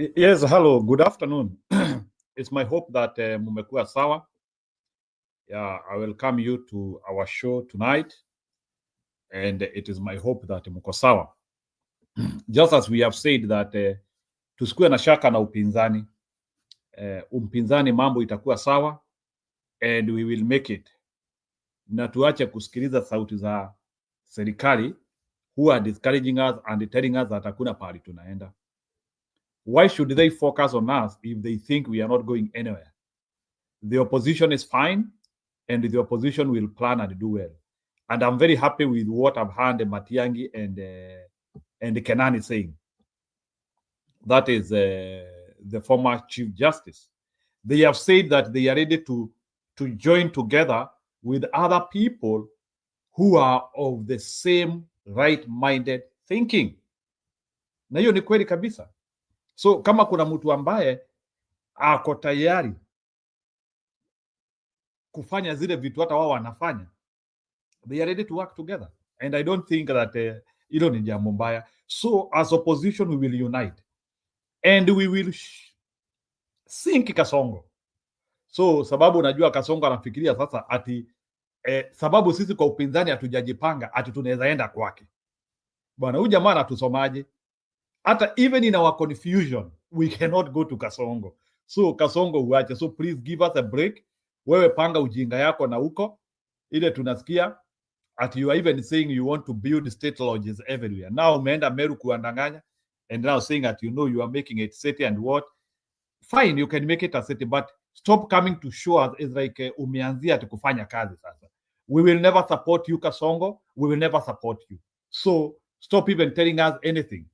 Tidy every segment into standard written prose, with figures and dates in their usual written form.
Yes, hello, good afternoon. It's my hope that mumekuwa sawa. Yeah, I welcome you to our show tonight, and it is my hope that mko sawa. Just as we have said that tusikuwe na shaka na upinzani. Upinzani mambo itakuwa sawa, and we will make it. Na tuache kusikiliza sauti za serikali who are discouraging us and telling us that hakuna pahali tunaenda. Why should they focus on us if they think we are not going anywhere? The opposition is fine, and the opposition will plan and do well. And I'm very happy with what I've heard Matiang'i and Kenani saying. That is the former Chief Justice. They have said that they are ready to join together with other people who are of the same right-minded thinking. Na hiyo ni kweli kabisa. So kama kuna mtu ambaye ako tayari kufanya zile vitu hata wao wanafanya, they are ready to work together, and I don't think that hilo ni jambo mbaya. So as opposition we will unite and we will sink Kasongo. So sababu najua Kasongo anafikiria sasa ati sababu sisi kwa upinzani hatujajipanga ati tunaweza enda kwake. Bwana, huyu jamaa anatusomaje? Hata even in our confusion we cannot go to Kasongo. So Kasongo uache. So please give us a break. Wewe panga ujinga yako na uko ile tunasikia at you are even saying you want to build state lodges everywhere. Now umeenda Meru kuandanganya, and now saying that you are making it city and what. Fine, you can make it a city, but stop coming to show us is like umeanzia ati kufanya kazi sasa. We will never support you Kasongo. We will never support you. So stop even telling us anything.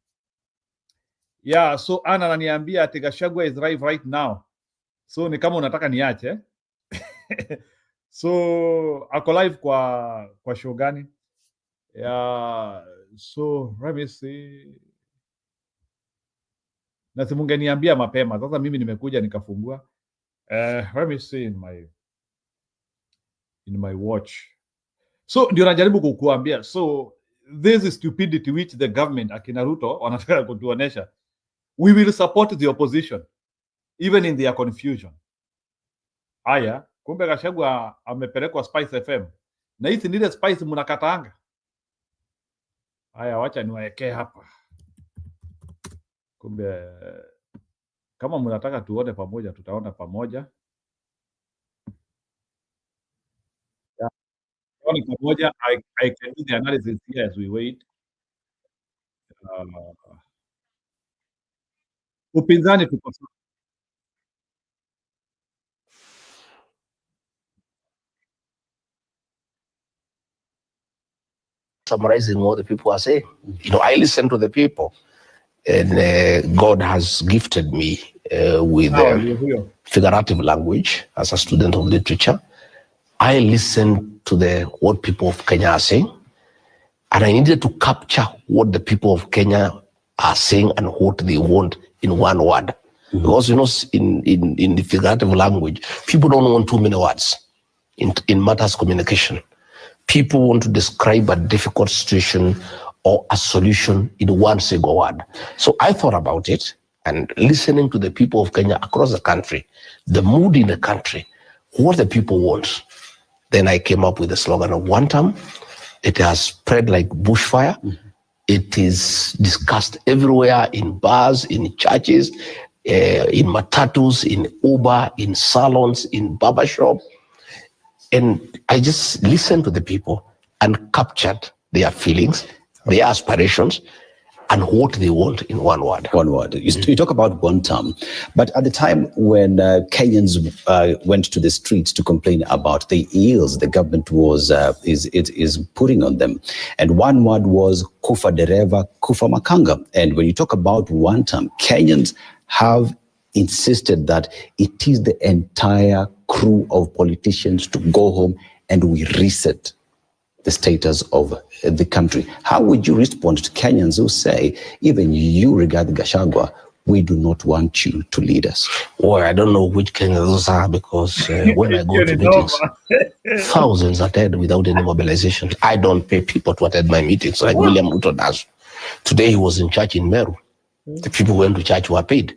Yeah, so Ana ananiambia ati Gachagua is right now. So ni kama unataka niache. So ako live kwa show gani? Yeah, so let me see. Na si mungeniambia mapema. Sasa mimi nimekuja nikafungua. Let me see in my watch. So ndio najaribu kukuambia. So this is stupidity which the government akina Ruto wanataka kutuonesha. We will support the opposition even in their confusion. Haya, kumbe Gachagua amepelekwa Spice FM. Na hizi nile Spice mnakataanga. Haya, wacha niwaekee hapa. Kumbe kama mnataka tuone pamoja, tutaona pamoja. Yeah. Tuone pamoja. I can do the analysis here as we wait. Upinzani tuko summarizing what the people are saying. I listen to the people, and God has gifted me with figurative language as a student of literature. I listen to what people of Kenya are saying, and I needed to capture what the people of Kenya are saying and what they want in one word. Because in the figurative language, people don't want too many words in matters communication. People want to describe a difficult situation or a solution in one single word. So I thought about it, and listening to the people of Kenya across the country, the mood in the country, what the people want. Then I came up with the slogan of one term. It has spread like bushfire. It is discussed everywhere, in bars, in churches, in matatus, in Uber, in salons, in barbershop. And I just listened to the people and captured their feelings, their aspirations, and what they want in one word. One word. You talk about one term, but at the time when Kenyans went to the streets to complain about the ills the government is putting on them, and one word was kufa dereva, kufa makanga. And when you talk about one term, Kenyans have insisted that it is the entire crew of politicians to go home and we reset the status of the country. How would you respond to Kenyans who say, even you regard Gachagua, we do not want you to lead us? Well, I don't know which Kenyans those are, because when I go to meetings, thousands attend without any mobilization. I don't pay people to attend my meetings like William Ruto does. Today he was in church in Meru. The people who went to church were paid.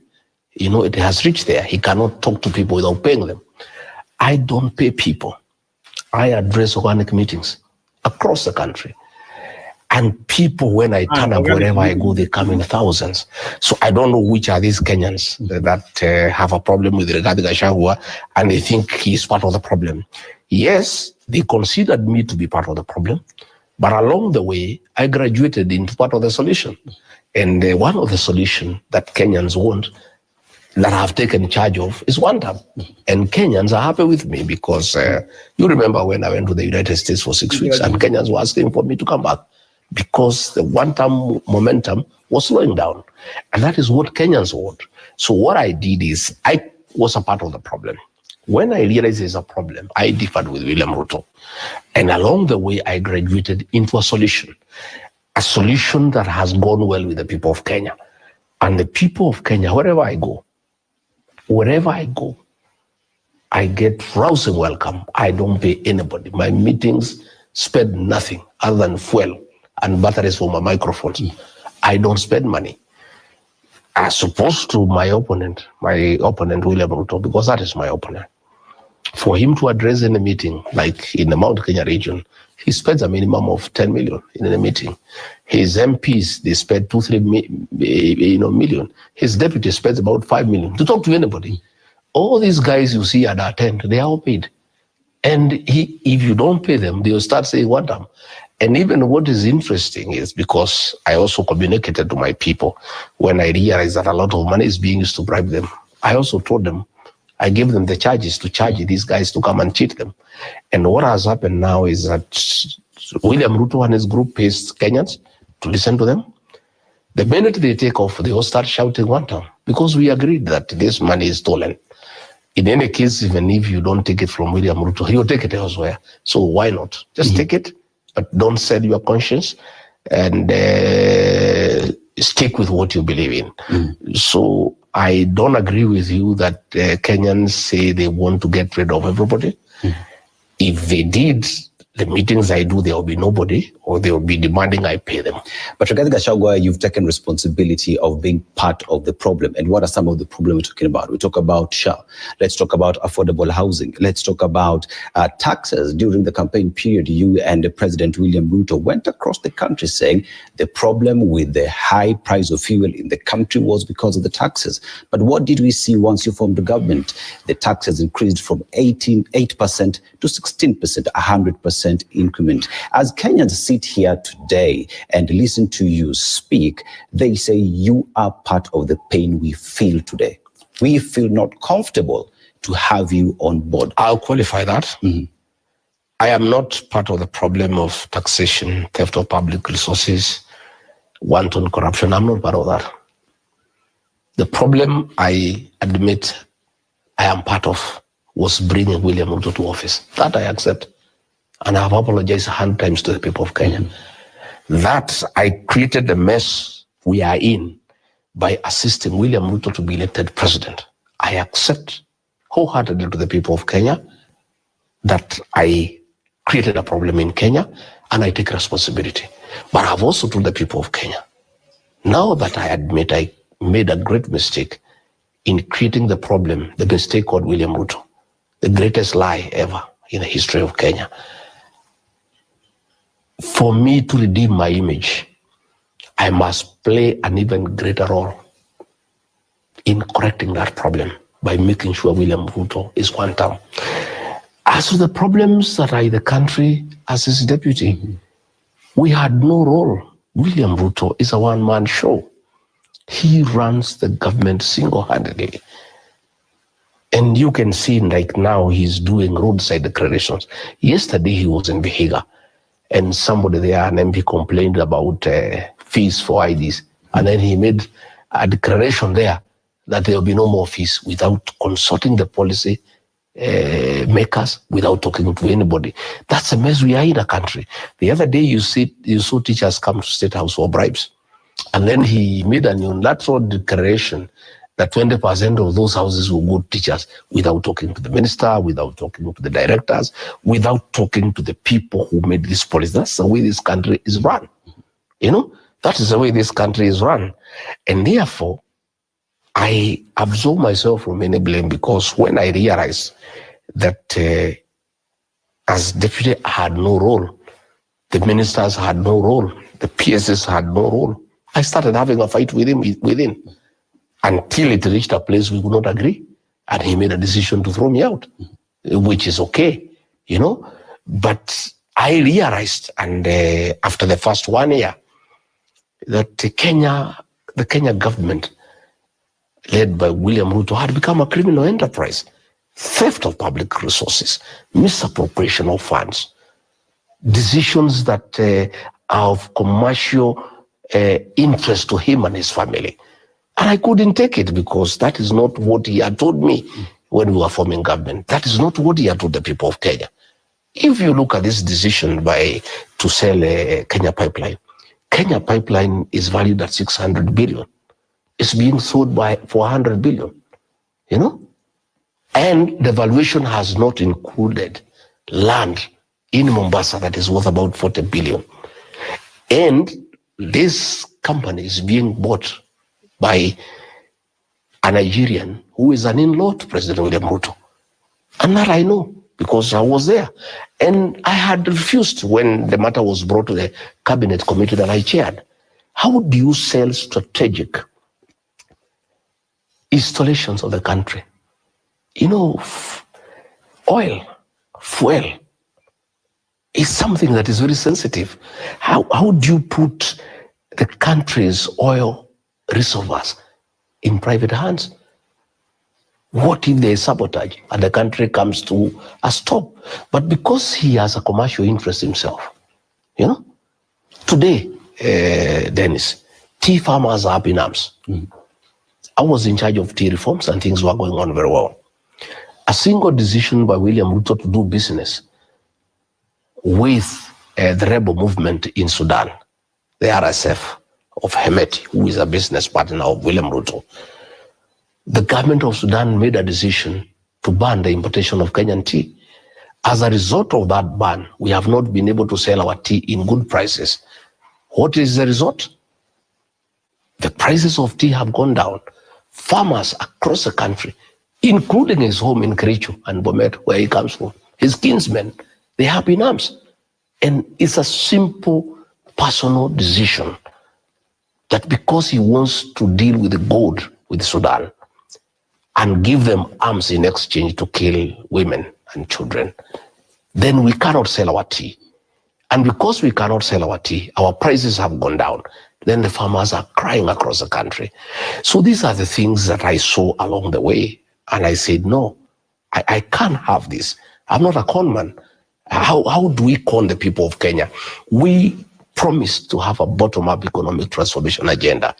it has reached there. He cannot talk to people without paying them. I don't pay people. I address organic meetings across the country. And people, when I turn up wherever I go, they come in thousands. So I don't know which are these Kenyans that have a problem with Rigathi Gachagua and they think he's part of the problem. Yes, they considered me to be part of the problem, but along the way, I graduated into part of the solution. And one of the solutions that Kenyans want, that I've taken charge of, is one term. And Kenyans are happy with me because you remember when I went to the United States for 6 weeks and Kenyans were asking for me to come back because the one-term momentum was slowing down. And that is what Kenyans want. So what I did is I was a part of the problem. When I realized there's a problem, I differed with William Ruto. And along the way, I graduated into a solution that has gone well with the people of Kenya. And the people of Kenya, wherever I go, I get rousing welcome. I don't pay anybody. My meetings spend nothing other than fuel and batteries for my microphones. I don't spend money. As opposed to my opponent, William Ruto, because that is my opponent. For him to address in a meeting, like in the Mount Kenya region, he spends a minimum of 10 million in a meeting. His MPs, they spend 2-3 million. His deputy spends about 5 million to talk to anybody. All these guys you see at our tent, they are all paid. And if you don't pay them, they will start saying one time. And even what is interesting is because I also communicated to my people when I realized that a lot of money is being used to bribe them. I also told them, I gave them the charges to charge these guys to come and cheat them. And what has happened now is that William Ruto and his group pays Kenyans to listen to them. The minute they take off, they all start shouting one time because we agreed that this money is stolen. In any case, even if you don't take it from William Ruto, he'll take it elsewhere. So why not? Just take it, but don't sell your conscience and stick with what you believe in. So I don't agree with you that Kenyans say they want to get rid of everybody. If they did, the meetings I do, there will be nobody, or they will be demanding I pay them. But Rigathi Gachagua, you've taken responsibility of being part of the problem. And what are some of the problems we're talking about? We talk about SHA. Let's talk about affordable housing. Let's talk about taxes. During the campaign period, you and President William Ruto went across the country saying the problem with the high price of fuel in the country was because of the taxes. But what did we see once you formed the government? The taxes increased from 8% to 16%, 100% increment. As Kenyans sit here today and listen to you speak, they say you are part of the pain we feel today. We feel not comfortable to have you on board. I'll qualify that. I am not part of the problem of taxation, theft of public resources, wanton corruption. I'm not part of that. The problem I admit I am part of was bringing William Ruto to office. That I accept. And I have apologized 100 times to the people of Kenya. That I created the mess we are in by assisting William Ruto to be elected president. I accept wholeheartedly to the people of Kenya that I created a problem in Kenya and I take responsibility. But I've also told the people of Kenya, now that I admit I made a great mistake in creating the problem, the mistake called William Ruto, the greatest lie ever in the history of Kenya. For me to redeem my image, I must play an even greater role in correcting that problem by making sure William Ruto is one term. As to the problems that are in the country as his deputy, we had no role. William Ruto is a one-man show. He runs the government single-handedly. And you can see like now he's doing roadside declarations. Yesterday he was in Vihiga. And somebody there, an MP, complained about fees for IDs. And then he made a declaration there that there will be no more fees without consulting the policy makers, without talking to anybody. That's a mess we are in a country. The other day you saw teachers come to State House for bribes. And then he made a unilateral declaration that 20% of those houses will go to teachers without talking to the minister, without talking to the directors, without talking to the people who made this policy. That's the way this country is run. That is the way this country is run. And therefore, I absolve myself from any blame, because when I realized that as deputy I had no role, the ministers had no role, the PSs had no role, I started having a fight with him within, until it reached a place we could not agree, and he made a decision to throw me out, which is okay, you know. But I realized, and after the first 1 year, that the Kenya government, led by William Ruto, had become a criminal enterprise. Theft of public resources, misappropriation of funds, decisions that are of commercial interest to him and his family. And I couldn't take it, because that is not what he had told me when we were forming government. That is not what he had told the people of Kenya. If you look at this decision to sell Kenya Pipeline is valued at 600 billion. It's being sold for 100 billion, you know? And the valuation has not included land in Mombasa that is worth about 40 billion. And this company is being bought by a Nigerian who is an in-law to President William Ruto. And that I know, because I was there. And I had refused when the matter was brought to the cabinet committee that I chaired. How do you sell strategic installations of the country? You know, oil, fuel is something that is very sensitive. How do you put the country's oil reservoirs in private hands? What if there is sabotage and the country comes to a stop? But because he has a commercial interest himself, you know, today, Dennis, tea farmers are up in arms. I was in charge of tea reforms and things were going on very well. A single decision by William Ruto to do business with the rebel movement in Sudan, the RSF of Hemeti, who is a business partner of William Ruto. The government of Sudan made a decision to ban the importation of Kenyan tea. As a result of that ban, we have not been able to sell our tea in good prices. What is the result? The prices of tea have gone down. Farmers across the country, including his home in Kericho and Bomet, where he comes from, his kinsmen, they have in arms. And it's a simple personal decision that because he wants to deal with the gold with Sudan and give them arms in exchange to kill women and children, then we cannot sell our tea. And because we cannot sell our tea, our prices have gone down. Then the farmers are crying across the country. So these are the things that I saw along the way. And I said, no, I can't have this. I'm not a con man. How do we con the people of Kenya? We promised to have a bottom-up economic transformation agenda.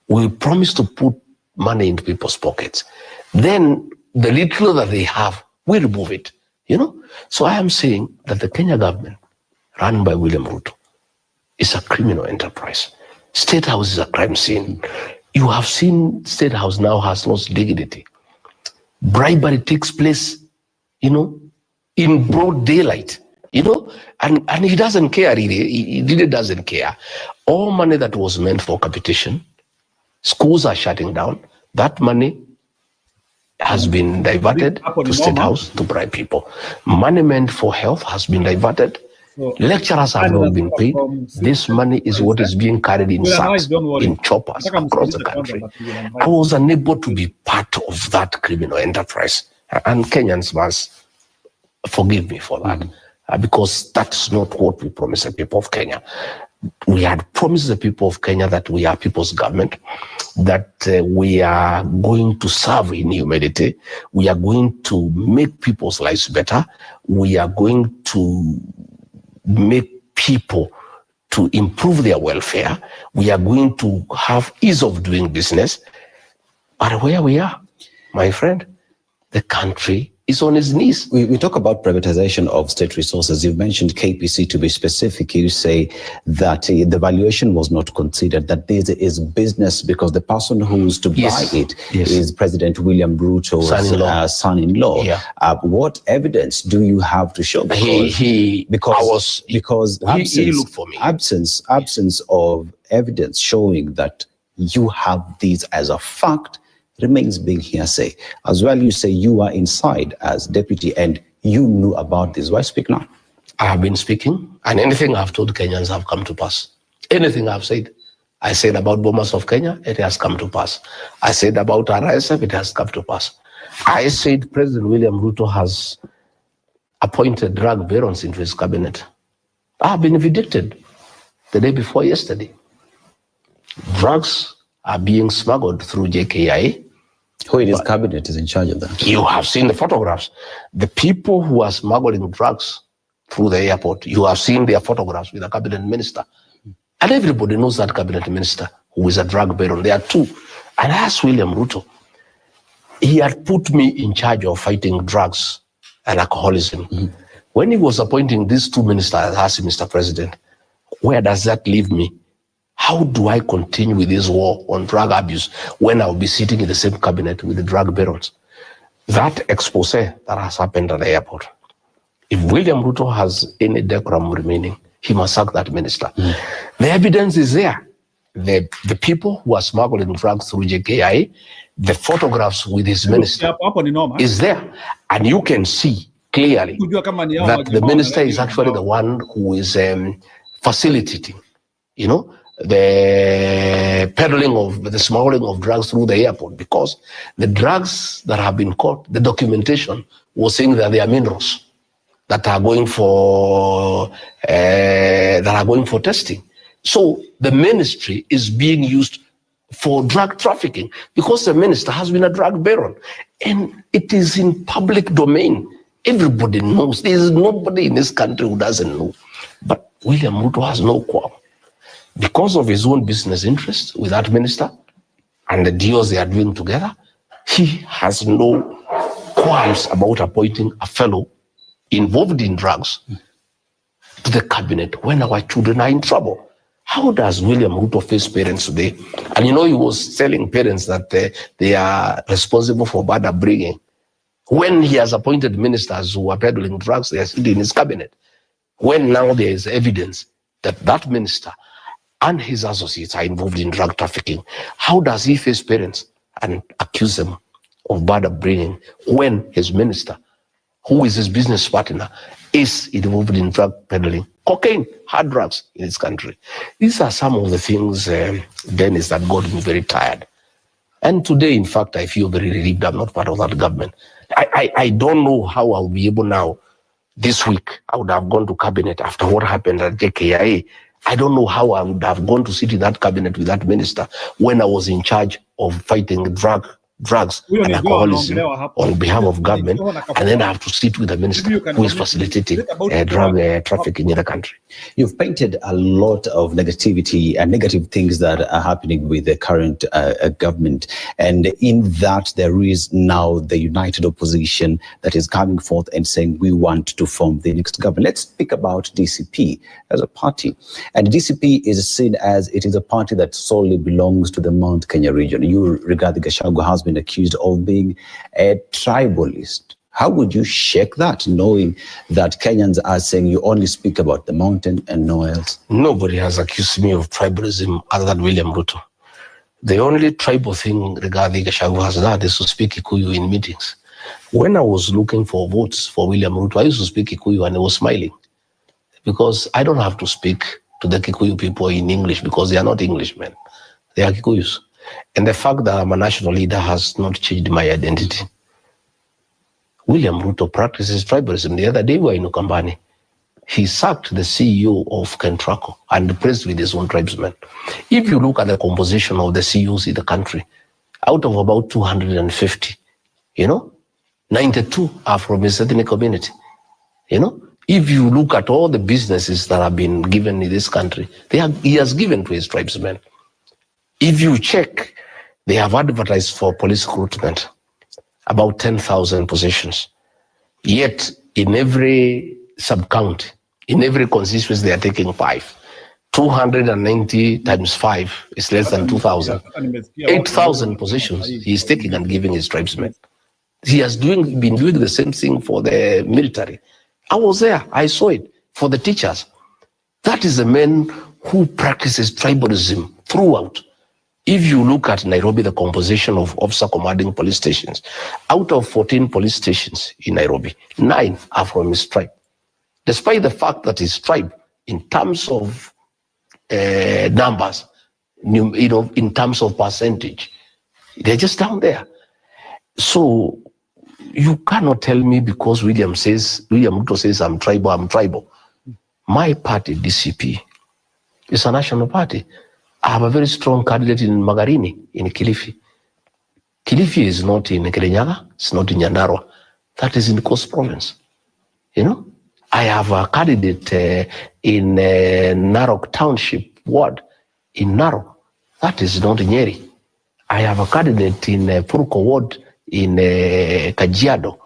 We promised to put money into people's pockets. Then the little that they have, we remove it, you know? So I am saying that the Kenya government, run by William Ruto, is a criminal enterprise. State House is a crime scene. You have seen State House now has lost dignity. Bribery takes place, you know, in broad daylight, you know, and he doesn't care really. He really doesn't care. All money that was meant for capitation, schools are shutting down. That money has been diverted to State House to bribe people. Money meant for health has been diverted. Lecturers have not been paid. This money is what is being carried in sacks, in choppers across the country. I was unable to be part of that criminal enterprise. And Kenyans must forgive me for that, because that's not what we promised the people of Kenya. We had promised the people of Kenya that we are people's government, that we are going to serve in humility, we are going to make people's lives better, we are going to make people to improve their welfare, we are going to have ease of doing business. But where we are, my friend, the country is on its knees. We talk about privatization of state resources. You've mentioned KPC to be specific. You say that the valuation was not considered, that this is business because the person who's to buy it is President William Ruto's son-in-law. Yeah. What evidence do you have to show? He looked for me. Absence of evidence showing that you have these as a fact remains being hearsay. As well, you say you are inside as deputy and you knew about this. Why speak now? I have been speaking, and anything I've told Kenyans have come to pass. Anything I've said. I said about Bomas of Kenya, it has come to pass. I said about RSF, it has come to pass. I said President William Ruto has appointed drug barons into his cabinet. I have been vindicated the day before yesterday. Drugs are being smuggled through JKIA. Who in his cabinet is in charge of that? You have seen the photographs. The people who are smuggling drugs through the airport, you have seen their photographs with the cabinet minister. And everybody knows that cabinet minister who is a drug baron. There are two. And I asked William Ruto, he had put me in charge of fighting drugs and alcoholism. When he was appointing these two ministers, I asked him, Mr. President, where does that leave me? How do I continue with this war on drug abuse when I'll be sitting in the same cabinet with the drug barons? That expose that has happened at the airport. If William Ruto has any decorum remaining, he must sack that minister. The evidence is there. The people who are smuggling drugs through JKIA, the photographs with his minister is there. And you can see clearly that the minister is actually the one who is facilitating, the peddling of the smuggling of drugs through the airport, because the drugs that have been caught, the documentation was saying that they are minerals that are going for testing. So the ministry is being used for drug trafficking because the minister has been a drug baron, and it is in public domain. Everybody knows. There is nobody in this country who doesn't know. But William Ruto has no qualm because of his own business interests with that minister and the deals they are doing together. He has no qualms about appointing a fellow involved in drugs to the cabinet when our children are in trouble. How does William Ruto face parents today? And he was telling parents that they are responsible for bad upbringing. When he has appointed ministers who are peddling drugs, they are sitting in his cabinet. When now there is evidence that that minister and his associates are involved in drug trafficking, how does he face parents and accuse them of bad upbringing when his minister, who is his business partner, is involved in drug peddling, cocaine, hard drugs in this country? These are some of the things, Dennis, that got me very tired. And today, in fact, I feel very relieved I'm not part of that government. I don't know how I'll be able now, this week, I would have gone to cabinet after what happened at JKIA. I don't know how I would have gone to sit in that cabinet with that minister when I was in charge of fighting drugs and alcoholism on behalf of government, and then I have to sit with the minister who is facilitating drug trafficking in the country. You've painted a lot of negativity and negative things that are happening with the current government, and in that there is now the united opposition that is coming forth and saying we want to form the next government. Let's speak about DCP as a party, and DCP is seen as it is a party that solely belongs to the Mount Kenya region. You, Rigathi Gachagua, has been accused of being a tribalist. How would you shake that, knowing that Kenyans are saying you only speak about the mountain and no else? Nobody has accused me of tribalism other than William Ruto. The only tribal thing Rigathi Gachagua has done is to speak Kikuyu in meetings. When I was looking for votes for William Ruto, I used to speak Kikuyu and I was smiling because I don't have to speak to the Kikuyu people in English because they are not Englishmen. They are Kikuyus. And the fact that I'm a national leader has not changed my identity. William Ruto practices tribalism. The other day we were in Ukambani. He sacked the CEO of Kentraco and replaced with his own tribesmen. If you look at the composition of the CEOs in the country, out of about 250, 92 are from his ethnic community. If you look at all the businesses that have been given in this country, he has given to his tribesmen. If you check, they have advertised for police recruitment, about 10,000 positions. Yet, in every sub-county, in every constituency, they are taking 5. 290 times 5 is less than 2,000. 8,000 positions he is taking and giving his tribesmen. He has been doing the same thing for the military. I was there, I saw it, for the teachers. That is a man who practices tribalism throughout. If you look at Nairobi, the composition of officer commanding police stations, out of 14 police stations in Nairobi, 9 are from his tribe. Despite the fact that his tribe, in terms of numbers, in terms of percentage, they're just down there. So you cannot tell me because William Ruto says I'm tribal. My party, DCP, is a national party. I have a very strong candidate in Magarini, in Kilifi. Kilifi is not in Kirinyaga, it's not in Nyandarua. That is in the Coast Province. I have a candidate in Narok Township Ward in Narok. That is not in Nyeri. I have a candidate in Purko Ward in Kajiado.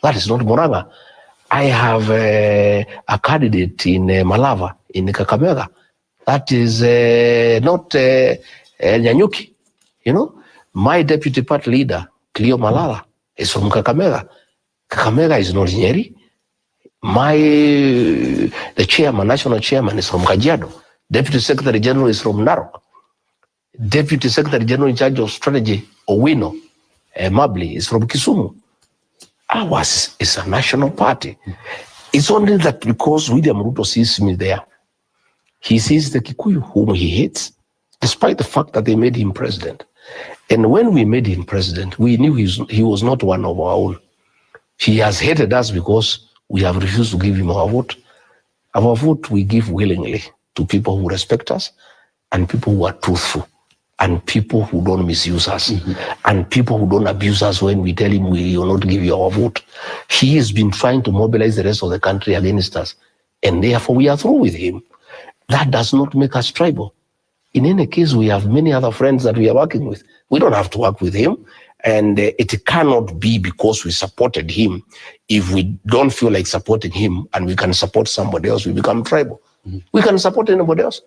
That is not Murang'a. I have a candidate in Malava in Kakamega. That is not Nyanyuki. My deputy party leader, Cleo Malala, is from Kakamega. Kakamega is not Nyeri. The chairman, national chairman, is from Kajiado. Deputy Secretary General is from Narok. Deputy Secretary General in charge of strategy, Owino Mabli, is from Kisumu. Ours is a national party. It's only that because William Ruto sees me there, he sees the Kikuyu whom he hates, despite the fact that they made him president. And when we made him president, we knew he was not one of our own. He has hated us because we have refused to give him our vote. Our vote we give willingly to people who respect us and people who are truthful and people who don't misuse us and people who don't abuse us when we tell him we will not give you our vote. He has been trying to mobilize the rest of the country against us, and therefore we are through with him. That does not make us tribal. In any case, we have many other friends that we are working with. We don't have to work with him. And it cannot be because we supported him. If we don't feel like supporting him and we can support somebody else, we become tribal. We can support anybody else.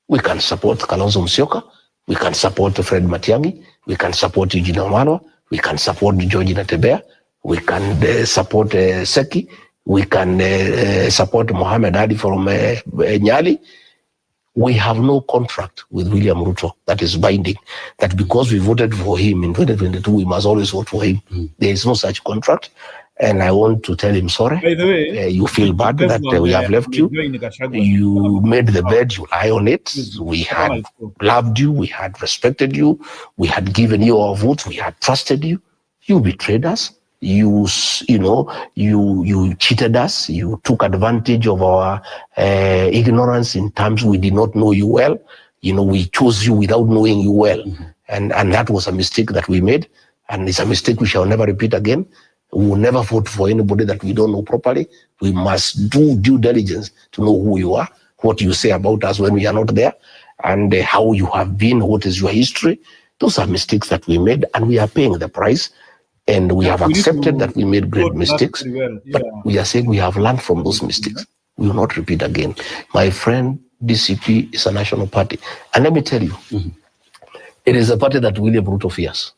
We can support Kalonzo Musyoka. We can support Fred Matiang'i. We can support Eugene Wamalwa. We can support George Natembea. We can support Seki. We can support Mohamed Adi from Nyali. We have no contract with William Ruto that is binding, that because we voted for him in 2022, we must always vote for him. There is no such contract. And I want to tell him, sorry, by the way, you feel bad that we have left you. You made the bed, you lie on it. We had loved you, we had respected you, we had given you our votes, we had trusted you. You betrayed us. You cheated us. You took advantage of our ignorance in terms we did not know you well. We chose you without knowing you well. And that was a mistake that we made. And it's a mistake we shall never repeat again. We will never vote for anybody that we don't know properly. We must do due diligence to know who you are, what you say about us when we are not there, and how you have been, what is your history. Those are mistakes that we made, and we are paying the price. And we have accepted that we made great mistakes, but we are saying we have learned from those mistakes. We will not repeat again. My friend, DCP is a national party. And let me tell you, it is a party that William Ruto fears.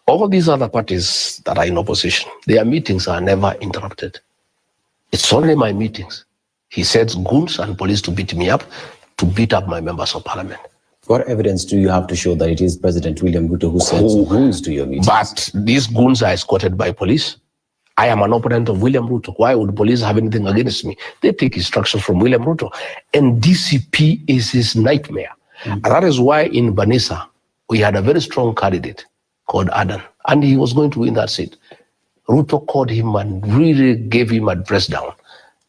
All these other parties that are in opposition, their meetings are never interrupted. It's only my meetings. He sends goons and police to beat me up, to beat up my members of parliament. What evidence do you have to show that it is President William Ruto who sends goons to your meetings? But these goons are escorted by police. I am an opponent of William Ruto. Why would police have anything against me? They take instructions from William Ruto. And DCP is his nightmare. And that is why in Banisa, we had a very strong candidate called Adan. And he was going to win that seat. Ruto called him and really gave him a dress down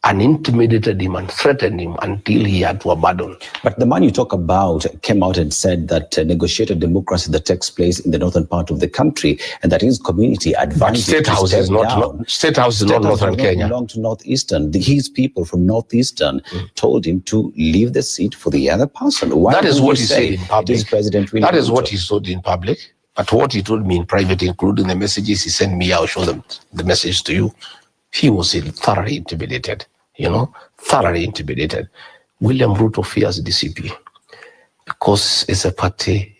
and intimidated him and threatened him until he had to abandon. But the man you talk about came out and said that negotiated democracy that takes place in the northern part of the country and that his community advanced. State House is not State House is not northern Kenya. Belong to northeastern. His people from northeastern told him to leave the seat for the other person. Why that is what he said in public. That is what he said in public. But what he told me in private, including the messages he sent me, I'll show them the message to you. He was thoroughly intimidated, thoroughly intimidated. William Ruto fears DCP because it's a party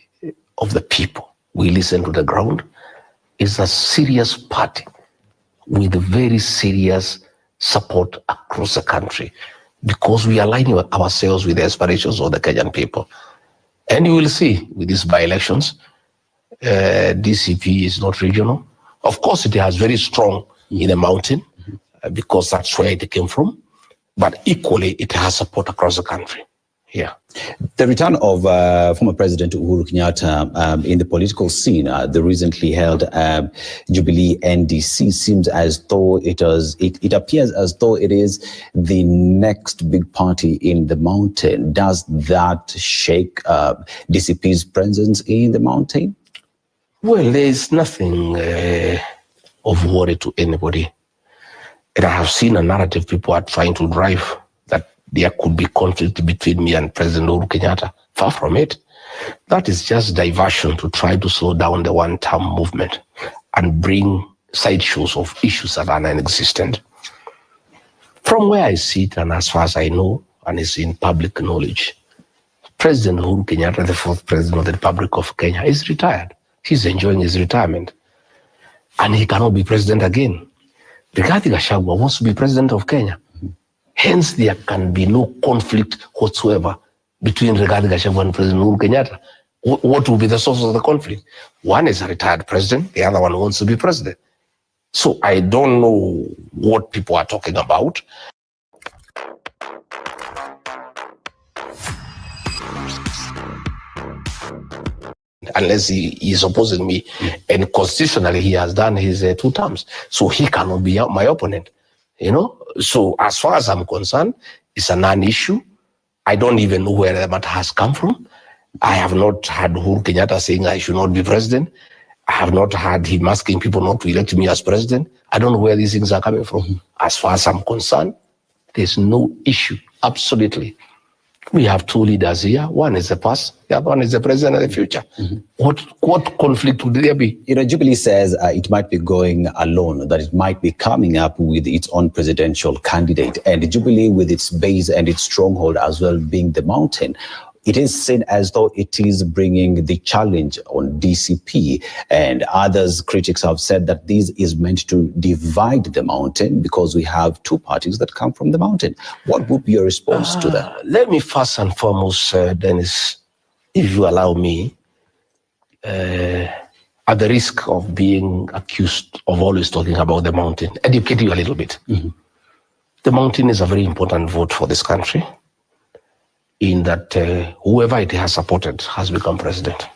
of the people. We listen to the ground. It's a serious party with very serious support across the country because we align ourselves with the aspirations of the Kenyan people. And you will see with these by-elections, DCP is not regional. Of course, it has very strong in the mountain because that's where it came from. But equally, it has support across the country. Yeah. The return of former President Uhuru Kenyatta in the political scene, the recently held Jubilee NDC, seems as though it appears as though it is the next big party in the mountain. Does that shake DCP's presence in the mountain? Well, there is nothing of worry to anybody. And I have seen a narrative people are trying to drive that there could be conflict between me and President Uhuru Kenyatta. Far from it. That is just diversion to try to slow down the one-term movement and bring sideshows of issues that are non-existent. From where I sit, and as far as I know, and it's in public knowledge, President Uhuru Kenyatta, the fourth president of the Republic of Kenya, is retired. He's enjoying his retirement. And he cannot be president again. Rigathi Gachagua wants to be president of Kenya. Hence, there can be no conflict whatsoever between Rigathi Gachagua and President Uhuru Kenyatta. What will be the source of the conflict? One is a retired president, the other one wants to be president. So I don't know what people are talking about. Unless he is opposing me, and constitutionally he has done his 2 terms, so he cannot be my opponent, you know. So as far as I'm concerned, it's a non-issue. I don't even know where the matter has come from. I have not heard Uhuru Kenyatta saying I should not be president. I have not heard him asking people not to elect me as president. I don't know where these things are coming from. As far as I'm concerned, there's no issue, absolutely. We have 2 leaders here. One is the past, the other one is the present and the future. What conflict would there be? You know, Jubilee says it might be going alone, that it might be coming up with its own presidential candidate. And Jubilee, with its base and its stronghold as well being the mountain, it is seen as though it is bringing the challenge on DCP, and others, critics have said that this is meant to divide the mountain because we have 2 parties that come from the mountain. What would be your response to that? Let me first and foremost, Dennis, if you allow me, at the risk of being accused of always talking about the mountain, educate you a little bit. The mountain is a very important vote for this country, in that whoever it has supported has become president.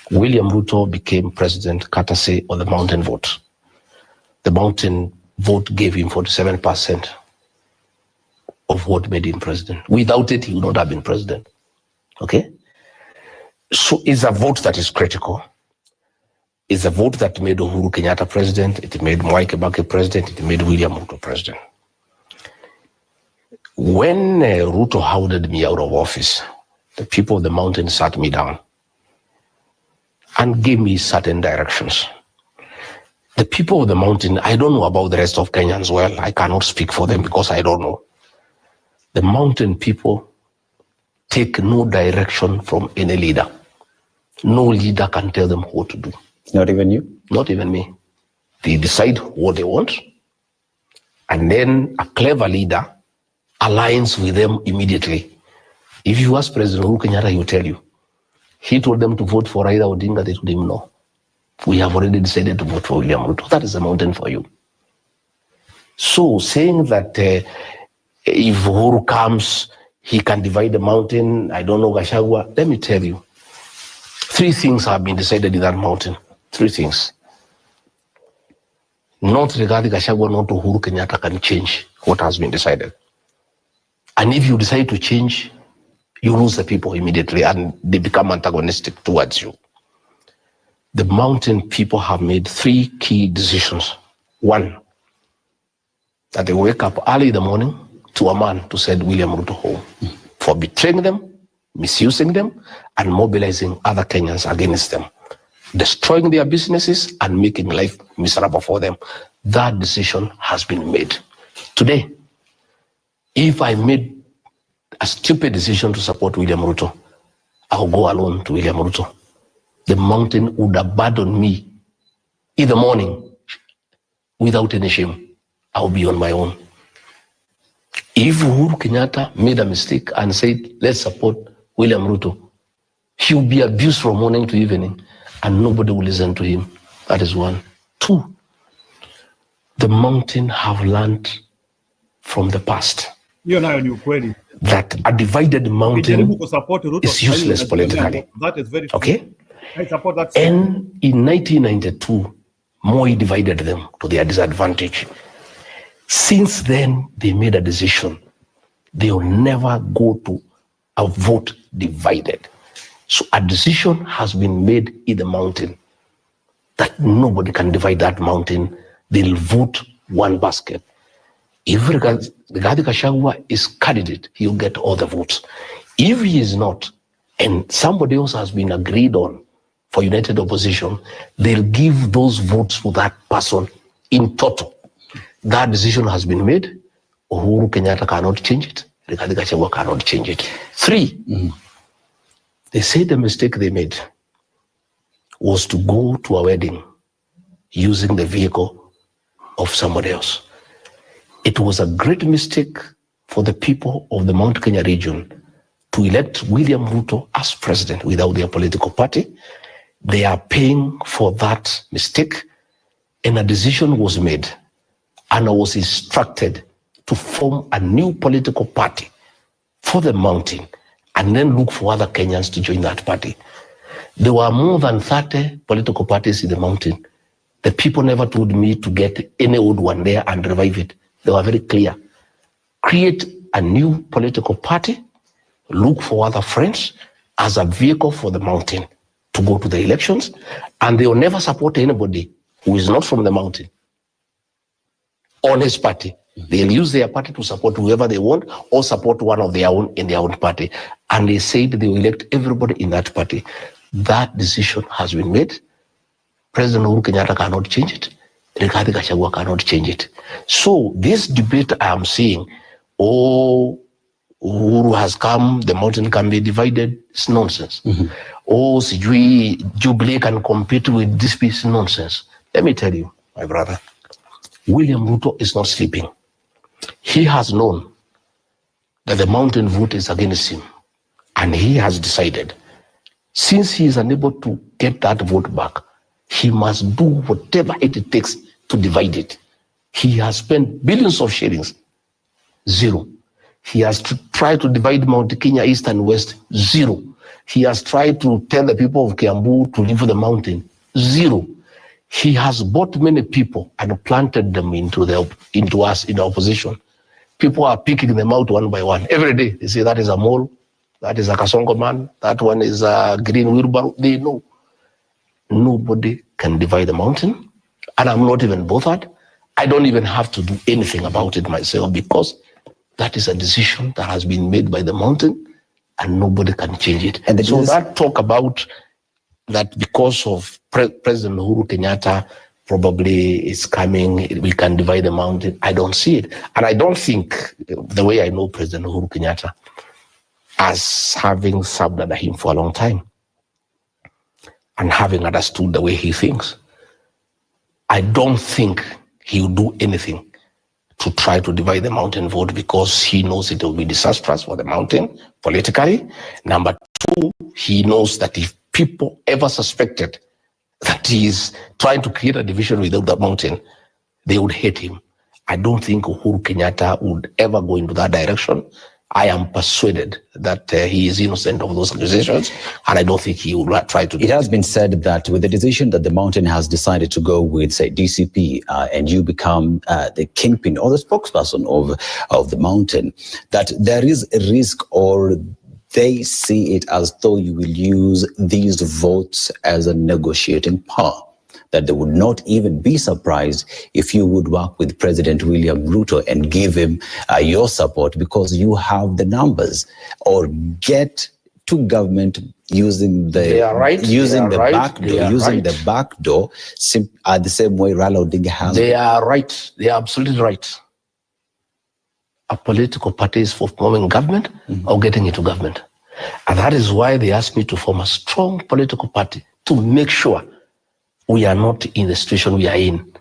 William Ruto became president courtesy of the mountain vote. The mountain vote gave him 47% of what made him president. Without it, he would not have been president. Okay? So it's a vote that is critical. It's a vote that made Uhuru Kenyatta president, it made Mwai Kibaki president, it made William Ruto president. When Ruto hounded me out of office, the people of the mountain sat me down and gave me certain directions. The people of the mountain, I don't know about the rest of Kenyans well. I cannot speak for them because I don't know. The mountain people take no direction from any leader. No leader can tell them what to do. Not even you? Not even me. They decide what they want, and then a clever leader aligns with them immediately. If you ask President Uhuru Kenyatta, he will tell you. He told them to vote for Raila Odinga, they told him no. We have already decided to vote for William Ruto. That is the mountain for you. So saying that if Uhuru comes, he can divide the mountain, I don't know, Gachagua, let me tell you. 3 things have been decided in that mountain. 3 things. Not Rigathi Gachagua, not Uhuru Kenyatta can change what has been decided. And if you decide to change, you lose the people immediately and they become antagonistic towards you. The mountain people have made 3 key decisions. 1, that they wake up early in the morning to a man to send William Ruto home for betraying them, misusing them, and mobilizing other Kenyans against them, destroying their businesses and making life miserable for them. That decision has been made. Today, if I made a stupid decision to support William Ruto, I'll go alone to William Ruto. The mountain would abandon me in the morning without any shame. I'll be on my own. If Uhuru Kenyatta made a mistake and said, let's support William Ruto. He will be abused from morning to evening and nobody will listen to him. That is one. Two, the mountain have learned from the past that a divided mountain is useless politically. That is very okay. I support that. And in 1992, Moi divided them to their disadvantage. Since then, they made a decision. They will never go to a vote divided. So a decision has been made in the mountain that nobody can divide that mountain. They'll vote one basket. If Rigathi Gachagua is candidate, he'll get all the votes. If he is not, and somebody else has been agreed on for united opposition, they'll give those votes to that person in total. That decision has been made. Uhuru Kenyatta cannot change it. Rigathi Gachagua cannot change it. Three, they say the mistake they made was to go to a wedding using the vehicle of somebody else. It was a great mistake for the people of the Mount Kenya region to elect William Ruto as president without their political party. They are paying for that mistake, and a decision was made, and I was instructed to form a new political party for the mountain and then look for other Kenyans to join that party. There were more than 30 political parties in the mountain. The people never told me to get any old one there and revive it. They were very clear. Create a new political party, look for other friends as a vehicle for the mountain to go to the elections, and they will never support anybody who is not from the mountain on his party. They'll use their party to support whoever they want or support one of their own in their own party. And they said they will elect everybody in that party. That decision has been made. President Uhuru Kenyatta cannot change it. Rigathi Gachagua cannot change it. So this debate I am seeing, Uhuru has come, the mountain can be divided, it's nonsense. Sijui Jubilee can compete with this piece, nonsense. Let me tell you, my brother, William Ruto is not sleeping. He has known that the mountain vote is against him, and he has decided, since he is unable to get that vote back, he must do whatever it takes to divide it. He has spent billions of shillings, zero. He has tried to divide Mount Kenya East and West, zero. He has tried to tell the people of Kiambu to leave the mountain, zero. He has bought many people and planted them into us in the opposition. People are picking them out one by one. Every day, they say that is a mole, that is a Kasongo man, that one is a green wheelbarrow. They know. Nobody can divide the mountain. And I'm not even bothered. I don't even have to do anything about it myself because that is a decision that has been made by the mountain and nobody can change it. And so that talk about that because of President Uhuru Kenyatta probably is coming, we can divide the mountain. I don't see it. And I don't think, the way I know President Uhuru Kenyatta, as having served under him for a long time and having understood the way he thinks, I don't think he will do anything to try to divide the mountain vote because he knows it will be disastrous for the mountain politically. Number two, he knows that if people ever suspected that he is trying to create a division within the mountain, they would hate him. I don't think Uhuru Kenyatta would ever go into that direction. I am persuaded that he is innocent of those accusations, and I don't think he will try to do it. It has been said that with the decision that the mountain has decided to go with, say, DCP, and you become the kingpin or the spokesperson of the mountain, that there is a risk, or they see it as though you will use these votes as a negotiating power, that they would not even be surprised if you would work with President William Ruto and give him your support because you have the numbers, or get to government using the back door, the same way Raila Odinga has. They are right. They are absolutely right. A political party is for forming government or getting into government. And that is why they asked me to form a strong political party to make sure we are not in the situation we are in.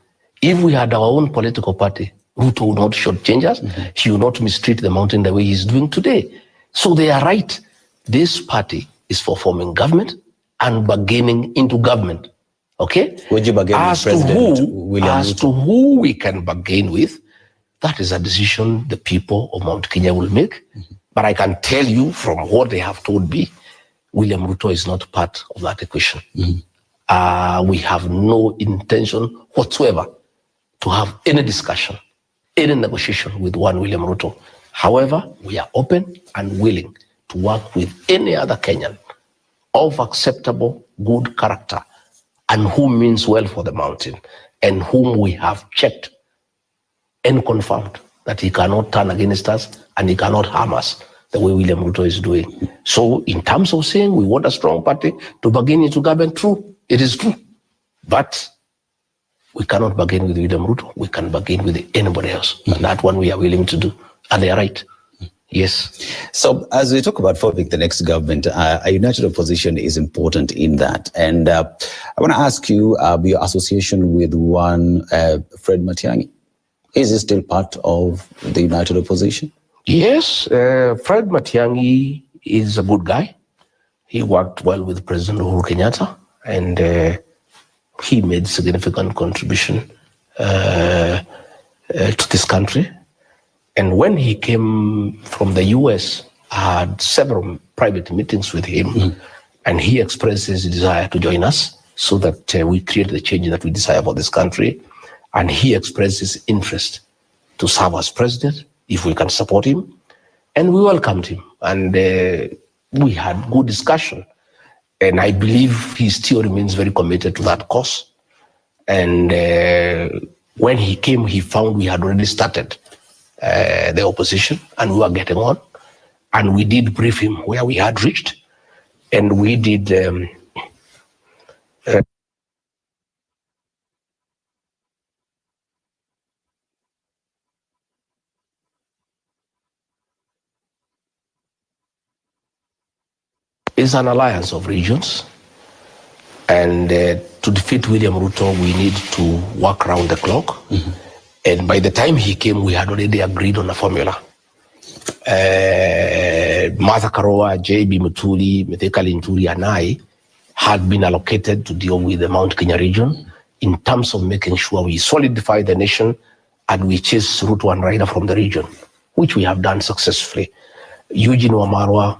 If we had our own political party, Ruto would not shortchange us. He will not mistreat the mountain the way he's doing today. So they are right. This party is for forming government and bargaining into government. Okay? Would you bargain with President William Ruto? As to who we can bargain with, that is a decision the people of Mount Kenya will make. But I can tell you from what they have told me, William Ruto is not part of that equation. We have no intention whatsoever to have any discussion, any negotiation with one William Ruto. However, we are open and willing to work with any other Kenyan of acceptable, good character, and who means well for the mountain, and whom we have checked and confirmed that he cannot turn against us and he cannot harm us the way William Ruto is doing. So in terms of saying we want a strong party to bargain into government, true, it is true. But we cannot bargain with William Ruto. We can bargain with anybody else. And that one we are willing to do. And they are right. Yes. So as we talk about forming the next government, a united opposition is important in that. And I want to ask you your association with one Fred Matiang'i. Is he still part of the united opposition? Yes. Fred Matiang'i is a good guy. He worked well with President Uhuru Kenyatta, and he made significant contribution to this country. And when he came from the US, I had several private meetings with him, and he expressed his desire to join us so that we create the change that we desire for this country. And he expressed his interest to serve as president if we can support him. And we welcomed him, and we had good discussion. And I believe he still remains very committed to that cause. And when he came, he found we had already started the opposition, and we were getting on. And we did brief him where we had reached, and we did is an alliance of regions, and to defeat William Ruto, we need to work around the clock. And by the time he came, we had already agreed on a formula. Martha Karua, J.B. Muturi, Mithika Linturi, and I had been allocated to deal with the Mount Kenya region in terms of making sure we solidify the nation and we chase Ruto and Raila from the region, which we have done successfully. Eugene Wamarwa,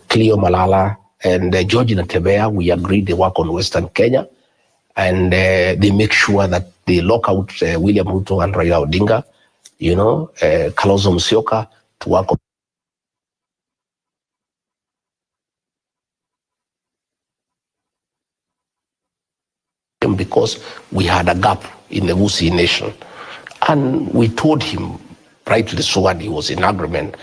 Cleo Malala, and George Natembea, we agreed they work on Western Kenya, and they make sure that they lock out William Ruto and Raila Odinga, Kalonzo Musyoka, to work on because we had a gap in the Gusii nation. And we told him right to the sword, he was in agreement,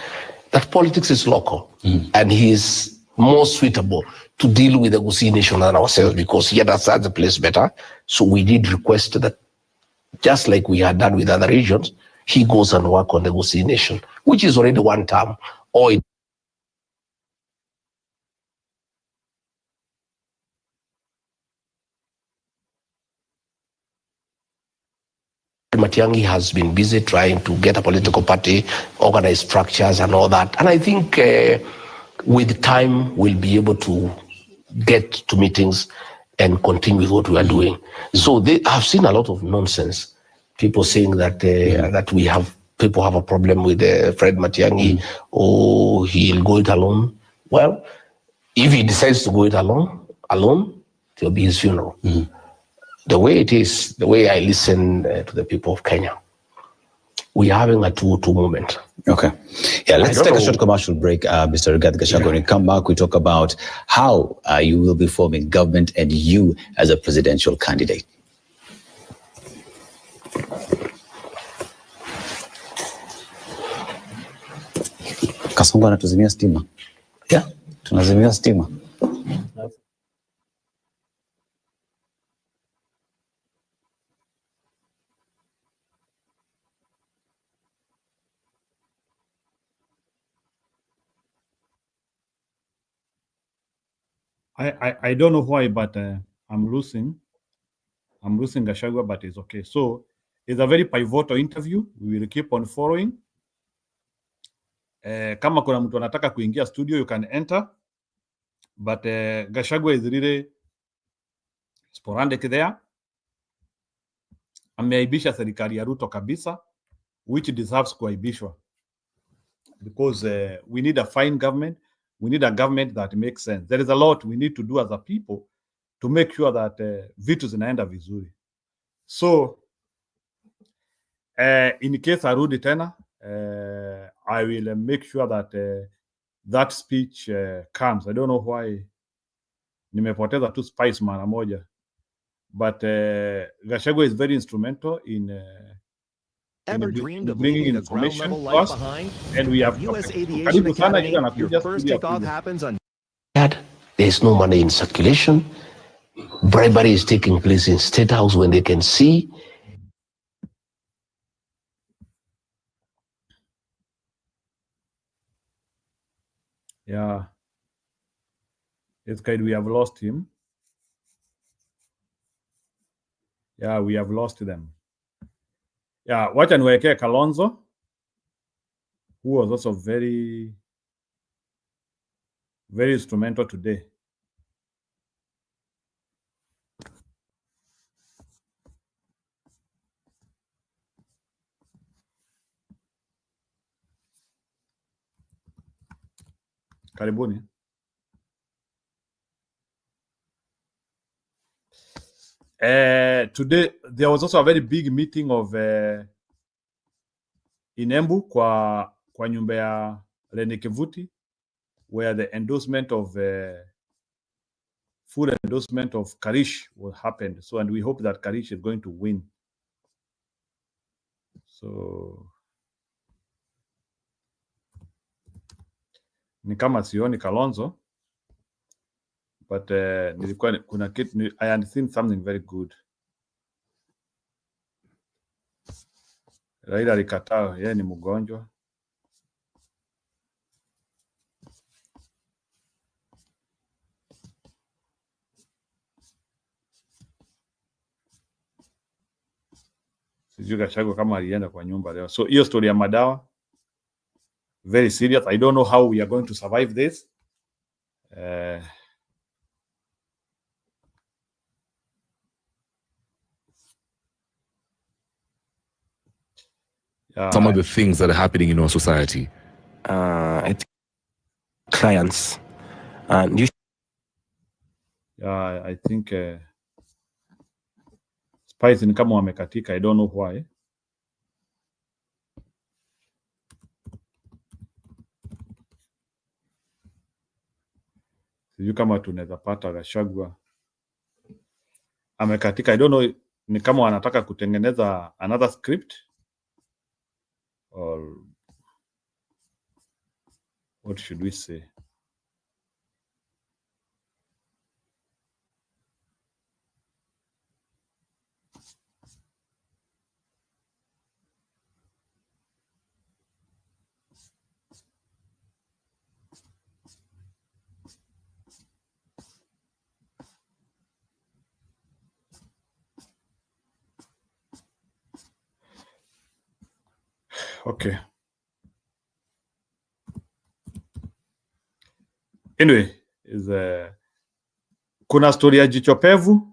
that politics is local, and he is more suitable to deal with the Gusii nation than ourselves because he understands the place better. So we did request that, just like we had done with other regions, he goes and work on the Gusii nation, which is already one term. Or Matiang'i has been busy trying to get a political party, organize structures and all that. And I think with time, we'll be able to get to meetings and continue with what we are doing. So I've seen a lot of nonsense. People saying that that people have a problem with Fred Matiang'i, or he'll go it alone. Well, if he decides to go it alone, it'll be his funeral. The way it is, the way I listen to the people of Kenya, we are having a 2-2 moment. Okay. Yeah, let's take a short commercial break, Mr. Rigathi Gachagua. When we come back, we talk about how you will be forming government and you as a presidential candidate. Kasongo anatuzimia stima. Yeah. Tunazimia stima. I don't know why, but I'm losing Gachagua, but it's okay. So it's a very pivotal interview. We will keep on following. Kama kuna mtu anataka kuingia studio, you can enter. But Gachagua is really sporadic there. Ameaibisha serikali ya Ruto kabisa, which deserves kuaibishwa, because we need a fine government. We need a government that makes sense. There is a lot we need to do as a people to make sure that vitu zinaenda vizuri. So in case arudi tena, I will make sure that that speech comes. I don't know why nimepoteza tu spice mara moja, but Gachagua is very instrumental in bringing information to us, and we have US Aviation Academy. Your first takeoff happens on. There's no money in circulation. Bribery is taking place in State House when they can see. Yeah, it's good. We have lost him. Yeah, we have lost them. Yeah, wacha niwekee Kalonzo, who was also very, very instrumental today. Karibuni. Today there was also a very big meeting of in Embu kwa nyumba ya Rene Kevuti, where the endorsement of full endorsement of Karish will happen. So, and we hope that Karish is going to win. So ni kama sioni Kalonzo, but nilikuwa kuna kitu, I had seen something very good. Raila alikataa, yeye ni mgonjwa. Sijui Gachagua kama alienda kwa nyumba leo. So hiyo story ya madawa, very serious. I don't know how we are going to survive this. Some of the things that are happening in our society. Clients. And you. Yeah, I think Spice ni kama wamekatika. I don't know why. Sijui kama tunaweza pata Gachagua amekatika. I don't know, ni kama wanataka kutengeneza another script or what should we say? Okay. Anyway, is kuna story ya jicho pevu.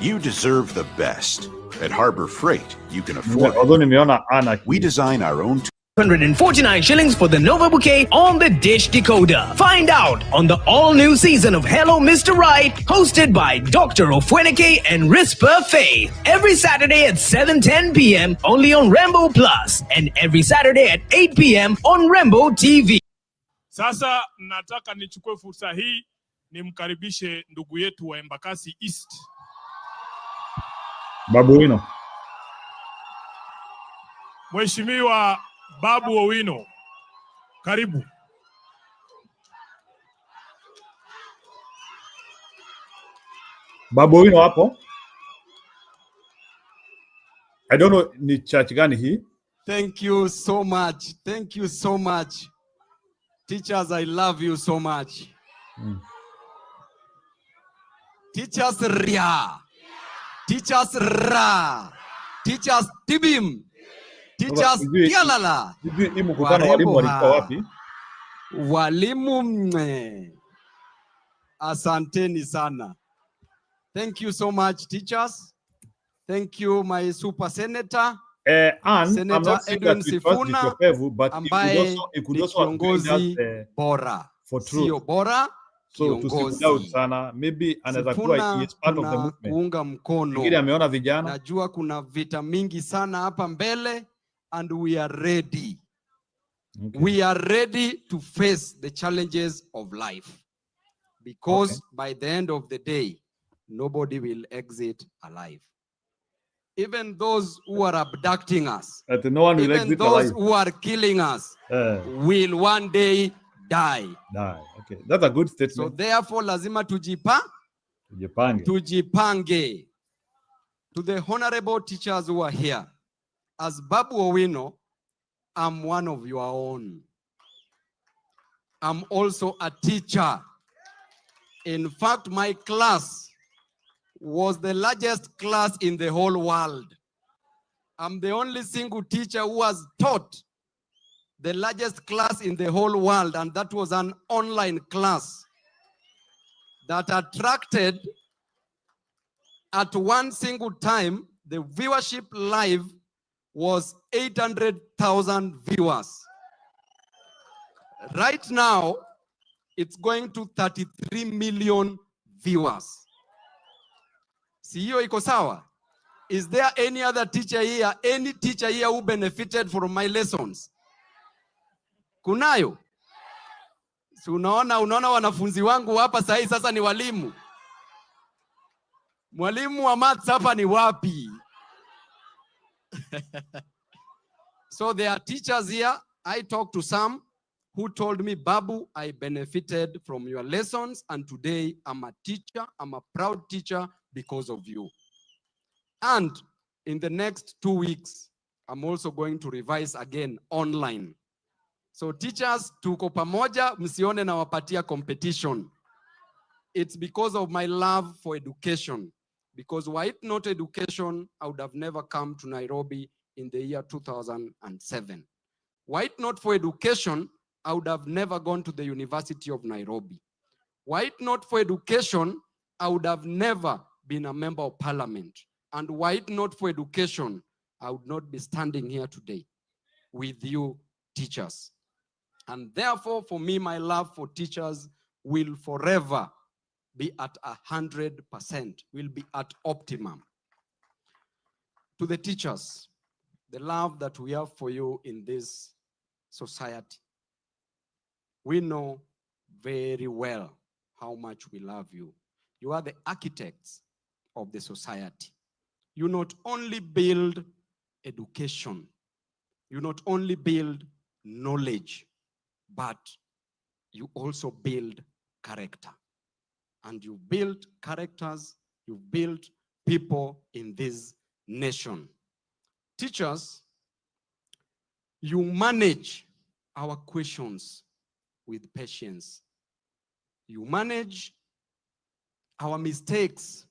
You deserve the best. At Harbor Freight, you can afford it. We design our own 149 shillings for the Nova Bouquet on the Dish Decoder. Find out on the all-new season of Hello Mr. Right, hosted by Dr. Ofweneke and Risper Faith. Every Saturday at 7:10 p.m. only on Rainbow Plus, and every Saturday at 8 p.m. on Rainbow TV. Sasa nataka nichukue fursa hii nimkaribishe ndugu yetu wa Embakasi East, Babu Owino. Mheshimiwa Babu Owino, karibu. Babu Owino hapo. I don't know ni church gani hii. Thank you so much. Thank you so much. Teachers, I love you so much. Teachers ria. Teachers ra. Teachers Tibim. Teachers Tialala. Walimu mwe. Asanteni sana. Thank you so much, teachers. Thank you, my super senator. Senator I'm not saying that we trust Jopevu, but it could also have joined us bora. For truth. Sio bora. So tusikudau sana, maybe anaweza kuwa he is part of the movement. Kuunga mkono. Ngine ameona vijana. Najua kuna vita mingi sana hapa mbele and we are ready. Okay. We are ready to face the challenges of life. Because by the end of the day, nobody will exit alive. Even those who are abducting us, no one will even exit those alive. who are killing us, will one day die. Okay, that's a good statement. So therefore, lazima tujipange. To the honorable teachers who are here, as Babu Owino, I'm one of your own. I'm also a teacher. In fact, my class was the largest class in the whole world. I'm the only single teacher who has taught the largest class in the whole world, and that was an online class that attracted, at one single time, the viewership live was 800,000 viewers. Right now, it's going to 33 million viewers. CEO iko sawa? Is there any other teacher here, any teacher here who benefited from my lessons? Kunayo? Si unaona wanafunzi wangu hapa sahi sasa ni walimu. Mwalimu wa maths hapa ni wapi? So there are teachers here. I talked to some who told me, Babu, I benefited from your lessons, and today I'm a teacher. I'm a proud teacher because of you. And in the next 2 weeks, I'm also going to revise again online. So teachers, tuko pamoja, msione na wapatia competition. It's because of my love for education. Because were it not education, I would have never come to Nairobi in the year 2007. Were it not for education, I would have never gone to the University of Nairobi. Were it not for education, I would have never been a member of parliament. And were it not for education, I would not be standing here today with you teachers. And therefore, for me, my love for teachers will forever be at 100%, will be at optimum. To the teachers, the love that we have for you in this society, we know very well how much we love you. You are the architects of the society. You not only build education, you not only build knowledge, but you also build character. And you build characters, you build people in this nation. Teachers, you manage our questions with patience. You manage our mistakes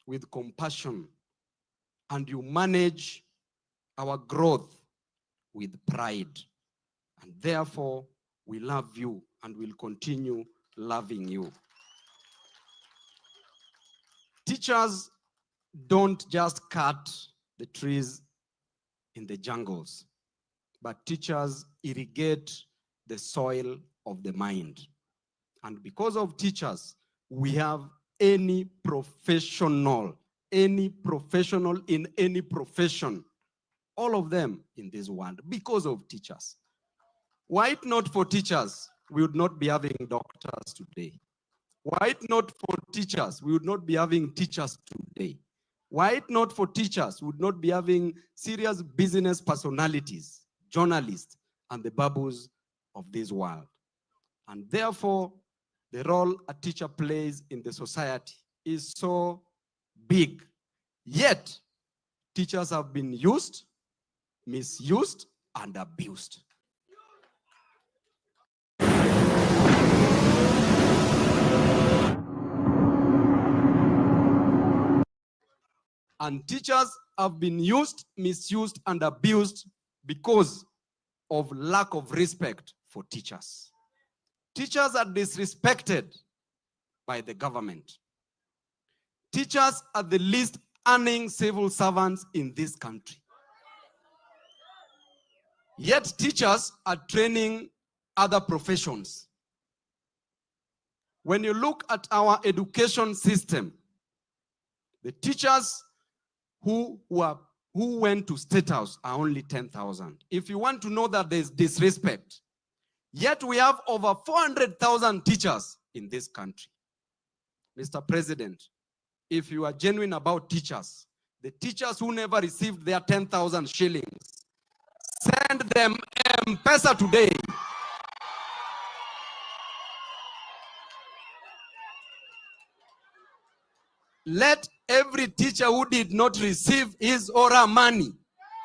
with compassion. And you manage our growth with pride. And therefore, we love you and will continue loving you. Teachers don't just cut the trees in the jungles, but teachers irrigate the soil of the mind. And because of teachers, we have any professional in any profession, all of them in this world, because of teachers. Were it not for teachers, we would not be having doctors today. Were it not for teachers, we would not be having teachers today. Were it not for teachers, we would not be having serious business personalities, journalists, and the babus of this world. And therefore, the role a teacher plays in the society is so big. Yet, teachers have been used, misused, and abused. And teachers have been used, misused, and abused because of lack of respect for teachers. Teachers are disrespected by the government. Teachers are the least earning civil servants in this country. Yet teachers are training other professions. When you look at our education system, the teachers who went to State House are only 10,000. If you want to know that there's disrespect, yet we have over 400,000 teachers in this country. Mr. President, if you are genuine about teachers, the teachers who never received their 10,000 shillings, send them M-Pesa today. Let every teacher who did not receive his or her money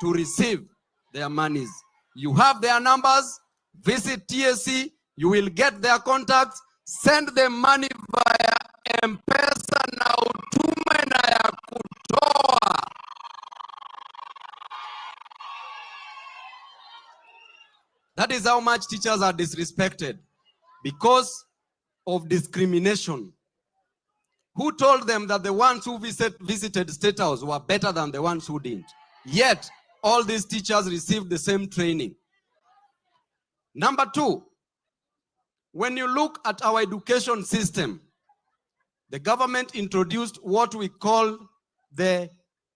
to receive their monies. You have their numbers, visit TSC, you will get their contacts, send them money via M-Pesa na utume na ya kutoa. That is how much teachers are disrespected because of discrimination. Who told them that the ones who visited State House were better than the ones who didn't? Yet, all these teachers received the same training. Number two, when you look at our education system, the government introduced what we call the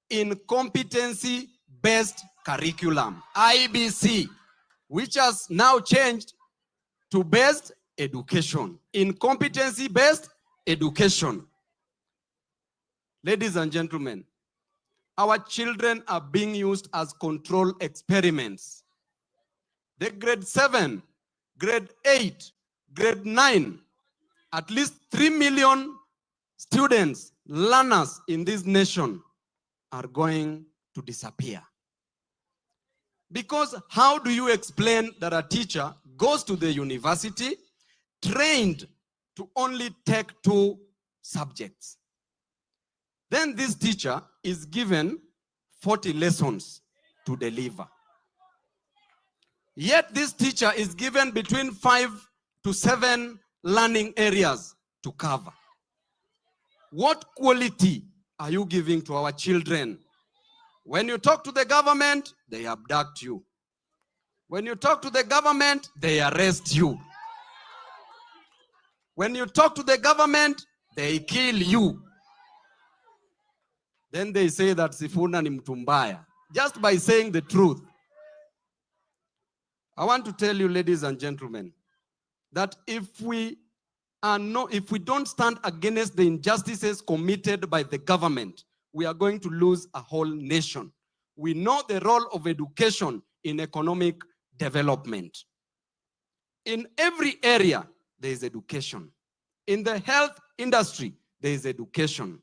incompetency-based curriculum, IBC, which has now changed to based education, incompetency-based education. Ladies and gentlemen, our children are being used as control experiments. The grade 7, grade 8, grade 9, at least 3 million students, learners in this nation are going to disappear. Because how do you explain that a teacher goes to the university trained to only take 2 subjects? Then this teacher is given 40 lessons to deliver. Yet this teacher is given between 5 to 7 learning areas to cover. What quality are you giving to our children? When you talk to the government, they abduct you. When you talk to the government, they arrest you. When you talk to the government, they kill you. Then they say that Sifuna ni mtu mbaya, just by saying the truth. I want to tell you, ladies and gentlemen, that if we don't stand against the injustices committed by the government, we are going to lose a whole nation. We know the role of education in economic development. In every area, there is education. In the health industry, there is education.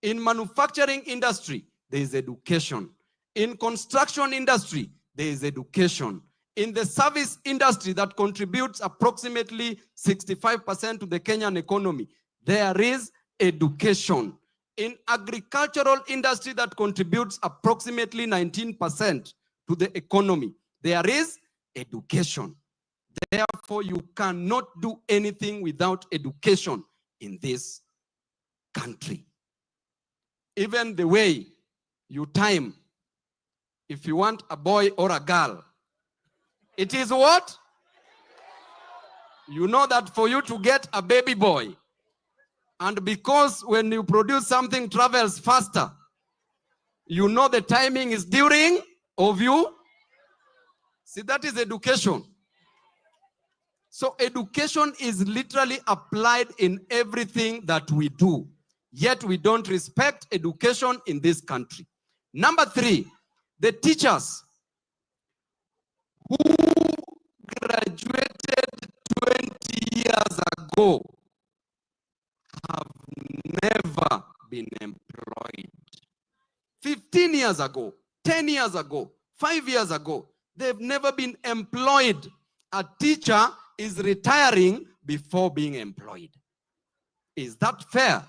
In manufacturing industry, there is education. In construction industry, there is education. In the service industry that contributes approximately 65% to the Kenyan economy, there is education. In agricultural industry that contributes approximately 19% to the economy, there is education. Therefore, you cannot do anything without education in this country. Even the way you time, if you want a boy or a girl, it is what? You know that for you to get a baby boy, and because when you produce something travels faster, you know the timing is during of you. See, that is education. So education is literally applied in everything that we do. Yet we don't respect education in this country. Number 3, the teachers who graduated 20 years ago have never been employed. 15 years ago, 10 years ago, 5 years ago, they've never been employed. A teacher is retiring before being employed. Is that fair?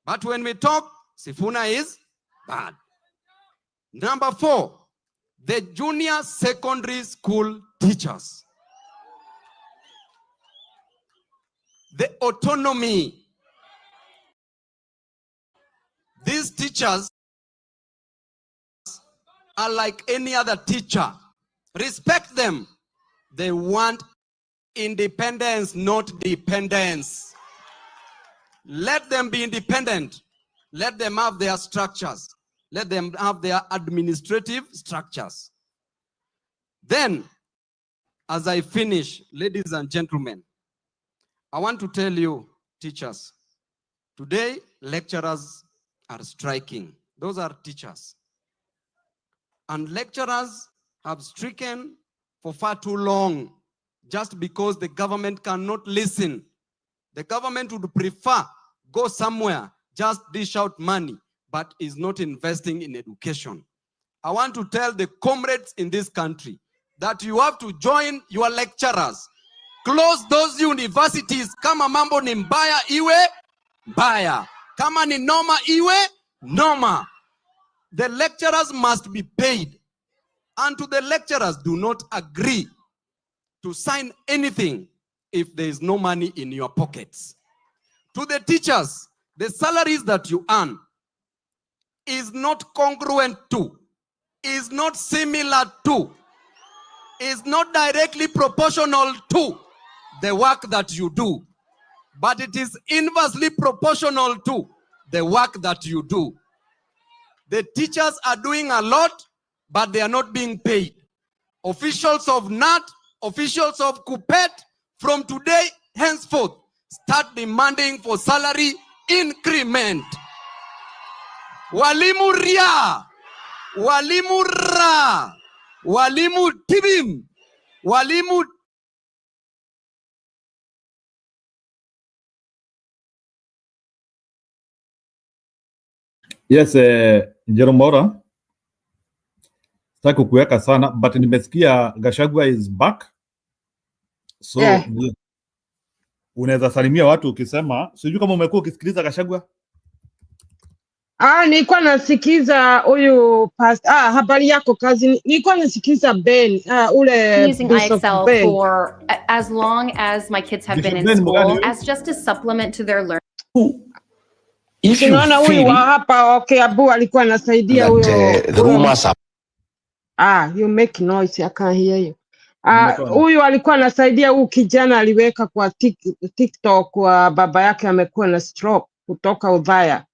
But when we talk, Sifuna is Bad. Number 4, the junior secondary school teachers. The autonomy. These teachers are like any other teacher. Respect them. They want independence, not dependence. Let them be independent. Let them have their structures. Let them have their administrative structures. Then, as I finish, ladies and gentlemen, I want to tell you, teachers, today lecturers are striking. Those are teachers. And lecturers have stricken for far too long just because the government cannot listen. The government would prefer go somewhere, just dish out money, but is not investing in education. I want to tell the comrades in this country that you have to join your lecturers. Close those universities. Kama mambo ni mbaya iwe mbaya. Kama ni noma iwe noma. The lecturers must be paid. And to the lecturers, do not agree to sign anything if there is no money in your pockets. To the teachers, the salaries that you earn is not congruent to, is not similar to, is not directly proportional to the work that you do, but it is inversely proportional to the work that you do. The teachers are doing a lot, but they are not being paid. Officials of NAT, officials of KUPPET, from today henceforth, start demanding for salary increment. Walimu ria, walimu ra, walimu tibim, walimu. Yes, Jeromora, sitaki kukuweka sana, but nimesikia Gachagua is back. So, yeah. Unaweza salimia watu ukisema, sijui kama umekuwa ukisikiliza Gachagua? Nilikuwa nasikiza huyu habari yako kazi. Nilikuwa nasikiza Ben, ule using IXL Ben. For as long as my kids have been in school as just a supplement to their learning. Unaona huyu wa hapa Abu alikuwa anasaidia huyo. You make noise, I can't hear you. Huyu alikuwa anasaidia huyu kijana aliweka kwa TikTok kwa baba yake amekuwa na stroke kutoka Udhaya.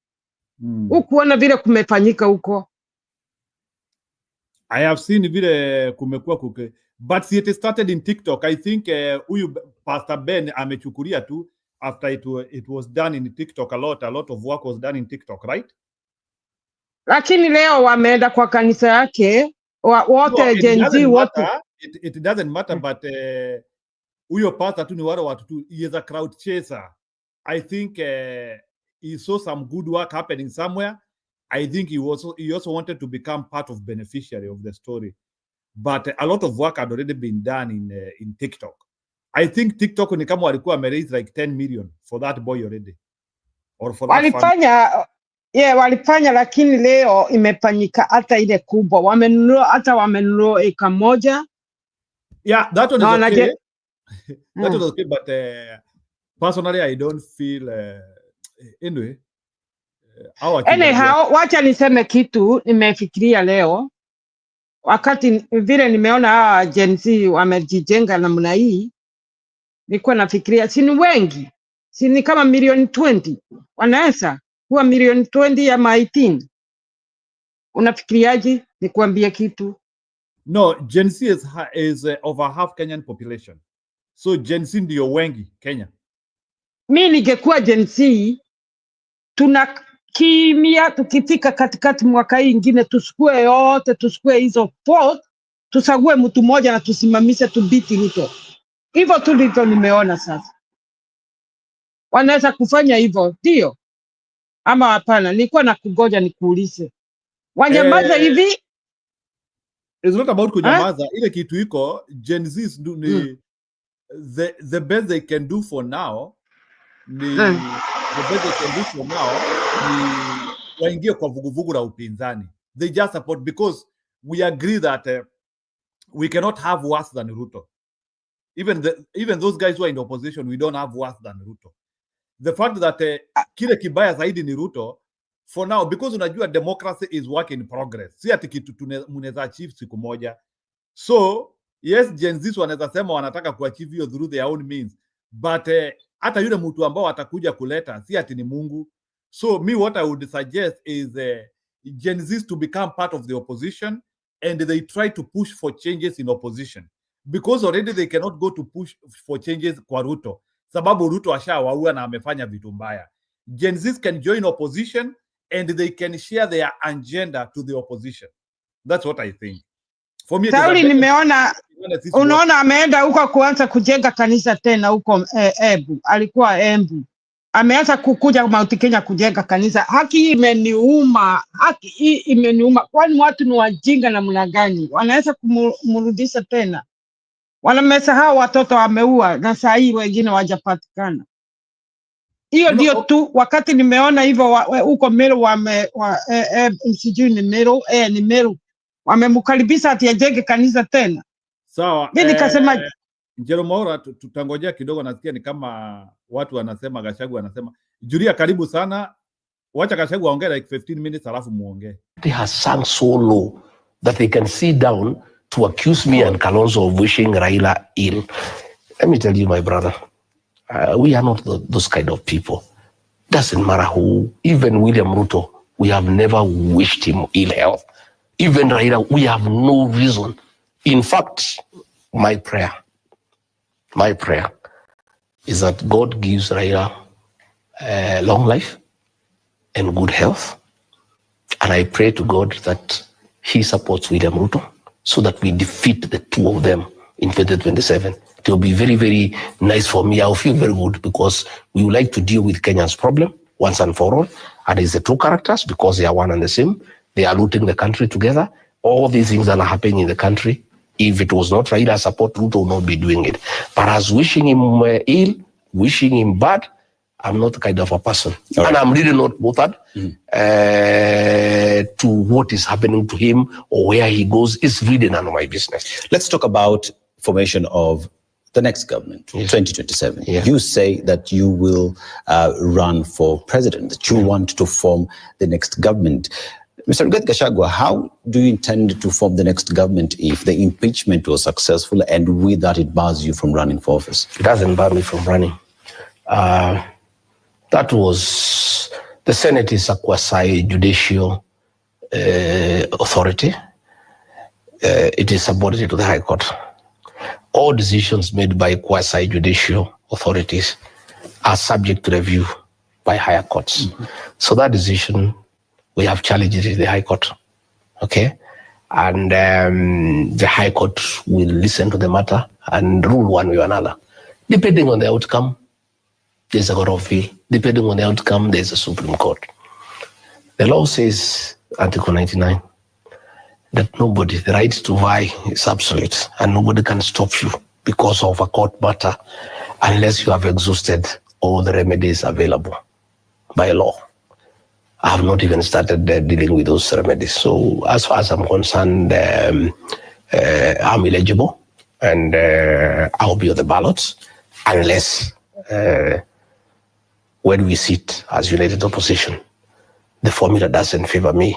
Ukuona vile kumefanyika huko? I have seen vile kumekuwa kuke. But it started in TikTok. I think huyu Pastor Ben amechukulia tu after it was done in TikTok a lot of work was done in TikTok, right? Lakini leo wameenda kwa kanisa yake wote Gen Z wote. It doesn't matter, but huyo pastor tu ni wale watu tu, he is a crowd chaser. I think he saw some good work happening somewhere. I think he also wanted to become part of beneficiary of the story. But a lot of work had already been done in TikTok. I think TikTok ni kama walikuwa raised like 10 million for that boy already. Or for that walifanya, lakini leo imefanyika hata ile kubwa. Wamenunua eka moja. Yeah, that one is okay. That was okay, but personally I don't feel anyway. Anyhow, wacha niseme kitu nimefikiria leo. Wakati vile nimeona hawa Gen Z wamejijenga namna hii, nilikuwa nafikiria si ni wengi, si ni kama milioni 20, wanaweza kuwa milioni 20 ama 18. Unafikiriaje? Nikwambie kitu. No, Gen Z is over half Kenyan population. So Gen Z ndio wengi Kenya. Mimi ningekuwa Gen Z, tunakimia tukifika katikati mwaka hii ingine tusikue hizo vote, tusague mtu mmoja na tusimamishe tubiti Ruto. Hivyo tu ndivyo nimeona sasa. Wanaweza kufanya hivyo, ndio? Ama hapana? Nilikuwa na kugoja nikuulize. Wanyamaza hivi? It's not about kunyamaza. Ile kitu iko Gen Z ni the best they can do for now. The best they can do for now ni waingie kwa vuguvugu la upinzani. They just support because we agree that we cannot have worse than Ruto. Even those guys who are in the opposition, we don't have worse than Ruto. The fact that kile kibaya zaidi ni Ruto for now, because unajua democracy is work in progress. Si ati kitu tunaweza achieve siku moja. So yes, Gen Z wanaweza sema wanataka kuachieve hiyo through their own means, but hata yule mtu ambao atakuja kuleta si ati ni Mungu. So me, what I would suggest is Gen Z to become part of the opposition, and they try to push for changes in opposition, because already they cannot go to push for changes kwa Ruto, sababu Ruto ashawaua na amefanya vitu mbaya. Gen Z can join opposition and they can share their agenda to the opposition. That's what I think. For me, Sauli, nimeona unaona ameenda huko kuanza kujenga kanisa tena huko Embu. Alikuwa Embu. Ameanza kukuja Mount Kenya kujenga kanisa. Haki imeniuma. Kwani watu ni wajinga namna gani? Wanaweza kumrudisha tena. Wanamesahau watoto wameua na saa hii wengine wajapatikana. Hiyo ndio tu wakati nimeona hivyo huko Meru sijui ni Meru wamemkaribisha ati ajenge kanisa tena. Sawa. Mimi nikasema Jerome, tutangojea kidogo. Nasikia ni kama watu wanasema Gachagua anasema Julia, karibu sana, wacha Gachagua aongee like 15 minutes alafu muongee. They have sunk so low that they can sit down to accuse me and Kalonzo of wishing Raila ill. Let me tell you, my brother, we are not those kind of people. Doesn't matter who. Even William Ruto, we have never wished him ill health. Even Raila, we have no reason. In fact, my prayer is that God gives Raila long life and good health. And I pray to God that he supports William Ruto so that we defeat the two of them in 2027. It will be very, very nice for me. I'll feel very good because we would like to deal with Kenya's problem once and for all. And it's the two characters because they are one and the same. They are looting the country together. All these things that are happening in the country, if it was not Raila support, Ruto will not be doing it. But as wishing him ill, wishing him bad, I'm not kind of a person. Right. And I'm really not bothered to what is happening to him or where he goes. It's really none of my business. Let's talk about formation of the next government, 2027. Yeah. You say that you will run for president, that you want to form the next government. Mr. Rigathi Gachagua, how do you intend to form the next government if the impeachment was successful and with that it bars you from running for office? It doesn't bar me from running. That was, the Senate is a quasi-judicial authority. It is subordinate to the High Court. All decisions made by quasi-judicial authorities are subject to review by higher courts. Mm-hmm. So that decision, we have challenged it in the High Court, okay? And the High Court will listen to the matter and rule one way or another. Depending on the outcome, there's a court of appeal. Depending on the outcome, there's a Supreme Court. The law says, Article 99, that nobody, the right to vie is absolute, and nobody can stop you because of a court matter unless you have exhausted all the remedies available by law. I have not even started dealing with those remedies. So as far as I'm concerned, I'm eligible and I'll be on the ballots unless when we sit as united opposition, the formula doesn't favor me.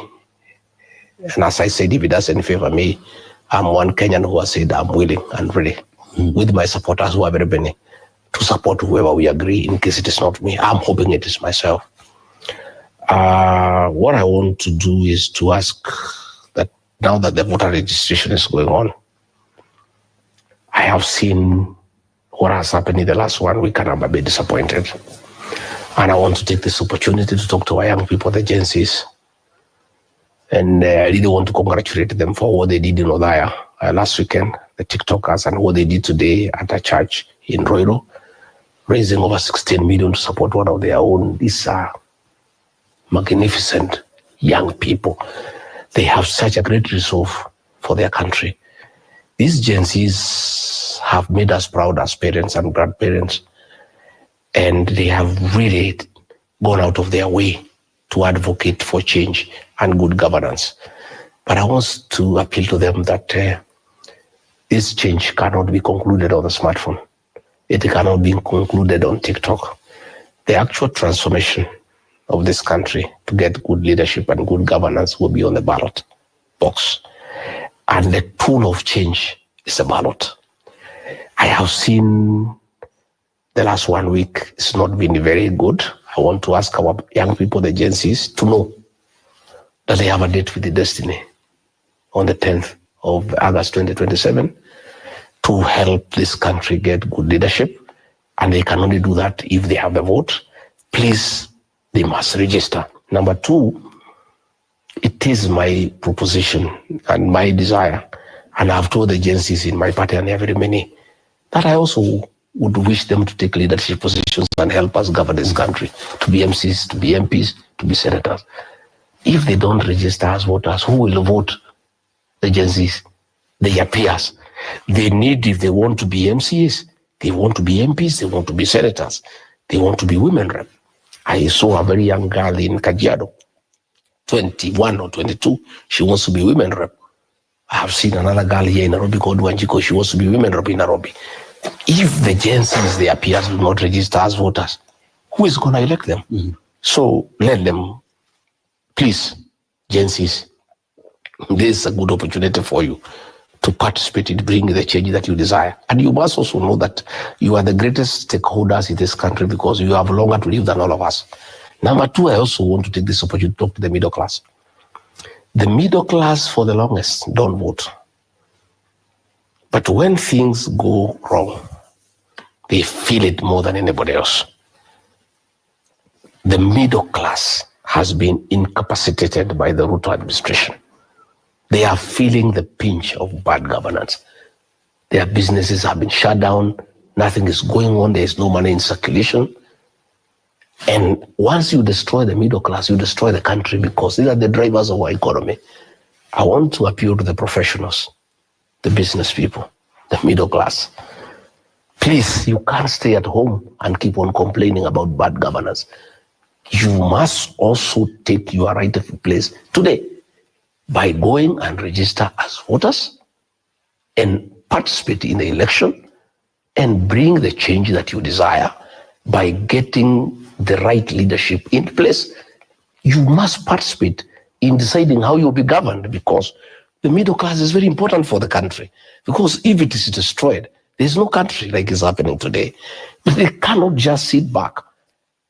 And as I said, if it doesn't favor me, I'm one Kenyan who has said I'm willing and ready with my supporters who are very many to support whoever we agree in case it is not me. I'm hoping it is myself. What I want to do is to ask that now that the voter registration is going on, I have seen what has happened in the last 1 week and I'm a bit disappointed. And I want to take this opportunity to talk to our young people, the Gen Zs. And I really want to congratulate them for what they did in Odaya last weekend, the TikTokers, and what they did today at a church in Roiro, raising over 16 million to support one of their own. These are magnificent young people. They have such a great resolve for their country. These Gen Zs have made us proud as parents and grandparents, and they have really gone out of their way to advocate for change and good governance. But I want to appeal to them that this change cannot be concluded on the smartphone. It cannot be concluded on TikTok. The actual transformation of this country to get good leadership and good governance will be on the ballot box. And the tool of change is the ballot. I have seen the last 1 week, it's not been very good. I want to ask our young people, the Gen Zs, to know that they have a date with the destiny on the 10th of August 2027 to help this country get good leadership. And they can only do that if they have the vote. Please, they must register. Number 2, it is my proposition and my desire, and I've told the Gen Zs in my party and every many, that I also would wish them to take leadership positions and help us govern this country, to be MCs, to be MPs, to be senators. If they don't register as voters, who will vote? The Gen Zs, their peers. They need, if they want to be MCs, they want to be MPs, they want to be senators, they want to be women rep. I saw a very young girl in Kajiado, 21 or 22, she wants to be women rep. I have seen another girl here in Nairobi called Wanjiko, she wants to be women rep in Nairobi. If the Gen Zs, their peers, will not register as voters, who is going to elect them? So let them, please, Gen Zs, this is a good opportunity for you to participate in bringing the change that you desire. And you must also know that you are the greatest stakeholders in this country because you have longer to live than all of us. Number 2, I also want to take this opportunity to talk to the middle class. The middle class, for the longest, don't vote. But when things go wrong, they feel it more than anybody else. The middle class has been incapacitated by the Ruto administration. They are feeling the pinch of bad governance. Their businesses have been shut down. Nothing is going on. There is no money in circulation. And once you destroy the middle class, you destroy the country because these are the drivers of our economy. I want to appeal to the professionals, the business people, the middle class. Please, you can't stay at home and keep on complaining about bad governance. You must also take your rightful place today by going and register as voters and participate in the election and bring the change that you desire by getting the right leadership in place. You must participate in deciding how you'll be governed because the middle class is very important for the country. Because if it is destroyed, there's no country like is happening today. But they cannot just sit back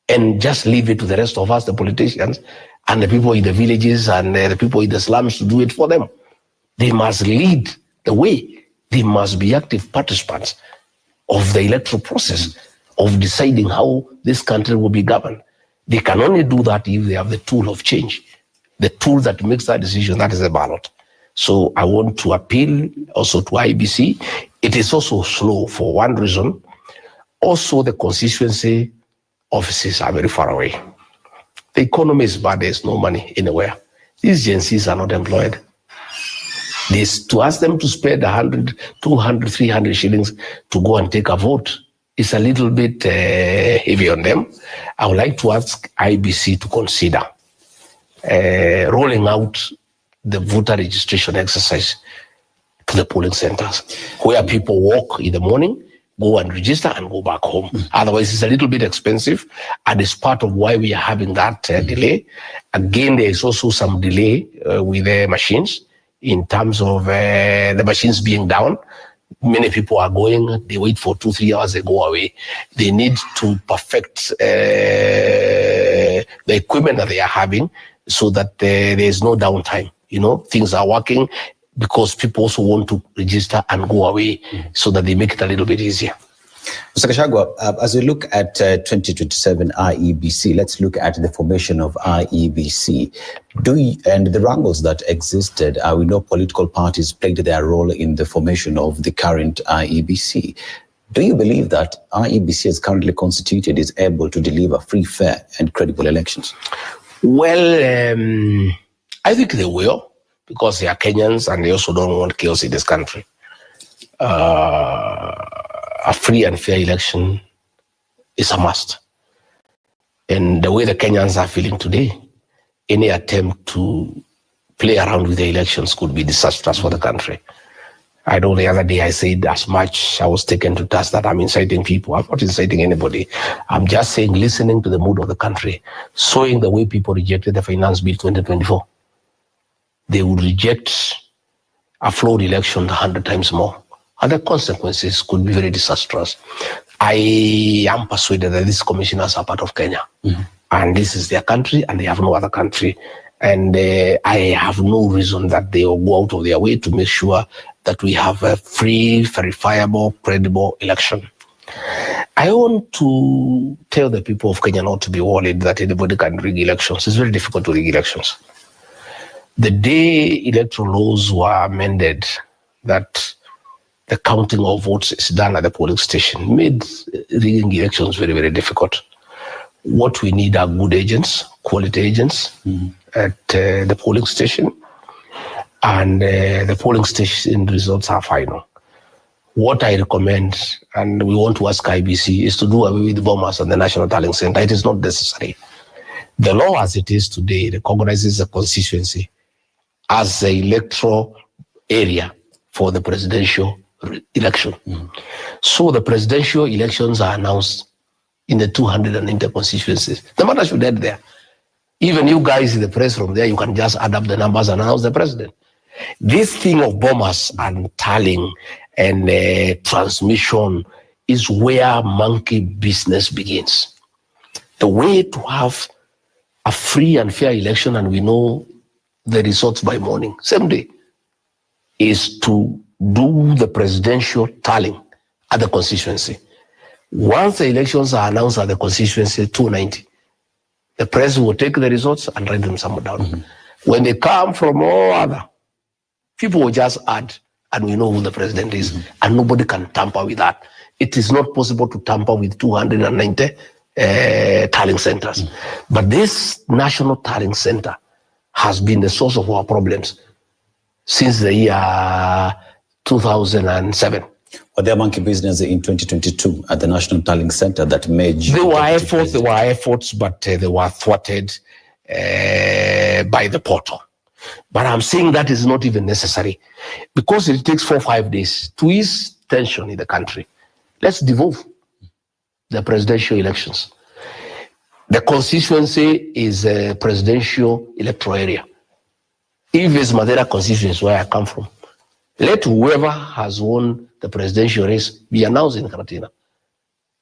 and just leave it to the rest of us, the politicians, and the people in the villages and the people in the slums to do it for them. They must lead the way. They must be active participants of the electoral process of deciding how this country will be governed. They can only do that if they have the tool of change. The tool that makes that decision, that is the ballot. So I want to appeal also to IEBC. It is also slow for one reason. Also, the constituency offices are very far away. The economy is bad, there's no money anywhere. These Gen Zs are not employed. To ask them to spend 100, 200, 300 shillings to go and take a vote is a little bit heavy on them. I would like to ask IEBC to consider rolling out the voter registration exercise to the polling centers, where people walk in the morning, go and register and go back home. Otherwise, it's a little bit expensive, and it's part of why we are having that delay. Again, there is also some delay with the machines in terms of the machines being down. Many people are going, they wait for 2-3 hours, they go away. They need to perfect the equipment that they are having so that there is no downtime. You know, things are working because people also want to register and go away so that they make it a little bit easier. Mr. Gachagua, as we look at 2027 IEBC, let's look at the formation of IEBC. And the wrangles that existed, we know political parties played their role in the formation of the current IEBC. Do you believe that IEBC as currently constituted is able to deliver free, fair and credible elections? Well, I think they will, because they are Kenyans and they also don't want chaos in this country. A free and fair election is a must. And the way the Kenyans are feeling today, any attempt to play around with the elections could be disastrous for the country. I know the other day I said as much, I was taken to task that I'm inciting people. I'm not inciting anybody. I'm just saying, listening to the mood of the country, showing the way people rejected the Finance Bill 2024. They would reject a flawed election 100 times more. And the consequences could be very disastrous. I am persuaded that these commissioners are part of Kenya. And this is their country, and they have no other country. And I have no reason that they will go out of their way to make sure that we have a free, verifiable, credible election. I want to tell the people of Kenya not to be worried that anybody can rig elections. It's very difficult to rig elections. The day electoral laws were amended, that the counting of votes is done at the polling station, made rigging elections very, very difficult. What we need are good agents, quality agents at the polling station, and the polling station results are final. What I recommend, and we want to ask IBC, is to do away with bombers and the National Tallying Center. It is not necessary. The law as it is today recognizes a constituency as the electoral area for the presidential election. So the presidential elections are announced in the 290 constituencies. The matter should end there. Even you guys in the press room there, you can just add up the numbers and announce the president. This thing of bombers and tallying and transmission is where monkey business begins. The way to have a free and fair election, and we know the results by morning, same day, is to do the presidential tallying at the constituency. Once the elections are announced at the constituency 290, the press will take the results and write them somewhere down. When they come from all other, people will just add, and we know who the president is, and nobody can tamper with that. It is not possible to tamper with 290 tallying centers. But this National Tallying Center has been the source of our problems since the year 2007. Were there monkey business in 2022 at the National Tallying Center that made you... There were efforts, but they were thwarted by the portal. But I'm saying that is not even necessary, because it takes 4 or 5 days to ease tension in the country. Let's devolve the presidential elections. The constituency is a presidential electoral area. If it's Madeira constituency, where I come from, let whoever has won the presidential race be announced in Karatina.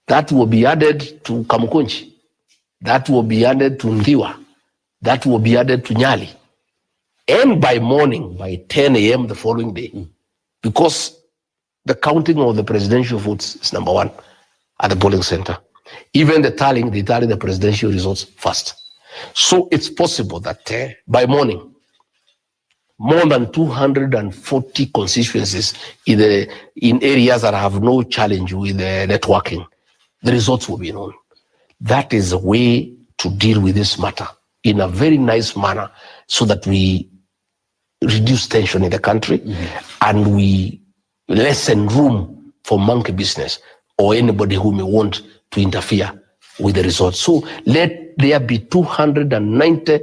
That will be added to Kamukunchi. That will be added to Ndiwa. That will be added to Nyali. And by morning, by 10 a.m. the following day, because the counting of the presidential votes is number one at the polling center. Even they tally the presidential results first. So it's possible that by morning, more than 240 constituencies in areas that have no challenge with networking, the results will be known. That is a way to deal with this matter in a very nice manner, so that we reduce tension in the country and we lessen room for monkey business or anybody who may want to interfere with the results. So let there be 290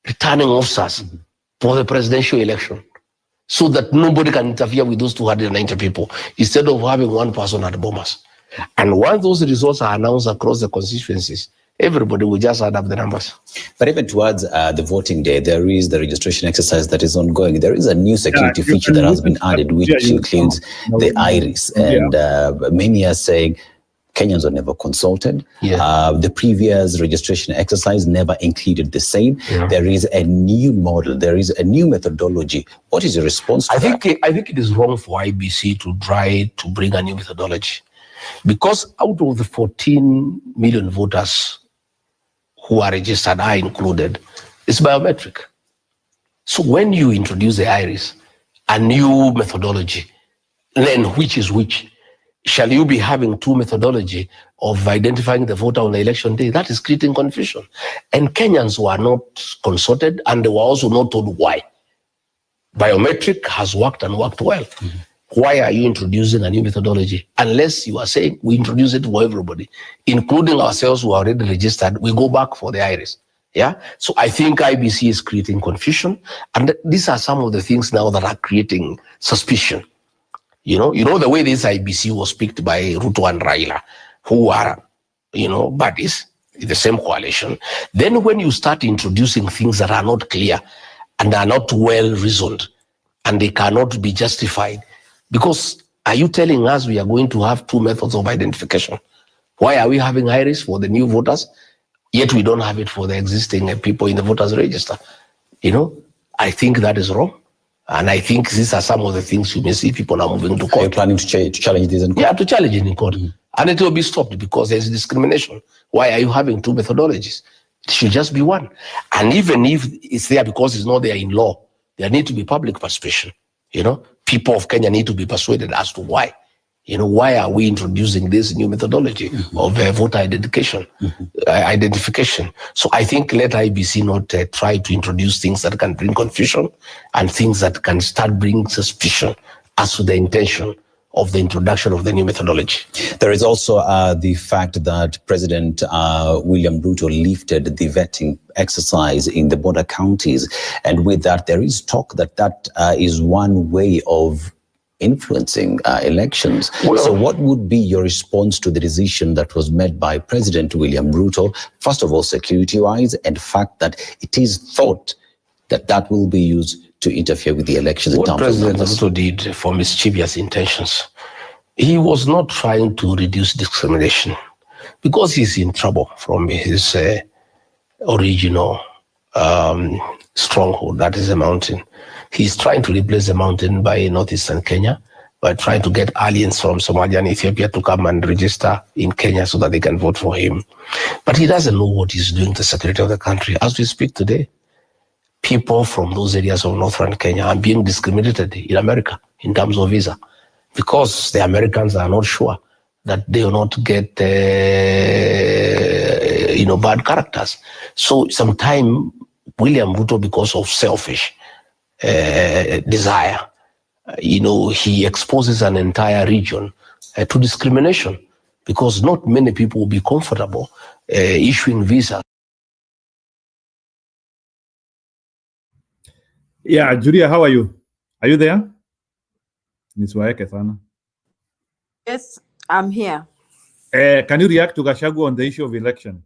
returning officers for the presidential election, so that nobody can interfere with those 290 people, instead of having one person at the bombers. And once those results are announced across the constituencies, everybody will just add up the numbers. But even towards the voting day, there is the registration exercise that is ongoing. There is a new security feature that has been added, which includes the iris. And many are saying Kenyans were never consulted. The previous registration exercise never included the same. There is a new model. There is a new methodology. What is your response to that? I think it is wrong for IBC to try to bring a new methodology, because out of the 14 million voters who are registered, I included, it's biometric. So when you introduce the iris, a new methodology, then which is which? Shall you be having two methodology of identifying the voter on the election day? That is creating confusion. And Kenyans were not consulted, and they were also not told why. Biometric has worked and worked well. Why are you introducing a new methodology? Unless you are saying we introduce it for everybody, including ourselves who are already registered, we go back for the iris. Yeah. So I think IBC is creating confusion. And these are some of the things now that are creating suspicion. You know the way this IBC was picked by Ruto and Raila, who are, buddies in the same coalition. Then when you start introducing things that are not clear and are not well reasoned and they cannot be justified, because are you telling us we are going to have 2 methods of identification? Why are we having iris for the new voters, yet we don't have it for the existing people in the voters register? I think that is wrong. And I think these are some of the things you may see people are moving to court. Are you planning to challenge this in court? Yeah, to challenge it in court. And it will be stopped because there's discrimination. Why are you having 2 methodologies? It should just be one. And even if it's there because it's not there in law, there need to be public participation. People of Kenya need to be persuaded as to why. Why are we introducing this new methodology of voter identification? So I think let IBC not try to introduce things that can bring confusion and things that can start bringing suspicion as to the intention of the introduction of the new methodology. There is also the fact that President William Ruto lifted the vetting exercise in the border counties. And with that, there is talk that is one way of influencing elections. So what would be your response to the decision that was made by President William Ruto? First of all, security-wise, and the fact that it is thought that will be used to interfere with the elections. What President Ruto did for mischievous intentions, he was not trying to reduce discrimination because he's in trouble from his original stronghold, that is a mountain. He's trying to replace the mountain by northeastern Kenya, by trying to get aliens from Somalia and Ethiopia to come and register in Kenya so that they can vote for him. But he doesn't know what he's doing to the security of the country. As we speak today, people from those areas of northern Kenya are being discriminated in America in terms of visa because the Americans are not sure that they will not get bad characters. So sometime William Ruto, because of selfish desire, he exposes an entire region to discrimination because not many people will be comfortable issuing visas. Yeah, Julia, how are you? Are you there? Yes, I'm here. Can you react to Gachagua on the issue of election?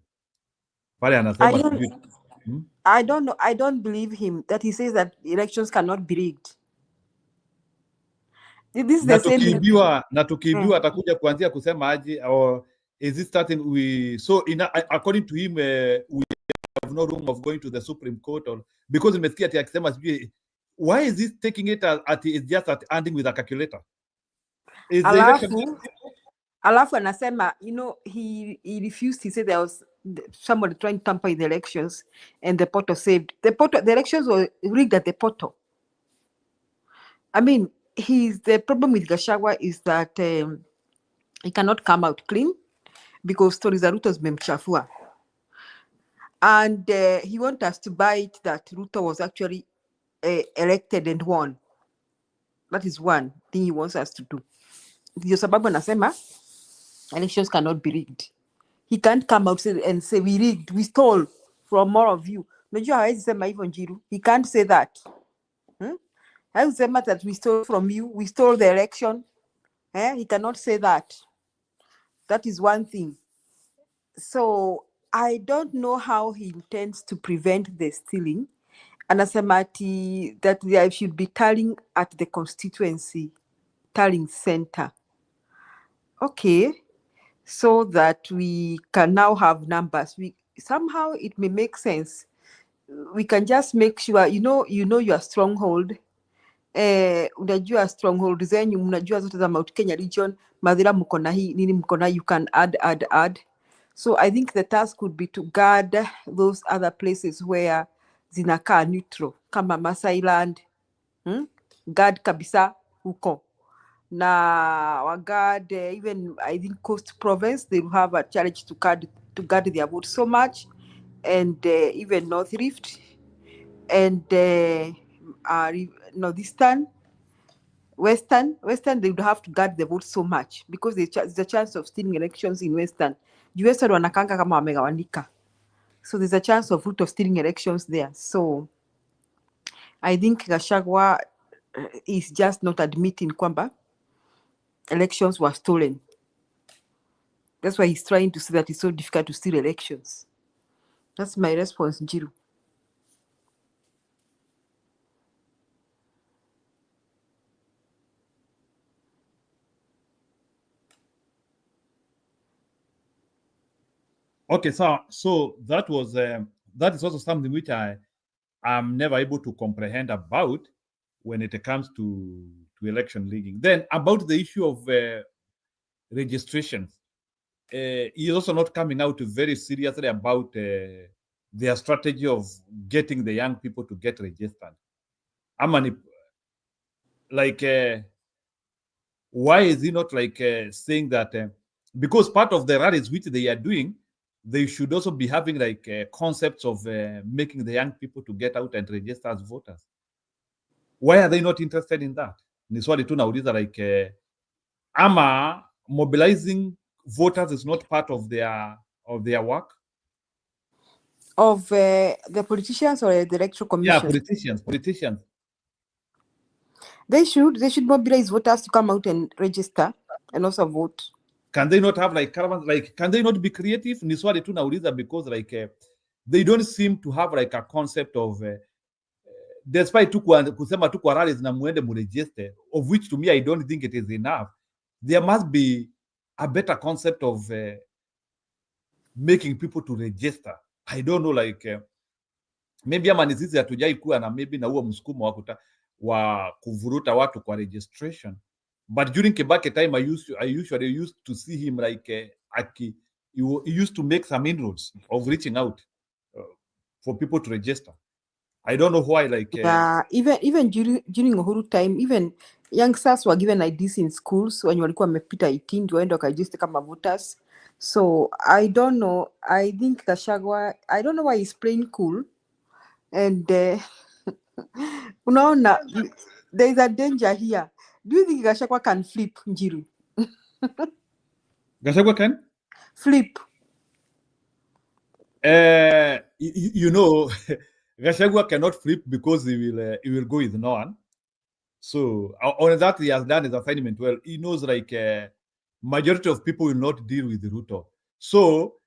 I don't know. I don't believe him that he says that elections cannot be rigged. This is the same. Na tukiambiwa atakuja kuanzia kusema aje, or is it starting according to him we have no room of going to the Supreme Court, or because imesikia ati akisema sijui, why is he taking it at it's just at ending with a calculator? Is the election Alafu anasema, he refused. He said there was somebody trying to tamper with the elections, and the portal saved the portal. The elections were rigged at the portal. I mean, the problem with Gachagua is that he cannot come out clean because stories are Ruto's memchafua, and he wants us to buy it that Ruto was actually elected and won. That is one thing he wants us to do. Ndio sababu anasema elections cannot be rigged. He can't come out and say we rigged, we stole from more of you. Unajua hawezi sema hivyo Njiru. He can't say that. Hawezi sema that we stole from you, we stole the election. He cannot say that. That is one thing. So I don't know how he intends to prevent the stealing. Anasema that there should be tallying at the constituency tallying center. Okay, so that we can now have numbers. Somehow it may make sense. We can just make sure you know your stronghold. Unajua stronghold zenyu, mnajua zote za Mount Kenya region, madhira mko na hii, nini mko na, you can add. So I think the task would be to guard those other places where zinakaa neutral, kama Masai Land, guard kabisa huko. Na wagard even I think Coast Province, they will have a challenge to guard their vote so much, and even North Rift and Northeastern, Western, they would have to guard the vote so much because there's a chance of stealing elections in Western. Western wanakanga kama wamegawanika. So there's a chance of Ruto stealing elections there. So I think Gachagua is just not admitting kwamba elections were stolen. That's why he's trying to say that it's so difficult to steal elections. That's my response, Njiru. Okay, so that is also something which I am never able to comprehend about when it comes to election rigging. Then about the issue of registrations, he is also not coming out very seriously about their strategy of getting the young people to get registered. I mean, like, why is he not like saying that because part of the rallies which they are doing, they should also be having like concepts of making the young people to get out and register as voters. Why are they not interested in that? Ni swali tu nauliza, like ama mobilizing voters is not part of their work? Of the politicians or the electoral commission? Yeah, politicians. They should mobilize voters to come out and register and also vote. Can they not have like caravans? Like, can they not be creative? Ni swali tu nauliza because like they don't seem to have like a concept of despite kusema tu kwa rallies na muende muregister, of which to me I don't think it is enough. There must be a better concept of making people to register. I don't know, like maybe ama ni sisi hatujai kuwa na maybe na huo msukumo wa kuvuruta watu kwa registration. But during Kibaki time, I usually used to see him like he used to make some inroads of reaching out for people to register. I don't know why, like even during Uhuru time, even youngsters were given IDs in schools when walikuwa wamepita 18 to waende wakaregister kama voters. So I don't know. I think Gachagua, I don't know why he's playing cool. And unaona, there is a danger here. Do you think Gachagua can flip, Njiru? Gachagua can flip? You know, Gachagua cannot flip because he will go with no one. So on that, he has done his assignment well. He knows like majority of people will not deal with Ruto. So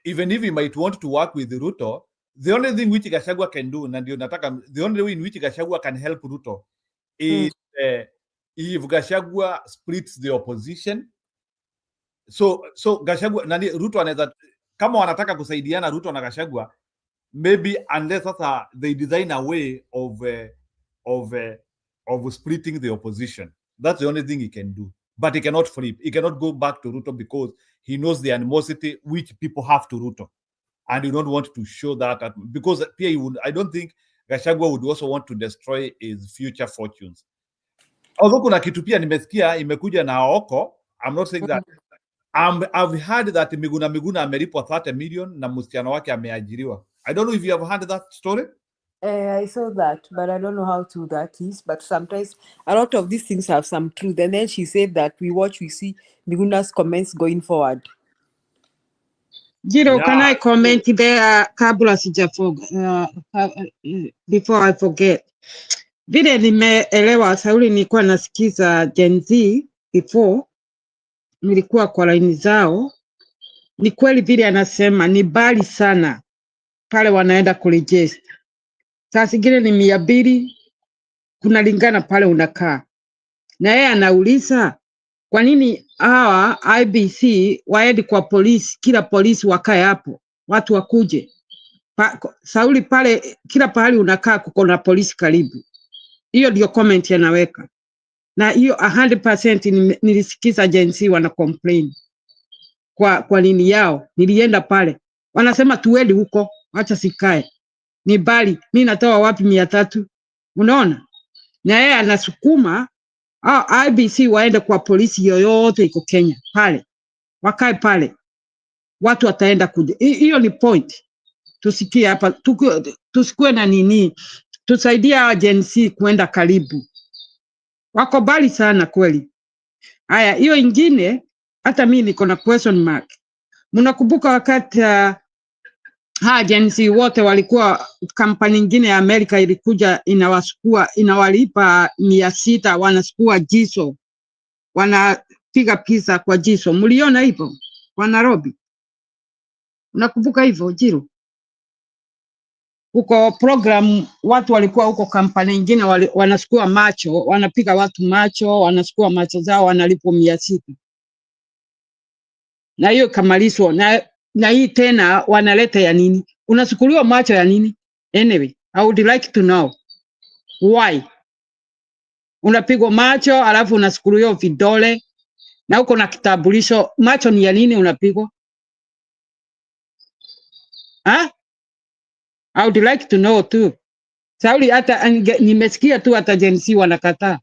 even if he might want to work with Ruto, the only thing which Gachagua can do, the only way in which Gachagua can help Ruto is if Gachagua splits the opposition. So Gachagua Ruto anaweza, kama wanataka kusaidiana Ruto na Gachagua, maybe unless they design a way of splitting the opposition. That's the only thing he can do. But he cannot flip. He cannot go back to Ruto because he knows the animosity which people have to Ruto. And you don't want to show that because I don't think Gachagua would also want to destroy his future fortunes. Although kuna kitu pia nimesikia imekuja na Oko, I'm not saying that. I've heard that Miguna amelipwa 30 million na msichana wake ameajiriwa. I don't know if you have heard that story. I saw that, but I don't know how true that is. But sometimes a lot of these things have some truth. And then she said that we see Miguna's comments going forward. Jiro, can I comment there, kabla sijafoga, before I forget? Vile nimeelewa Sauli, nilikuwa nasikiza Gen Z before, nilikuwa kwa line zao. Ni kweli vile anasema ni bali sana pale wanaenda kuregister. Saa zingine ni 200, kunalingana pale unakaa. Na yeye anauliza kwa nini hawa IBC waende kwa polisi, kila polisi wakae hapo, watu wakuje. Sauli pale kila pahali unakaa kuko na polisi karibu. Hiyo ndio comment yanaweka. Na hiyo 100% nilisikiza Gen Z wana complain. Kwa nini yao, nilienda pale. Wanasema tuende huko, acha sikae. Ni bali, mimi natoa wapi 300? Unaona? Na yeye anasukuma IBC waende kwa polisi yoyote iko Kenya pale. Wakae pale. Watu wataenda kuja. Hiyo ni point. Tusikie hapa, tusikue na nini. Tusaidia Gen Z kuenda karibu. Wako bali sana kweli. Haya, hiyo ingine hata mimi niko na question mark. Mnakumbuka wakati agency wote walikuwa, kampani nyingine ya Amerika ilikuja inawalipa 600, wanasukua jiso, wanapiga pizza kwa jiso. Mliona hivyo kwa Nairobi? Unakumbuka hivyo Jiru? Huko program watu walikuwa huko, kampani nyingine wanasukua macho, wanapiga watu macho, wanasukua macho zao, wanalipo 600. Na hiyo kamalisho na hii tena wanaleta ya nini? Unasukuliwa macho ya nini? Anyway, I would like to know why unapigwa macho alafu unasukuliwa vidole na uko na kitambulisho. Macho ni ya nini unapigwa? I would like to know too. Sauli, hata nimesikia tu hata jensi wanakataa.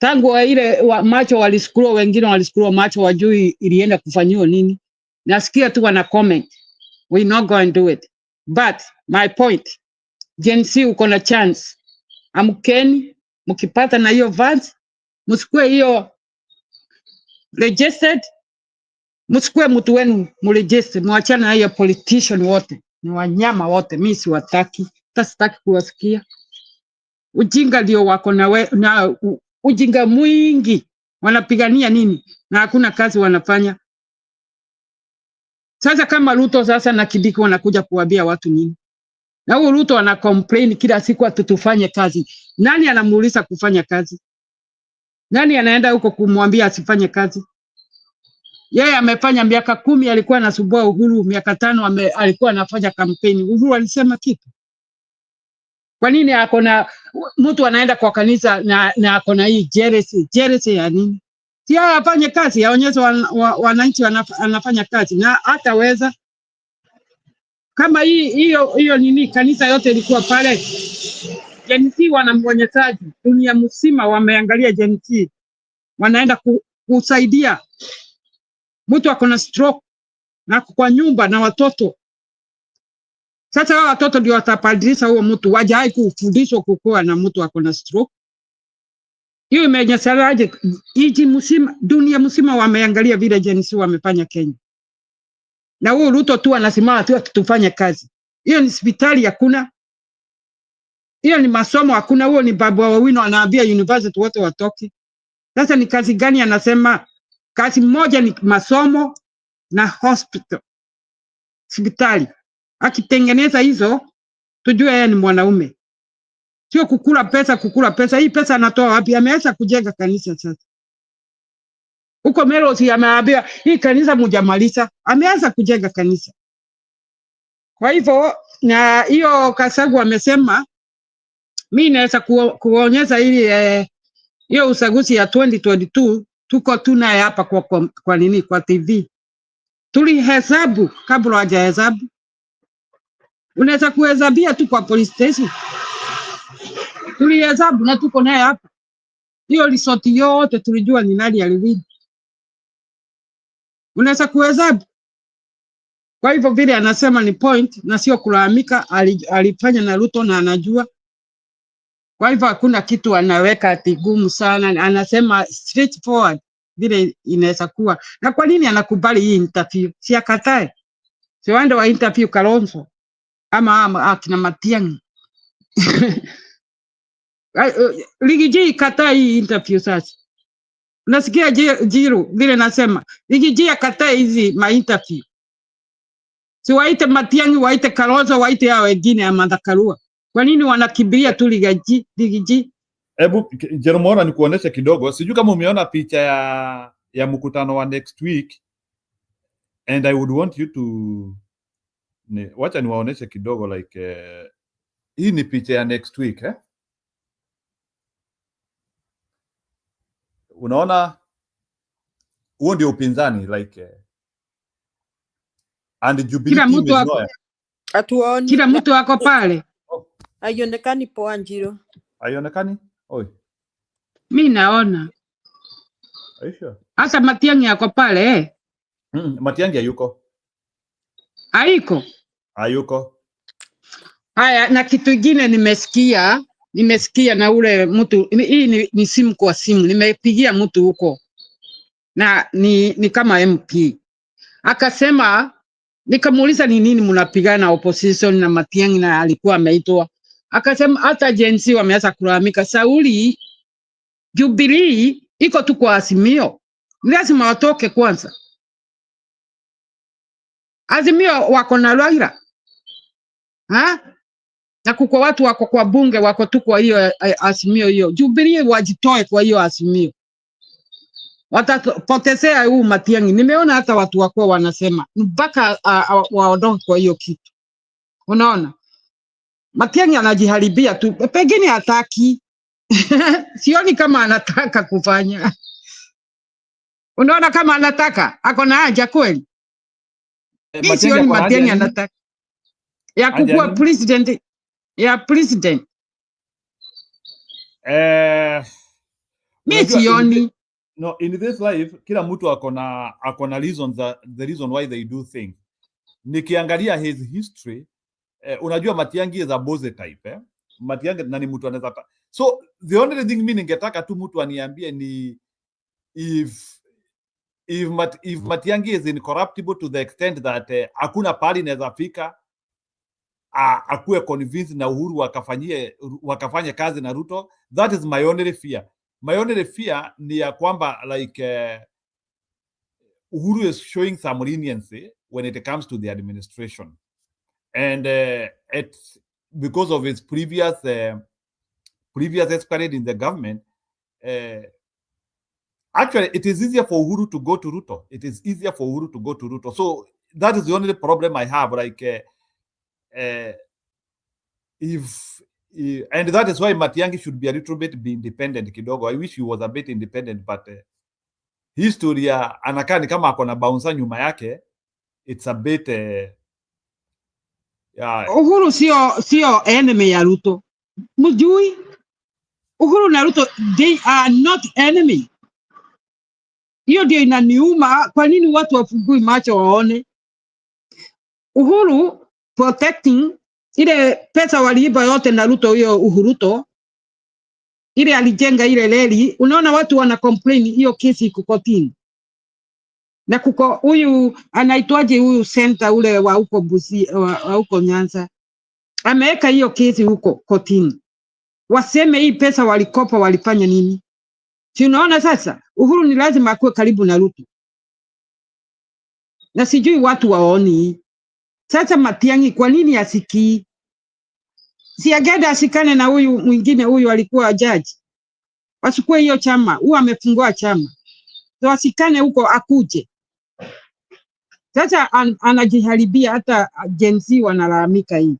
Tangu ile macho walisukuliwa, wengine walisukuliwa macho, wajui ilienda kufanyiwa nini. Nasikia tu wana comment. We not going to do it. But my point, Gen Z uko na chance. Amkeni, mkipata na hiyo vans, msikue hiyo registered, msikue mtu wenu mregister, muachana na hiyo politician wote. Ni wanyama wote, mimi siwataki, sitaki kuwasikia. Ujinga ndio wako na ujinga mwingi. Wanapigania nini? Na hakuna kazi wanafanya. Sasa kama Ruto sasa na Kidiki wanakuja kuambia watu nini? Na huyu Ruto ana complain kila siku atutufanye kazi. Nani anamuuliza kufanya kazi? Nani anaenda huko kumwambia asifanye kazi? Yeye amefanya miaka 10, alikuwa anasumbua Uhuru, miaka 5 alikuwa anafanya kampeni. Uhuru alisema kitu? Kwa nini akona mtu anaenda kwa kanisa na akona hii jealousy ya nini? Si afanye kazi, aonyeshe wananchi anafanya kazi na hataweza. Kama hiyo nini, kanisa yote ilikuwa pale. Gen Z wanamwonyesaji, dunia mzima wameangalia Gen Z. Wanaenda kusaidia mtu akona stroke na kwa nyumba na watoto. Sasa hao watoto ndio watapadilisha huo mtu, wajai kufundishwa kukua na mtu akona stroke. Hiyo imenyesalaje nchi mzima, dunia mzima wameangalia vile Gen Z wamefanya Kenya. Na huyu Ruto tu anasimama tu akitufanya kazi. Hiyo ni hospitali hakuna. Hiyo ni masomo hakuna. Huo ni Babu Owino anaambia university wote watoke. Sasa ni kazi gani anasema? Kazi moja ni masomo na hospital, hospitali. Akitengeneza hizo tujue yeye ni mwanaume. Sio kukula pesa. Hii pesa anatoa wapi? Ameweza kujenga kanisa sasa. Huko Merosi ameambia hii kanisa mjamaliza, ameanza kujenga kanisa. Kwa hivyo na hiyo Kasagu amesema mimi naweza kuonyesha ili hiyo uchaguzi ya 2022 tuko tunaye hapa kwa nini, kwa TV. Tulihesabu kabla hajahesabu. Unaweza kuhesabia tu kwa police station. Tulihesabu na tuko naye hapa. Hiyo risoti yote tulijua ni nani aliwin. Unaweza kuhesabu. Kwa hivyo vile anasema ni point na sio kulalamika, alifanya na Ruto na anajua. Kwa hivyo hakuna kitu anaweka tigumu sana, anasema straightforward vile inaweza kuwa. Na kwa nini anakubali hii interview? Si akatae. Si waende wa interview Kalonzo ama akina Matiang'i. Rigiji kataa hii interview sasa. Unasikia Jiru vile nasema, Rigiji akataa hizi ma interview. Si waite Matiang'i, waite Kalonzo, waite hao wengine ya Martha Karua. Kwa nini wanakimbia tu Rigiji? Hebu Jerumona nikuoneshe kidogo. Sijui kama umeona picha ya mkutano wa next week, and I would want you to wacha niwaoneshe kidogo like hii ni picha ya next week Unaona huo ndio upinzani like and Jubilee team is nowhere. Atuoni. Kila mtu wako pale. Haionekani poa Njiro. Haionekani? Oi. Mimi naona. Aisha. Hata Matiang'i yako pale Matiang'i hayuko. Haiko. Hayuko. Haya, na kitu kingine nimesikia na ule mtu, hii ni simu kwa simu, nimepigia mtu huko na ni kama MP akasema Nikamuuliza ni nini mnapigana opposition na Matiang'i, na alikuwa ameitwa. Akasema hata jensi wameanza kulalamika. Sauli, Jubilee iko tu kwa Azimio, lazima watoke kwanza. Azimio wako na Raila, na kuko watu wako kwa bunge wako tu kwa hiyo Azimio hiyo. Jubilee wajitoe kwa hiyo Azimio, watapotezea huu Matiang'i. Nimeona hata watu wako wanasema mpaka waondoke kwa hiyo kitu. Unaona, Matiang'i anajiharibia tu, pengine hataki. Sioni kama anataka kufanya. Unaona kama anataka, ako na haja kweli? Mimi sioni Matiang'i anataka ya kukuwa president, ya president. Mimi sioni. No, in this life kila mtu akona reasons, the reason why they do things. Nikiangalia his history, unajua Matiang'i is a boze type, Matiang'i nani mtu anaweza. So the only thing mimi ningetaka tu mtu aniambie ni if Matiang'i is incorruptible to the extent that hakuna pali inaweza fika akuwe convinced na Uhuru wakafanye kazi na Ruto. That is my only fear. My only fear ni ya kwamba like Uhuru is showing some leniency when it comes to the administration, and because of his previous experience in the government, actually it is easier for Uhuru to go to Ruto. It is easier for Uhuru to go to Ruto. So that is the only problem I have. Like and that is why Matiang'i should be a little bit independent kidogo. I wish he was a bit independent, but history anakaa ni kama akona bouncer nyuma yake. It's a bit Uhuru sio enemy ya Ruto. Mjui Uhuru na Ruto, they are not enemy. Hiyo ndio inaniuma. Kwa nini watu wafungui macho waone? Uhuru protecting ile pesa waliiba yote na Ruto, hiyo Uhuruto ile alijenga ile reli. Unaona watu wana complain hiyo kesi iko kotini, na kuko huyu anaitwaje huyu center ule wa huko Busia wa huko Nyanza ameweka hiyo kesi huko kotini, waseme hii pesa walikopa walifanya nini. Si unaona sasa Uhuru ni lazima akuwe karibu na Ruto, na sijui watu waoni. Sasa Matiang'i kwa nini asikii? Si agenda asikane na huyu mwingine, huyu alikuwa jaji, wasukue hiyo chama, huyu amefungua chama, so asikane huko akuje. Sasa anajiharibia. Hata jenzi wanalalamika hii,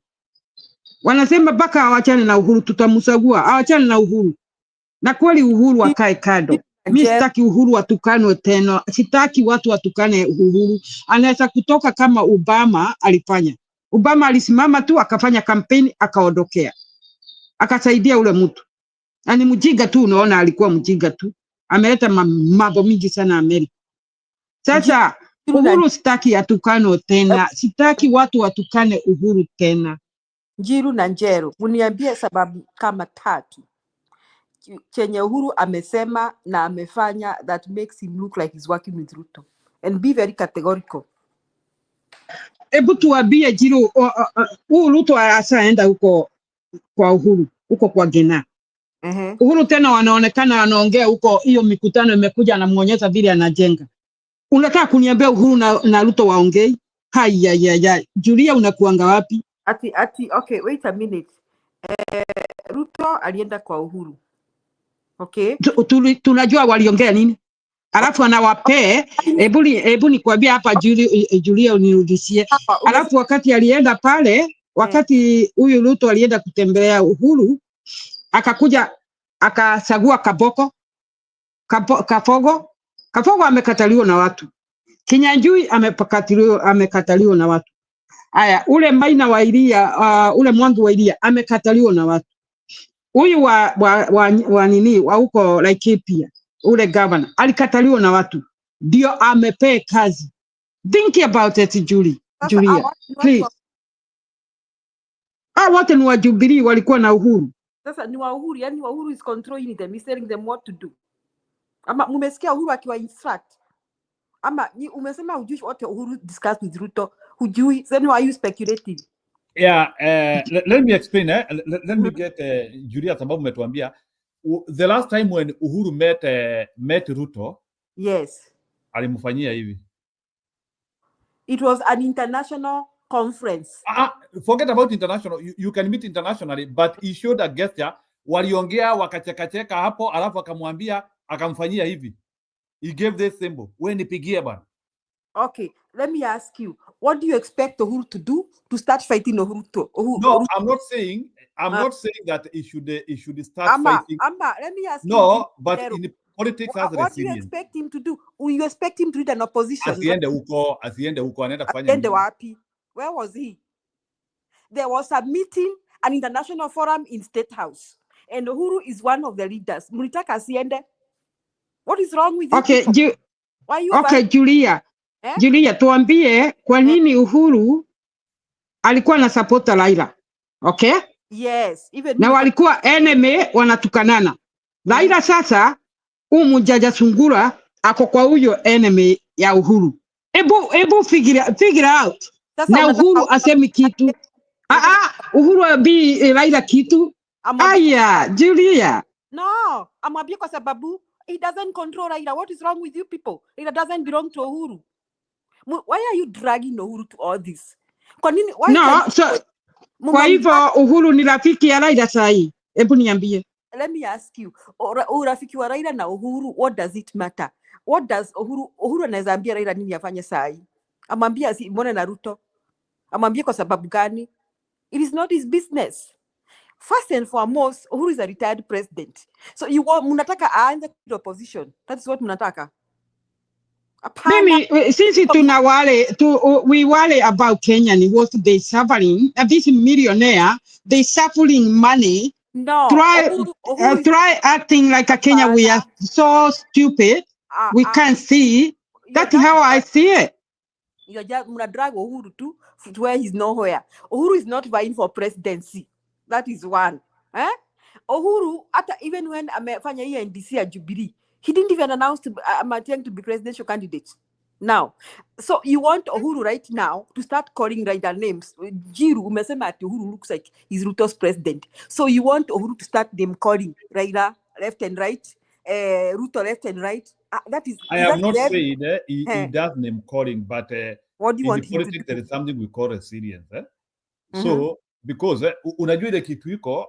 wanasema baka awachane na Uhuru, tutamsagua awachane na Uhuru. Na kweli Uhuru akae kado. Mimi sitaki Uhuru atukanwe tena, sitaki watu watukane Uhuru. Anaweza kutoka kama Obama alifanya. Obama alisimama tu akafanya kampeni akaondokea, akasaidia ule mtu. Ani mjinga tu, unaona alikuwa mjinga tu, ameleta mambo mingi sana Amerika. Sasa Uhuru sitaki atukane tena, sitaki watu watukane Uhuru tena. Njiru na Njeru, uniambie sababu kama 3 chenye Uhuru amesema na amefanya that makes him look like he's working with Ruto, and be very categorical. Ebu tuambie Jiru, Ruto asaenda huko kwa Uhuru, huko kwa Gena. Uhuru tena wanaonekana anaongea huko, hiyo mikutano imekuja anamuonyesha vile anajenga. Unataka kuniambia Uhuru na Ruto waongei? Haya, Julia unakuanga wapi? Okay, wait a minute. Ruto alienda kwa Uhuru. Okay. Tunajua waliongea nini? Alafu anawapee, ebu nikwambia hapa Julia unirudishie. Alafu wakati alienda pale, wakati huyu Ruto alienda kutembelea Uhuru, akakuja akasagua Kafogo amekataliwa na watu. Kinyanjui amekataliwa na watu. Aya, ule Maina wa Iria, ule Mwangi wa Iria amekataliwa na watu. Huyu wa nini wa huko Laikipia, ule governor alikataliwa na watu. Ndio amepee kazi. Think about it, Julia, please. Wote ni wa Jubilee walikuwa na Uhuru. Sasa ni wa Uhuru, yani wa Uhuru is controlling them, is telling them what to do. Ama umesikia Uhuru akiwa instruct? Ama umesema ujui wote Uhuru discuss with Ruto, Hujui, then why are you speculating? Yeah, let me explain. Let me get Julia sababu umetuambia the last time when Uhuru met Ruto, yes, alimfanyia hivi. It was an international conference. Forget about international. You can meet internationally, but he showed a gesture. Waliongea wakacheka hapo, alafu akamwambia akamfanyia hivi. He gave this symbol. Wewe nipigie bana. Okay, let me ask you, what do you expect Uhuru to do to start fighting Uhuru? No, I'm not saying that he should start fighting. Let me ask you. No, but in politics as what do you expect him to do? You expect him to lead an opposition? Asiende huko anaenda kufanya nini? Wapi? Where was he? There was a meeting, an international forum in State House, and Uhuru is one of the leaders. Mulitaka asiende? What is wrong with you? Okay, why you Julia. Julia, tuambie kwa nini Uhuru alikuwa na supporta Raila. Okay? Yes, even na walikuwa enemy wanatukanana. Raila sasa Mujaja Sungura ako kwa huyo enemy ya Uhuru. Ebu figure out. Sasa na Uhuru asemi kitu. Uhuru abi Raila kitu. Aya, Julia. No, amwambie kwa sababu he doesn't control Raila. What is wrong with you people? Raila doesn't belong to Uhuru. Why are you dragging Uhuru to all this? Kwa nini? Kwa hivyo Uhuru ni rafiki ya Raila sahi. Ebu niambie. Let me ask you, urafiki wa Raila na Uhuru, what does it matter? What does Uhuru anaweza ambia Raila nini afanye sahi? Amwambie asimuone na Ruto. Amwambie kwa sababu gani? It is not his business. First and foremost, Uhuru is a retired president. So munataka aanze the opposition. That is what munataka. Mimi, sisi we worry about Kenya and what they suffering. This millionaire, they suffering money. No. Try acting like a Kenya. We are so stupid. We can't see. That's how I see it. You're just drag Uhuru to where he's nowhere. Uhuru is not vying for presidency. That is one. Uhuru, even when amefanya hii NDC ya Jubilee, he didn't even announce Matiang'i to be presidential candidate. Now, so you want Uhuru right now to start calling Raila names. Jiru, umesema ati Uhuru looks like he's Ruto's president. So you want Uhuru to start them calling Raila left and right, Ruto left and right. I am not saying he does name calling, but what do you want in politics there is something we call resilience. So because unajua ile kitu iko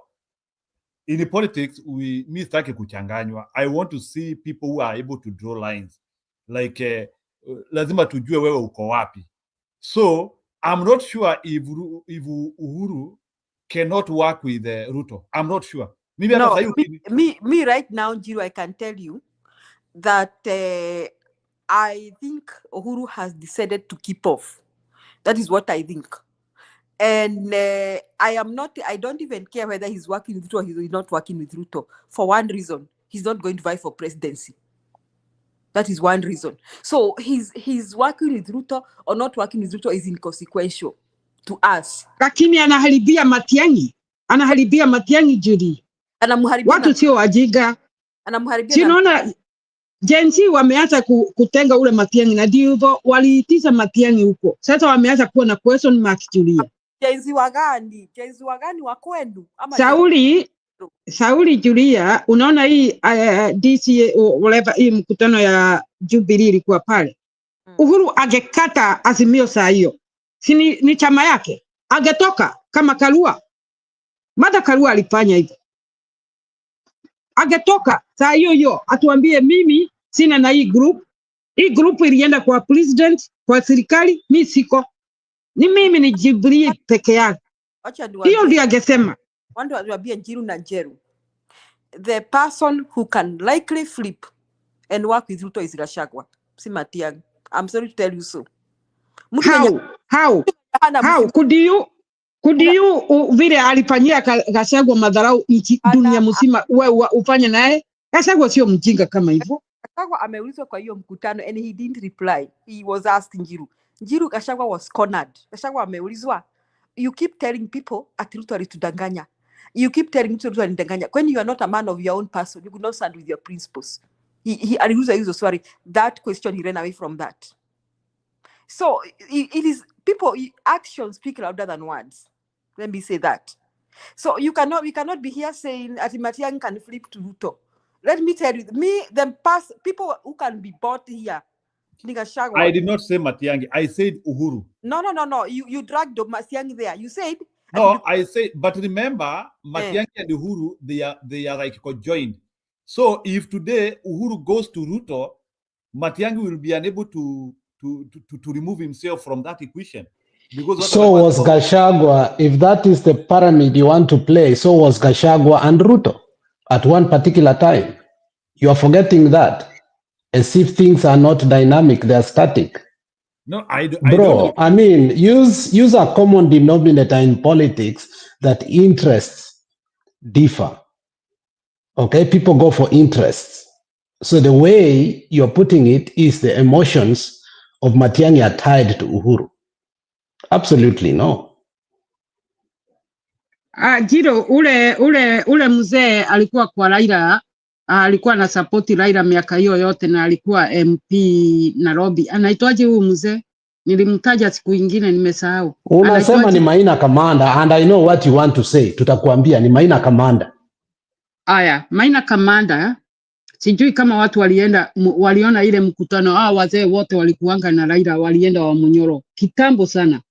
in politics mi sitaki kuchanganywa. I want to see people who are able to draw lines. Like lazima tujue wewe uko wapi. So I'm not sure if Uhuru cannot work with Ruto. I'm not sure. Maybe no, me right now, Jiru, I can tell you that I think Uhuru has decided to keep off. That is what I think. And I don't even care whether he's working with Ruto or he's not working with Ruto. For one reason, he's not going to vie for presidency. That is one reason. So he's working with Ruto or not working with Ruto is inconsequential to us. Lakini anaharibia Matiang'i Judy. Watu sio wajiga. Unaona Jensi wameanza kutenga ule Matiang'i na ndio waliitiza Matiang'i huko. Sasa wameanza kuwa na question mark Julia. Jensi wagani wa kwenu ama Sauli Julia, unaona hii DC whatever hii mkutano ya Jubilee ilikuwa pale. Uhuru agekata Azimio saa hiyo. Si ni chama yake. Agetoka kama Karua. Mada Karua alifanya hivyo. Agetoka saa hiyo atuambie mimi sina na hii group. Hii group ilienda kwa president, kwa serikali, mimi siko. Ni mimi ni Jubilee peke yake. Hiyo ndio agesema. Wando waambie Njiru na Njeru. The person who can likely flip and work with Ruto is Gachagua. Si Matiang'i. I'm sorry to tell you so. How could you vile alifanyia Gachagua madharau dunia mzima wewe ufanye naye? Gachagua sio mjinga kama hivyo. Gachagua ameulizwa kwa hiyo mkutano and he didn't reply. He was asked Njiru Gachagua was cornered. Gachagua ameulizwa, you keep telling people ati Ruto alitudanganya. You keep telling Ruto alitudanganya. When you are not a man of your own person, you could not stand with your principles. He aliuliza hizo swali. That question, he ran away from that. So it is actions speak louder than words. Let me say that. So we cannot be here saying that Matiang'i can flip to Ruto. Let me tell you, the past people who can be bought here. I did not say Matiang'i. I said Uhuru. No. You dragged Matiang'i there. You said. No, I said. But remember, Matiang'i and Uhuru, they are like conjoined. So if today Uhuru goes to Ruto, Matiang'i will be unable to remove himself from that equation. Because so was Gachagua. If that is the pyramid you want to play, so was Gachagua and Ruto at one particular time. You are forgetting that. As if things are not dynamic, they are static. No, I don't. I mean, use a common denominator in politics that interests differ. Okay, people go for interests. So the way you're putting it is the emotions of Matiang'i are tied to Uhuru. Absolutely no. Jiro, ule mzee alikuwa kwa Raila, alikuwa na support Raila miaka hiyo yote na alikuwa MP Nairobi. Anaitwaje huyu mzee? Nilimtaja siku ingine nimesahau. Unasema ni Maina Kamanda and I know what you want to say. Tutakuambia ni Maina Kamanda. Aya, Maina Kamanda. Sijui kama watu waliona ile mkutano, wazee wote walikuanga na Raila, walienda wa Munyoro kitambo sana.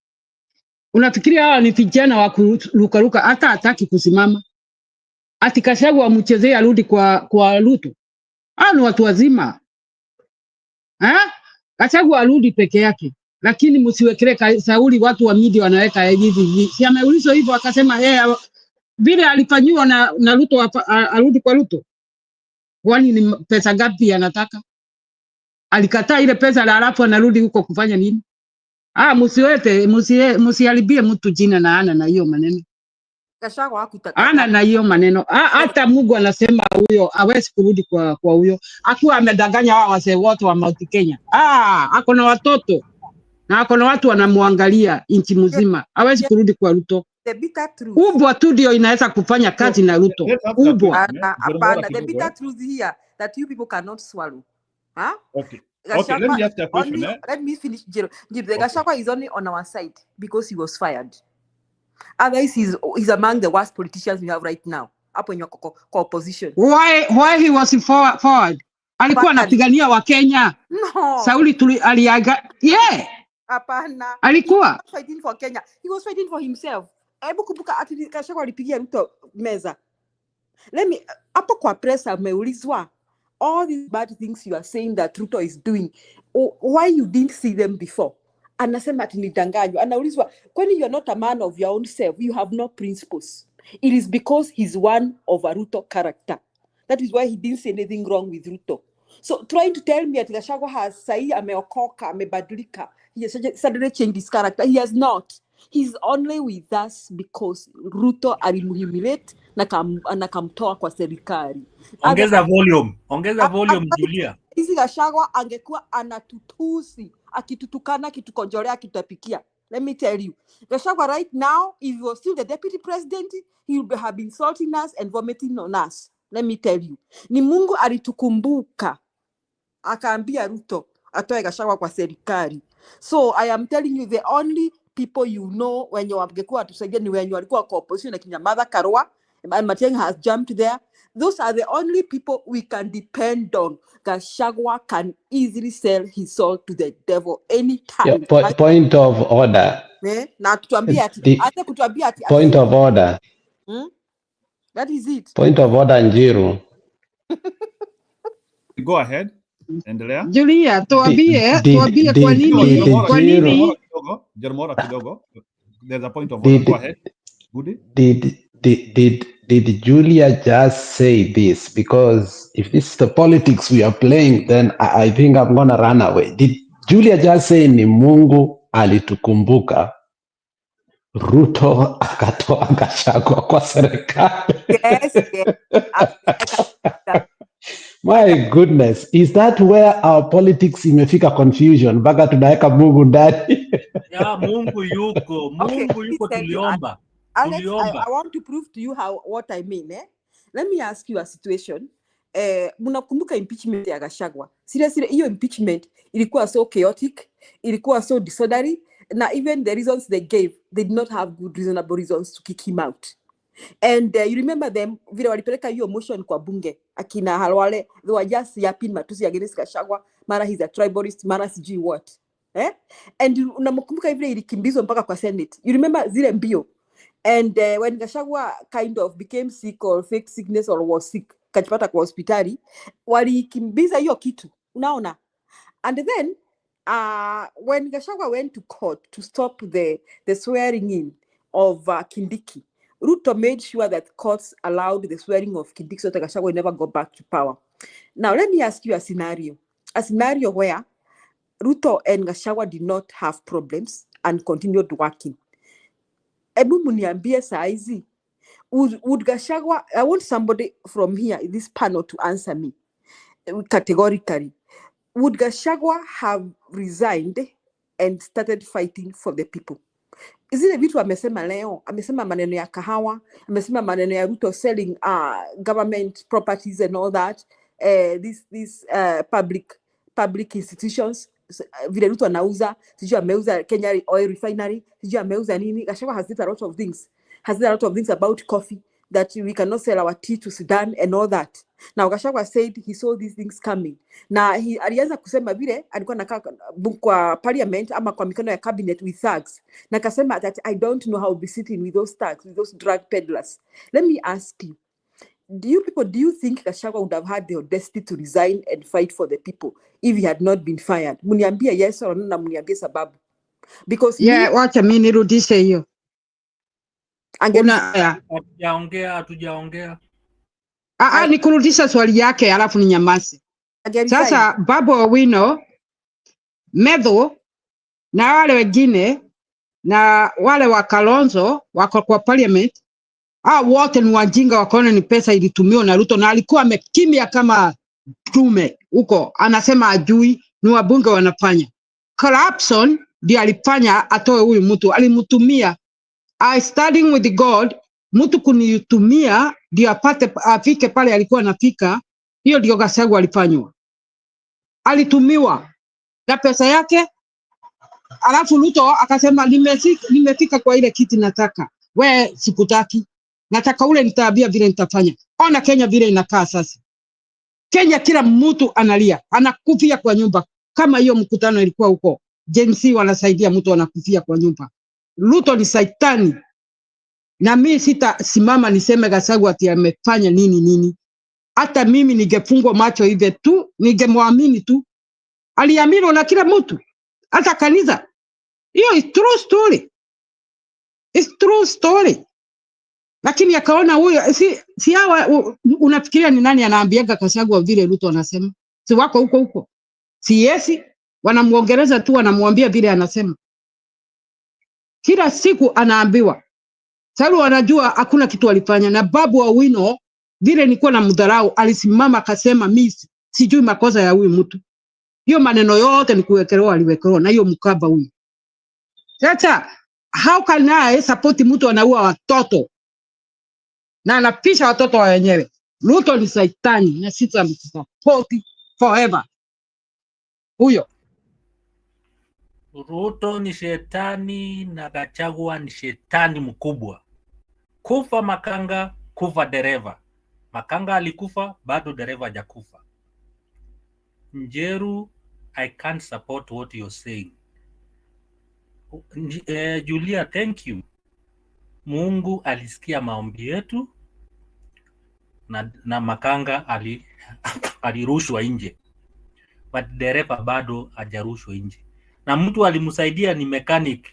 Unafikiria hawa ni vijana wa kurukaruka, hata hataki kusimama. Ati Gachagua amchezee arudi kwa Ruto. Ni watu wazima. Gachagua arudi peke yake. Lakini msiwekele Sauli, watu wa media wanaweka hivi. Si ameulizwa hivyo akasema vile alifanywa na Ruto arudi kwa Ruto. Kwani ni pesa gapi anataka? Alikataa ile pesa la alafu anarudi huko kufanya nini? Msiharibie mtu jina na ana na hiyo maneno. Gachagua hakutaka. Ana na hiyo maneno. Hata Mungu anasema huyo hawezi kurudi kwa huyo. Akiwa amedanganya wao wase wote wa Mount Kenya. Ako na watoto. Na ako na watu wanamwangalia nchi mzima. Hawezi kurudi kwa Ruto. The bitter truth. Ubwa tu ndio inaweza kufanya kazi na Ruto. Ubwa. The bitter truth here that you people cannot swallow. Okay. Okay, let me ask you a question. Let me finish. Gachagua is only on our side because he was fired. Otherwise, he's among the worst politicians we have right now. Up in your opposition. Why he was forward? Alikuwa anapigania wa Kenya. No. Sauli aliaga. Yeah. Hapana. Alikuwa fighting for Kenya. He was fighting for himself. Hebu kumbuka ati Gachagua alipigia Ruto meza. Hapo kwa press ameulizwa all these bad things you are saying that Ruto is doing. Why you didn't see them before? Anasema ati nidanganywa. Anaulizwa, when you are not a man of your own self, you have no principles. It is because he's one of a Ruto character. That is why he didn't say anything wrong with Ruto. So trying to tell me that Gachagua has sahi ameokoka, amebadilika, he has suddenly changed his character. He has not. He's only with us because Ruto alimuhumiliate na kamtoa kwa serikali. Ongeza volume Julia. Hizi Gachagua angekuwa anatutusi, akitutukana, akitukonjolea, akitapikia. Let me tell you, Gachagua right now, if he was still the deputy president, he would have been insulting us and vomiting on us. Let me tell you. Ni Mungu alitukumbuka. Akaambia Ruto atoe Gachagua kwa serikali. So I am telling you, the only people you know when you wangekuwa tusaidia ni wenye walikuwa kwa opposition na kina Martha Karua, and Matiang'i has jumped there. Those are the only people we can depend on. Gachagua can easily sell his soul to the devil anytime. Yeah, point of order. Na tuambia ati hata kutuambia ati point of order. That is it. Point of order, Njiru. Go ahead. Endelea. Julia, tuambie kwa nini? Jermora kidogo. There's a point of order. Go ahead. Did Julia just say this? Because if this is the politics we are playing, then I think I'm gonna run away. Did Julia just say ni Mungu alitukumbuka, Ruto akatoa Gachagua kwa serikali? Yes. My goodness, is that where our politics imefika confusion? Mpaka tunaweka Mungu ndani. Ya Mungu yuko tuliomba. Alex, I want to prove to you what I mean. Let me ask you a situation. Mnakumbuka impeachment ya Gachagua? Seriously, hiyo impeachment ilikuwa so chaotic, ilikuwa so disorderly, now even the reasons they gave, they did not have good reasonable reasons to kick him out. And you remember them, vile walipeleka hiyo motion kwa bunge, akina Halwale, they were just yapping matusi against Gachagua, mara he's a tribalist, mara sijui what. And unamkumbuka vile ilikimbizwa mpaka kwa Senate. You remember zile mbio. And when Gachagua kind of became sick or fake sickness or was sick, kajipata kwa hospitali, walikimbiza hiyo kitu, unaona. And then when Gachagua went to court to stop the swearing in of Kindiki, Ruto made sure that courts allowed the swearing of Kindiki so that Gachagua never go back to power. Now, let me ask you a scenario where Ruto and Gachagua did not have problems and continued working. Ebu muniambie saizi, would Gachagua, I want somebody from here, in this panel, to answer me categorically. Would Gachagua have resigned and started fighting for the people? Zile vitu amesema leo, amesema maneno ya kahawa, amesema maneno ya Ruto selling government properties and all that, these public institutions, vile Ruto anauza, sijui ameuza Kenya Oil Refinery, sijui ameuza nini. Gachagua has did a lot of things. Has did a lot of things about coffee, that we cannot sell our tea to Sudan and all that. Now Gachagua said he saw these things coming. Na alianza kusema vile alikuwa nakaa kwa parliament ama kwa mikono ya cabinet with thugs. Na akasema that I don't know how to be sitting with those thugs, with those drug peddlers. Let me ask you, do you think Gachagua would have had the audacity to resign and fight for the people if he had not been fired? Muniambia yes or no, na muniambia sababu. Because wacha mimi nirudishe hiyo. Hatujaongea. Ni kurudisha swali yake alafu ni nyamasi. Sasa Babu Owino, Medho na wale wengine na wale wa Kalonzo wako kwa parliament, wote ni wajinga, wakaona ni pesa ilitumiwa na Ruto, na alikuwa amekimya kama tume huko, anasema ajui, ni wabunge wanafanya. Corruption ndio alifanya atoe huyu mtu, alimtumia. I studying with God, mtu kunitumia ndio apate afike pale alikuwa anafika. Hiyo ndio Gachagua alifanywa, alitumiwa na pesa yake. Alafu Ruto akasema nimefika kwa ile kiti nataka, we sikutaki, nataka ule nitaambia vile nitafanya. Ona Kenya vile inakaa sasa. Kenya kila mtu analia, anakufia kwa nyumba. Kama hiyo mkutano ilikuwa huko, Gen Z wanasaidia mtu anakufia kwa nyumba. Ruto ni saitani. Na mimi sitasimama niseme Gachagua ati amefanya nini. Hata mimi ningefungwa macho hivi tu, ningemwamini tu. Aliamini na kila mtu, hata kanisa. Hiyo is true story. It's true story. Lakini akaona huyo si hawa, unafikiria ni nani anaambiaga Gachagua vile Ruto anasema? Si wako huko. Si yesi wanamuongeleza tu, wanamwambia vile anasema. Kila siku anaambiwa. Sasa wanajua hakuna kitu alifanya. Na Babu Owino vile nilikuwa na mdharau, alisimama akasema mimi sijui makosa ya huyu mtu. Hiyo maneno yote ni kuwekelewa, aliwekelewa na hiyo mkaba huyu. Sasa how can I support mtu anaua watoto na anapisha watoto wa wenyewe? Ruto ni saitani na sisi support forever. Huyo Ruto ni shetani na Gachagua ni shetani mkubwa. Kufa makanga, kufa dereva. Makanga alikufa, bado dereva hajakufa. Njeru, I can't support what you're saying. Julia, thank you. Mungu alisikia maombi yetu na makanga alirushwa nje. But dereva bado hajarushwa nje. Na mtu alimsaidia ni mechanic.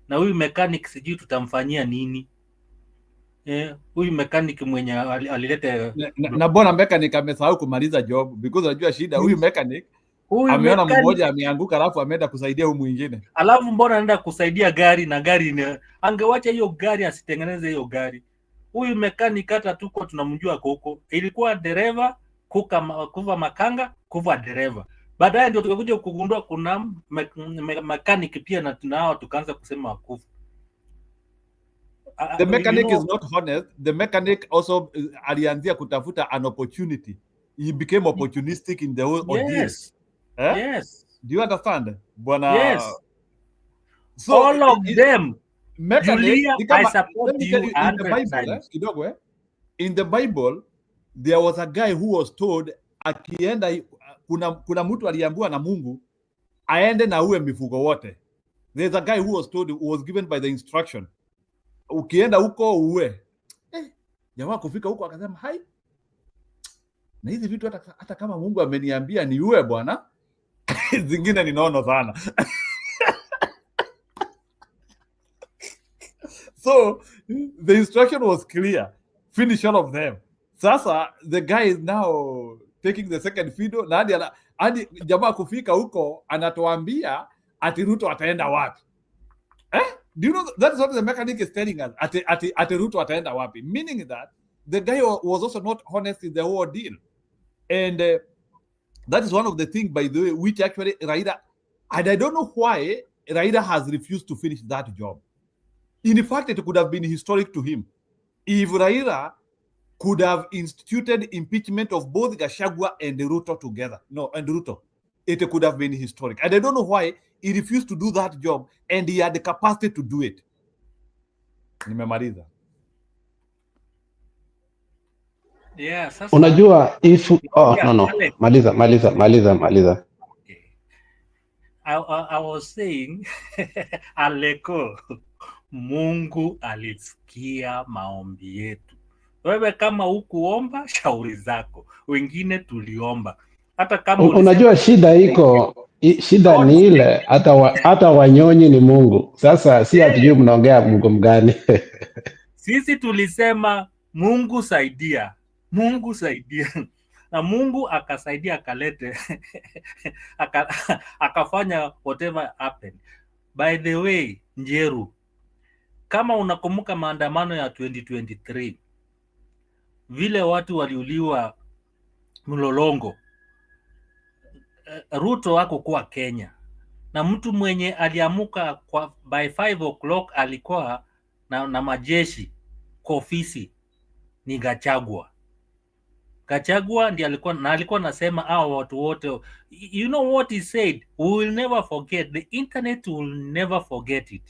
Na huyu mechanic sijui tutamfanyia nini. Huyu mechanic mwenye alilete na bona mechanic amesahau kumaliza job because unajua shida huyu mechanic ameona mmoja ameanguka alafu ameenda kusaidia huyu mwingine. Alafu mbona anaenda kusaidia gari na gari angewacha hiyo gari asitengeneze hiyo gari. Huyu mechanic hata tuko tunamjua huko. Ilikuwa dereva kuva makanga kuva dereva. Baadaye ndio tukakuja kugundua kuna mechanic pia na tunao tukaanza kusema kufa. The mechanic is not honest. The mechanic also alianzia kutafuta an opportunity. He became opportunistic in the whole ordeal. Yes. Yes. Do you understand? Bwana Yes. So all of them. Julia, I support you in the Bible, in the Bible, there was a guy who was told akienda kuna mtu aliambiwa na Mungu aende na uwe mifugo wote. There's a guy who was told, who was given by the instruction, ukienda huko uwe. Jamaa kufika huko akasema hai, na hizi vitu hata kama Mungu ameniambia ni uwe bwana, zingine ni nono sana. So the instruction was clear, finish all of them. Sasa the guy is now taking the second fiddle, na hadi jamaa kufika huko anatuambia ati Ruto ataenda wapi. Do you know that's what the mechanic is telling us? Ati Ruto ataenda wapi, meaning that the guy was also not honest in the whole deal. And that is one of the things, by the way, which actually Raila, and I don't know why Raila has refused to finish that job. In fact, it could have been historic to him if Raila could have instituted impeachment of both Gachagua and Ruto together. No, and Ruto. It could have been historic. And I don't know why he refused to do that job, and he had the capacity to do it. Nimemaliza. Yeah, unajua if no maliza. I was saying Aleko, Mungu alisikia maombi yetu. Wewe kama hukuomba, shauri zako. Wengine tuliomba. Hata kama unajua shida ni ile hata wanyonyi ni Mungu. Sasa si hatujui mnaongea Mungu mgani. Sisi tulisema Mungu saidia. Mungu saidia. Na Mungu akasaidia, akalete akafanya whatever happened. By the way, Njeru, kama unakumbuka maandamano ya 2023, vile watu waliuliwa Mlolongo, Ruto hakukuwa Kenya, na mtu mwenye aliamuka by 5 o'clock alikuwa na majeshi kwa ofisi ni Gachagua. Gachagua ndiye alikuwa nasema hao watu wote. You know what he said? We will never forget. The internet will never forget it.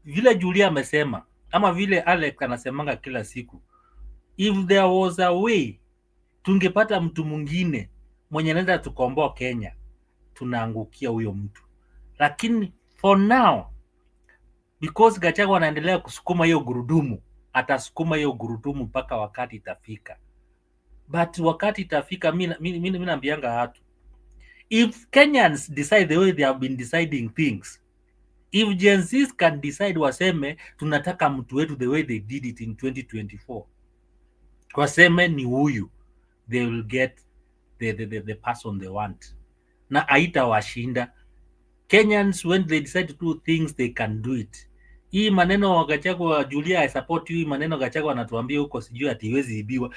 Vile Julia amesema, ama vile Alex anasemanga kila siku, if there was a way tungepata mtu mwingine mwenye anaenda tukomboa Kenya, tunaangukia huyo mtu. Lakini for now, because Gachagua anaendelea kusukuma hiyo gurudumu, atasukuma hiyo gurudumu mpaka wakati itafika. But wakati itafika, mimi naambianga watu, if Kenyans decide the way they have been deciding things, if Gen Zs can decide waseme tunataka mtu wetu the way they did it in 2024, waseme ni huyu, they will get the person they want. Na haita washinda. Kenyans, when they decide to do things, they can do it. Hii maneno wa Gachagua, Julia, I support you. Hii maneno Gachagua anatuambia huko sijui atiwezi ibiwa.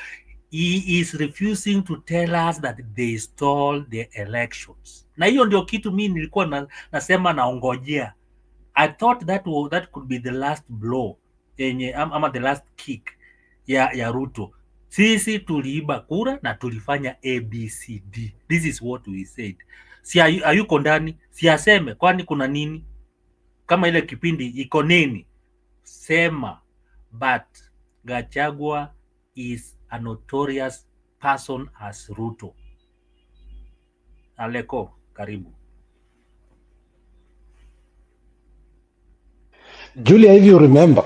He is refusing to tell us that they stole the elections. Na hiyo ndio kitu mimi nilikuwa nasema naongojea. I thought that could be the last blow ama the last kick ya Ruto. Sisi tuliiba kura na tulifanya ABCD. This is what we said. Si ayuko ndani, si aseme kwani kuna nini? Kama ile kipindi iko nini? Sema. But Gachagua is a notorious person as Ruto. Aleko, karibu. Julia, if you remember,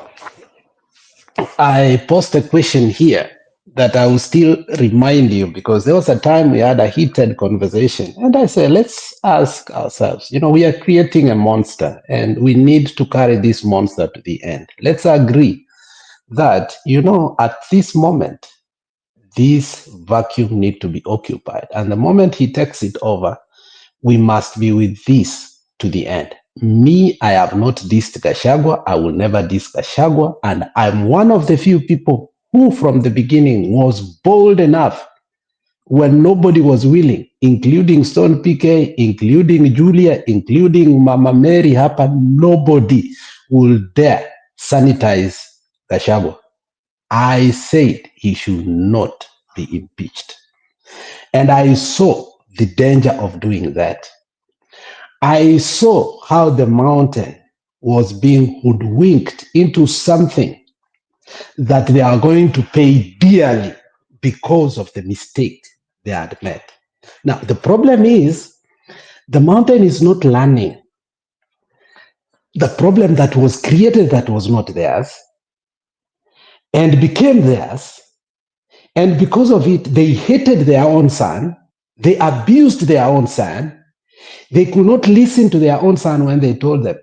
I posted a question here that I will still remind you, because there was a time we had a heated conversation, and I said, let's ask ourselves, we are creating a monster and we need to carry this monster to the end. Let's agree that, at this moment, this vacuum needs to be occupied. And the moment he takes it over, we must be with this to the end. Me, I have not dissed Gachagua. I will never diss Gachagua. And I'm one of the few people who from the beginning was bold enough when nobody was willing, including Stone PK, including Julia, including Mama Mary Hapa, nobody will dare sanitize Gachagua. I said he should not be impeached. And I saw the danger of doing that. I saw how the mountain was being hoodwinked into something that they are going to pay dearly because of the mistake they had made. Now, the problem is the mountain is not learning. The problem that was created that was not theirs and became theirs, and because of it, they hated their own son, they abused their own son, they could not listen to their own son when they told them,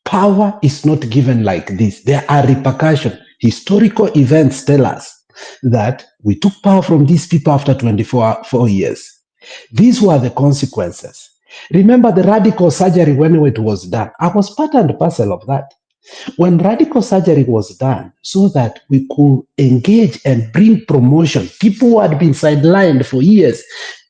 power is not given like this. There are repercussions. Historical events tell us that we took power from these people after 24 years. These were the consequences. Remember the radical surgery when it was done. I was part and parcel of that. When radical surgery was done so that we could engage and bring promotion, people who had been sidelined for years,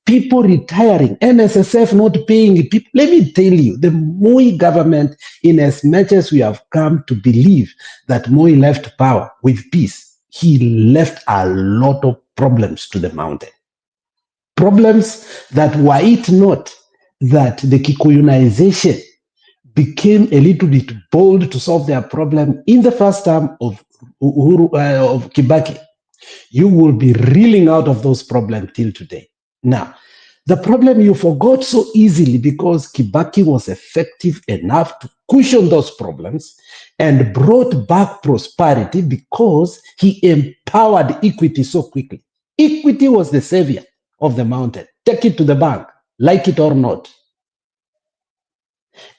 people retiring, NSSF not paying people. Let me tell you, the Moi government, in as much as we have come to believe that Moi left power with peace, he left a lot of problems to the mountain. Problems that were it not that the Kikuyunization became a little bit bold to solve their problem in the first term of Kibaki, you will be reeling out of those problems till today. Now, the problem you forgot so easily because Kibaki was effective enough to cushion those problems and brought back prosperity because he empowered equity so quickly. Equity was the savior of the mountain. Take it to the bank, like it or not.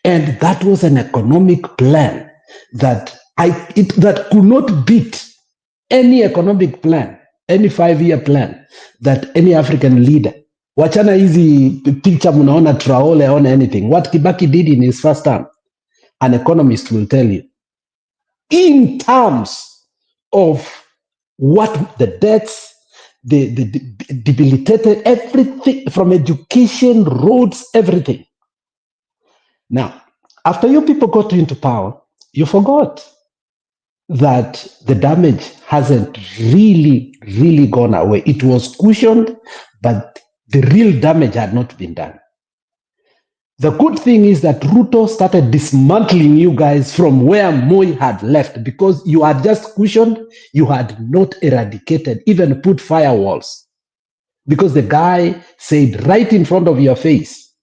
And that was an economic plan that could not beat any economic plan, any 5-year plan that any African leader. Wachana hizi picture munaona Traore on anything. What Kibaki did in his first term, an economist will tell you. In terms of what the debts, the debilitated, everything from education, roads, everything. Now, after you people got into power, you forgot that the damage hasn't really gone away. It was cushioned, but the real damage had not been done. The good thing is that Ruto started dismantling you guys from where Moi had left because you had just cushioned, you had not eradicated, even put firewalls. Because the guy said right in front of your face,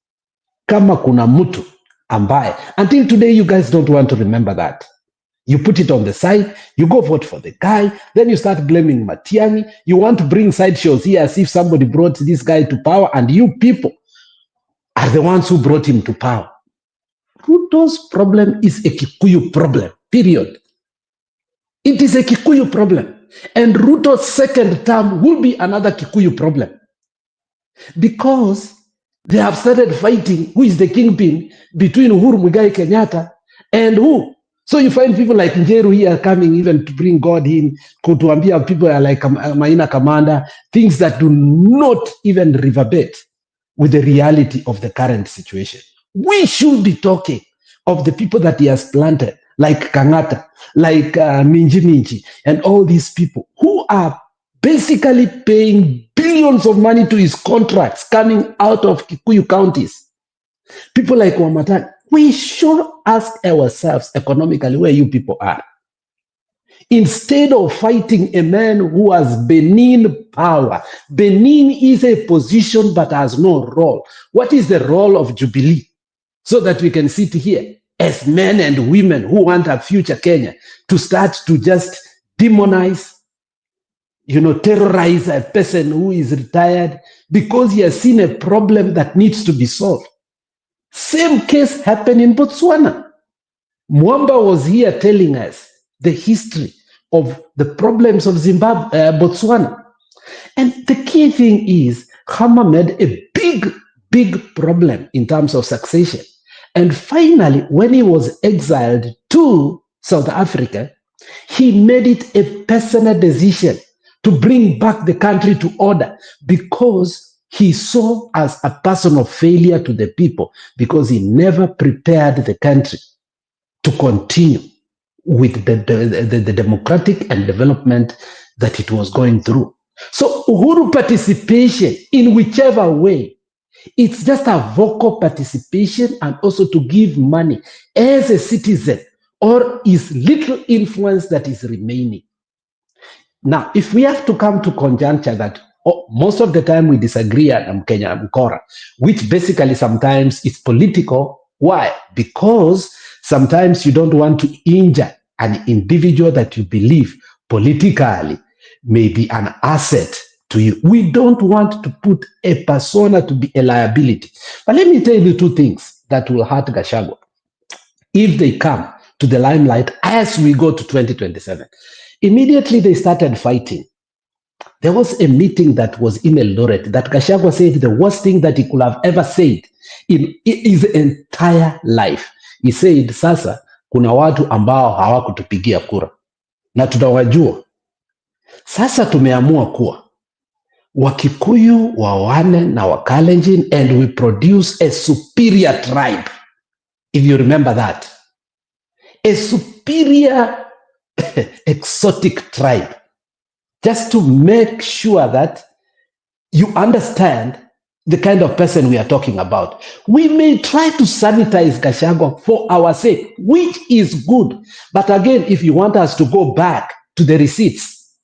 kama kuna mtu ambaye. Until today, you guys don't want to remember that. You put it on the side, you go vote for the guy, then you start blaming Matiang'i. You want to bring sideshows here as if somebody brought this guy to power and you people are the ones who brought him to power. Ruto's problem is a Kikuyu problem, period. It is a Kikuyu problem. And Ruto's second term will be another Kikuyu problem. Because they have started fighting who is the kingpin between Uhuru Muigai Kenyatta and who. So you find people like Njeru here coming even to bring God in, kutuambia people like Maina Kamanda, things that do not even reverberate with the reality of the current situation. We should be talking of the people that he has planted, like Kangata, like Minji, and all these people who are basically paying billions of money to his contracts coming out of Kikuyu counties. People like Wamatan, we should ask ourselves economically where you people are. Instead of fighting a man who has Benin power, Benin is a position but has no role. What is the role of Jubilee? So that we can sit here as men and women who want a future Kenya to start to just demonize, terrorize a person who is retired because he has seen a problem that needs to be solved. Same case happened in Botswana. Mwamba was here telling us the history of the problems of Zimbabwe, Botswana. And the key thing is, Khama made a big problem in terms of succession. And finally, when he was exiled to South Africa, he made it a personal decision to bring back the country to order because he saw as a personal failure to the people because he never prepared the country to continue with the democratic and development that it was going through. So Uhuru participation in whichever way It's just a vocal participation and also to give money as a citizen, or is little influence that is remaining. Now, if we have to come to conjuncture that most of the time we disagree at Kenya Mkora, which basically sometimes is political. Why? Because sometimes you don't want to injure an individual that you believe politically may be an asset to you. We don't want to put a persona to be a liability. But let me tell you two things that will hurt Gachagua if they come to the limelight as we go to 2027. Immediately they started fighting. There was a meeting that was in Eldoret that Gachagua said the worst thing that he could have ever said in his entire life. He said, sasa kuna watu ambao hawakutupigia kura na tunawajua. Sasa tumeamua kuwa Wakikuyu wawane na Wakalenjin, and we produce a superior tribe. If you remember that. A superior exotic tribe. Just to make sure that you understand the kind of person we are talking about. We may try to sanitize Gachagua for our sake, which is good. But again, if you want us to go back to the receipts,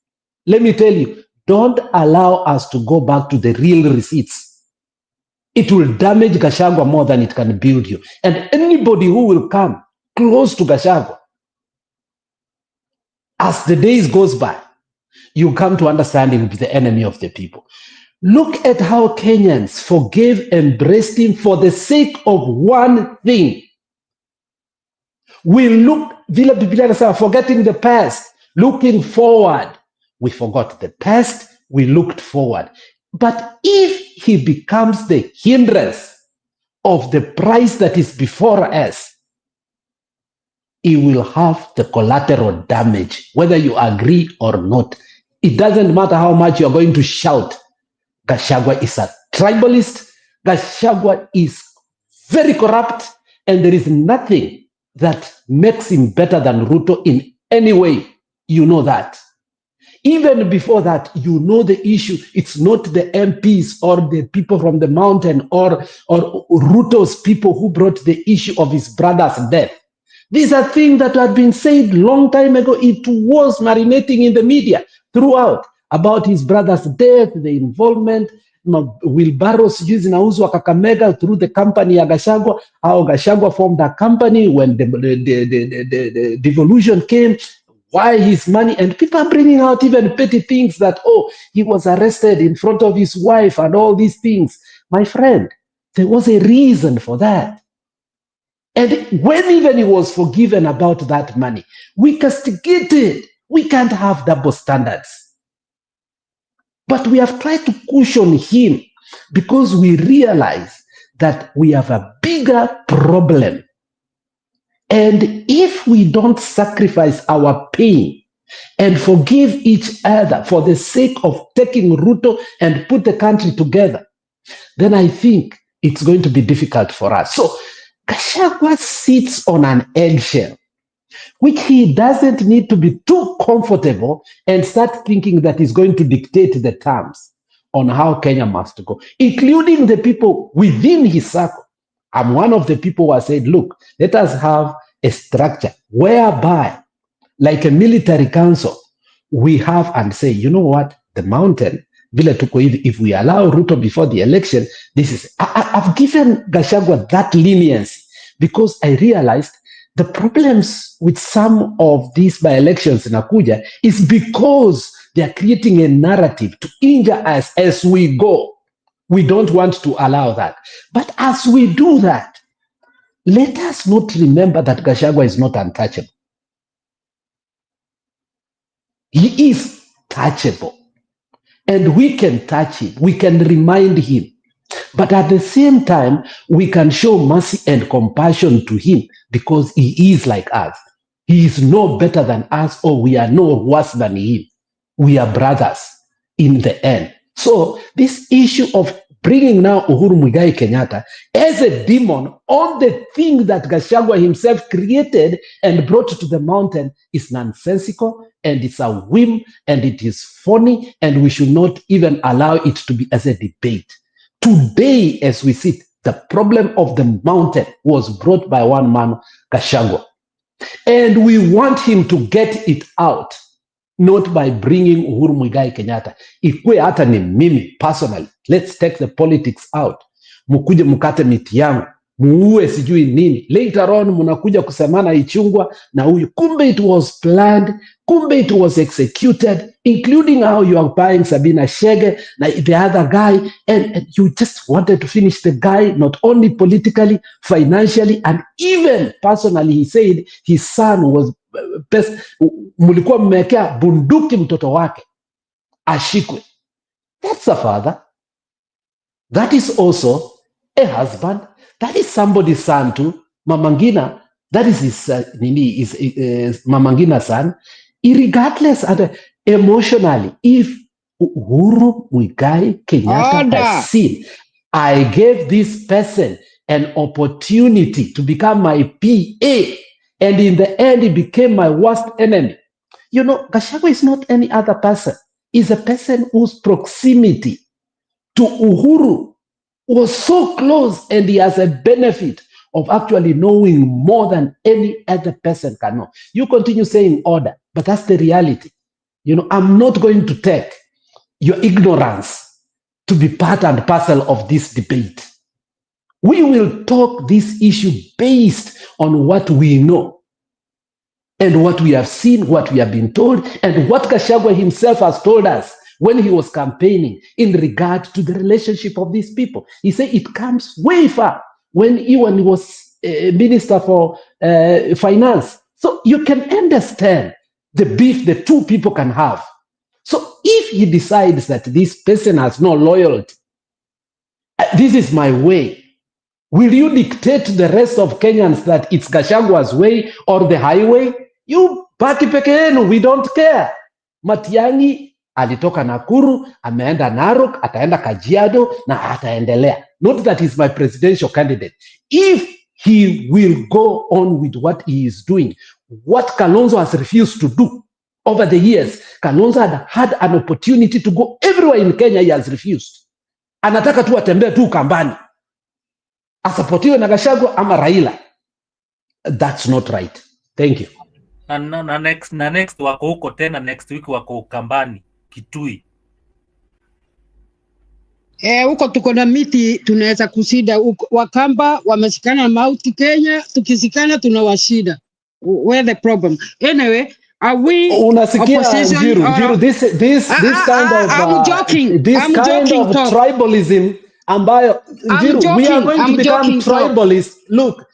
let me tell you, don't allow us to go back to the real receipts. It will damage Gachagua more than it can build you. And anybody who will come close to Gachagua, as the days goes by, you come to understand he will be the enemy of the people. Look at how Kenyans forgave, embraced him for the sake of one thing. We look, Villa Biblia, forgetting the past, looking forward. We forgot the past, we looked forward. But if he becomes the hindrance of the prize that is before us, he will have the collateral damage, whether you agree or not. It doesn't matter how much you're going to shout. Gachagua is a tribalist. Gachagua is very corrupt, and there is nothing that makes him better than Ruto in any way. You know that. Even before that, you know the issue. It's not the MPs or the people from the mountain or Ruto's people who brought the issue of his brother's death. These are things that had been said long time ago. It was marinating in the media throughout about his brother's death, the involvement, wheelbarrows using zinauzwa Kakamega through the company ya Gachagua, how Gachagua formed a company when the devolution came, why his money, and people are bringing out even petty things that, oh, he was arrested in front of his wife and all these things. My friend, there was a reason for that. And when even he was forgiven about that money, we castigated. We can't have double standards. But we have tried to cushion him because we realize that we have a bigger problem. And if we don't sacrifice our pain and forgive each other for the sake of taking Ruto and put the country together, then I think it's going to be difficult for us. So Gachagua sits on an eggshell, which he doesn't need to be too comfortable and start thinking that he's going to dictate the terms on how Kenya must go, including the people within his circle. I'm one of the people who have said, look, let us have a structure whereby, like a military council, we have and say, you know what, the mountain, if we allow Ruto before the election, this is, I've given Gachagua that leniency because I realized the problems with some of these by-elections in Abuja is because they are creating a narrative to injure us as we go. We don't want to allow that. But as we do that, let us not remember that Gachagua is not untouchable. He is touchable. And we can touch him. We can remind him. But at the same time, we can show mercy and compassion to him because he is like us. He is no better than us, or we are no worse than him. We are brothers in the end. So this issue of bringing now Uhuru Muigai Kenyatta as a demon on the thing that Gachagua himself created and brought to the mountain is nonsensical, and it's a whim, and it is funny, and we should not even allow it to be as a debate. Today, as we sit, the problem of the mountain was brought by one man, Gachagua. And we want him to get it out, not by bringing Uhuru Muigai Kenyatta. Ikwe hata ni mimi, personally, let's take the politics out. Mukuje mukate miti yangu, muue sijui nini. Later on, munakuja kusemana ichungwa na huyu. Kumbe it was planned, kumbe it was executed, including how you are buying Sabina Chege, the other guy, and you just wanted to finish the guy, not only politically, financially, and even personally. He said his son was best. Mulikuwa mmekea bunduki mtoto wake ashikwe. That's a father. That is also a husband. That is somebody's son too. Mama Ngina, that is his Mama Ngina's son. Irregardless, emotionally, if Uhuru Muigai Kenyatta has seen, I gave this person an opportunity to become my PA, and in the end, he became my worst enemy. You know, Gachagua is not any other person. He's a person whose proximity to Uhuru was so close, and he has a benefit of actually knowing more than any other person can know. You continue saying order, but that's the reality. You know, I'm not going to take your ignorance to be part and parcel of this debate. We will talk this issue based on what we know and what we have seen, what we have been told, and what Gachagua himself has told us when he was campaigning in regard to the relationship of these people. He said it comes way far when he was Minister for Finance. So you can understand the beef the two people can have. So if he decides that this person has no loyalty, this is my way, will you dictate to the rest of Kenyans that it's Gachagua's way or the highway? You baki peke yenu, we don't care. Matiang'i alitoka Nakuru, ameenda Narok, ataenda Kajiado na ataendelea. Not that he's my presidential candidate. If he will go on with what he is doing, what Kalonzo has refused to do over the years, Kalonzo had an opportunity to go everywhere in Kenya, he has refused. Anataka tu atembea tu kambani. Asapotiwe na Gachagua ama Raila. That's not right. Thank you. Na next wako huko tena, next week wako kambani Kitui. Huko tuko na miti tunaweza kusida. Wakamba wamesikana na mauti Kenya, tukisikana tunawashida. Where the problem? Anyway, are we opposition? Jiru, this kind of I'm joking. This I'm kind joking, of tribalism ambayo Jiru, we are going to become tribalists. Look,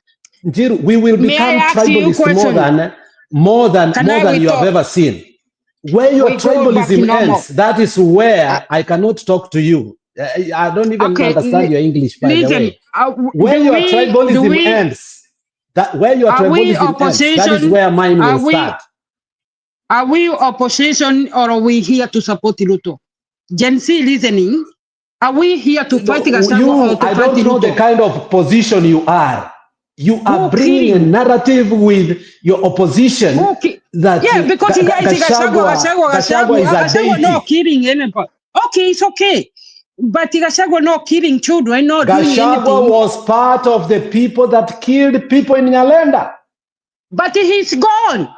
Jiru, we will become tribalists more than you have ever seen. Where your tribalism ends, that is where I cannot talk to you. I don't even understand your English, by the way. Where your tribalism ends, that is where mine will start. Are we opposition or are we here to support Ruto? Gen Z listening, are we here to fight Gachagua or to fight Ruto? I don't know the kind of position you are. You are bringing a narrative with your opposition that because Gachagua is a deity. Not killing anybody. Okay, it's okay. But Gachagua not killing children, not doing anything. Gachagua was part of the people that killed people in Nyalenda. But he's gone.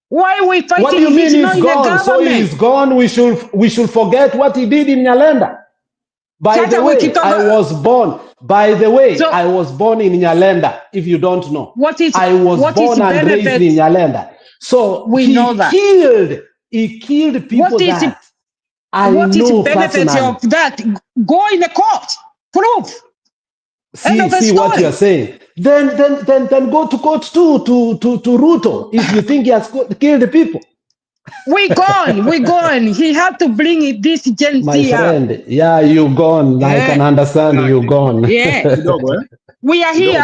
Why are we fighting? What do you mean he's gone? So he's gone. We should forget what he did in Nyalenda. By the way, I was born. By the way, I was born in Nyalenda. If you don't know, I was born and raised in Nyalenda. So we know that he killed people. What is the benefit of that? Go in the court, prove. See what you're saying. Then go to court too to Ruto if you think he has killed the people. We gone. He had to bring this Gen Z. My friend, you gone. I can understand you gone. Yeah. We are here.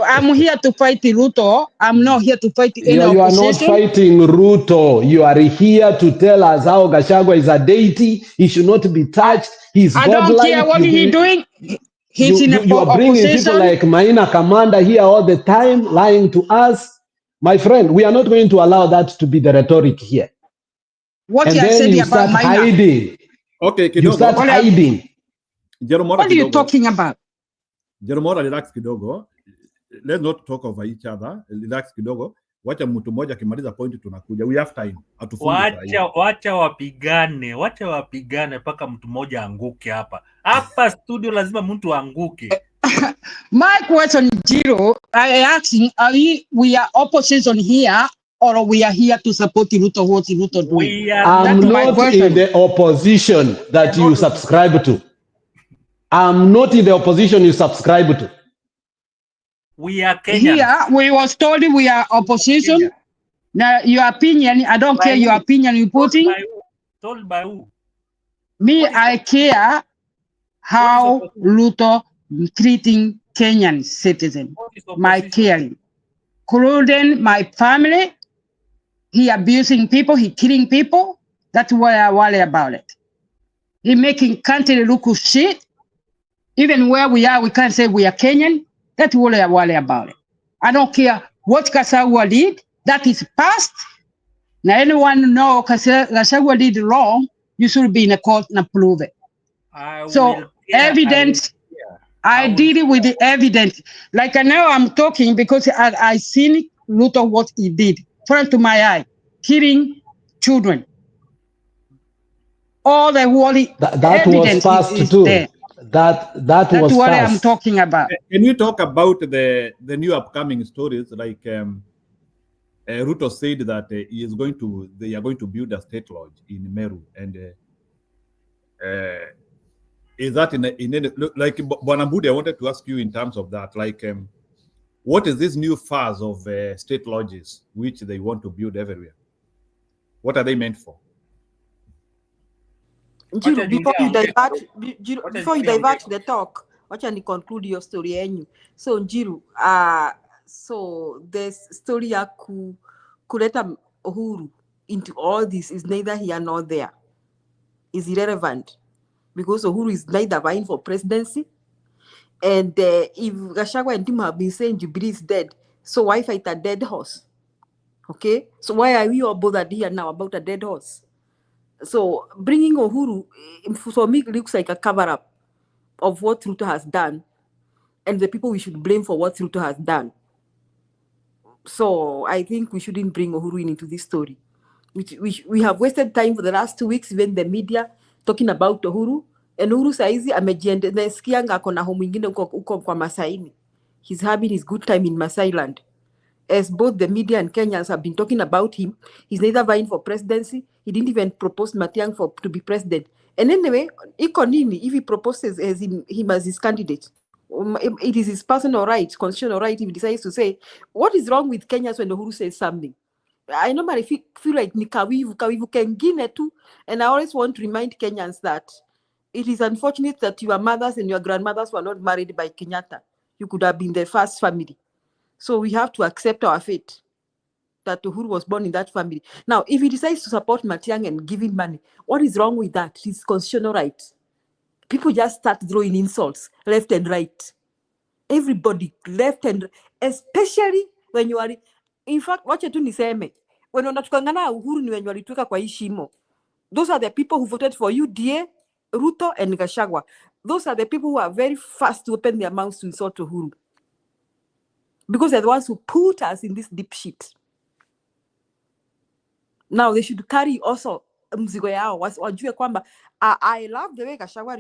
I'm here to fight Ruto. I'm not here to fight any opposition. You are not fighting Ruto. You are here to tell us how Gachagua is a deity. He should not be touched. He's I don't care what he's doing. He's in you are bringing people like Maina Commander here all the time, lying to us. My friend, we are not going to allow that to be the rhetoric here. What you are saying about Maina? Hiding. Okay, you start hiding. Jeromora, what are you talking about? Jeromora, relax kidogo. Let's not talk over each other. Relax kidogo. Wacha mtu mmoja akimaliza point tunakuja. We have time. Wacha wapigane mpaka mtu mmoja anguke hapa. Hapa studio lazima mtu anguke. My question, Jiro, I asking, we are opposition here or we are here to support Ruto, what Ruto doing? I'm not in the opposition that you subscribe to. I'm not in the opposition you subscribe to. We are Kenyans. Here, we was told we are opposition. Kenya. Now, your opinion, I don't care your opinion you putting. Told by who? Me, I care how Ruto treating Kenyan citizens. My caring. Including my family. He abusing people, he killing people. That's what I worry about it. He making country look shit. Even where we are, we can't say we are Kenyan. That's what I worry about it. I don't care what Gachagua did. That is past. Now anyone know Gachagua did wrong, you should be in a court and prove it. Evidence, I did it with the evidence. Like I know I'm talking because I seen Ruto what he did. Front to my eye, killing children. All the worry. That was fast too. There. That's was what fast. I'm talking about. Can you talk about the new upcoming stories? Like Ruto said that they are going to build a state lodge in Meru, and is that in like Bwanambudi? I wanted to ask you in terms of that, like what is this new phase of state lodges which they want to build everywhere? What are they meant for? Njiru, before you divert the talk, wacha ni conclude your story yenyu. So Njiru, so this story ya kuleta Uhuru into all this is neither here nor there. Is irrelevant because Uhuru is neither vying for presidency, and if Gachagua and Tim have been saying Jubilee is dead, so why fight a dead horse? Okay, so why are we all bothered here now about a dead horse? So bringing Uhuru, for me, looks like a cover-up of what Ruto has done and the people we should blame for what Ruto has done. So I think we shouldn't bring Uhuru into this story. We have wasted time for the last 2 weeks, even the media, talking about Uhuru. And Uhuru saizi amejiendelea akona home ingine uko kwa Masaini. He's having his good time in Masailand. As both the media and Kenyans have been talking about him, he's neither vying for presidency. He didn't even propose Matiang'i to be president. And anyway, if he proposes him as his candidate, it is his personal right, constitutional right, if he decides to say, what is wrong with Kenyans when Uhuru says something? I normally feel like ni kawivu kengine tu, and I always want to remind Kenyans that it is unfortunate that your mothers and your grandmothers were not married by Kenyatta. You could have been the first family. So we have to accept our fate that Uhuru was born in that family. Now, if he decides to support Matiang'i and give him money, what is wrong with that? His constitutional right. People just start throwing insults left and right. Everybody, left and right, especially when you are... In fact, wacha tu niseme, when unatukangana Uhuru ni wenye walituweka kwa hii shimo. Those are the people who voted for UDA, Ruto, and Gachagua. Those are the people who are very fast to open their mouths to insult Uhuru. Because they're the ones who put us in this deep shit. Now they should carry also mzigo yao. Wajue kwamba I love the way Gachagua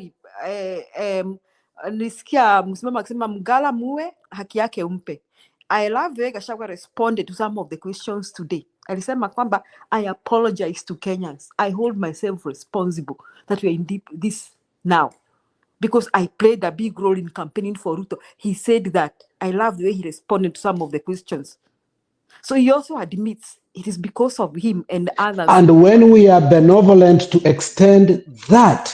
nisikia msimama akisema mgala muwe haki yake umpe. I love the way Gachagua responded to some of the questions today. Alisema kwamba I apologize to Kenyans. I hold myself responsible that we are in this now. Because I played a big role in campaigning for Ruto. He said that. I love the way he responded to some of the questions. So he also admits it is because of him and others. And when we are benevolent to extend that,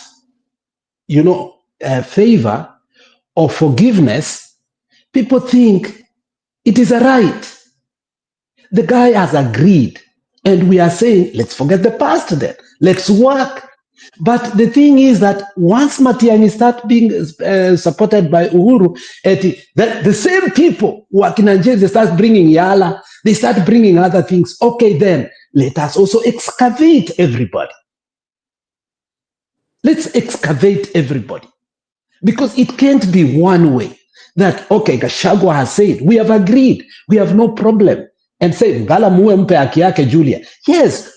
favor or forgiveness, people think it is a right. The guy has agreed. And we are saying, let's forget the past then. Let's work. But the thing is that once Matiang'i start being supported by Uhuru, the same people who are in Nigeria, they start bringing Yala, they start bringing other things. Okay, then let us also excavate everybody. Let's excavate everybody. Because it can't be one way that, okay, Gachagua has said, we have agreed, we have no problem. And say, Ngala muwe mpe haki yake Julia. Yes,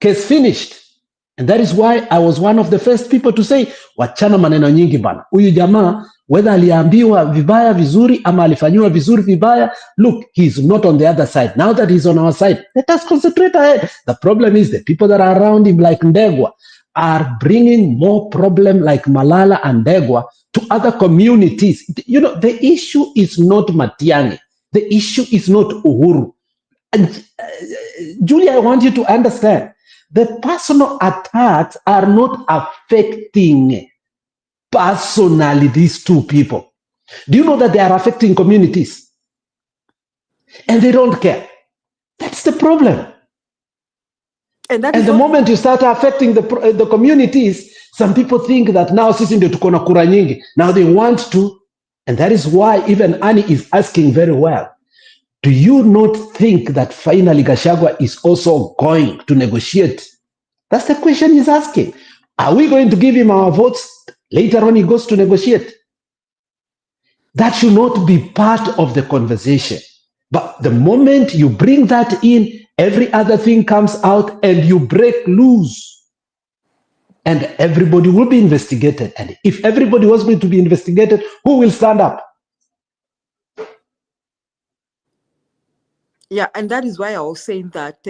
case finished. And that is why I was one of the first people to say, wachana maneno nyingi bana. Huyu jamaa, whether aliambiwa vibaya vizuri ama alifanyiwa vizuri vibaya, look, he's not on the other side. Now that he's on our side, let us concentrate ahead. The problem is the people that are around him like Ndegwa are bringing more problem like Malala and Ndegwa to other communities. You know, the issue is not Matiang'i. The issue is not Uhuru. And Julia, I want you to understand, the personal attacks are not affecting personally these two people. Do you know that they are affecting communities? And they don't care. That's the problem. And the moment you start affecting the communities, some people think that now sisi ndio tuko na kura nyingi. Now they want to, and that is why even Annie is asking very well. Do you not think that finally Gachagua is also going to negotiate? That's the question he's asking. Are we going to give him our votes? Later on he goes to negotiate. That should not be part of the conversation. But the moment you bring that in, every other thing comes out and you break loose. And everybody will be investigated. And if everybody was going to be investigated, who will stand up? Yeah, and that is why I was saying that.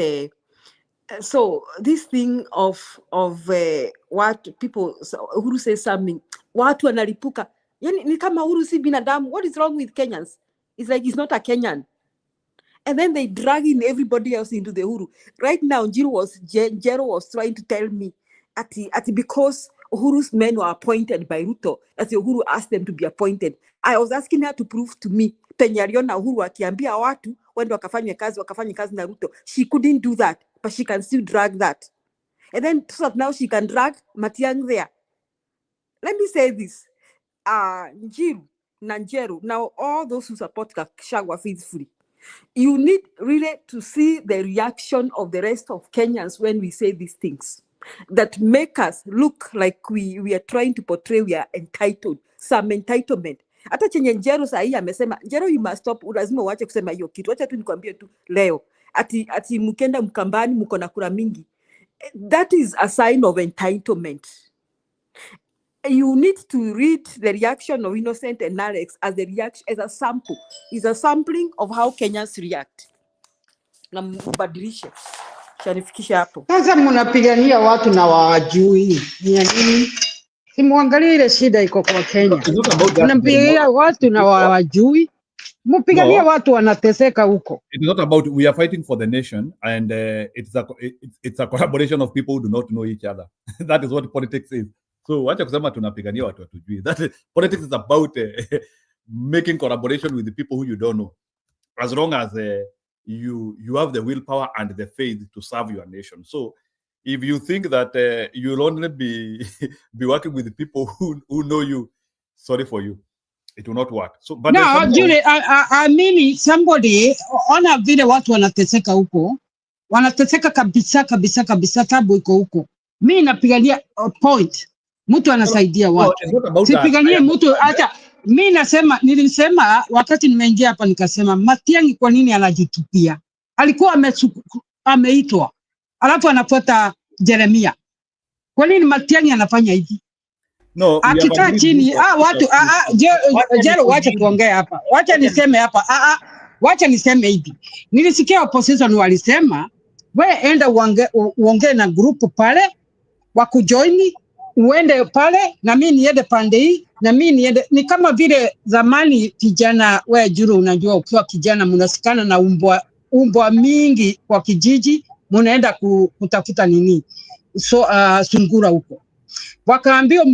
So this thing of what people, Uhuru says something, watu wanalipuka. Yani ni kama Uhuru si binadamu. What is wrong with Kenyans? It's like he's not a Kenyan. And then they drag in everybody else into the Uhuru. Right now, Jero was trying to tell me because Uhuru's men were appointed by Ruto, as Uhuru asked them to be appointed. I was asking her to prove to me penye aliona Uhuru akiambia watu wende wakafanye kazi na Ruto. She couldn't do that, but she can still drag that. And then so that now she can drag Matiang'i there. Let me say this. Njiru, Nanjeru, now all those who support Gachagua faithfully, you need really to see the reaction of the rest of Kenyans when we say these things that make us look like we are trying to portray we are entitled, some entitlement. Hata chenye Njero sahi amesema, Njero you must stop, lazima uache kusema hiyo kitu. Acha tu nikwambie tu leo, ati mkenda Mkambani mko na kura mingi. That is a sign of entitlement. You need to read the reaction of Innocent and Alex as the reaction, as a sample. It's a sampling of how Kenyans react. Na mbadilishe. Shanifikisha hapo. Sasa mnapigania watu na wajui. Ni nini? Simuangalie ile shida iko kwa Kenya. Mnapigania watu na wajui. Mpigania watu wanateseka huko. It is not about we are fighting for the nation, and it's a collaboration of people who do not know each other. That is what politics is. So wacha kusema tunapigania watu watujui. That politics is about making collaboration with the people who you don't know. As long as you have the willpower and the faith to serve your nation. So if you think that you'll only be working with the people who know you, sorry for you. It will not work. So, but no, Julie, I mean somebody ona vile watu wanateseka huko, wanateseka kabisa, tabu iko huko. Mimi napigania point. Mtu anasaidia watu. Sipiganie mtu hata mimi nilisema wakati nimeingia hapa nikasema Matiang'i kwa nini anajitupia? Alikuwa ameitwa. Alafu anafuata Jeremia. Kwa nini Matiang'i anafanya hivi? No, akikaa chini watu Jero wacha tuongee hapa. Wacha niseme hapa. Wacha niseme hivi. Nilisikia opposition walisema wewe enda uongee na group pale wakujoini uende pale na mimi niende pande hii na mimi niende. Ni kama vile zamani kijana wewe Juru, unajua ukiwa kijana mnasikana na umbwa mingi kwa kijiji, mnaenda kutafuta nini sungura huko. Wakaambiwa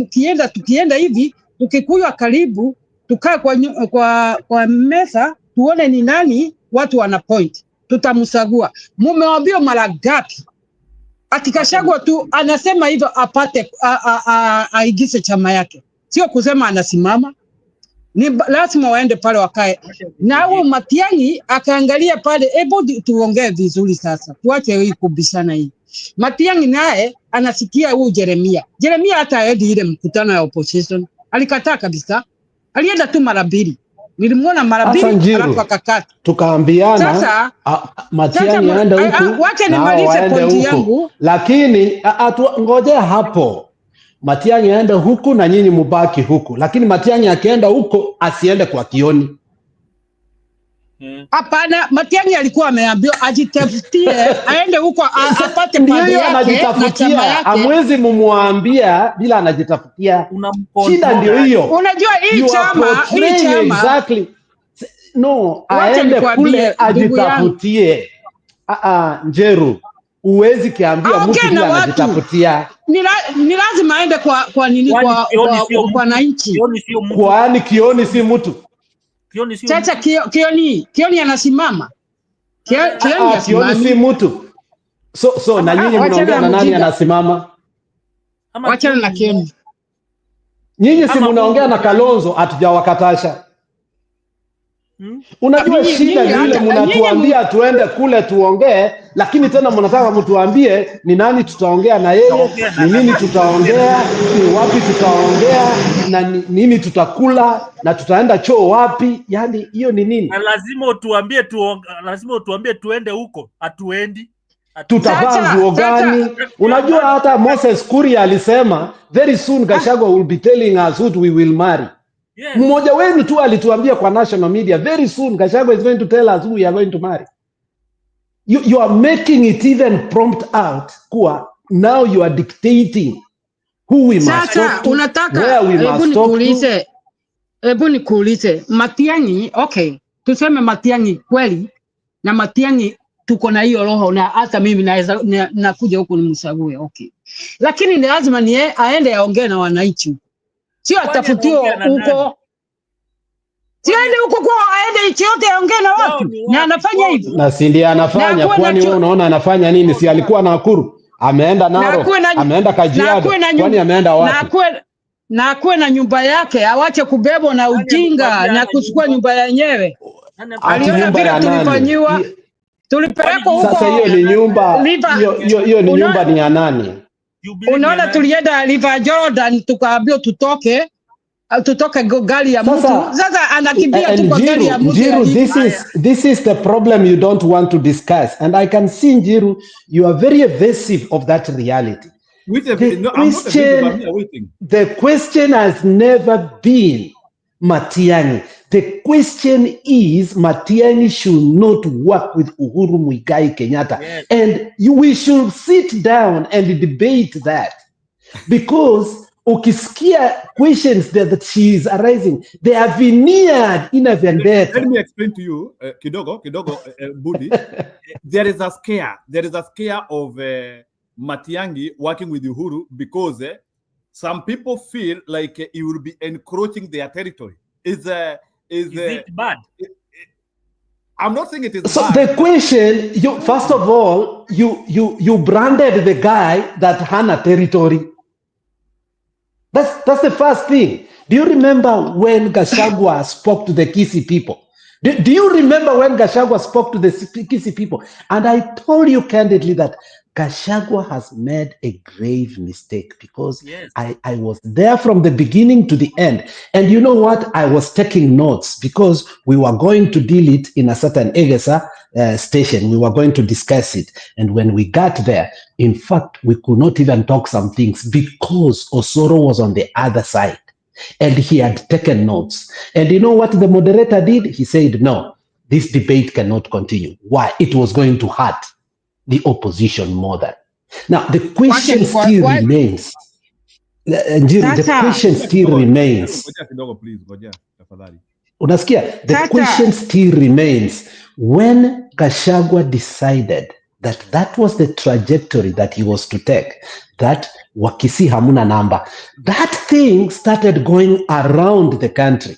tukienda hivi, tukikuwa karibu, tukae kwa meza, tuone ni nani watu wana point. Tutamsagua. Mumewaambia mara gapi? Atikashagwa tu anasema hivyo apate aigize chama yake. Sio kusema anasimama. Ni lazima waende pale wakae. Na huo Matiang'i akaangalia pale, tuongee vizuri sasa. Tuache hii kubishana hii. Matiang'i naye anasikia huyu Jeremia. Jeremia hata hadi ile mkutano ya opposition. Alikataa kabisa. Alienda tu mara mbili. Nilimuona mara mbili alafu akakata. Tukaambiana sasa Matiang'i aende huku. Wacha nimalize pointi yangu. Lakini ngojea hapo. Matiang'i aende huku na nyinyi mubaki huku. Lakini Matiang'i akienda huko asiende kwa Kioni. Hapana, Matiang'i alikuwa ameambiwa ajitafutie aende huko apate pande yake na chama yake. Amwezi mumwambia bila anajitafutia. Shida ndio hiyo. Unajua hii chama exactly. No, aende kule ajitafutie. Njeru, uwezi kiambia mtu bila anajitafutia. Ni lazima aende kwa nini kwa wananchi. Kwani Kioni si mtu? Sasa Kioni anasimama. Kioni si mtu. So na nyinyi mnaongea na nani anasimama? Wacha na Kioni. Nyinyi si mnaongea na Kalonzo hatujawakatasha. Unajua shida ni ile mnatuambia tuende kule tuongee, lakini tena mnataka mtuambie ni nani tutaongea na yeye, ni nini tutaongea, ni wapi tutaongea, na nini tutakula, na tutaenda choo wapi. Yani hiyo ni nini? Na lazima utuambie tuende huko, hatuendi. Tutavaa nguo gani? Unajua hata Moses Kuria alisema very soon Gachagua will be telling us who we will marry. Yes. Mmoja wenu tu alituambia kwa national media very soon Gachagua is going to tell us who we are going to marry. You are making it even prompt out kuwa now you are dictating who we must talk to, where we must talk to. Hebu nikuulize Matiang'i, okay, tuseme Matiang'i kweli, na Matiang'i tuko na hiyo roho, na hata mimi naweza nakuja huku nimsague, okay, lakini ni lazima aende aongee na wananchi. Sio atafutio huko. Siende huko kwa aende nchi yote aongee na watu. Na anafanya hivyo. Na si ndiye anafanya, kwani wewe unaona anafanya nini? Si alikuwa Nakuru, ameenda Narok, ameenda Kajiado, kwani ameenda wapi? Na akuwe na nyumba yake, awache kubebwa na ujinga na kuchukua nyumba yenyewe. Aliona vile tulifanywa. Tulipelekwa huko. Sasa hiyo ni nyumba, hiyo ni nyumba ni ya nani? Unaona tulienda River Jordan tukaambiwa tutoke gari ya mtu. Sasa anakimbia tu kwa gari ya mtu. Njiru, this is the problem you don't want to discuss, and I can see Njiru, you are very evasive of that reality. The question has never been Matiang'i. The question is Matiang'i should not work with Uhuru Muigai Kenyatta. Yes. And we should sit down and debate that. Because ukisikia questions that she is arising, they are veneered in a vendetta. Let me explain to you, kidogo, Budi. There is a scare of Matiang'i working with Uhuru because some people feel like he will be encroaching their territory. Is it bad? I'm not saying it is bad. So the question, first of all, you branded the guy that Hana territory. That's the first thing. Do you remember when Gachagua spoke to the Kisii people? Do you remember when Gachagua spoke to the Kisii people? And I told you candidly that Gachagua has made a grave mistake because yes. I was there from the beginning to the end. And you know what? I was taking notes because we were going to deal it in a certain Egesa station. We were going to discuss it. And when we got there, in fact, we could not even talk some things because Osoro was on the other side and he had taken notes. And you know what the moderator did? He said, no, this debate cannot continue. Why? It was going to hurt the opposition more than. Now, the question still remains. The question still remains. Unasikia? The question still remains. When Gachagua decided that was the trajectory that he was to take, that Wakisi hamuna number, that thing started going around the country.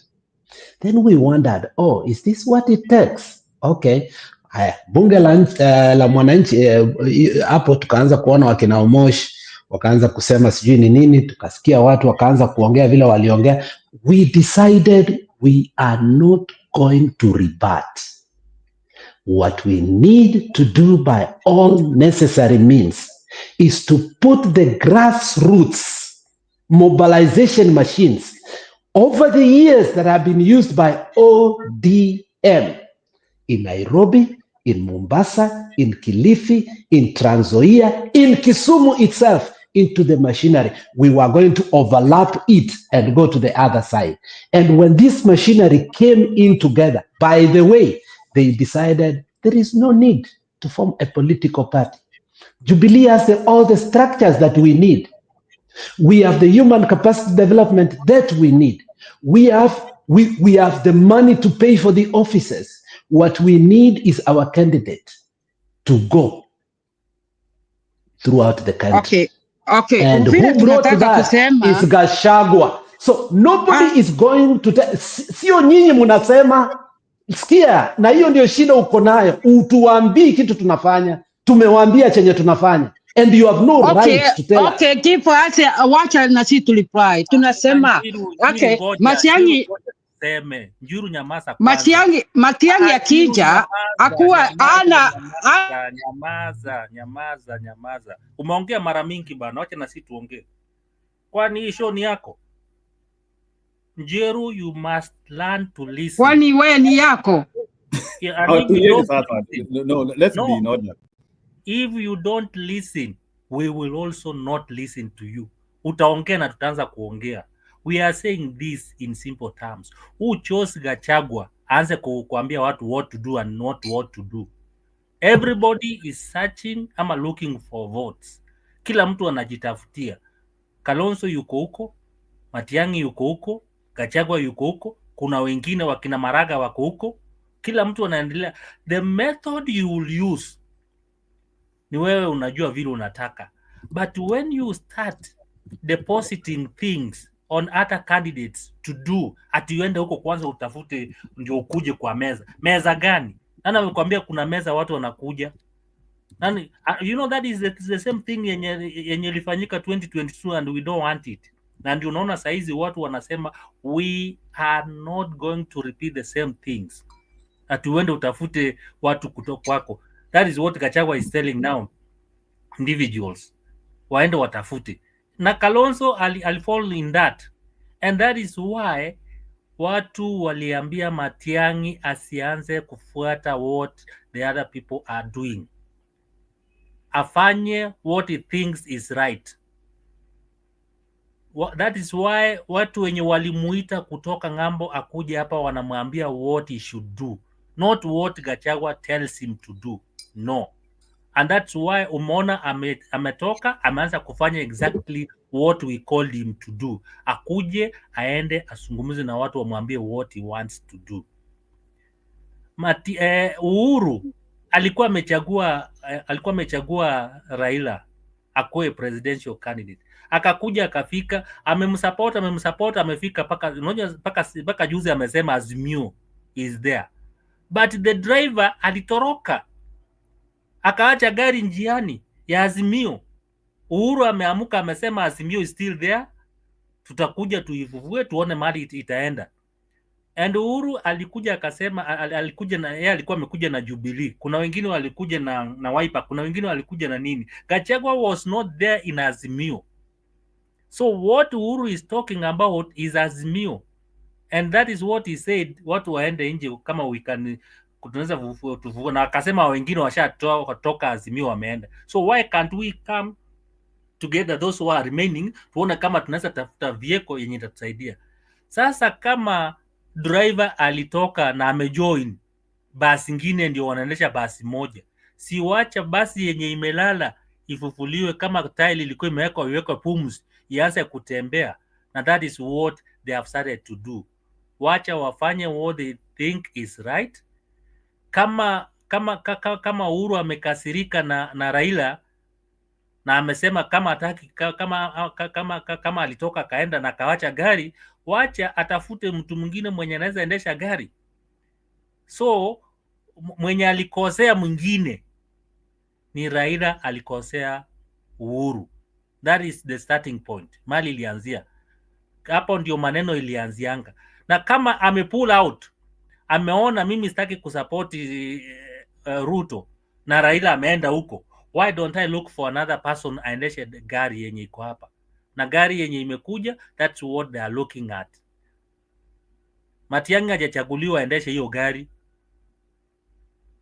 Then we wondered, oh, is this what it takes? Okay. Haya, bunge la mwananchi hapo tukaanza kuona wakina Omosh wakaanza kusema sijui ni nini, tukasikia watu wakaanza kuongea vile waliongea. We decided we are not going to rebut. What we need to do by all necessary means is to put the grassroots mobilization machines over the years that have been used by ODM in Nairobi, in Mombasa, in Kilifi, in Trans Nzoia, in Kisumu itself, into the machinery. We were going to overlap it and go to the other side. And when this machinery came in together, by the way, they decided there is no need to form a political party. Jubilee has all the structures that we need. We have the human capacity development that we need. We have the money to pay for the offices. What we need is our candidate to go throughout the country. Okay. And who brought that is Gachagua. So nobody is going to sio nyinyi munasema, sikia, na hiyo ndio shida uko nayo. Utuambii kitu tunafanya, tumewaambia chenye tunafanya. And you have no right to tell us. Okay, kipo ase wacha na sisi tuliprai. Tunasema, okay, Matiang'i Njuru nyamaza kwanza. Matiang'i akija akuwa ana nyamaza. Umeongea mara mingi bana, wacha na sisi tuongee. Kwani hii show ni yako? Njeru, you must learn to listen. Kwani wewe ni yako? No, let's be in order. If you don't listen, we will also not listen to you. Utaongea na tutaanza kuongea. We are saying this in simple terms. Who chose Gachagua aanze kuambia watu what to do and not what to do. Everybody is searching ama looking for votes. Kila mtu anajitafutia. Kalonzo yuko huko, Matiang'i yuko huko, Gachagua yuko huko, kuna wengine wakina Maraga wako huko. Kila mtu anaendelea. The method you will use ni wewe unajua vile unataka. But when you start depositing things on other candidates to do, ati uende huko kwanza utafute ndio ukuje kwa meza. Meza gani? Nani amekwambia kuna meza watu wanakuja? Nani, you know that is the same thing yenye ilifanyika 2022 and we don't want it. Na ndio unaona saizi watu wanasema we are not going to repeat the same things. Ati uende utafute watu kutoka kwako. That is what Gachagua is telling now individuals. Waende watafute. Na Kalonzo alifall in that. And that is why watu waliambia Matiang'i asianze kufuata what the other people are doing. Afanye what he thinks is right. That is why watu wenye walimuita kutoka ng'ambo akuja hapa wanamwambia what he should do. Not what Gachagua tells him to do. No. And that's why umeona ametoka, ameanza kufanya exactly what we called him to do. Akuje, aende, asungumuze na watu wamwambie what he wants to do. Uhuru alikuwa amechagua Raila akuwe presidential candidate. Akakuja akafika, amemsupport, amefika paka juzi amesema Azimio is there. But the driver alitoroka. Akaacha gari njiani ya Azimio. Uhuru ameamuka amesema Azimio is still there. Tutakuja tuivuvue tuone mali itaenda. And Uhuru alikuja akasema yeye alikuwa amekuja na Jubilee. Kuna wengine walikuja na Wiper, kuna wengine walikuja na nini. Gachagua was not there in Azimio. So what Uhuru is talking about is Azimio. And that is what he said, watu waende nje kama we can tunaweza tuvua, na akasema wengine washatoka Azimio wameenda. So why can't we come together, those who are remaining, tuone kama tunaweza tafuta vieko yenye itatusaidia. Sasa kama driver alitoka na amejoin basi ingine ndio wanaendesha basi moja, si wacha basi yenye imelala ifufuliwe, kama tile ilikuwa imewekwa pumzi ianze kutembea. Na that is what they have started to do. Wacha wafanye what they think is right. Kama Uhuru amekasirika na Raila na amesema kama ataki, kama alitoka kaenda na kawacha gari, wacha atafute mtu mwingine mwenye anaweza endesha gari. So mwenye alikosea mwingine ni Raila, alikosea Uhuru. That is the starting point. Mali ilianzia hapo, ndio maneno ilianzianga. Na kama amepull out, ameona mimi sitaki kusupport Ruto na Raila ameenda huko, why don't I look for another person aendeshe gari yenye iko hapa? na gari yenye imekuja, that's what they are looking at. Matiang'i hajachaguliwa aendeshe hiyo gari.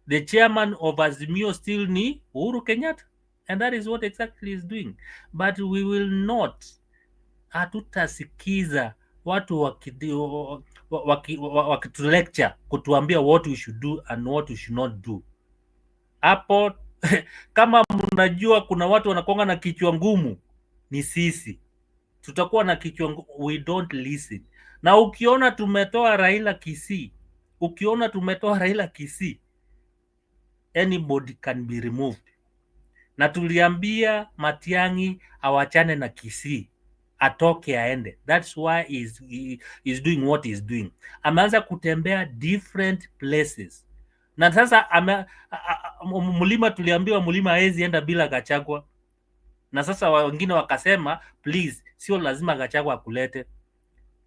The chairman of Azimio still ni Uhuru Kenyatta, and that is what exactly is doing. But we will not, hatutasikiza watu wakitulecture kutuambia what we should do and what we should not do. Hapo kama mnajua kuna watu wanakonga na kichwa ngumu, ni sisi. Tutakuwa na kichwa ngumu, we don't listen. Na ukiona tumetoa Raila Kisii, anybody can be removed. Na tuliambia Matiang'i awachane na Kisii, atoke aende. That's why he's doing what he's doing. Ameanza kutembea different places. Na sasa Mulima tuliambiwa Mulima hawezi enda bila Gachagua. Na sasa wengine wakasema please, sio lazima Gachagua akulete.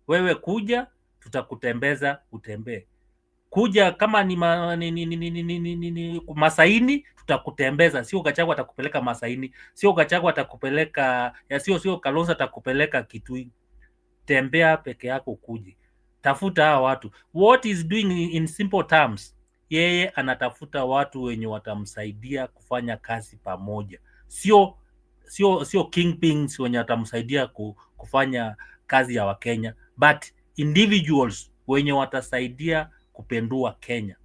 Wewe kuja, tutakutembeza utembee. Kuja kama ni Masaini, tutakutembeza. Sio Gachagua atakupeleka Masaini, sio Gachagua atakupeleka sio Kalonzo atakupeleka Kitui. Tembea peke yako kuje. Tafuta hawa watu. What is doing in simple terms? Yeye anatafuta watu wenye watamsaidia kufanya kazi pamoja. Sio kingpins wenye watamsaidia kufanya kazi ya Wakenya, but individuals wenye watasaidia kupendua Kenya.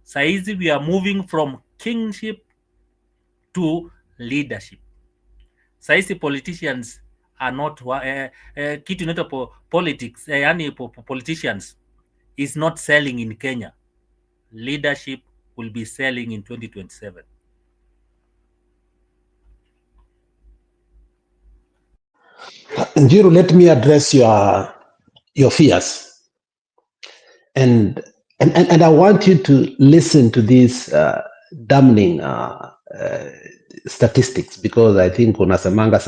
Saizi we are moving from kingship to leadership. Saizi politicians are not kitu inaitwa politics, yani politicians is not selling in Kenya. Leadership will be selling in 2027. Njiru, let me address your fears. And I want you to listen to these damning statistics, because I think unasemanga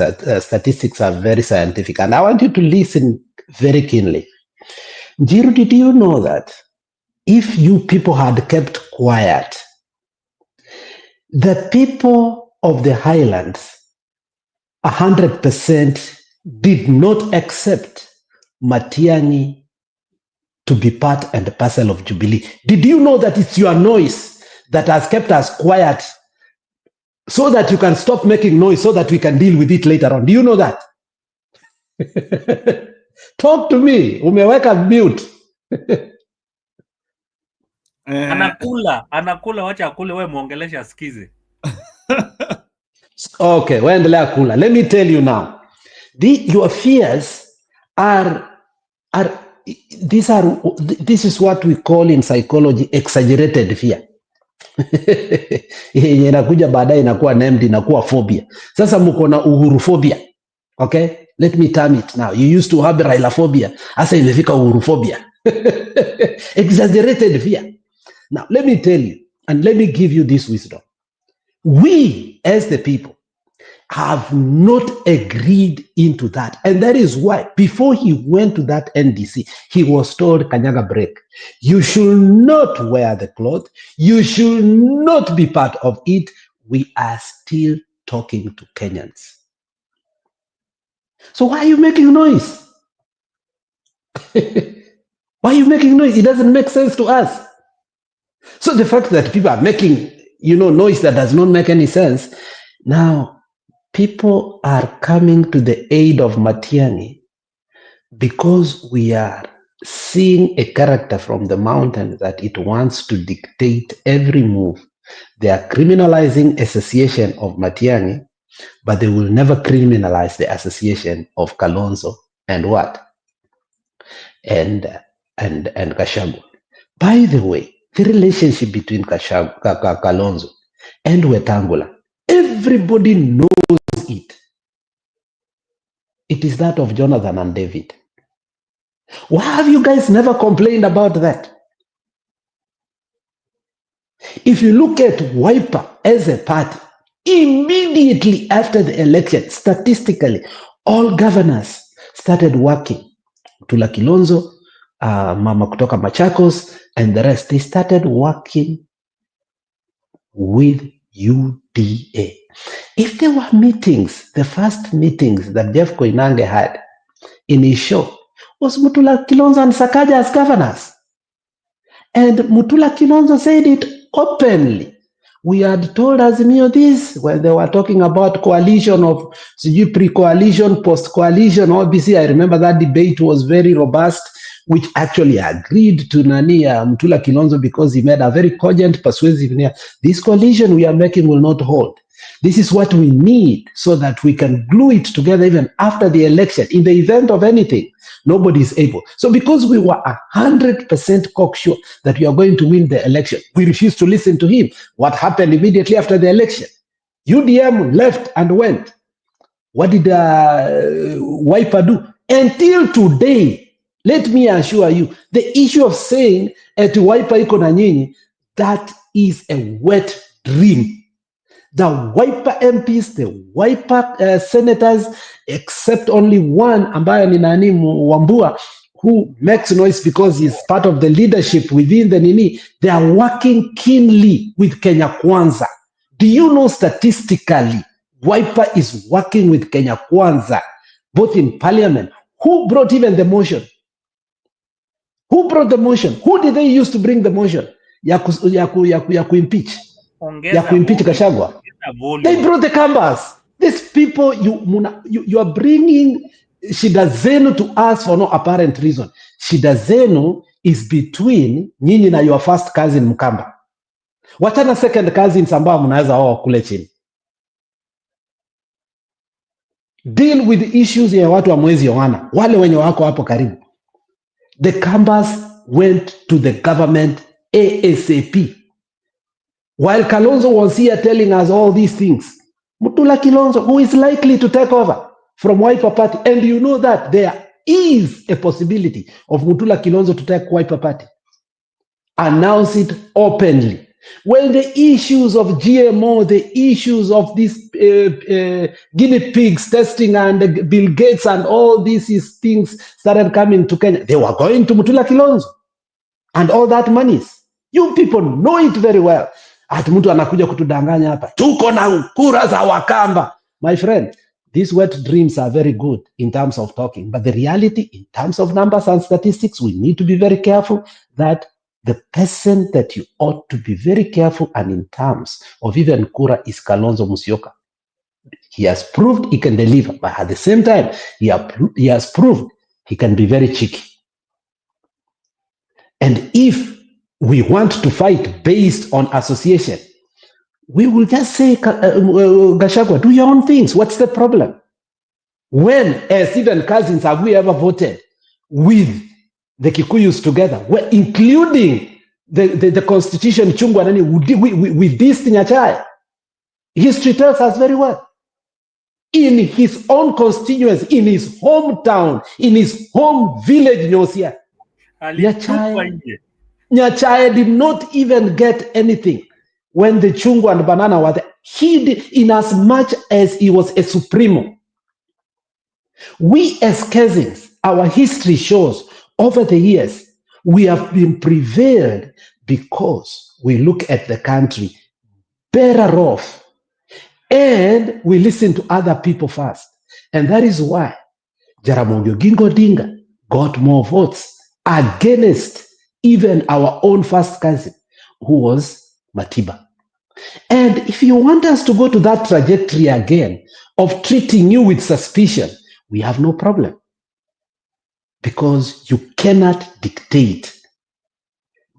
statistics are very scientific, and I want you to listen very keenly. Njiru, did you know that if you people had kept quiet, the people of the Highlands 100% did not accept Matiang'i to be part and parcel of Jubilee? Did you know that it's your noise that has kept us quiet so that you can stop making noise so that we can deal with it later on? Do you know that? Talk to me. Umeweka mute. Anakula, wacha akule, wewe muongelesha asikize. Okay, waendelea kula. Let me tell you now. Your fears this is what we call in psychology exaggerated fear. Inakuja baadaye inakuwa named, inakuwa phobia. Sasa mko na uhuruphobia. Okay? Let me term it now. You used to have Railaphobia. Asa imefika uhuruphobia. Exaggerated fear. Now, let me tell you, and let me give you this wisdom. We, as the people, have not agreed into that. And that is why, before he went to that NDC, he was told, Kanyaga break. You should not wear the cloth. You should not be part of it. We are still talking to Kenyans. So why are you making noise? Why are you making noise? It doesn't make sense to us. So the fact that people are making, noise that does not make any sense, now people are coming to the aid of Matiang'i because we are seeing a character from the mountain that it wants to dictate every move. They are criminalizing association of Matiang'i, but they will never criminalize the association of Kalonzo and what? And Gachagua. By the way, the relationship between Kalonzo and Wetangula, everybody knows it. It is that of Jonathan and David. Why have you guys never complained about that? If you look at Wiper as a party, immediately after the election, statistically, all governors started working. Tula Kilonzo, Mama Kutoka Machakos, and the rest, they started working with UDA. If there were meetings, the first meetings that Jeff Koinange had in his show was Mutula Kilonzo and Sakaja as governors. And Mutula Kilonzo said it openly. We had told Azimio this when they were talking about coalition of pre-coalition, post-coalition, obviously I remember that debate was very robust, which actually agreed to Mutula Kilonzo because he made a very cogent, persuasive, this coalition we are making will not hold. This is what we need so that we can glue it together even after the election. In the event of anything, nobody is able. So because we were 100% cocksure that we are going to win the election, we refused to listen to him. What happened immediately after the election? UDM left and went. What did Wiper do? Until today, let me assure you, the issue of saying to Wiper iko na nyinyi, that is a wet dream. The Wiper MPs, the Wiper senators, except only one, ambaye ni nani Wambua, who makes noise because he's part of the leadership within the Nini, they are working keenly with Kenya Kwanza. Do you know statistically, Wiper is working with Kenya Kwanza, both in parliament? Who brought even the motion? Who brought the motion? Who did they use to bring the motion? Ya kuimpeach. Ya kuimpeach Gachagua. They brought the canvas. These people, you are bringing shida zenu to us for no apparent reason. Shida zenu is between nyinyi na your first cousin Mkamba. Wachana second cousins ambao mnaweza wao kule chini. Deal with the issues ya watu wa mwezi Yohana, wale wenye wako hapo karibu. The Kambas went to the government ASAP. While Kalonzo was here telling us all these things, Mutula Kilonzo, who is likely to take over from Wiper Party, and you know that there is a possibility of Mutula Kilonzo to take Wiper Party, announce it openly. Well, the issues of GMO, the issues of these guinea pigs testing and Bill Gates and all these things started coming to Kenya, they were going to Mutula Kilonzo and all that monies. You people know it very well. Ati mtu anakuja kutudanganya hapa. Tuko na kura za Wakamba. My friend, these wet dreams are very good in terms of talking. But the reality, in terms of numbers and statistics, we need to be very careful that the person that you ought to be very careful and in terms of even kura is Kalonzo Musyoka. He has proved he can deliver. But at the same time, he has proved he can be very cheeky. And if we want to fight based on association, we will just say, Gachagua, do your own things. What's the problem? When, as even cousins, have we ever voted with the Kikuyus together, including the constitution, Chungwa Nani, with this Nyachai? History tells us very well. In his own constituency, in his hometown, in his home village, Nyosia, Nyachai did not even get anything when the Chungwa and Banana were there. He did, in as much as he was a supremo. We as cousins, our history shows over the years, we have been prevailed because we look at the country better off and we listen to other people first. And that is why Jaramogi Oginga Odinga got more votes against even our own first cousin, who was Matiba. And if you want us to go to that trajectory again of treating you with suspicion, we have no problem. Because you cannot dictate.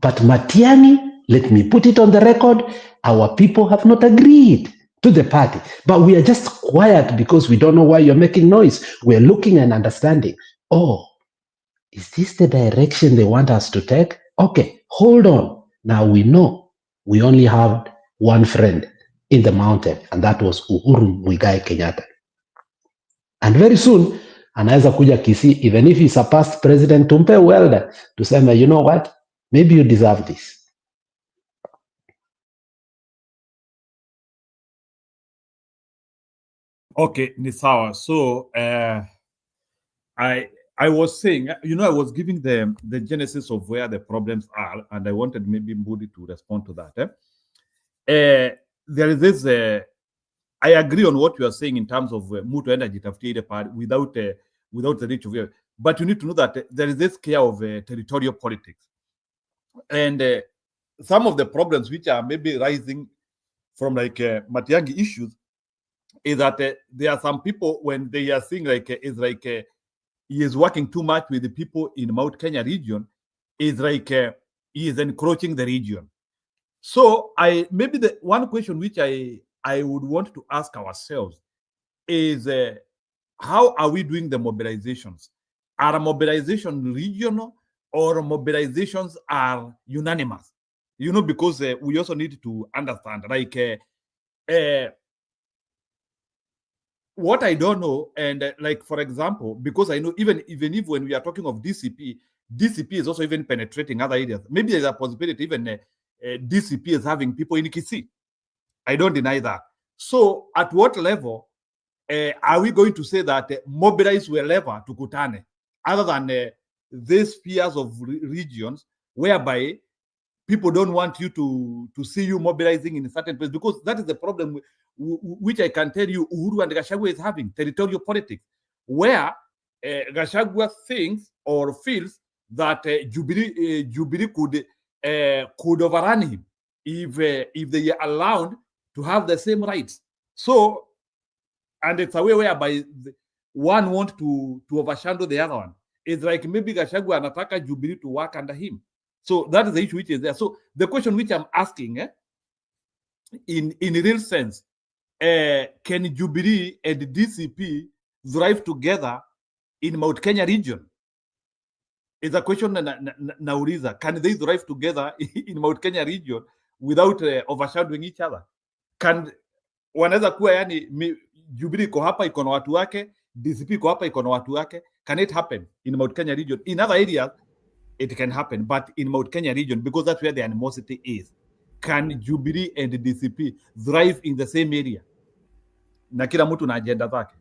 But Matiani, let me put it on the record, our people have not agreed to the party. But we are just quiet because we don't know why you're making noise. We're looking and understanding. Oh, is this the direction they want us to take? Okay, hold on. Now we know we only have one friend in the mountain, and that was Uhuru Muigai Kenyatta. And very soon, anaweza kuja Kisii, even if he's a past president, tumpe welder, tuseme, you know what, maybe you deserve this. Okay, ni sawa. So, I was saying, you know, I was giving them the genesis of where the problems are, and I wanted maybe Mbudi to respond to that. There is this, I agree on what you are saying in terms of mtu enda jitafutie ile part without the reach of but you need to know that there is this care of territorial politics. And some of the problems which are maybe rising from like Matiang'i issues is that there are some people when they are seeing like he is working too much with the people in Mount Kenya region, is like he is encroaching the region. So maybe the one question which I would want to ask ourselves is how are we doing the mobilizations? Are mobilization regional or mobilizations are unanimous? You know, because we also need to understand, like, what I don't know, and like, for example, because I know even if when we are talking of DCP is also even penetrating other areas. Maybe there's a possibility even DCP is having people in Kisii. I don't deny that. So at what level are we going to say that mobilize wherever to Kutane, other than these fears of regions whereby people don't want you to see you mobilizing in a certain place? Because that is the problem which I can tell you Uhuru and Gachagua is having, territorial politics, where Gachagua thinks or feels that Jubilee could overrun him if they are allowed to have the same rights. So, and it's a way whereby one wants to overshadow the other one. It's like maybe Gachagua anataka Jubilee to work under him. So that is the issue which is there. So the question which I'm asking, in real sense, can Jubilee and DCP thrive together in Mount Kenya region? Is a question nauliza. Can they thrive together in Mount Kenya region without overshadowing each other? Can wanaweza kuwa yani Jubilee iko hapa iko na watu wake, DCP iko hapa iko na watu wake? Can it happen in Mount Kenya region? In other areas it can happen, but in Mount Kenya region, because that's where the animosity is, can Jubilee and DCP thrive in the same area? Na kila mtu na agenda zake.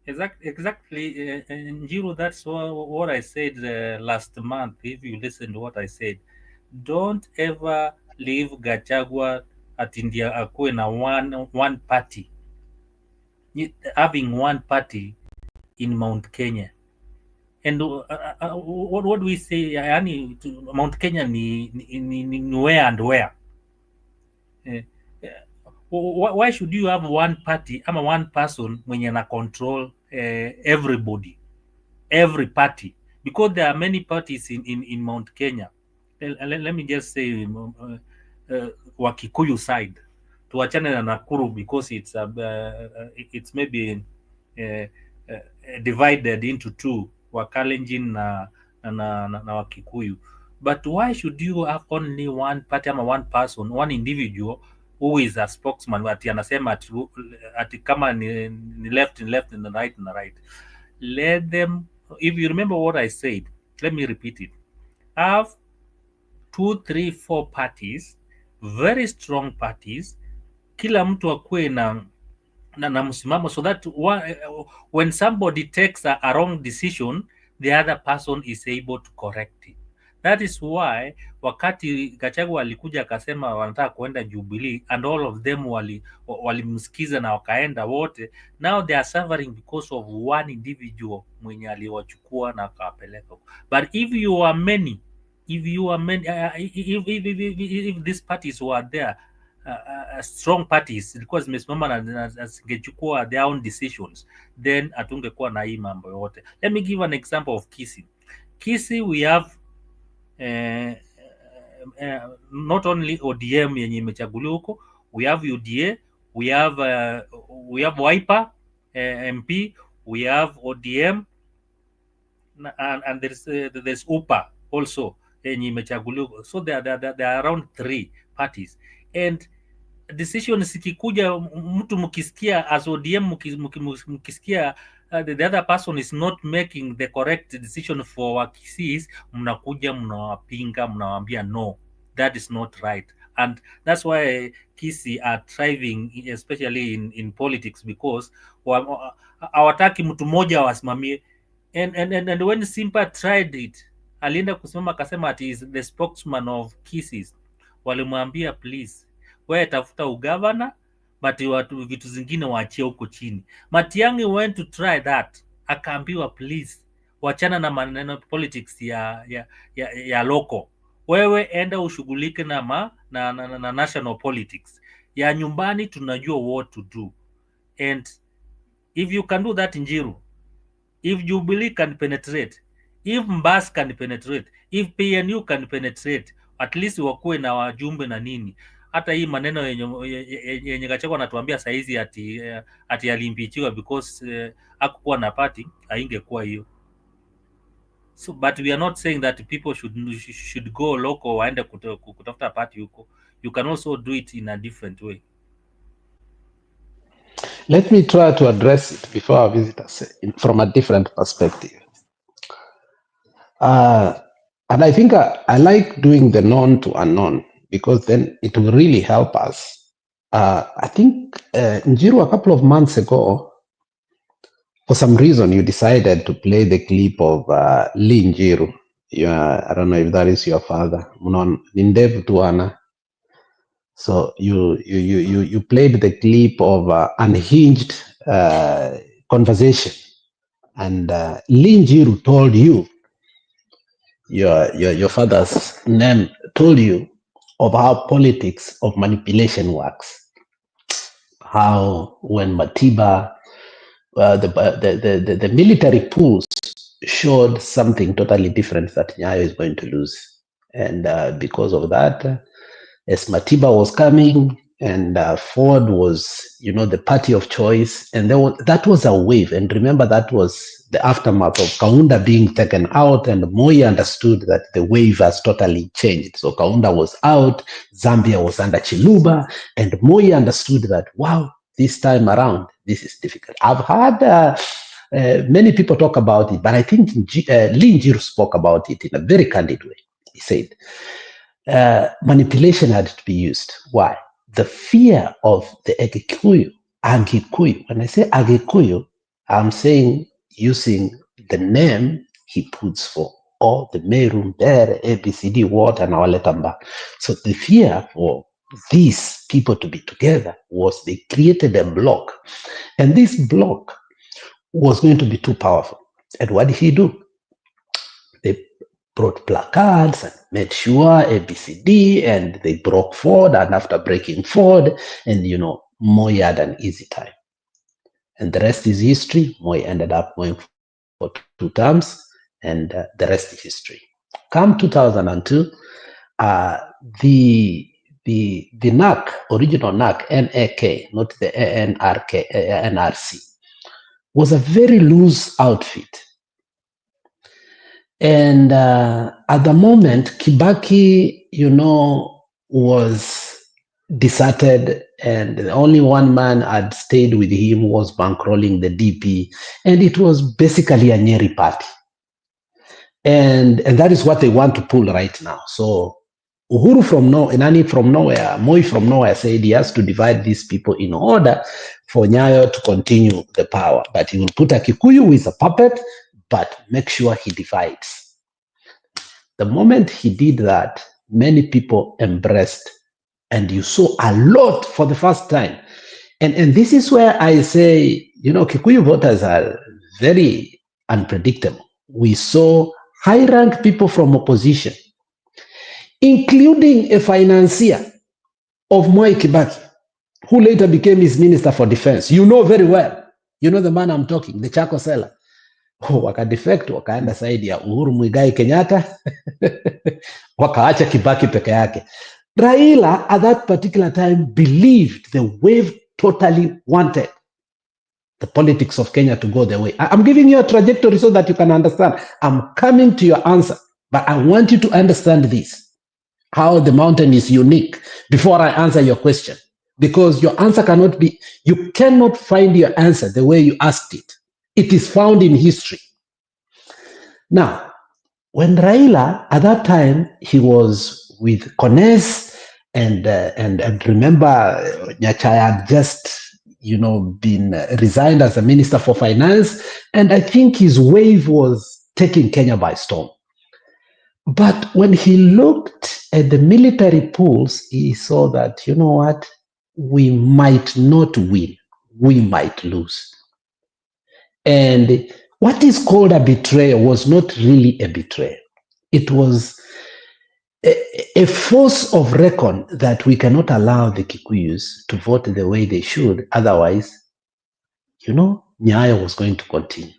Exactly, Njiru, that's what I said last month. If you listen to what I said, don't ever leave Gachagua at India akuwe na one party, having one party in Mount Kenya. And what do we say? Yani, Mount Kenya ni where and where? Why should you have one party ama one person mwenye na control everybody, every party? Because there are many parties in Mount Kenya. Let me just say Wakikuyu side, tuachane na Nakuru because it's maybe divided into two, Wakalenjin na Wakikuyu. But why should you have only one party ama one person, one individual who is a spokesman, ati anasema ati kama ni left and left and the right and the right? Let them, if you remember what I said, let me repeat it. Have 2, 3, 4 parties, very strong parties, kila mtu akue na msimamo, so that when somebody takes a wrong decision, the other person is able to correct it. That is why wakati Gachagua alikuja akasema wanataka kuenda Jubilee and all of them walimsikiza na wakaenda wote, now they are suffering because of one individual mwenye aliwachukua na akawapeleka. But if you are many, if these parties were there, strong parties zilikuwa zimesimama na zingechukua their own decisions, then atungekuwa na hii mambo yote. Let me give an example of Kisii. Kisii we have not only ODM yenye imechaguliwa huko, we have UDA, we have Wiper MP, we have ODM and there's UPA also yenye imechaguliwa. So there are around 3 parties, and decisions ikikuja mtu mkisikia as ODM mkisikia the other person is not making the correct decision for Wakisiis, mnakuja mnawapinga, mnawaambia no, that is not right. And that's why Kisii are thriving, especially in politics, because hawataki mtu mmoja wasimamie. And when Simba tried it, alienda kusimama akasema ati is the spokesman of Kisii, walimwambia please, wewe tafuta ugavana, but vitu zingine waachie huko chini. Matiang'i went to try that, akaambiwa please wachana na maneno politics ya local, wewe enda ushughulike na national politics ya nyumbani. Tunajua what to do, and if you can do that Njiru, if Jubilee can penetrate, if Mbas can penetrate, if PNU can penetrate, at least wakuwe na wajumbe na nini. Hata hii maneno yenye Gachagua anatuambia saizi ati alimpichiwa because hakukuwa na party, haingekuwa hiyo. So but we are not saying that people should go local waende kutafuta party huko. You can also do it in a different way. Let me try to address it before our visitors from a different perspective. And I think I like doing the known to unknown, because then it will really help us. I think, Njiru, a couple of months ago, for some reason, you decided to play the clip of Lee Njiru. I don't know if that is your father. Nindevu Tuana. So you played the clip of unhinged conversation, and Lee Njiru told you, your father's name told you of how politics of manipulation works. How when Matiba, the military pools showed something totally different that Nyayo is going to lose, and because of that, as Matiba was coming and Ford was, the party of choice, and that was a wave. And remember, that was the aftermath of Kaunda being taken out, and Moi understood that the wave has totally changed. So Kaunda was out, Zambia was under Chiluba, and Moi understood that, wow, this time around, this is difficult. I've heard many people talk about it, but I think Lee Njiru spoke about it in a very candid way. He said, manipulation had to be used. Why? The fear of the Agikuyu. When I say Agikuyu, I'm saying using the name he puts for all the Meru, Mbere, ABCD, Wat, and Awaletamba. So the fear for these people to be together was they created a block. And this block was going to be too powerful. And what did he do? They brought placards and made sure ABCD, and they broke Ford, and after breaking Ford, and Moi had an easy time. And the rest is history. Moi ended up going for 2 terms, and the rest is history. Come 2002, the NAC, original NAC, NAK, not the NRC, was a very loose outfit. And at the moment, Kibaki, was deserted, and the only one man had stayed with him was bankrolling the DP, and it was basically a Nyeri party. And that is what they want to pull right now. So Uhuru from nowhere, Nani from nowhere, Moi from nowhere said he has to divide these people in order for Nyayo to continue the power. But he will put a Kikuyu who is a puppet, but make sure he divides. The moment he did that, many people embraced, and you saw a lot for the first time. And this is where I say, Kikuyu voters are very unpredictable. We saw high-rank people from opposition, including a financier of Mwai Kibaki, who later became his minister for defense. You know very well. You know the man I'm talking, the Chako seller. Wakadefect, wakaenda saidi ya Uhuru Muigai Kenyatta, wakaacha Kibaki peke yake. Raila at that particular time believed the wave totally wanted the politics of Kenya to go their way. I'm giving you a trajectory so that you can understand. I'm coming to your answer, but I want you to understand this, how the mountain is unique before I answer your question, because your answer you cannot find your answer the way you asked it. It is found in history. Now, when Raila, at that time, he was with Kones, and remember, Nyachaya had just, been resigned as a minister for finance, and I think his wave was taking Kenya by storm. But when he looked at the military pools, he saw that, we might not win, we might lose. And what is called a betrayal was not really a betrayal. It was a force of reckon that we cannot allow the Kikuyus to vote the way they should. Otherwise, Nyayo was going to continue.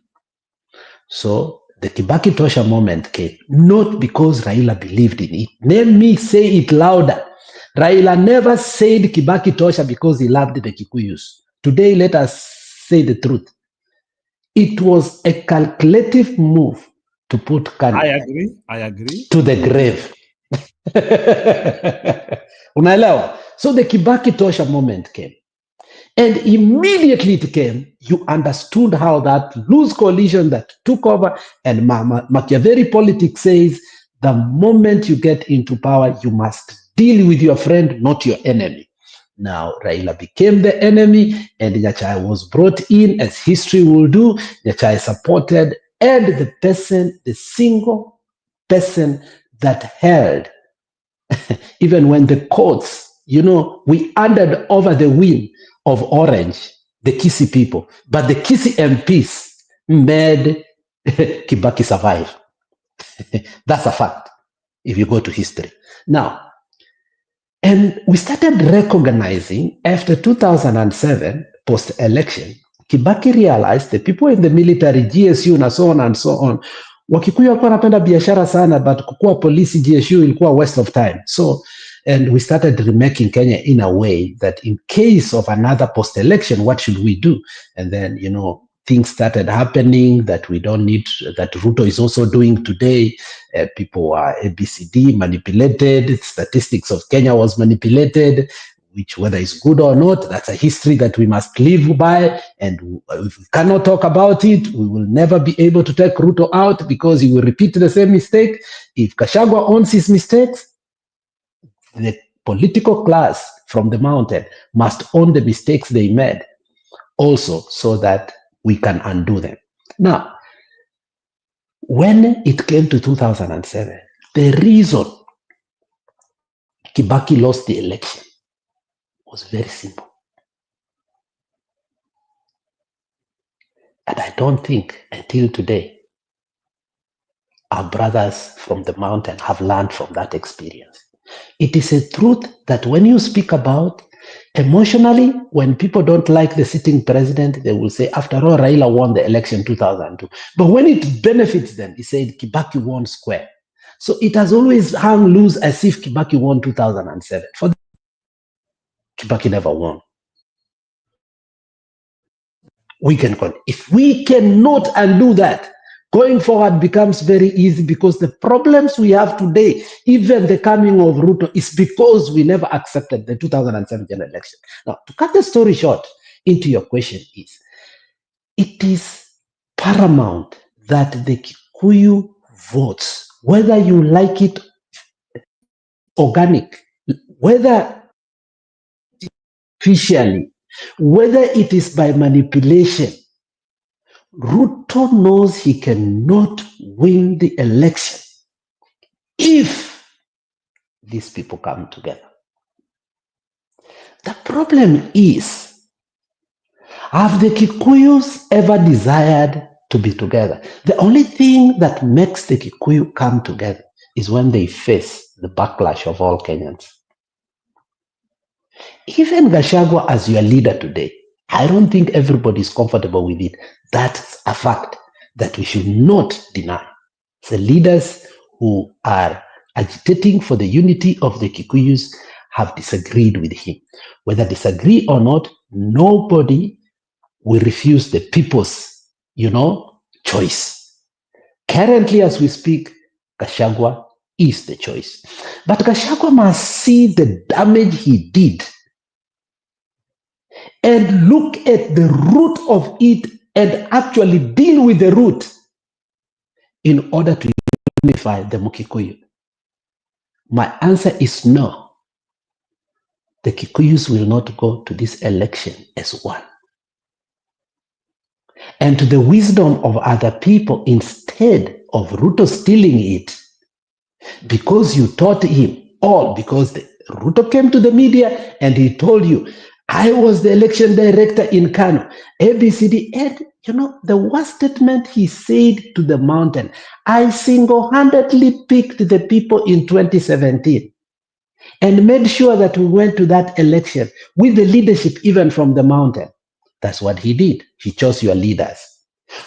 So the Kibaki Tosha moment came, not because Raila believed in it. Let me say it louder. Raila never said Kibaki Tosha because he loved the Kikuyus. Today, let us say the truth. It was a calculative move to put Kanu I agree. to the grave. Unaelewa? So the Kibaki Tosha moment came. And immediately it came, you understood how that loose coalition that took over, and Machiavelli politics says, the moment you get into power, you must deal with your friend, not your enemy. Now, Raila became the enemy, and Nyachae was brought in, as history will do. Nyachae supported, and the single person that held, even when the courts, we handed over the win of Orange, the Kisii people, but the Kisii MPs made Kibaki survive. That's a fact, if you go to history. Now, and we started recognizing after 2007, post-election, Kibaki realized the people in the military, GSU, and so on, Wakikuyu walikuwa wanapenda biashara sana, but kukua polisi GSU ilikuwa waste of time. So, and we started remaking Kenya in a way that in case of another post-election, what should we do? And then, things started happening that we don't need, that Ruto is also doing today. People were ABCD manipulated. Statistics of Kenya was manipulated, which whether it's good or not, that's a history that we must live by. And if we cannot talk about it, we will never be able to take Ruto out because he will repeat the same mistake. If Gachagua owns his mistakes, the political class from the mountain must own the mistakes they made also, so that we can undo them. Now, when it came to 2007, the reason Kibaki lost the election was very simple. And I don't think until today, our brothers from the mountain have learned from that experience. It is a truth that when you speak about emotionally, when people don't like the sitting president, they will say, after all, Raila won the election 2002. But when it benefits them, he said, Kibaki won square. So it has always hung loose as if Kibaki won 2007. For them, Kibaki never won. If we cannot undo that, going forward becomes very easy, because the problems we have today, even the coming of Ruto, is because we never accepted the 2007 general election. Now, to cut the story short, into your question is, it is paramount that the Kikuyu votes, whether you like it organic, whether officially, whether it is by manipulation, Ruto knows he cannot win the election if these people come together. The problem is, have the Kikuyus ever desired to be together? The only thing that makes the Kikuyu come together is when they face the backlash of all Kenyans. Even Gachagua as your leader today, I don't think everybody is comfortable with it. That's a fact that we should not deny. The leaders who are agitating for the unity of the Kikuyus have disagreed with him. Whether disagree or not, nobody will refuse the people's, choice. Currently, as we speak, Gachagua is the choice. But Gachagua must see the damage he did and look at the root of it and actually deal with the root in order to unify the Mukikuyu. My answer is no. The Kikuyus will not go to this election as one. And to the wisdom of other people, instead of Ruto stealing it, because you taught him all, because Ruto came to the media and he told you, I was the election director in Kano, ABCD. And you know, the worst statement he said to the mountain, I single-handedly picked the people in 2017 and made sure that we went to that election with the leadership even from the mountain. That's what he did. He chose your leaders.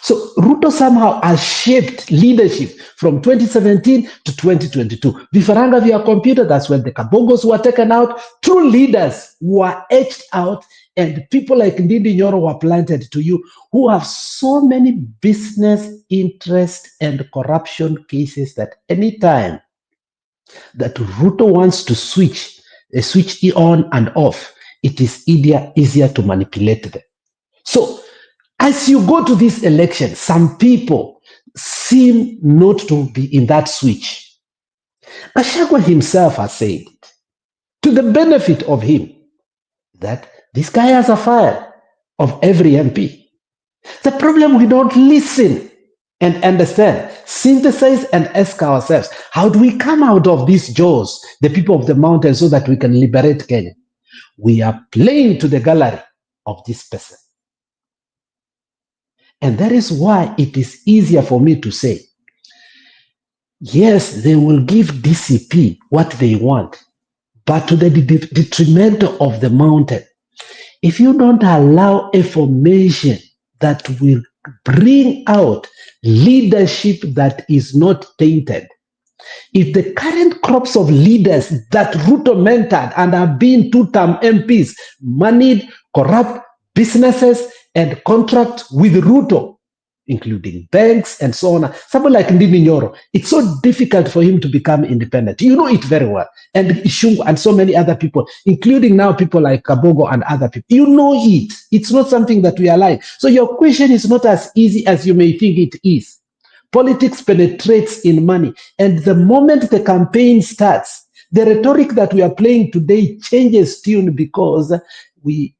So Ruto somehow has shaped leadership from 2017 to 2022. Vifaranga via computer, that's when the Kabongos were taken out. True leaders were etched out, and people like Ndindi Nyoro were planted to you, who have so many business interest and corruption cases that anytime that Ruto wants to switch on and off, it is easier to manipulate them. So as you go to this election, some people seem not to be in that switch. Gachagua himself has said it, to the benefit of him, that this guy has a file of every MP. The problem, we don't listen and understand, synthesize and ask ourselves, how do we come out of these jaws, the people of the mountain, so that we can liberate Kenya? We are playing to the gallery of this person. And that is why it is easier for me to say, yes, they will give DCP what they want, but to the detriment of the mountain. If you don't allow a formation that will bring out leadership that is not tainted, if the current crops of leaders that Ruto mentored and have been two-term MPs moneyed, corrupt businesses and contract with Ruto, including banks and so on, someone like Ndindi Nyoro, it's so difficult for him to become independent. You know it very well. And Ishungu and so many other people, including now people like Kabogo and other people. You know it. It's not something that we are like. So your question is not as easy as you may think it is. Politics penetrates in money. And the moment the campaign starts, the rhetoric that we are playing today changes tune, because we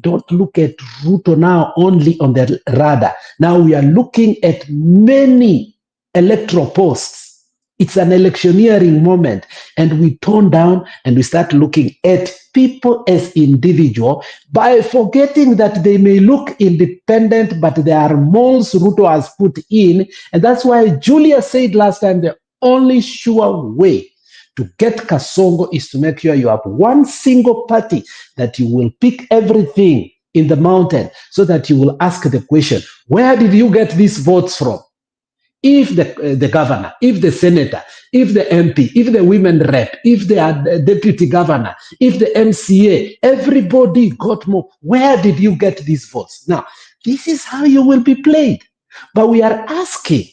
don't look at Ruto now only on the radar. Now we are looking at many electoral posts. It's an electioneering moment, and we tone down and we start looking at people as individual by forgetting that they may look independent, but there are molds Ruto has put in. And that's why Julia said last time, the only sure way to get Kasongo is to make sure you have one single party that you will pick everything in the mountain, so that you will ask the question, where did you get these votes from? If the governor, if the senator, if the MP, if the women rep, if the deputy governor, if the MCA, everybody got more, where did you get these votes? Now, this is how you will be played. But we are asking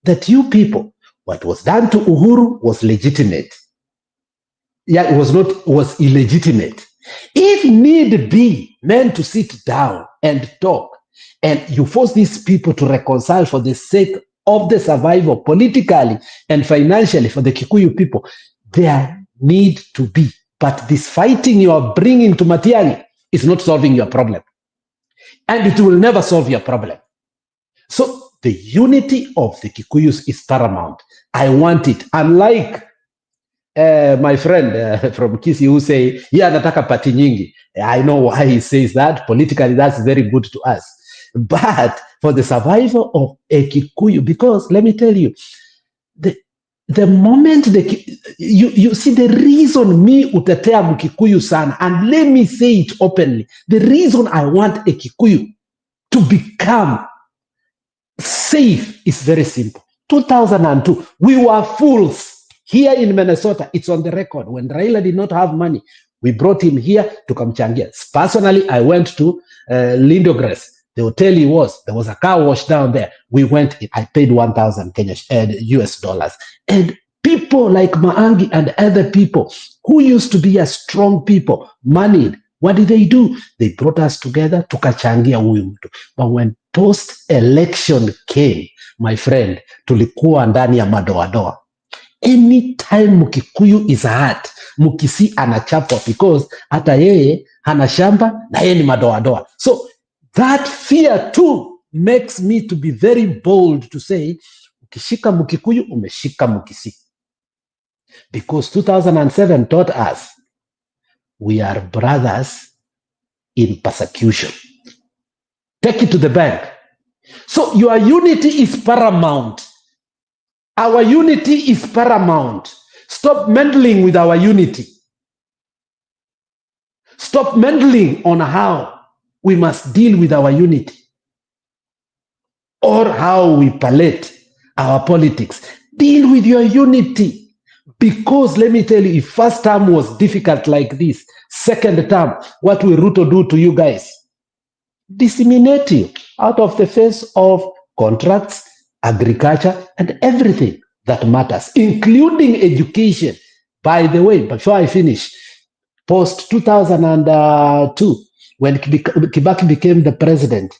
that you people, what was done to Uhuru was legitimate. Yeah, was illegitimate. If need be, men to sit down and talk, and you force these people to reconcile for the sake of the survival politically and financially for the Kikuyu people, there need to be. But this fighting you are bringing to Matiang'i is not solving your problem. And it will never solve your problem. So the unity of the Kikuyus is paramount. I want it. Unlike my friend from Kisii who say, yeah, nataka party nyingi. I know why he says that. Politically, that's very good to us. But for the survival of a Kikuyu, because let me tell you, the moment you see the reason me utetea Mkikuyu sana, and let me say it openly, the reason I want a Kikuyu to become safe is very simple. 2002, we were fools. Here in Minnesota, it's on the record. When Raila did not have money, we brought him here to Kamchangia. Personally, I went to Lindogress. The hotel he was, there was a car wash down there. We went, I paid 1,000 US dollars. And people like Maangi and other people who used to be a strong people, moneyed, what did they do? They brought us together to Kachangia huyu mtu. But when post-election came, my friend, tulikuwa ndani ya madoadoa. Anytime Mkikuyu is hurt, Mkisi anachapwa, because hata yeye hana shamba na yeye ni madoadoa. So that fear too makes me to be very bold to say, ukishika Mkikuyu, umeshika Mkisi. Because 2007 taught us we are brothers in persecution. Take it to the bank. So your unity is paramount. Our unity is paramount. Stop meddling with our unity. Stop meddling on how we must deal with our unity or how we palette our politics. Deal with your unity. Because let me tell you, if first term was difficult like this, second term, what will Ruto do to you guys? Disseminate you out of the face of contracts, agriculture, and everything that matters, including education. By the way, before I finish, post 2002, when Kibaki became the president,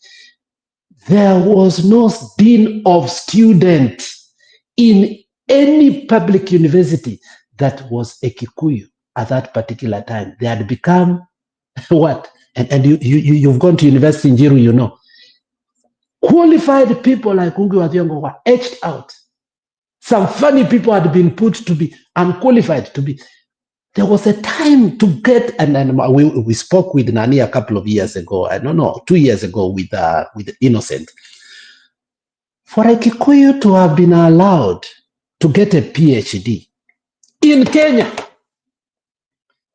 there was no dean of students in any public university that was a Kikuyu at that particular time. They had become what? And you've gone to university in Jiru, you know. Qualified people like Ungi wa Thiong'o were etched out. Some funny people had been put to be unqualified to be. There was a time to get, and we spoke with Nani a couple of years ago, I don't know, 2 years ago with Innocent. For a Kikuyu to have been allowed to get a PhD in Kenya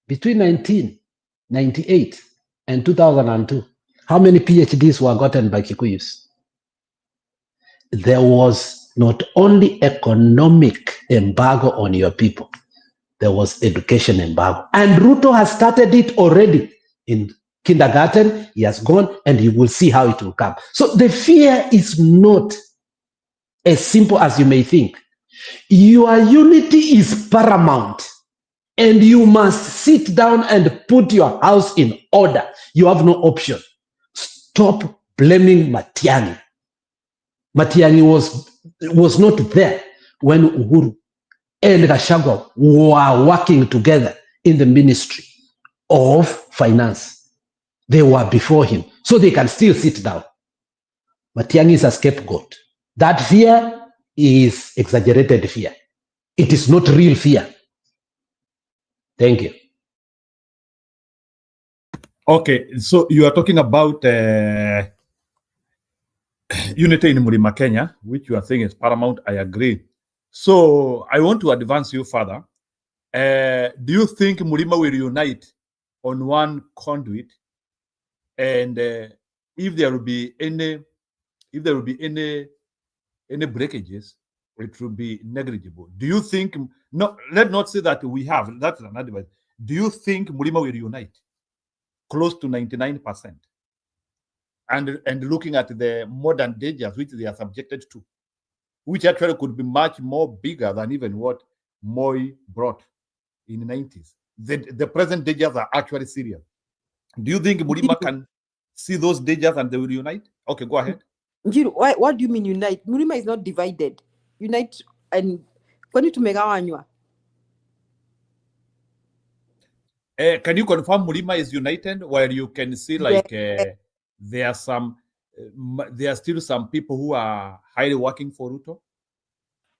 between 1998 and 2002, how many PhDs were gotten by Kikuyus? There was not only economic embargo on your people, there was education embargo. And Ruto has started it already in kindergarten. He has gone, and you will see how it will come. So the fear is not as simple as you may think. Your unity is paramount, and you must sit down and put your house in order. You have no option. Stop blaming Matiang'i. Matiang'i was not there when Uhuru and Gachagua were working together in the Ministry of Finance. They were before him, so they can still sit down. Matiang'i is a scapegoat. That fear is exaggerated fear. It is not real fear. Thank you. Okay, so you are talking about unity in Mlima Kenya, which you are saying is paramount. I agree. So I want to advance you further. Do you think Mlima will unite on one conduit? And if there will be any breakages, it will be negligible. Do you think? No, let's not say that we have. That's another advice. Do you think Mlima will unite close to 99%? And looking at the modern dangers which they are subjected to, which actually could be much more bigger than even what Moi brought in the 90s. The present dangers are actually serious. Do you think Mlima can see those dangers and they will unite? Okay, go ahead. Jiro, what do you mean unite? Mlima is not divided. Unite and kwani tumegawanywa? Can you confirm Mlima is united, while you can see like there are still some people who are highly working for Ruto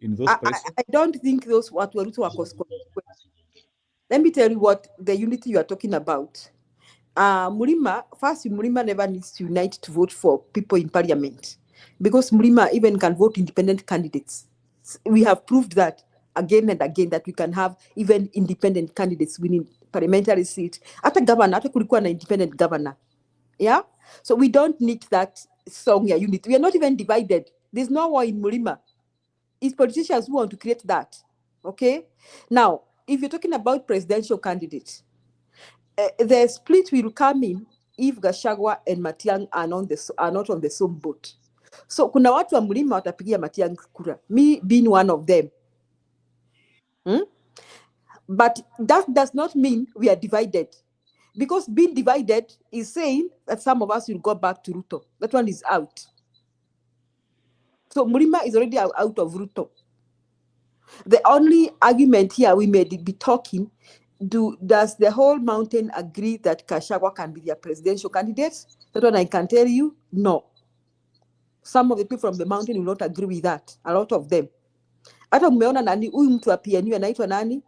in those places? I don't think those what Ruto are consequences. Let me tell you what the unity you are talking about. Mlima never needs to unite to vote for people in parliament, because Mlima even can vote independent candidates. We have proved that again and again, that we can have even independent candidates winning parliamentary seat. Hata governor, hata kulikuwa na independent governor. Yeah? So we don't need that song ya unity. We are not even divided. There's no war in Mlima. It's politicians who want to create that. Okay? Now, if you're talking about presidential candidates, the split will come in if Gachagua and Matiang'i are not on the same boat. So kuna watu wa Mlima watapigia Matiang'i kura. Me being one of them. But that does not mean we are divided. Because being divided is saying that some of us will go back to Ruto. That one is out. So Mlima is already out of Ruto. The only argument here we may be talking, does the whole mountain agree that Gachagua can be their presidential candidate? That one I can tell you, no. Some of the people from the mountain will not agree with that. A lot of them. Hata mmeona nani huyu mtu wa PNU anaitwa nani?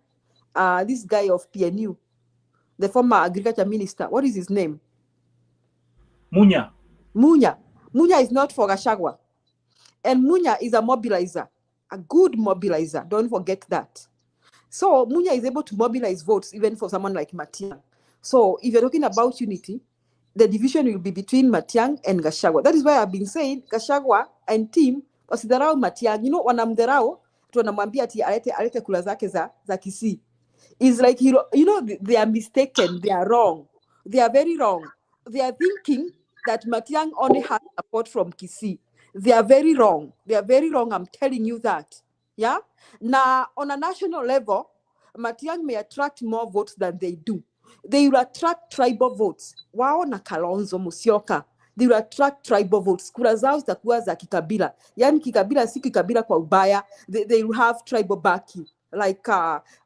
This guy of PNU. the former agriculture minister. What is his name? Munya. Munya is not for Gachagua. And Munya is a mobilizer, a good mobilizer. Don't forget that. So Munya is able to mobilize votes even for someone like Matiang. So if you're talking about unity, the division will be between Matiang and Gachagua. That is why I've been saying Gachagua and team wasidharau Matiang. You know, wanamdharau, wanamwambia ati alete kula zake za Kisii. It's like, you know, they are mistaken. They are wrong. They are very wrong. They are thinking that Matiang only has support from Kisii. They are very wrong. They are very wrong. I'm telling you that. Yeah. Now, on a national level, Matiang may attract more votes than they do. They will attract tribal votes. Wao na Kalonzo Musyoka. They will attract tribal votes. Kura zao zitakuwa za kikabila. Yani kikabila si kikabila kwa ubaya. They will have tribal backing. Like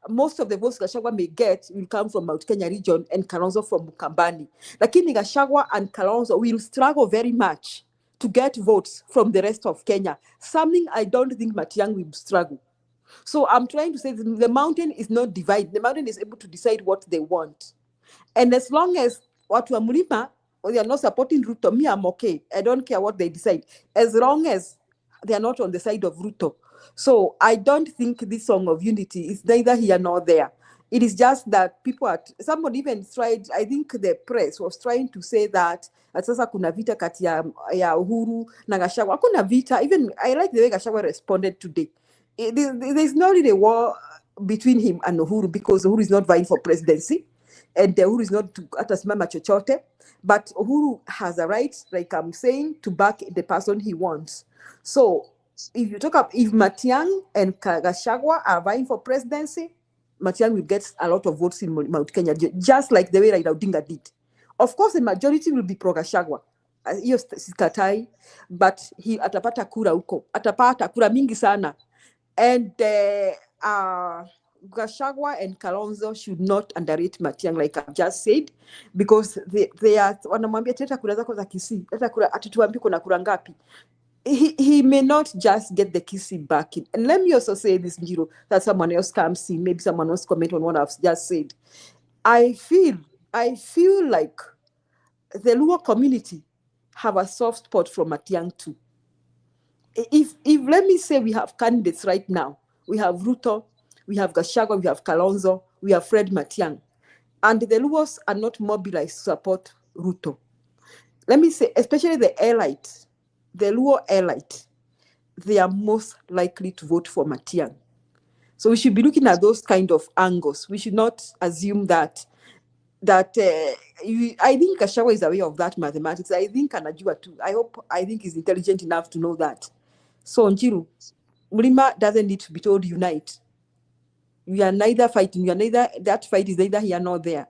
most of the votes Gachagua may get will come from Mount Kenya region and Kalonzo from Mukambani. Lakini Gachagua and Kalonzo will struggle very much to get votes from the rest of Kenya. Something I don't think Matiang will struggle. So I'm trying to say the mountain is not divided. The mountain is able to decide what they want. And as long as watu wa Mlima, they are not supporting Ruto, me, I'm okay. I don't care what they decide. As long as they are not on the side of Ruto. So I don't think this song of unity is neither here nor there. It is just that people somebody even tried, I think the press was trying to say that sasa kuna vita kati ya Uhuru na Gachagua. Kuna vita. Even I like the way Gachagua responded today. There's not really a war between him and Uhuru because Uhuru is not vying for presidency and Uhuru is not atasimama chochote. But Uhuru has a right, like I'm saying, to back the person he wants. So if you talk about if Matiang and Gachagua are vying for presidency, Matiang will get a lot of votes in Mount Kenya, just like the way Raila Odinga did. Of course, the majority will be pro Gachagua. Hiyo sikatai, but he atapata kura huko. Atapata kura mingi sana. And Gachagua and Kalonzo should not underrate Matiang, like I've just said, because they are wanamwambia teta kura zako za Kisii. Teta kura atituambie kuna kura ngapi. He may not just get the Kisii back in. And let me also say this, Njiro, that someone else comes in, maybe someone else comment on what I've just said. I feel like the Luo community have a soft spot for Matiang too. If let me say we have candidates right now, we have Ruto, we have Gachagua, we have Kalonzo, we have Fred Matiang, and the Luos are not mobilized to support Ruto. Let me say, especially the elite, the Luo elite, they are most likely to vote for Matiang. So we should be looking at those kind of angles. We should not assume that I think Gachagua is aware of that mathematics. I think Anajua too. I think he's intelligent enough to know that. So Njiru, Mlima doesn't need to be told unite. We are neither fighting. That fight is neither here nor there.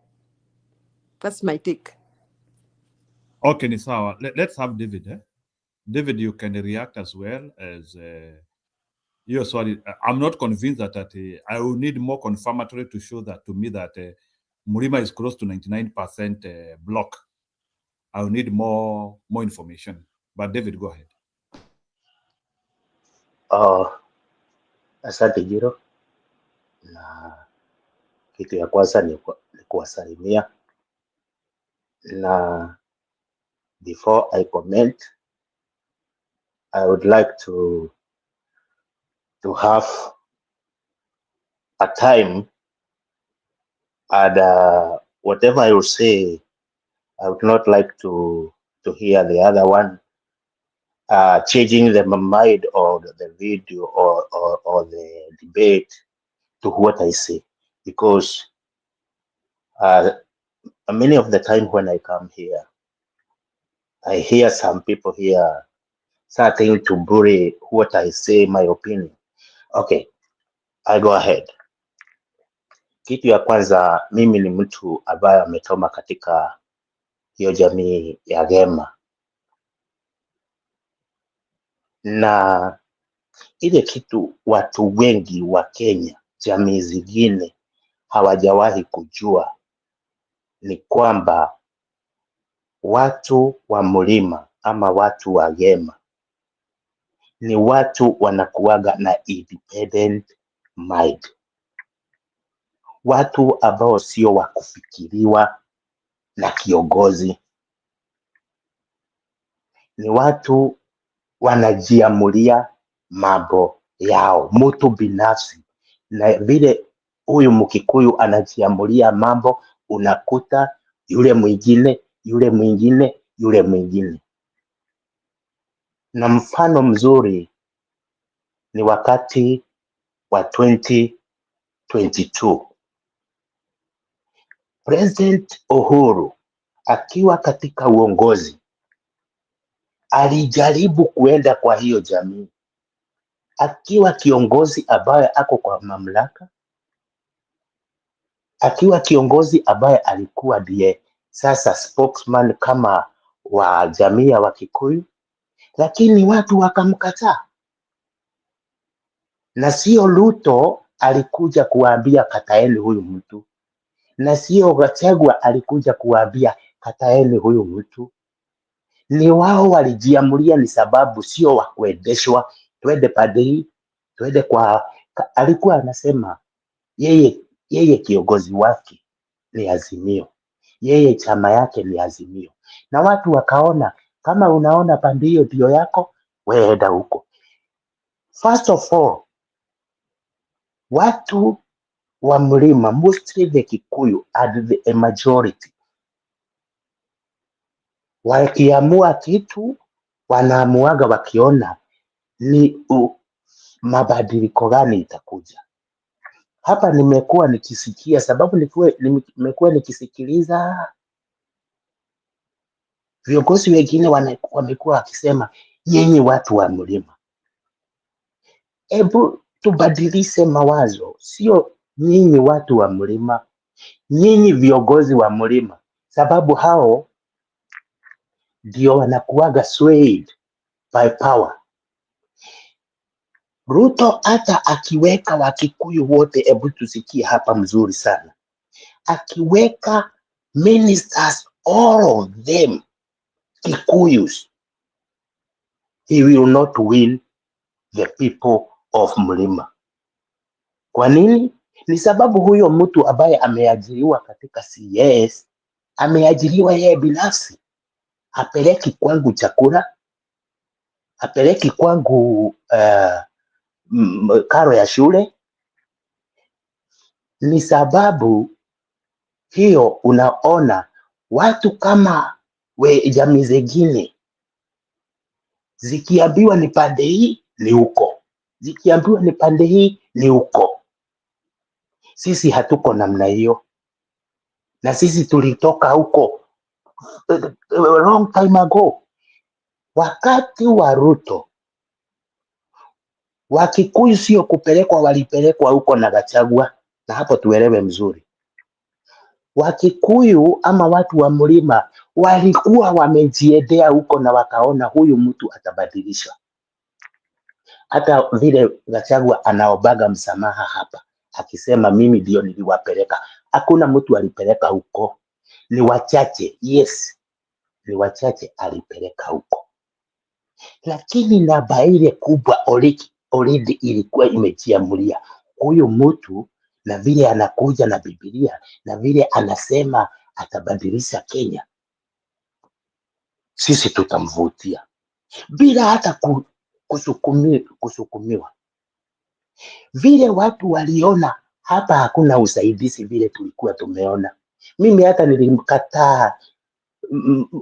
That's my take. Okay, Nisawa. Let's have David. David, you can react as well as you. Sorry, I'm not convinced that I will need more confirmatory to show that to me that Mlima is close to 99% block. I will need more information. But David, go ahead. Asante Jiro, na kitu ya kwanza ni kuwasalimia, na before I comment, I would like to have a time, and whatever I will say, I would not like to hear the other one changing the mind or the video or the debate to what I say, because many of the time when I come here, I hear some people here starting to bully what I say, my opinion. Okay, I go ahead. Kitu ya kwanza, mimi ni mtu ambaye ametoma katika hiyo jamii ya Gema, na ile kitu watu wengi wa Kenya, jamii zingine hawajawahi kujua ni kwamba watu wa Mlima ama watu wa Gema ni watu wanakuwaga na independent mind. watu ambao sio wa kufikiriwa na kiongozi, ni watu wanajiamulia mambo yao, mtu binafsi. Na vile huyu Mkikuyu anajiamulia mambo, unakuta yule mwingine, yule mwingine, yule mwingine. Na mfano mzuri ni wakati wa 2022. President Uhuru akiwa katika uongozi alijaribu kuenda kwa hiyo jamii, akiwa kiongozi ambaye ako kwa mamlaka, akiwa kiongozi ambaye alikuwa ndiye sasa spokesman kama wa jamii ya Wakikuyu, lakini watu wakamkataa. Na sio Ruto alikuja kuambia kataeni huyu mtu, na sio Gachagua alikuja kuambia kataeni huyu mtu, ni wao walijiamulia. Ni sababu sio wa kuendeshwa, twende pande hii, twende kwa. Alikuwa anasema yeye kiongozi wake ni Azimio, yeye chama yake ni Azimio, na watu wakaona kama unaona pande hiyo ndio yako, wewe enda huko. First of all, watu wa mlima, mostly the Kikuyu and the majority, wakiamua kitu wanaamuaga wakiona ni mabadiliko gani itakuja. Hapa nimekuwa nikisikia, sababu nimekuwa nikisikiliza viongozi wengine wamekuwa wakisema, nyinyi watu wa mlima, hebu tubadilishe mawazo, sio nyinyi watu wa mlima, nyinyi viongozi wa mlima, sababu hao ndio wanakuwaga swayed by power. Ruto hata akiweka Wakikuyu wote, hebu tusikie hapa mzuri sana, akiweka ministers all of them Kikuyus, he will not win the people of mlima. Kwa nini? Ni sababu huyo mtu ambaye ameajiriwa katika CS ameajiriwa yeye binafsi, apeleki kwangu chakula, apeleki kwangu karo ya shule. Ni sababu hiyo unaona watu kama jamii zingine zikiambiwa ni pande hii ni huko, zikiambiwa ni pande hii ni huko. Sisi hatuko namna hiyo, na sisi tulitoka huko long time ago. Wakati wa Ruto, Wakikuyu sio kupelekwa, walipelekwa huko na Gachagua, na hapo tuelewe mzuri. Wakikuyu ama watu wa mlima walikuwa wamejiendea huko na wakaona huyu mtu atabadilisha. Hata vile Gachagua anaobaga msamaha hapa akisema mimi ndio niliwapeleka, hakuna mtu alipeleka huko, ni wachache. Yes, ni wachache alipeleka huko, lakini namba ile kubwa already ilikuwa imejiamulia huyu mtu, na vile anakuja na Biblia na vile anasema atabadilisha Kenya, sisi tutamvutia bila hata kusukumiwa. Vile watu waliona hapa hakuna usaidizi vile tulikuwa tumeona. Mimi hata nilimkataa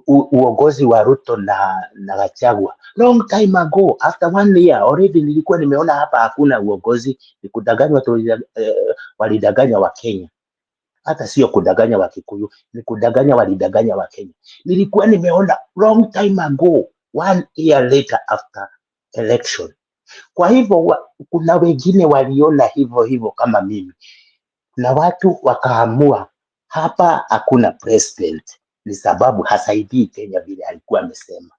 uongozi wa Ruto na Gachagua long time ago, after 1 year already nilikuwa nimeona hapa hakuna uongozi. Ni kudanganywa, walidanganya wa Kenya, hata sio kudanganya wa Kikuyu, ni kudanganya, walidanganya wa Kenya. Nilikuwa nimeona long time ago, 1 year later after election. Kwa hivyo kuna wengine waliona hivyo kama mimi, na watu wakaamua hapa hakuna president, ni sababu hasaidii Kenya vile alikuwa amesema.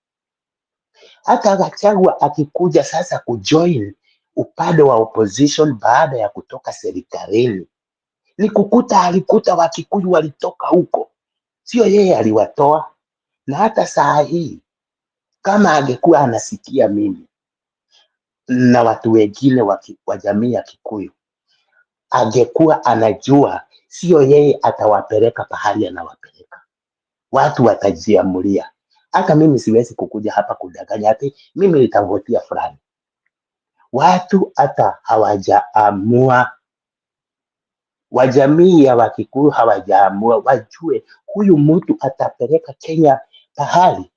Hata Gachagua akikuja sasa kujoin upande wa opposition baada ya kutoka serikalini, ni alikuta Wakikuyu walitoka huko, sio yeye aliwatoa. Na hata saa hii kama angekuwa anasikia mimi na watu wengine wa jamii ya Kikuyu, angekuwa anajua sio yeye atawapeleka pahali anawapeleka. Watu watajiamulia. Hata mimi siwezi kukuja hapa kudanganya ati mimi nitavotia fulani. Watu hata hawajaamua, wajamii ya Wakikuyu hawajaamua, wajue huyu mtu atapeleka Kenya pahali.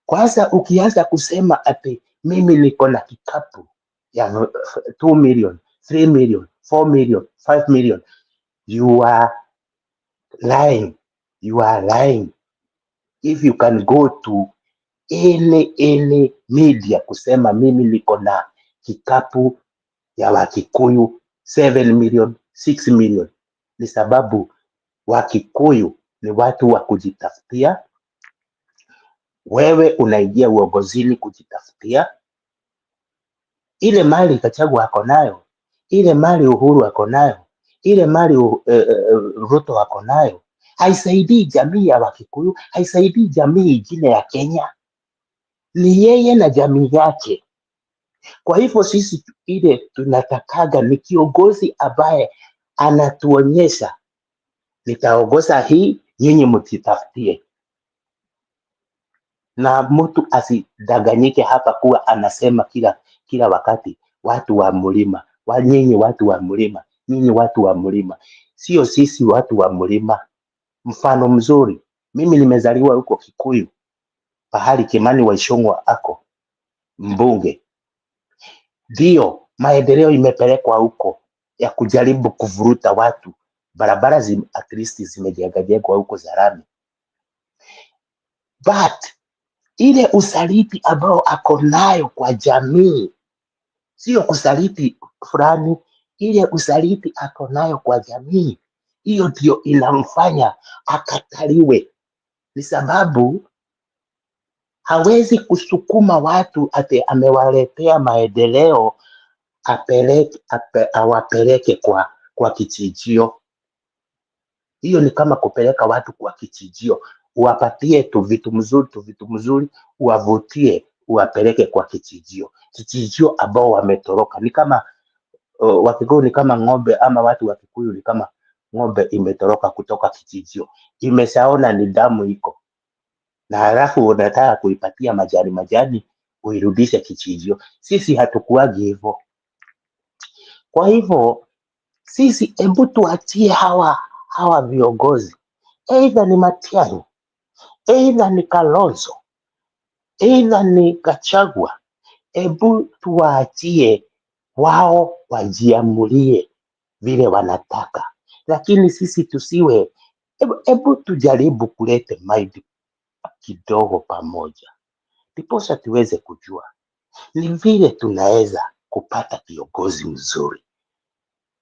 Kwanza ukianza kusema ati mimi niko na kikapu ya 2 million, 3 million, 4 million, 5 million, you are lying. You are lying. If you can go to any media kusema mimi niko na kikapu ya Wakikuyu 7 million, 6 million, ni sababu Wakikuyu ni watu wa kujitafutia. Wewe unaingia uongozini kujitafutia. Ile mali Gachagua ako nayo, ile mali Uhuru ako nayo, ile mali Ruto ako nayo, haisaidii jamii ya Wakikuyu, haisaidii jamii ingine ya Kenya. Ni yeye na jamii yake. Kwa hivyo sisi ile tunatakaga ni kiongozi ambaye anatuonyesha nitaongoza hii, nyinyi mtitafutie. Na mtu asidanganyike hapa kuwa anasema kila wakati watu wa mlima, nyinyi watu wa mlima, nyinyi watu wa mlima. Sio sisi watu wa mlima. Mfano mzuri, mimi nimezaliwa huko Kikuyu, pahali Kimani Waishongwa ako mbunge. Ndio maendeleo imepelekwa huko ya kujaribu kuvuruta watu, barabara at least zimejengwa huko za lami. But ile usaliti ambao ako nayo kwa jamii, sio kusaliti fulani, ile usaliti ako nayo kwa jamii, hiyo ndio inamfanya akataliwe. Ni sababu hawezi kusukuma watu ate amewaletea maendeleo awapeleke kwa kichinjio. Hiyo ni kama kupeleka watu kwa kichinjio, uwapatie tu vitu mzuri, uwavutie, uwapeleke kwa kichinjio ambao wametoroka. Ni kama Wakikuyu ni kama ng'ombe, ama watu wa Kikuyu ni kama ng'ombe imetoroka kutoka kichinjio, imeshaona ni damu iko, na halafu unataka kuipatia majani uirudishe kichinjio. Sisi hatukuagi hivyo. Kwa hivyo sisi hebu tuachie hawa viongozi, either ni Matiang'i, either ni Kalonzo, either ni Gachagua, hebu tuwaachie wao wajiamulie vile wanataka. Lakini sisi tusiwe, hebu tujaribu kulete mind kidogo pamoja, ndiposa tuweze kujua ni vile tunaweza kupata kiongozi mzuri,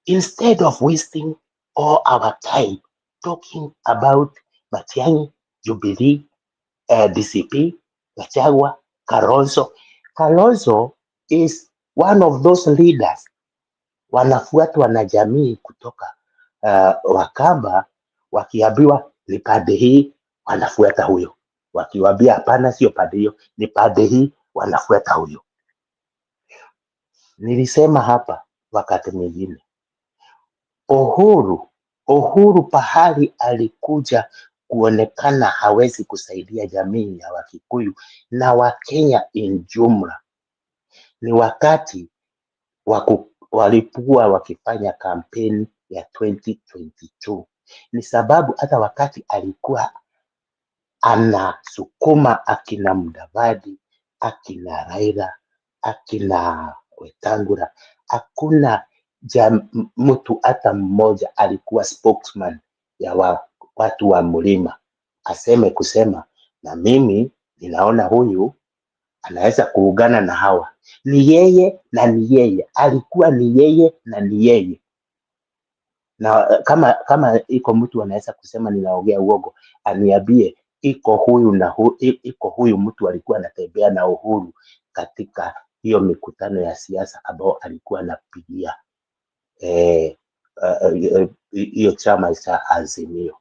instead of wasting all our time talking about Matiang'i, Jubilee, DCP, Gachagua, Kalonzo. Kalonzo is one of those leaders wanafuatwa na jamii kutoka Wakamba. Wakiambiwa ni pande hii, wanafuata huyo. Wakiwaambia hapana, sio pande hiyo, ni pande hii, wanafuata huyo. Nilisema hapa wakati mwingine, Uhuru pahali alikuja kuonekana hawezi kusaidia jamii ya Wakikuyu na Wakenya in jumla, ni wakati walikuwa wakifanya kampeni ya 2022. Ni sababu hata wakati alikuwa anasukuma akina Mudavadi, akina Raila, akina Wetangula, hakuna mtu hata mmoja alikuwa spokesman ya watu wa mlima kusema na mimi ninaona huyu anaweza kuungana na hawa. Ni yeye na ni yeye, alikuwa ni yeye na ni yeye. Na kama iko mtu anaweza kusema ninaongea uongo, aniambie iko huyu mtu alikuwa anatembea na Uhuru katika hiyo mikutano ya siasa ambao alikuwa anapigia hiyo chama cha Azimio.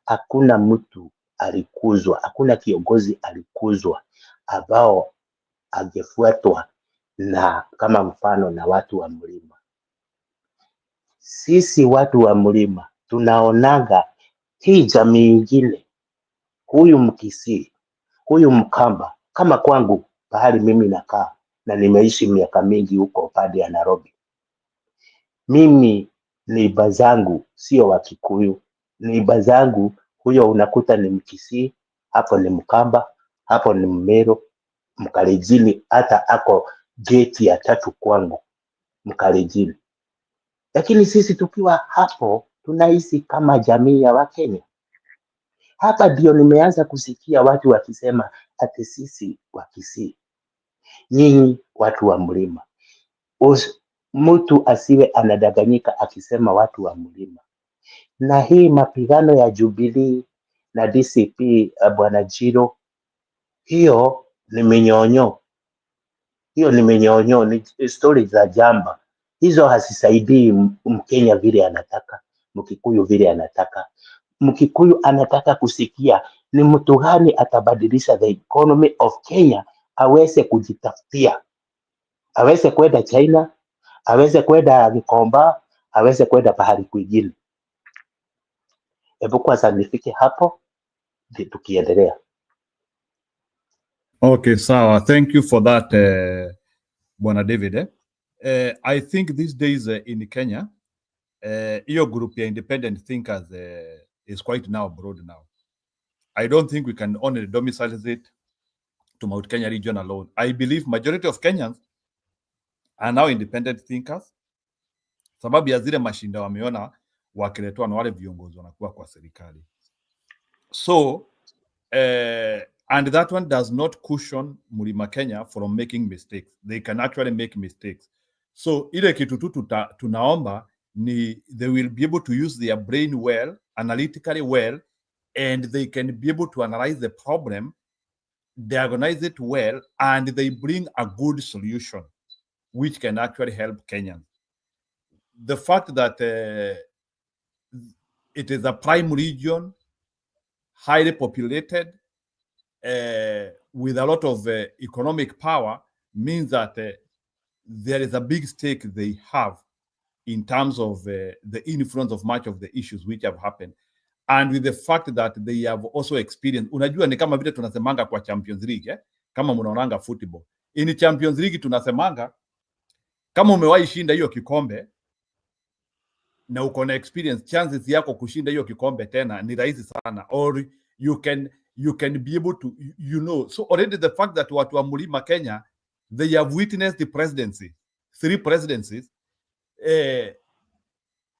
Hakuna mtu alikuzwa, hakuna kiongozi alikuzwa ambao angefuatwa na kama mfano na watu wa mlima. sisi watu wa mlima tunaonaga hii jamii ingine, huyu Mkisii, huyu Mkamba, kama kwangu pahali mimi nakaa na nimeishi miaka mingi huko upande ya Nairobi. Mimi neiba zangu sio wa Kikuyu, neiba zangu huyo unakuta ni Mkisii, hapo ni Mkamba, hapo ni Mmeru, Mkalenjin, hata ako geti ya 3 kwangu Mkalenjin. Lakini sisi tukiwa hapo tunaishi kama jamii ya Wakenya. Hapa ndio nimeanza kusikia watu wakisema ati sisi wa Kisii, nyinyi watu wa mlima. Mtu asiwe anadanganyika akisema watu wa mlima. Na hii mapigano ya Jubilee na DCP Bwana Jiro, hiyo ni minyonyo. Hiyo ni minyonyo, ni story za jamba. Hizo hasisaidii Mkenya vile anataka, Mkikuyu vile anataka. Mkikuyu anataka kusikia ni mtu gani atabadilisha the economy of Kenya, aweze kujitafutia, aweze kwenda China, aweze kwenda Gikomba, aweze kwenda pahali kwingine. Hebu kwanza nifike hapo tukiendelea. Okay, sawa. Thank you for that, Bwana David. I think these days in Kenya, your group, your independent thinkers, is quite now broad now. I don't think we can only domicile it to Mount Kenya region alone. I believe majority of Kenyans are now independent thinkers, sababu ya zile mashinda wameona wakiletwa na wale viongozi wanakuwa kwa serikali. So, and that one does not cushion Mlima Kenya from making mistakes. They can actually make mistakes. So, ile kitu tu tunaomba ni they will be able to use their brain well, analytically well, and they can be able to analyze the problem, diagnose it well, and they bring a good solution which can actually help Kenyans. The fact that it is a prime region, highly populated, with a lot of economic power, means that there is a big stake they have in terms of the influence of much of the issues which have happened. And with the fact that they have also experienced, unajua ni kama vile tunasemanga kwa Champions League, kama mnaonanga football. In Champions League tunasemanga, kama umewahi shinda hiyo kikombe, na uko na experience, chances yako kushinda hiyo kikombe tena ni rahisi sana, or you can be able to, you know. So already the fact that watu wa Mlima Kenya, they have witnessed the presidency, 3 presidencies,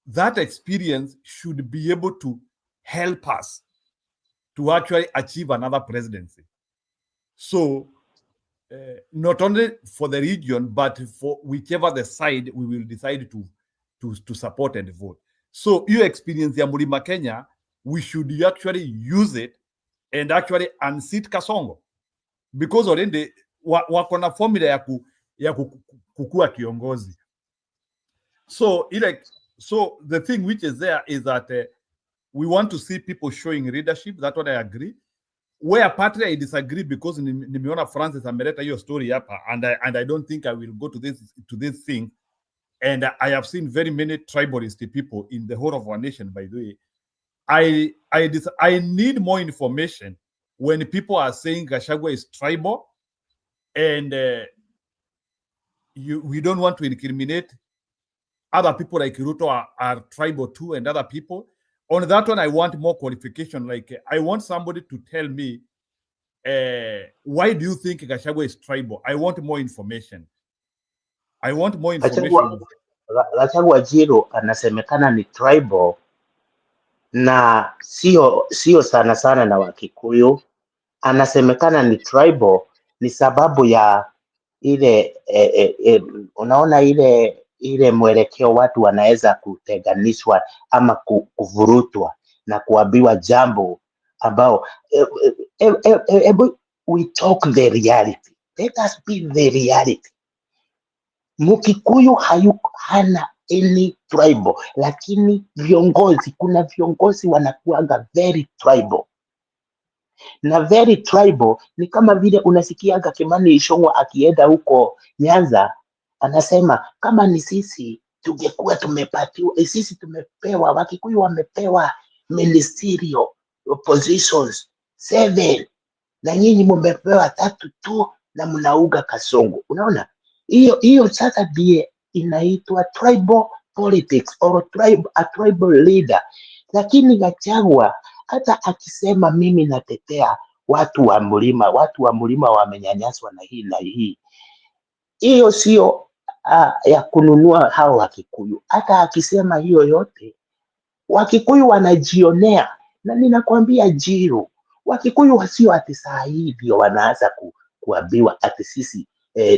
that experience should be able to help us to actually achieve another presidency. So not only for the region, but for whichever the side we will decide to support and vote. So your experience ya Mlima Kenya, we should actually use it and actually unseat Kasongo, because already wako na formula ya kukua kiongozi. So the thing which is there is that we want to see people showing leadership. That's what I agree. Where partly I disagree, because nimeona Francis ameleta hiyo story hapa, and I don't think I will go to this thing. And I have seen very many tribalist people in the whole of our nation, by the way. I need more information when people are saying Gachagua is tribal, and we don't want to incriminate other people like Ruto are tribal too, and other people. On that one, I want more qualification. Like, I want somebody to tell me, why do you think Gachagua is tribal? I want more information. I want more information. Gachagua Jiro anasemekana ni tribal, na sio sana sana na Wakikuyu. Anasemekana ni tribal ni sababu ya ile unaona ile mwelekeo watu wanaweza kutenganishwa ama kuvurutwa na kuambiwa jambo ambao we talk the reality. Let us be the reality. Mkikuyu hana any tribal, lakini kuna viongozi wanakuanga very tribal. Na very tribal ni kama vile unasikiaga Kimani Ichung'wah akienda huko Nyanza, anasema kama ni sisi tungekuwa tumepatiwa, sisi tumepewa, Wakikuyu wamepewa ministerial positions 7 na nyinyi mumepewa 3 tu na mnauga kasongo. Unaona, hiyo sasa ndiye inaitwa tribal politics or a tribal leader. Lakini Gachagua hata akisema mimi natetea watu wa mlima wamenyanyaswa na hii na hii, hiyo sio ya kununua hao Wakikuyu. Hata akisema hiyo yote, Wakikuyu wanajionea, na ninakwambia Jiru, Wakikuyu wasio ati saa hii ndio wanaanza kuambiwa ati sisi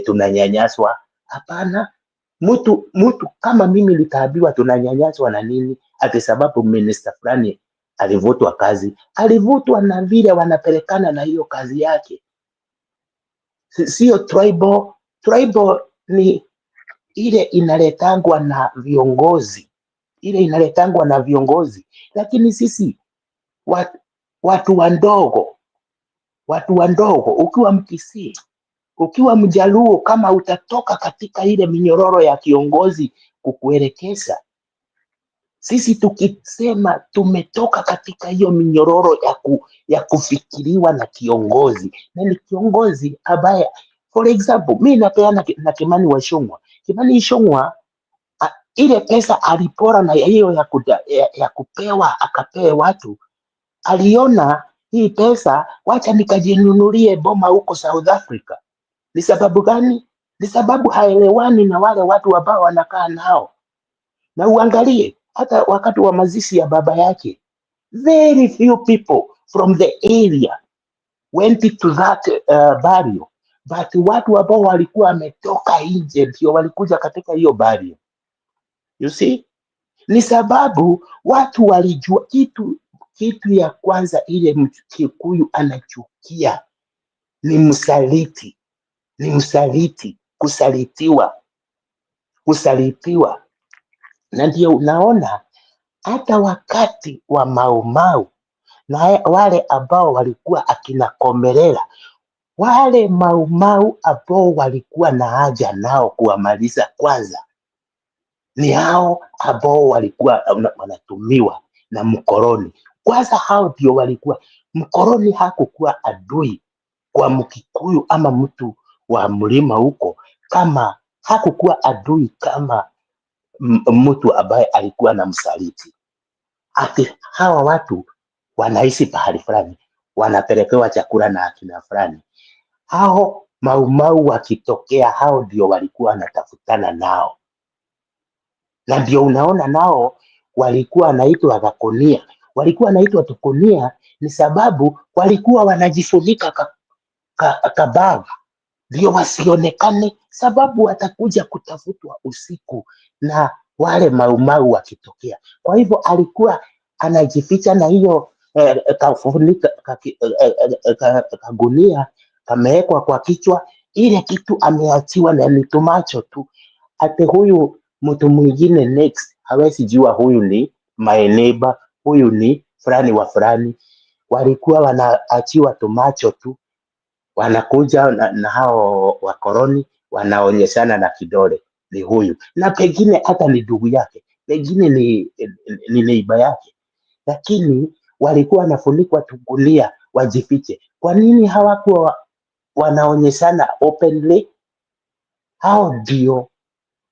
tunanyanyaswa. Hapana, mtu kama mimi nitaambiwa tunanyanyaswa na nini ati sababu minister fulani alivutwa kazi. Alivutwa na vile wanapelekana na hiyo kazi yake. Sio tribal. Tribal ni ile inaletangwa na viongozi, lakini sisi watu wandogo, ukiwa Mkisii, ukiwa Mjaluo, kama utatoka katika ile minyororo ya kiongozi kukuelekeza, sisi tukisema tumetoka katika hiyo minyororo ya kufikiriwa na kiongozi, na ni kiongozi ambaye, for example, mimi napeana na Kimani Ichung'wah. Kimani Ichung'wah ile pesa alipora na hiyo ya kupewa akapewe watu, aliona hii pesa, wacha nikajinunulie boma huko South Africa. Ni sababu gani? Ni sababu haelewani na wale watu ambao wanakaa nao. Na uangalie hata wakati wa mazishi ya baba yake, very few people from the area went to that burial, but watu ambao walikuwa wametoka nje ndio walikuja katika hiyo burial. You see? Ni sababu watu walijua kitu ya kwanza ile Mkikuyu anachukia ni msaliti, kusalitiwa. Na ndio unaona hata wakati wa Mau na wale ambao walikuwa akina Komerera, wale Mau ambao walikuwa na haja nao kuwamaliza kwanza ni hao ambao walikuwa wanatumiwa na mkoloni. Kwanza hao ndio walikuwa, mkoloni hakukuwa adui kwa Mkikuyu ama mtu wa mlima huko, kama hakukuwa adui kama mtu ambaye alikuwa na msaliti. Ati hawa watu wanaishi pahali fulani, wanapelekewa chakula na akina fulani. Hao Mau wakitokea, hao ndio walikuwa wanatafutana nao. Na ndio unaona nao walikuwa wanaitwa Gakonia. Walikuwa wanaitwa Tukonia ni sababu walikuwa wanajifunika kabava ndio wasionekane, sababu watakuja kutafutwa usiku na wale Mau wakitokea. Kwa hivyo alikuwa anajificha na hiyo kagunia kamewekwa kwa kichwa, ile kitu ameachiwa na ni tumacho tu. Ate huyu mtu mwingine next hawezi jua huyu ni my neighbor, huyu ni fulani wa fulani. Walikuwa wanaachiwa tumacho tu, wanakuja na hao wakoloni wanaonyeshana na kidole ni huyu, na pengine hata ni ndugu yake, pengine ni neighbor yake, lakini walikuwa wanafunikwa tugunia wajifiche. Kwa nini hawakuwa wanaonyeshana openly? Hao ndio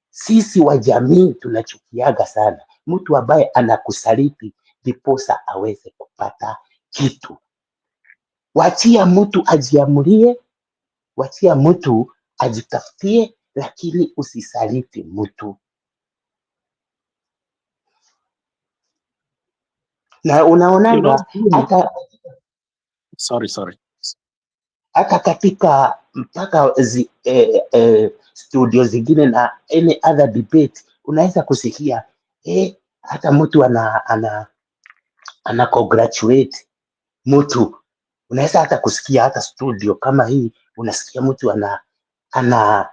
sisi wa jamii tunachukiaga sana, mtu ambaye anakusaliti ndiposa aweze kupata kitu. Wachia mtu ajiamulie, wachia mtu ajitafutie, lakini usisaliti mtu. Na unaonanga hata hata katika mpaka studio zingine na any other debate unaweza kusikia hata mtu ana congratulate mtu. Unaweza hata kusikia hata studio kama hii unasikia mtu ana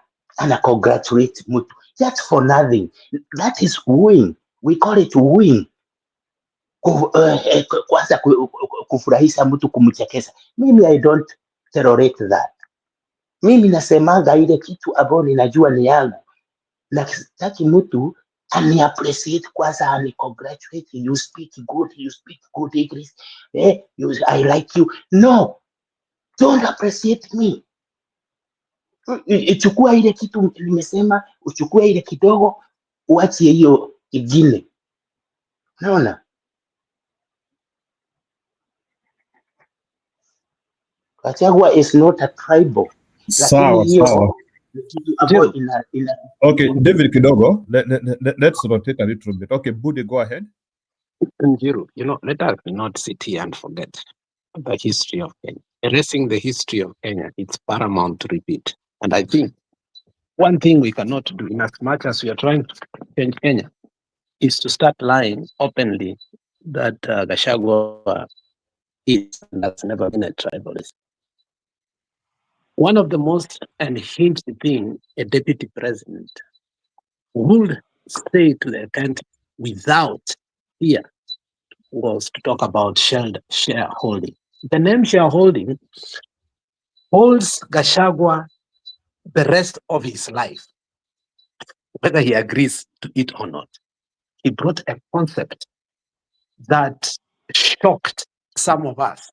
congratulate mtu just for nothing. That is wooing. We call it wooing. Kwanza kufurahisha mtu, kumchekesha. Mimi I don't tolerate that. Mimi nasemaga ile kitu ambayo ninajua ni yangu, na sitaki mtu and appreciate kwanza and congratulate you speak good English. I like you. No, don't appreciate me. Chukua ile kitu nimesema, uchukue ile kidogo, uachie hiyo ingine. Naona Gachagua is not a tribal. Sawa. Okay, David Kidogo, let's rotate a little bit. Okay, Budi, go ahead. Njiru, let us not sit here and forget the history of Kenya. Erasing the history of Kenya, it's paramount to repeat. And I think one thing we cannot do, in as much as we are trying to change Kenya, is to start lying openly that Gachagua is and has never been a tribalist. One of the most unhinged thing a deputy president would say to the country without fear was to talk about shareholding. The name shareholding holds Gachagua the rest of his life, whether he agrees to it or not. He brought a concept that shocked some of us,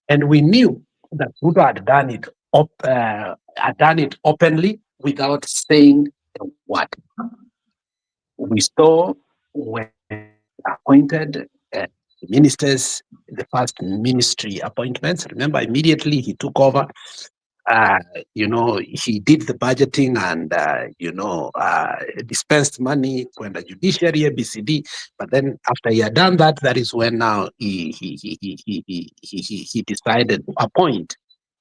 and we knew that Ruto had done it openly without saying a word. We saw when appointed ministers, the first ministry appointments. Remember, immediately he took over. He did the budgeting and dispensed money when the judiciary, ABCD. But then after he had done that, that is when now he decided to appoint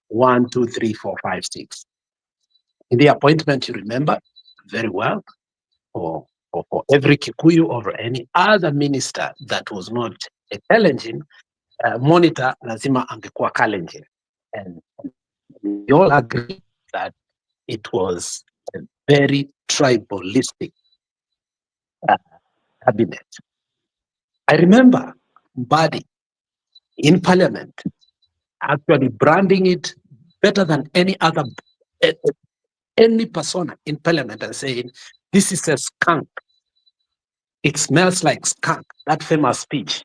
1, 2, 3, 4, 5, 6. In the appointment, you remember very well, for every Kikuyu or any other minister that was not a Kalenjin, monitor lazima angekuwa Kalenjin. And we all agree that it was a very tribalistic cabinet. I remember Mbadi in parliament actually branding it better than any other, any persona in parliament and saying, this is a skunk. It smells like skunk, that famous speech.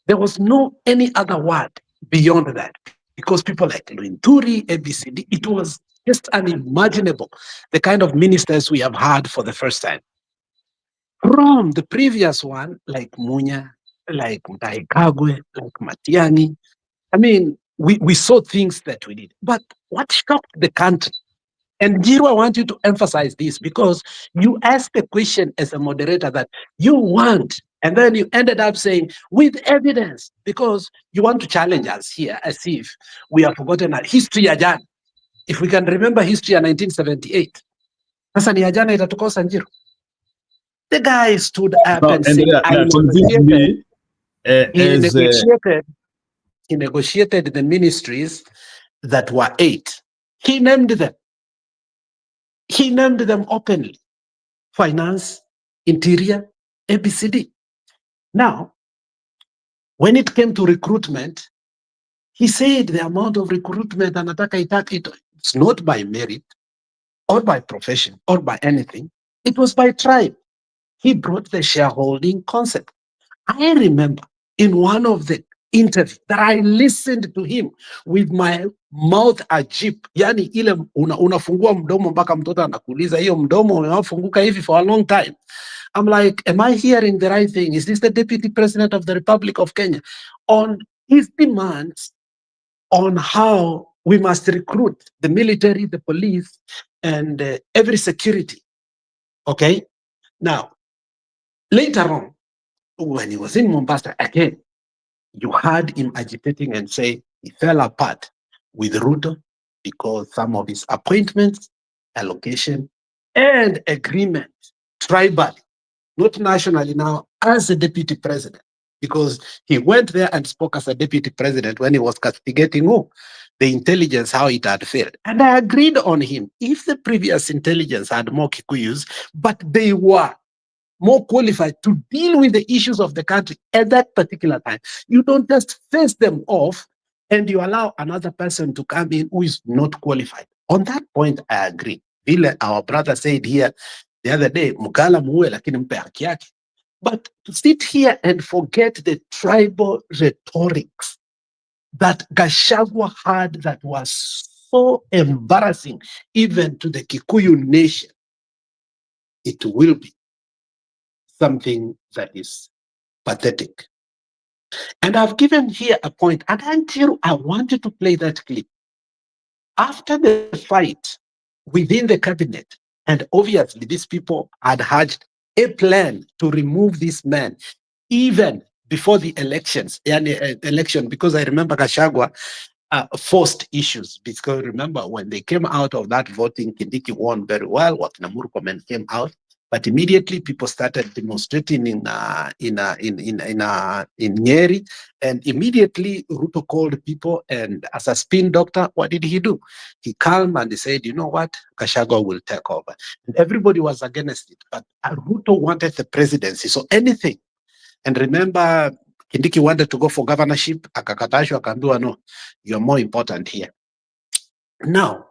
There was no any other word beyond that, because people like Luinturi, ABCD, it was just unimaginable, the kind of ministers we have had for the first time. From the previous one, like Munya, like Mutahi Kagwe, like Matiang'i, I mean, we saw things that we did. But what shocked the country, and Njiru, I want you to emphasize this, because you asked a question as a moderator that you want, and then you ended up saying, with evidence, because you want to challenge us here as if we have forgotten our history ya jana. If we can remember history in 1978, sasa ni ya jana itatukosa Njiru. The guy stood up and said, he negotiated the ministries that were 8. He named them. He named them openly. Finance, Interior, ABCD. Now, when it came to recruitment, he said the amount of recruitment, it's not by merit or by profession or by anything. It was by tribe. He brought the shareholding concept. I remember in one of the interviews that I listened to him with my mouth ajip, yani ile unafungua mdomo mpaka mtoto anakuuliza hiyo mdomo unafunguka hivi for a long time. I'm like, am I hearing the right thing? Is this the Deputy President of the Republic of Kenya? On his demands on how we must recruit the military, the police, and every security. Okay? Now, later on, when he was in Mombasa, again, you heard him agitating and say he fell apart with Ruto because some of his appointments, allocation, and agreement, tribal, not nationally now, as a deputy president, because he went there and spoke as a deputy president when he was castigating the intelligence, how it had failed. And I agreed on him. If the previous intelligence had more Kikuyus, but they were more qualified to deal with the issues of the country at that particular time, you don't just face them off and you allow another person to come in who is not qualified. On that point, I agree. Our brother said here, the other day, Mukala muue lakini mpe haki yake. But to sit here and forget the tribal rhetorics that Gachagua had that was so embarrassing even to the Kikuyu nation, it will be something that is pathetic. And I've given here a point, and until I wanted to play that clip. After the fight within the cabinet, and obviously these people had hatched a plan to remove this man even before the elections, because I remember Gachagua forced issues, because remember when they came out of that voting, Kindiki won very well, what Murkomen came out, but immediately people started demonstrating in Nyeri, and immediately Ruto called people, and as a spin doctor, what did he do? He calmed and he said, you know what, Gachagua will take over. And everybody was against it, but Ruto wanted the presidency, so anything. And remember, Kindiki wanted to go for governorship, akakatashwa, akaambiwa, no, you're more important here. Now,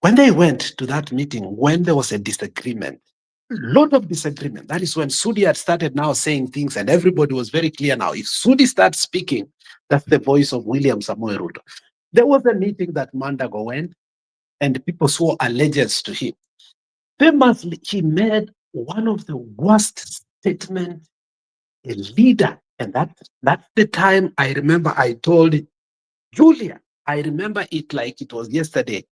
when they went to that meeting, when there was a disagreement, lot of disagreement, that is when Sudi had started now saying things, and everybody was very clear now. If Sudi starts speaking, that's the voice of William Samoei Ruto. There was a meeting that Mandago went, and people swore allegiance to him. Famously, he made one of the worst statements a leader. And that's the time I remember I told Julia, I remember it like it was yesterday.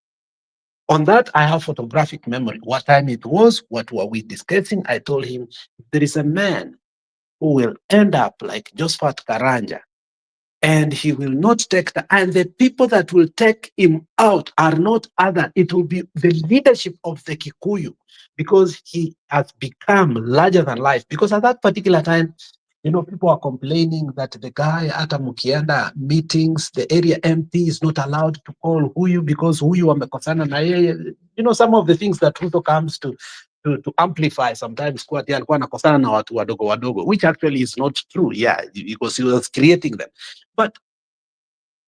On that, I have photographic memory. What time it was, what were we discussing? I told him, there is a man who will end up like Josephat Karanja, and he will not take and the people that will take him out are not other. It will be the leadership of the Kikuyu, because he has become larger than life. Because at that particular time, you know, people are complaining that the guy at Mukienda meetings, the area MP is not allowed to call Huyu because Huyu wamekosana na yeye. You know, some of the things that Ruto comes to amplify sometimes, kwa alikuwa anakosana na watu wadogo wadogo, which actually is not true, yeah, because he was creating them. But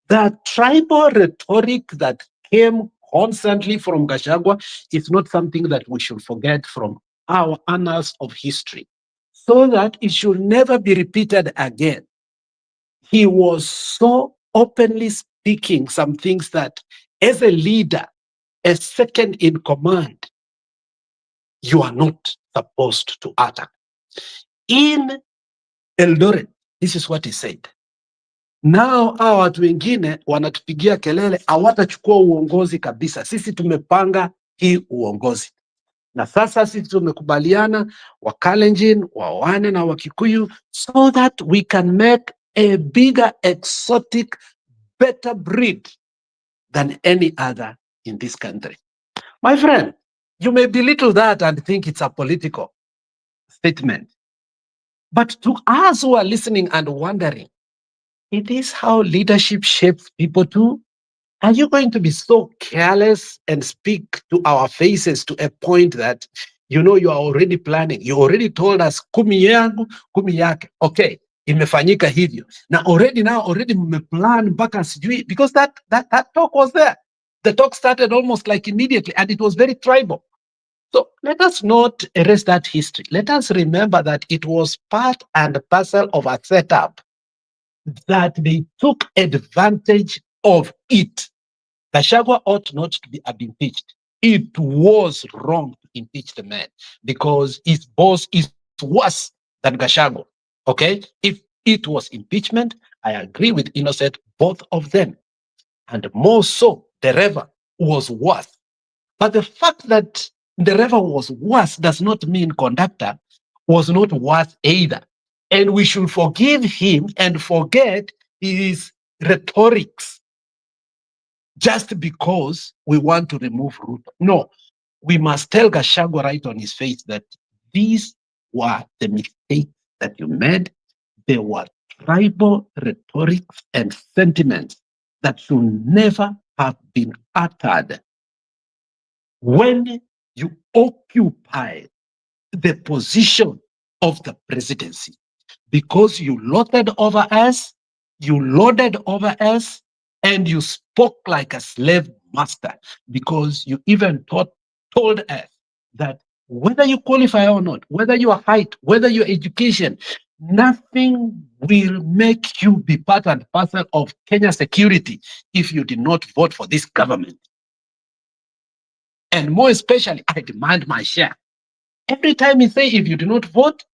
the tribal rhetoric that came constantly from Gachagua is not something that we should forget from our annals of history, so that it should never be repeated again. He was so openly speaking some things that as a leader, a second in command, you are not supposed to utter. In Eldoret, this is what he said. Now hawa watu wengine wanatupigia kelele, hawatachukua uongozi kabisa. Sisi tumepanga hii uongozi. Na sasa sisi tumekubaliana Wakalenjin, Wawane na Wakikuyu, so that we can make a bigger, exotic, better breed than any other in this country. My friend, you may belittle that and think it's a political statement. But to us who are listening and wondering, it is how leadership shapes people too. Are you going to be so careless and speak to our faces to a point that, you know, you are already planning? You already told us, kumi yangu, kumi yake. Okay, imefanyika hivyo. Now already mmeplan mpaka sijui, because that talk was there. The talk started almost like immediately, and it was very tribal. So let us not erase that history. Let us remember that it was part and parcel of a setup, that they took advantage of it. Gachagua ought not to be impeached. It was wrong to impeach the man, because his boss is worse than Gachagua. Okay? If it was impeachment, I agree with Innocent, both of them. And more so, Dereva was worse. But the fact that Dereva was worse does not mean Conductor was not worse either. And we should forgive him and forget his rhetorics just because we want to remove Ruto. No, we must tell Gachagua right on his face that these were the mistakes that you made. They were tribal rhetorics and sentiments that should never have been uttered when you occupy the position of the presidency. Because you lorded over us, and you spoke like a slave master, because you even told us that whether you qualify or not, whether your height, whether your education, nothing will make you be part and parcel of Kenya security if you did not vote for this government. And more especially, I demand my share. Every time he say, if you do not vote,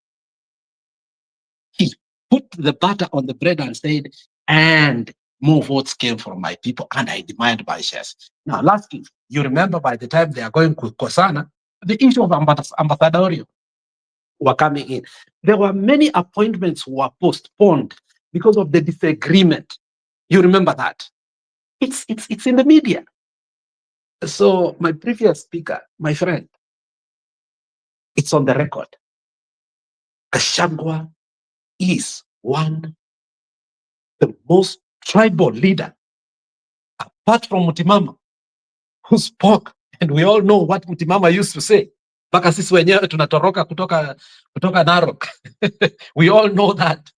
he put the butter on the bread and said, and more votes came from my people, and I demand my shares. Now, lastly, you remember by the time they are going to Kosana, the issue of ambassadorial were coming in. There were many appointments were postponed because of the disagreement. You remember that? It's in the media. So my previous speaker, my friend, it's on the record. Gachagua is the most tribal leader, apart from Mutimama, who spoke, and we all know what Mutimama used to say. Mpaka sisi wenyewe tunatoroka kutoka Narok. We all know that.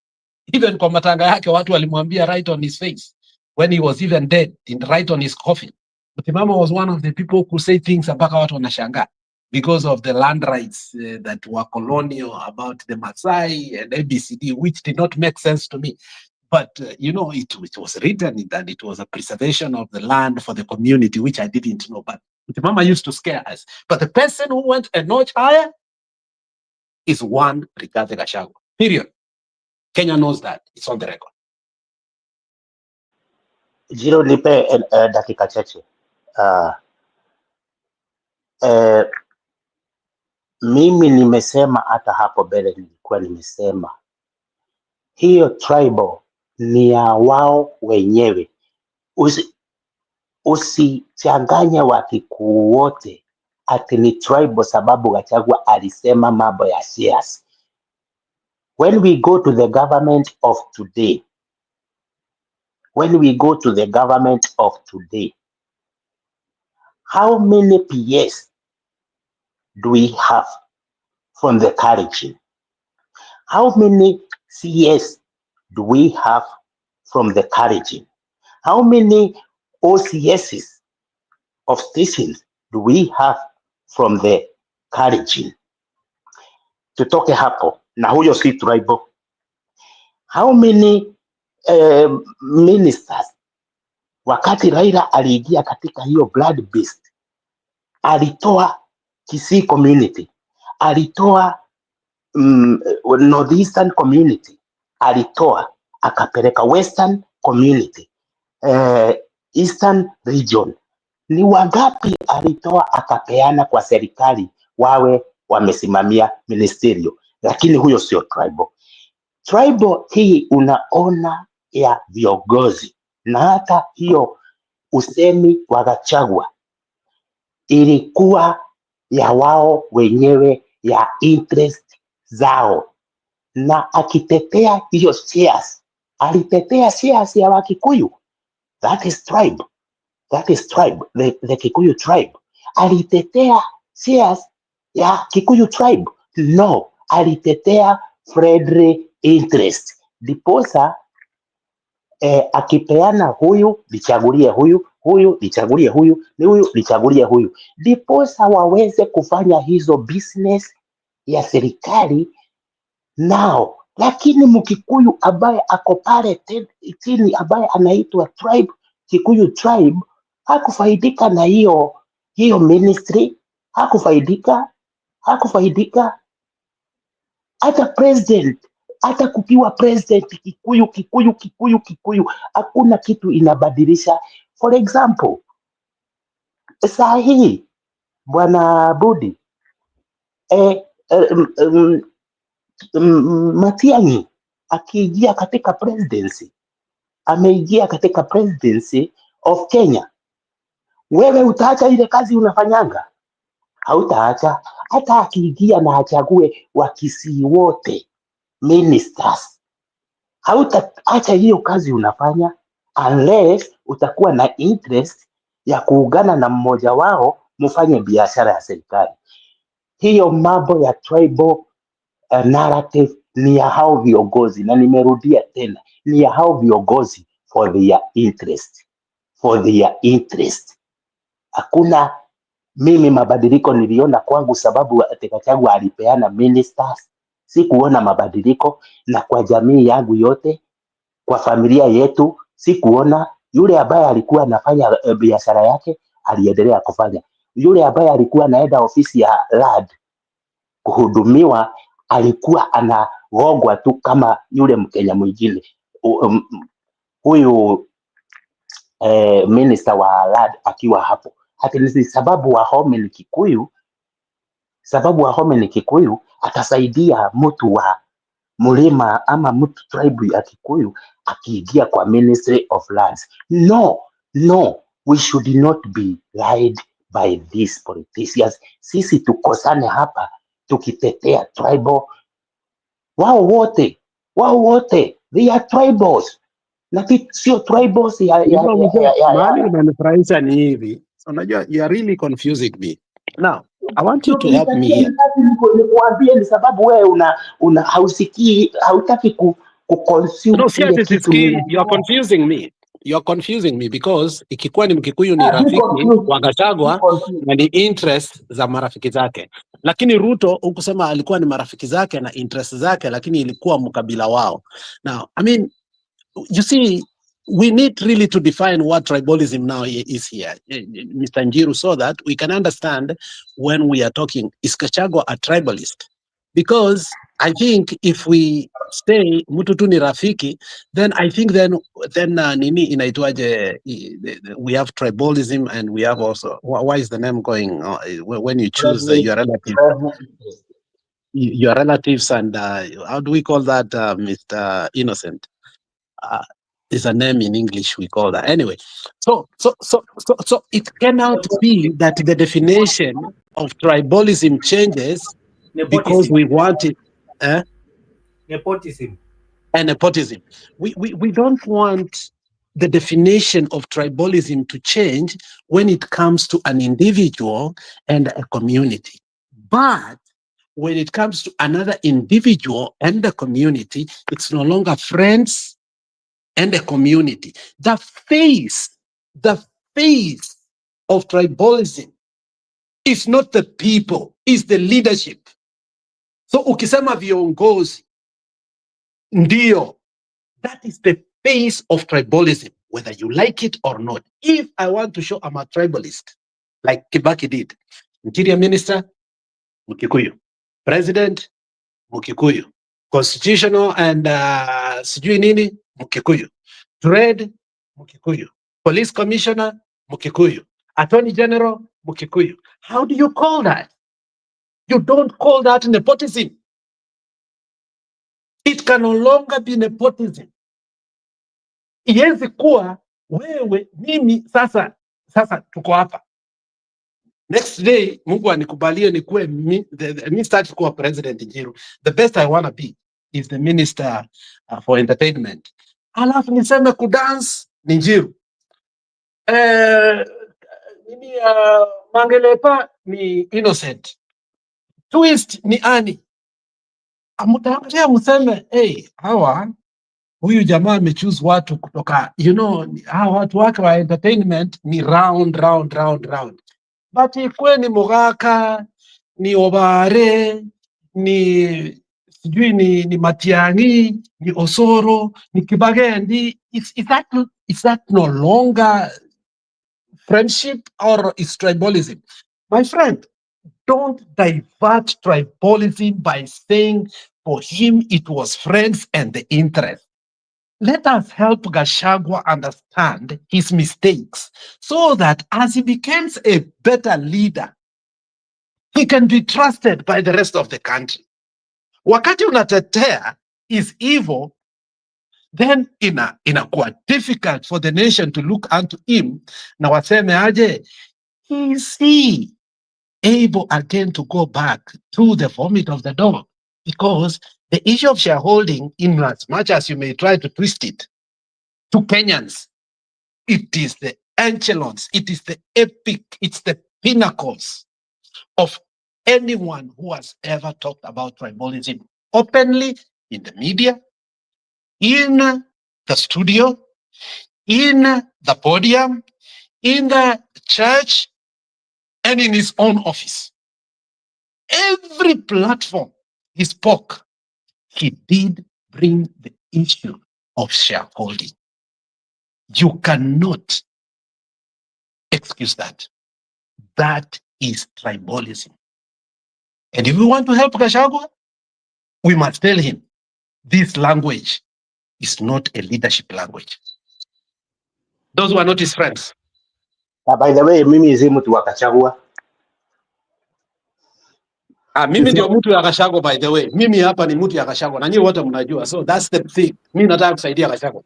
Even kwa matanga yake watu walimwambia right on his face when he was even dead, right on his coffin. Mutimama was one of the people who say things mpaka watu wanashangaa because of the land rights that were colonial about the Maasai and ABCD, which did not make sense to me. But, you know, it was written that it was a preservation of the land for the community, which I didn't know. But Mutimama used to scare us. But the person who went a notch higher is one Rigathi Gachagua. Period. Kenya knows that. It's on the record. Jiro, nipe dakika chache. Mimi nimesema hata hapo mbele, nilikuwa nimesema hiyo tribal ni ya wao wenyewe. Usichanganya Wakikuyu wote ati ni tribal sababu Gachagua alisema mambo ya siasa. When we go to the government of today, how many PS do we have from the Kalenjin? How many CS do we have from the Kalenjin? How many OCSs of stations do we have from the Kalenjin? Tutoke hapo, na huyo si tribal. How many ministers, wakati Raila aliingia katika hiyo blood based, alitoa Kisii community, alitoa Northeastern community, alitoa akapeleka Western community, Eastern region. Ni wangapi alitoa akapeana kwa serikali wawe wamesimamia ministerio? Lakini huyo sio tribal. Tribal hii unaona ya viongozi, na hata hiyo usemi wa Gachagua ilikuwa ya wao wenyewe, ya interest zao, na akitetea hiyo shares, alitetea shares ya Wakikuyu. That is tribe. The Kikuyu tribe. Alitetea shares ya Kikuyu tribe? No, alitetea Frederick interest. Diposa akipeana huyu lichagulie huyu lichagulie huyu, ni huyu lichagulie huyu, diposa waweze kufanya hizo business ya serikali nao. Lakini Mkikuyu ambaye ako pale chini, ambaye anaitwa tribe, Kikuyu tribe, hakufaidika na hiyo ministry, hakufaidika. Hata president, hata kukiwa president Kikuyu, hakuna kitu inabadilisha. For example, saa hii Bwana Budi Matiang'i akiingia katika presidency, ameingia katika presidency of Kenya, wewe utaacha ile kazi unafanyanga? Hautaacha. Hata akiingia na achague Wakisii wote ministers, hautaacha hiyo kazi unafanya unless utakuwa na interest ya kuungana na mmoja wao mfanye biashara ya serikali. Hiyo mambo ya tribal narrative ni ya hao viongozi, na nimerudia tena, ni ya hao viongozi for their interest. Hakuna Mimi mabadiliko niliona kwangu sababu Gachagua alipeana ministers. Sikuona mabadiliko, na kwa jamii yangu yote, kwa familia yetu sikuona. Yule ambaye alikuwa anafanya biashara yake aliendelea kufanya. Yule ambaye alikuwa anaenda ofisi ya LAD kuhudumiwa alikuwa anagongwa tu kama yule Mkenya mwingine. Huyu minister wa LAD akiwa hapo. Hata ni sababu Wahome ni Kikuyu, atasaidia mtu wa Mlima ama mtu tribe ya Kikuyu akiingia kwa Ministry of Lands. No, we should not be lied by these politicians. Sisi tukosane hapa tukitetea tribal. Wao wote they are tribals, na sio tribals mahali unanifurahisha ni hivi. Unajua, you are really confusing me. Now, I want you to help me here. Nikuambie ni sababu wewe hausikii, hautaki consume. No, you are confusing me. You are confusing me because ikikuwa ni Mkikuyu ni rafiki wa Gachagua na ni interest za marafiki zake. Lakini Ruto ukusema alikuwa ni marafiki zake na interest zake, lakini ilikuwa mkabila wao. Now, I mean, you see, we need really to define what tribalism now is here, Mr. Njiru, so that we can understand when we are talking, is Gachagua a tribalist? Because I think if we say mtu tu ni rafiki, then I think then nini inaitwaje, we have tribalism, and we have also, why is the name going when you choose your relatives, and how do we call that, Mr. Innocent? Is a name in English we call that. Anyway, so it cannot be that the definition of tribalism changes because we want it. Nepotism. And nepotism. We don't want the definition of tribalism to change when it comes to an individual and a community. But when it comes to another individual and a community, it's no longer friends and a community. The face of tribalism is not the people, it's the leadership. So ukisema viongozi, ndio, that is the face of tribalism, whether you like it or not. If I want to show I'm a tribalist, like Kibaki did, Interior Minister, Mkikuyu, President, Mkikuyu, Constitutional and sijui nini, Mkikuyu, Trade, Mkikuyu, Police Commissioner, Mkikuyu, Attorney General, Mkikuyu. How do you call that? You don't call that nepotism. It can no longer be nepotism. Iwezi kuwa wewe, mimi, sasa tuko hapa. Next day, Mungu anikubalie nikuwe mi start kuwa President Njiru. The best I want to be is the Minister for Entertainment. Alafu niseme kudance ni Njiru. Mangelepa ni Innocent. Twist ni Ani. Amutaangalia museme, hey, huyu jamaa amechoose watu kutoka, hawa watu wake wa entertainment ni round. But ikwe ni Mogaka, ni Obare, ni sijui ni Matiang'i, ni Osoro, ni Kibagendi. Is that no longer friendship or is tribalism? My friend, don't divert tribalism by saying for him it was friends and the interest. Let us help Gachagua understand his mistakes so that as he becomes a better leader, he can be trusted by the rest of the country. Wakati unatetea is evil, then inakuwa difficult for the nation to look unto him. Na waseme aje, is he able again to go back to the vomit of the dog? Because the issue of shareholding, in as much as you may try to twist it, to Kenyans, it is the echelons, it is the epic, it's the pinnacles of anyone who has ever talked about tribalism openly in the media, in the studio, in the podium, in the church, and in his own office. Every platform he spoke, he did bring the issue of shareholding. You cannot excuse that. That is tribalism. And if we want to help Gachagua, we must tell him this language is not a leadership language. Those who are not his friends. By the way, mimi si mtu wa Gachagua. Mimi ndio mtu ya Gachagua, by the way. Mimi hapa ni mtu ya Gachagua na nyinyi wote mnajua. So that's the thing. Mimi nataka kusaidia Gachagua.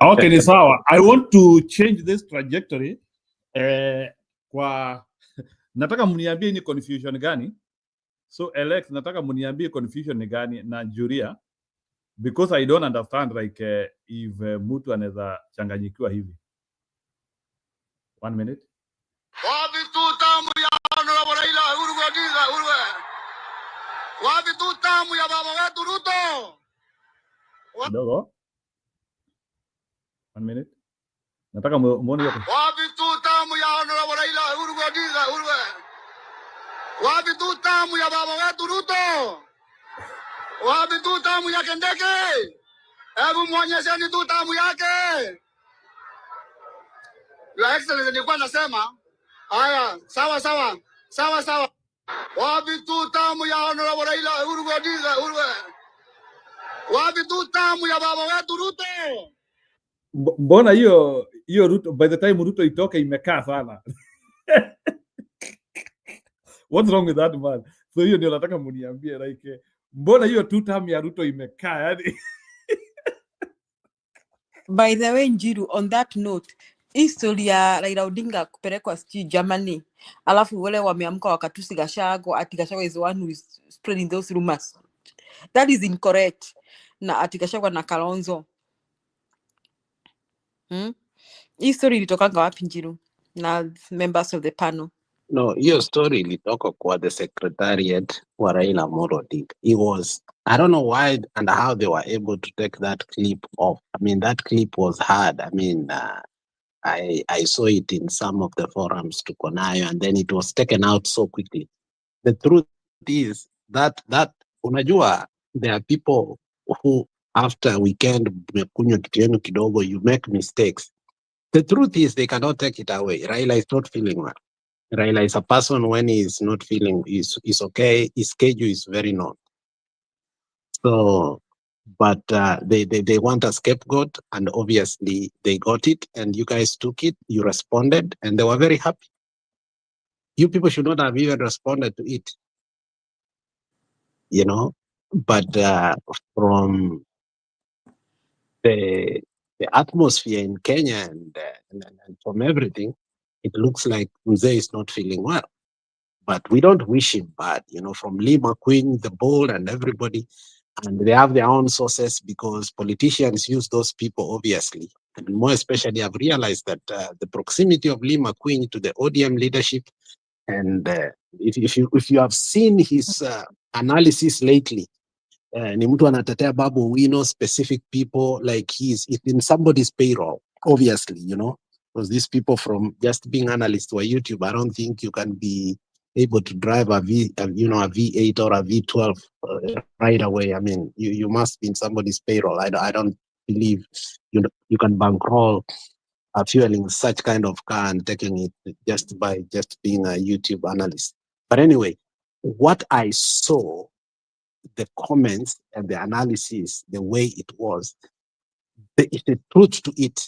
Okay, ni sawa. I want to change this trajectory. Nataka mniambie ni confusion gani. So Alex, nataka mniambie confusion ni gani na Juria, because I don't understand like if mtu anaweza changanyikiwa hivi. 1 minute. Wapi tu tamu ya Honorable Raila Odinga? Wapi tu tamu ya baba wetu Ruto? Dogo. 1 minute. Nataka muone hapo. Wapi tu tamu ya Honorable Raila Odinga? Wapi tu tamu ya baba wetu Ruto? Wapi tu tamu ya Kindiki? Hebu muonyesheni tu tamu yake. Your Excellency, nilikuwa nasema haya, sawa. Wapi tu tamu ya Honorable Raila Odinga? Wapi tu tamu ya baba wetu Ruto? Mbona hiyo Ruto, by the time Ruto itoke imekaa sana. What's wrong with that man? So hiyo ndio nataka mniambie like mbona hiyo 2 term ya Ruto imekaa yani. By the way, Njiru, on that note, history ya Raila Odinga kupelekwa Germany, alafu wale wameamka wakatusi Gachagua, ati Gachagua is the one who is spreading those rumors. That is incorrect. Na ati Gachagua na Kalonzo. History ilitokanga wapi, Njiru? Na members of the panel. No, hiyo story ilitoka kwa the secretariat wa Raila Amolo Odinga. It was, I don't know why and how they were able to take that clip off. I mean, that clip was hard. I mean, I saw it in some of the forums to Konayo, and then it was taken out so quickly. The truth is that unajua, there are people who after weekend mekunywa kitu yenu kidogo, you make mistakes. The truth is they cannot take it away. Raila is not feeling well. Raila is a person when he is not feeling is okay. His schedule is very known. So, but they want a scapegoat, and obviously they got it, and you guys took it. You responded, and they were very happy. You people should not have even responded to it, you know. But from the atmosphere in Kenya and from everything, it looks like Mzee is not feeling well. But we don't wish him bad, you know, from Lee McQueen, the Bold, and everybody. And they have their own sources because politicians use those people, obviously. And more especially, I've realized that the proximity of Lee McQueen to the ODM leadership, and if you have seen his analysis lately, ni mtu anatetea Babu Owino, specific people, like he's in somebody's payroll, obviously, you know. Because these people, from just being analysts or YouTube, I don't think you can be able to drive a V8 or a V12 right away. I mean, you must be in somebody's payroll. I don't believe you can bankroll fueling such kind of car and taking it just by being a YouTube analyst. But anyway, what I saw, the comments and the analysis, the way it was, there is a truth to it.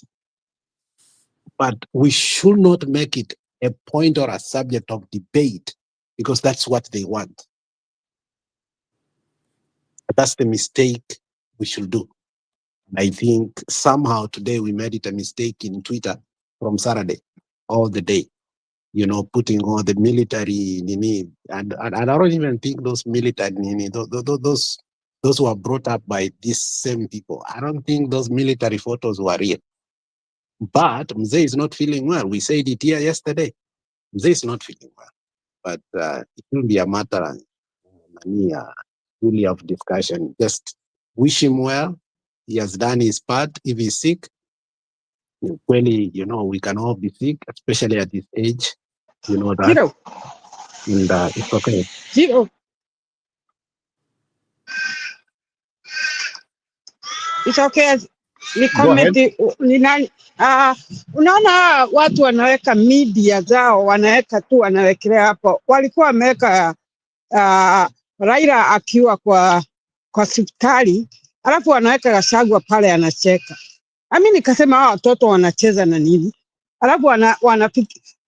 But we should not make it a point or a subject of debate because that's what they want. That's the mistake we should do. And I think somehow today we made it a mistake in Twitter from Saturday, all the day, you know, putting all the military nini, and I don't even think those military nini, those who are brought up by these same people, I don't think those military photos were real. But Mzee is not feeling well. We said it here yesterday. Mzee is not feeling well. But it will be a matter really of discussion. Just wish him well. He has done his part. If he's sick, Really, we can all be sick, especially at this age. You know that. Zero. And it's okay. Zero. It's okay. Ni comment ni nani? Unaona watu wanaweka media zao, wanaweka tu, wanawekelea hapo. Walikuwa wameweka Raila akiwa kwa hospitali, alafu wanaweka Gachagua pale anacheka. Mimi nikasema hao watoto wanacheza na nini? Alafu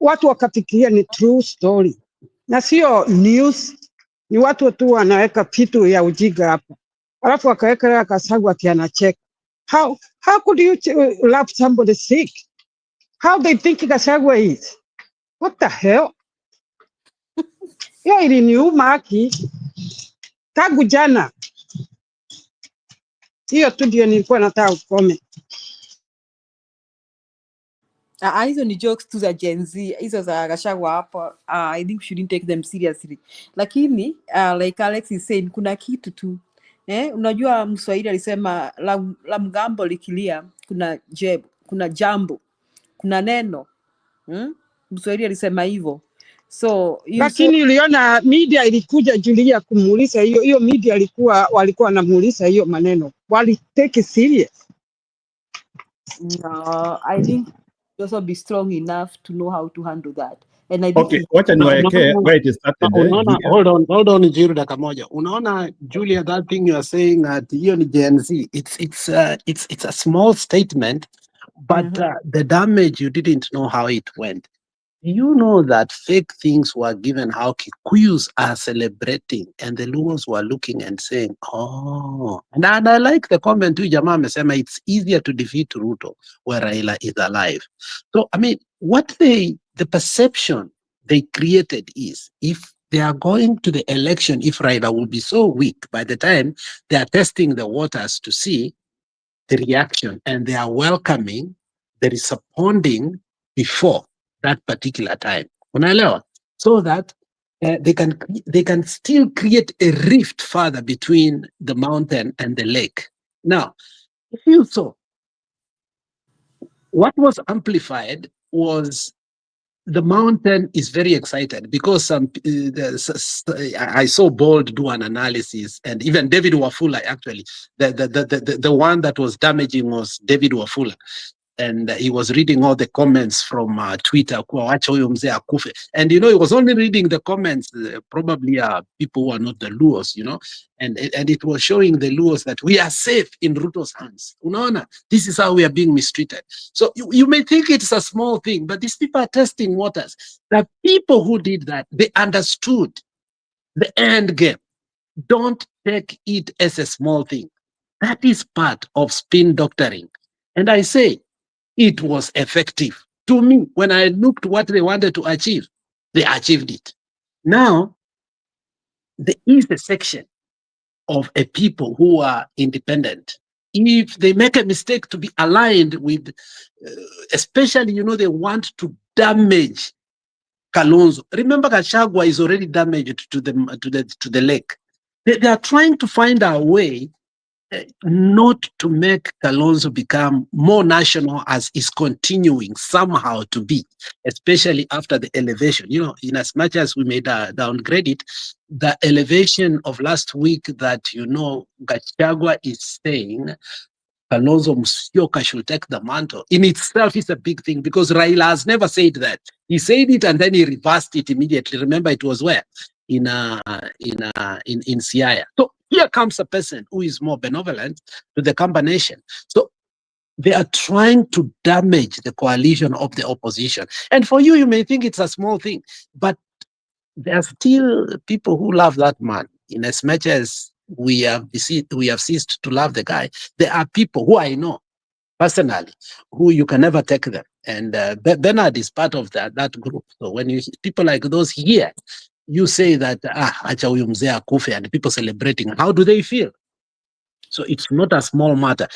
watu wakafikiria ni true story. Na sio news, ni watu tu wanaweka vitu ya ujinga hapo. Alafu wakaweka Gachagua anacheka. How could you love somebody sick? How they think Gachagua is? What the hell? Hiyo iliniuma haki. Tangu jana. Hiyo tu ndio nilikuwa nataka ukome. Hizo ni jokes tu za Gen Z. Hizo za Gachagua hapo. I think we shouldn't take them seriously. Lakini like Alex is saying, kuna kitu tu. Unajua Mswahili alisema la mgambo likilia kuna jambo, kuna neno. Mswahili alisema hivyo. So lakini uliona media ilikuja Julia kumuuliza hiyo media walikuwa wanamuuliza hiyo maneno. Wali take it serious? No, I think also be strong enough to know how to handle that. And I think wacha niwaekee where it started. Hold on Jiru dakika moja. Unaona Julia, that thing you are saying at hiyo ni Gen Z. It's a small statement, but the damage, you didn't know how it went. You know that fake things were given, how Kikuyus are celebrating, and the Luos were looking and saying, oh. And I like the comment to Jamaa amesema, it's easier to defeat Ruto where Raila is alive. So, I mean, the perception they created is, if they are going to the election, if Raila will be so weak, by the time they are testing the waters to see the reaction, and they are welcoming, there is a ponding before that particular time. Unaelewa? So that they can still create a rift further between the mountain and the lake. Now, if you saw, what was amplified was the mountain is very excited because I saw Bold do an analysis, and even David Wafula, actually, the one that was damaging was David Wafula. And he was reading all the comments from Twitter. And he was only reading the comments, probably people who are not the Luos, and it was showing the Luos that we are safe in Ruto's hands. This is how we are being mistreated. So you may think it's a small thing, but these people are testing waters. The people who did that, they understood the end game. Don't take it as a small thing. That is part of spin doctoring. And I say, it was effective. To me, when I looked what they wanted to achieve, they achieved it. Now, there is a section of a people who are independent. If they make a mistake to be aligned with, especially, they want to damage Kalonzo. Remember, Gachagua is already damaged to the lake. They are trying to find a way not to make Kalonzo become more national as is continuing somehow to be, especially after the elevation. In as much as we may downgrade it, the elevation of last week that, Gachagua is saying Kalonzo Musyoka should take the mantle, in itself is a big thing, because Raila has never said that. He said it and then he reversed it immediately. Remember, it was where? In Siaya. So here comes a person who is more benevolent to the combination. So they are trying to damage the coalition of the opposition. And for you may think it's a small thing, but there are still people who love that man. In as much as we have ceased to love the guy, there are people who I know personally who you can never take them. And Bernard is part of that group. So when you people like those here, you say that, acha huyu mzee akufe, and people celebrating. How do they feel? So it's not a small matter.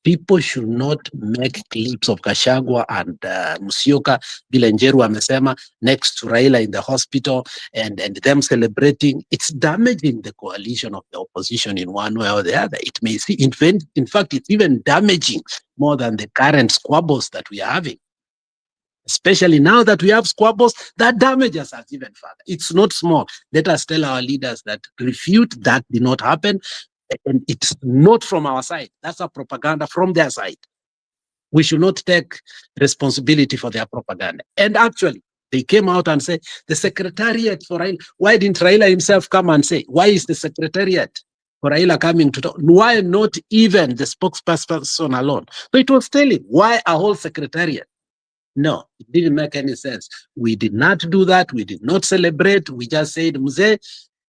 People should not make clips of Gachagua and Musyoka, vile Njeru amesema, next to Raila in the hospital and them celebrating. It's damaging the coalition of the opposition in one way or the other. It may see, in fact, it's even damaging more than the current squabbles that we are having. Especially now that we have squabbles, that damages us even further. It's not small. Let us tell our leaders that refute that did not happen. And it's not from our side. That's a propaganda from their side. We should not take responsibility for their propaganda. And actually, they came out and said, the secretariat for Raila, why didn't Raila himself come and say, why is the secretariat for Raila coming to talk? Why not even the spokesperson alone? So it was telling, why a whole secretariat? No, it didn't make any sense. We did not do that. We did not celebrate. We just said, Mzee,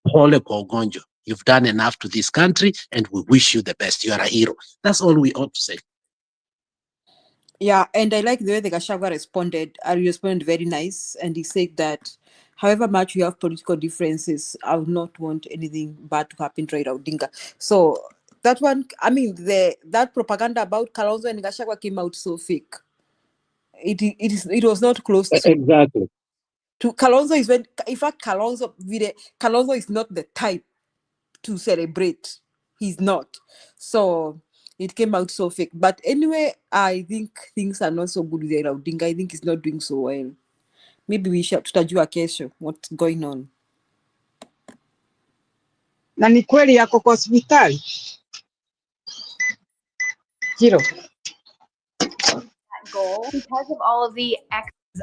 pole kwa ugonjwa. You've done enough to this country and we wish you the best. You are a hero. That's all we ought to say. Yeah, and I like the way the Gachagua responded. He responded very nice, and he said that however much we have political differences, I would not want anything bad to happen to Raila Odinga. So that one, I mean, that propaganda about Kalonzo and Gachagua came out so fake. It was not close to exactly. To Kalonzo is when, in fact, Kalonzo is not the type to celebrate. He's not. So it came out so fake. But anyway, I think things are not so good with Raila Odinga. I think he's not doing so well. Maybe we should tutajua kesho what's going on. Na ni kweli yako kwa hospitali. Hiro. Goal because of all of the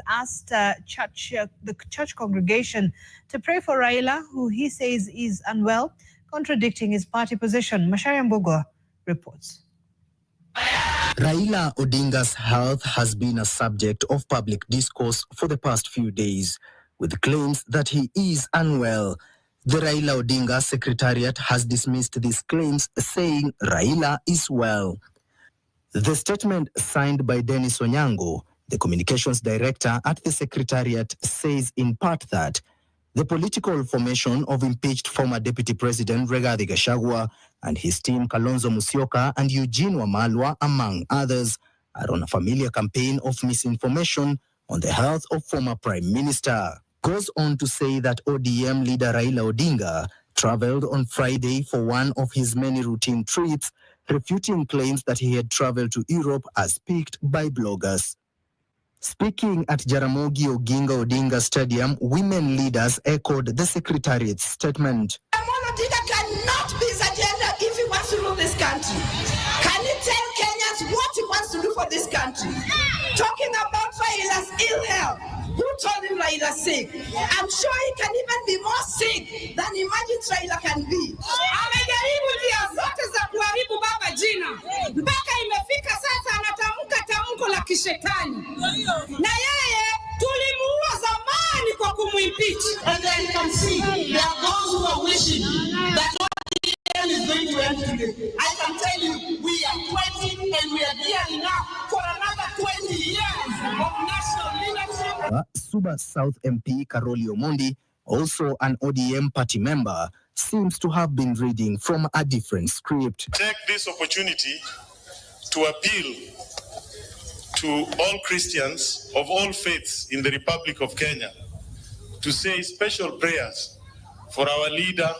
asked the church congregation to pray for Raila, who he says is unwell, contradicting his party position. Macharia Mbugua reports. Raila Odinga's health has been a subject of public discourse for the past few days, with claims that he is unwell. The Raila Odinga Secretariat has dismissed these claims, saying Raila is well. The statement signed by Dennis Onyango, the communications director at the Secretariat, says in part that the political formation of impeached former Deputy President Rigathi Gachagua and his team Kalonzo Musyoka and Eugene Wamalwa, among others, are on a familiar campaign of misinformation on the health of former Prime Minister. Goes on to say that ODM leader Raila Odinga traveled on Friday for one of his many routine trips, refuting claims that he had traveled to Europe as picked by bloggers. Speaking at Jaramogi Oginga Odinga Stadium, women leaders echoed the Secretariat's statement. Odinga cannot be his agenda if he wants to rule this country. Can he tell Kenyans what he wants to do for this country? Talking about Raila's ill health. Who told him Raila's sick? I'm sure he can even be more sick than imagined Raila can be. Amejaribu njia zote za kuharibu baba jina. Mpaka imefika sasa anatamka tamko la kishetani. Na yeye tulimuua zamani kwa kumwimpeach. And then you can see there are those who are wishing that ODM is going to end today. I can tell you, we are 20 and we are gearing up for another 20 years of national leadership. Suba South MP Karoli Omondi, also an ODM party member, seems to have been reading from a different script. Take this opportunity to appeal to all Christians of all faiths in the Republic of Kenya to say special prayers for our leader,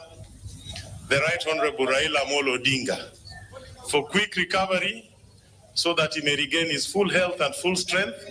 the Right Honorable Raila Amolo Odinga, for quick recovery so that he may regain his full health and full strength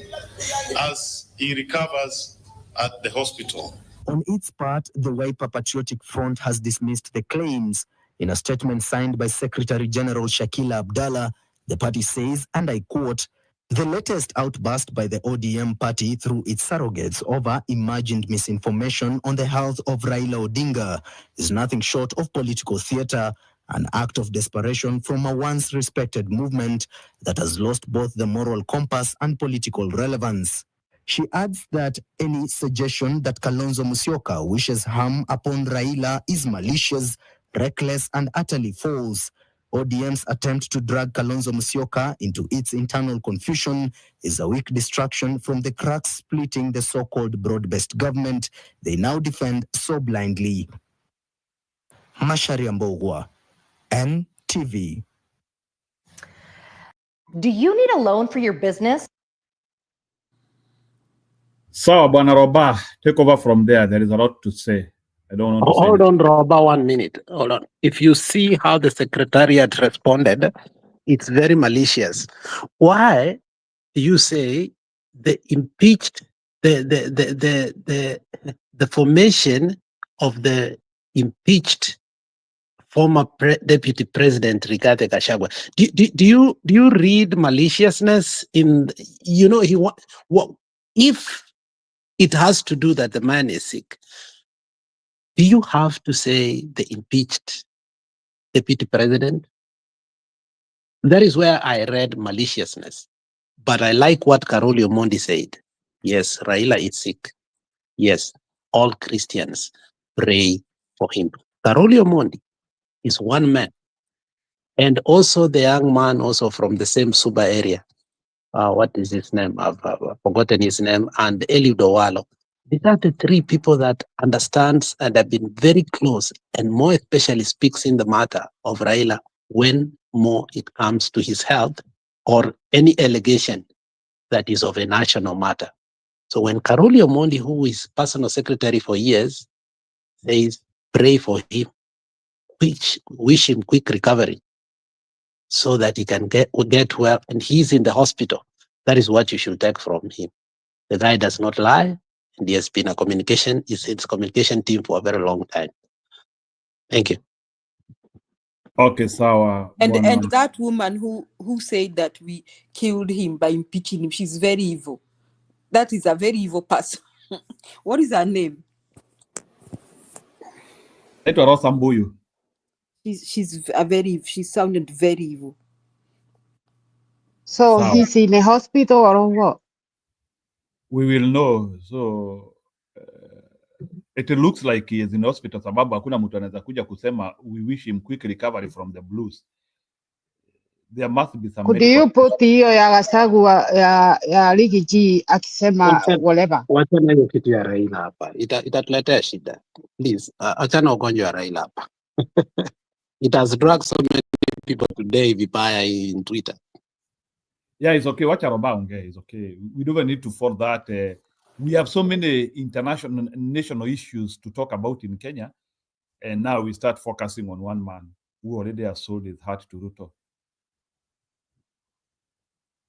as he recovers at the hospital. On its part, the Wiper Patriotic Front has dismissed the claims. In a statement signed by Secretary General Shakila Abdallah, the party says, and I quote, "The latest outburst by the ODM party through its surrogates over imagined misinformation on the health of Raila Odinga is nothing short of political theater, an act of desperation from a once respected movement that has lost both the moral compass and political relevance." She adds that any suggestion that Kalonzo Musyoka wishes harm upon Raila is malicious, reckless, and utterly false. ODM's attempt to drag Kalonzo Musyoka into its internal confusion is a weak distraction from the cracks splitting the so-called broad-based government they now defend so blindly. Macharia Mbugua, NTV. Do you need a loan for your business? So, Bwana Roba, take over from there. There is a lot to say. I don't want to say Hold on, Roba, 1 minute. Hold on. If you see how the secretariat responded, it's very malicious. Why do you say the impeached, the formation of the impeached former deputy president Rigathi Gachagua? Do you read maliciousness in, what if it has to do that the man is sick? Do you have to say the impeached deputy president? That is where I read maliciousness. But I like what Karoli Omondi said. Yes, Raila is sick. Yes, all Christians pray for him. Karoli Omondi is one man. And also the young man also from the same Suba area. What is his name? I've forgotten his name. And Eliud Owalo. These are the three people that understands and have been very close, and more especially speaks in the matter of Raila when more it comes to his health or any allegation that is of a national matter. So when Karoli Omondi, who is personal secretary for years, says pray for him, wish him quick recovery so that he can get well, and he's in the hospital, that is what you should take from him. The guy does not lie. And he has been his communication team for a very long time. Thank you. Okay, so and that woman who said that we killed him by impeaching him, she's very evil. That is a very evil person. What is her name? She sounded very evil. So he's in a hospital or what? We will know. So it looks like he is in hospital sababu hakuna mtu anaweza kuja kusema we wish him quick recovery from the blues. There must be some. Could you put hiyo ya Gachagua ya Ligi G akisema whatever? Wacha na hiyo kitu ya Raila hapa. Itatuletea shida. Please, achana ugonjwa wa Raila hapa. It has dragged so many people today vibaya in Twitter. Yeah, it's okay. Wacha Roba ongea, it's okay. We don't need to follow that. We have so many international and national issues to talk about in Kenya, and now we start focusing on one man who already has sold his heart to Ruto.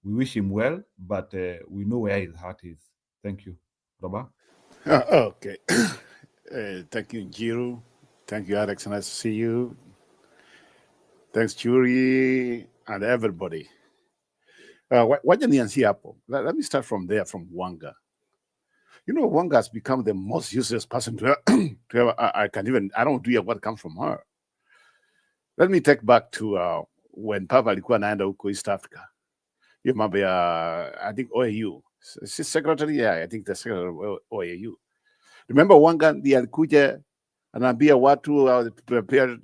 We wish him well, but we know where his heart is. Thank you. Roba? Okay. Thank you, Njiru. Thank you, Alex. Nice to see you. Thanks, Churi, and everybody. Let me start from there, from Wanga. You know, Wanga has become the most useless person to ever. I don't do what comes from her. Let me take back to when Papa alikuwa naenda huko East Africa. You remember, I think OAU. Secretary, yeah, I think the secretary of OAU. Remember Wanga ndiye alikuja anaambia watu prepare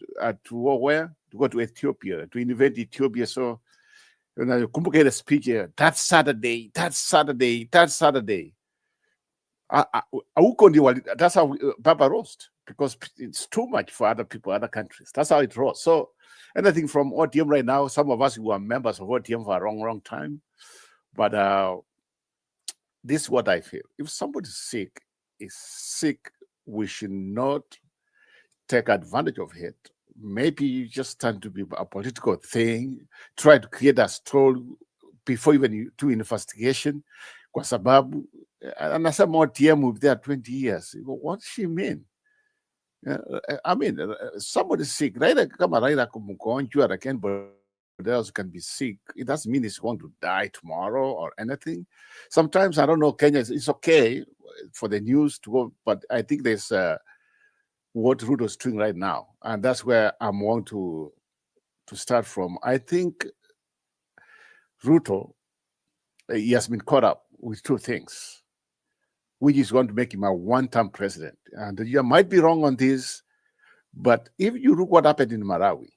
to go where? To go to Ethiopia, to invade Ethiopia. So, kumbuka ile speech, that Saturday. That's how Papa rose, because it's too much for other people, other countries. That's how it rose. So anything from OTM right now, some of us who are members of OTM for a long time, but this is what I feel. If somebody's sick, we should not take advantage of it. Maybe you just tend to be a political thing, try to create a story before even you do investigation. Kwa sababu, anasema OTM will be there 20 years. What does she mean? I mean, somebody's sick. Raila kama Raila kumgonjwa, but else can be sick. It doesn't mean he's going to die tomorrow or anything. Sometimes, I don't know, Kenya, it's okay for the news to go, but I think there's what Ruto is doing right now. And that's where I'm going to start from. I think Ruto, he has been caught up with two things, which is going to make him a one-term president. And you might be wrong on this, but if you look what happened in Malawi,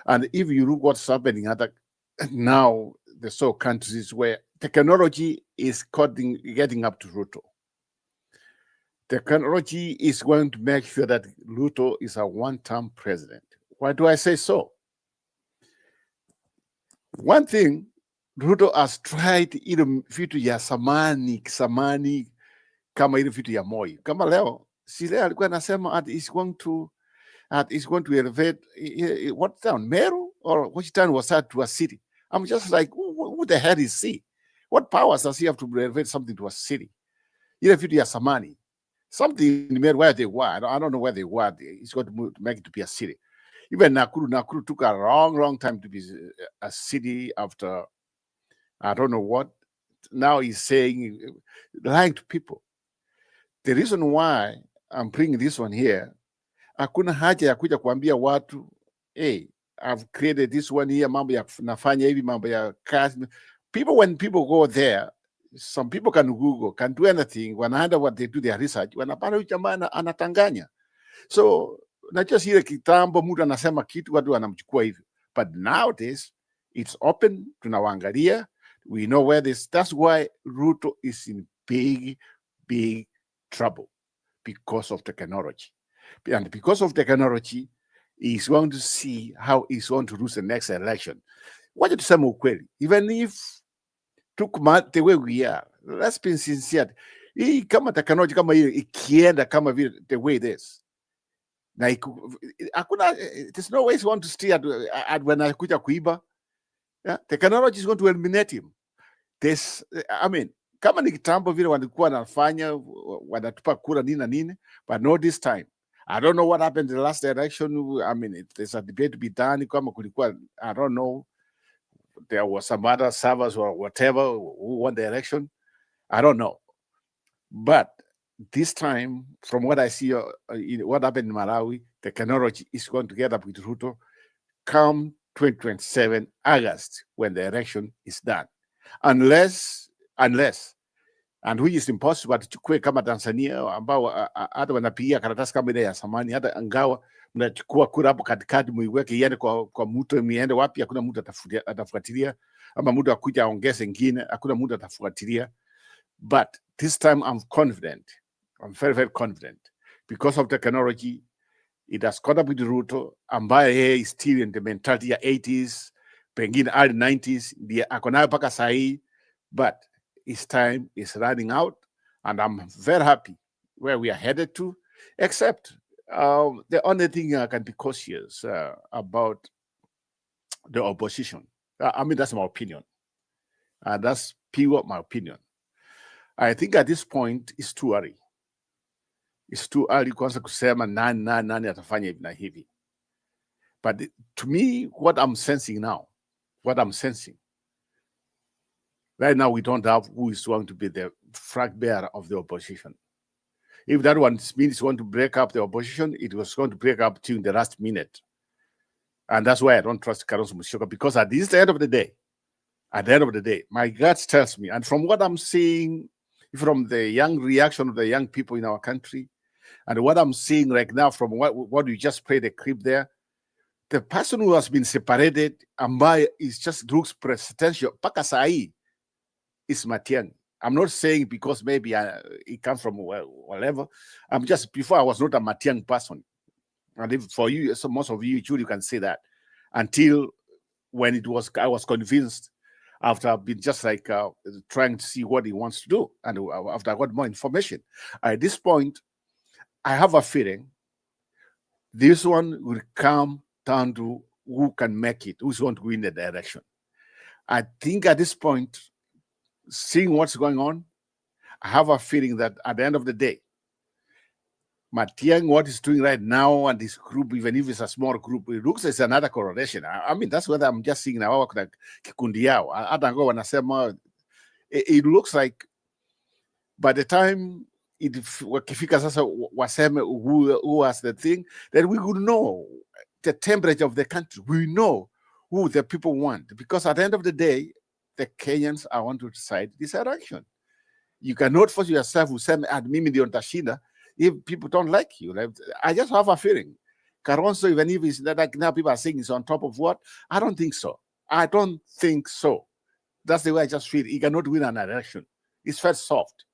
and if you look what's happening in other now, the so countries where technology is getting up to Ruto. Technology is going to make sure that Ruto is a one-term president. Why do I say so? One thing, Ruto has tried ile vitu ya samani kama ile vitu ya Moi. Kama leo, si leo alikuwa anasema at is going to elevate what town, Meru or which town was that to a city? I'm just like, who the hell is he? What powers does he have to elevate something to a city? Ile vitu ya samani. Something in Meru where they were. I don't know where they were. He's going to make it to be a city. Even Nakuru took a long time to be a city after I don't know what. Now he's saying, lying to people. The reason why I'm bringing this one here, hakuna haja ya kuja kuambia watu, hey, I've created this one here, mambo ya nafanya hivi, mambo ya kazi. When people go there, some people can Google, can do anything. Wanaenda what they do their research, wanapata jamaa anatanganya. So not just ile kitambo mtu anasema kitu watu wanamchukua hivyo. But nowadays it's open, tunawaangalia, we know where this. That's why Ruto is in big trouble because of technology. And because of technology, he's going to see how he's going to lose the next election. Wacha tuseme ukweli, even if took the way we are, let's be sincere. Hii kama technology kama hiyo ikienda kama vile the way it is, na there's no way he want to stay at when anakuja kuiba. Yeah? Technology is going to eliminate him. Kama ni kitambo vile walikuwa wanafanya wanatupa kura nini na nini, but not this time. I don't know what happened in the last election. There's a debate to be done. Kama kulikuwa, I don't know, there was some other servers or whatever who won the election. I don't know. But this time, from what I see, what happened in Malawi, the technology is going to get up with Ruto come 2027 August when the election is done. Unless, and which is impossible, tuchukue kama Tanzania ambao hata wanapigia karatasi kama ile ya samani, hata angawa mnachukua kura hapo katikati muiweke iende kwa mtu miende wapi, hakuna mtu atafuatilia, ama mtu akuja aongeze ngine, hakuna mtu atafuatilia. But this time I'm confident. I'm very, very confident. Because of technology, it has caught up with Ruto, ambaye is still in the mentality ya 80s, pengine early 90s, ako nayo mpaka sahi, but his time is running out, and I'm very happy where we are headed to, except the only thing I can be cautious about the opposition. That's my opinion. That's pure my opinion. I think at this point, it's too early. It's too early kwanza kusema nani atafanya hivi na hivi. But to me, what I'm sensing right now, we don't have who is going to be the flag bearer of the opposition. If that one means going to break up the opposition, it was going to break up during the last minute. And that's why I don't trust Kalonzo Musyoka, because at the end of the day, my gut tells me, and from what I'm seeing, from the young reaction of the young people in our country, and what I'm seeing right now from what you just played the clip there, the person who has been separated, ambaye is just looks presidential, paka sahi, is Matiang'i. I'm not saying because maybe he comes from whatever. I'm just, before I was not a Matiang'i person. And if for you, so most of you, you can say that. Until when I was convinced after I've been just like trying to see what he wants to do. And after I got more information. At this point, I have a feeling this one will come down to who can make it, who's going to win the election. I think at this point, seeing what's going on, I have a feeling that at the end of the day, Matiang'i, what he's doing right now, and this group, even if it's a small group, it looks as another correlation. That's what I'm just seeing now. It looks like by the time wakifika sasa waseme who has the thing, then we would know the temperature of the country. We know who the people want. Because at the end of the day, the Kenyans are want to decide this election. You cannot force yourself to say, mimi ndio nitashinda, if people don't like you. I just have a feeling. Kalonzo, even if it's like now people are saying he's on top of what? I don't think so. That's the way I just feel. He cannot win an election. It's very soft.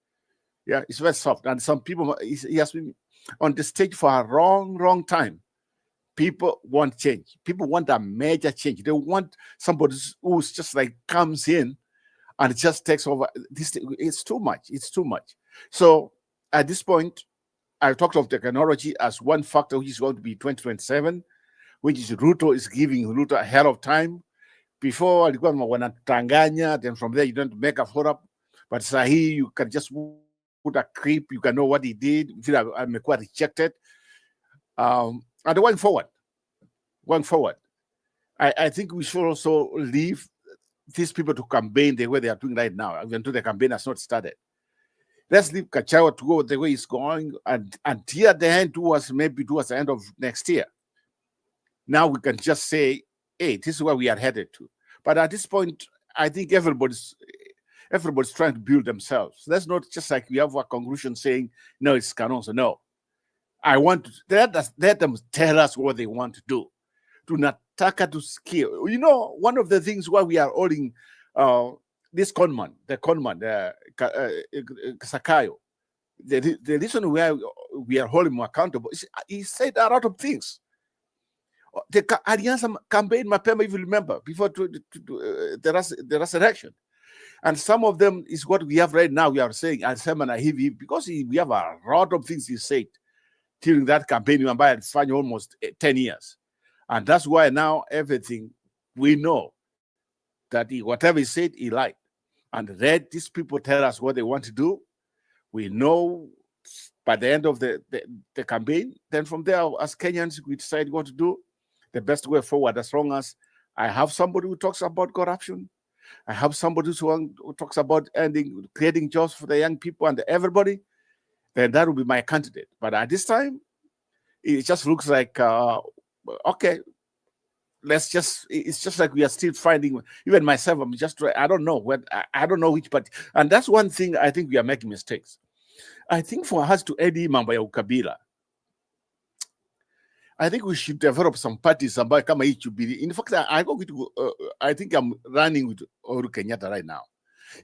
Yeah, it's very soft. And some people, he has been on the stage for a long time. people want change. People want a major change. They want somebody who's just like comes in and just takes over. This it's too much. It's too much. So at this point, I talked of technology as one factor which is going to be 2027, which is Ruto is giving Ruto a hell of time. Before alikuwa wanatanganya, then from there you don't make a follow up. But sahi you can just put a clip, you can know what he did. Amekuwa rejected. And going forward, I think we should also leave these people to campaign the way they are doing right now, even though the campaign has not started. Let's leave Gachagua to go the way it's going, and until the end towards the end of next year. Now we can just say, hey, this is where we are headed to. But at this point, I think everybody's trying to build themselves. That's not just like we have a conclusion saying, no, it's Kalonzo. No. I want to let them tell us what they want to do. To nataka to skill. You know, one of the things why we are holding this conman, Sakayo, the reason why we are holding him accountable is he said a lot of things. The Alliance campaign, mapema, if you remember, before the resurrection. And some of them is what we have right now. We are saying, because we have a lot of things he said during that campaign, it's almost 10 years. And that's why now everything we know that whatever he said, he lied. And let these people tell us what they want to do. We know by the end of the campaign, then from there, as Kenyans, we decide what to do. The best way forward, as long as I have somebody who talks about corruption, I have somebody who talks about creating jobs for the young people and everybody, then that will be my candidate. But at this time, it just looks like, okay, it's just like we are still finding, even myself, I don't know which party. And that's one thing I think we are making mistakes. I think for us to add mambo ya ukabila, I think we should develop some parties ambayo kama hii Jubilee. In fact, I think I'm running with Uhuru Kenyatta right now.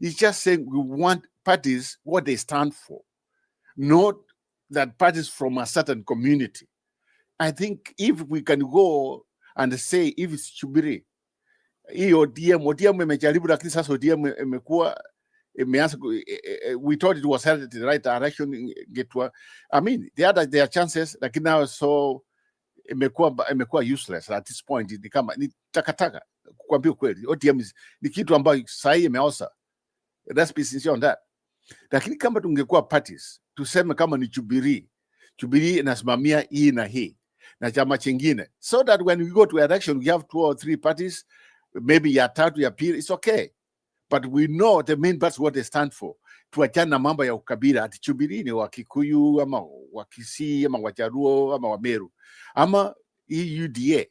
It's just saying we want parties, what they stand for, not that parties from a certain community. I think if we can go and say if it's Jubilee, ODM imejaribu, lakini sasa ODM imekuwa we thought it was headed in the right direction. I mean, there are chances, lakini now so imekuwa useless at this point. Ni kama ni takataka, kukwambia kweli. ODM ni kitu ambayo sahi imeosa. Let's be sincere on that. Lakini kama tungekuwa parties, tuseme kama ni Jubilee inasimamia hii na hii na chama chingine, so that when we go to election we have 2 or 3 parties, maybe ya tatu ya pili, it's okay. But we know the main parts what they stand for. Tuachana na mambo ya ukabila, ati Jubilee ni wa Kikuyu ama wa Kisii ama wa Jaluo ama wa Meru ama UDA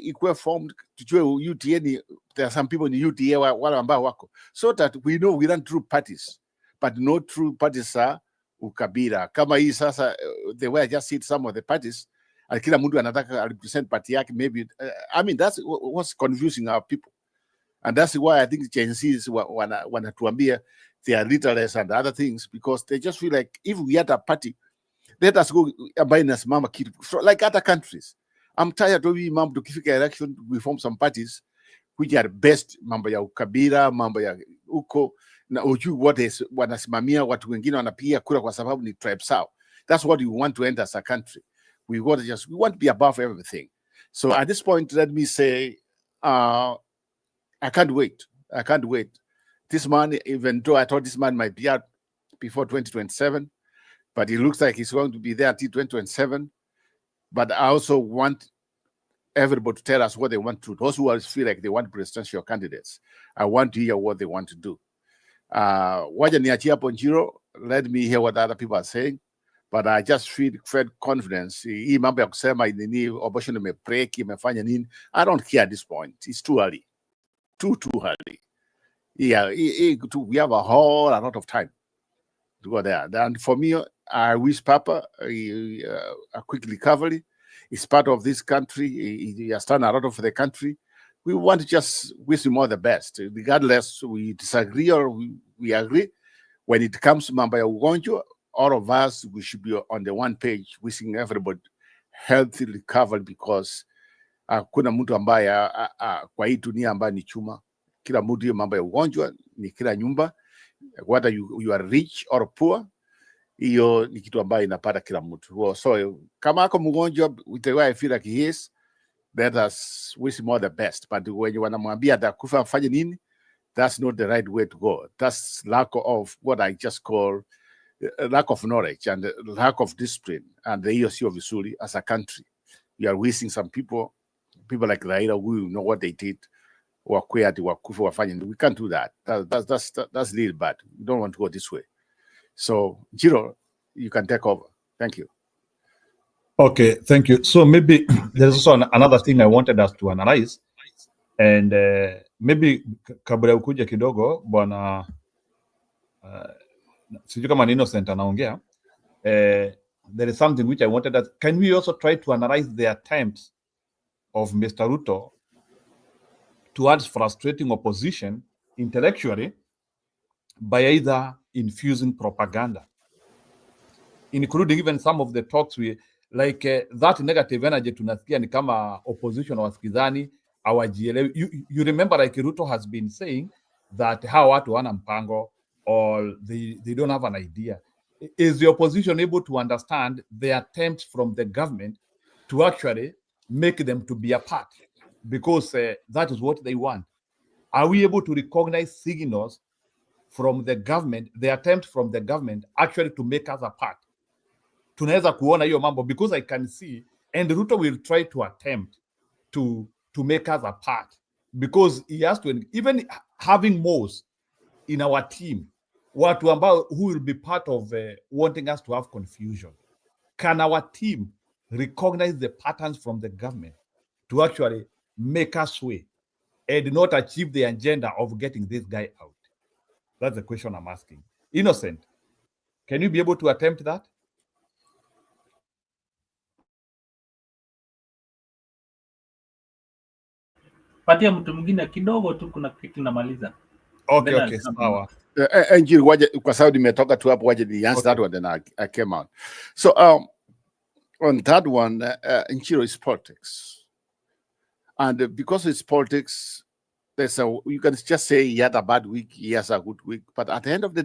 ikuwe formed, tujue UDA ni, there are some people in UDA wale ambao wako, so that we know we run true parties, but no true parties are ukabila. Kama hii sasa, the way I just see some of the parties, kila mtu anataka represent party yake, maybe I mean that's what's confusing our people. And that's why I think Gen Zs wanatuambia they are literalist and other things, because they just feel like if we had a party, let us go ambayo inasimama kitu like other countries. I'm tired of mambo tukifika election we form some parties which are best mambo ya ukabila, mambo ya uko na uju wanasimamia watu wengine wanapiga kura kwa sababu ni tribe sao. That's what we want to end as a country. We want to be above everything. So at this point, let me say, I can't wait. This man, even though I thought this man might be out before 2027, but it looks like he's going to be there until 2027. But I also want everybody to tell us what they want to do. Those who feel like they want presidential candidates, I want to hear what they want to do. Waja niachie hapo Njiro, let me hear what other people are saying. But I just feel confidence. Hii mambo ya kusema nini opposition imebreak, imefanya nini, I don't care at this point. It's too early. Too early. Yeah, we have a lot of time to go there. And for me, I wish Papa a quick recovery. He's part of this country. He has done a lot for the country. We want to just wish him all the best, regardless we disagree or we agree. When it comes to mambo ya ugonjwa, all of us, we should be on the one page, wishing everybody healthy recovery, because kuna mtu ambaye kwa hii dunia ambaye ni chuma. Kila mtu, hiyo mambo ya ugonjwa ni kila nyumba, whether you are rich or poor, hiyo ni kitu ambayo inapata kila mtu. So kama ako mgonjwa, with the way I feel like he is, let us wish him all the best. But when you wanamwambia atakufa afanye nini, that's not the right way to go. That's lack of what I just call lack of knowledge and lack of discipline. And hiyo sio vizuri as a country. We are wasting some people like Raila, who know what they did. We can't do that. That's really bad. We don't want to go this way. So, Jiro, you can take over. Thank you. Okay, thank you. So maybe there's also another thing I wanted us to analyze, and maybe kabla ukuje kidogo bwana, sijui kama ni Innocent anaongea. There is something which I wanted us. Can we also try to analyze the attempts of Mr. Ruto towards frustrating opposition intellectually by either infusing propaganda, including even some of the talks we like that negative energy tunasikia ni kama opposition wasikizani hawajielewi. You remember like Ruto has been saying that hawa watu wana mpango, or they don't have an idea. Is the opposition able to understand the attempt from the government to actually make them to be apart? Because that is what they want. Are we able to recognize signals from the government, the attempt from the government actually to make us apart? Tunaweza kuona hiyo mambo, because I can see, and Ruto will try to attempt to make us apart, because he has to, even having most in our team, watu ambao who will be part of wanting us to have confusion. Can our team recognize the patterns from the government to actually make us sway and not achieve the agenda of getting this guy out? That's the question I'm asking. Innocent, can you be able to attempt that? Patia mtu mwingine kidogo tu, kuna kitu namaliza. Okay, sawa. Angel, kwa sababu nimetoka tu hapo, waje ni answer that one, then I came out. So on that one, Nchiro is politics. And because it's politics, you can just say he had a bad week, he has a good week. But at the end of the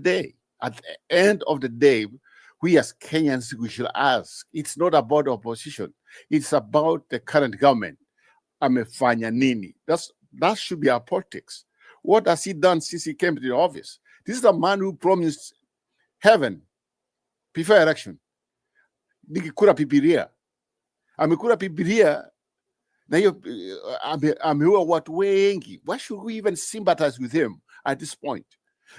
day, we as Kenyans, we should ask, it's not about the opposition. It's about the current government. Amefanya nini? That should be our politics. What has he done since he came to the office? This is a man who promised heaven before election. Nikikura Bibilia. Amekura Bibilia. Na hiyo ameua watu wengi. Why should we even sympathize with him at this point?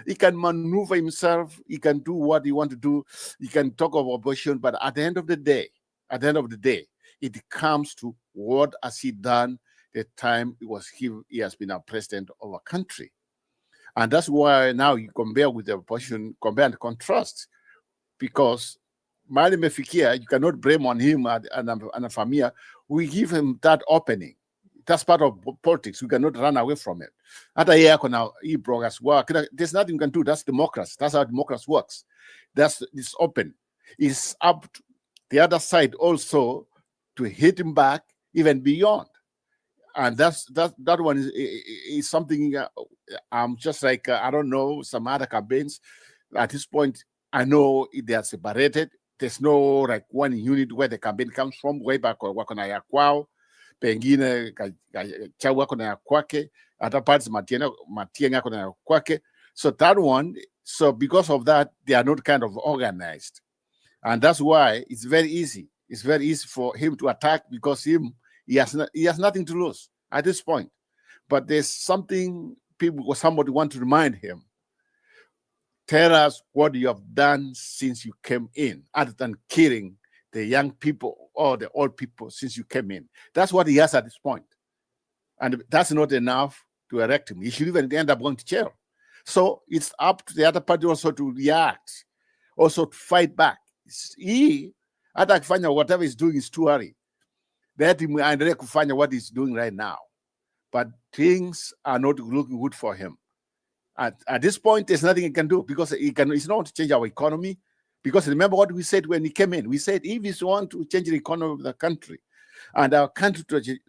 He can maneuver himself. He can do what he wants to do. He can talk of opposition. But at the end of the day, it comes to what has he done the time he has been a president of a country. And that's why now you compare with the opposition, compare and contrast. Because Mali Mefikia, you cannot blame on him and Famia. We give him that opening. That's part of politics. We cannot run away from it. There's nothing you can do. That's democracy. That's how democracy works. It's open. It's up to the other side also to hit him back even beyond. And that one is something I'm just like, I don't know, some other campaigns. At this point, I know they are separated. There's no like one unit where the campaign comes from, way back or wako na ya kwao, pengine cha wako na ya kwake, other parts Matiang'i ako na ya kwake. So that one, so because of that, they are not kind of organized. And that's why it's very easy. It's very easy for him to attack, because he has nothing to lose at this point. But there's something somebody want to remind him. Tell us what you have done since you came in, other than killing the young people or the old people since you came in. That's what he has at this point. And that's not enough to elect him. He should even end up going to jail. So it's up to the other party also to react, also to fight back. Hata akifanya whatever he's doing is too early. Let him aendelee kufanya what he's doing right now. But things are not looking good for him. At this point, there's nothing he can do, because he's not to change our economy. Because remember what we said when he came in. We said if you want to change the economy of the country and our country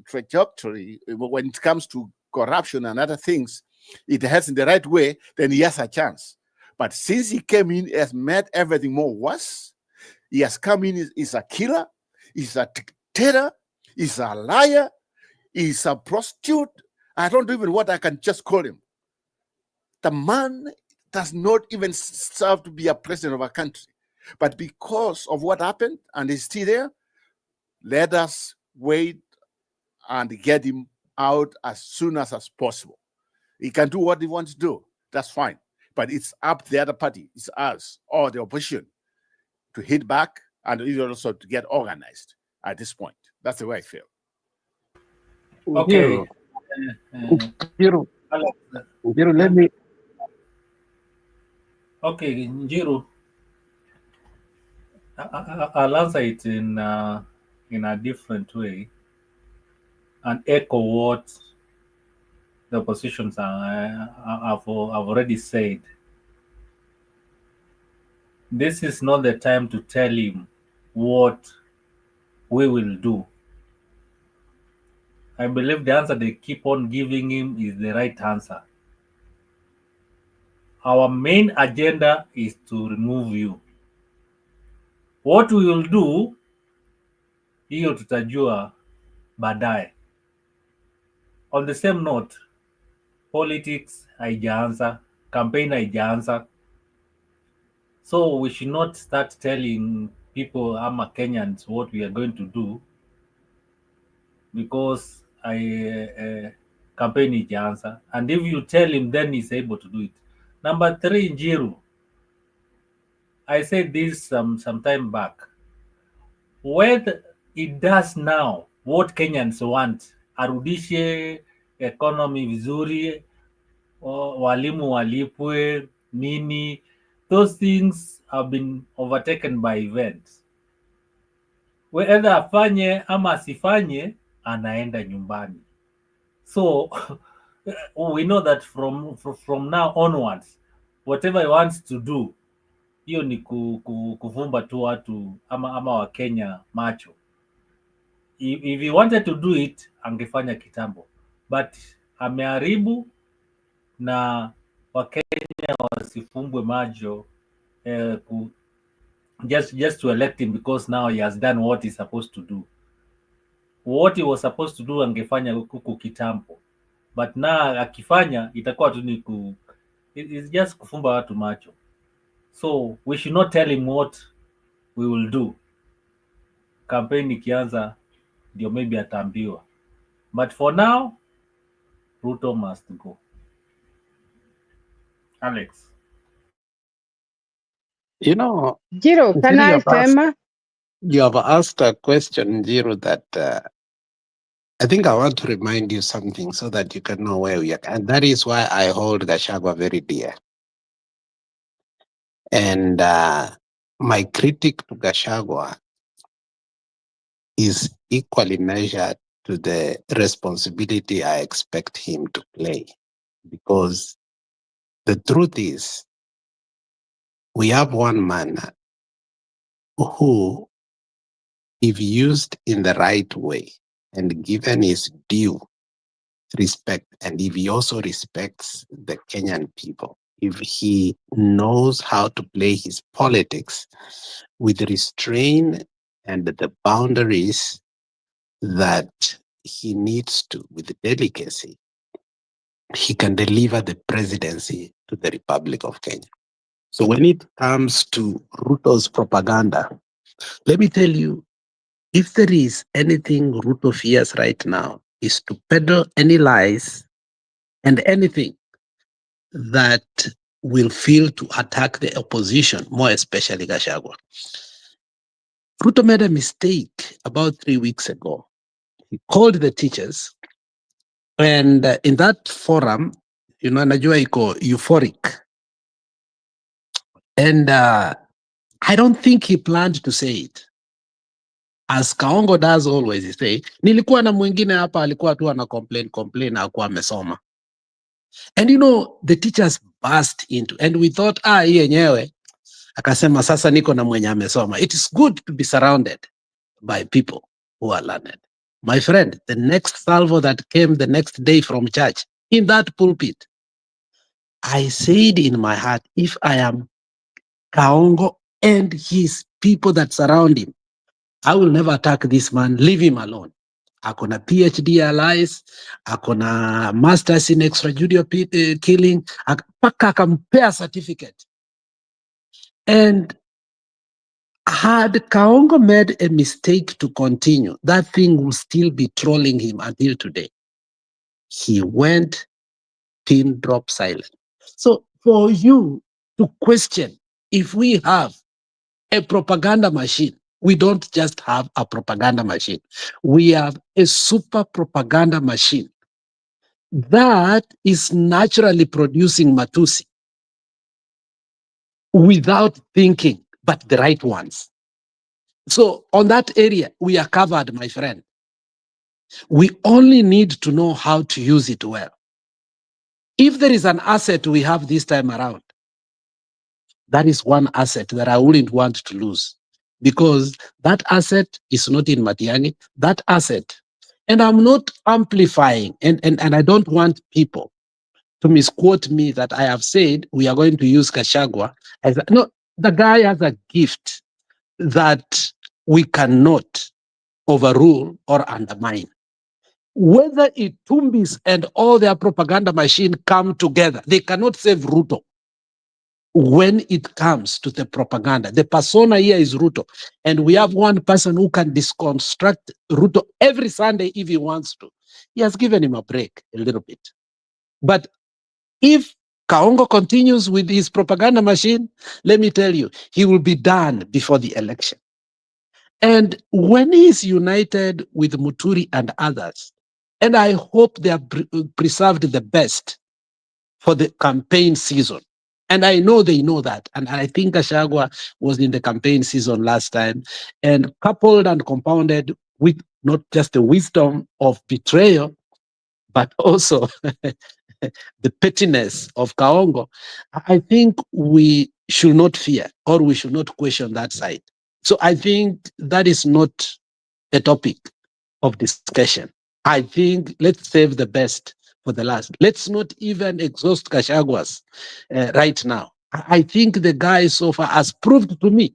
trajectory when it comes to corruption and other things, it heads in the right way, then he has a chance. But since he came in, he has made everything more worse. He has come in, he's a killer, he's a dictator, he's a liar, he's a prostitute. I don't know even what I can just call him. The man does not even serve to be a president of a country. But because of what happened, and he's still there, let us wait and get him out as soon as possible. He can do what he wants to do. That's fine. But it's up to the other party. It's us or the opposition to hit back and even also to get organized at this point. That's the way I feel. Okay. Njiru, let me. Okay, Njiru. I'll answer it in a different way and echo what the oppositions have already said. This is not the time to tell him what we will do. I believe the answer they keep on giving him is the right answer. Our main agenda is to remove you. What we will do, hiyo tutajua baadaye. On the same note, politics haijaanza, campaign haijaanza. So we should not start telling people, ama Kenyans, what we are going to do because campaign haijaanza. And if you tell him, then he's able to do it. Number 3, Njiru. I said this some time back. Whether it does now what Kenyans want, arudishe economy vizuri, walimu walipwe, nini, those things have been overtaken by events. Whether afanye ama asifanye, anaenda nyumbani. So we know that from now onwards, whatever he wants to do, hiyo ni kuvumba tu watu ama wa Kenya macho. If he wanted to do it, angefanya kitambo. But ameharibu na Wakenya wasifumbwe macho just to elect him because now he has done what he's supposed to do. What he was supposed to do angefanya huku kitambo. But now akifanya itakuwa tu ni it's just kufumba watu macho. So we should not tell him what we will do. Campaign ikianza ndio maybe ataambiwa. But for now, Ruto must go. Alex. You know, Jiro, can I sema? You have asked a question, Jiro, that I think I want to remind you something so that you can know where we are. And that is why I hold Gachagua very dear. And my critique to Gachagua is equally measured to the responsibility I expect him to play. Because the truth is, we have one man who, if used in the right way and given his due respect, and if he also respects the Kenyan people, if he knows how to play his politics with restraint and the boundaries that he needs to, with delicacy, he can deliver the presidency to the Republic of Kenya. So when it comes to Ruto's propaganda, let me tell you, if there is anything Ruto fears right now, is to peddle any lies and anything that will feel to attack the opposition, more especially Gachagua. Ruto made a mistake about 3 weeks ago. He called the teachers, and in that forum, you know, najua iko euphoric. And I don't think he planned to say it. As Kaongo does always, he say, nilikuwa na mwingine hapa alikuwa tu ana complain hakuwa amesoma. And you know, the teachers burst into, and we thought, hii yenyewe, Akasema sasa niko na mwenye amesoma. It is good to be surrounded by people who are learned. My friend, the next salvo that came the next day from church, in that pulpit, I said in my heart, if I am Kaongo and his people that surround him, I will never attack this man, leave him alone. Akona PhD allies, akona masters in extrajudicial killing, paka akampea certificate. And had Kaongo made a mistake to continue, that thing will still be trolling him until today. He went pin drop silent. So for you to question if we have a propaganda machine, we don't just have a propaganda machine. We have a super propaganda machine that is naturally producing Matusi without thinking, but the right ones. So on that area, we are covered, my friend. We only need to know how to use it well. If there is an asset we have this time around, that is one asset that I wouldn't want to lose, because that asset is not in Matiang'i, that asset. And I'm not amplifying, and I don't want people to misquote me that I have said we are going to use Gachagua as no, the guy has a gift that we cannot overrule or undermine. Whether Itumbis and all their propaganda machine come together, they cannot save Ruto. When it comes to the propaganda, the persona here is Ruto, and we have one person who can deconstruct Ruto every Sunday if he wants to. He has given him a break a little bit. But if Kaongo continues with his propaganda machine, let me tell you, he will be done before the election. And when he is united with Muturi and others, and I hope they have preserved the best for the campaign season. And I know they know that. And I think Gachagua was in the campaign season last time, and coupled and compounded with not just the wisdom of betrayal, but also the pettiness of Kaongo, I think we should not fear or we should not question that side. So I think that is not a topic of discussion. I think let's save the best for the last. Let's not even exhaust Gashaguas right now. I think the guy so far has proved to me,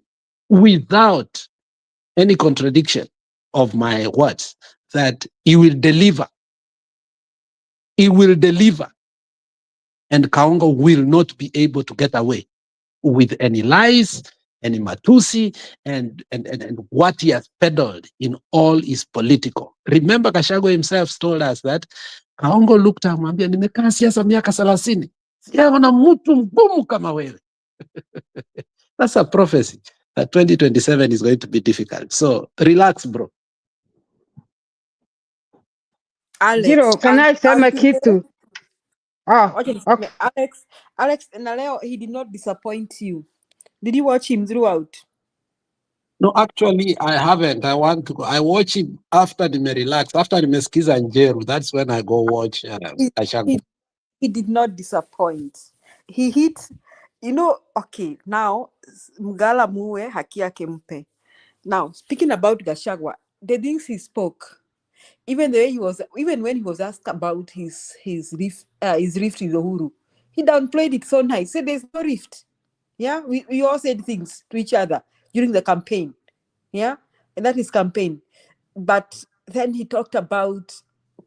without any contradiction of my words, that he will deliver. He will deliver. And Kaongo will not be able to get away with any lies, any Matusi, and what he has peddled in all is political. Remember, Gachagua himself told us that Kaongo looked at him and said, nimekaa siasa miaka 30. Sijaona mtu mgumu kama wewe. That's a prophecy that 2027 is going to be difficult. So relax, bro. Alex, Jiro, can I sema kitu? Alex, na leo he did not disappoint you. Did you watch him throughout? No, actually, I haven't. I want to go. I watch him after the relax, after the Meskiza and Jeru. That's when I go watch He did not disappoint. He hit, okay, now, Mgala muwe haki yake mpe. Now, speaking about Gachagua, the things he spoke, even when he was asked about his rift with Uhuru, he downplayed it so nice. Said there's no rift. Yeah, we all said things to each other during the campaign. Yeah, and that is campaign. But then he talked about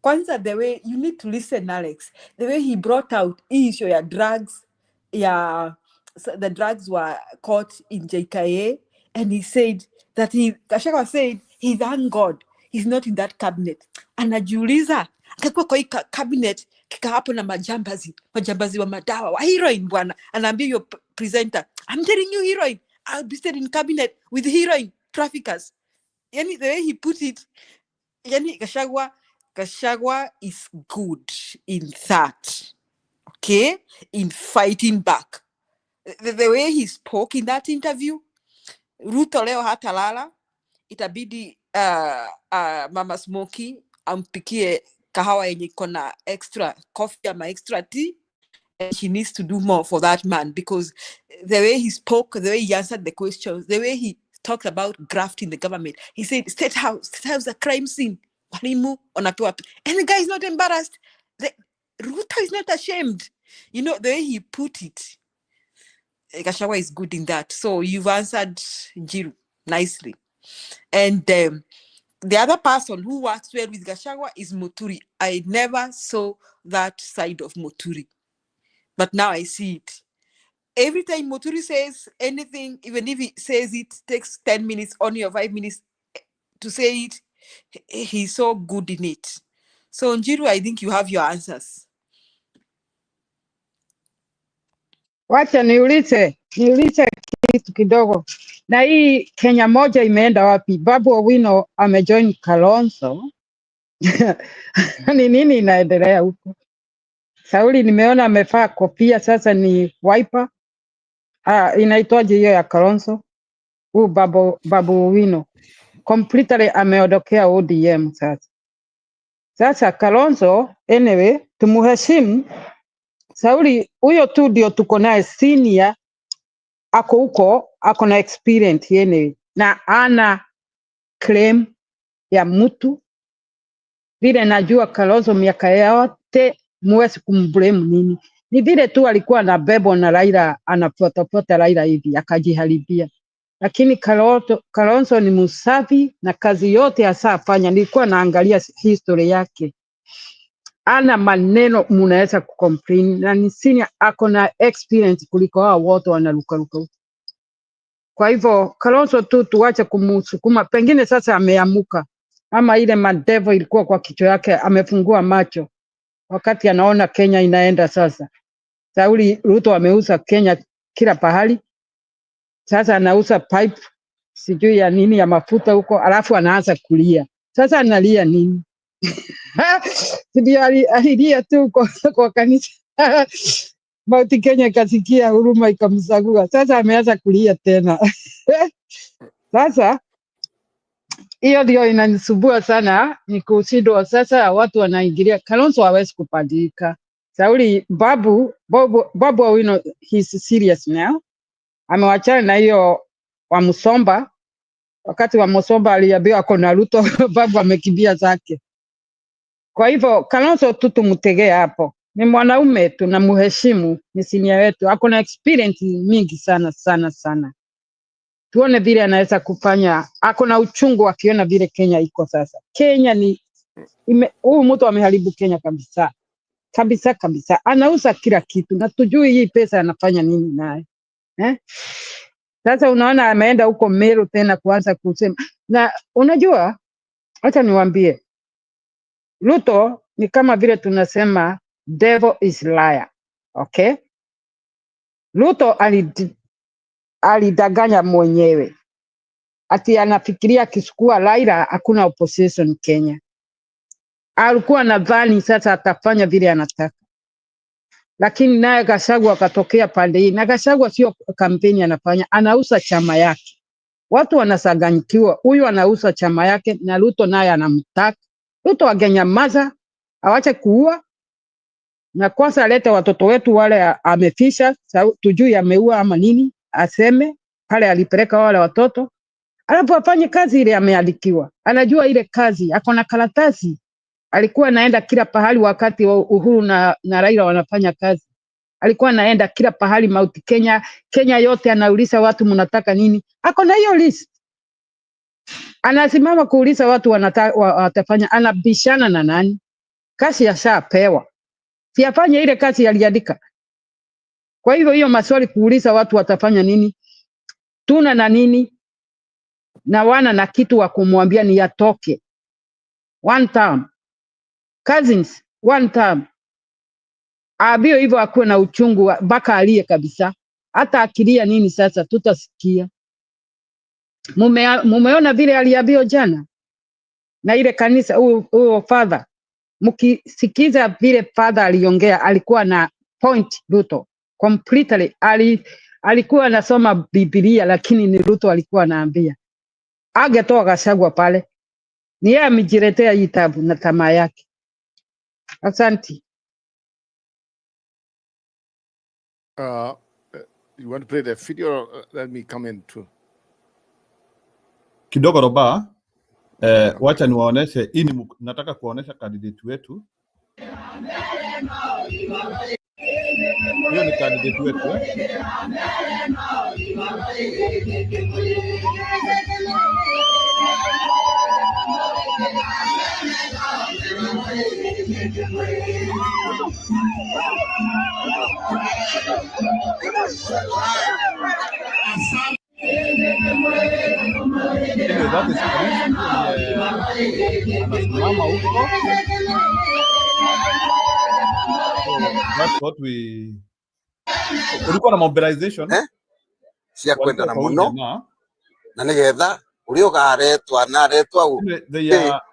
Kwanza, the way you need to listen, Alex. The way he brought out issue your drugs, the drugs were caught in JKA, and he said that Gachagua said he thank God he's not in that cabinet. Anajiuliza akakuwa kwa hii cabinet kika hapo na majambazi wa madawa wa heroin bwana, anaambia your presenter, I'm telling you heroin, I'll be staying in cabinet with heroin traffickers. Yani the way he put it, yani Gachagua is good in that, okay, in fighting back. The way he spoke in that interview, Ruto leo hatalala, itabidi Mama Smoky ampikie kahawa yenye iko na extra coffee ama extra tea, And he needs to do more for that man, because the way he spoke, the way he answered the questions, the way he talked about graft in the government, he said, State House is a crime scene. And the guy is not embarrassed. Ruto is not ashamed. You know, the way he put it, Gachagua is good in that. So you've answered Njiru nicely. And the other person who works well with Gachagua is Muturi. I never saw that side of Muturi, but now I see it. Every time Muturi says anything, even if he says it takes 10 minutes, only or 5 minutes to say it, he's so good in it. So Njiru, I think you have your answers. Wacha niulize kitu kidogo. Na hii Kenya moja imeenda wapi? Babu Owino amejoin Kalonzo. Ni nini inaendelea huko? Sauli nimeona amevaa kofia sasa ni wiper. Inaitwaje hiyo ya Kalonzo? Babu Owino. Completely ameondokea ODM sasa. Sasa Kalonzo, anyway, tumuheshimu. Sauli huyo tu ndio tuko naye senior, ako huko, ako na experience yenyewe na ana claim ya mtu. Vile najua Kalonzo miaka yote muwezi kumblame nini. Ni vile tu alikuwa na bebo na Raila, anafuata Raila hivi akajiharibia. Lakini Kalonzo ni msafi na kazi yote asafanya. Nilikuwa naangalia history yake. Ana maneno mnaweza kucomplain, na ni senior, ako na experience kuliko hao wote wanarukaruka. Kwa hivyo Kalonzo tu tuache kumusukuma, pengine sasa ameamuka, ama ile madevo ilikuwa kwa kichwa yake amefungua macho wakati anaona Kenya inaenda sasa. Sauli Ruto ameuza Kenya kila pahali, sasa anauza pipe sijui ya nini ya mafuta huko, alafu anaanza kulia. Sasa analia nini? Ndio alilia tu kwa kanisa. Mauti Kenya ikasikia huruma ikamsagua. Sasa ameanza kulia tena. Sasa hiyo ndio inanisubua sana, ni kushindwa sasa watu wanaingilia. Kalonzo hawezi kubadilika. Sauli Babu Owino, he's serious now. Amewachana na hiyo wa Musomba. Wakati wa Musomba aliambiwa ako na Ruto, Babu amekimbia zake. Kwa hivyo Kalonzo tu tumtegea hapo. Ni mwanaume tunamheshimu, ni senior wetu. Ako na experience mingi sana. Tuone vile anaweza kufanya. Ako na uchungu akiona vile Kenya iko sasa. Kenya ni huyu mtu ameharibu Kenya kabisa. Anauza kila kitu na tujui hii pesa anafanya nini naye. Sasa unaona ameenda huko Meru tena kuanza kusema. Na unajua, acha niwaambie, Ruto ni kama vile tunasema devil is liar. Okay? Ruto alidanganya mwenyewe. Ati anafikiria akisukua Raila hakuna opposition Kenya. Alikuwa nadhani sasa atafanya vile anataka. Lakini naye Gachagua akatokea pande hii. Na Gachagua sio kampeni anafanya, anauza chama yake. Watu wanasaganyikiwa. Huyu anauza chama yake na Ruto naye anamtaka. Ruto angenyamaza, awache kuua. Na kwanza alete watoto wetu wale amefisha, tujui ameua ama nini, aseme pale alipeleka wale watoto. Alafu afanye kazi ile ameandikiwa. Anajua ile kazi, ako na karatasi. Alikuwa anaenda kila pahali wakati Uhuru na Raila wanafanya kazi. Alikuwa anaenda kila pahali Mount Kenya yote anauliza watu mnataka nini. Ako na hiyo list. Anasimama kuuliza watu watafanya, anabishana na nani? Kazi ashapewa. Si afanye ile kazi aliandika. Kwa hivyo hiyo maswali kuuliza watu watafanya nini? Tuna na nini? Na wana na kitu wa kumwambia ni yatoke. One term. Cousins, one term. Abio hivyo akuwe na uchungu mpaka alie kabisa. Hata akilia nini sasa tutasikia. Mumeona vile aliambia jana na ile kanisa huo father. Mkisikiza vile father aliongea, alikuwa na point Ruto completely. Alikuwa anasoma Biblia, lakini ni Ruto alikuwa anaambia. Angetoa Gachagua pale. Ni yeye amejiletea hii tabu na tamaa yake. Asante. You want to play the video or let me come in too? Kidogo Roba, wacha niwaoneshe, nataka kuonesha candidate wetu. Hiyo ni candidate wetu. That's what we ulikuwa na mobilization cia kwenda na muno na nigetha uri ugaretwa naretwa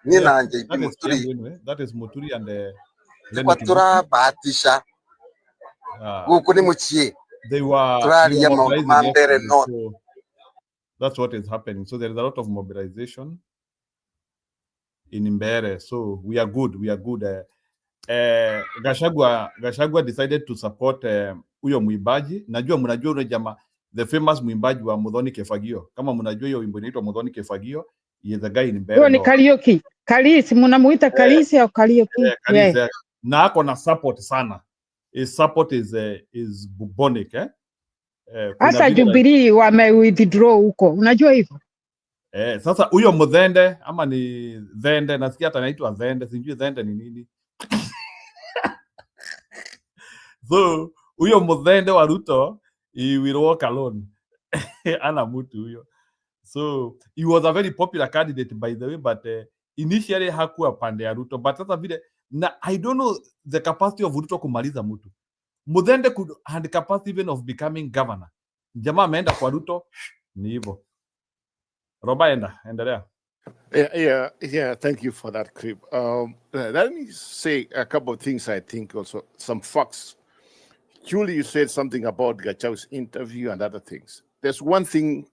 ni na JP Muturi. That is Muturi and kwatura batisha guku ni muchie they were turaria mambere no. So that's what is happening. So there is a lot of mobilization in Mbere. So we are good. Gachagua decided to support huyo mwimbaji. Najua mnajua yule jamaa, the famous mwimbaji wa Muthoni Kefagio. Kama mnajua hiyo wimbo inaitwa Muthoni Kefagio, he is the guy in Mbere. Huyo ni Kariuki. Kalisi mnamuita Kalisi au Kariuki? Yeah. Na ako na support sana. His support is bubonic Hasa Jubilee wame withdraw huko. Unajua hivyo? Sasa huyo Muthende ama ni Thende, nasikia hata anaitwa Thende, sijui Thende ni nini. So huyo Muthende wa Ruto, he will walk alone. Ana mtu huyo. So he was a very popular candidate by the way, but initially hakuwa pande ya Ruto, but sasa vile na I don't know the capacity of Ruto kumaliza mtu. Muthende could have the capacity even of becoming governor. Jamaa ameenda kwa Ruto, ni hivyo. Roba endelea. Yeah. Thank you for that clip. Let me say a couple of things. I think also some facts. Julie, you said something about Gachag's interview and other things. There's one thing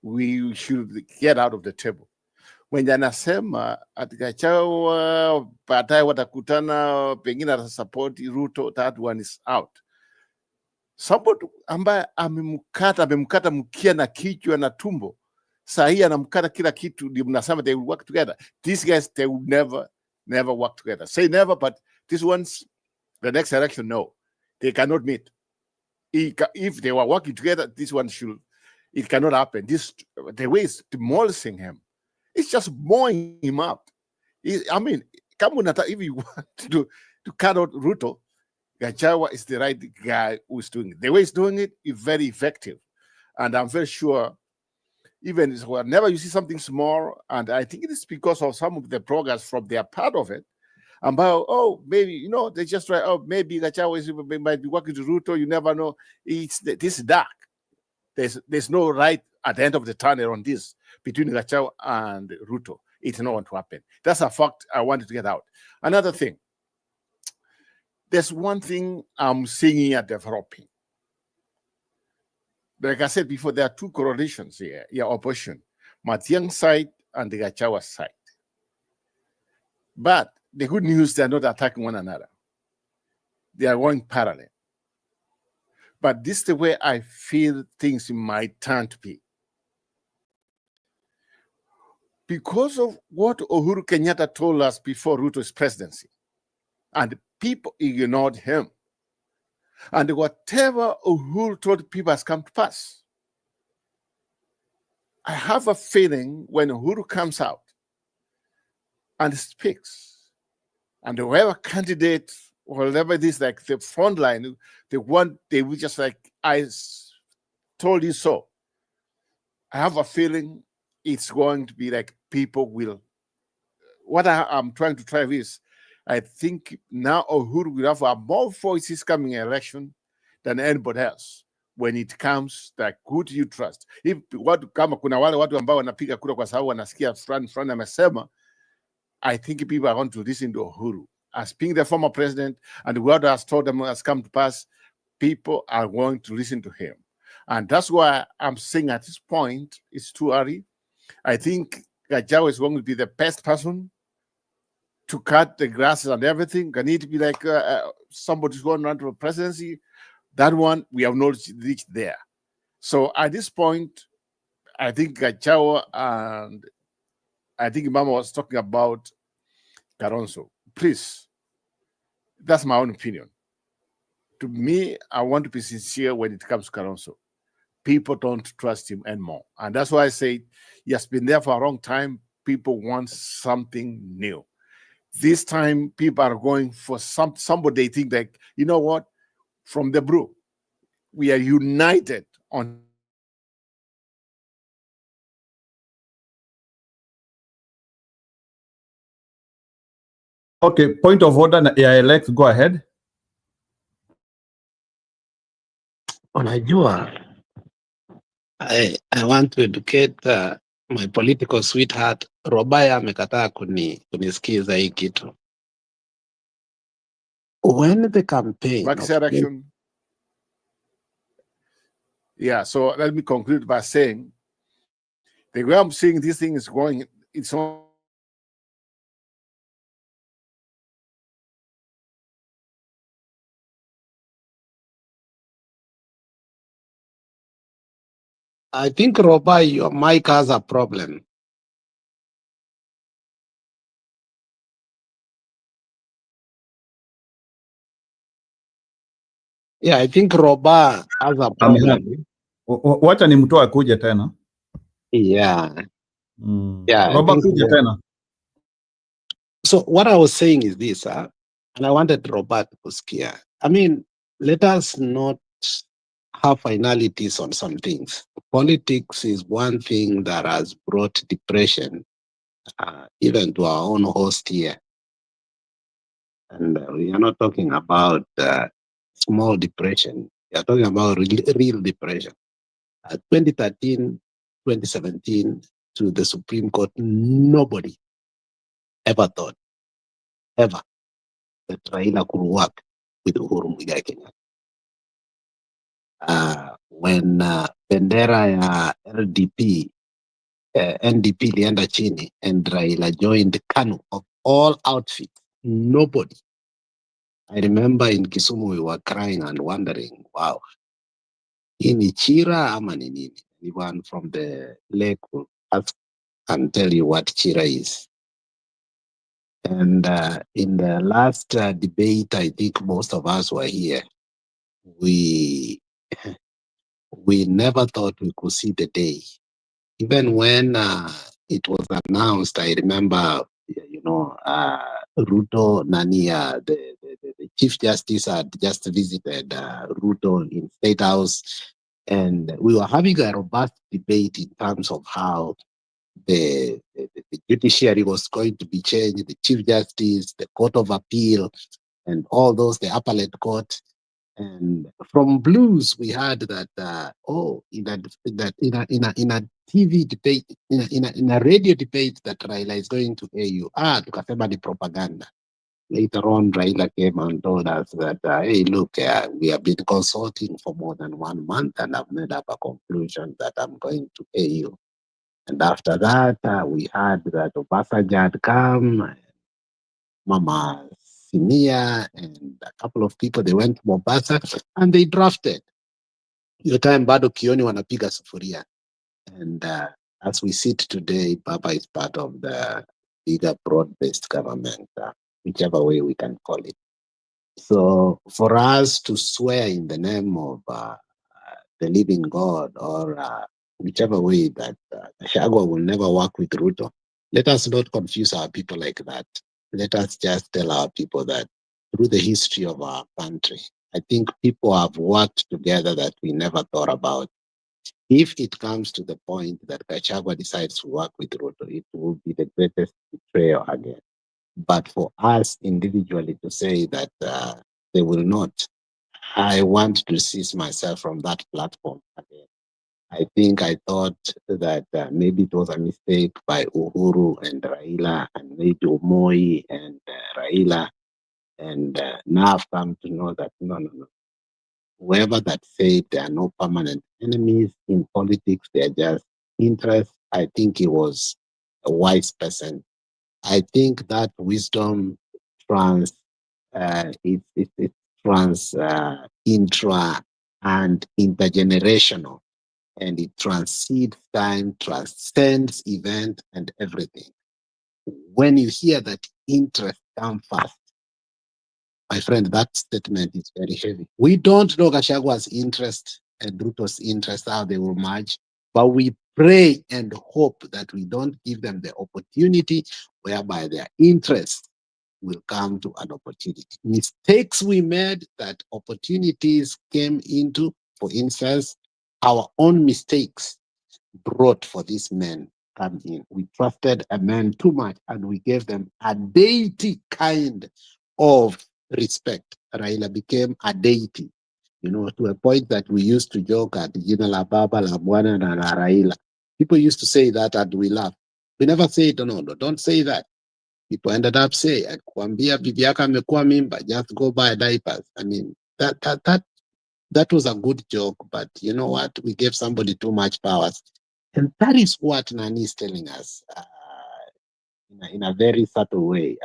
we should get out of the table. When anasema ati Gachagua baadaye watakutana pengine atasupport Ruto, that one is out. Somebody ambaye amemkata mkia na kichwa na tumbo, sahi anamkata kila kitu, ndio mnasema they will work together. These guys, they will never work together. Say never, but this one's the next election, no. They cannot meet. If they were working together, this one it cannot happen. The way it's demolishing him, it's just blowing him up. I mean, if you want to cut out Ruto, Gachagua is the right guy who's doing it. The way he's doing it is very effective. And I'm very sure, even whenever you see something small, and I think it is because of some of the progress from their part of it, about, maybe, they just try, maybe Gachagua might be working to Ruto, you never know. This is dark. There's no right at the end of the tunnel on this between Gachagua and Ruto. It's not going to happen. That's a fact I wanted to get out. Another thing, there's one thing I'm seeing here developing. Like I said before, there are two correlations here, opposition, Matiang's side and the Gachagua side. But the good news, they're not attacking one another. They are going parallel. But this is the way I feel things might turn to be. Because of what Uhuru Kenyatta told us before Ruto's presidency, and people ignored him. And whatever Uhuru told people has come to pass. I have a feeling when Uhuru comes out and speaks, and whoever candidate, whatever it is, like the front line, they will just like, I told you so. I have a feeling it's going to be like people will. What I'm trying to drive is, I think now Uhuru will have more voices coming in election than anybody else when it comes to who do you trust. If kama kuna wale watu ambao wanapiga kura kwa sababu wanasikia fulani amesema, I think people are going to listen to Uhuru. As being the former president and what has told them has come to pass, people are going to listen to him. And that's why I'm saying at this point, it's too early. I think Gachagua is going to be the best person to cut the grasses and everything. I need to be like somebody's going around to a presidency. That one, we have not reached there. So at this point, I think Gachagua and I think Mama was talking about Kalonzo. Please, that's my own opinion. To me, I want to be sincere when it comes to Kalonzo. People don't trust him anymore. And that's why I say he has been there for a long time. People want something new. This time, people are going for somebody they think like, you know what? From the brew, we are united on. Okay, point of order, Alex, go ahead. Unajua, I want to educate my political sweetheart. Robaya amekataa kunisikiza hii kitu. When the campaign election, yeah, so let me conclude by saying the way I'm seeing this thing is going, it's on. I think, Robai, your mic has a problem. Yeah, I think Roba has a problem. Wacha nimtoe kuja tena. Yeah. Yeah. Roba kuja tena. So what I was saying is this, and I wanted Robert to scare. I mean, let us not have finalities on some things. Politics is one thing that has brought depression, even to our own host here. And we are not talking about small depression. We are talking about real depression. 2013, 2017, to the Supreme Court, nobody ever thought, ever, that Raila could work with Uhuru Muigai Kenyatta. When bendera ya LDP, NDP lienda chini, and Raila joined KANU of all outfits, nobody. I remember in Kisumu we were crying and wondering, wow, hii ni Chira ama ni nini? Anyone from the lake will ask and tell you what Chira is. And in the last debate, I think most of us were here. We never thought we could see the day. Even when it was announced, I remember, Ruto Nania, the Chief Justice had just visited Ruto in State House, and we were having a robust debate in terms of how the judiciary was going to be changed, the Chief Justice, the Court of Appeal, and all those, the Appellate Court. And from Blues, we heard that in a TV debate, in a radio debate, that Raila is going to AU. Tukasema ni propaganda. Later on, Raila came and told us that, hey, look, we have been consulting for more than 1 month, and I've made up a conclusion that I'm going to AU. And after that, we heard that Obasanjo had come, Mama Sinia, and a couple of people, they went to Mombasa, and they drafted. Your time bado kioni wanapiga sufuria. And as we sit today, Papa is part of the bigger broad-based government, whichever way we can call it. So for us to swear in the name of the living God, or whichever way that Gachagua will never work with Ruto, let us not confuse our people like that. Let us just tell our people that through the history of our country, I think people have worked together that we never thought about. If it comes to the point that Gachagua decides to work with Ruto, it will be the greatest betrayal again. But for us individually to say that they will not, I want to cease myself from that platform again. I think I thought that maybe it was a mistake by Uhuru and Raila, and maybe Moi and Raila. And now I've come to know that no. Whoever that said there are no permanent enemies in politics, they are just interests, I think he was a wise person. I think that wisdom intra and intergenerational, and it transcends time, transcends event and everything. When you hear that interest come first, my friend, that statement is very heavy. We don't know Gachagwa's interest and Ruto's interest, how they will merge, but we pray and hope that we don't give them the opportunity whereby their interest will come to an opportunity. Mistakes we made, that opportunities came into, for instance, our own mistakes brought for these men come in. We trusted a man too much and we gave them a deity kind of respect. Raila became a deity, to a point that we used to joke at Jina la Baba, la Bwana na la Raila. People used to say that and we laugh. We never say it, no, don't say that. People ended up saying, "Kwambia bibi yako amekuwa mimba, just go buy diapers." I mean, that was a good joke, but you know what? We gave somebody too much powers. And that is what Nani is telling us in a very subtle way,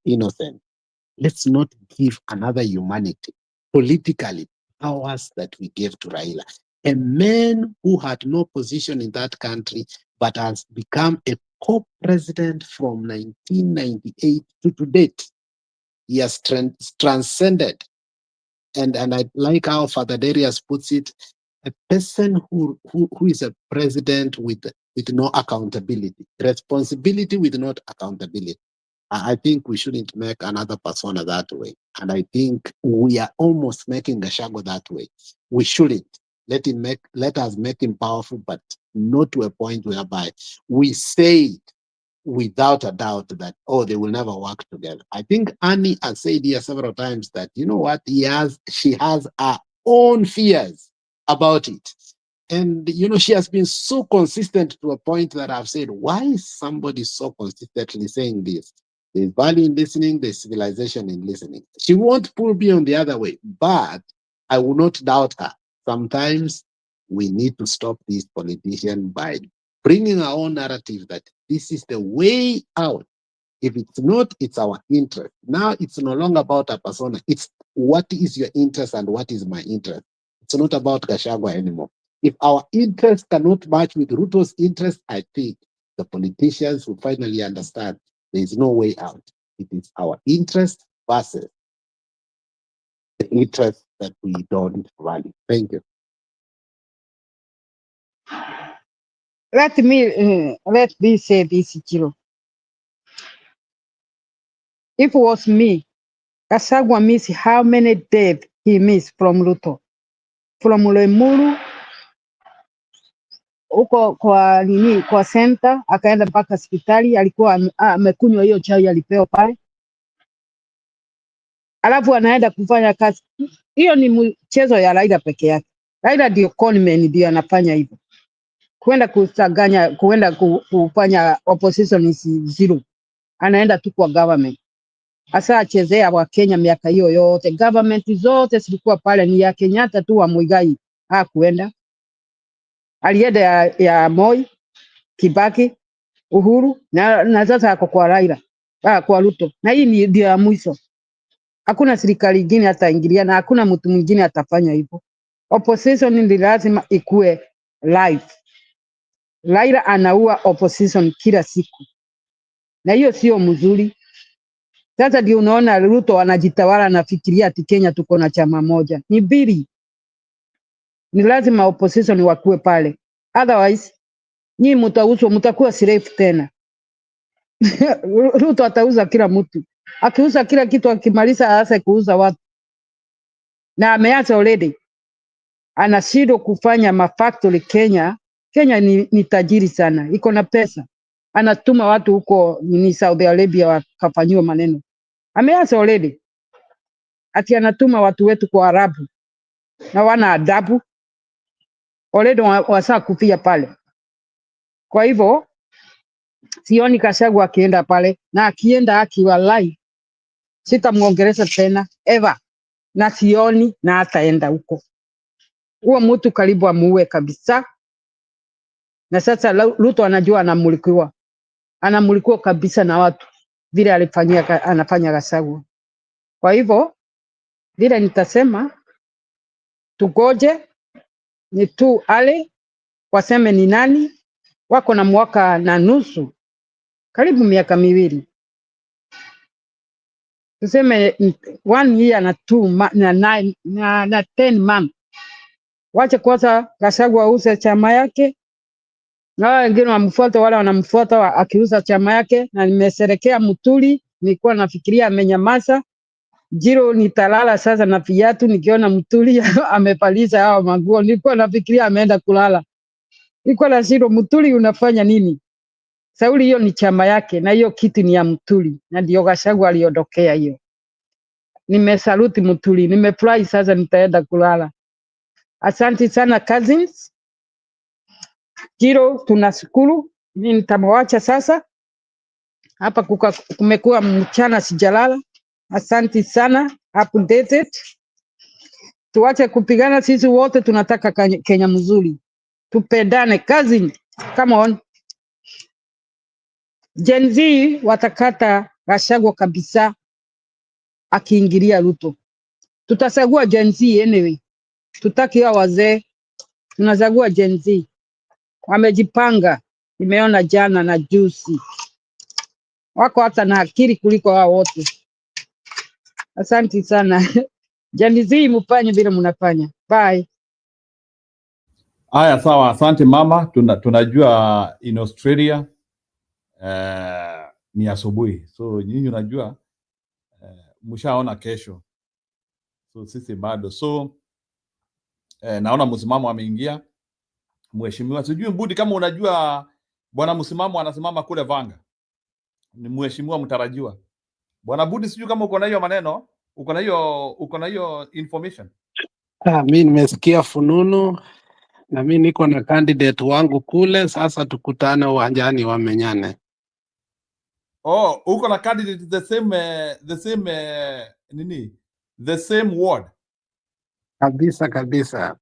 innocent. Let's not give another humanity, politically, powers that we gave to Raila. A man who had no position in that country, but has become a co-president from 1998 to date. He has transcended. And I like how Father Darius puts it, a person who is a president with no accountability, responsibility with not accountability. I think we shouldn't make another persona that way. And I think we are almost making Gachagua that way. We shouldn't. Let us make him powerful, but not to a point whereby we say it without a doubt that, they will never work together. I think Annie has said here several times that, you know what, she has her own fears about it. And, she has been so consistent to a point that I've said, why is somebody so consistently saying this? There's value in listening, there's civilization in listening. She won't pull me on the other way, but I will not doubt her. Sometimes we need to stop these politicians by bringing our own narrative that this is the way out. If it's not, it's our interest. Now it's no longer about a persona. It's what is your interest and what is my interest. It's not about Gachagua anymore. If our interest cannot match with Ruto's interest, I think the politicians will finally understand there is no way out. It is our interest versus the interest that we don't value. Thank you. Let me say this, Chiro. If it was me, Gachagua missed how many deaths he missed from Ruto. From Lemuru, huko kwa center, akaenda mpaka hospitali, alikuwa amekunywa hiyo chai alipewa pale. Alafu anaenda kufanya kazi. Hiyo ni mchezo ya Raila peke yake. Raila ndio conman ndio anafanya hivyo. Kwenda kusaganya, kwenda kufanya opposition is zero. Anaenda tu kwa government. Asa achezea wa Kenya miaka hiyo yote. Government zote zilikuwa pale, ni ya Kenyatta tu wa Muigai hakuenda. Alienda ya Moi, Kibaki, Uhuru na sasa ako kwa Raila, kwa Ruto. Na hii ndio ya mwisho. Hakuna serikali nyingine ataingilia na hakuna mtu mwingine atafanya hivyo. Opposition ni lazima ikue live. Raila anaua opposition kila siku. Na hiyo sio mzuri. Sasa ndio unaona Ruto anajitawala, anafikiria ati Kenya tuko na chama moja. Ni bili. Ni lazima opposition wakue pale. Otherwise, nyinyi mtakuwa slave tena. Ruto atauza kila mtu. Akiuza kila kitu, akimaliza aanze kuuza watu. Na ameacha already. Anashindwa kufanya mafactory Kenya. Kenya ni tajiri sana. Iko na pesa. Anatuma watu huko Saudi Arabia wakafanyiwa maneno. Ameacha already. Ati anatuma watu wetu kwa Arabu. Na wana adabu. Already wasa kufia pale. Kwa hivyo, sioni Gachagua akienda pale. Na akienda akiwa live, sitamuongeleza tena ever. Na sioni na ataenda huko. Huo mtu karibu amuue kabisa. Na sasa Ruto anajua anamulikiwa. Anamulikiwa kabisa na watu vile anafanya Gachagua. Kwa hivyo vile nitasema tugoje, ni tu ale waseme ni nani, wako na mwaka na nusu, karibu miaka miwili, tuseme 1 year na 10 months. Wache kwanza Gachagua auze chama yake, na wengine wamfuata, wale wanamfuata akiuza chama yake. Na nimeserekea Muturi, nilikuwa nafikiria amenyamaza. Jiro nitalala sasa na viatu nikiona Muturi amepaliza hao manguo, nilikuwa nafikiria ameenda kulala. Nilikuwa na Jiro, Muturi unafanya nini? Sauli, hiyo ni chama yake na hiyo kitu ni ya Muturi, na ndio Gachagua aliondokea hiyo. Nimesaluti Muturi, nimefurahi, sasa nitaenda kulala. Asante sana cousins. Jiro, tunashukuru. Mimi nitamwacha sasa. Hapa kumekuwa mchana sijalala. Asante sana. Updated. Tuache kupigana, sisi wote tunataka Kenya mzuri. Tupendane cousin. Come on. Gen Z watakata Gachagua kabisa akiingilia Ruto. Tutasagua Gen Z anyway. Tutaki hao wazee. Tunazagua Gen Z. Wamejipanga. Nimeona jana na juzi. Wako hata na akili kuliko hao wote. Asante sana. Gen Z mfanye vile mnafanya. Bye. Haya, sawa, asante mama. Tunajua in Australia ni asubuhi, so nyinyi unajua mshaona kesho, so sisi bado. So naona msimamo ameingia mheshimiwa, sijui Mbudi kama unajua bwana msimamo anasimama kule Vanga, ni mheshimiwa mtarajiwa. Bwana Budi, sijui kama uko na hiyo maneno, uko na hiyo information. Mimi nimesikia fununu na mimi niko na candidate wangu kule, sasa tukutane uwanjani wamenyane. Oh, uko na candidate the same ward kabisa.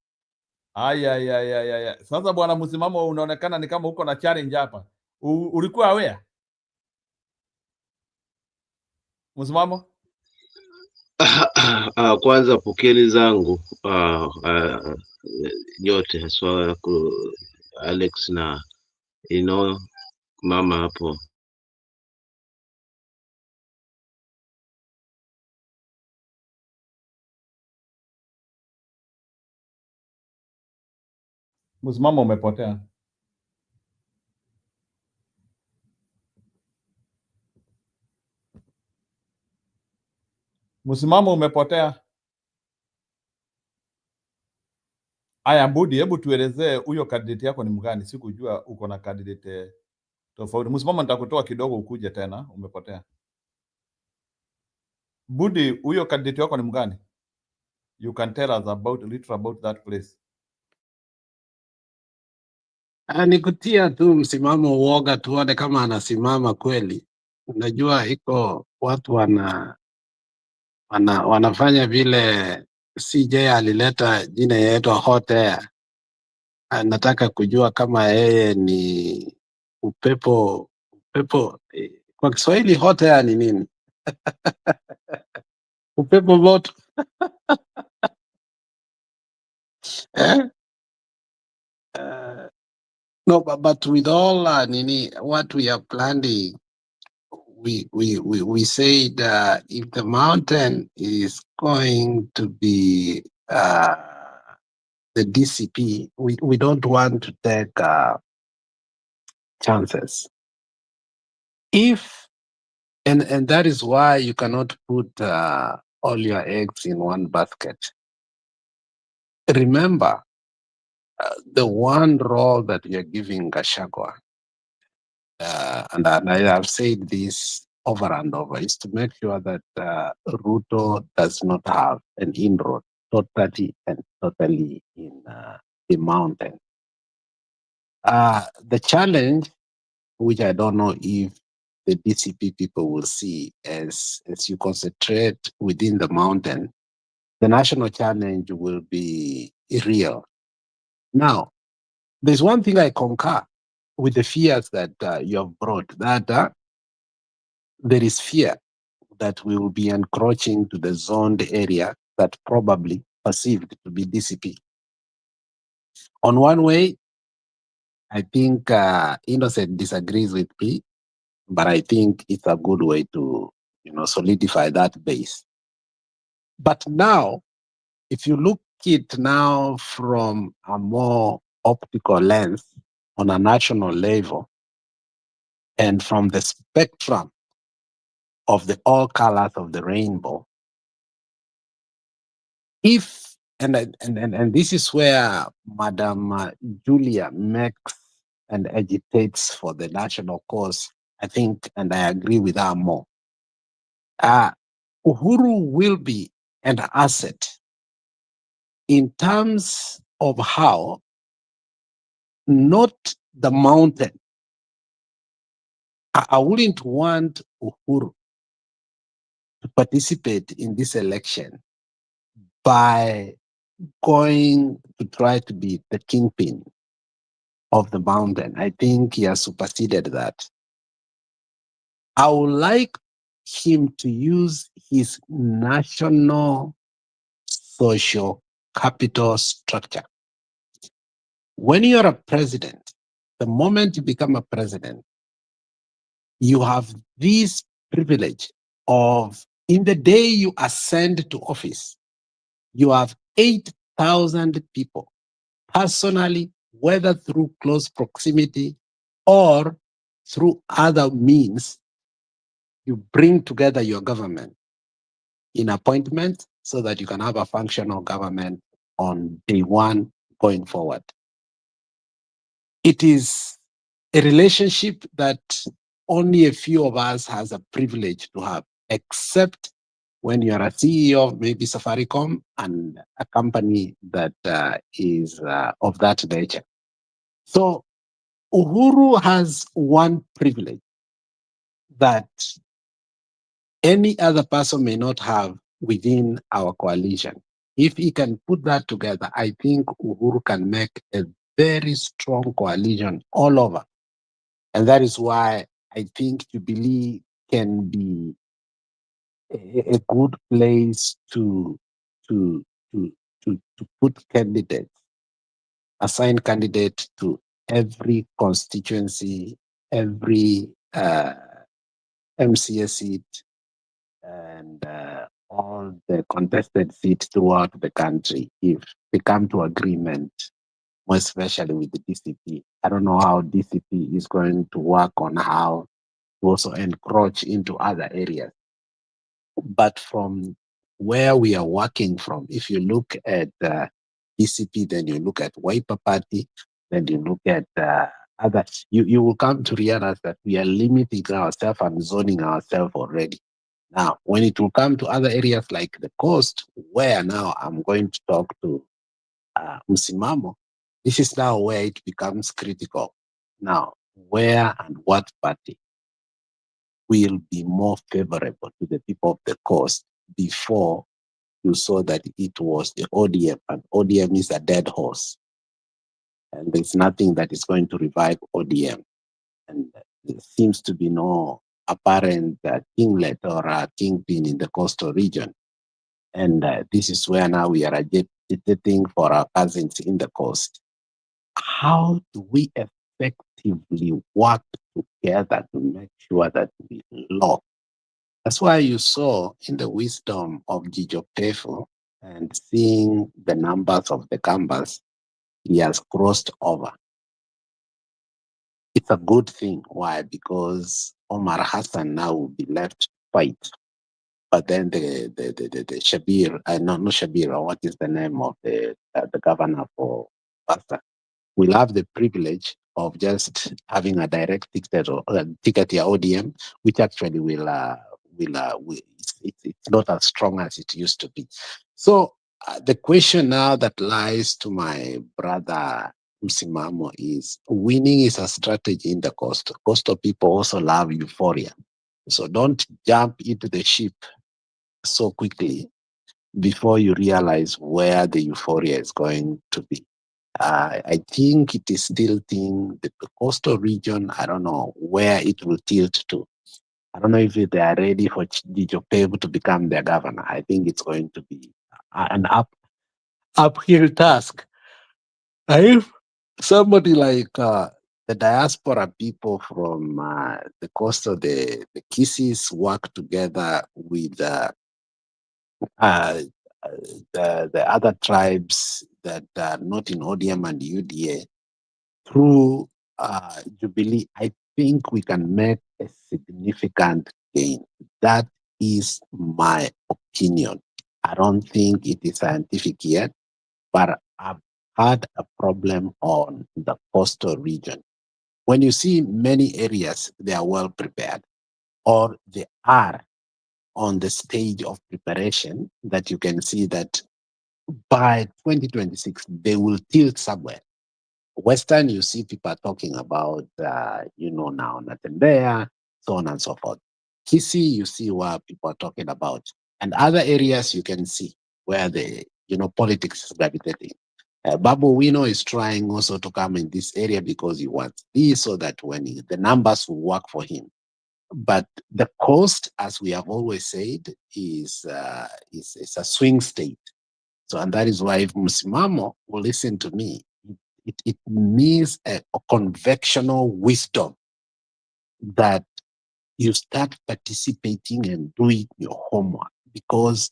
Aya. Sasa bwana msimamo, unaonekana ni kama uko na challenge hapa. Ulikuwa aware msimamo? Kwanza pokeni zangu nyote, haswa Alex na mama hapo. Msimamo umepotea. Msimamo umepotea. Aya, Mbudi, hebu tuelezee huyo candidate yako ni mgani? Sikujua uko na candidate tofauti. Msimamo, nitakutoa kidogo ukuje tena, umepotea. Mbudi, huyo candidate yako ni mgani? You can tell us a little about that place. Nikutia tu msimamo uoga, tuone kama anasimama kweli. Unajua iko watu wanafanya vile CJ alileta jina yetu hot air. Nataka kujua kama yeye ni upepo. Kwa Kiswahili hot air ni nini? Upepo moto. No, but with all what we are planning, we said if the mountain is going to be the DCP, we don't want to take chances. And that is why you cannot put all your eggs in one basket. Remember, the one role that you're giving Gachagua, and I have said this over and over, is to make sure that Ruto does not have an inroad totally in the mountain. The challenge, which I don't know if the DCP people will see as you concentrate within the mountain, the national challenge will be real. Now, there's one thing I concur with the fears that you have brought, that there is fear that we will be encroaching to the zoned area that probably perceived to be DCP. On one way, I think Innocent disagrees with me, but I think it's a good way to, solidify that base. But now, if you look it now from a more optical lens on a national level, and from the spectrum of the all colors of the rainbow, and this is where Madam Julia makes and agitates for the national cause, I think, and I agree with her more. Uhuru will be an asset in terms of how not the mountain. I wouldn't want Uhuru to participate in this election by going to try to be the kingpin of the mountain. I think he has superseded that. I would like him to use his national social capital structure. When you're a president, the moment you become a president, you have this privilege of, in the day you ascend to office, you have 8,000 people personally, whether through close proximity or through other means, you bring together your government in appointment so that you can have a functional government on day one going forward. It is a relationship that only a few of us has a privilege to have, except when you're a CEO of maybe Safaricom and a company that is of that nature. So Uhuru has one privilege that any other person may not have within our coalition. If he can put that together, I think Uhuru can make a very strong coalition all over. And that is why I think Jubilee can be a good place to put candidates, assign candidates to every constituency, every MCA seat, and all the contested seats throughout the country if they come to agreement, more especially with the DCP. I don't know how DCP is going to work on how to also encroach into other areas. But from where we are working from, if you look at DCP, then you look at Wiper Party, then you look at others, you will come to realize that we are limiting ourselves and zoning ourselves already. Now, when it will come to other areas like the coast, where now I'm going to talk to Msimamo, this is now where it becomes critical. Now, where and what party will be more favorable to the people of the coast? Before you saw that it was the ODM, and ODM is a dead horse. And there's nothing that is going to revive ODM. And there seems to be no apparent kinglet or kingpin in the coastal region. And this is where now we are agitating for our cousins in the coast. How do we effectively work together to make sure that we lock? That's why you saw in the wisdom of Gijo Pefu and seeing the numbers of the Kambas, he has crossed over. It's a good thing. Why? Because Omar Hassan now will be left to fight. But then the Shabir, not Shabir, what is the name of the governor for Basta, will have the privilege of just having a direct ticket or ticket to ODM, which actually it's not as strong as it used to be. So the question now that lies to my brother Msimamo is, winning is a strategy in the coast. Coastal people also love euphoria. So don't jump into the ship so quickly before you realize where the euphoria is going to be. I think it is still the coastal region. I don't know where it will tilt to. I don't know if they are ready for Gijo Pefu to become their governor. I think it's going to be an uphill task. If somebody like the diaspora people from the coast of the Kisis work together with the other tribes that are not in ODM and UDA through Jubilee, I think we can make a significant gain. That is my opinion. I don't think it is scientific yet, but I've had a problem on the coastal region. When you see many areas, they are well prepared, or they are on the stage of preparation, that you can see that by 2026, they will tilt somewhere. Western, you see people are talking about, now Natembea, so on and so forth. Kisii, you see what people are talking about. And other areas you can see where the, politics is gravitating. Babu Wino is trying also to come in this area because he wants this, so that when the numbers will work for him. But the coast, as we have always said, is a swing state. So, and that is why if Msimamo will listen to me, it means a convectional wisdom that you start participating and doing your homework, because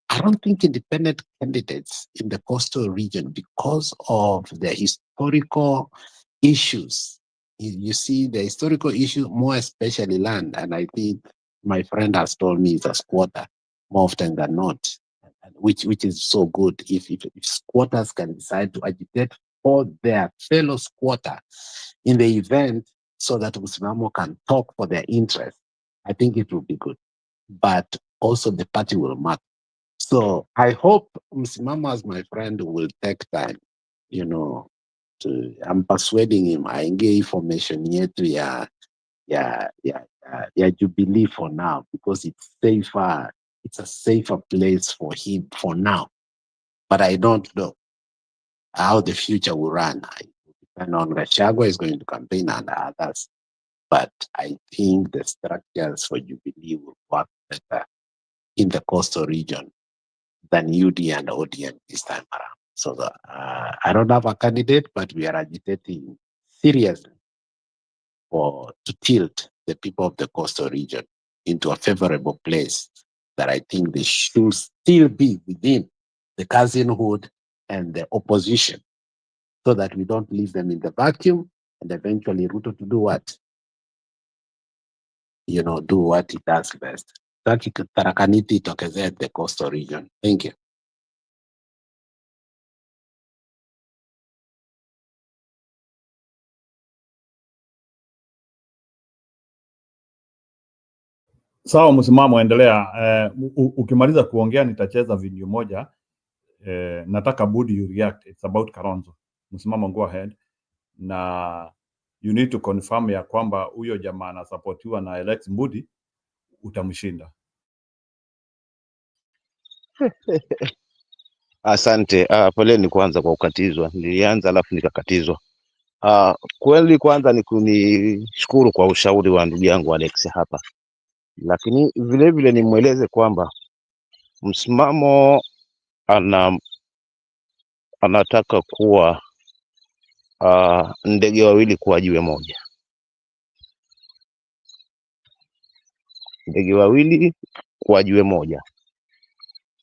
I don't think independent candidates in the coastal region, because of the historical issues, you see the historical issue, more especially land, and I think my friend has told me it's a squatter more often than not, which is so good. If squatters can decide to agitate for their fellow squatter in the event, so that Msimamo can talk for their interest, I think it will be good. But also the party will matter. So I hope Msimamo, as my friend, will take time, I'm persuading him aingie information yetu ya Jubilee for now, because it's safer. It's a safer place for him for now. But I don't know how the future will run. It will depend on Gachagua is going to campaign and others. But I think the structures for Jubilee will work better in the coastal region than UD and ODM this time around. So I don't have a candidate, but we are agitating seriously to tilt the people of the coastal region into a favorable place that I think they should still be within the cousinhood and the opposition, so that we don't leave them in the vacuum and eventually Ruto to do what? Do what he does best. Tarakaniti itokezee the coastal region. Thank you. Sawa, Msimamo, endelea. Ukimaliza kuongea nitacheza video moja. Nataka Budi you react. It's about Kalonzo. Msimamo, go ahead. Na you need to confirm ya kwamba huyo jamaa anasupportiwa na Alex Budi, utamshinda. Asante. Poleni kwanza kwa kukatizwa. Nilianza alafu nikakatizwa. Kweli kwanza ni kunishukuru kwa ushauri wa ndugu yangu Alex hapa. Lakini vile vile nimweleze kwamba Msimamo anataka kuwa ndege wawili kwa jiwe moja. Ndege wawili kwa jiwe moja.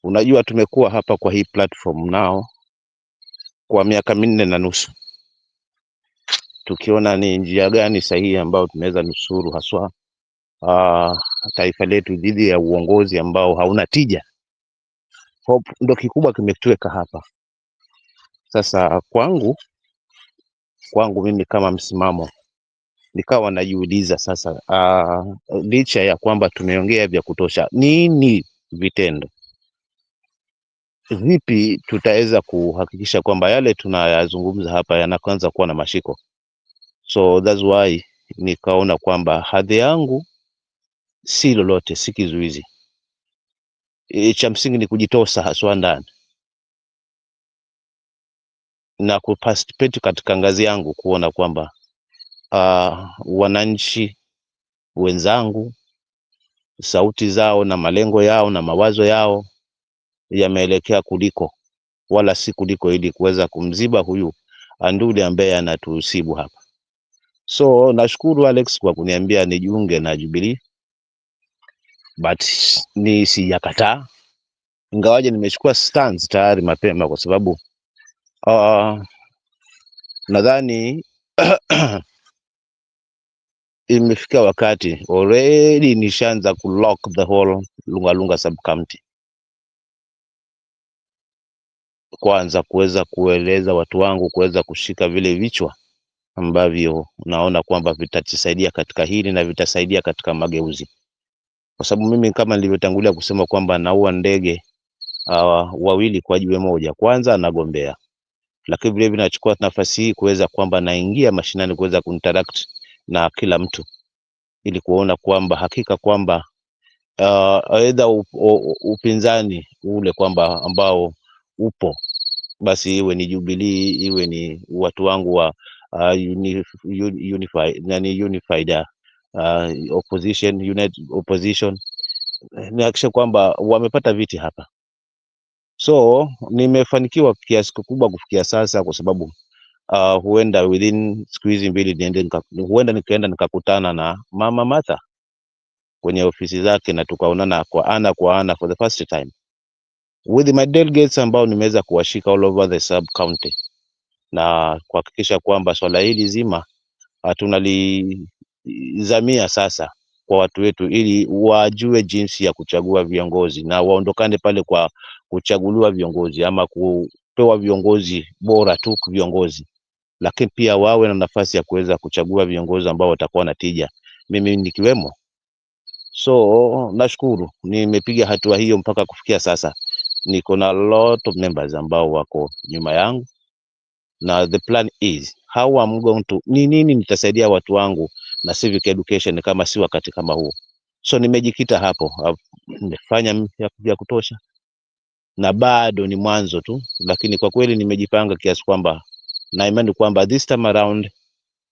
Unajua tumekuwa hapa kwa hii platform nao kwa miaka 4.5. Tukiona ni njia gani sahihi ambayo tunaweza nusuru haswa taifa letu dhidi ya uongozi ambao hauna tija. Hope ndo kikubwa kimetuweka hapa. Sasa kwangu mimi kama Msimamo nikawa najiuliza sasa, licha ya kwamba tumeongea vya kutosha, nini vitendo? Vipi tutaweza kuhakikisha kwamba yale tunayazungumza hapa yanaanza kuwa na mashiko? So that's why nikaona kwamba hadhi yangu si lolote, si kizuizi. Cha msingi ni kujitosa haswa ndani na kuparticipate katika ngazi yangu, kuona kwamba wananchi wenzangu sauti zao na malengo yao na mawazo yao yameelekea kuliko, wala si kuliko, ili kuweza kumziba huyu Andude ambaye anatusibu hapa. So nashukuru Alex kwa kuniambia nijiunge na Jubilee, but ni sijakataa, ingawaje nimechukua stance tayari mapema, kwa sababu nadhani imefika wakati already nishaanza kulock the whole Lungalunga sub county, kwanza kuweza kueleza watu wangu kuweza kushika vile vichwa ambavyo naona kwamba vitatusaidia katika hili na vitasaidia katika mageuzi, kwa sababu mimi kama nilivyotangulia kusema kwamba naua ndege wawili kwa jiwe moja. Kwanza nagombea, lakini vile vile nachukua nafasi hii kuweza kwamba naingia mashinani kuweza kuinteract na kila mtu, ili kuona kwamba hakika kwamba aidha upinzani ule kwamba ambao upo, basi iwe ni Jubilee, iwe ni watu wangu wa unified opposition, united opposition, nihakikisha kwamba wamepata viti hapa. So nimefanikiwa kiasi kikubwa kufikia sasa, kwa sababu huenda within siku hizi mbili huenda nikaenda nikakutana na Mama Martha kwenye ofisi zake na tukaonana kwa ana for the first time with my delegates ambao nimeweza kuwashika all over the sub county, na kuhakikisha kwamba swala hili zima tunalizamia sasa kwa watu wetu, ili wajue jinsi ya kuchagua viongozi na waondokane pale kwa kuchaguliwa viongozi ama kupewa viongozi bora tu viongozi, lakini pia wawe na nafasi ya kuweza kuchagua viongozi ambao watakuwa na tija, mimi nikiwemo. So nashukuru nimepiga hatua hiyo mpaka kufikia sasa. Niko na lot of members ambao wako nyuma yangu, na the plan is how I'm going to nini nitasaidia watu wangu na civic education kama si wakati kama huu. So nimejikita hapo, nimefanya ya kutosha na bado ni mwanzo tu, lakini kwa kweli nimejipanga kiasi kwamba na imani kwamba this time around,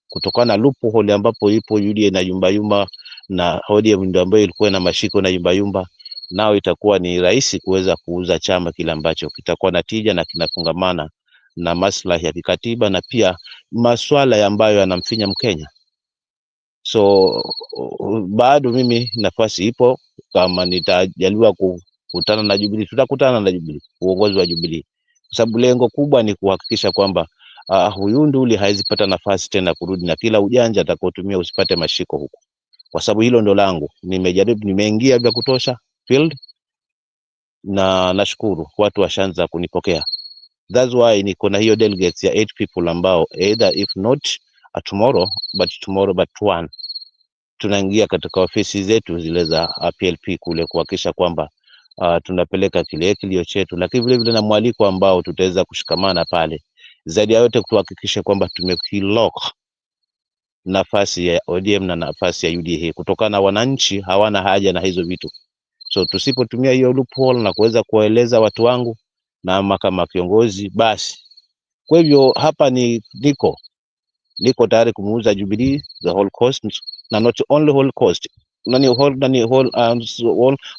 kutokana na loophole ambapo ipo UDA na yumba na ODM ndio ambayo ilikuwa na mashiko na yumba, nao itakuwa ni rahisi kuweza kuuza chama kile ambacho kitakuwa na tija na kinafungamana na maslahi ya kikatiba na pia masuala ambayo yanamfinya Mkenya. So bado mimi nafasi ipo, kama nitajaliwa kukutana na Jubilee tutakutana na Jubilee, uongozi wa Jubilee, kwa sababu lengo kubwa ni kuhakikisha kwamba huyu Nduli haizipata nafasi tena kurudi, na kila ujanja atakaotumia usipate mashiko huko, kwa sababu hilo ndo langu. Nimejaribu, nimeingia vya kutosha field, na nashukuru watu washaanza kunipokea. That's why niko na hiyo delegates ya 8 people ambao either if not tomorrow but one tunaingia katika ofisi zetu zile za PLP kule kuhakikisha kwamba tunapeleka kilio chetu, lakini vile vile na mwaliko ambao tutaweza kushikamana pale. Zaidi ya yote kuhakikisha kwamba tumekilock nafasi ya ODM na nafasi ya UDA, kutokana na wananchi hawana haja na hizo vitu. So tusipotumia hiyo loophole na kuweza kuwaeleza watu wangu na kama kiongozi, basi kwa hivyo hapa niko tayari kumuuza Jubilee the whole cost, na not only whole cost,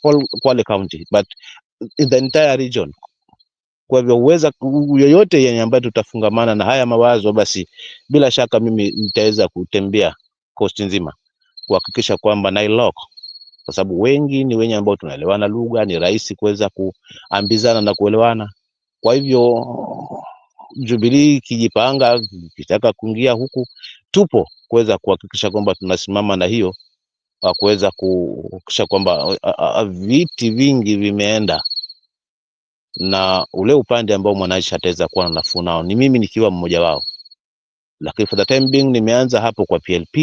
whole Kwale County, but in the entire region. Kwa hivyo uweza yoyote yenye ambayo tutafungamana na haya mawazo, basi bila shaka mimi nitaweza kutembea coast nzima kuhakikisha kwamba na lock, kwa sababu wengi ni wenye ambao tunaelewana lugha, ni rahisi kuweza kuambizana na kuelewana. Kwa hivyo Jubilee kijipanga, kitaka kuingia huku, tupo kuweza kuhakikisha kwamba tunasimama na hiyo, kuweza kuhakikisha kwamba viti vingi vimeenda na ule upande ambao mwananchi ataweza kuwa na nafuu nao, ni mimi nikiwa mmoja wao. Lakini for the time being nimeanza hapo kwa PLP,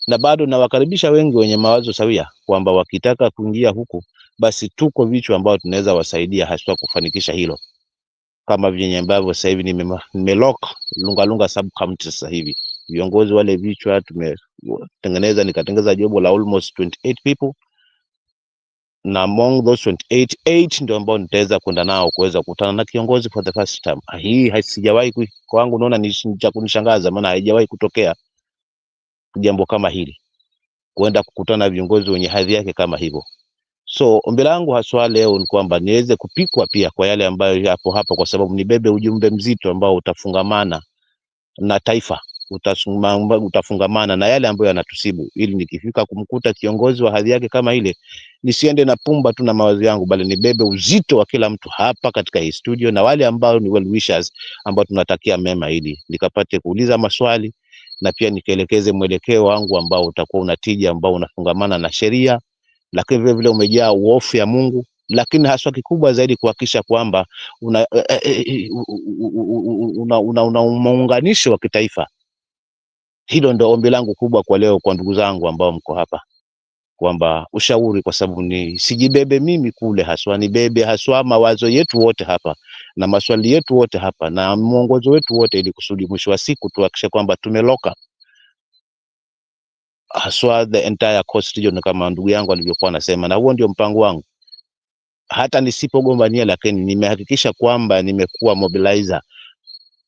na bado nawakaribisha wengi wenye mawazo sawia kwamba wakitaka kuingia huku, basi tuko vichwa ambao tunaweza wasaidia haswa kufanikisha hilo, kama vyenye ambavyo sasa hivi nimelock Lungalunga sub county. Sasa hivi viongozi wale vichwa nikatengeza jobo la almost 28 people, na among those 8 ndio ambao nitaweza kwenda nao kuweza kukutana na kiongozi for the first time. Hii hasijawahi kwangu, naona ni cha kunishangaza, maana haijawahi kutokea jambo kama hili, kwenda kukutana na viongozi wenye hadhi yake kama hivyo. So ombi langu haswa leo ni kwamba niweze kupikwa pia kwa yale ambayo yapo hapa, kwa sababu nibebe ujumbe mzito ambao utafungamana na taifa, utafungamana na yale ambayo yanatusibu, ili nikifika kumkuta kiongozi wa hadhi yake kama ile, nisiende na pumba tu na mawazo yangu, bali nibebe uzito wa kila mtu hapa katika hii studio na wale ambao ni well wishers ambao tunatakia mema, ili nikapate kuuliza maswali na pia nikaelekeze mwelekeo wangu ambao utakuwa unatija, ambao unafungamana na sheria, lakini vile vile umejaa hofu ya Mungu, lakini haswa kikubwa zaidi kuhakikisha kwamba una muunganisho wa kitaifa. Hilo ndio ombi langu kubwa kwa leo kwa ndugu zangu ambao mko hapa, kwamba ushauri, kwa sababu ni sijibebe mimi kule, haswa nibebe haswa mawazo yetu wote hapa na maswali yetu wote hapa na mwongozo wetu wote, ili kusudi mwisho wa siku tuhakikishe kwamba tumeloka haswa the entire coast region kama ndugu yangu alivyokuwa anasema, na huo ndio mpango wangu. Hata nisipogombania, lakini nimehakikisha kwamba nimekuwa mobilizer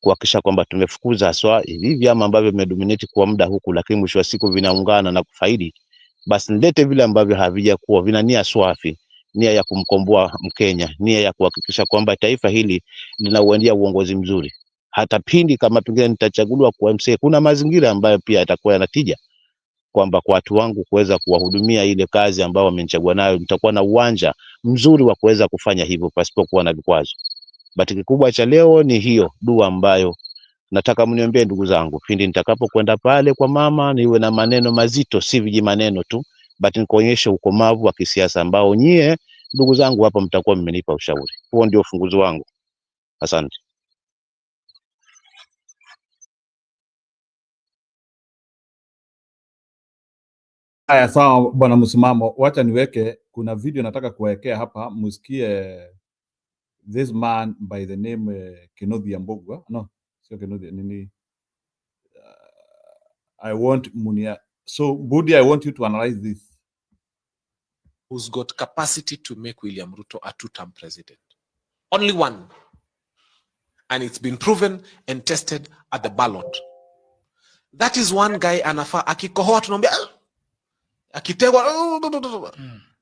kuhakikisha kwamba tumefukuza haswa hivi vyama ambavyo vimedominate kwa muda huku, lakini mwisho wa siku vinaungana na kufaidi. Basi nilete vile ambavyo havijakuwa vina nia swafi, nia ya kumkomboa Mkenya, nia ya kuhakikisha kwamba taifa hili linauendea uongozi mzuri. Hata pindi kama pengine nitachaguliwa kwa MCA, kuna mazingira ambayo pia yatakuwa yanatija, kwamba kwa watu wangu kuweza kuwahudumia ile kazi ambao wamenichagua nayo, nitakuwa na uwanja mzuri wa kuweza kufanya hivyo pasipokuwa na vikwazo. But kikubwa cha leo ni hiyo dua ambayo nataka mniombee ndugu zangu, pindi nitakapokwenda pale kwa mama, niwe na maneno mazito, si viji maneno tu, but nikuonyeshe ukomavu wa kisiasa ambao nyie ndugu zangu hapa mtakuwa mmenipa ushauri. Huo ndio ufunguzi wangu. Asante. Haya, sawa bwana Msimamo, wacha niweke, kuna video nataka kuwekea hapa, musikie this man by the name Kenneth Ambogwa. No, sio Kenneth, nini, I want Munia. So Budi, I want you to analyze this. Who's got capacity to make William Ruto a two-term president? Only one. And it's been proven and tested at the ballot. That is one guy anafa akikohoa tunamwambia akitegwa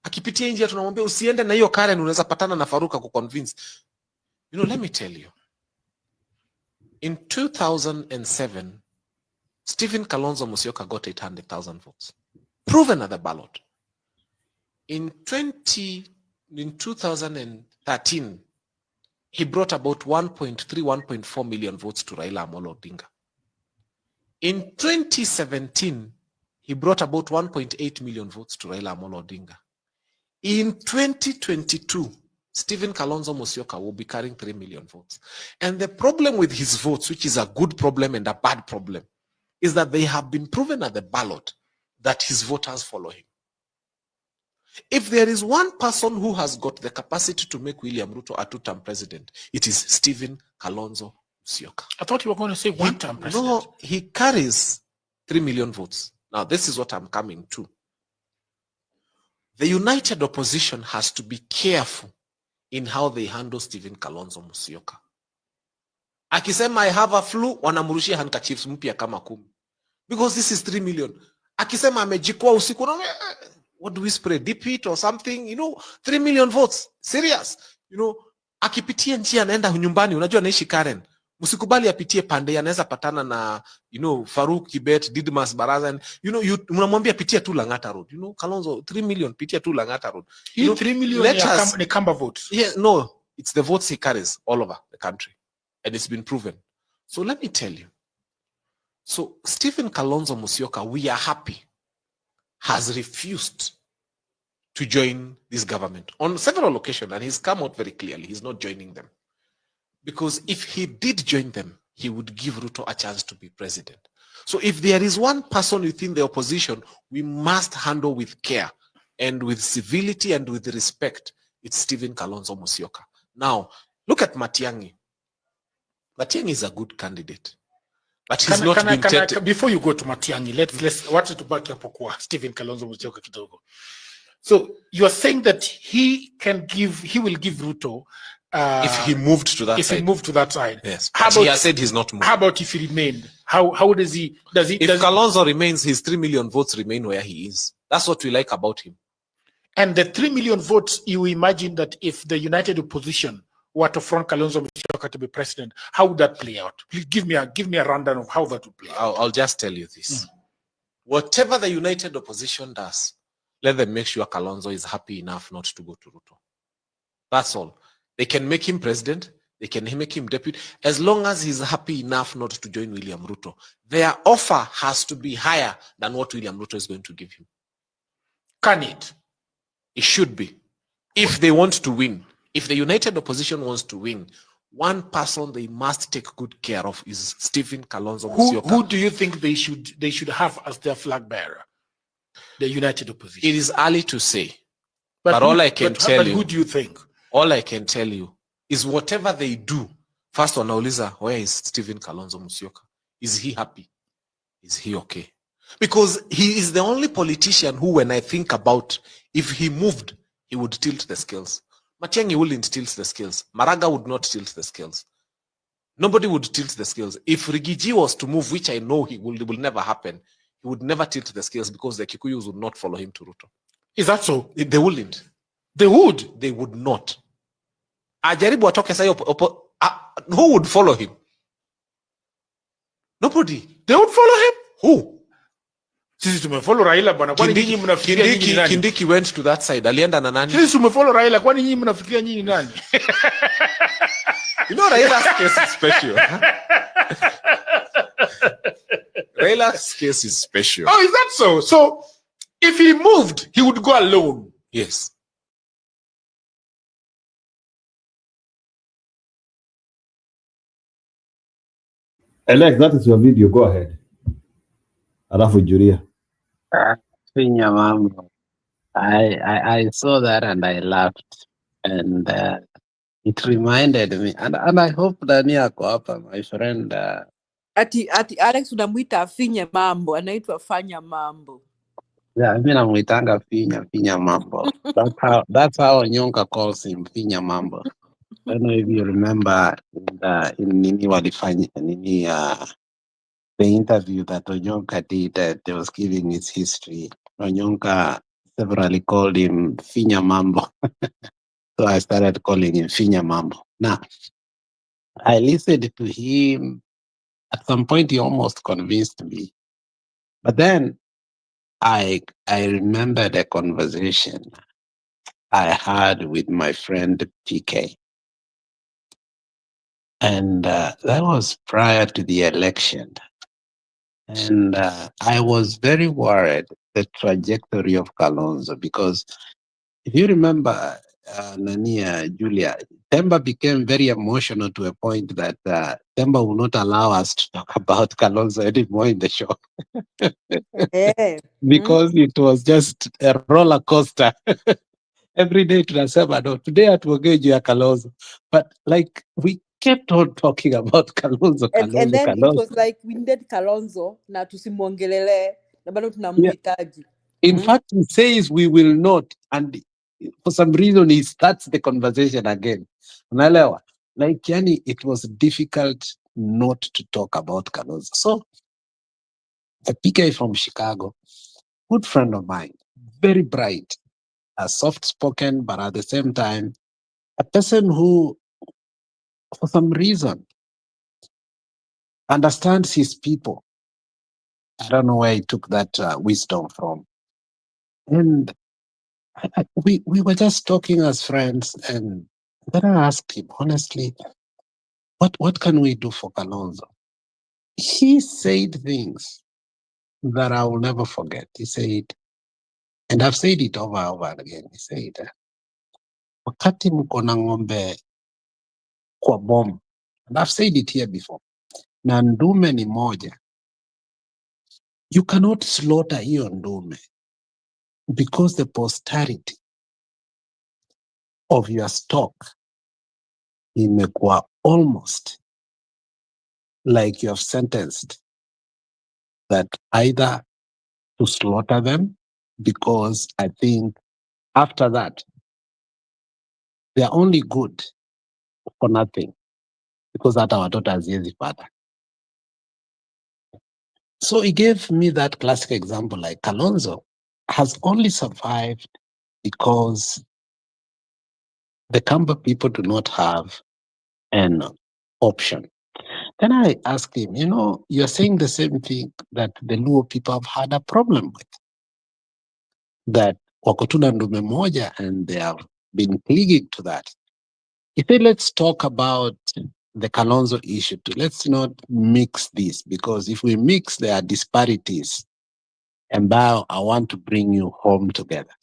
akipitia nje tunamwambia usiende na hiyo Karen, unaweza patana na Faruka kuconvince. You know, let me tell you. In 2007, Stephen Kalonzo Musyoka got 800,000 votes. Proven at the ballot. In 2013, he brought about 1.3, 1.4 million votes to Raila Amolo Odinga. In 2017, he brought about 1.8 million votes to Raila Amolo Odinga. In 2022, Stephen Kalonzo Musyoka will be carrying 3 million votes. And the problem with his votes, which is a good problem and a bad problem, is that they have been proven at the ballot that his voters follow him. If there is one person who has got the capacity to make William Ruto a two-term president, it is Stephen Kalonzo Musyoka. I thought you were going to say one-term president. No, he carries 3 million votes. Now, this is what I'm coming to. The united opposition has to be careful in how they handle Stephen Kalonzo Musyoka. Akisema I have a flu, wanamurushia handkerchiefs mpya kama 10. Because this is 3 million. Akisema amejikwa usiku, what do we spray? Deep heat or something? You know, 3 million votes. Serious. You know, akipitia njia anaenda nyumbani, unajua anaishi Karen. Musikubali apitie pande, anaweza patana na, you know, Faruk Kibet, Didmas Baraza, and, you know, unamwambia pitia tu Langata Road. You know, Kalonzo, 3 million, pitia tu Langata Road. You know, 3 million ni Kamba votes. Yeah, no, it's the votes he carries all over the country. And it's been proven. So let me tell you. So Stephen Kalonzo Musyoka, we are happy, has refused to join this government on several occasions, and he's come out very clearly. He's not joining them. Because if he did join them, he would give Ruto a chance to be president. So if there is one person within the opposition we must handle with care and with civility and with respect, it's Stephen Kalonzo Musyoka. Now, look at Matiang'i. Matiang'i is a good candidate. But he's not been tested. Before you go to Matiang'i, let's watch it back up kwa Stephen Kalonzo Musyoka kidogo. So you are saying that he will give Ruto if he moved to that side. If he moved to that side. Yes. He has said he's not moving. How about if he remained? How does he If Kalonzo remains, his 3 million votes remain where he is. That's what we like about him. And the 3 million votes, you imagine that if the united opposition were to front Kalonzo Musyoka to be president, how would that play out? Please give me a rundown of how that would play out. I'll just tell you this. Whatever the united opposition does, let them make sure Kalonzo is happy enough not to go to Ruto. That's all. They can make him president. They can make him deputy. As long as he's happy enough not to join William Ruto, their offer has to be higher than what William Ruto is going to give him. Can it? It should be. If they want to win, if the united opposition wants to win, one person they must take good care of is Stephen Kalonzo Musyoka. Who do you think they should have as their flag bearer? The united opposition. It is early to say. But all I can tell you. Who do you think? All I can tell you is whatever they do, first wanauliza, where is Stephen Kalonzo Musyoka? Is he happy? Is he okay? Because he is the only politician who, when I think about, if he moved, he would tilt the scales. Matiang'i wouldn't tilt the scales. Maraga would not tilt the scales. Nobody would tilt the scales. If Rigiji was to move, which I know it will never happen, he would never tilt the scales because the Kikuyus would not follow him to Ruto. Is that so? They wouldn't. They would? They would not. Ajaribu atoke sayo, who would follow him? Nobody. They would follow him? Who? Sisi tumefollow Raila bwana, kwani nyinyi mnafikiria nyinyi nani? Kindiki went to that side. Alienda na nani? Sisi tumefollow Raila, kwani nyinyi mnafikiria nyinyi nani? You know Raila's case is special. Raila's case is special. Oh, is that so? So if he moved, he would go alone. Yes. Alex, that is your video. Go ahead. Alafu Julia. Finya mambo. I saw that and I laughed, and it reminded me, and I hope Dani ako hapa, my friend. Ati Alex unamuita afinye mambo, anaitwa fanya mambo. Yeah, mimi namuitanga finya mambo. That's how Onyonka calls him, finya mambo. I don't know if you remember in Nini walifanya Nini the interview that Onyonka did, they was giving his history. Onyonka severally called him Finya Mambo. So I started calling him Finya Mambo. Now, I listened to him. At some point, he almost convinced me. But then I remembered a conversation I had with my friend PK. And that was prior to the election. And I was very worried the trajectory of Kalonzo, because if you remember, Nania, Julia, Temba became very emotional to a point that Temba will not allow us to talk about Kalonzo anymore in the show. Because it was just a roller coaster. Every day tunasema, no, today hatuongee juu ya Kalonzo. But like, we kept on talking about Kalonzo, And then Kalonzo. it was like, we needed Kalonzo, na tusimuongelele, na bado tunamhitaji. In fact, he says we will not, and for some reason he starts the conversation again. Unaelewa? Like, yani, it was difficult not to talk about Kalonzo. So, the PK from Chicago, good friend of mine, very bright, soft-spoken, but at the same time, a person who, for some reason, understands his people. I don't know where he took that wisdom from. And we were just talking as friends, and then I asked him, honestly, what can we do for Kalonzo? He said things that I will never forget. He said, and I've said it over and over again, he said, wakati mko na ng'ombe kwa boma, and I've said it here before, na ndume ni moja, you cannot slaughter hiyo ndume because the posterity of your stock imekuwa almost like you have sentenced that either to slaughter them, because I think after that, they are only good for nothing, because hata watoto haziwezi pata. So he gave me that classic example, like Kalonzo has only survived because the Kamba people do not have an option. Then I asked him, you know, you're saying the same thing that the Luo people have had a problem with, that wakotuna ndume moja, and they have been clinging to that. He said, let's talk about the Kalonzo issue too. Let's not mix this, because if we mix, there are disparities. And now I want to bring you home together.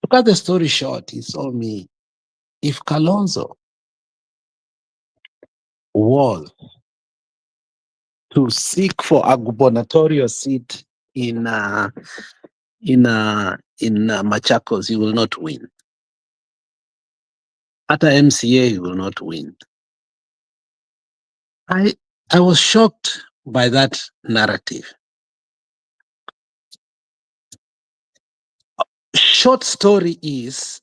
To cut the story short, he told me, if Kalonzo was to seek for a gubernatorial seat in Machakos, he will not win. At a MCA, he will not win. I was shocked by that narrative. Short story is,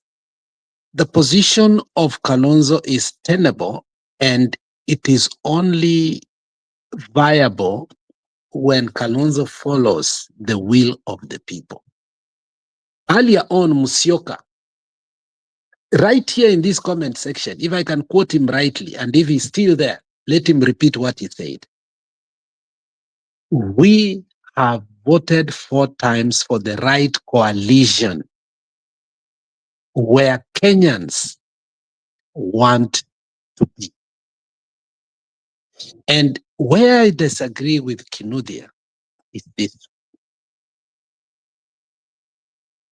the position of Kalonzo is tenable, and it is only viable when Kalonzo follows the will of the people. Earlier on, Musyoka, right here in this comment section, if I can quote him rightly, and if he's still there, let him repeat what he said. We have voted 4 times for the right coalition where Kenyans want to be. And where I disagree with Kinuthia is this.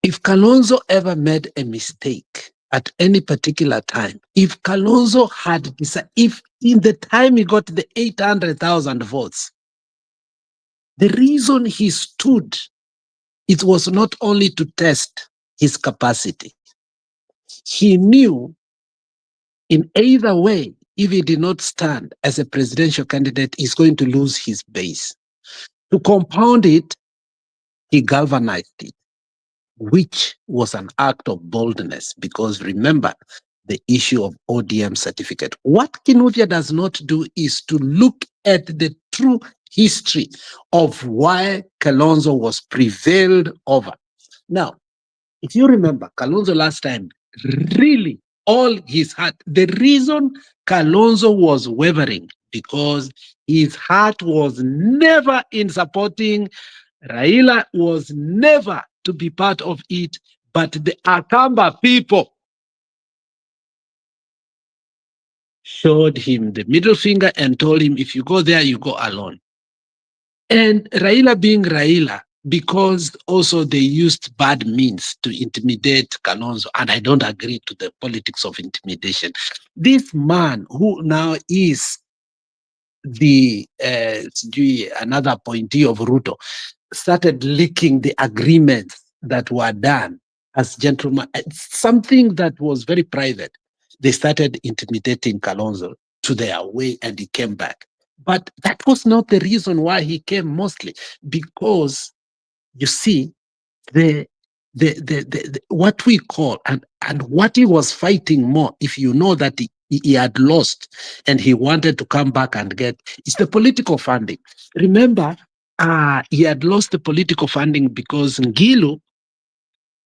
If Kalonzo ever made a mistake at any particular time, if Kalonzo had decided, if in the time he got the 800,000 votes, the reason he stood, it was not only to test his capacity. He knew in either way, if he did not stand as a presidential candidate, he's going to lose his base. To compound it, he galvanized it, which was an act of boldness, because remember the issue of ODM certificate. What Kinuthia does not do is to look at the true history of why Kalonzo was prevailed over. Now, if you remember, Kalonzo last time, really, all his heart, the reason Kalonzo was wavering, because his heart was never in supporting Raila, was never to be part of it, but the Akamba people showed him the middle finger and told him, if you go there, you go alone. And Raila being Raila, because also they used bad means to intimidate Kalonzo, and I don't agree to the politics of intimidation. This man who now is the another appointee of Ruto started leaking the agreements that were done as gentlemen, something that was very private. They started intimidating Kalonzo to their way, and he came back. But that was not the reason why he came, mostly because, you see, what we call, and what he was fighting more, if you know that he had lost and he wanted to come back and get, is the political funding. Remember, he had lost the political funding because Ngilu,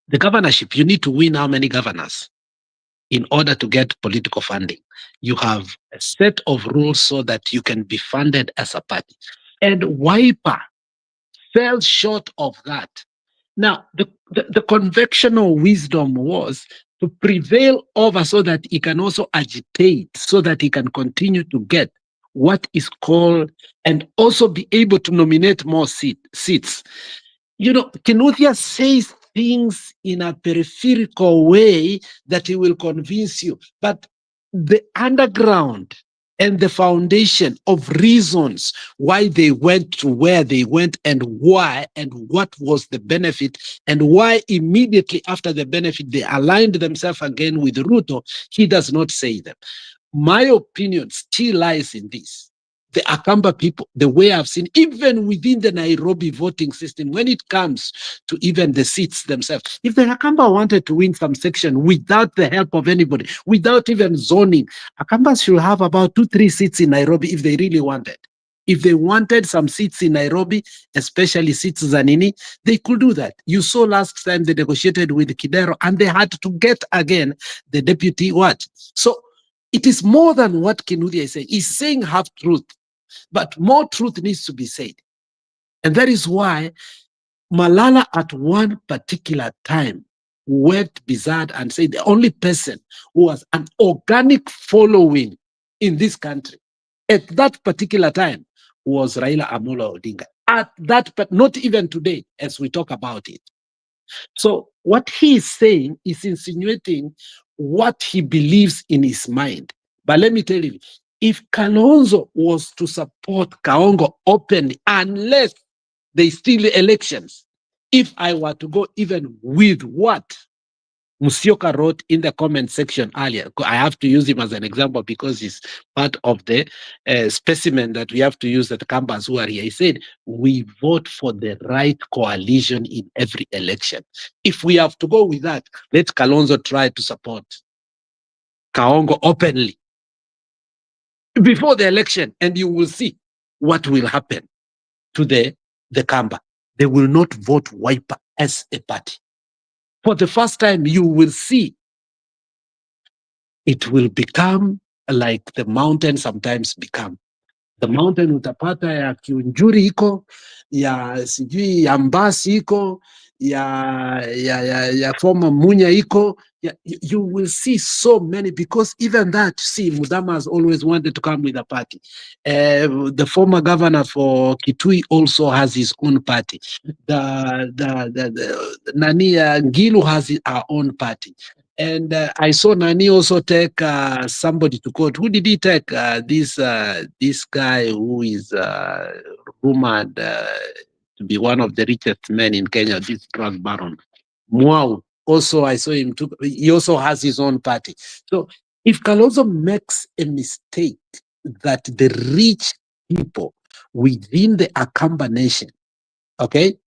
the governorship, you need to win how many governors in order to get political funding. You have a set of rules so that you can be funded as a party. And Wiper fell short of that. Now, the conventional wisdom was to prevail over so that he can also agitate, so that he can continue to get what is called, and also be able to nominate more seats. You know, Kinuthia says things in a peripheral way that he will convince you, but the underground and the foundation of reasons why they went to where they went, and why, and what was the benefit, and why immediately after the benefit they aligned themselves again with Ruto, he does not say them. My opinion still lies in this. The Akamba people, the way I've seen, even within the Nairobi voting system, when it comes to even the seats themselves, if the Akamba wanted to win some section without the help of anybody, without even zoning, Akambas should have about 2-3 seats in Nairobi if they really wanted. If they wanted some seats in Nairobi, especially seats Zanini, they could do that. You saw last time they negotiated with Kidero and they had to get again the deputy what? So it is more than what Kinuthia is saying. He's saying half truth, but more truth needs to be said. And that is why Malala at one particular time went bizarre and said the only person who has an organic following in this country at that particular time was Raila Amolo Odinga. At that, but not even today, as we talk about it. So what he is saying is insinuating what he believes in his mind. But let me tell you, if Kalonzo was to support Kaongo openly, unless they steal the elections, if I were to go even with what Musyoka wrote in the comment section earlier, I have to use him as an example because he's part of the specimen that we have to use at Kambas who are here. He said, we vote for the right coalition in every election. If we have to go with that, let Kalonzo try to support Kaongo openly before the election, and you will see what will happen to the Kamba. They will not vote Wiper as a party. For the first time, you will see it will become like the mountain sometimes become. The mountain utapata ya Kiunjuri iko, ya sijui ya Mbasi iko, ya former Munya iko. You will see so many, because even that, see, Mudama has always wanted to come with a party. The former governor for Kitui also has his own party. Nani Ngilu has our own party. And I saw Nani also take somebody to court. Who did he take? This guy who is rumored to be one of the richest men in Kenya, this drug baron. Mwau. Also, I saw him too. He also has his own party. So if Kalonzo makes a mistake that the rich people within the Akamba nation, okay,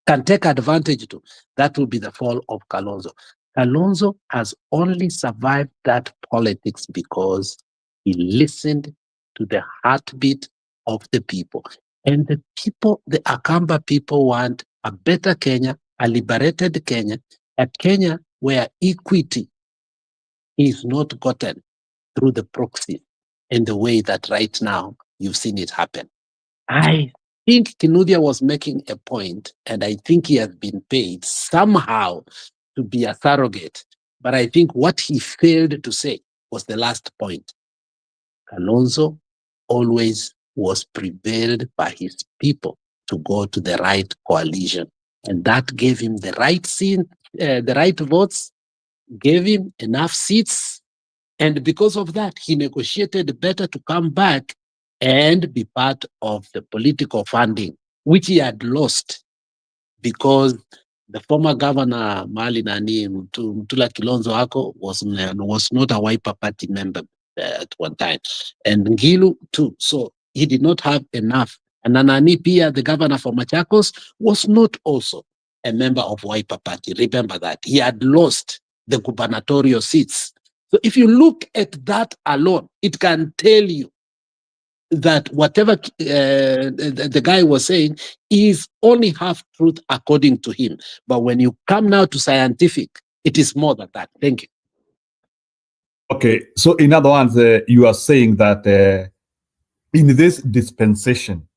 can take advantage to, that will be the fall of Kalonzo. Kalonzo has only survived that politics because he listened to the heartbeat of the people. And the people, the Akamba people, want a better Kenya, a liberated Kenya, a Kenya where equity is not gotten through the proxy in the way that right now you've seen it happen. I think Kinuthia was making a point, and I think he has been paid somehow to be a surrogate. But I think what he failed to say was the last point. Kalonzo always was prevailed by his people to go to the right coalition. And that gave him the right seat, the right votes, gave him enough seats. And because of that, he negotiated better to come back and be part of the political funding, which he had lost because the former governor, Mali Nani Mtula Kilonzo Ako, was not a Wiper Party member at one time. And Ngilu too. So he did not have enough. And Nanani Pia, the governor for Machakos, was not also a member of Wiper Party. Remember that. He had lost the gubernatorial seats. So if you look at that alone, it can tell you that whatever the guy was saying is only half truth according to him. But when you come now to scientific, it is more than that. Thank you. Okay, so in other words, you are saying that in this dispensation,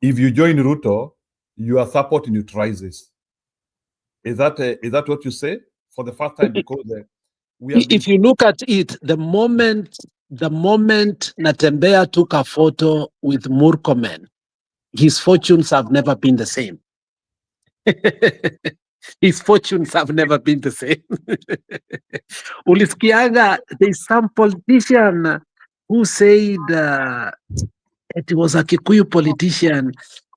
if you join Ruto, you are supporting neutralizes. Is that what you say for the first time? Because if you look at it, the moment Natembeya took a photo with Murkomen, his fortunes have never been the same. His fortunes have never been the same. Ulisikiaga, there's some politician who said it was a Kikuyu politician,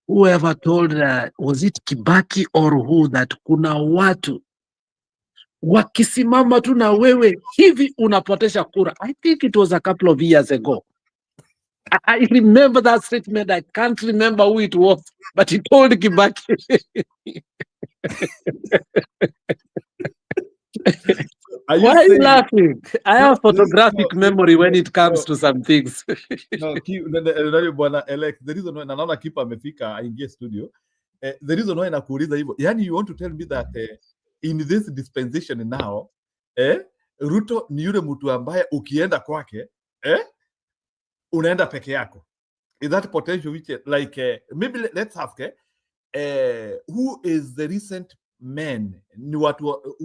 whoever told, was it Kibaki or who, that kuna watu wakisimama tu na wewe hivi unapotesha kura. I think it was a couple of years ago. I remember that statement. I can't remember who it was, but he told Kibaki. Are Why are you saying laughing? I no? have photographic memory when it comes to some things. No, bwana Alex, the reason why naona kipa amefika aingie studio. The reason why nakuuliza hivyo, yani you want to tell me that in this dispensation now, Ruto ni yule mtu ambaye ukienda kwake unaenda peke yako. Is that potential which like maybe let's ask who is the recent men, who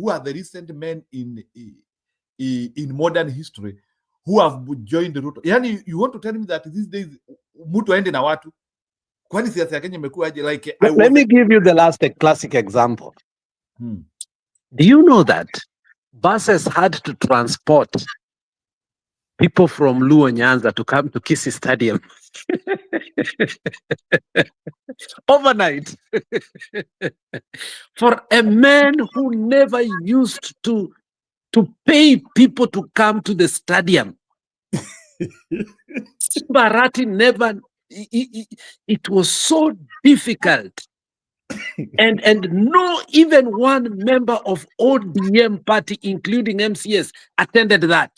are the recent men in modern history who have joined Ruto? Yani you want to tell me that these days mtu aende na watu? Kwani siasa ya Kenya imekuwa aje? Like Let me give you the last classic example. Do you know that buses had to transport people from Luo Nyanza to come to Kisii Stadium overnight for a man who never used to pay people to come to the stadium? Barati never. It was so difficult, and no even one member of ODM party, including MCS, attended that.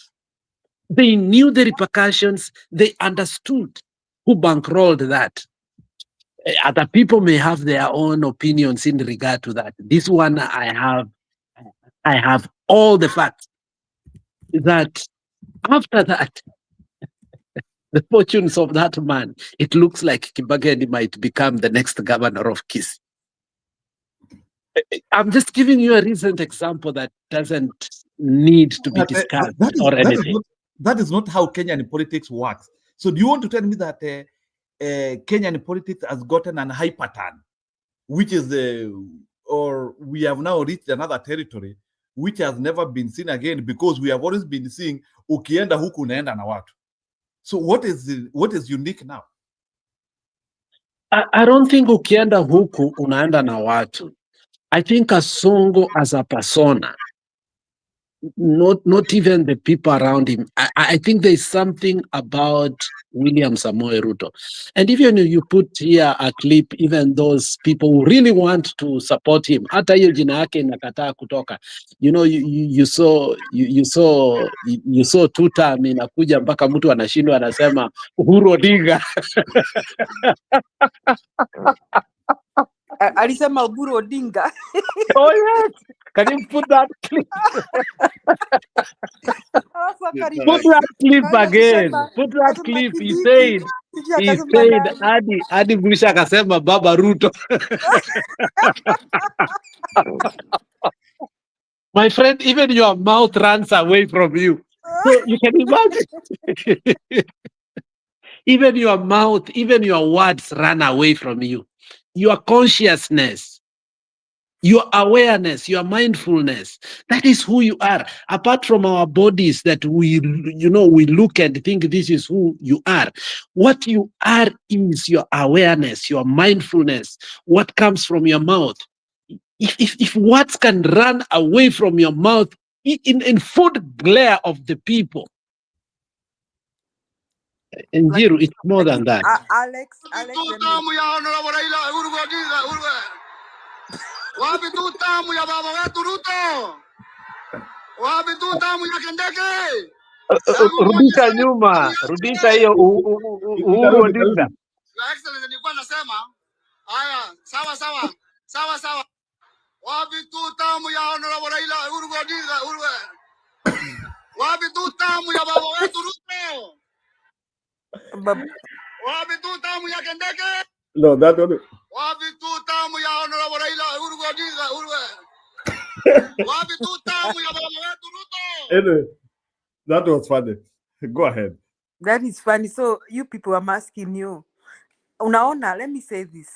They knew the repercussions. They understood who bankrolled that. Other people may have their own opinions in regard to that. This one, I have all the facts that after that, the fortunes of that man, it looks like Kibageni might become the next governor of Kisii. I'm just giving you a recent example that doesn't need to be discussed or anything. That is not how Kenyan politics works. So do you want to tell me that Kenyan politics has gotten an hyperturn, which is or we have now reached another territory which has never been seen again, because we have always been seeing ukienda huku unaenda na watu. So what is unique now? I don't think ukienda huku unaenda na watu. I think Kasongo as a persona, not even the people around him. I think there is something about William Samoei Ruto. And even if you put here a clip, even those people who really want to support him, hata hiyo jina yake inakataa kutoka. You know, you saw two term inakuja mpaka mtu anashindwa anasema Uhuru Odinga. Alisema Uhuru Odinga. Oh yes. Can you put that clip? Put that clip again. Put that clip. He said, Adi Grisha akasema Baba Ruto. My friend, even your mouth runs away from you. So you can imagine. Even your mouth, even your words run away from you. Your consciousness, your awareness, your mindfulness, that is who you are. Apart from our bodies that we look and think this is who you are. What you are is your awareness, your mindfulness, what comes from your mouth. If words can run away from your mouth in full glare of the people, and Jiru, it's more than that. Alex. Wapi tu tamu ya baba wetu Ruto? Wapi tu tamu ya Kindiki? Rudisha nyuma, rudisha hiyo Uhuru Odinga. Your Excellency, nilikuwa nasema haya, sawa. Wapi tu tamu ya Honorable Raila Uhuru Odinga? Wapi tu tamu ya baba wetu Ruto? Wapi tu tamu ya Kindiki? No, that one. Wapi tu tamu ya Honorable Raila Uhuru Odinga? Wapi tu tamu ya baba wetu Ruto? Anyway, that was funny. Go ahead. That is funny. So you people are asking you. Unaona, let me say this.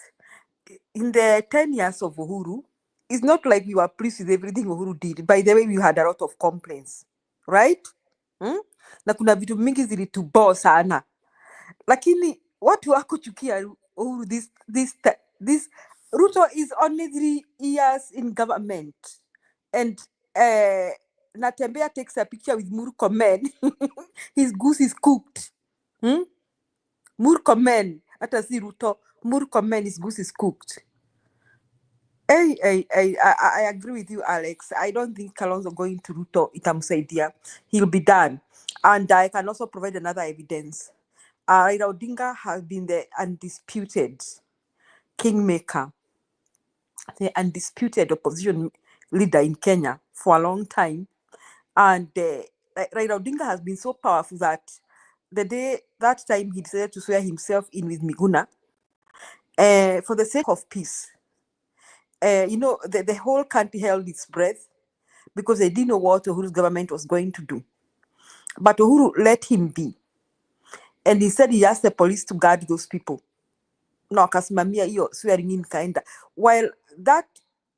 In the 10 years of Uhuru, it's not like we were pleased with everything Uhuru did. By the way, we had a lot of complaints. Right? Na kuna vitu mingi zilituboo sana. Lakini watu wako chukia Uhuru this Ruto is only 3 years in government. And Natembea takes a picture with Murkomen. His goose is cooked. Murkomen, hata si Ruto. Murkomen, his goose is cooked. I agree with you, Alex. I don't think Kalonzo going to Ruto itamsaidia. He'll be done. And I can also provide another evidence. Raila Odinga has been the undisputed kingmaker, the undisputed opposition leader in Kenya for a long time. And Raila Odinga has been so powerful that that time he decided to swear himself in with Miguna for the sake of peace. The whole country held its breath because they didn't know what Uhuru's government was going to do. But Uhuru let him be. And instead he asked the police to guard those people. No, akasimamia hiyo swearing in kaenda. While that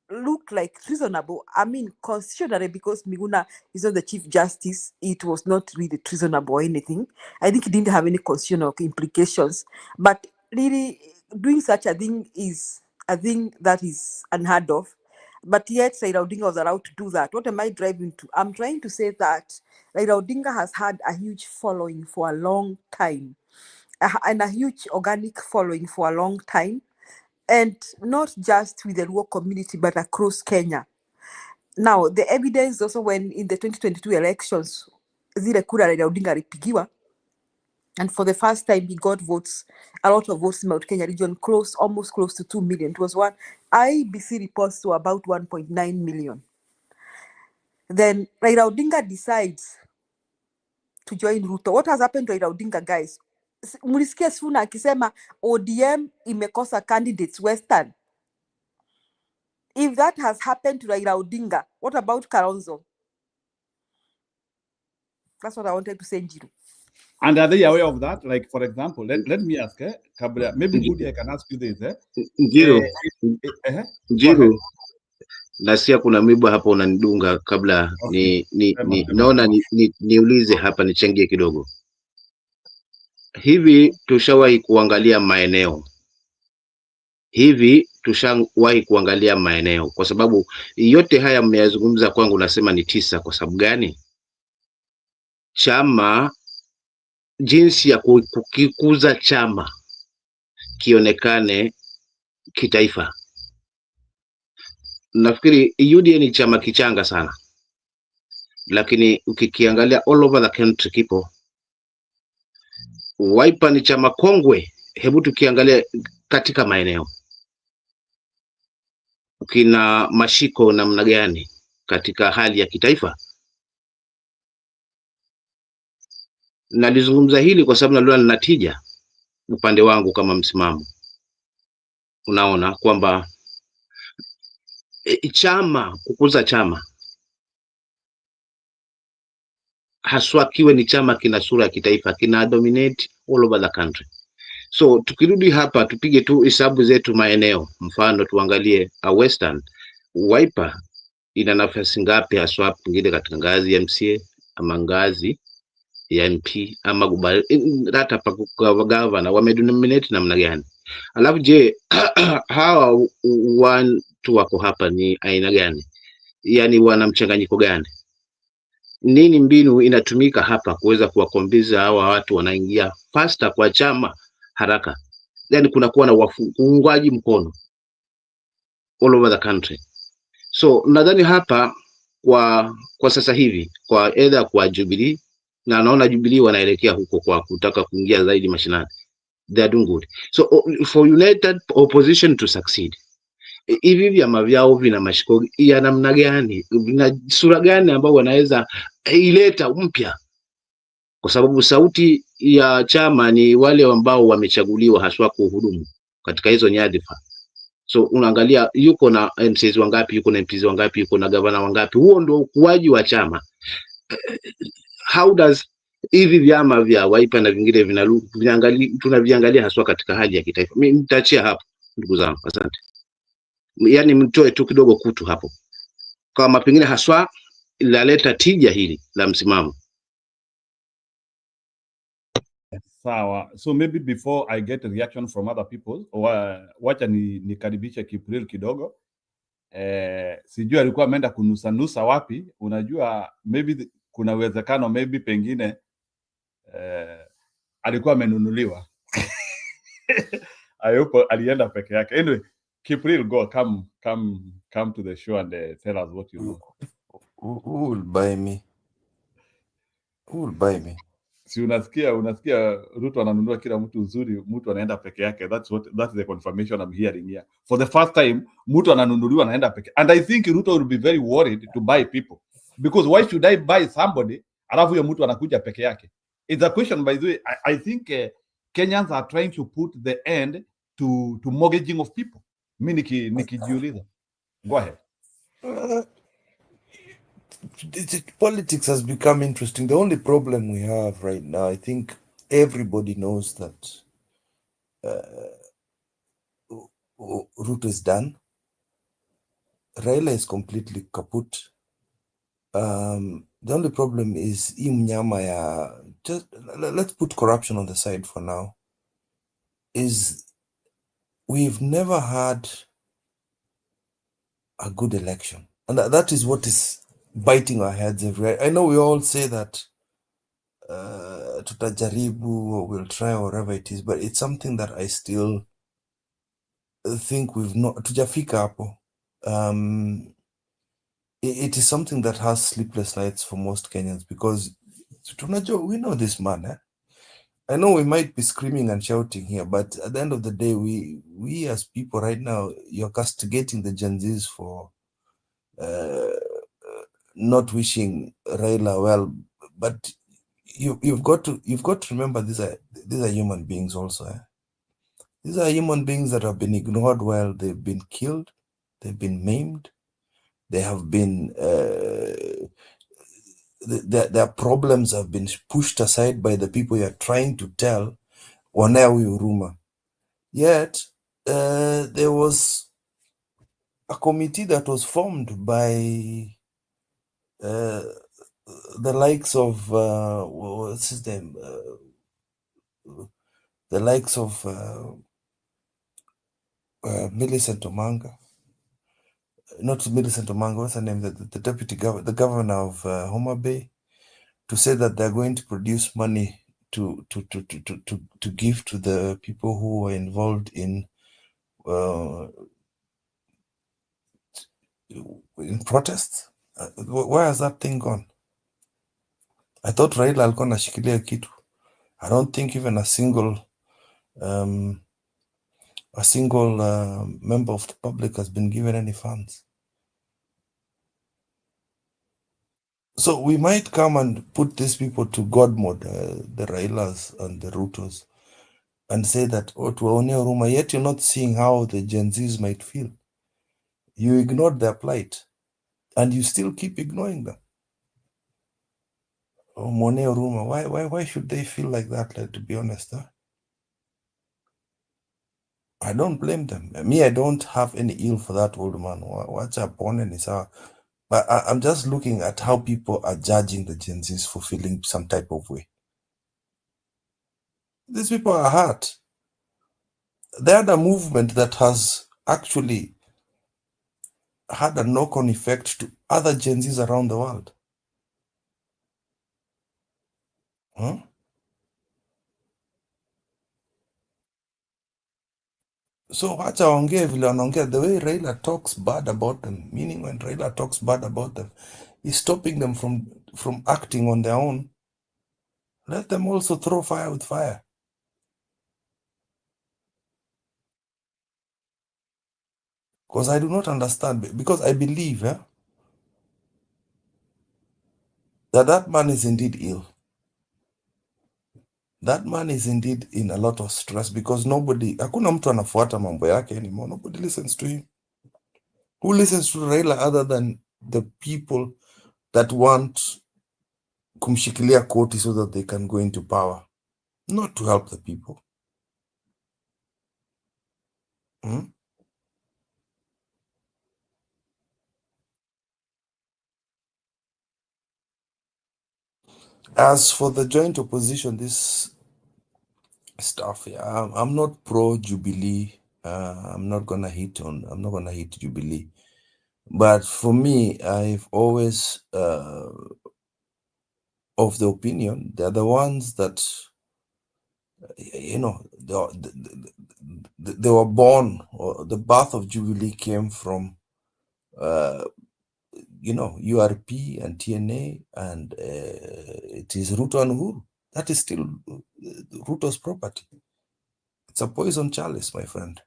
looked like treasonable, I mean constitutionally, because Miguna is not the Chief Justice, it was not really treasonable or anything. I think it didn't have any constitutional implications. But really doing such a thing is a thing that is unheard of. But yet Raila Odinga was allowed to do that. What am I driving to? I'm trying to say that Raila Odinga has had a huge following for a long time. And a huge organic following for a long time, and not just with the Luo community, but across Kenya. Now, the evidence also when in the 2022 elections, zile kura Raila Odinga alipigiwa, and for the first time he got votes, a lot of votes in Mount Kenya region, almost close to 2 million. It was one IBC reports to about 1.9 million. Then Raila Odinga decides to join Ruto. What has happened to Raila Odinga, guys? Mulisikia Sifuna akisema ODM imekosa candidates Western. If that has happened to Raila Odinga, what about Kalonzo? That's what I wanted to say, Njiru. And are they aware of that? Like, for example, let me ask, Kabla, maybe Budi, I can ask you this. Njiru, nasikia kuna miba hapa unanidunga kabla naona niulize hapa nichangie kidogo. Hivi tushawahi kuangalia maeneo kwa sababu yote haya mmeyazungumza kwangu nasema ni 9 kwa sababu gani? Chama, jinsi ya kukikuza chama kionekane kitaifa. Nafikiri UDA ni chama kichanga sana, lakini ukikiangalia all over the country kipo. Wiper ni chama kongwe, hebu tukiangalia katika maeneo kina mashiko namna gani katika hali ya kitaifa. Nalizungumza hili kwa sababu naliona linatija upande wangu kama msimamo. Unaona kwamba chama, kukuza chama haswa kiwe ni chama kina sura ya kitaifa, kina dominate all over the country. So tukirudi hapa tupige tu hesabu zetu maeneo, mfano tuangalie Western, Wiper ina nafasi ngapi haswa pengine katika ngazi ya MCA ama ngazi ya MP ama rata pa governor wamedominate namna gani? Alafu je, hawa watu wako hapa ni aina gani? Yani wana mchanganyiko gani? Nini mbinu inatumika hapa kuweza kuwakombiza hawa watu wanaingia faster kwa chama haraka? Yani kuna kuwa na uungwaji mkono all over the country. So nadhani hapa kwa sasa hivi kwa either kwa Jubilee, na naona Jubilee wanaelekea huko kwa kutaka kuingia zaidi mashinani, they are doing good. So for united opposition to succeed, hivi vyama vyao vina mashiko ya namna gani, vina sura gani ambao wanaweza ileta mpya? Kwa sababu sauti ya chama ni wale ambao wamechaguliwa haswa kuhudumu katika hizo nyadhifa. So unaangalia yuko na MCs wangapi, yuko na MPs wangapi, yuko na gavana wangapi. Huo ndio ukuaji wa chama. How does hivi vyama vya Wiper na vingine tunaviangalia haswa katika hali ya kitaifa? Mimi nitaachia hapo ndugu zangu, asante. Yani mtoe tu kidogo kutu hapo kama pengine haswa laleta tija hili la msimamo. Sawa. So maybe before I get a reaction from other people, wacha nikaribishe Kipril kidogo. Sijui alikuwa ameenda kunusa wapi. Unajua maybe kuna uwezekano maybe pengine alikuwa amenunuliwa. Ayupo alienda peke yake. Anyway, Kipril, go, come to the show and tell us what you know. Who will buy me? Who will buy me? Si unasikia Ruto ananunua kila mtu uzuri, mtu anaenda peke yake. That's the confirmation I'm hearing here. For the first time, mtu ananunuliwa anaenda peke. And I think Ruto will be very worried to buy people. Because why should I buy somebody alafu ya mtu anakuja peke yake? It's a question, by the way. I think Kenyans are trying to put the end to mortgaging of people. Mi nikijiuliza. Go ahead. Politics has become interesting. The only problem we have right now, I think everybody knows that Ruto is done. Raila is completely kaput. The only problem is just let's put corruption on the side for now. Is we've never had a good election, and that is what is biting our heads everywhere. I know we all say that tutajaribu or we'll try or whatever it is, but it's something that I still think we've not tujafika hapo. It is something that has sleepless nights for most Kenyans because we know this man. I know we might be screaming and shouting here, but at the end of the day, we as people right now, you're castigating the Gen Zs for not wishing Raila well, but you've got to remember these are human beings also. These are human beings that have been ignored while they've been killed, they've been maimed, they have been their problems have been pushed aside by the people you're trying to tell Wanawi Huruma. Yet there was a committee that was formed by the likes of what's his name? The likes of Millicent Omanga. Not Millicent Omanga, what's her name? The deputy governor, the governor of Homa Bay, to say that they're going to produce money to give to the people who were involved in protests. Where has that thing gone? I thought Raila alikuwa anashikilia kitu. I don't think even a single member of the public has been given any funds. So we might come and put these people to God mode, the Railas and the Rutos, and say that, oh, tuwaonea huruma, yet you're not seeing how the Gen Zs might feel. You ignored their plight, and you still keep ignoring them. Oh, muonea huruma. Why should they feel like that, to be honest? I don't blame them. Me, I don't have any ill for that old man. What's upon and is but I'm just looking at how people are judging the Gen Zs for feeling some type of way. These people are hurt. They had a movement that has actually had a knock-on effect to other Gen Zs around the world. Huh? So wacha waongee vile wanaongea, the way Raila talks bad about them, meaning when Raila talks bad about them, he's stopping them from acting on their own. Let them also throw fire with fire. Because I do not understand, because I believe that man is indeed ill. That man is indeed in a lot of stress because hakuna mtu anafuata mambo yake anymore. Nobody listens to him. Who listens to Raila other than the people that want kumshikilia koti so that they can go into power, not to help the people. As for the joint opposition, this stuff, I'm not pro Jubilee. I'm not gonna hit Jubilee. But for me, I've always of the opinion they're the ones that You know, they were born, or the birth of Jubilee came from, you know, URP and TNA, and it is Ruto and Uhuru. That is still Ruto's property. It's a poison chalice, my friend.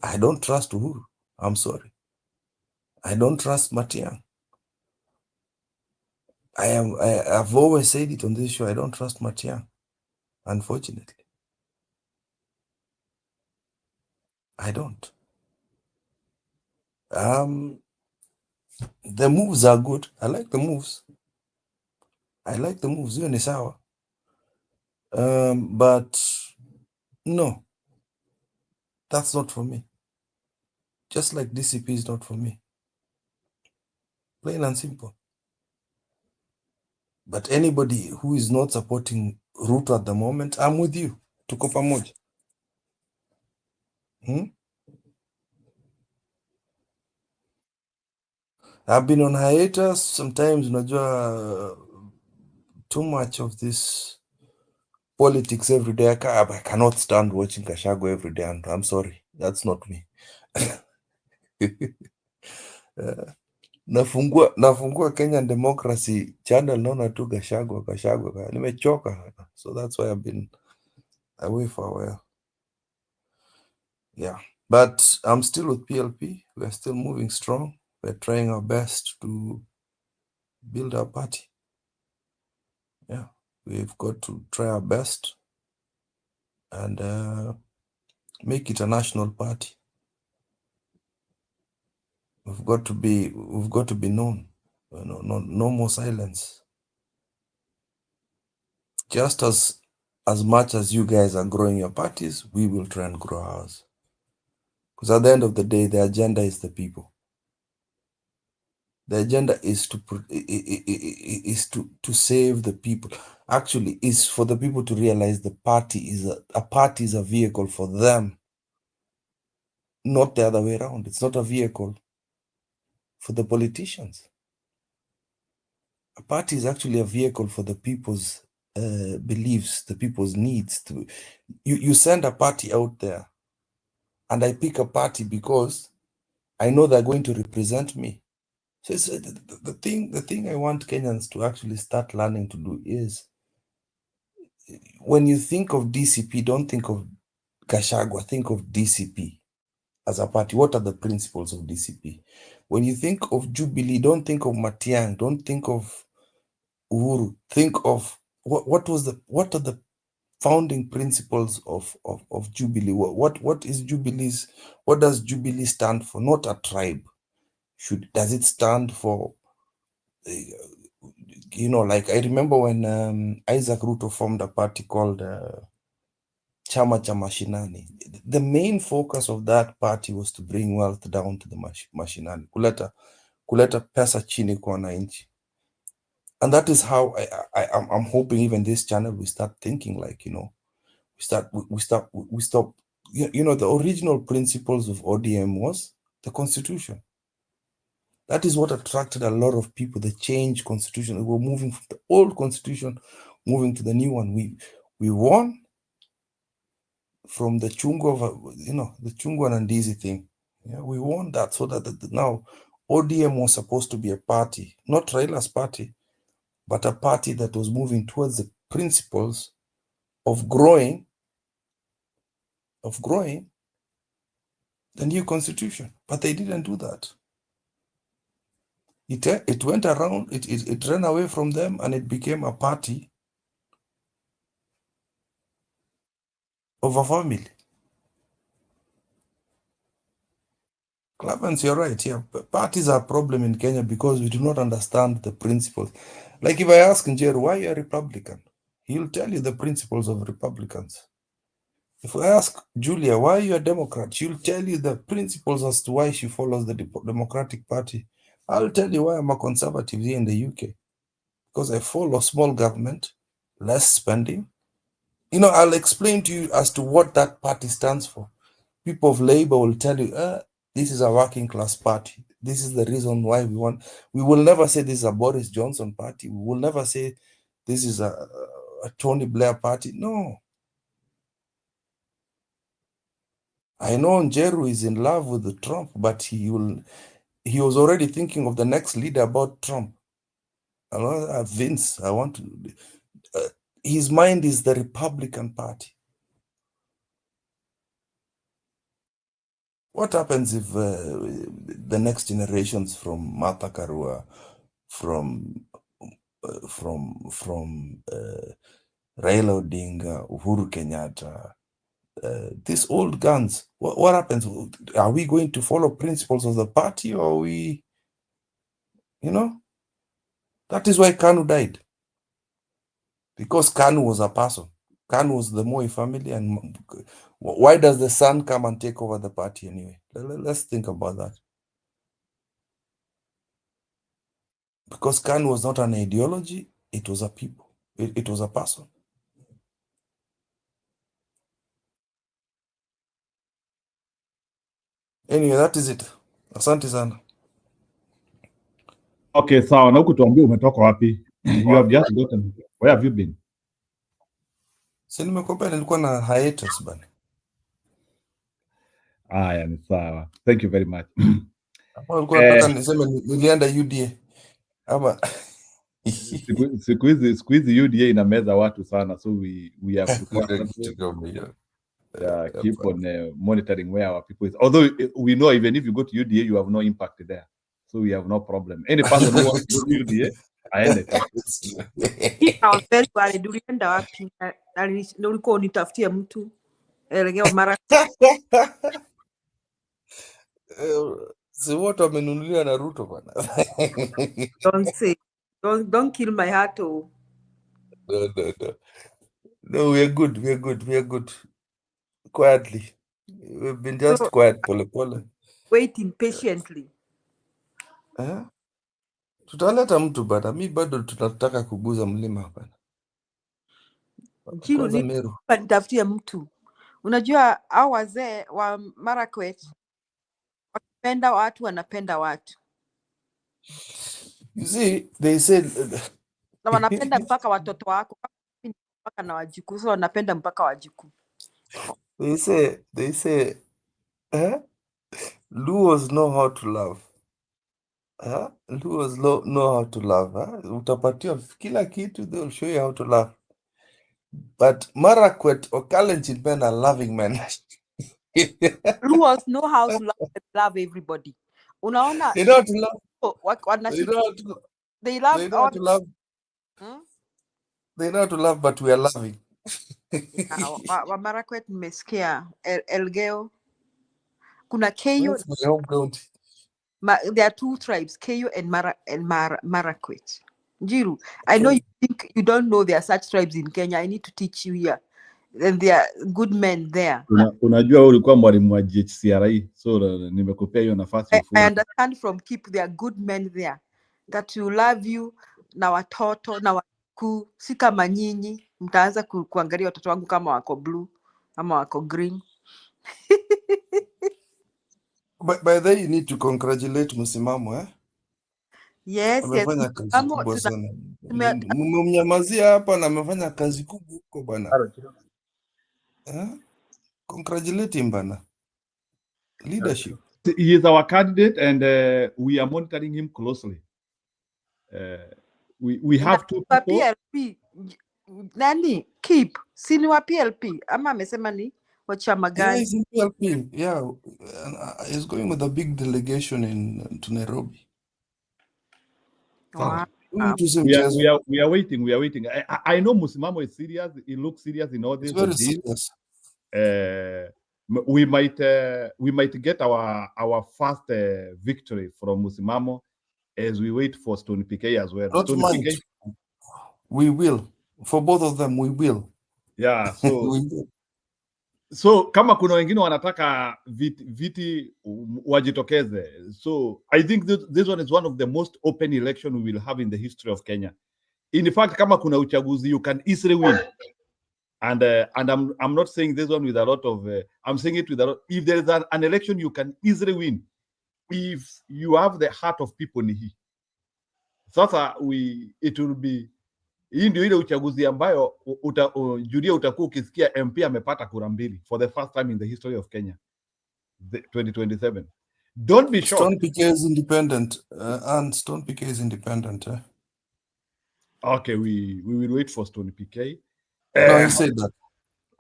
I don't trust Uhuru. I'm sorry. I don't trust Matiang'i. I've always said it on this show. I don't trust Matiang'i, unfortunately. I don't. The moves are good. I like the moves. Hiyo ni sawa. But no, that's not for me. Just like DCP is not for me. Plain and simple. But anybody who is not supporting Ruto at the moment, I'm with you. Tuko pamoja. I've been on hiatus. Sometimes, too much of this politics every day. I cannot stand watching Gachagua every day. And I'm sorry. That's not me. Nafungua Kenyan Democracy channel, naona tu Gachagua. Nimechoka. So that's why I've been away for a while. Yeah. But I'm still with PLP. We're still moving strong. We're trying our best to build our party. Yeah. We've got to try our best and make it a national party. We've got to be known. No more silence. Just as much as you guys are growing your parties, we will try and grow ours. Because at the end of the day, the agenda is the people. The agenda is to save the people. Actually, is for the people to realize the party is a vehicle for them, not the other way around. It's not a vehicle for the politicians. A party is actually a vehicle for the people's beliefs, the people's needs. You send a party out there, and I pick a party because I know they're going to represent me. So it's, the thing I want Kenyans to actually start learning to do is, when you think of DCP, don't think of Gachagua, think of DCP as a party. What are the principles of DCP? When you think of Jubilee, don't think of Matiang'i, don't think of Uhuru. Think of what are the founding principles of Jubilee? What is Jubilee's? What does Jubilee stand for? Not a tribe. Does it stand for? Like I remember when Isaac Ruto formed a party called Chama cha Mashinani. The main focus of that party was to bring wealth down to the mashinani, kuleta pesa chini kwa wananchi. And that is how I'm hoping even this channel will start thinking like, we stop. The original principles of ODM was the constitution. That is what attracted a lot of people, the change constitution. We were moving from the old constitution, moving to the new one. We won from the Chungwa, the Chungwa and Ndizi thing. Yeah, we won that, so that now ODM was supposed to be a party, not Raila's party, but a party that was moving towards the principles of growing the new constitution. But they didn't do that. It went around, it ran away from them, and it became a party of a family. Clavence, you're right. Yeah, parties are a problem in Kenya because we do not understand the principles. Like if I ask Njeru, why are you a Republican? He'll tell you the principles of Republicans. If I ask Julia, why are you a Democrat? She'll tell you the principles as to why she follows the Democratic Party. I'll tell you why I'm a conservative here in the UK. Because I follow small government, less spending. I'll explain to you as to what that party stands for. People of Labour will tell you, this is a working class party. This is the reason why we want. We will never say this is a Boris Johnson party. We will never say this is a Tony Blair party. No. I know Njeru is in love with Trump, but he was already thinking of the next leader about Trump. Vince, his mind is the Republican Party. What happens if the next generations from Martha Karua, from Raila Odinga, Uhuru Kenyatta, these old guns, what happens? Are we going to follow principles of the party, or are we, that is why Kanu died. Because Kanu was a person. Kanu was the Moi family, and why does the son come and take over the party anyway? Let's think about that. Because Kanu was not an ideology, it was a people. It was a person. Anyway, that is it. Asante sana. Okay, sawa, na huku tuambie umetoka wapi? You have just gotten. Where have you been? Si nimekwambia nilikuwa na hiatus bana. Aya, ni sawa. Thank you very much. Nilikuwa nataka niseme nilienda UDA. Ama siku hizi UDA inameza watu sana, so we have to keep on monitoring where our people is. Although we know even if you go to UDA, you have no impact there. So we have no problem. Any person who wants to go to UDA, aende. I was very worried. Ulienda wapi? Ulikuwa unitafutia mtu Elgeyo Marakwet. Si wote wamenunulia na Ruto bana. Don't kill my heart. Oh. No, we are good. Quietly. We've been just quiet, pole. Waiting patiently. Tutaleta mtu bana. Mi bado tunataka kuguza mlima bana. Nitafutia mtu. Unajua hao wazee wa Marakwet wakipenda watu wanapenda watu. You see, they said na wanapenda mpaka watoto wako, mpaka na wajukuu. So wanapenda mpaka wajukuu. They say Luos know how to love. Luos know how to love. Utapatia kila kitu, they will show you how to love. But Marakwet or Kalenjin men are loving men. Luos know how to love everybody. Unaona? They know how to love. They know how to love, but we are loving. wa Marakwet nimesikia Elgeyo. Kuna Keyo. There are two tribes, Keyo and Marakwet. Njiru, I know you think you don't know there are such tribes in Kenya. I need to teach you here. And there are good men there. Unajua ulikuwa mwalimu wa GHCRE, so nimekupea hiyo nafasi. I understand from Kip there are good men there that will love you, na watoto na wajukuu, si kama nyinyi mtaanza kuangalia watoto wangu kama wako blue ama wako green. By the way, you need to congratulate Msimamo, Yes. Amefanya kazi kubwa sana. Mmemnyamazia hapa na amefanya kazi kubwa huko bana. Congratulate him bana. Leadership. He is our candidate and we are monitoring him closely. We have two people. PLP. Nani? Keep. Sini wa PLP. Ama amesema ni wa chama gani? He's in PLP. Yeah. He's going with a big delegation to Nairobi. Wow. We are waiting. I know Msimamo is serious. He looks serious in all this. It's very serious. We might get our first victory from Msimamo as we wait for Stone PK as well. Not mind. We will. For both of them, we will. Yeah, so so kama kuna wengine wanataka viti wajitokeze. So I think this one is one of the most open election we will have in the history of Kenya. In fact, kama kuna uchaguzi, you can easily win. And I'm not saying this one with a lot of I'm saying it with a lot. If there is an election, you can easily win if you have the heart of people in here. Sasa it will be, hii ndio ile uchaguzi ambayo Julia utakuwa ukisikia MP amepata kura mbili for the first time in the history of Kenya. 2027. Don't be shocked. Stone PK is independent, and Stone PK is independent. Okay, we will wait for Stone PK. No, he said that.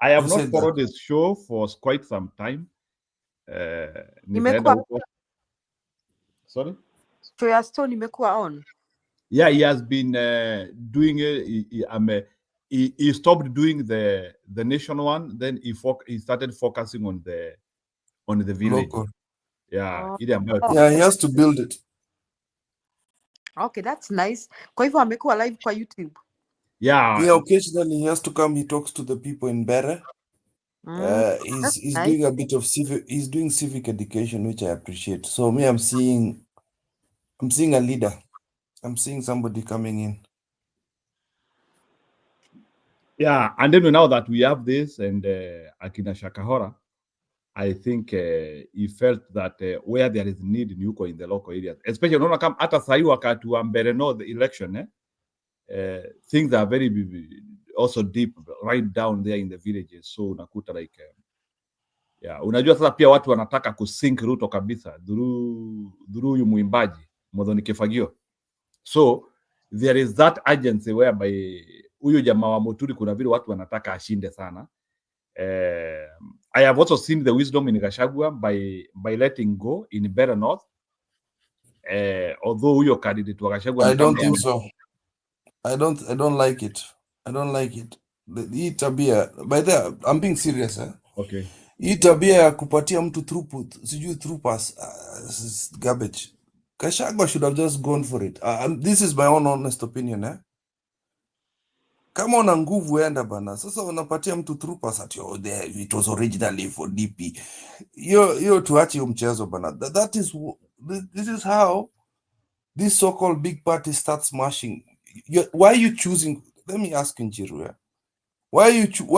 I have not followed this show for quite some time. Sorry? So your Stone imekuwa on? Yeah, he has been doing it. He stopped doing the nation one. Then he started focusing on the village. Local. Yeah, yeah, he has to build it. Okay, that's nice. Kwa hivyo amekuwa live kwa YouTube. Yeah, occasionally he has to come. He talks to the people in Bere. He's nice. Doing a bit of he's doing civic education, which I appreciate. So me, I'm seeing a leader. I'm seeing somebody coming in. Yeah, and then now that we have this and Akina Shakahora, I think he felt that where there is need in Yuko in the local areas, especially unaona kama hata sahi wakati wa Mbereno the election, things are very also deep right down there in the villages. So unakuta like yeah, unajua sasa pia watu wanataka kusink Ruto kabisa through huyu muimbaji Muthoni Kifagio. So there is that urgency whereby huyu jamaa wa Muturi kuna vile watu wanataka ashinde sana. I have also seen the wisdom in Gachagua by letting go in Bere North. Although huyo candidate wa Gachagua, I don't think so. I don't like it. I don't like it. Hii tabia, by the I'm being serious, Okay. Hii tabia ya kupatia mtu throughput, sijui through pass, garbage. Gachagua should have just gone for it. This is my own honest opinion, Kama una nguvu enda bana. Sasa unapatia mtu through pass ati it was originally for DP. Yo tuache mchezo bana. This is how this so-called big party starts smashing. Why are you choosing? Let me ask Njiru. Why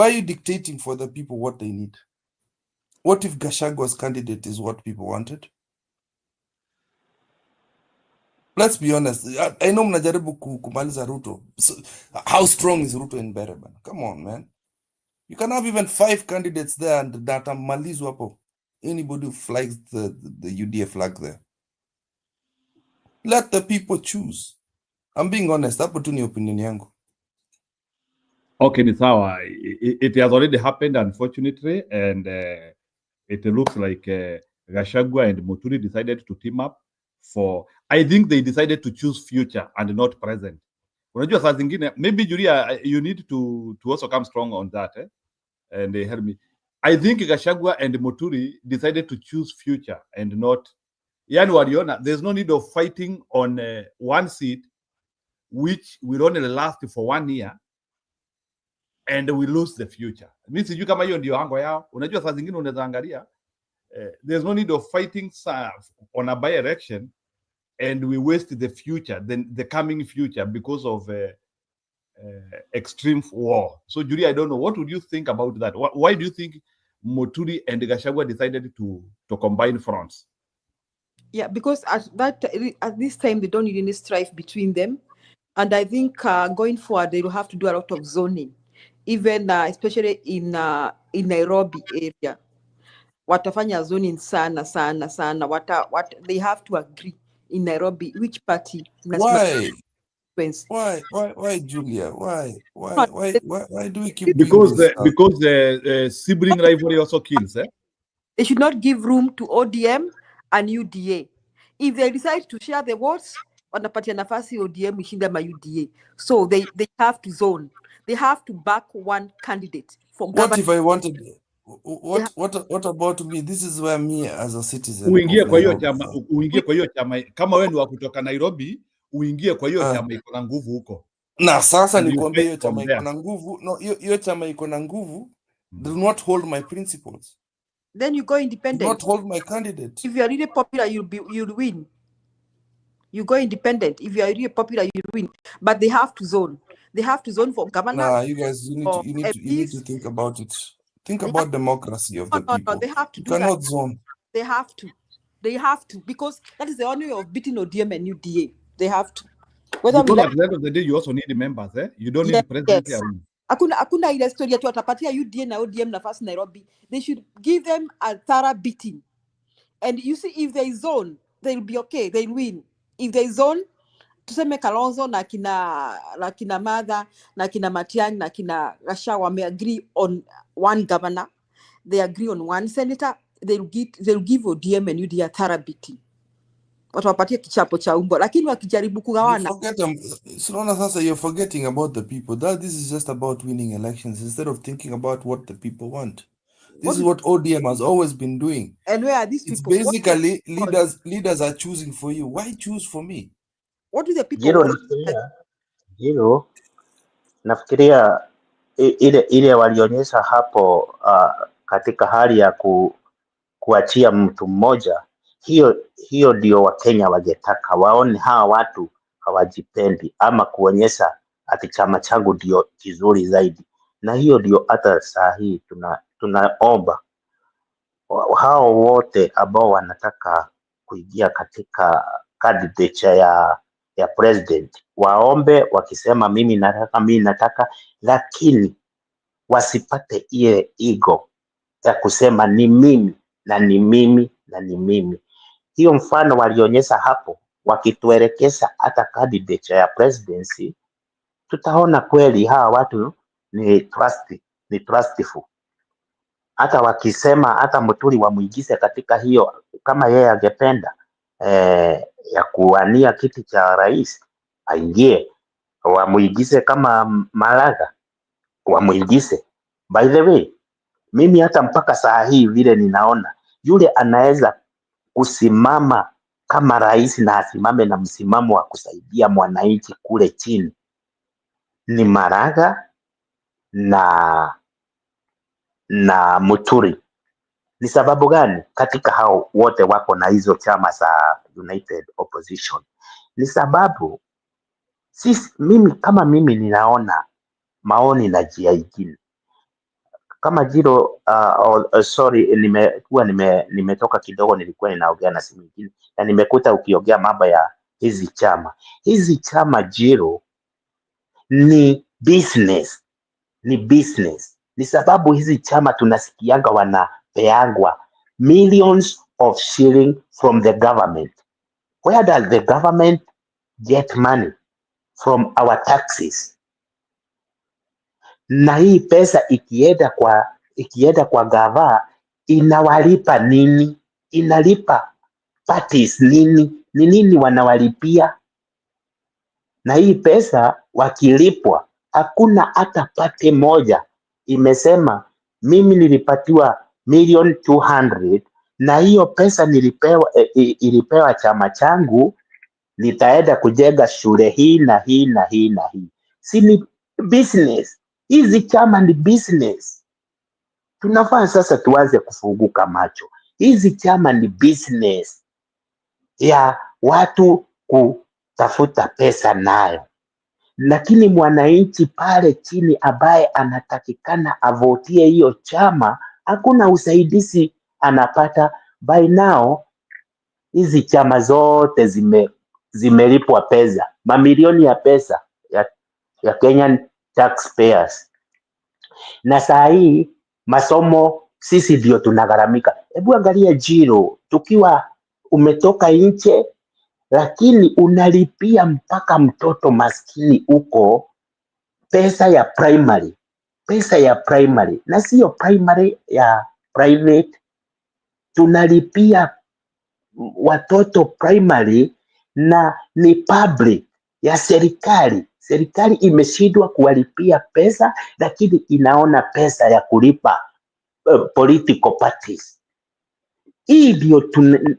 are you dictating for the people what they need? What if Gashagua's candidate is what people wanted? Let's be honest. I know mnajaribu kumaliza Ruto. So, how strong is Ruto in Bere bana? Come on, man. You can have even 5 candidates there and that malizu hapo. Anybody who flags the UDA flag there. Let the people choose. I'm being honest. Hapo tu ni opinion yangu. Okay, ni sawa. It has already happened, unfortunately, and it looks like Gachagua and Muturi decided to team up for. I think they decided to choose future and not present. Unajua saa zingine, maybe Julia, you need to also come strong on that, and help me. I think Gachagua and Muturi decided to choose future and not. Yani waliona, there's no need of fighting on one seat, which will only last for 1 year, and we lose the future. Mimi sijui kama hiyo ndio ango yao. Unajua saa zingine unaweza angalia, there's no need of fighting on a by-election, and we waste the future, the coming future, because of extreme war. So, Julie, I don't know. What would you think about that? Why do you think Muturi and Gachagua decided to combine fronts? Yeah, because at this time they don't need any strife between them, and I think going forward they will have to do a lot of zoning, even especially in Nairobi area. Watafanya zoning sana. What they have to agree in Nairobi which party. Why, Julia? Why do we keep because the sibling rivalry also kills, They should not give room to ODM and UDA. If they decide to share the votes, wanapatia nafasi ODM ishinda ma UDA. So they have to zone. They have to back one candidate for government. What if I wanted? What about me? This is where me as a citizen. Uingie kwa hiyo chama kama wewe ni wa kutoka Nairobi, uingie kwa hiyo chama iko na nguvu huko. Na sasa nikwambie hiyo chama iko na nguvu. No, hiyo chama iko na nguvu. Do not hold my principles. Then you go independent. Do not hold my candidate. If you are really popular, you'll win. You go independent. If you are really popular, you'll win. But they have to zone. They have to zone for governor. Nah, you guys, you need to think about it. Think about democracy of the people. No, they have to you do cannot that. Zone. They have to, because that is the only way of beating ODM and UDA. They have to. Because at the end of the day, you also need the members, You don't need president. Yes. Hakuna ile story tu atapatia UDA na ODM nafasi Nairobi. They should give them a thorough beating. And you see, if they zone, they'll be okay. They'll win. If they zone, tuseme Kalonzo na kina Martha na kina Matiang'i na kina Gachagua wame agree on one governor, they agree on one senator, they'll give ODM and UDA therapy. Watawapatia kichapo cha umbo, lakini wakijaribu kugawana. You're forgetting about the people. This is just about winning elections instead of thinking about what the people want. This is what ODM has always been doing. And where are these people? It's basically leaders are choosing for you. Why choose for me? What do the people want? Nafikiria ile walionyesha hapo katika hali ya kuachia mtu mmoja, hiyo ndio Wakenya wangetaka waone. Hawa watu hawajipendi ama kuonyesha ati chama changu ndio kizuri zaidi, na hiyo ndio hata saa hii tunaomba hao wote ambao wanataka kuingia katika candidature ya president waombe wakisema mimi nataka, lakini wasipate ile ego ya kusema ni mimi na ni mimi na ni mimi. Hiyo mfano walionyesha hapo, wakituelekeza hata candidature ya presidency, tutaona kweli hawa watu ni trustful. Hata wakisema hata Muturi wamuigize katika hiyo, kama yeye angependa ya kuwania kiti cha rais aingie, wamuigize kama Maraga, wamuigize. By the way, mimi hata mpaka saa hii vile ninaona, yule anaweza kusimama kama rais na asimame na msimamo wa kusaidia mwananchi kule chini ni Maraga na Muturi. Ni sababu gani? Katika hao wote wako na hizo chama za United Opposition. Ni sababu mimi ninaona maoni na njia ingine. Kama Jiro sorry, nimetoka kidogo, nilikuwa ninaongea na simu nyingine na nimekuta ukiongea mambo ya hizi chama. Hizi chama Jiro ni business. Ni sababu hizi chama tunasikianga wanapeangwa millions of shillings from the government. Where does the government get money? From our taxes. Na hii pesa ikienda kwa gava inawalipa nini? Inalipa parties nini? Ni nini wanawalipia? Na hii pesa wakilipwa, hakuna hata pate moja imesema mimi nilipatiwa 1,200,000 na hiyo pesa ilipewa chama changu, nitaenda kujenga shule hii na hii na hii na hii. Si ni business? Hizi chama ni business. Tunafaa sasa tuanze kufunguka macho. Hizi chama ni business ya watu kutafuta pesa nayo, lakini mwananchi pale chini ambaye anatakikana avotie hiyo chama, hakuna usaidizi anapata. By now hizi chama zote zimelipwa pesa, mamilioni ya pesa ya Kenyan taxpayers, na saa hii masomo sisi ndio tunagharamika. Hebu angalia Jiro, tukiwa umetoka nje, lakini unalipia mpaka mtoto maskini uko pesa ya primary, na sio primary ya private. Tunalipia watoto primary na ni public ya serikali. Serikali imeshindwa kuwalipia pesa, lakini inaona pesa ya kulipa political parties. Hii ndio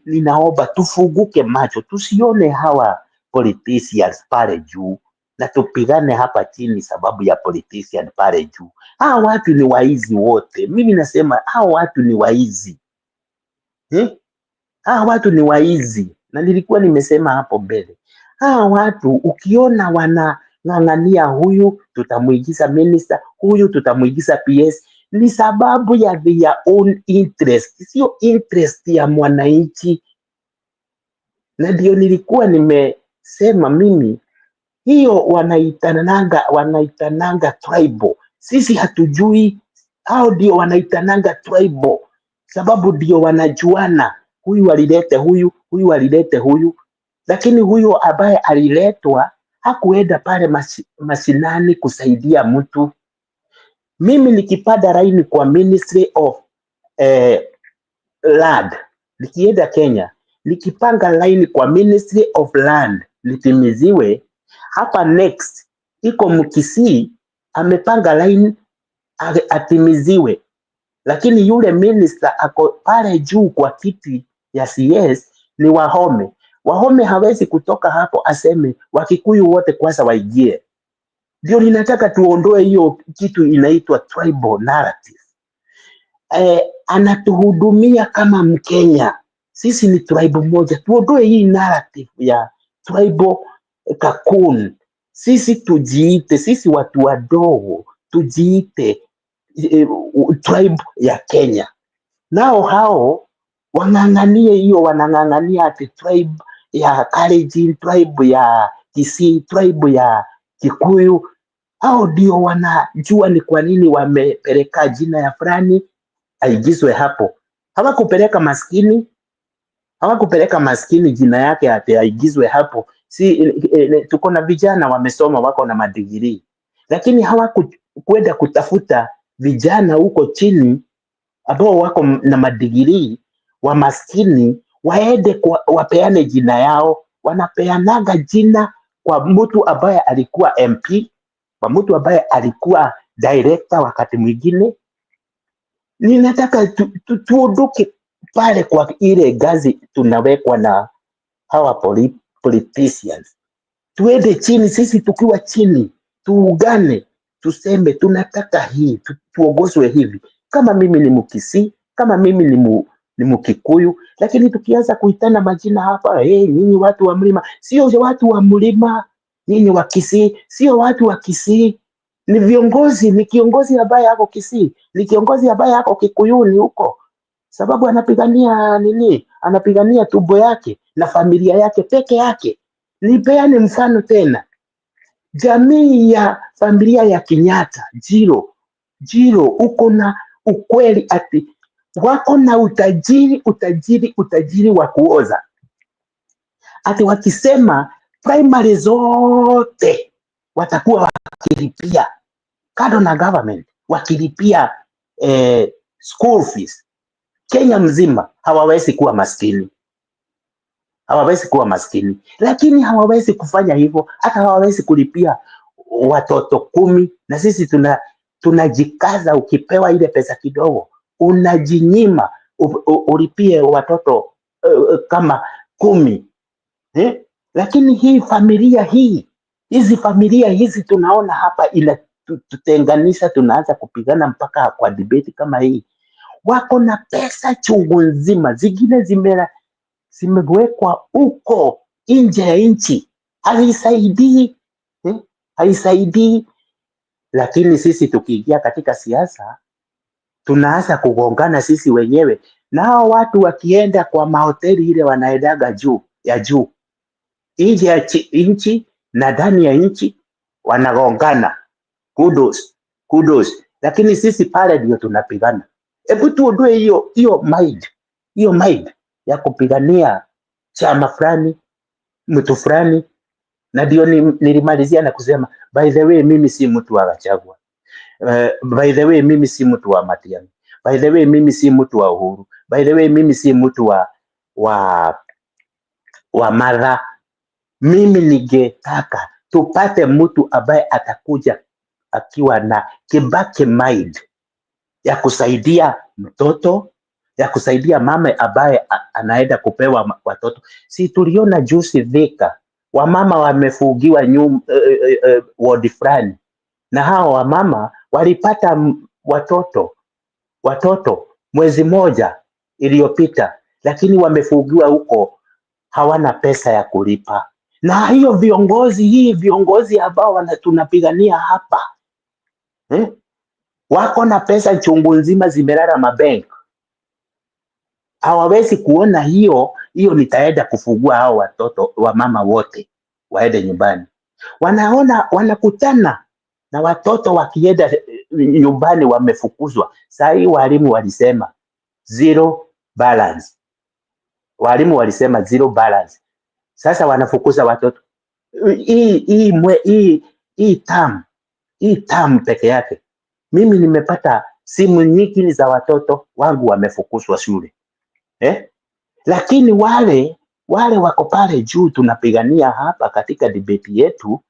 ninaomba tufunguke macho, tusione hawa politicians pale juu na tupigane hapa chini sababu ya politician pale juu. Hawa watu ni waizi wote. Mimi nasema hawa watu ni waizi. Hawa watu ni waizi, na nilikuwa nimesema hapo mbele. Hawa watu ukiona wanang'ang'ania huyu tutamuigiza minister, huyu tutamuigiza PS, ni sababu ya their own interest, sio interest ya mwananchi. Na ndio nilikuwa nimesema mimi, hiyo wanaitananga tribal. Sisi hatujui, hao ndio wanaitananga tribal sababu ndio wanajuana. huyu alilete huyu, huyu alilete huyu, lakini huyu ambaye aliletwa hakuenda pale mashinani kusaidia mtu. Mimi nikipanda laini kwa Ministry of Land, nikienda Kenya, nikipanga laini kwa Ministry of Land litimiziwe, hapa next iko Mkisii amepanga laini atimiziwe, lakini yule minister ako pale juu kwa kiti ya CS ni Wahome. Wahome hawezi kutoka hapo aseme Wakikuyu wote kwanza waingie. Ndio ninataka tuondoe hiyo kitu inaitwa tribal narrative. Anatuhudumia kama Mkenya, sisi ni tribe moja. Tuondoe hii narrative ya tribal cocoon. Sisi tujiite, sisi watu wadogo tujiite tribe ya Kenya. Nao hao wang'ang'anie hiyo, wanang'ang'ania ati tribe ya Kalenjin, tribe ya Kisii, tribe ya Kikuyu. Hao ndio wanajua ni kwa nini wamepeleka jina ya fulani aigizwe hapo. Hawakupeleka maskini jina yake ati aigizwe hapo. Tuko na vijana wamesoma, wako na madigrii, lakini hawakwenda kutafuta vijana huko chini ambao wako na madigrii wa maskini waende wapeane jina yao. Wanapeanaga jina kwa mtu ambaye alikuwa MP, kwa mtu ambaye alikuwa director wakati mwingine. Ninataka tuondoke pale kwa ile gazi tunawekwa na hawa politicians. Tuende chini, sisi tukiwa chini, tuungane, tuseme tunataka hii, tuongozwe hivi. Kama mimi ni Mkisii, kama mimi ni Mkikuyu, lakini tukianza kuitana majina hapa, nyinyi watu wa mlima, sio watu wa mlima, nyinyi wa Kisii, sio watu wa Kisii. Ni viongozi, ni kiongozi ambaye ako Kisii, ni kiongozi ambaye ako Kikuyuni huko, sababu anapigania nini? Anapigania tumbo yake na familia yake peke yake. Nipeane mfano tena, jamii ya familia ya Kenyatta, Jiro, uko na ukweli ati wako na utajiri wa kuoza, ati wakisema primary zote watakuwa wakilipia kado na government, wakilipia school fees. Kenya mzima hawawezi kuwa maskini, lakini hawawezi kufanya hivyo. Hata hawawezi kulipia watoto 10, na sisi tunajikaza. Ukipewa ile pesa kidogo unajinyima ulipie watoto kama 10. Lakini hizi familia hizi tunaona hapa tutenganisha, tunaanza kupigana mpaka kwa debate kama hii. Wako na pesa chungu nzima, zingine zimewekwa huko nje ya nchi, haisaidii. Lakini sisi tukiingia katika siasa tunaanza kugongana sisi wenyewe, na hao watu wakienda kwa mahoteli ile wanaendaga juu nje ya nchi na ndani ya nchi wanagongana. Kudos. Lakini sisi pale ndio tunapigana. Hebu tuondoe hiyo mind ya kupigania chama fulani, mtu fulani. Na ndio nilimalizia na kusema, by the way, mimi si mtu wa Gachagua. By the way, mimi si mtu wa Matiang'i. By the way, mimi si mtu wa Uhuru. By the way, mimi si mtu wa Martha. Mimi ningetaka tupate mtu ambaye atakuja akiwa na Kibaki mind ya kusaidia mtoto, ya kusaidia mama ambaye anaenda kupewa watoto. Si tuliona juzi Thika, wamama wamefugiwa ward fulani, na hao wamama walipata watoto mwezi moja iliyopita, lakini wamefugiwa huko, hawana pesa ya kulipa. Na hiyo viongozi ambao tunapigania hapa wako na pesa chungu nzima zimelala mabank, hawawezi kuona hiyo nitaenda kufungua hao watoto wa mama wote waende nyumbani. Wanakutana na watoto wakienda nyumbani wamefukuzwa. Saa hii walimu walisema zero balance. Walimu walisema zero balance. Sasa wanafukuza watoto. Hii term peke yake. Mimi nimepata simu nyingi za watoto wangu wamefukuzwa shule. Lakini wale wako pale juu tunapigania hapa katika debate yetu,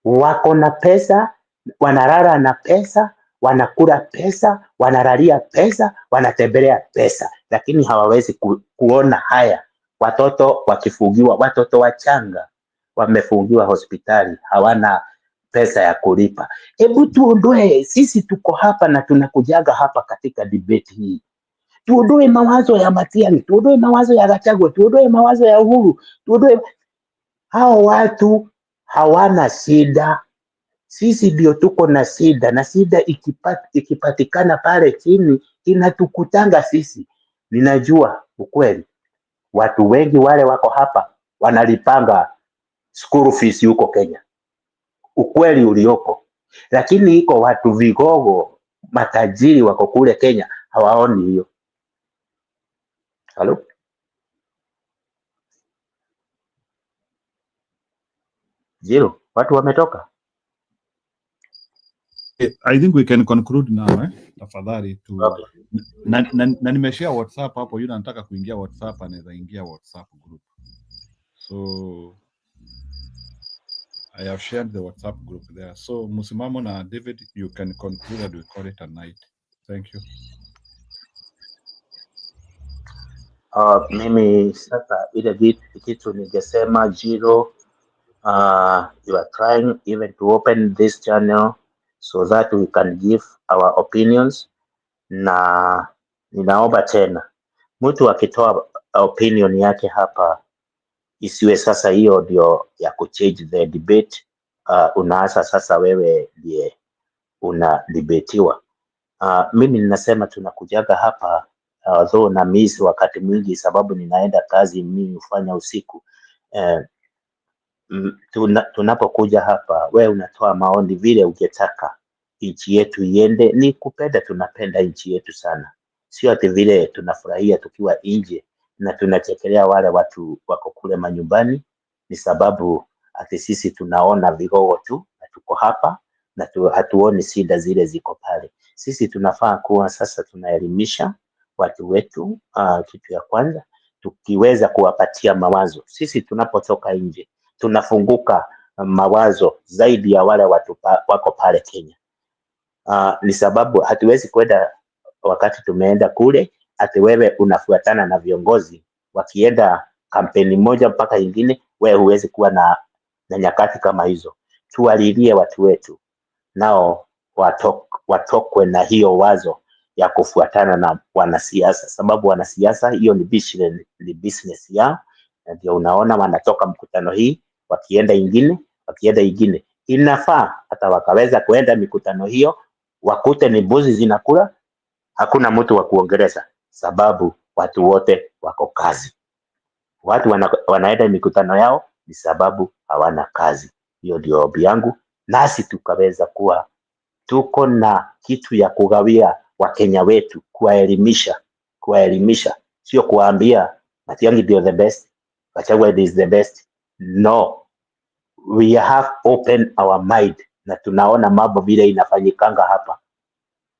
wako na pesa, wanalala na pesa, wanakula pesa, wanalalia pesa, wanatembelea pesa, lakini hawawezi kuona haya. Watoto wakifungiwa, watoto wachanga wamefungiwa hospitali, hawana pesa ya kulipa. Hebu tuondoe, sisi tuko hapa na tunakujaga hapa katika debate hii. Tuondoe mawazo ya Matiang'i, tuondoe mawazo ya Gachagua, tuondoe mawazo ya Uhuru, tuondoe. Hao watu hawana shida, sisi ndio tuko na shida, na shida ikipatikana pale chini inatukutanga sisi. Ninajua ukweli, watu wengi wale wako hapa wanalipanga school fees huko Kenya, ukweli ulioko, lakini iko watu vigogo matajiri wako kule Kenya hawaoni hiyo. Hello? Zero, watu wametoka. I think we can conclude now, tafadhali tu. Okay. Na nimeshare WhatsApp hapo, yule anataka kuingia WhatsApp anaweza ingia WhatsApp group. So I have shared the WhatsApp group there. So Musimamo na David, you can conclude and we call it a night. Thank you. Mimi sasa ile kitu ningesema Jiro, you are trying even to open this channel so that we can give our opinions, na ninaomba tena mtu akitoa opinion yake hapa isiwe sasa hiyo ndio ya kuchange the debate. Unaanza sasa wewe ndiye una debatiwa. Mimi ninasema tunakujaga hapa though na miss wakati mwingi sababu ninaenda kazi, mimi hufanya usiku. Tunapokuja hapa wewe unatoa maoni vile ungetaka nchi yetu iende. Ni kupenda, tunapenda nchi yetu sana, sio ati vile tunafurahia tukiwa nje na tunachekelea wale watu wako kule manyumbani. Ni sababu ati sisi tunaona vigogo tu na tuko hapa na hatuoni shida zile ziko pale. Sisi tunafaa kuwa sasa tunaelimisha watu wetu. Kitu ya kwanza tukiweza kuwapatia mawazo, sisi tunapotoka nje tunafunguka mawazo zaidi ya wale watu wako pale Kenya. Ni sababu hatuwezi kwenda wakati tumeenda kule ati wewe unafuatana na viongozi wakienda kampeni moja mpaka ingine, wewe huwezi kuwa na nyakati kama hizo. Tuwalilie watu wetu nao watokwe na hiyo wazo ya kufuatana na wanasiasa, sababu wanasiasa hiyo ni business yao. Ndio unaona wanatoka mkutano hii wakienda ingine. Inafaa hata wakaweza kuenda mikutano hiyo wakute ni mbuzi zinakula, hakuna mtu wa kuongeleza, sababu watu wote wako kazi. Watu wanaenda mikutano yao ni sababu hawana kazi. Hiyo ndio ombi yangu, nasi tukaweza kuwa tuko na kitu ya kugawia Wakenya wetu, kuwaelimisha, sio kuambia Matiang'i ndio the best, Gachagua is the best. No, we have opened our mind na tunaona mambo vile inafanyikanga hapa.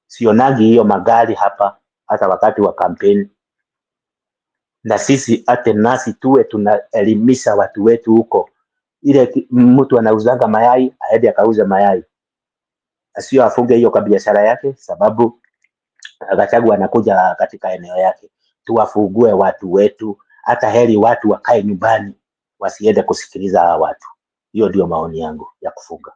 Sionagi hiyo magari hapa hata wakati wa kampeni, na sisi ate nasi tuwe tunaelimisha watu wetu huko. Ile mtu anauzanga mayai aende akauza mayai, asio afunge hiyo kwa biashara yake sababu Gachagua anakuja katika eneo yake. Tuwafungue watu wetu, hata heri watu wakae nyumbani wasiende kusikiliza hawa watu. Hiyo ndio maoni yangu ya kufunga.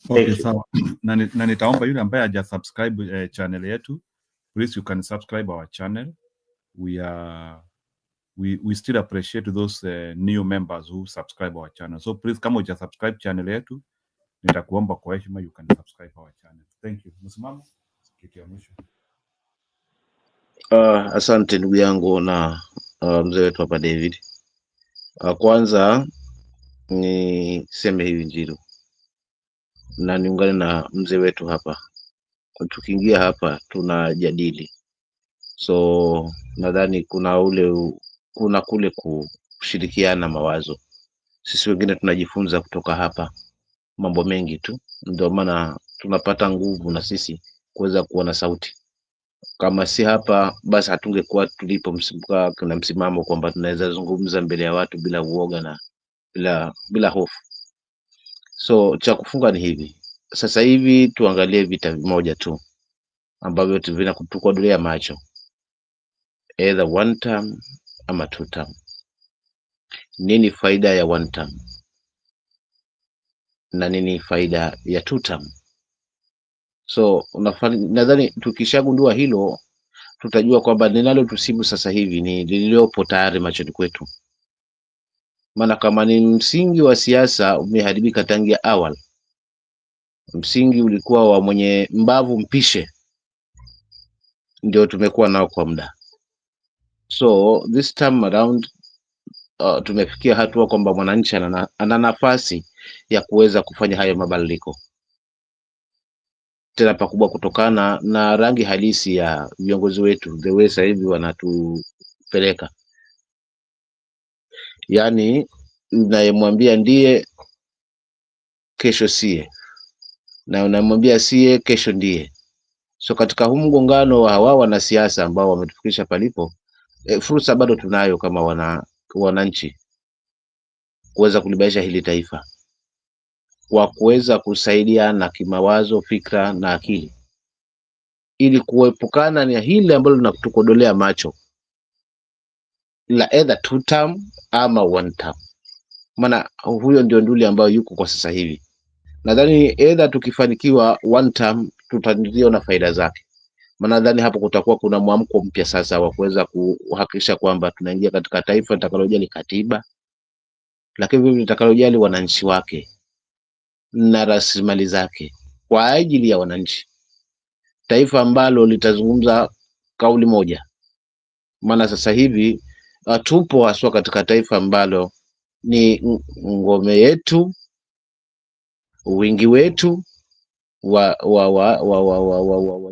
Okay, sawa. Na nitaomba yule ambaye haja subscribe channel yetu, please you can subscribe our channel. We still appreciate those new members who subscribe our channel. So please kama uja subscribe channel yetu, nitakuomba kwa heshima you can subscribe our channel. Thank you. Msimamo kitu ya mwisho. Asante ndugu yangu na mzee wetu hapa David. Kwanza ni seme hivi Njiro, na niungane na mzee wetu hapa. Tukiingia hapa tunajadili, So nadhani kuna kule kushirikiana mawazo. Sisi wengine tunajifunza kutoka hapa mambo mengi tu, ndio maana tunapata nguvu na sisi kuweza kuwa na sauti. Kama si hapa, basi hatungekuwa tulipo kuna msimamo kwamba tunaweza zungumza mbele ya watu bila uoga na bila hofu. So cha kufunga ni hivi, sasa hivi tuangalie vita vimoja tu ambavyo vinakutukodolea macho, either one term ama two term. Nini faida ya one term na nini faida ya two term? So nadhani tukishagundua hilo, tutajua kwamba ninalo tusibu sasa hivi ni lililopo tayari machoni kwetu. Maana kama ni msingi wa siasa umeharibika tangia awali, msingi ulikuwa wa mwenye mbavu mpishe, ndio tumekuwa nao kwa muda. So this time around tumefikia hatua kwamba mwananchi ana nafasi ya kuweza kufanya hayo mabadiliko, tena pakubwa kutokana na rangi halisi ya viongozi wetu, the way sasa hivi wanatupeleka. Yani unayemwambia ndiye, kesho sie, na unamwambia sie, kesho ndiye. So katika huu mgongano wa hawa wanasiasa ambao wametufikisha palipo, fursa bado tunayo kama wananchi kuweza kulibaisha hili taifa kwa kuweza kusaidiana kimawazo, fikra na akili, ili kuepukana na hili ambalo linatukodolea macho la either two term ama one term. Maana huyo ndio nduli ambayo yuko kwa sasa hivi. Nadhani either tukifanikiwa one term tutaziona faida zake. Maana nadhani hapo kutakuwa kuna mwamko mpya sasa wa kuweza kuhakikisha kwamba tunaingia katika taifa litakalojali katiba, lakini vile litakalojali wananchi wake na rasilimali zake kwa ajili ya wananchi. Taifa ambalo litazungumza kauli moja. Maana sasa hivi tupo haswa katika taifa ambalo ni ngome yetu, wingi wetu wa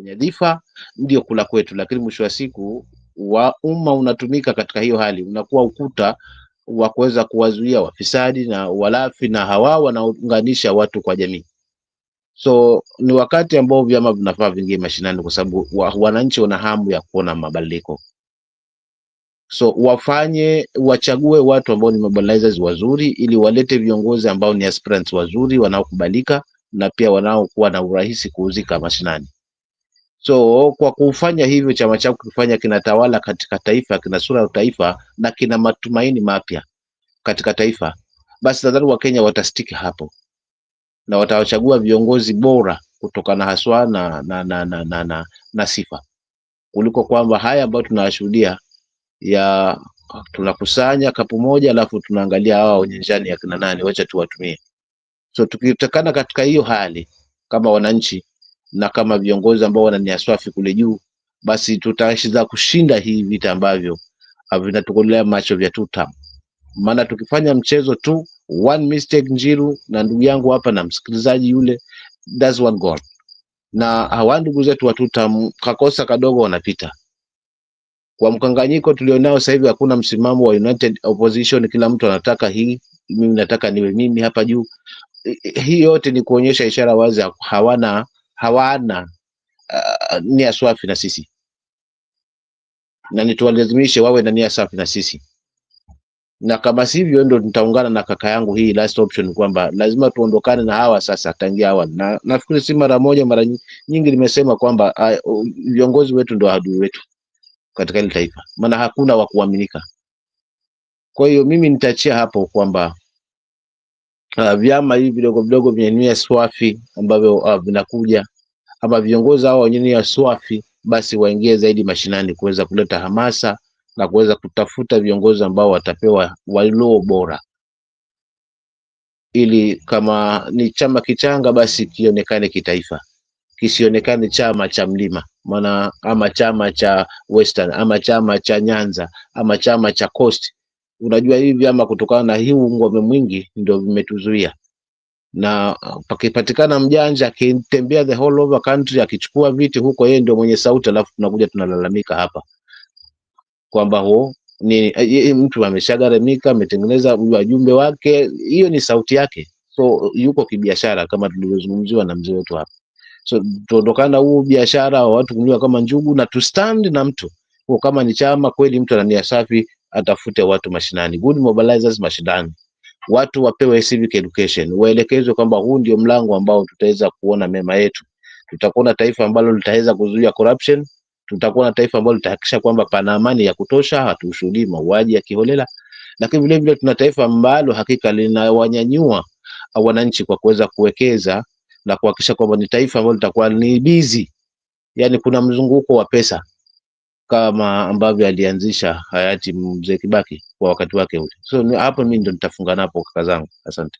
nyadhifa ndio kula kwetu, lakini mwisho wa siku wa umma unatumika katika hiyo hali, unakuwa ukuta wa kuweza kuwazuia wafisadi na walafi na hawa wanaunganisha watu kwa jamii. So ni wakati ambao vyama vinafaa vingie mashinani, kwa sababu wananchi wana hamu ya kuona mabadiliko. So wachague watu ambao ni mobilizers wazuri, ili walete viongozi ambao ni aspirants wazuri wanaokubalika na pia wanaokuwa na urahisi kuuzika mashinani. So kwa kufanya hivyo, chama chako kufanya kinatawala katika taifa, kina sura ya taifa na kina matumaini mapya katika taifa, basi nadhani Wakenya watastiki hapo na watawachagua viongozi bora kutokana haswa na sifa, kuliko kwamba haya ambayo tunashuhudia ya tunakusanya kapu moja alafu tunaangalia hawa wenye njani ya kina nani, wacha tuwatumie. So tukitakana katika hiyo hali kama wananchi na kama viongozi ambao wana nia safi kule juu, basi tutaweza kushinda hii vita ambavyo vinatukolea macho vya two term. Maana tukifanya mchezo tu one mistake, Njiru na ndugu yangu hapa na msikilizaji yule, that's one goal. Na hawa ndugu zetu wa two term kakosa kadogo wanapita. Kwa mkanganyiko tulionao sasa hivi, hakuna msimamo wa united opposition, kila mtu anataka hii, mimi nataka niwe mimi hapa juu. Hii yote ni kuonyesha ishara wazi hawana nia safi na sisi, na nituwalazimishe wawe na nia safi na sisi. Na kama sivyo, ndio nitaungana na kaka yangu hii last option kwamba lazima tuondokane na hawa sasa tangia awali. Na nafikiri si mara moja, mara nyingi nimesema kwamba viongozi wetu ndio adui wetu katika ile taifa, maana hakuna wa kuaminika. Kwa hiyo mimi nitaachia hapo kwamba vyama hivi vidogo vidogo vyenye nia safi ambavyo vinakuja, ama viongozi hao wenye nia safi, basi waingie zaidi mashinani kuweza kuleta hamasa na kuweza kutafuta viongozi ambao watapewa walio bora, ili kama ni chama kichanga basi kionekane kitaifa, kisionekane chama cha mlima, maana ama chama cha Western ama chama cha Nyanza ama chama cha Coast. Unajua hivi vyama kutokana na hii ngome mwingi ndio vimetuzuia, na pakipatikana mjanja akitembea the whole over country akichukua viti huko, yeye ndio mwenye sauti, alafu tunakuja tunalalamika hapa kwamba ni mtu ameshagaramika, ametengeneza wajumbe wake, hiyo ni sauti yake. So yuko kibiashara kama tulivyozungumziwa na mzee wetu hapa. So tuondokana huu biashara wa watu kunywa kama njugu, na tu stand na mtu kwa kama ni chama kweli, mtu ana nia safi, atafute watu mashinani, good mobilizers mashinani, watu wapewe civic education, waelekezwe kwamba huu ndio mlango ambao tutaweza kuona mema yetu. Tutakuwa na taifa ambalo litaweza kuzuia corruption, tutakuwa na taifa ambalo litahakikisha kwamba pana amani ya kutosha, hatushuhudii mauaji ya kiholela, lakini vile vile tuna taifa ambalo hakika linawanyanyua wananchi kwa kuweza kuwekeza na kuhakikisha kwamba ni taifa ambalo litakuwa ni busy, yani kuna mzunguko wa pesa kama ambavyo alianzisha hayati mzee Kibaki kwa wakati wake ule. So hapo mimi ndo nitafunga napo kaka zangu, asante.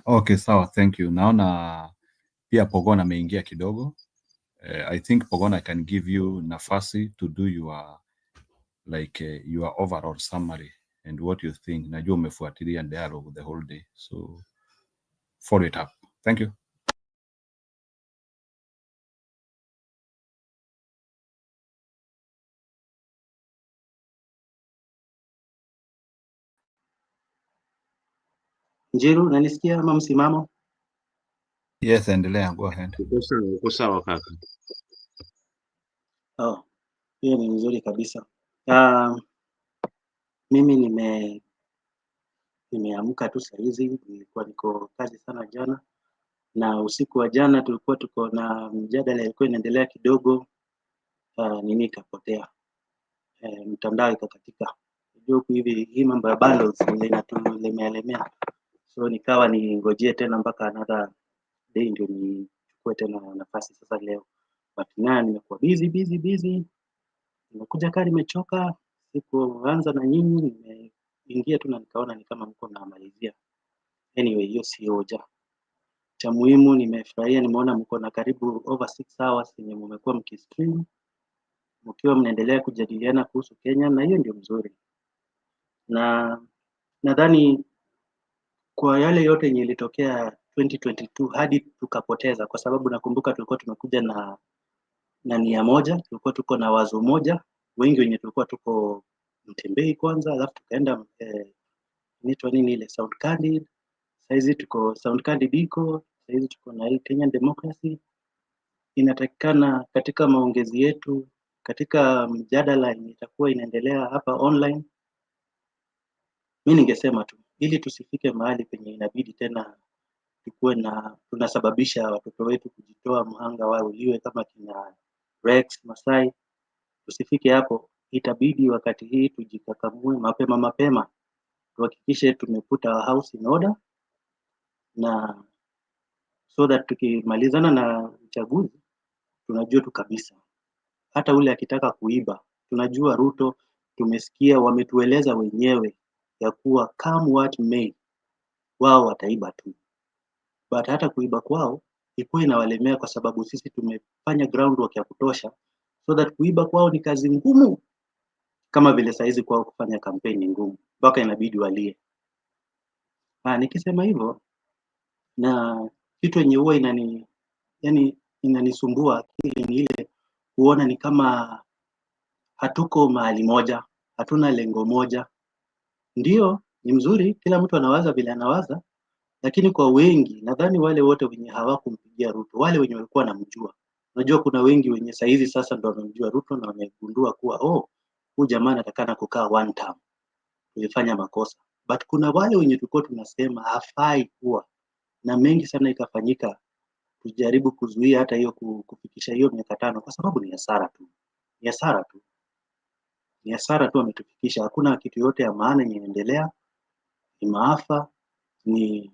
Okay, sawa, thank you. Naona pia Pogon ameingia kidogo. I think Pogon, I can give you nafasi to do your your overall summary and what you think. Najua umefuatilia dialogue the whole day, so follow it up. Thank you. Njiru, nanisikia ama msimamo? Yes, endelea, go ahead. Uko sawa kaka. Oh, hiyo ni nzuri kabisa. Mimi nimeamka tu saa hizi, nilikuwa niko kazi sana jana, na usiku wa jana tulikuwa tuko na mjadala ilikuwa inaendelea kidogo, nini ikapotea, mtandao ikakatika. Huku hivi hii mambo ya bundles inatulemea, so nikawa ningojee tena mpaka another day ndio nichukue tena nafasi sasa leo, but na nimekuwa busy. Nimekuja kaa nimechoka, sikuanza na nyinyi, nimeingia tu na nikaona ni kama mko na malizia. Anyway, hiyo si hoja. Cha muhimu nimefurahia, nimeona mko na karibu over 6 hours yenye mmekuwa mkistream, mkiwa mnaendelea kujadiliana kuhusu Kenya, na hiyo ndio mzuri. Na nadhani kwa yale yote yenye ilitokea 2022 hadi tukapoteza, kwa sababu nakumbuka tulikuwa tumekuja na nia moja, tulikuwa tuko na wazo moja, wengi wenye tulikuwa tuko Mtembei kwanza, alafu tukaenda inaitwa nini ile Sound Candid, saizi tuko Sound Candid iko, saizi tuko na hii Kenyan Democracy. Inatakikana katika maongezi yetu, katika mjadala yenye itakuwa inaendelea hapa online, mimi ningesema tu ili tusifike mahali penye inabidi tena tukuwe na tunasababisha watoto wetu kujitoa mhanga wao iwe kama kina Rex Masai, tusifike hapo. Itabidi wakati hii tujikakamue mapema, tuhakikishe tumeputa house in order, na so that tukimalizana na uchaguzi tunajua tu kabisa hata ule akitaka kuiba, tunajua Ruto, tumesikia wametueleza wenyewe ya kuwa come what may, wao wataiba tu, but hata kuiba kwao ikuwa inawalemea, kwa sababu sisi tumefanya groundwork ya kutosha, so that kuiba kwao ni kazi ngumu, kama vile saizi kwao kufanya kampeni ngumu, mpaka inabidi walie. Nikisema hivyo, na kitu yenye huwa inanisumbua akili ni ile kuona ni kama hatuko mahali moja, hatuna lengo moja. Ndio, ni mzuri, kila mtu anawaza vile anawaza, lakini kwa wengi, nadhani wale wote wenye hawakumpigia Ruto, wale wenye walikuwa wanamjua. Unajua kuna wengi wenye saizi sasa ndo wamemjua Ruto na wamegundua kuwa huyu jamaa anatakana kukaa one term. Tulifanya makosa. But kuna wale wenye tulikuwa tunasema hafai kuwa, na mengi sana ikafanyika tujaribu kuzuia hata hiyo kufikisha hiyo miaka 5, kwa sababu ni hasara tu. Ni hasara tu ametufikisha. Hakuna kitu yote ya maana yenye inaendelea. Ni maafa, ni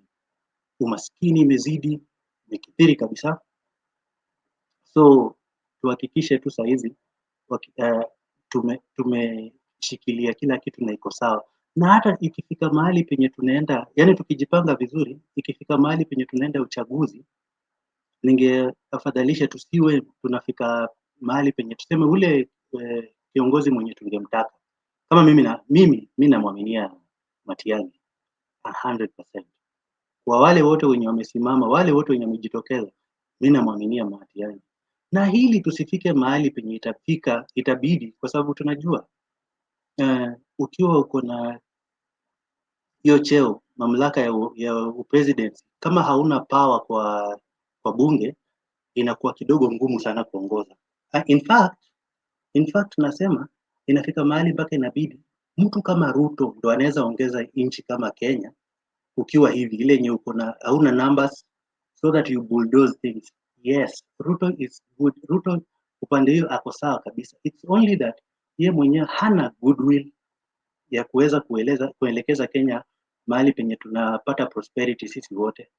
umaskini imezidi, imekithiri kabisa. So tuhakikishe tu saa hizi tumeshikilia kila kitu na iko sawa. Na hata ikifika mahali penye tunaenda, yani tukijipanga vizuri, ikifika mahali penye tunaenda uchaguzi, ningeafadhalisha tusiwe tunafika mahali penye tuseme ule kiongozi mwenye tungemtaka. Kama mimi namwaminia Matiang'i 100%. Kwa wale wote wenye wamesimama, wale wote wenye wamejitokeza, mimi namwaminia Matiang'i. na hili tusifike mahali penye itabidi, kwa sababu tunajua ukiwa uko na hiyo cheo, mamlaka ya upresident, kama hauna power kwa bunge, inakuwa kidogo ngumu sana kuongoza. In fact nasema inafika mahali mpaka inabidi mtu kama Ruto ndo anaweza ongeza nchi kama Kenya, ukiwa hivi ile yenye uko na hauna numbers, so that you bulldoze things. Yes, Ruto is good. Ruto upande hiyo ako sawa kabisa. It's only that ye mwenyewe hana goodwill ya kuweza kuelekeza Kenya mahali penye tunapata prosperity sisi wote,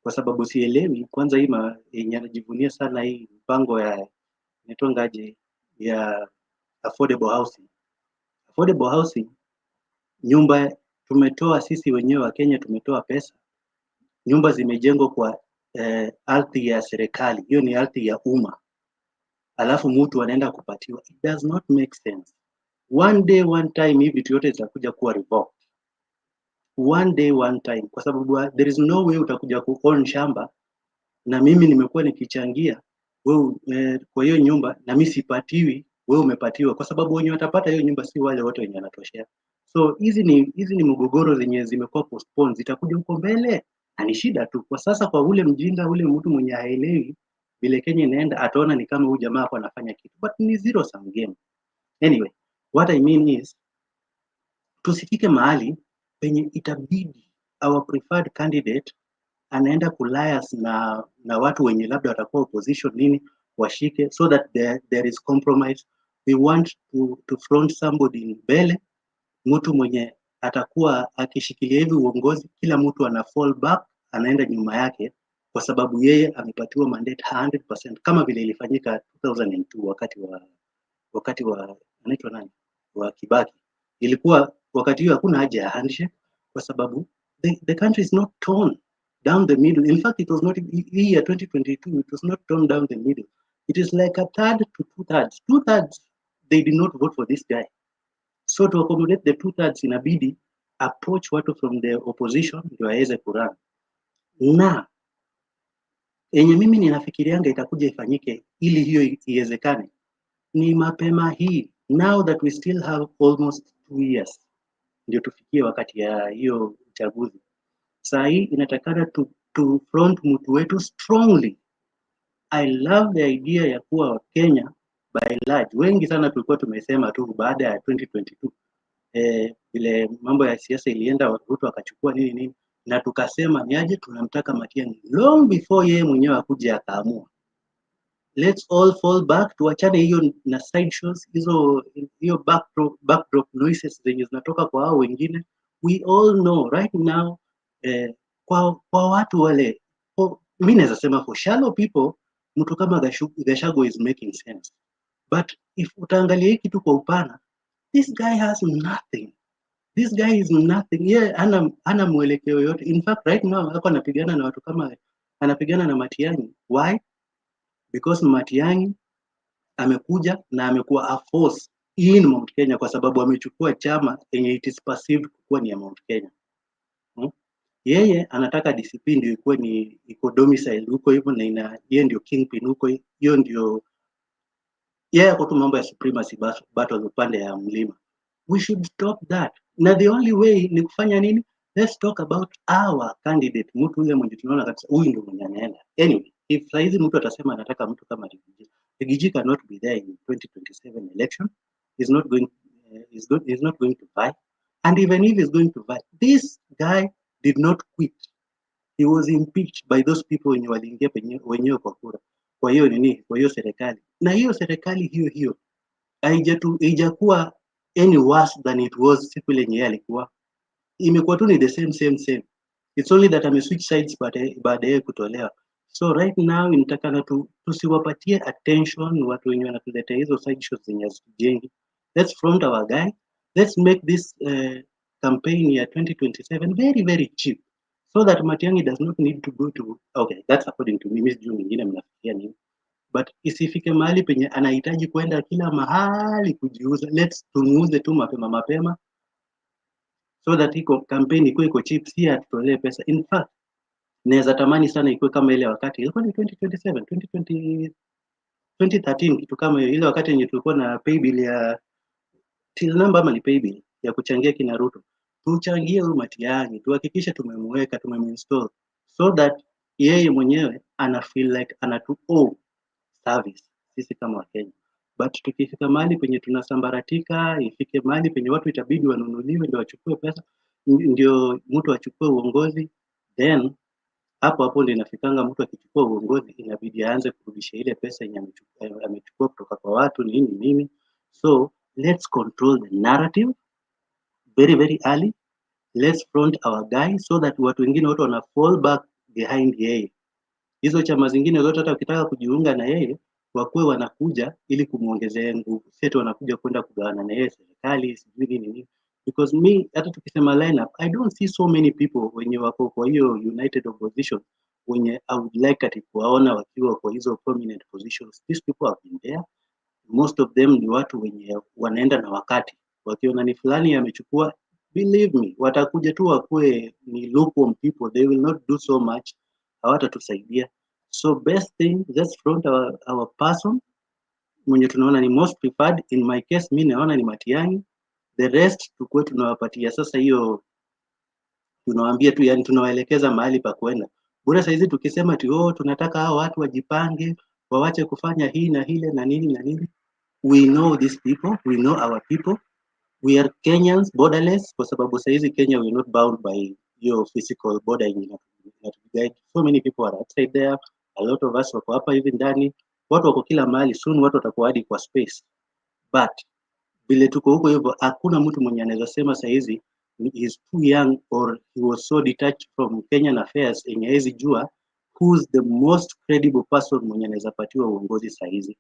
kwa sababu sielewi kwanza hii yenye anajivunia sana hii mpango ya nitongaje ya affordable housing. Affordable housing, nyumba tumetoa sisi wenyewe wa Kenya, tumetoa pesa, nyumba zimejengwa kwa ardhi ya serikali, hiyo ni ardhi ya umma, alafu mtu anaenda kupatiwa. It does not make sense. One day one time hivi vitu yote zitakuja kuwa revoked. One day one time, kwa sababu there is no way utakuja ku-own shamba na mimi nimekuwa nikichangia wewe kwa hiyo nyumba na mimi sipatiwi, wewe umepatiwa, kwa sababu wenye watapata hiyo nyumba si wale wote wenye wanatoshea. So hizi ni mgogoro zenye zimekuwa postpone, zitakuja huko mbele, na ni shida tu kwa sasa. Kwa ule mjinga, ule mtu mwenye haelewi vile Kenya inaenda, ataona ni kama huyu jamaa hapo anafanya kitu, but ni zero sum game. Anyway, what I mean is tusifike mahali penye itabidi our preferred candidate anaenda kulias na watu wenye labda watakuwa opposition nini washike, so that there is compromise. We want to front somebody mbele, mtu mwenye atakuwa akishikilia hivi uongozi, kila mtu ana fall back, anaenda nyuma yake, kwa sababu yeye amepatiwa mandate 100%, kama vile ilifanyika 2002 wakati wa anaitwa nani, wa Kibaki. Ilikuwa wakati hiyo hakuna haja ya handshake, kwa sababu the country is not torn down the middle. In fact, it was not year 2022, it was not torn down the middle. It is like a third to two-thirds. Two-thirds, they did not vote for this guy. So to accommodate the two-thirds, inabidi approach watu from the opposition ndio aweze kurun. Na yenye mimi ninafikirianga itakuja ifanyike ili hiyo iwezekane ni mapema hii, now that we still have almost 2 years ndio tufikie wakati ya hiyo uchaguzi. Saa hii inatakana to front mtu wetu strongly. I love the idea ya kuwa Kenya by large, wengi sana tulikuwa tumesema tu baada ya 2022 vile mambo ya siasa ilienda, Ruto akachukua nini na tukasema ni aje tunamtaka Matiang'i long before yeye mwenyewe akuje akaamua. Let's all fall back, tuachane hiyo na side shows hiyo backdrop noises zenye zinatoka kwa hao wengine. We all know right now kwa watu wale, mimi naweza sema for shallow people, mtu kama Gachagua is making sense, but if utaangalia hiki tu kwa upana, this guy has nothing. This guy is nothing. Hana mwelekeo yote. In fact right now hako anapigana na watu kama anapigana na Matiang'i. Why? Because Matiang'i amekuja na amekuwa a force in Mount Kenya, kwa sababu amechukua chama yenye it is perceived kuwa ni ya Mount Kenya. Yeye anataka discipline ndio ikuwe ni iko domicile huko hivyo, na yeye ndio kingpin huko. Hiyo ndio yeye ako tu mambo ya supremacy battle upande ya mlima. We should stop that. Na the only way ni kufanya nini? Let's talk about our candidate, mtu yule mwenye tunaona kabisa huyu ndio mwenye anaenda. Anyway, if saizi mtu atasema anataka mtu kama Rigiji cannot be there in 2027 election. He's not going to vie. And even if he's going to vie, this guy did not quit. He was impeached by those people wenye waliingia wenyewe kwa kura. Kwa hiyo nini? Kwa hiyo serikali. Na hiyo serikali hiyo haijakuwa any worse than it was siku ile yenye alikuwa. Imekuwa tu ni the same. It's only that ame switch sides baadaye kutolewa. So right now inatakana tusiwapatie attention watu wenye wanatuletea hizo side shows zenye hazijengi. Let's front our guy. Let's make this campaign ya 2027 very very cheap, so that Matiang'i does not need to go to, okay, that's according to me, mimi sijui mwingine mnafikiria nini, but isifike mahali penye anahitaji kwenda kila mahali kujiuza. Let's tumuuze tu mapema, so that iko campaign iko cheap, si atutolee pesa. In fact, naweza tamani sana ikuwe kama ile wakati ilikuwa ni 2027 2013 kitu kama hiyo, ile wakati yenye tulikuwa na pay bill ya till number ama ni pay bill ya kuchangia kina Ruto, tuchangie huyu Matiang'i, tuhakikishe tumemweka, tumeinstall so that yeye mwenyewe ana feel like anatu owe service sisi kama Wakenya. But tukifika mahali penye tunasambaratika, ifike mahali penye watu itabidi wanunuliwe ndio wachukue pesa, ndio mtu achukue uongozi, then hapo ndio inafikanga mtu akichukua uongozi inabidi aanze kurudisha ile pesa yenye amechukua kutoka kwa watu nini. So let's control the narrative very very early. Let's front our guy so that watu wengine wote wana fall back behind yeye. Hizo chama zingine zote hata ukitaka kujiunga na yeye wakuwe wanakuja ili kumuongezea nguvu, sio wanakuja kwenda kugawana na yeye serikali sijui nini. Because me hata tukisema lineup, I don't see so many people wenye wako kwa hiyo united opposition wenye I would like ati kuwaona wakiwa kwa hizo prominent positions. These people have been there. Most of them ni watu wenye wanaenda na wakati, wakiona ni fulani amechukua, believe me, watakuja tu wakuwe ni lukewarm people, they will not do so much, hawatatusaidia. So best thing, let's front our person mwenye tunaona ni most preferred. In my case mimi naona ni Matiang'i, the rest tukue tunawapatia sasa hiyo, tunawaambia tu, yani tunawaelekeza mahali pa kwenda. Bora saizi tukisema tu tunataka hao watu wajipange, wawache kufanya hii na hile na nini. We know these people, we know our people. We are Kenyans, borderless, kwa sababu saizi Kenya we are not bound by your physical border. So many people are outside there. A lot of us wako hapa hivi ndani. Watu wako kila mahali, soon watu watakuwa hadi kwa space. But vile tuko huko hivyo, hakuna mtu mwenye anaweza sema saizi he is too young or he was so detached from Kenyan affairs yenye hawezi jua who's the most credible person mwenye anaweza patiwa uongozi saizi.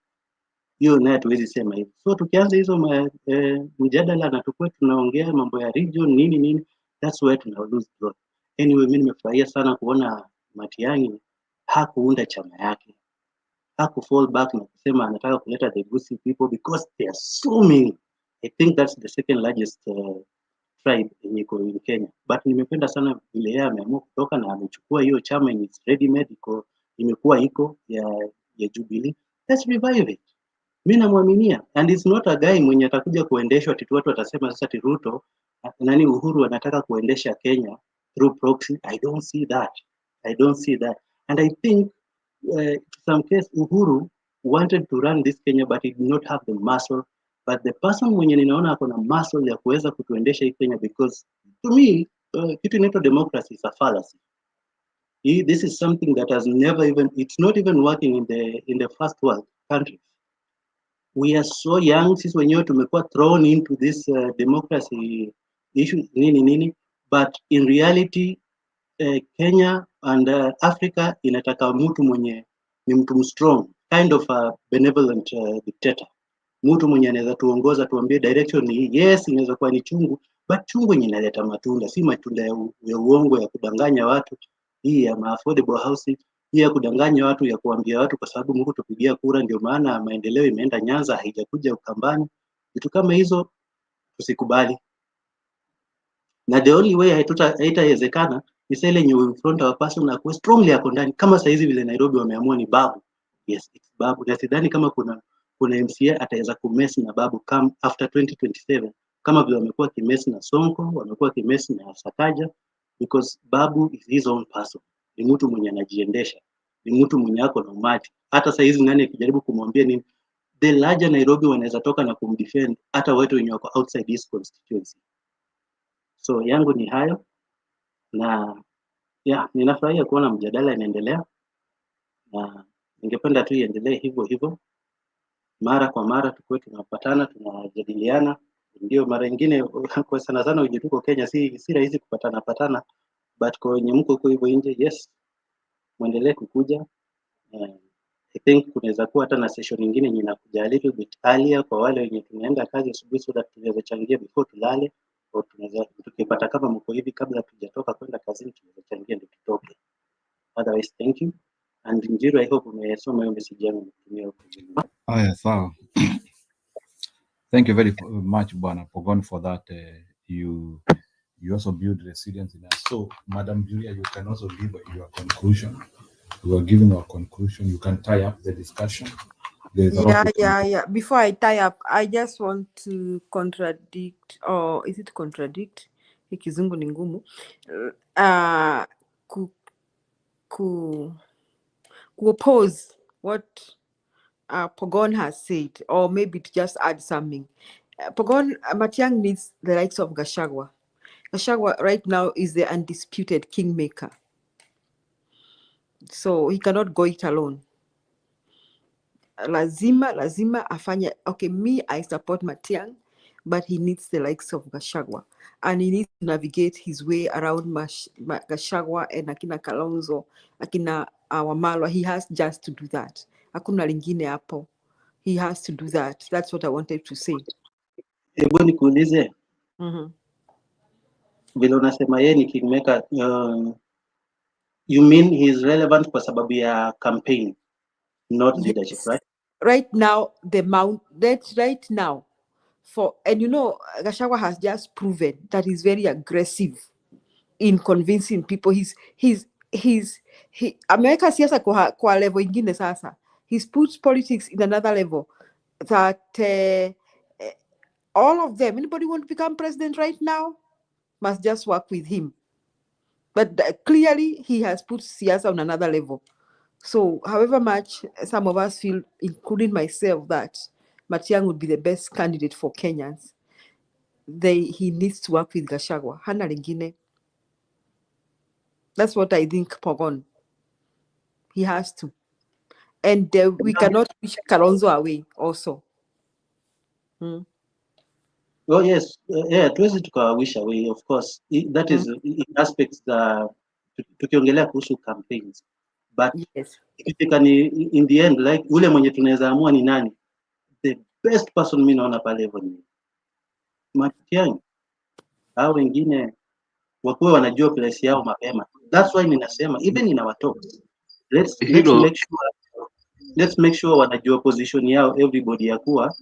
Hiyo naye tuwezi sema hivyo. So tukianza hizo mjadala na tukue tunaongea mambo ya region nini, that's where tuna lose growth. Anyway, mimi nimefurahia sana kuona Matiang'i hakuunda chama yake, haku fall back na kusema anataka kuleta the Gusii people because there are so many. I think that's the second largest tribe in Kenya. But nimependa sana vile yeye ameamua kutoka na amechukua hiyo chama yenye ready made imekuwa iko ya Jubilee. Let's revive it. Mimi namwaminia, and it's not a guy mwenye atakuja kuendeshwa ati watu watasema sasa ati Ruto Uhuru anataka kuendesha Kenya through proxy. I don't see that. And I think to some case Uhuru wanted to run this Kenya but he did not have the muscle. But the person mwenye ninaona ako na muscle ya kuweza kutuendesha hii Kenya, because to me kitu inaitwa democracy is a fallacy. This is something that has never even, it's not even working in the first world countries. We are so young, sisi wenyewe tumekuwa thrown into this democracy issue nini, but in reality Kenya and Africa inataka mtu mwenye ni mtu strong, kind of a benevolent dictator. Mtu mwenye anaweza tuongoza, tuambie direction ni yes, inaweza kuwa ni chungu, but chungu yenye inaleta matunda, si matunda ya uongo ya kudanganya watu, hii ya affordable housing, hii ya kudanganya watu, ya kuambia watu kwa sababu Mungu tupigia kura ndio maana maendeleo imeenda Nyanza haijakuja Ukambani. Vitu kama hizo tusikubali. Na the only way haitawezekana ni ile yenye in front of a person na kuwa strongly yako ndani, kama saizi vile Nairobi wameamua ni Babu. Yes, it's Babu. Na sidhani kama kuna MCA ataweza kumess na Babu come after 2027 kama vile wamekuwa kimess na Sonko, wamekuwa kimess na Sakaja, because Babu is his own person. Ni mtu mwenye anajiendesha, ni mtu mwenye ako na umati. Hata saizi nani akijaribu kumwambia nini, the larger Nairobi wanaweza toka na kumdefend hata watu wenye wako outside this constituency. So yangu ni hayo, na ninafurahia kuona mjadala inaendelea, na ningependa tu iendelee hivyo mara kwa mara, tukue tunapatana tunajadiliana. Ndio mara nyingine kwa sana ujituko Kenya si rahisi kupatana, but kwa wenye mko huko hivyo nje, yes, muendelee kukuja. I think kunaweza kuwa hata na session nyingine yenye inakuja a little bit earlier kwa wale wenye tunaenda kazi asubuhi, so that tunaweza changia before tulale, au tunaweza tukipata kama mko hivi kabla tujatoka kwenda kazini tunaweza changia ndio tutoke. Otherwise, thank you. And Njiru, I hope umesoma hiyo message yangu mtumia huko. Haya, sawa. Thank you very much, Bwana Pogon, for that. You also build resilience in us. So, Madam Julia, you can also give your conclusion. We are giving our conclusion. You can tie up the discussion there is a lot of Yeah. Before I tie up, I just want to contradict, or is it contradict? Kizungu ni ngumu. Oppose what Pogon has said, or maybe to just add something. Matiang'i needs the likes of Gachagua. Gachagua right now is the undisputed kingmaker. So he cannot go it alone. Lazima afanye. Okay, me, I support Matiang'i, but he needs the likes of Gachagua. And he needs to navigate his way around Gachagua and akina Kalonzo, akina Wamalwa. He has just to do that. Hakuna lingine hapo. He has to do that. That's what I wanted to say. Hebu nikuulize. Vile unasema yeye ni kingmaker, you mean he is relevant kwa sababu ya campaign, not leadership, right? Right now, right now, and you know, Gachagua has just proven that he's very aggressive in convincing people. America siasa kwa level ingine sasa. He's put politics in another level that all of them, anybody want to become president right now, must just work with him. But clearly, he has put siasa on another level. So, however much some of us feel, including myself, that Matiang'i would be the best candidate for Kenyans, he needs to work with Gachagua. Hana lingine. That's what I think, Pogon. He has to. And we cannot push Kalonzo away also. Oh yes, tuwezi tukawish away, of course. That is in aspects tukiongelea kuhusu campaigns. But ikifika ni in the end, like ule mwenye tunaweza amua ni nani, the best person mimi naona pale hivyo ni Matiang'i. Hao wengine wakuwe wanajua place yao mapema. That's why ninasema even in our talks, let's make sure wanajua position yao, everybody yakuwa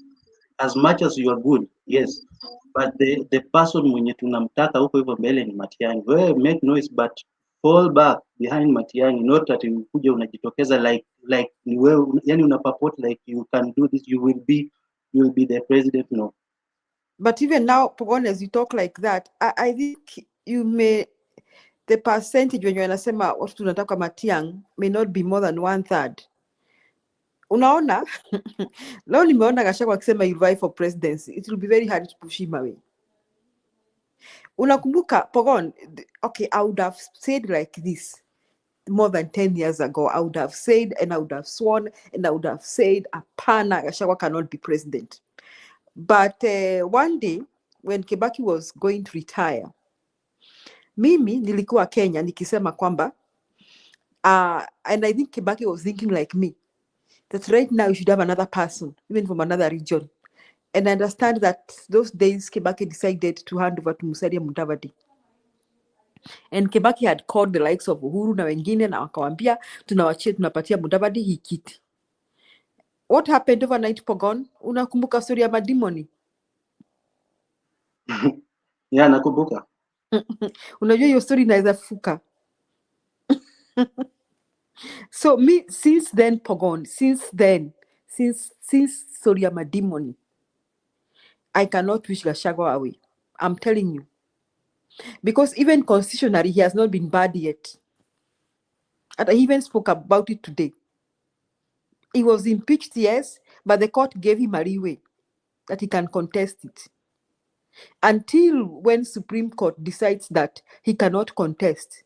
as much as you are good, yes, but the person mwenye tunamtaka huko hivyo mbele ni Matiang'i. Wewe make noise but fall back behind Matiang'i, not that ukuja unajitokeza like ni wewe, yani una purport like you can do this, you will be the president. No. But even now, Pogon, as you talk like that, I think the percentage when you're anasema watu tunataka Matiang'i may not be more than 1/3. Unaona, leo nimeona Gachagua akisema he'll vie for presidency. It will be very hard to push him away. Unakumbuka, Pogon, okay, I would have said like this more than 10 years ago. I would have said, and I would have sworn, and I would have said, apana, Gachagua cannot be president. But one day, when Kibaki was going to retire, mimi nilikuwa Kenya nikisema kwamba, and I think Kibaki was thinking like me, that right now you should have another person, even from another region. And I understand that those days Kibaki decided to hand over to Musalia Mudavadi. And Kibaki had called the likes of Uhuru na wengine na wakawambia tunapatia Mudavadi hii kiti. What happened overnight, Pogon? Unakumbuka story ya madimoni? Yeah, nakumbuka. Unajua hiyo story inaweza fuka. So me, since then, Pogon, since story ya madimoni, I cannot wish Gachagua away. I'm telling you. Because even constitutionally, he has not been bad yet. And I even spoke about it today. He was impeached, yes, but the court gave him a leeway that he can contest it. Until when Supreme Court decides that he cannot contest,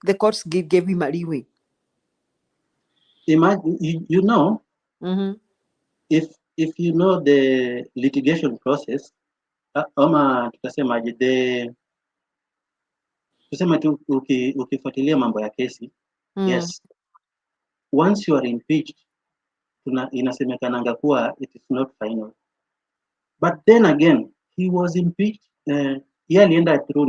the courts gave him a leeway. Imagine, you know, if you know the litigation process, ama tukasemaje, tuseme tu ukifuatilia mambo ya kesi, yes, once you are impeached, inasemekananga kuwa it is not final. But then again, he was impeached, yeye alienda through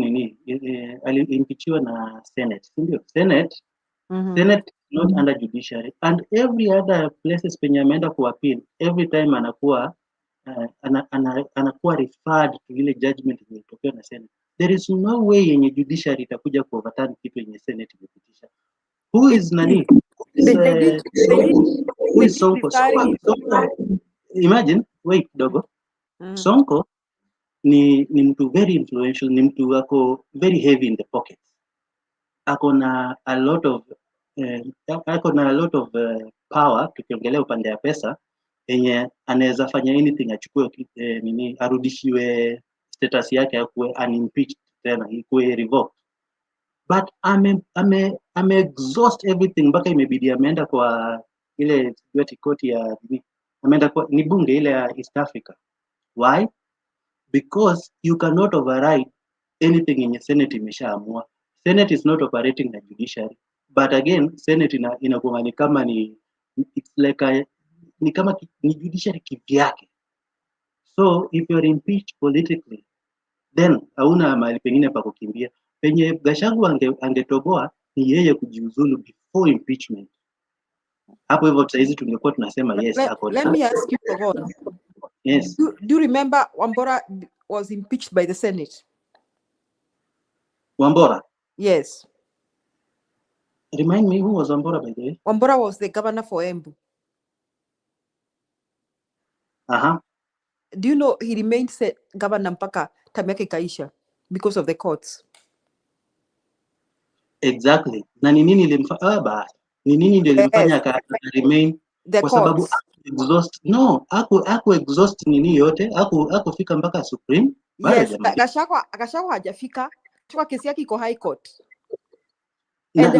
aliimpeachiwa na Senate, ndio? Senate not under judiciary, and every other places penye ameenda ku appeal, every time anakuwa referred to ile judgment iliyotokea na Senate. There is no way yenye judiciary itakuja ku overturn kitu yenye Senate imepitisha. Who is nani? the is Sonko? Sonko, imagine, wait dogo. Sonko ni mtu very influential, ni mtu ako very heavy in the pocket. Ako na a lot of power, tukiongelea upande ya pesa yenye anaweza fanya anything, achukue nini, arudishiwe status yake, akuwe unimpeached tena, ikuwe revoked. But ame exhaust everything mpaka imebidi ameenda kwa ile koti ya ameenda kwa ni bunge ile ya East Africa. Why? Because you cannot override anything in Senate imeshaamua. Senate is not operating the judiciary, but again Senate inakuwa ni kama ni it's like ni kama ni judiciary kivyake. So if you're impeached politically, then hauna mahali pengine pa kukimbia. Penye Gachagua angetoboa ni yeye kujiuzulu before impeachment. Hapo hivyo saizi tungekuwa tunasema yes. Let me ask you, Pogon. Yes. Do you remember Wambora was impeached by the Senate? Wambora? Yes. Remind me, who was Wambora, by the way? Wambora was the governor for Embu. Do you know he remained governor mpaka time yake ikaisha because of the courts? Exactly. Na ni nini ilimfanya ni nini ndio ilimfanya remain the kwa sababu aku exhaust nini yote, akufika mpaka Supreme. Yes, Gachagua hajafika. Chukua kesi yake iko High Court. And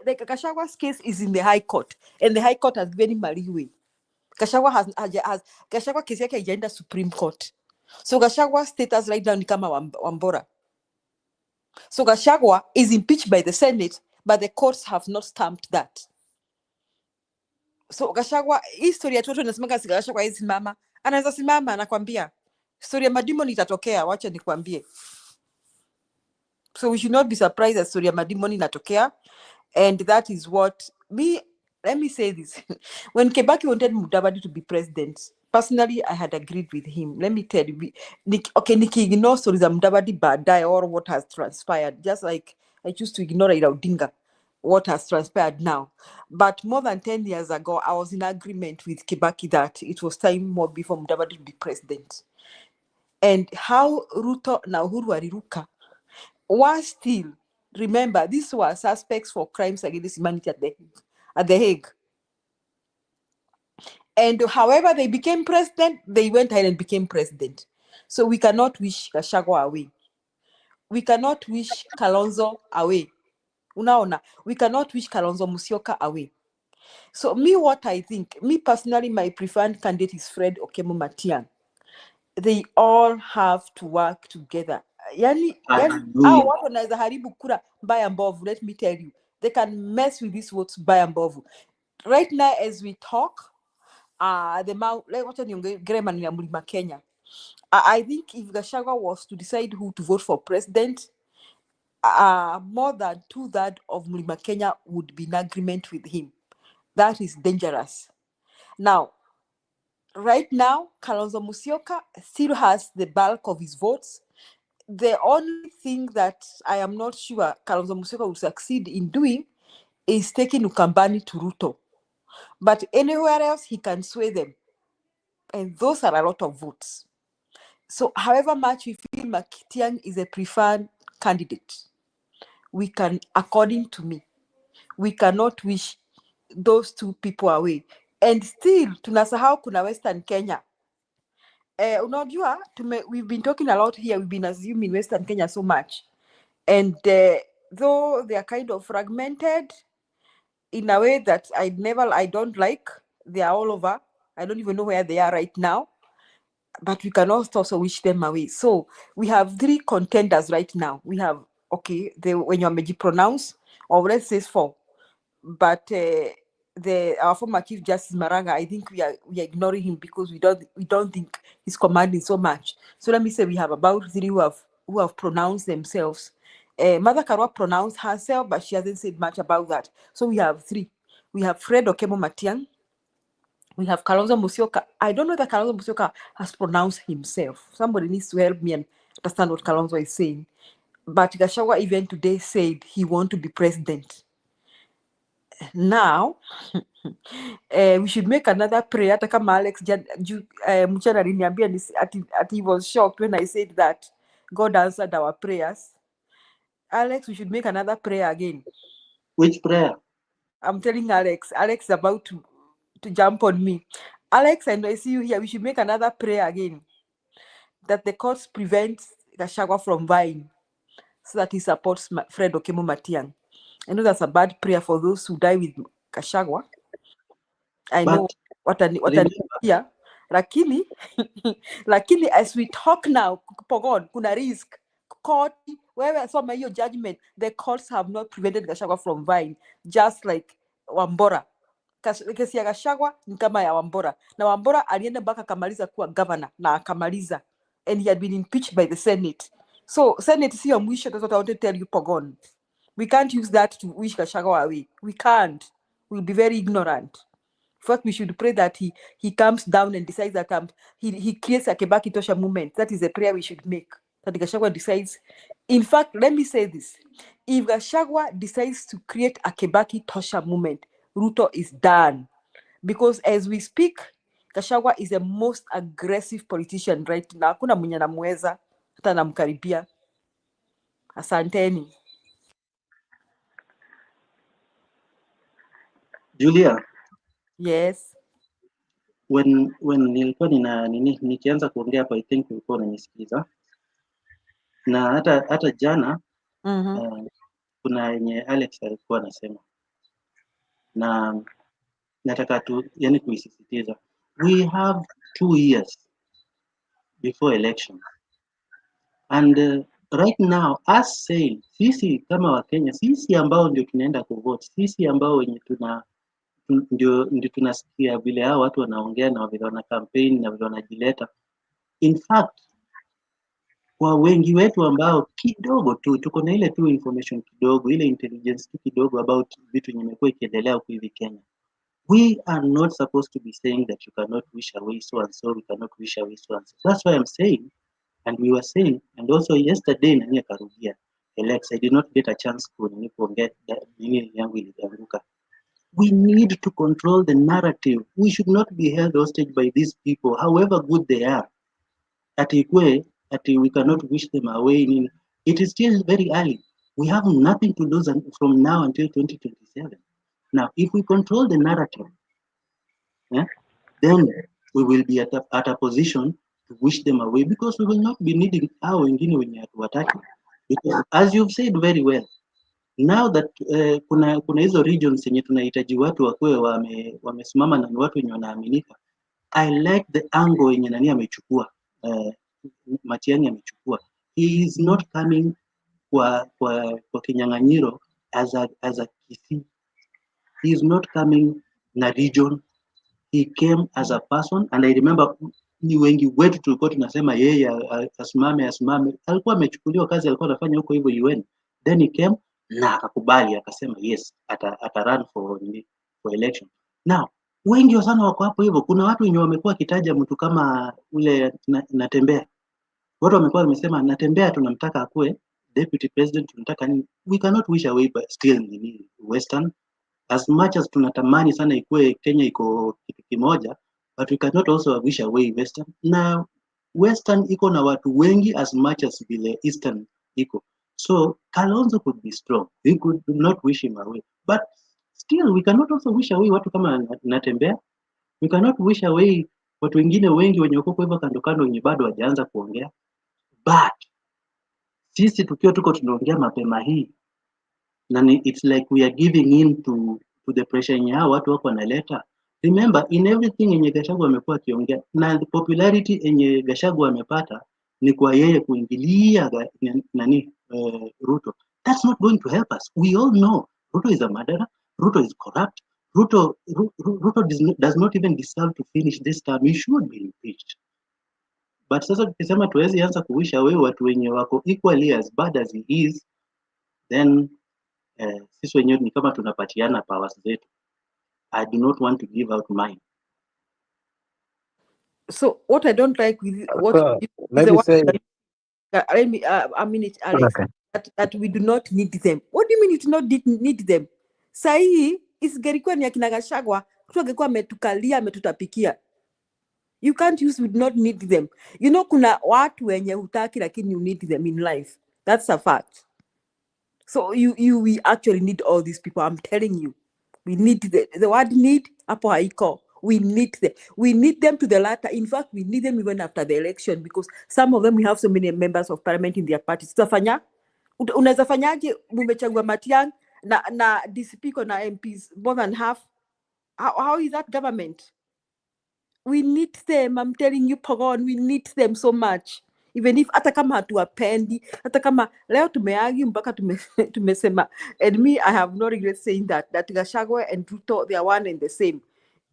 the Gachagua's case is in the High Court, and the High Court has given him a leeway. Gachagua Gachagua kesi yake haijaenda Supreme Court. So Gachagua's status right now ni kama Wambora. So Gachagua is impeached by the Senate, but the courts have not stamped that. So Gachagua, history ya watu wanasema Gachagua hizi simama, anaweza simama anakuambia story ya madimoni itatokea, wacha nikwambie. So we should not be surprised that story ya madimoni inatokea, and that is what let me say this. When Kibaki wanted Mudavadi to be president, personally, I had agreed with him. Let me tell you, Niki ignore stories of Mudavadi baadaye or what has transpired, just like I choose to ignore Raila Odinga, what has transpired now. But more than 10 years ago, I was in agreement with Kibaki that it was time more before Mudavadi to be president. And how Ruto na Uhuru Wariruka were still, remember, these were suspects for crimes against humanity at the Hague. And however they became president, they went ahead and became president. So we cannot wish Gachagua away. We cannot wish Kalonzo away. Unaona, we cannot wish Kalonzo Musyoka away. So what I think, personally, my preferred candidate is Fred Okemo Matiang'i. They all have to work together. Yani watu wanaweza haribu kura mbaya mbovu. Let me tell you, they can mess with these votes mbaya mbovu. Right now, as we talk, I think if Gachagua was to decide who to vote for president, more than 2/3 of Mlima Kenya would be in agreement with him. That is dangerous. Now, right now, Kalonzo Musyoka still has the bulk of his votes. The only thing that I am not sure Kalonzo Musyoka will succeed in doing is taking Ukambani to Ruto. But anywhere else, he can sway them. And those are a lot of votes. So however much we feel Matiang'i is a preferred candidate, we can, according to me, we cannot wish those two people away. And still, tunasahau kuna Western Kenya. Unajua, we've been talking a lot here, we've been assuming Western Kenya so much. And though they are kind of fragmented in a way that I don't like, they are all over. I don't even know where they are right now. But we cannot also wish them away. So we have 3 contenders right now. We have, when you are pronounce, or let's say 4. But our former Chief Justice Maraga, I think we are ignoring him because we don't think he's commanding so much. So let me say we have about 3 who have pronounced themselves. Mother Karua pronounced herself, but she hasn't said much about that. So we have 3. We have Fred Okemo Matiang'i. We have Kalonzo Musyoka. I don't know that Kalonzo Musyoka has pronounced himself. Somebody needs to help me and understand what Kalonzo is saying. But Gachagua even today said he wants to be president. Now, we should make another prayer. Hata kama Alex mchana aliniambia he was shocked when I said that God answered our prayers. Alex, we should make another prayer again. Which prayer? I'm telling Alex. Alex is about to jump on me. Alex, and I see you here. We should make another prayer again. That the courts prevent Gachagua from vying, so that he supports Fred Okemo Matiang. I know that's a bad prayer for those who die with Gachagua. I know what I hear. Lakini, as we talk now, Pogon, kuna risk. Court, wherever some your judgment, the courts have not prevented Gachagua from vying, just like Wambora. Kesi ya Gachagua ni kama ya Wambora. Na Wambora alienda mpaka akamaliza kuwa governor na akamaliza, and he had been impeached by the Senate. So Senate sio mwisho. That's what I want to tell you, Pogon. We can't use that to wish Gachagua away. We can't. We'll be very ignorant. First, we should pray that he comes down and decides that he creates a Kebaki Tosha movement. That is a prayer we should make. That Gachagua decides. In fact, let me say this. If Gachagua decides to create a Kebaki Tosha movement, Ruto is done. Because as we speak, Gachagua is the most aggressive politician right now. Hakuna mwenye anamweza hata anamkaribia. Asanteni. Julia. Yes. When nilikuwa nikianza kuongea hapa, I think ulikuwa unanisikiza. Na hata jana kuna yenye Alex alikuwa anasema. Na nataka yani kuisisitiza. We have 2 years before election. And right now, us saying, sisi kama Wakenya, sisi ambao ndio tunaenda kuvote, sisi ambao wenye ndio tunasikia vile hao watu wanaongea na vile wana campaign na vile wanajileta. In fact, kwa wengi wetu ambao kidogo tu tuko na ile tu information kidogo, ile intelligence tu kidogo about vitu yenye imekuwa ikiendelea huko hivi Kenya, we are not supposed to be saying that you cannot wish away so and so, we cannot wish away so and so. That's why I'm saying, and we were saying, and also yesterday nani akarudia Alex, I did not get a chance to get nini yangu ilianguka. We need to control the narrative. We should not be held hostage by these people, however good they are. We cannot wish them away. It is still very early. We have nothing to lose from now until 2027. Now, if we control the narrative, then we will be at a position to wish them away, because we will not be needing our wengine wenye hatuwataki. Because as you've said very well, now that kuna hizo regions yenye tunahitaji watu wakuwe wamesimama na watu wenye wanaaminika. I like the angle yenye nani amechukua, Matiang'i amechukua. He is not coming kwa kinyang'anyiro as a Kisii. He is not coming na region. He came as a person, and I remember ni wengi wetu tulikuwa tunasema yeye asimame. Alikuwa amechukuliwa kazi, alikuwa anafanya huko hivyo UN. Then he came na akakubali, akasema yes, ata run for election. Now, wengi sana wako hapo hivyo. Kuna watu wenye wamekuwa kitaja mtu kama ule Natembea. Watu wamekuwa wamesema Natembea tunamtaka akuwe deputy president, tunataka nini. We cannot wish away but still ni Western. As much as tunatamani sana ikuwe Kenya iko kitu kimoja, but we cannot also wish away Western. Na Western iko na watu wengi as much as vile Eastern iko. So Kalonzo could be strong. We could not wish him away. But still, we cannot also wish away watu kama Natembea. We cannot wish away watu wengine wengi wenye wako hivyo kando kando wenye bado hawajaanza kuongea. But sisi tukiwa tuko tunaongea mapema hii, na it's like we are giving in to the pressure yenye hao watu wako wanaleta. Remember, in everything yenye Gachagua amekuwa akiongea, na the popularity yenye Gachagua amepata ni kwa yeye kuingilia Ruto. That's not going to help us. We all know Ruto is a murderer. Ruto is corrupt. Ruto does not even deserve to finish this term. He should be impeached. But sasa tukisema tuwezi anza kuwisha wewe watu wenye wako equally as bad as he is, then sisi wenyewe ni kama tunapatiana powers zetu. I do not want to give out mine. So what I don't like with what let me say, a minute, Alex, okay. that we do not need them. What do you mean you do not need them? Sahi, Isigerikuwa ni akina Gachagua, mtu angekuwa ametukalia, ametutapikia. You can't use, we not need them. You know, kuna watu wenye hutaki lakini you need them in life. That's a fact. So we actually need all these people. I'm telling you. We need the word need, hapo haiko. We need them to the latter. In fact, we need them even after the election because some of them, we have so many members of parliament in their parties. Tutafanya, unaweza fanyaje mumechagua Matiang'i na DCP na MPs more than half? How is that government? We need them. I'm telling you, Pogon, we need them so much. Even if hata kama hatuwapendi, hata kama leo tumeargue mpaka tumesema, and me, I have no regret saying that Gachagua and Ruto, they are one and the same.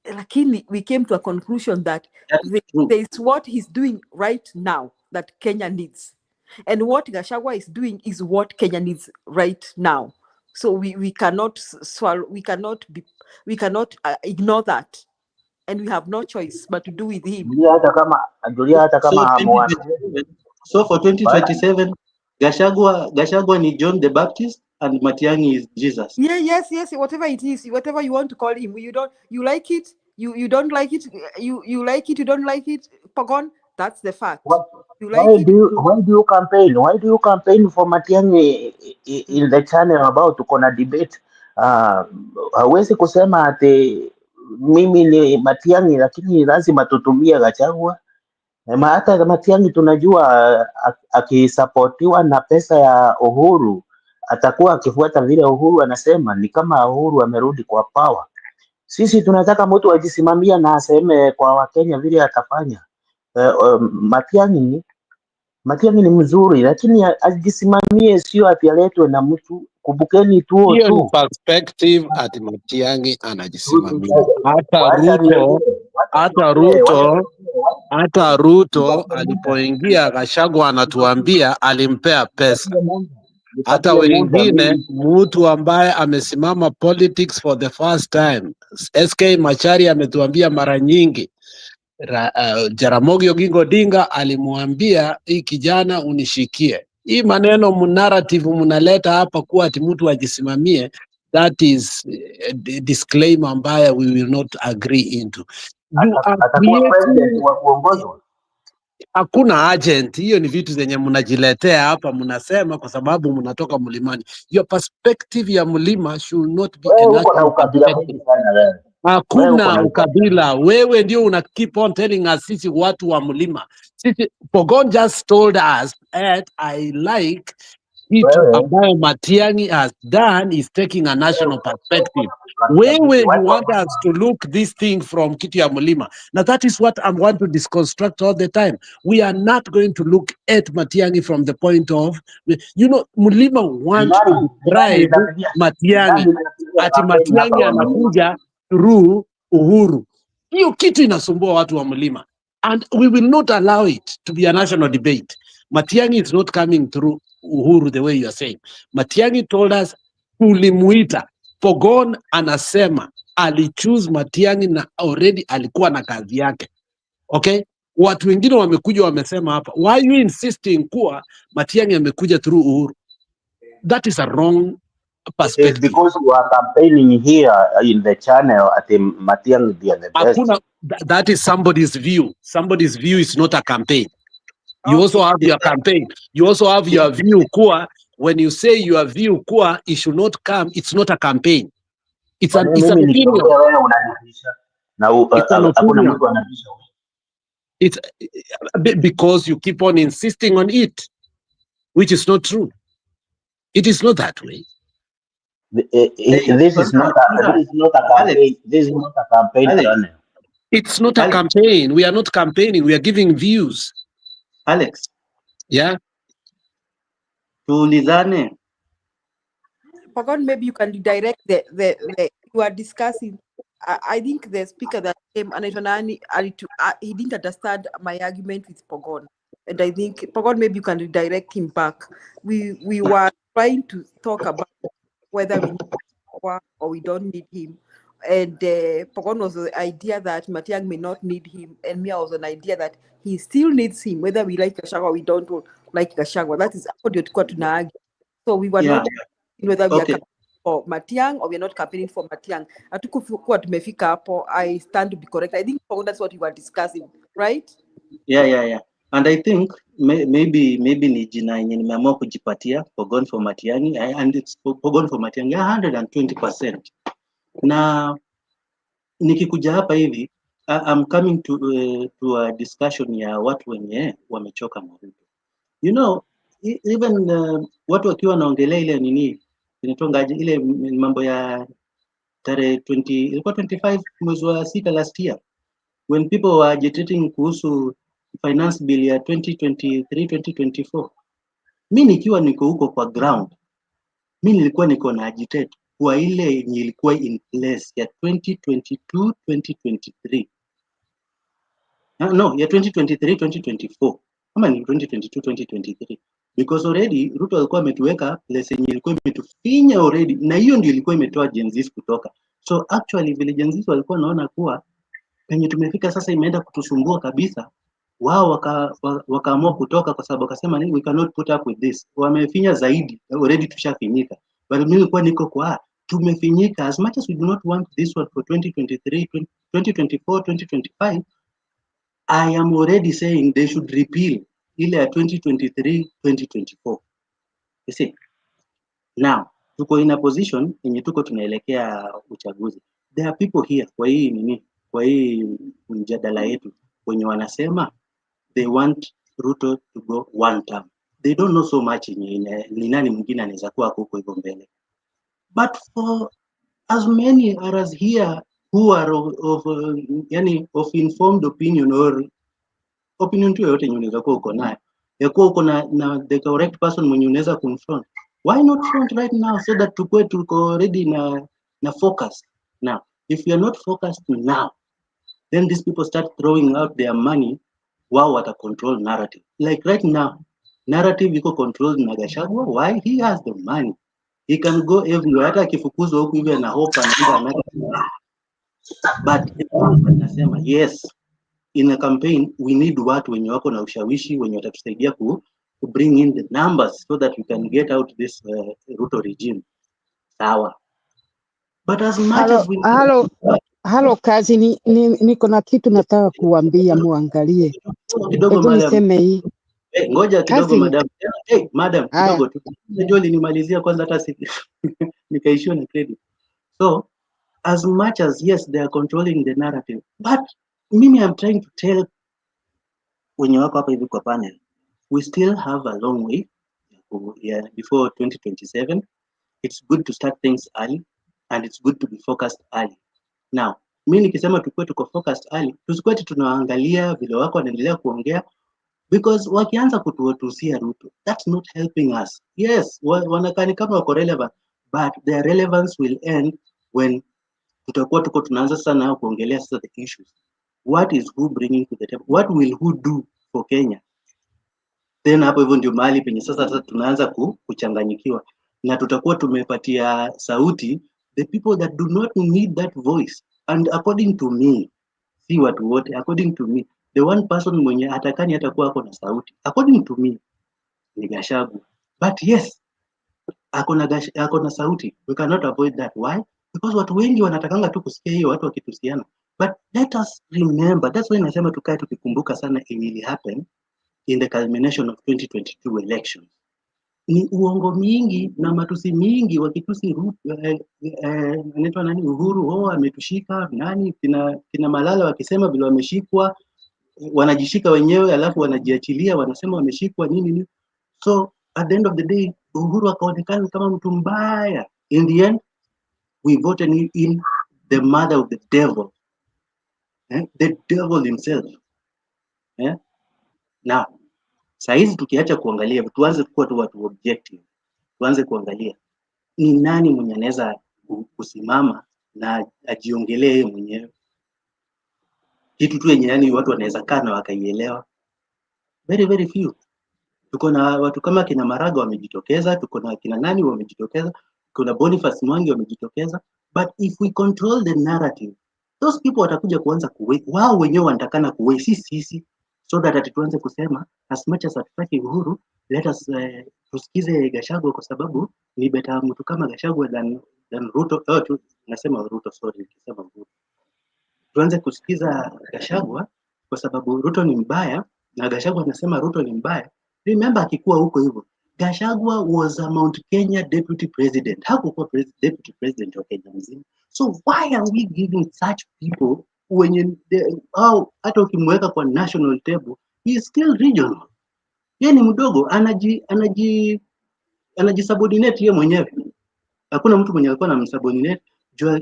Lakini we came to a conclusion that there is what he's doing right now that Kenya needs. And what Gachagua is doing is what Kenya needs right now. So we cannot swallow, we cannot ignore that. And we have no choice but to do with him. So for 2027, Gachagua ni John the Baptist and Matiang'i is Jesus. Yeah, yes, whatever it is, whatever you want to call him. You like it, you don't like it, you like it, you don't like it, Pogon, that's the fact. Why do you campaign? Why do you campaign for Matiang'i in the channel about tukona debate? Hawezi kusema ati mimi ni Matiang'i lakini lazima tutumie Gachagua. Hata Matiang'i tunajua akisapotiwa na pesa ya Uhuru atakuwa akifuata vile Uhuru anasema, ni kama Uhuru amerudi kwa power. Sisi tunataka mtu ajisimamia na aseme kwa Wakenya vile atafanya. Matiang'i ni mzuri lakini ajisimamie, sio ati aletwe na mtu. Kumbukeni tu hiyo ni perspective ati Matiang'i anajisimamia. Hata Ruto alipoingia Gachagua anatuambia alimpea pesa. Hata wengine, mtu ambaye amesimama politics for the first time, SK Machari ametuambia mara nyingi, Jaramogi Oginga Odinga alimwambia hii kijana unishikie. Hii maneno narrative mnaleta hapa kuwa ati mtu ajisimamie, that is a disclaimer ambayo we will not agree into. Hakuna agent, hiyo ni vitu zenye mnajiletea hapa, mnasema kwa sababu mnatoka mlimani. Your perspective ya mlima should not be hakuna ukabila. Wewe ndio una keep on telling us sisi watu wa mlima. Sisi, Pogon just told us that I like kitu ambayo Matiang'i has done is taking a national perspective. Wewe, you want us to look this thing from kitu ya mlima. Now that is what I want to disconstruct all the time. We are not going to look at Matiang'i from the point of, you know, mlima wants to describe Matiang'i. Ati Matiang'i anakuja through Uhuru. Hiyo kitu inasumbua watu wa mlima. And we will not allow it to be a national debate. Matiang'i is not coming through Uhuru the way you are saying. Matiang'i told us tulimuita. Pogon anasema alichoose Matiang'i na already alikuwa na kazi yake. Okay? Watu wengine wamekuja wamesema hapa, why you insisting kuwa Matiang'i amekuja through Uhuru? That is a wrong perspective. It's because you are campaigning here in the channel at Matiang'i be the best. That is somebody's view. Somebody's view is not a campaign. You also have your campaign. You also have your view kuwa, when you say your view kuwa it should not come, it's not a campaign. It's an opinion. It's because you keep on insisting on it, which is not true. It is not that way. This is not a campaign. This is not a campaign. It's not a campaign. We are not campaigning. We are giving views. Alex. Yeah. Tuulizane. Pogon, maybe you can redirect the you are discussing. I think the speaker that came, he didn't understand my argument with Pogon. And I think, Pogon, maybe you can redirect him back. We were trying to talk about whether we need him or we don't need him. And Pogon was the idea that Matiang'i may not need him, and me was an idea that he still needs him, whether we like Gachagua or we don't like Gachagua. That is what you're going to argue. So we were not whether we are for Matiang or we're not campaigning for Matiang. Hatukuwa tumefika hapo. I stand to be correct. I think that's what you were discussing, right? Yeah. And I think maybe ni jina yenye nimeamua kujipatia Pogon for Matiang'i, and it's Pogon for Matiang'i 120%. Na nikikuja hapa hivi I'm coming to a discussion ya watu wenye wamechoka na Ruto. You know, even watu wakiwa wanaongelea ile nini inatongaje ile mambo ya tarehe 20 ilikuwa 25 mwezi wa 6 last year, when people were agitating kuhusu finance bill ya 2023-2024. Mimi nikiwa niko huko kwa ground, mimi nilikuwa niko na agitate kwa ile yenye ilikuwa in place ya 2022-2023. No, ya 2023-2024. Kama ni 2022-2023. Because already Ruto alikuwa ametuweka place yenye ilikuwa imetufinya already, na hiyo ndio ilikuwa imetoa Gen Z kutoka. So actually vile Gen Z walikuwa naona kuwa penye tumefika sasa imeenda kutusumbua kabisa, wao wakaamua kutoka kwa sababu wakasema we cannot put up with this. Wamefinya zaidi, already tushafinyika. But mimi nilikuwa niko kwa tumefinyika, as much as we do not want this one for 2023, 2024, 2025. I am already saying they should repeal ile ya 2023-2024. You see? Now, tuko in a position yenye tuko tunaelekea uchaguzi. There are people here kwa hii mjadala yetu wenye wanasema they want Ruto to go one term. They don't know so much ni nani mwingine anaweza kuwa huko hivyo mbele. But for as many as here who are of informed opinion or opinion tu yoyote yenye unaweza kuwa uko nayo, ya kuwa uko na the correct person mwenye unaweza confront, why not front right now so that tuko already na focus now. If you are not focused now, then these people start throwing out their money, wao wata control narrative. Like right now, narrative iko controlled na Gachagua. Why? He has the money. He can go everywhere. Hata akifukuzwa huku hivi na hope anaenda. But nasema yes, in a campaign we need watu wenye wako na ushawishi wenye watatusaidia ku bring in the numbers so that we can get out this Ruto regime. Sawa. But as much as we Halo kazi niko na kitu nataka kuambia muangalie. Kidogo niseme hii. Ngoja kidogo madam. Madam kidogo tu. Ndio nimalizia kwanza hata nikaishiwa na credit. So as much as yes they are controlling the narrative, but mimi I'm trying to tell wenye wako hapa hivi kwa panel, we still have a long way before 2027. It's good to start things early and it's good to be focused early. Now, mimi nikisema tuko focused early, tusikuwe tunaangalia vile wako wanaendelea kuongea, because wakianza kutuotusia Ruto, that's not helping us. Yes, wanakani kama wako relevant, but their relevance will end when tutakuwa tunaanza sana kuongelea sasa the issues. What is who bringing to the table? What will who do for Kenya? Then hapo hivyo ndio mahali penye sasa tunaanza kuchanganyikiwa, na tutakuwa tumepatia sauti the people that do not need that voice. And according to me, si watu wote, according to me, the one person mwenye atakani atakuwa ako na sauti, according to me, ni Gachagua. But yes, ako na sauti. We cannot avoid that. Why? Because watu wengi wanatakanga tu kusikia hiyo watu wakitusiana. But let us remember, that's why nasema tukae tukikumbuka sana it will happen in the culmination of 2022 elections. Ni uongo mingi na matusi mingi wakitusi anaitwa nani Uhuru, ametushika nani, kina Malala wakisema vile wameshikwa, wanajishika wenyewe alafu wanajiachilia wanasema wameshikwa nini. So at the end of the day Uhuru akaonekana kama mtu mbaya. In the end we voted in the mother of the devil, the devil himself. Now saizi tukiacha kuangalia, tuanze kuwa tu watu objective, tuanze kuangalia ni nani mwenye anaweza kusimama na ajiongelee yeye mwenyewe kitu tu yenye yani watu wanaweza kaa na wakaielewa. Very very few. Tuko na watu kama kina Maraga wamejitokeza, tuko na kina nani wamejitokeza, kuna Boniface Mwangi wamejitokeza. But if we control the narrative, those people watakuja kuanza wao wenyewe wanatakana sisi, so that tuanze kusema as much as hatutaki Uhuru, let us tusikize Gachagua kwa sababu ni better mtu kama Gachagua than then Ruto, nasema Ruto, sorry, nikisema Ruto. Tuanze kusikiza Gachagua kwa sababu Ruto ni mbaya na Gachagua anasema Ruto ni mbaya. Remember akikuwa huko hivyo, Gachagua was a Mount Kenya deputy president. Hakukuwa deputy president wa Kenya mzima. So why are we giving such people when hata ukimweka kwa national table, he is still regional. Yeye ni mdogo, anajisubordinate yeye mwenyewe. Hakuna mtu mwenye alikuwa anamsubordinate.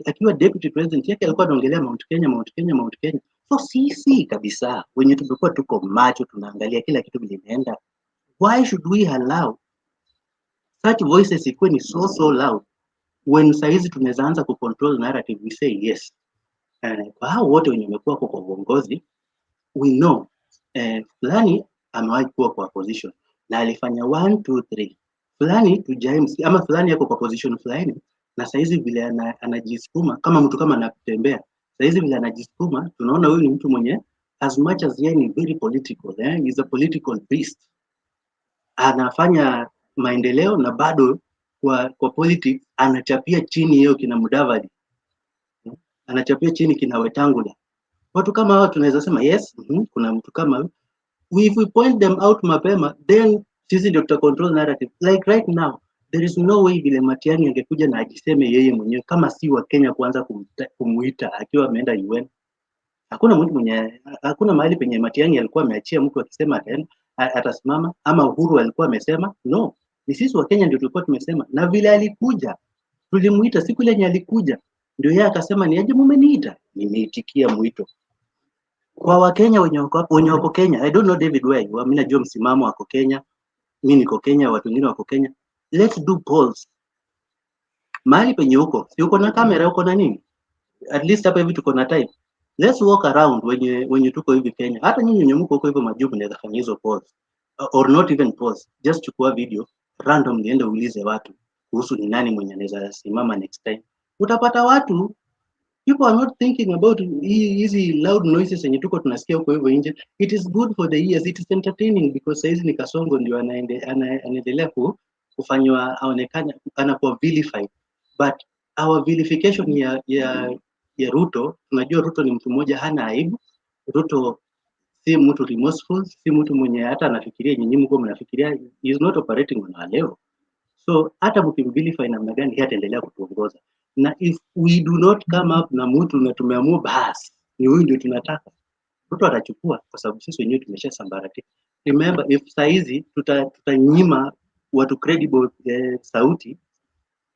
Akiwa deputy president yake alikuwa anaongelea Mount Kenya. So sisi kabisa wenye tumekuwa tuko macho tunaangalia kila kitu vinaenda. Why should we allow such voices ikuwe ni so loud when saizi tunaweza anza kucontrol narrative? We say yes. Kwa hao wote wenye wamekuwa kwa uongozi, we know fulani amewahi kuwa kwa position na alifanya 1 2 3, fulani tujaimsi ama fulani yako kwa position fulani na saizi vile anajisukuma kama mtu kama anatembea, saizi vile anajisukuma tunaona huyu ni mtu mwenye as much as yeye ni very political, he's a political beast, anafanya maendeleo na bado kwa politics anachapia chini hiyo kina Mudavadi, anachapia chini kina Wetangula. Watu kama hao tunaweza sema yes, kuna mtu kama if we point them out mapema, then sisi ndio tuta control narrative. Like right now there is no way vile Matiang'i angekuja na ajiseme yeye mwenyewe kama si wa Kenya kuanza kumuita akiwa ameenda UN. Hakuna mtu mwenye, hakuna mahali penye Matiang'i alikuwa ameachia mtu akisema atasimama, ama Uhuru alikuwa amesema. No, ni sisi wa Kenya ndio tulikuwa tumesema, na vile alikuja tulimuita. Siku ile alikuja ndio yeye akasema ni aje mmeniita, nimeitikia mwito. Kwa Wakenya wenye wako Kenya, I don't know David where you are, mimi najua msimamo wako Kenya, mimi niko Kenya, watu wengine wako Kenya. Let's do polls. Mahali penye huko, si uko na kamera, uko na nini? At least hapa hivi tuko na time. Let's walk around wenye tuko hivi Kenya. Hata nyinyi wenye mko huko hivyo majuku naweza fanya hizo polls. Or not even polls. Just chukua video random niende uulize watu kuhusu ni nani mwenye anaweza simama next time. Utapata watu, people are not thinking about hizi loud noises yenye tuko tunasikia huko hivyo nje. It is good for the ears, it is entertaining because saizi ni Kasongo ndio anaendelea kufanywa aonekane anakuwa vilified. But our vilification ya Ruto, tunajua Ruto ni mtu mmoja hana aibu. Ruto si mtu remorseful, si mtu mwenye hata anafikiria nyinyi mko mnafikiria, he is not operating on a level. So hata mkimvilify namna gani yeye ataendelea kutuongoza. Na if we do not come up na mtu na tumeamua basi ni huyu ndio tunataka, Ruto atachukua kwa sababu sisi wenyewe tumeshasambaratika. Remember, if saizi tutanyima watu credible sauti,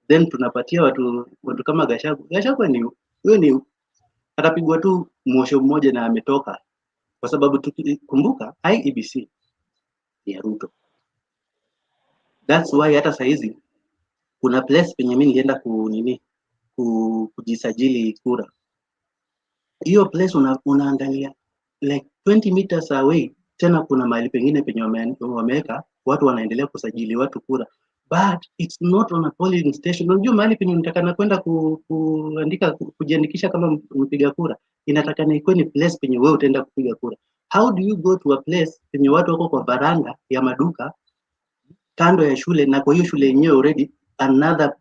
then tunapatia watu kama Gachagua. Gachagua ni huyo, ni atapigwa tu mosho mmoja na ametoka, kwa sababu tukikumbuka IEBC ya Ruto. That's why hata saizi kuna place penye mimi nilienda kujisajili kura. Hiyo place unaangalia like 20 meters away, tena kuna mahali pengine penye wameweka watu wanaendelea kusajili watu kura, but it's not on a polling station. Unajua mahali penye unataka kwenda kujiandikisha kama mpiga kura, inatakana ikuwe ni place penye wewe utaenda kupiga kura. How do you go to a place penye watu wako kwa baranda ya maduka kando ya shule, na kwa hiyo shule yenyewe already another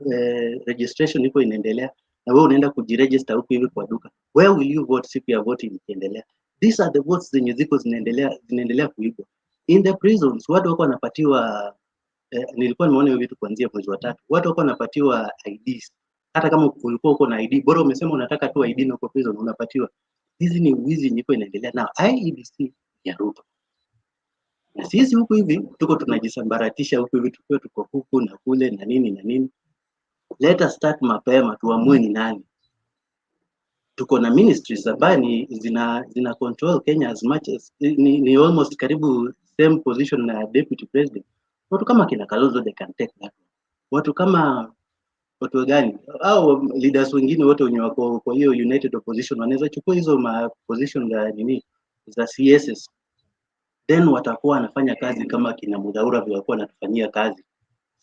registration iko inaendelea, na wewe unaenda kujiregister huko hivi kwa duka? Where will you vote siku ya voting ikiendelea? These are the votes zenye ziko zinaendelea kuibwa. In the prisons watu wako wanapatiwa nilikuwa nimeona hiyo vitu kuanzia mwezi wa 3, watu wako wanapatiwa IDs. Hata kama ulikuwa uko na ID, bora umesema unataka tu ID na uko prison unapatiwa. Hizi ni wizi niko inaendelea na IEBC ya Ruto. Na sisi huku hivi tuko tunajisambaratisha huku hivi, tuko huku na kule na nini. Let us start mapema, tuamue ni nani. Tuko na ministries ambaye zina control Kenya as much as ni almost karibu same position na deputy president. Watu kama kina Kalonzo they can take that. Watu kama watu gani au leaders wengine wote wenye wako kwa hiyo united opposition wanaweza chukua hizo position za CSS, then watakuwa wanafanya kazi kama kina Mudhaura vile walikuwa wanatufanyia kazi.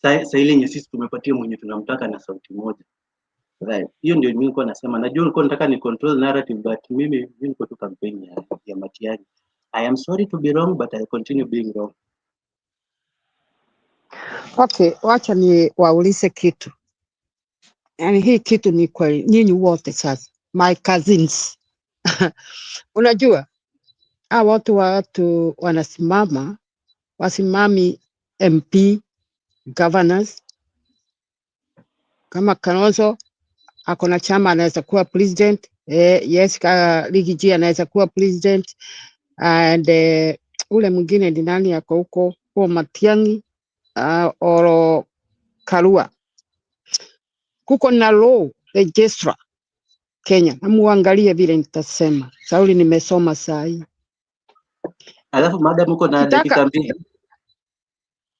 Sasa ile yenye sisi tumepatia mwenye tunamtaka na sauti moja. Right. Hiyo ndio mimi nilikuwa nasema. Najua ulikuwa unataka ni control narrative, but mimi niko tu campaign ya Matiang'i. I am sorry to be wrong, but I continue being wrong. Okay, wacha ni waulize kitu. Yani hii kitu ni kweli, nyinyi wote sasa, my cousins unajua hawa watu wanasimama, wasimami MP, governors. Kama Kalonzo ako na chama anaweza kuwa president, yes, Rigiji anaweza kuwa president, and ule mwingine ni nani ako huko, kwa Matiang'i or Karua. Kuko na law registrar Kenya, namuangalie vile nitasema. Sauli nimesoma saa hii. Alafu madam uko na dakika mbili.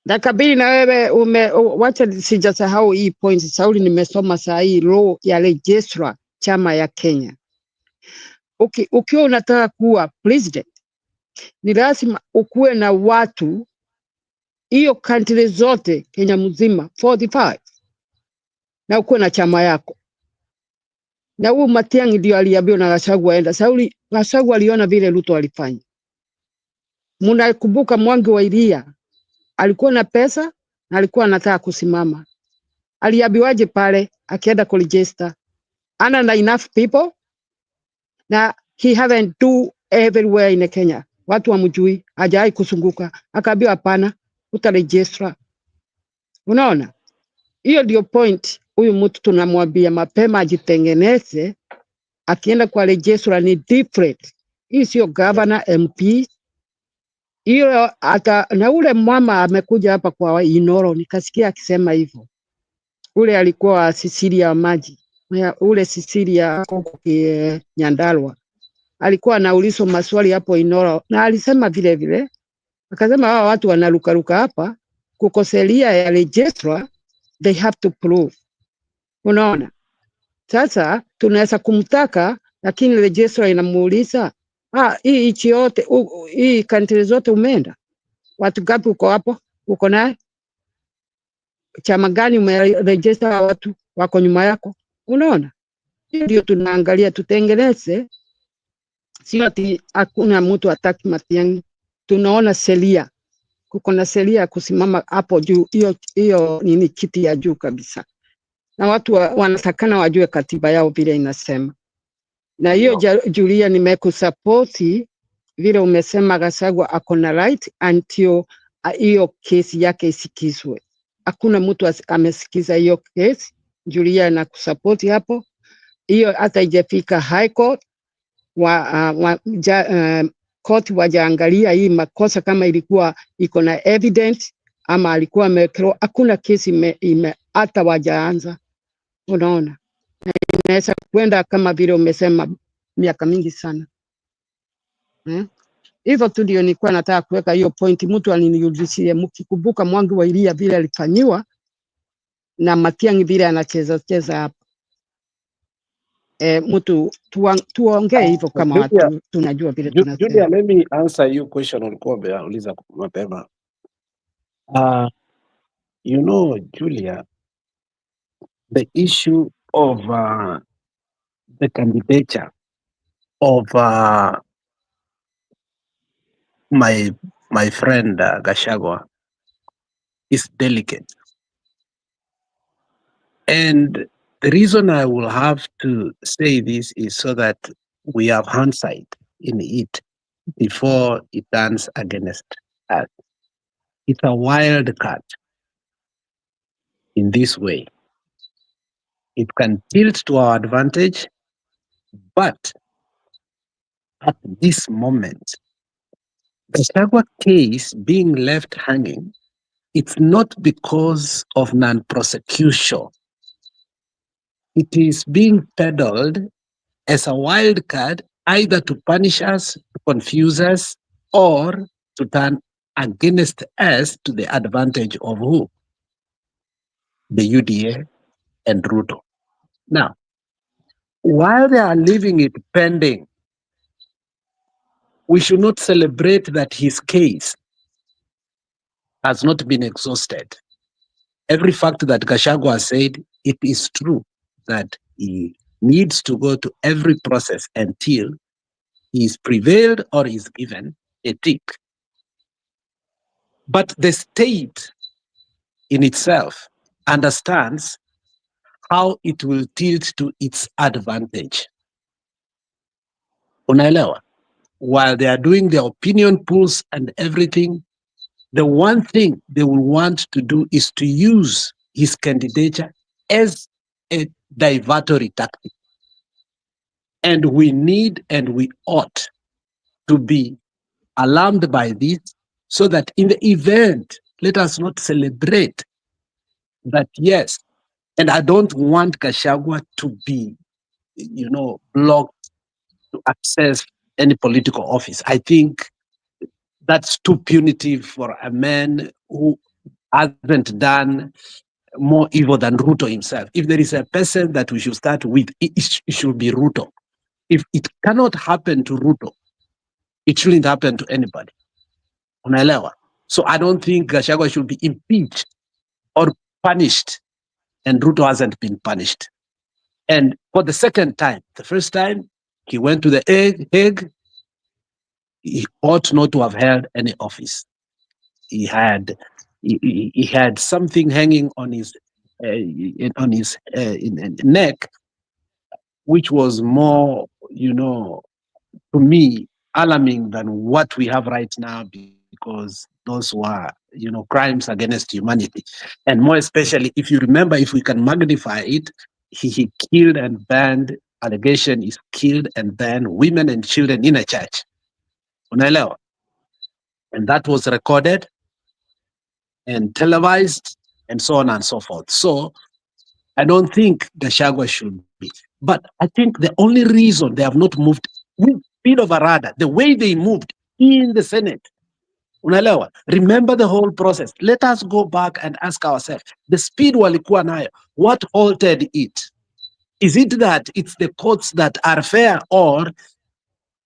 Dakika mbili na wewe wacha sijasahau hii point. Sauli nimesoma saa hii law ya registrar chama ya Kenya. Ukiwa unataka kuwa president, ni lazima ukuwe na watu hiyo country zote Kenya mzima 45 na ukuwe na chama yako. Na huyu Matiang'i ndio aliambiwa na Gachagua aenda. Sauli Gachagua aliona vile Ruto alifanya. Mnakumbuka Mwangi wa Iria alikuwa na pesa na alikuwa anataka kusimama. Aliambiwaje pale akienda kuregister? Ana na enough people na he haven't do everywhere in Kenya. Watu wamjui, hajai kusunguka. Akaambiwa hapana, utaregister. Unaona? Hiyo ndio point. Huyu mtu tunamwambia mapema ajitengeneze, akienda kwa registrar ni different. Hii sio governor, MP. Hiyo hata na ule mama amekuja hapa kwa Inoro, nikasikia akisema hivyo. Ule alikuwa Sisilia maji. Ule Sisilia Nyandarua. Alikuwa anaulizwa maswali hapo Inoro na alisema vile vile. Akasema hawa watu wanarukaruka hapa kukoselia ya registrar, they have to prove. Unaona? Sasa tunaweza kumtaka, lakini registrar inamuuliza, hii nchi yote, hii country zote umeenda? Watu gapi uko hapo? Uko naye? Chama gani umeregister watu wako nyuma yako? Unaona? Hiyo ndio tunaangalia, tutengeneze. Sio ati hakuna mtu ataki Matiang'i. Tunaona sheria. Kuko na sheria kusimama hapo juu, hiyo nini kiti ya juu kabisa. Na watu wanatakana wajue katiba yao vile inasema. Na hiyo Julia, nimekusapoti vile umesema Gachagua ako na right until hiyo kesi yake isikizwe. Hakuna mtu amesikiza hiyo kesi. Julia, na kusapoti hapo. Hiyo hata ijafika high court, court wajaangalia hii makosa kama ilikuwa iko na evidence ama alikuwa amekewa. Hakuna kesi hata wajaanza. Unaona? Inaweza kwenda kama vile umesema miaka mingi sana. Hivyo tu ndio nilikuwa nataka kuweka hiyo point. Mtu aliniulizia, mkikumbuka Mwangi wa Iria vile alifanyiwa na Matiang'i vile anacheza hapa. Mtu tuongee hivyo kama watu tunajua vile tunasema. Julia, let me answer you question ulikuwa umeuliza mapema. You know, Julia, the issue of the candidature of my friend Gachagua is delicate. And the reason I will have to say this is so that we have hindsight in it before it turns against us. It's a wild card in this way. It can tilt to our advantage, but at this moment, the Gachagua case being left hanging, it's not because of non-prosecution. It is being peddled as a wild card, either to punish us, to confuse us, or to turn against us to the advantage of who? The UDA and Ruto. Now, while they are leaving it pending, we should not celebrate that his case has not been exhausted. Every fact that Gachagua said, it is true that he needs to go to every process until he is prevailed or is given a tick. But the state in itself understands how it will tilt to its advantage. Unaelewa? While they are doing their opinion polls and everything, the one thing they will want to do is to use his candidature as a divertory tactic. And we need and we ought to be alarmed by this, so that in the event, let us not celebrate that, yes, and I don't want Gachagua to be, blocked to access any political office. I think that's too punitive for a man who hasn't done more evil than Ruto himself. If there is a person that we should start with, it should be Ruto. If it cannot happen to Ruto, it shouldn't happen to anybody. Unaelewa? So I don't think Gachagua should be impeached or punished, and Ruto hasn't been punished. And for the second time, the first time he went to the Hague, he ought not to have held any office. He had something hanging on his neck, which was more, to me, alarming than what we have right now, because those were, crimes against humanity. And more especially, if you remember, if we can magnify it, he killed and banned, allegation is killed and banned women and children in a church. Unaelewa? And that was recorded and televised and so on and so forth. So I don't think Gachagua should be. But I think the only reason they have not moved with speed of a radar, the way they moved in the Senate, unaelewa? Remember the whole process. Let us go back and ask ourselves, the speed walikuwa nayo, what halted it? Is it that it's the courts that are fair, or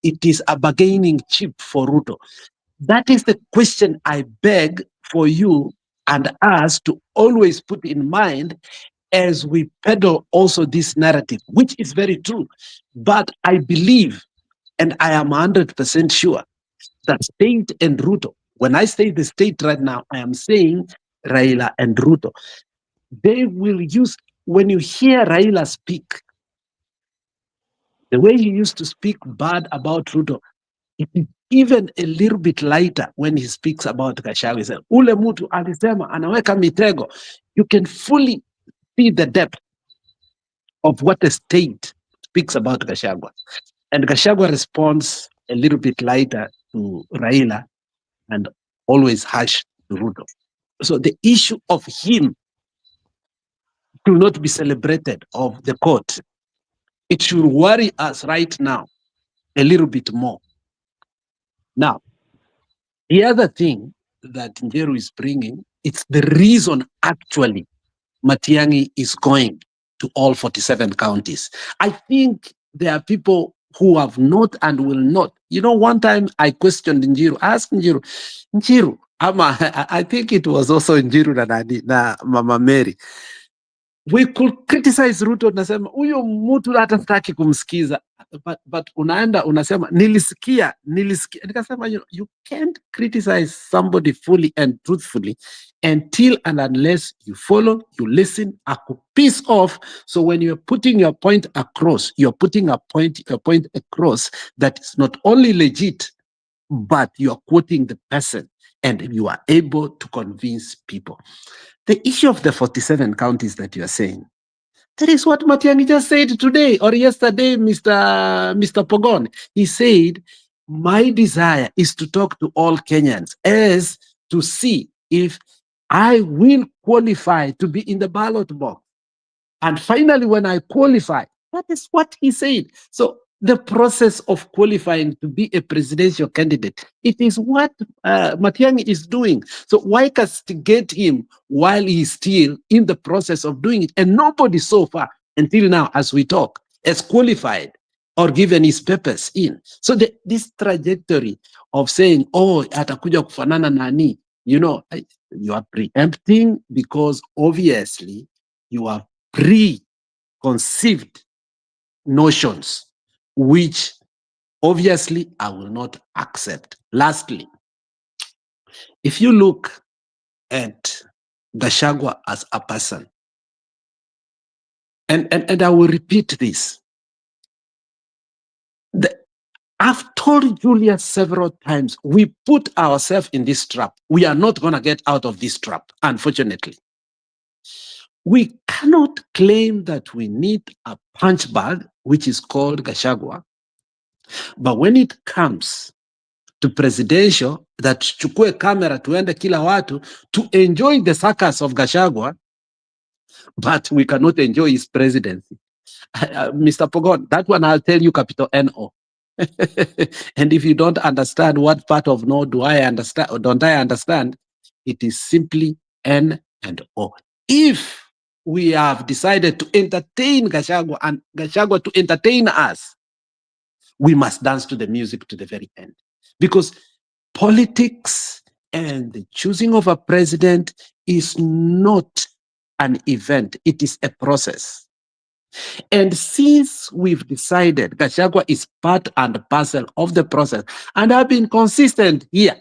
it is a bargaining chip for Ruto? That is the question I beg for you and us to always put in mind as we peddle also this narrative, which is very true. But I believe, and I am 100% sure, that state and Ruto, when I say the state right now, I am saying Raila and Ruto, they will use, when you hear Raila speak, the way he used to speak bad about Ruto, it is even a little bit lighter when he speaks about Gachagua. He said, ule mtu alisema anaweka mitego. You can fully see the depth of what the state speaks about Gachagua. And Gachagua responds a little bit lighter to Raila and always harsh to Ruto. So the issue of him should not be celebrated of the court. It should worry us right now a little bit more. Now, the other thing that Njeru is bringing, it's the reason actually Matiang'i is going to all 47 counties. I think there are people who have not and will not. One time I questioned Njiru, asked Njiru, I think it was also Njiru na Mama Mary. We could criticize Ruto, nasema huyo mtu hata sitaki kumsikiza, but unaenda unasema nilisikia. Nikasema you can't criticize somebody fully and truthfully until and unless you follow, you listen, piece off. So when you're putting your point across, you're putting your point across that is not only legit, but you're quoting the person and you are able to convince people. The issue of the 47 counties that you are saying, that is what Matiang'i just said today or yesterday, Mr. Pogon. He said, my desire is to talk to all Kenyans as to see if I will qualify to be in the ballot box. And finally, when I qualify, that is what he said. So the process of qualifying to be a presidential candidate, it is what Matiang'i is doing. So why castigate him while he's still in the process of doing it? And nobody so far, until now, as we talk, has qualified or given his papers in. So this trajectory of saying, oh, atakuja kufanana nani, you are preempting, because obviously you have preconceived notions, which obviously I will not accept. Lastly, if you look at Gachagua as a person, and I will repeat this. I've told Julia several times, we put ourselves in this trap. We are not going to get out of this trap, unfortunately. We cannot claim that we need a punch bag, which is called Gachagua. But when it comes to presidential, that chukue camera tuende kila watu to enjoy the circus of Gachagua, but we cannot enjoy his presidency. Mr. Pogon, that one I'll tell you capital N-O. And if you don't understand what part of no do I understand or don't I understand, it is simply N and O. If we have decided to entertain Gachagua and Gachagua to entertain us, we must dance to the music to the very end. Because politics and the choosing of a president is not an event, it is a process. And since we've decided Gachagua is part and parcel of the process, and I've been consistent here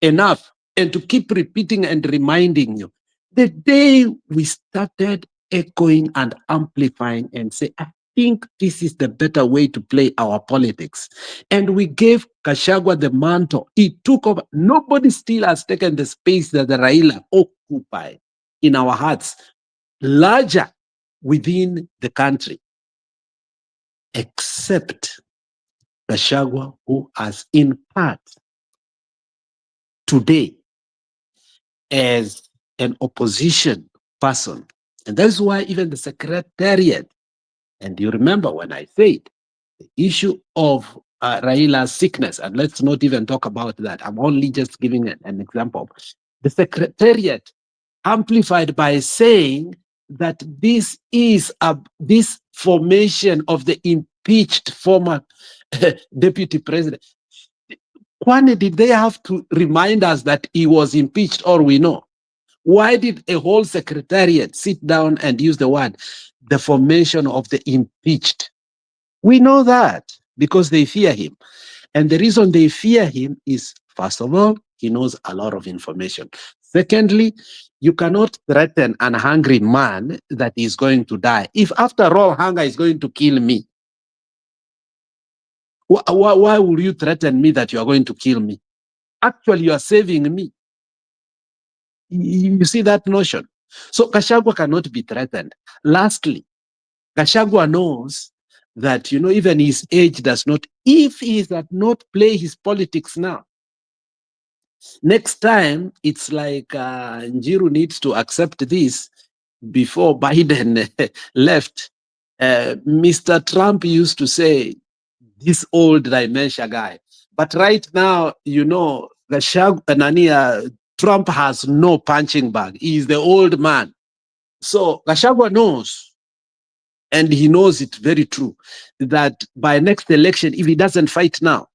enough, and to keep repeating and reminding you, the day we started echoing and amplifying and say, I think this is the better way to play our politics, and we gave Gachagua the mantle, he took over. Nobody still has taken the space that the Raila occupied in our hearts, larger within the country, except Gachagua, who has in part today as an opposition person. And that's why even the secretariat, and you remember when I said the issue of Raila's sickness, and let's not even talk about that, I'm only just giving an example. The secretariat amplified by saying that this is this formation of the impeached former deputy president. Why did they have to remind us that he was impeached, or we know? Why did a whole secretariat sit down and use the word, the formation of the impeached? We know that because they fear him. And the reason they fear him is, first of all, he knows a lot of information. Secondly, you cannot threaten an hungry man that is going to die. If after all, hunger is going to kill me, why would you threaten me that you are going to kill me? Actually, you are saving me. You see that notion? So Gachagua cannot be threatened. Lastly, Gachagua knows that, you know, even his age does not, if he does not play his politics now, next time, it's like Njiru needs to accept this before Biden left. Mr. Trump used to say, this old dementia guy. But right now, you know, Trump has no punching bag. He is the old man. So Gachagua knows, and he knows it very true, that by next election, if he doesn't fight now,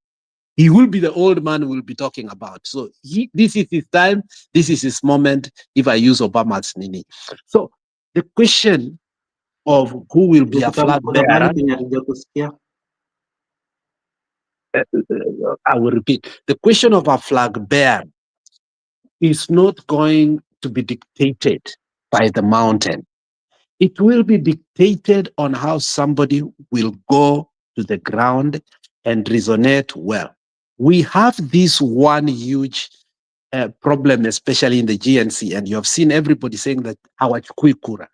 he will be the old man we'll be talking about. So this is his time. This is his moment, if I use Obama's Nini. So the question of who will be a flag bearer, I will repeat. The question of a flag bearer is not going to be dictated by the mountain. It will be dictated on how somebody will go to the ground and resonate well. We have this one huge problem, especially in the GNC, and you have seen everybody saying that our Kura.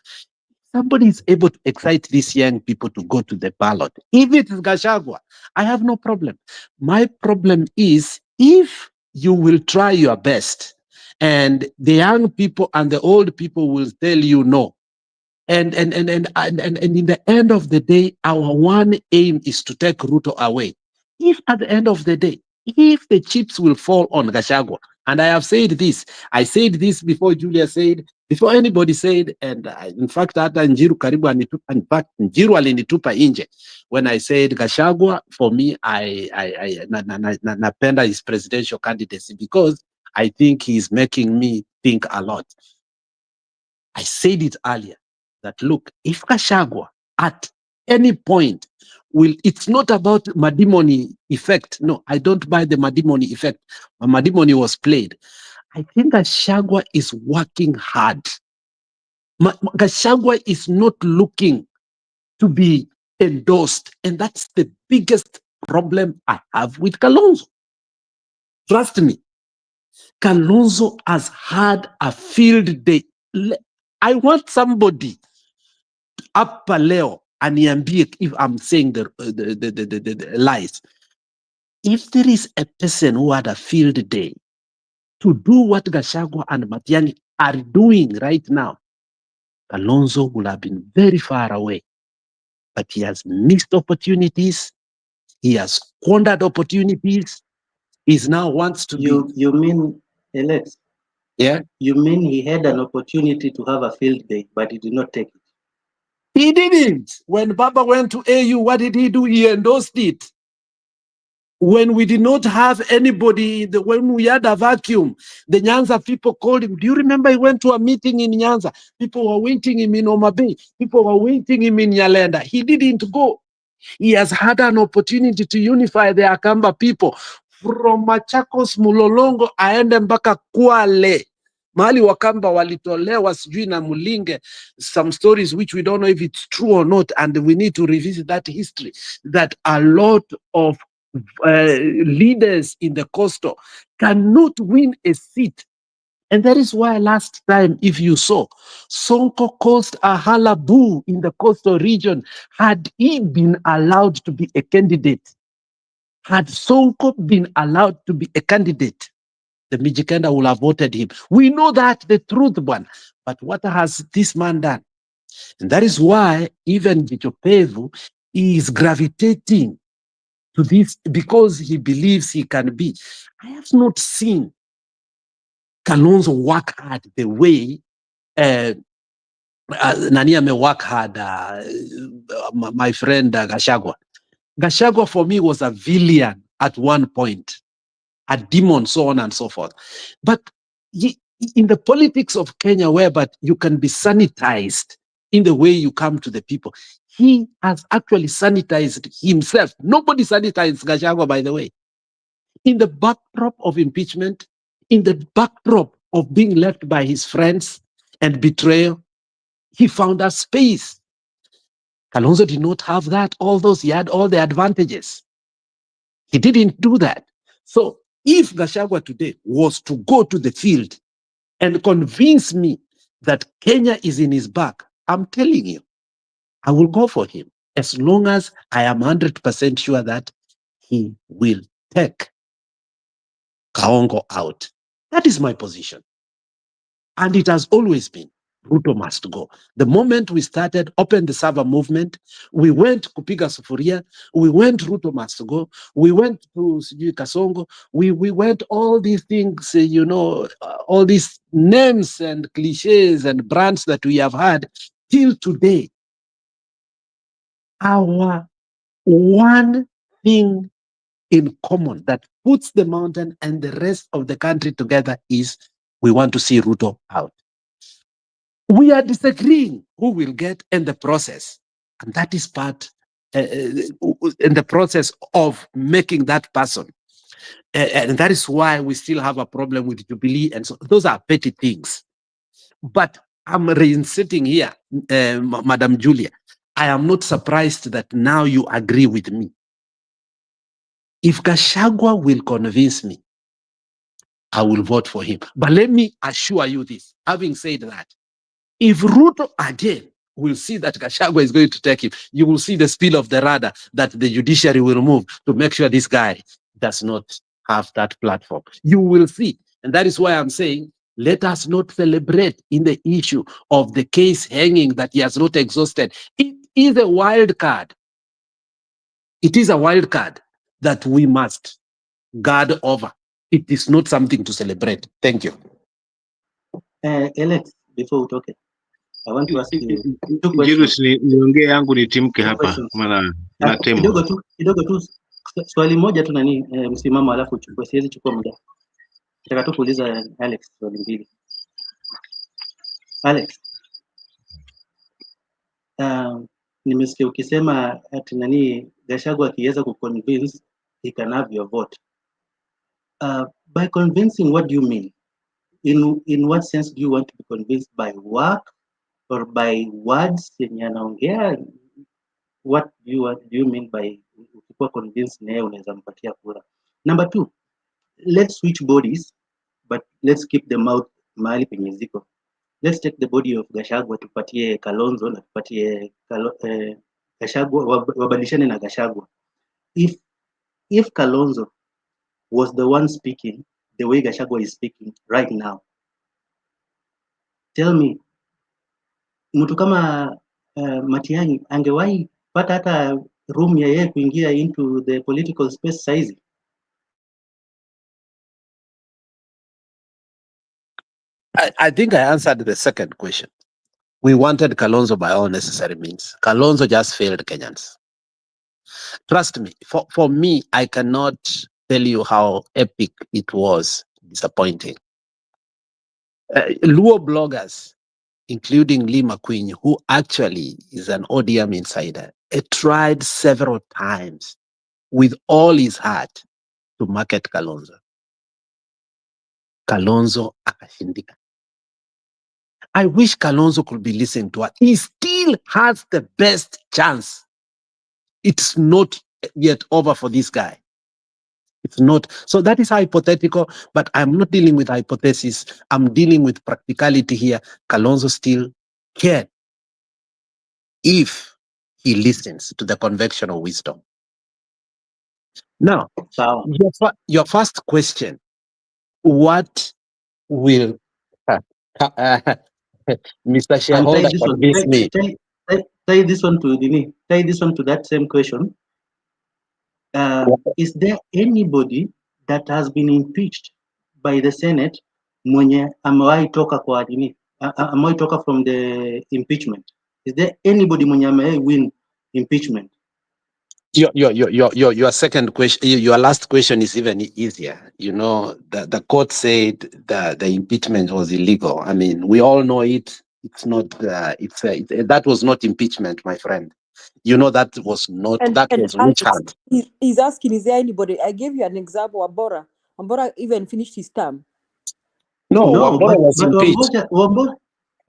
Somebody is able to excite these young people to go to the ballot. If it is Gachagua, I have no problem. My problem is if you will try your best, and the young people and the old people will tell you no. And in the end of the day, our one aim is to take Ruto away. If at the end of the day, if the chips will fall on Gachagua, and I have said this, I said this before Julia said, before anybody said, and in fact, Njiru karibu in fact, Njiru alinitupa inje when I said Gachagua, for me, napenda his presidential candidacy because I think he's making me think a lot. I said it earlier that look, if Gachagua at any point it's not about Madimoni effect. No, I don't buy the Madimoni effect. Madimoni was played. I think Gachagua is working hard Gachagua is not looking to be endorsed, and that's the biggest problem I have with Kalonzo. Trust me, Kalonzo has had a field day. I want somebody up leo aniambie if I'm saying the lies. If there is a person who had a field day to do what Gachagua and Matiang'i are doing right now, Kalonzo would have been very far away. But he has missed opportunities. He has squandered opportunities. He now wants to You mean, Alex? Yeah? You mean he had an opportunity to have a field day, but he did not take it? He didn't. When Baba went to AU, what did he do? He endorsed it. When we did not have anybody, when we had a vacuum, the Nyanza people called him. Do you remember he went to a meeting in Nyanza? People were waiting him in Homa Bay. People were waiting him in Nyalenda. He didn't go. He has had an opportunity to unify the Akamba people from Machakos, Mulolongo, aende mpaka Kwale. Mahali Wakamba walitolewa sijui na Mulinge, some stories which we don't know if it's true or not, and we need to revisit that history, that a lot of leaders in the coastal cannot win a seat. And that is why last time, if you saw, Sonko caused a hullabaloo in the coastal region. Had he been allowed to be a candidate, had Sonko been allowed to be a candidate, the Mijikenda would have voted him. We know that, the truth one. But what has this man done? And that is why even Gichopevu is gravitating to this, because he believes he can be. I have not seen Kalonzo work hard the way Nani may work hard, my friend Gachagua. Gachagua for me was a villain at one point, a demon, so on and so forth. But in the politics of Kenya, whereby you can be sanitized in the way you come to the people, he has actually sanitized himself. Nobody sanitized Gachagua, by the way. In the backdrop of impeachment, in the backdrop of being left by his friends and betrayal, he found a space. Kalonzo did not have that. All those, he had all the advantages. He didn't do that. So if Gachagua today was to go to the field and convince me that Kenya is in his back, I'm telling you, I will go for him as long as I am 100% sure that he will take Kaongo out. That is my position. And it has always been, Ruto must go. The moment we started, open the server movement, we went Kupiga Sufuria, we went Ruto must go, we went to Kasongo, we went all these things, all these names and cliches and brands that we have had till today. Our one thing in common that puts the mountain and the rest of the country together is we want to see Ruto out. We are disagreeing who will get in the process. And that is part in the process of making that person. And that is why we still have a problem with Jubilee. And so those are petty things. But I'm sitting here, Madam Julia. I am not surprised that now you agree with me. If Gachagua will convince me, I will vote for him. But let me assure you this, having said that, if Ruto again will see that Gachagua is going to take him, you will see the speed of the radar that the judiciary will move to make sure this guy does not have that platform. You will see. And that is why I'm saying, let us not celebrate in the issue of the case hanging that he has not exhausted. It is a wild card. It is a wild card that we must guard over. It is not something to celebrate. Thank you. Alex, before we talk, I want to ask you two questions. Niongee yangu nitimke hapa questions. maana natemwa. Kidogo tu swali moja tu nani msimamo alafu uchukue, siwezi chukua muda. Nataka tu kuuliza Alex swali mbili. Alex, nimesikia ukisema ati nani Gachagua akiweza kuconvince he can have your vote. By convincing, what do you mean? In what sense do you want to be convinced? By work, or by words yenye anaongea? What do you mean by ukikuwa convinced naye unaweza mpatia kura? Number 2, let's switch bodies, but let's keep the mouth mahali penye ziko. Let's take the body of Gachagua tupatie Kalonzo na tupatie Gachagua, wabadilishane na Gachagua. If Kalonzo was the one speaking the way Gachagua is speaking right now, tell me, mtu kama Matiang'i angewahi pata hata room ya yeye kuingia into the political space size? I think I answered the second question. We wanted Kalonzo by all necessary means. Kalonzo just failed Kenyans. Trust me, for me, I cannot tell you how epic it was. Disappointing. Luo bloggers, including Lee McQueen, who actually is an ODM insider, tried several times with all his heart to market Kalonzo. Kalonzo akashindika. I wish Kalonzo could be listening to us. He still has the best chance. It's not yet over for this guy. It's not. So that is hypothetical, but I'm not dealing with hypothesis. I'm dealing with practicality here. Kalonzo still can, if he listens to the convection of wisdom. Now, your first question, what will Mr. Shareholder convince me? Tie this one to that same question. Is there anybody that has been impeached by the Senate mwenye amewahi toka kwa nini? Amewahi toka from the impeachment? Is there anybody mwenye amewahi win impeachment? Your second question, your last question is even easier. You know, the court said the impeachment was illegal. I mean, we all know it. It's not. That was not impeachment, my friend. You know, that was not. That was witch hunt. He's asking, is there anybody? I gave you an example. Wambora. Wambora even finished his term. No, Wambora was impeached.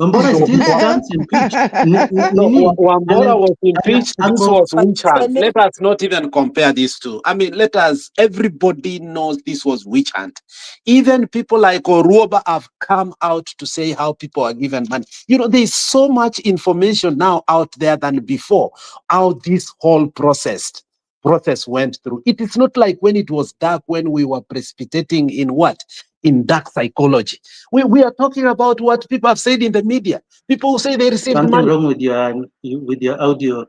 Wambora still stands impeached. Wambora was impeached. This was witch hunt. Let us not even compare these two. I mean, everybody knows this was witch hunt. Even people like Oruoba have come out to say how people are given money. You know, there's so much information now out there than before, how this whole process went through. It is not like when it was dark, when we were precipitating in what? In dark psychology. We are talking about what people have said in the media. People who say they received something money. Wrong with your audio.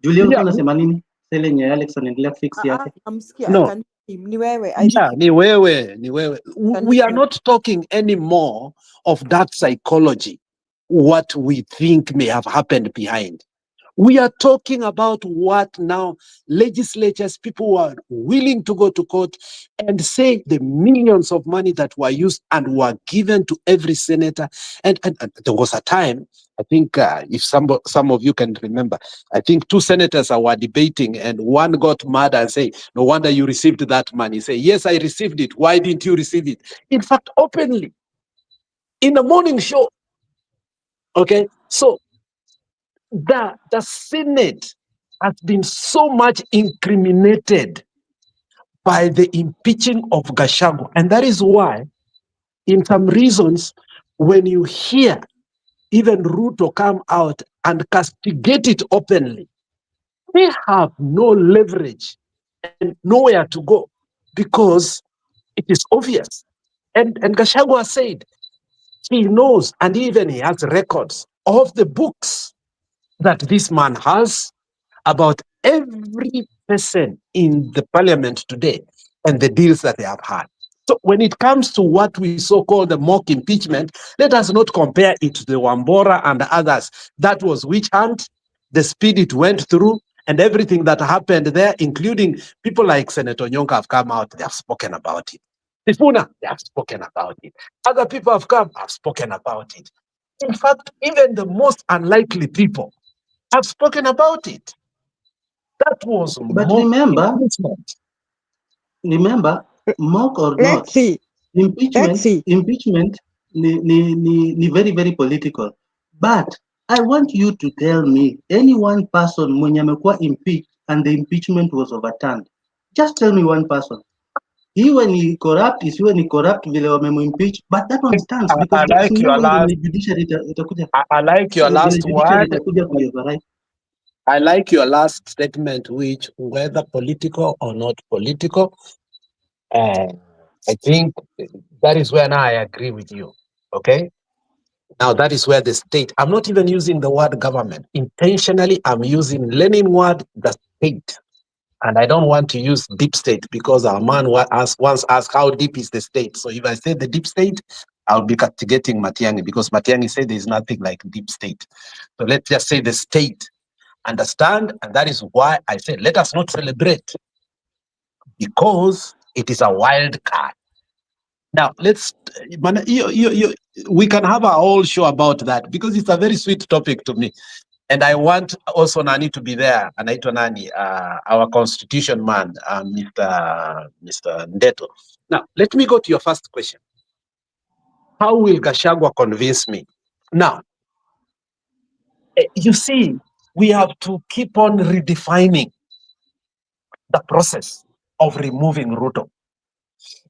Julian, unasema nini? Selling Alex anaendelea fix yake. No. Ni wewe. Ni wewe. We are not talking anymore of dark psychology, what we think may have happened behind. We are talking about what now legislatures, people who are willing to go to court and say the millions of money that were used and were given to every senator. And there was a time, I think if some of you can remember, I think 2 senators were debating and one got mad and say, no wonder you received that money. Say, yes, I received it. Why didn't you receive it? In fact, openly, in the morning show. Okay, so the Senate has been so much incriminated by the impeaching of Gachagua. And that is why, in some reasons, when you hear even Ruto come out and castigate it openly, they have no leverage and nowhere to go because it is obvious. And Gachagua said he knows, and even he has records of the books that this man has about every person in the parliament today and the deals that they have had. So when it comes to what we so-called the mock impeachment, let us not compare it to the Wambora and others. That was witch hunt, the speed it went through, and everything that happened there, including people like Senator Nyonka have come out, they have spoken about it. Sifuna, they have spoken about it. Other people have come, have spoken about it. In fact, even the most unlikely people have spoken about it. That was but remember, mock or not, impeachment ni very, very political. But I want you to tell me any one person mwenye amekuwa impeached and the impeachment was overturned. Just tell me one person. Iwe ni corrupt, isiwe ni corrupt vile wamemimpeach, but that one stands because I there is like your no way last. the judiciary itakuja. I like your Vile last judiciary word. itakuja kuoverride. I like your last statement, which whether political or not political, I think that is where now I agree with you. Okay. Now that is where the state, I'm not even using the word government. Intentionally, I'm using Lenin word, the state. And I don't want to use deep state because our man once asked how deep is the state. So if I say the deep state, I'll be castigating Matiang'i because Matiang'i said there's nothing like deep state. So let's just say the state. Understand? And that is why I said, let us not celebrate because it is a wild card. Now, we can have a whole show about that because it's a very sweet topic to me. And I want also Nani to be there. Anaitwa Nani, our constitution man, Mr. Ndeto. Now, let me go to your first question. How will Gachagua convince me? Now, you see, we have to keep on redefining the process of removing Ruto.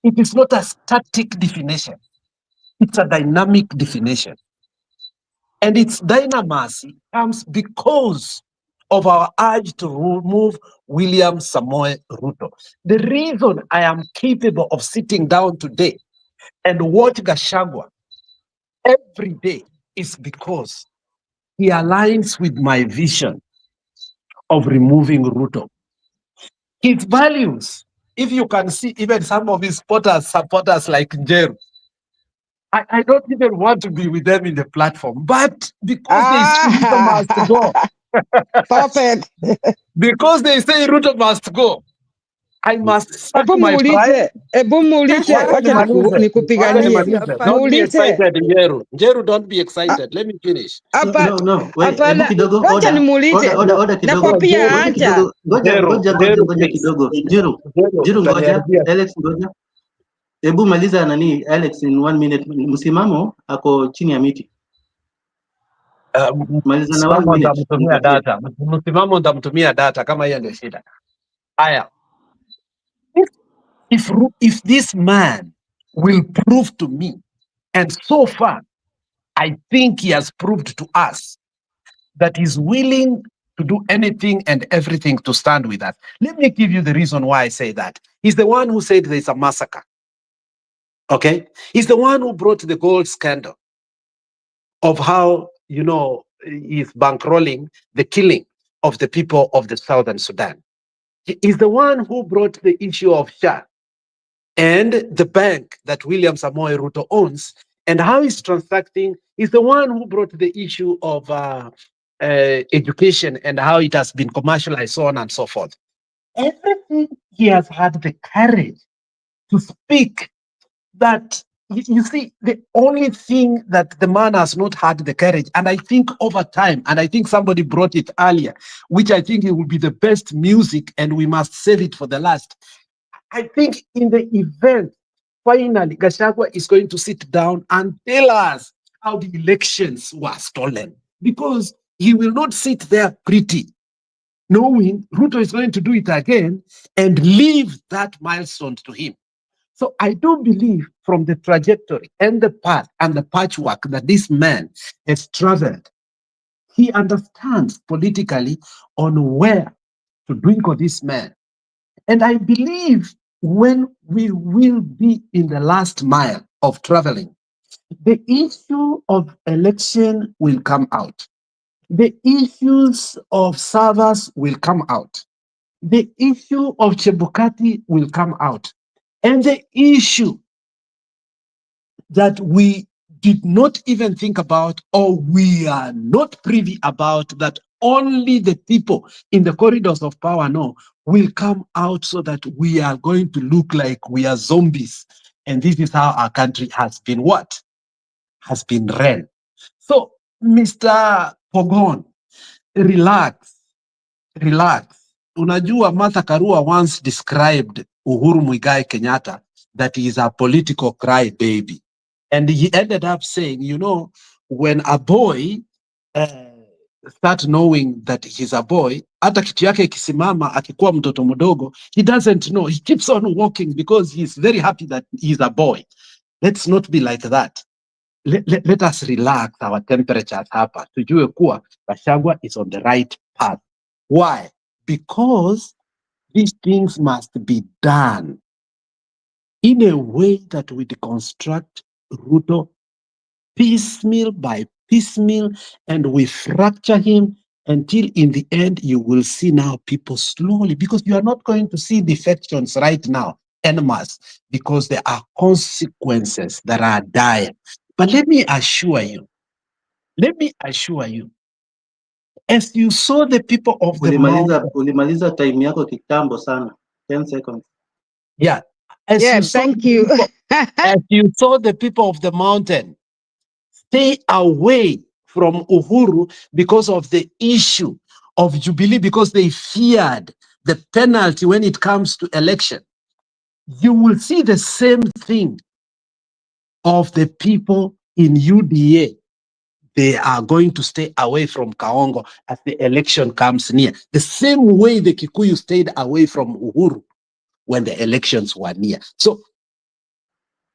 It is not a static definition. It's a dynamic definition. And its dynamism comes because of our urge to remove William Samoei Ruto. The reason I am capable of sitting down today and watch Gachagua every day is because he aligns with my vision of removing Ruto. His values, if you can see even some of his supporters like Njeru, I don't even want to be with them in the platform, but because they say Ruto must go. Stop it. Because they say Ruto must go, I must sack my pride. Muulize, wacha nikupiganie. Don't be excited, Njeru. Njeru, don't be excited. Let me finish. No, wait, hebu kidogo, wacha nimuulize. Oda kidogo. Nakwambia acha. Ngoja kidogo. Njeru ngoja, Alex ngoja. Hebu maliza nani Alex in 1 minute. Msimamo ako chini ya miti. Maliza na 1 minute. Msimamo ndamtumia data kama hiyo ndio shida. Haya. If this man will prove to me, and so far, I think he has proved to us that he's willing to do anything and everything to stand with us. Let me give you the reason why I say that. He's the one who said there's a massacre. Okay? He's the one who brought the gold scandal of how, he's bankrolling the killing of the people of the Southern Sudan. He is the one who brought the issue of Shah and the bank that William Samoei Ruto owns and how he's transacting. Is the one who brought the issue of education and how it has been commercialized, so on and so forth. Everything he has had the courage to speak that, you see, the only thing that the man has not had the courage, and I think over time, and I think somebody brought it earlier, which I think it will be the best music and we must save it for the last. I think in the event, finally, Gachagua is going to sit down and tell us how the elections were stolen. Because he will not sit there pretty, knowing Ruto is going to do it again and leave that milestone to him. So I do believe from the trajectory and the path and the patchwork that this man has traveled, he understands politically on where to twinkle this man. And I believe when we will be in the last mile of traveling, the issue of election will come out. The issues of servers will come out. The issue of Chebukati will come out. And the issue that we did not even think about or we are not privy about that only the people in the corridors of power know will come out so that we are going to look like we are zombies. And this is how our country has been what? Has been ran. So, Mr. Pogon, relax. Unajua, Martha Karua once described Uhuru Muigai Kenyatta that he is a political crybaby. And he ended up saying, when a boy start knowing that he's a boy, hata kitu yake ikisimama akikuwa mtoto mdogo, he doesn't know. He keeps on walking because he's very happy that he's a boy. Let's not be like that. Let us relax our temperatures hapa. Tujue kuwa Gachagua is on the right path. Why? Because these things must be done in a way that we deconstruct Ruto piecemeal by piecemeal, and we fracture him until in the end you will see now people slowly, because you are not going to see defections right now en masse, because there are consequences that are dire. But let me assure you, as you saw the people of the mountain. Ulimaliza time yako kitambo sana. 10 seconds. Yeah. As you saw the people of the mountain stay away from Uhuru because of the issue of Jubilee, because they feared the penalty when it comes to election. You will see the same thing of the people in UDA. They are going to stay away from Kaongo as the election comes near. The same way the Kikuyu stayed away from Uhuru when the elections were near. So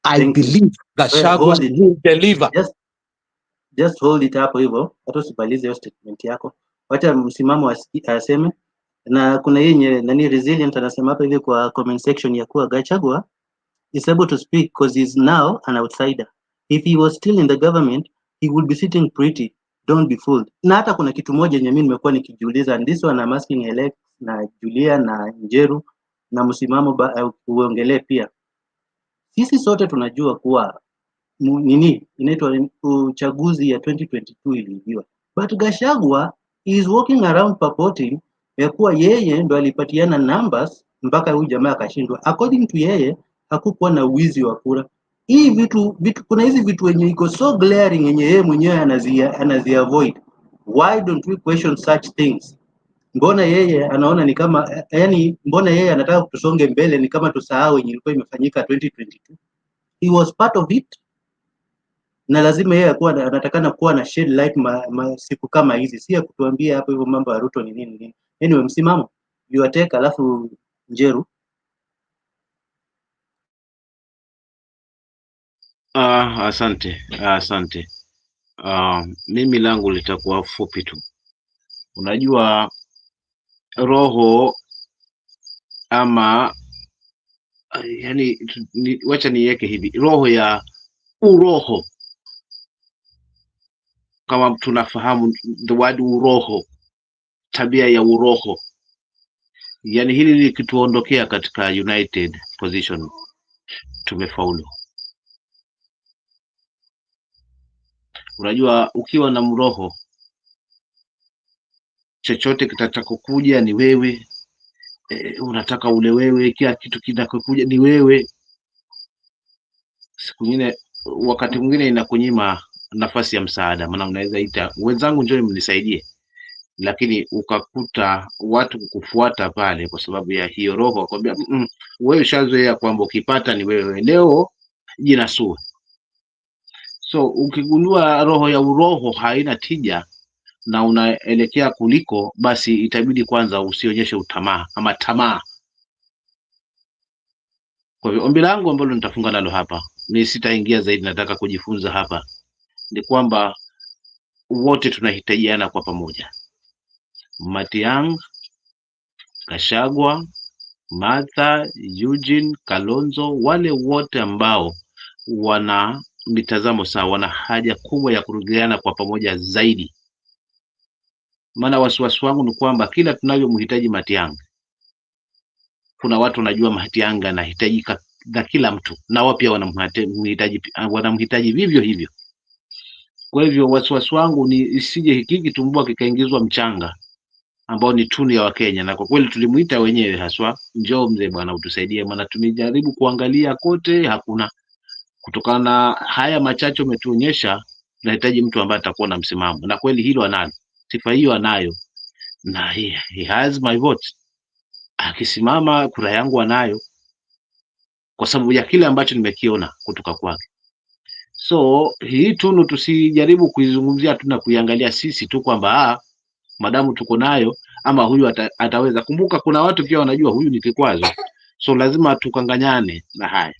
I believe Gachagua will deliver. Just hold it hapo hivyo, hata usibalize hiyo statement yako. Wacha msimamo aseme. Na kuna yenye nani Resilient anasema hapa hivi kwa comment section ya kuwa Gachagua is able to speak because he's now an outsider. If he was still in the government, he would be sitting pretty. Don't be fooled. Na hata kuna kitu moja yenye mimi nimekuwa nikijiuliza, and this one I'm asking Alex na Julia na Njeru na msimamo uongelee pia. Sisi sote tunajua kuwa nini inaitwa uchaguzi ya 2022 iliibiwa, but Gachagua is walking around purporting ya kuwa yeye ndo alipatiana numbers mpaka huyu jamaa akashindwa. According to yeye hakukuwa na wizi wa kura. Hii vitu kuna hizi vitu wenye iko so glaring yenye yeye mwenyewe anazi avoid. Why don't we question such things? Mbona yeye anaona ni kama mbona yeye anataka tusonge mbele ni kama tusahau yenye ilikuwa imefanyika 2022? He was part of it. Na lazima yeye anatakana kuwa na shed light siku kama hizi, si kutuambia hapo hivyo mambo ya Ruto ni nini. Anyway, msimamo you take, alafu Njeru. Asante. Mimi langu litakuwa fupi tu. Unajua roho ama wacha niweke hivi, roho ya uroho, kama tunafahamu the word uroho, tabia ya uroho, hili likituondokea katika United Position tumefaulu. Unajua ukiwa na mroho, chochote kitatakokuja ni wewe, unataka ule wewe, kila kitu kinakokuja ni wewe. Siku nyingine, wakati mwingine inakunyima nafasi ya msaada, maana unaweza ita wenzangu njoo mnisaidie, lakini ukakuta watu kukufuata pale kwa sababu ya hiyo roho, akwambia wewe ushazoea kwamba ukipata ni wewe, leo jinasue. So ukigundua roho ya uroho haina tija na unaelekea kuliko, basi itabidi kwanza usionyeshe utamaa ama tamaa. Kwa hivyo ombi langu ambalo nitafunga nalo hapa, mimi sitaingia zaidi, nataka kujifunza hapa, ni kwamba wote tunahitajiana kwa pamoja. Matiang'i, Gachagua, Martha, Eugene, Kalonzo, wale wote ambao wana mitazamo sawa, wana haja kubwa ya kurudiana kwa pamoja zaidi. Maana wasiwasi wangu ni kwamba kila tunavyomhitaji Matiang'i, kuna watu wanajua Matiang'i anahitajika na kila mtu, na wao pia wanamhitaji vivyo hivyo. Kwa hivyo wasiwasi wangu ni isije hiki kitumbua kikaingizwa mchanga ambao ni tunu ya Wakenya, na kwa kweli tulimuita wenyewe haswa, njoo mzee bwana utusaidie, maana tumejaribu kuangalia kote hakuna. Kutokana na haya machache umetuonyesha, tunahitaji mtu ambaye atakuwa na msimamo, na kweli hilo analo, sifa hiyo anayo, na he has my vote. Akisimama kura yangu anayo, kwa sababu ya kile ambacho nimekiona kutoka kwake. So hii tunu tusijaribu kuizungumzia tu na kuiangalia sisi tu kwamba madamu tuko nayo ama huyu ataweza. Kumbuka kuna watu pia wanajua huyu ni kikwazo, so lazima tukanganyane na haya,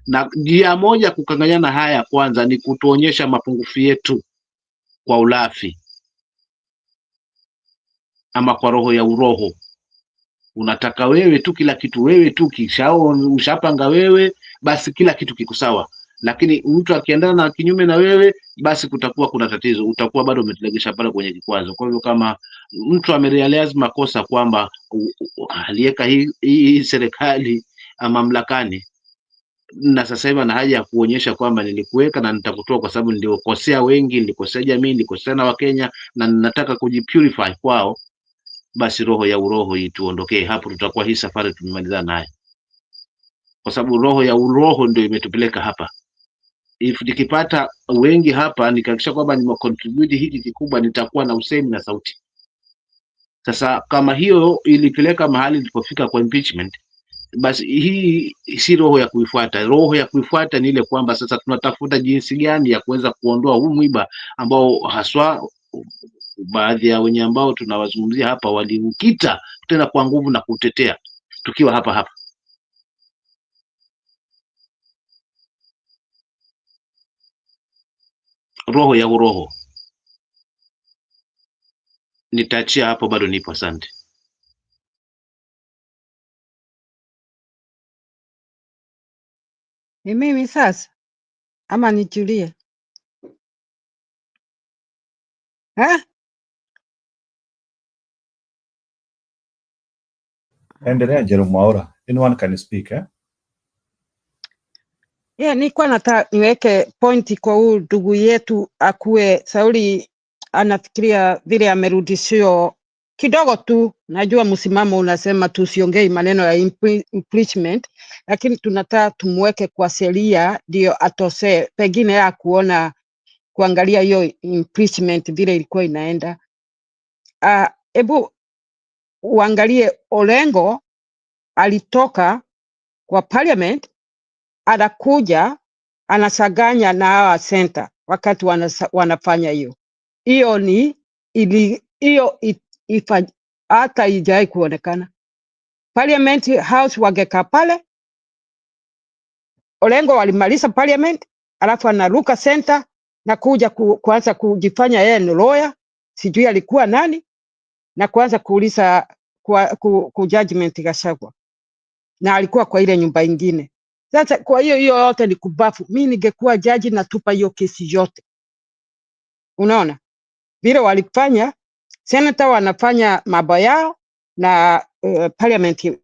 na njia moja kukanganyana haya kwanza ni kutuonyesha mapungufu yetu kwa ulafi ama kwa roho ya uroho. Unataka wewe tu kila kitu wewe tu, ushapanga wewe, basi kila kitu kiko sawa. Lakini mtu akiendana na kinyume na wewe, basi kutakuwa kuna tatizo, utakuwa bado umetulegesha pale kwenye kikwazo. Kwa hivyo kama mtu amerealize makosa kwamba aliweka hii serikali mamlakani, na sasa hivi ana haja ya kuonyesha kwamba nilikuweka na nitakutoa kwa sababu nilikosea wengi, nilikosea jamii, nilikosea na Wakenya, na ninataka kujipurify kwao, basi roho ya uroho ituondokee hapo. Tutakuwa hii safari tumemaliza naye, kwa sababu roho ya uroho ndio imetupeleka hapa. If nikipata wengi hapa nikahakikisha kwamba nimecontribute hiki kikubwa, nitakuwa na usemi na sauti. Sasa kama hiyo ilipeleka mahali ilipofika kwa impeachment, basi hii si roho ya kuifuata. Roho ya kuifuata ni ile kwamba sasa tunatafuta jinsi gani ya kuweza kuondoa huu mwiba ambao haswa baadhi ya wenye ambao tunawazungumzia hapa waliukita tena kwa nguvu na kutetea tukiwa hapa. Roho ya uroho. Nitaachia hapo, bado nipo. Asante. Ni mimi sasa ama nijulie? Endelea Jerome Mwaura. Anyone can speak, eh? Yeah, nilikuwa nataka niweke pointi kwa huyu ndugu yetu akuwe Sauli anafikiria vile amerudishiwa kidogo tu. Najua msimamo unasema tusiongei maneno ya impeachment, lakini tunataka tumweke kwa sheria ndio atosee, pengine ya kuangalia hiyo impeachment vile ilikuwa inaenda. Ebu uangalie Orengo alitoka kwa parliament, anakuja anasaganya na hawa center wakati wanafanya hiyo ni hiyo hata ijai kuonekana. Parliament House wangeka pale, Orengo walimaliza parliament, alafu anaruka center na kuja kuanza kujifanya yeye ni lawyer, sijui alikuwa nani, na kuanza kuuliza ku judgment Gachagua, na alikuwa kwa ile nyumba ingine. Sasa kwa hiyo yote ni kubafu. Mimi ningekuwa jaji natupa hiyo kesi yote. Unaona vile walifanya, senator wanafanya mambo yao na parliament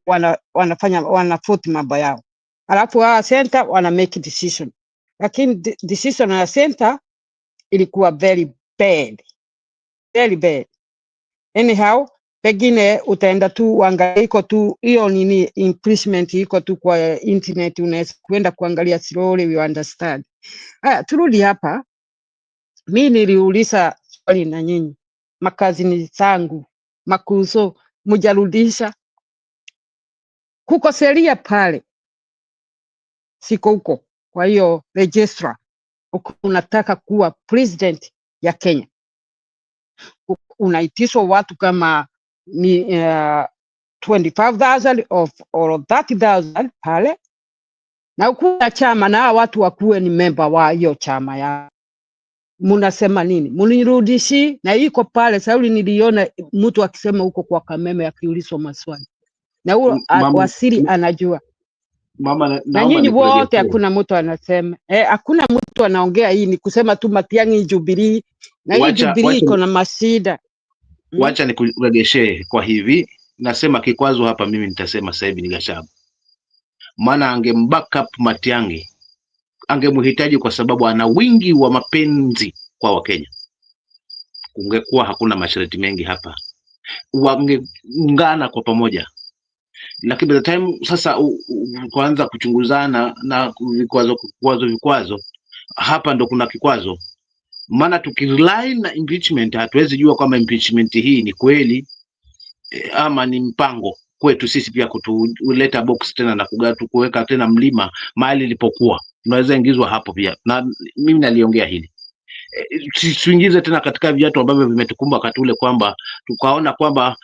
wanafuti mambo yao, alafu hawa center wana make decision, lakini decision ya center ilikuwa very bad. Anyhow, pengine utaenda tu uangalie, iko tu hiyo nini impeachment iko tu kwa internet, unaweza kuenda kuangalia slowly, we understand. Turudi hapa. Mimi niliuliza swali na nyinyi, makazini zangu makuzo mujarudisha, kuko sheria pale, siko huko. Kwa hiyo registrar, unataka kuwa president ya Kenya, unaitiswa watu kama ni 25,000 or 30,000 pale, na ukuwa chama na watu wakuwe ni member wa hiyo chama ya. Munasema nini? Munirudishi na iko pale. Sauli niliona mtu akisema huko kwa Kameme akiulizwa maswali, na huyo wasiri anajua. Mama, na nyinyi wote hakuna mtu anasema hakuna mtu anaongea. Hii ni kusema tu Matiang'i Jubilee, na hii Jubilee iko na mashida. Wacha nikuregeshe kwa hivi, nasema kikwazo hapa mimi nitasema sasa hivi ni Gachagua. Maana angemback up Matiang'i, angemhitaji kwa sababu ana wingi wa mapenzi kwa Wakenya. Kungekuwa hakuna masharti mengi hapa, wangeungana kwa pamoja. Lakini by the time sasa kuanza kuchunguzana na vikwazo hapa ndo kuna kikwazo. Maana tukirely na impeachment hatuwezi jua kama impeachment hii ni kweli ama ni mpango kwetu sisi pia kutuleta box tena na kuweka tena mlima mahali ilipokuwa. tunaweza ingizwa hapo pia, na mimi naliongea hili. Tuingize tena katika viatu ambavyo vimetukumba wakati ule, kwamba tukaona kwamba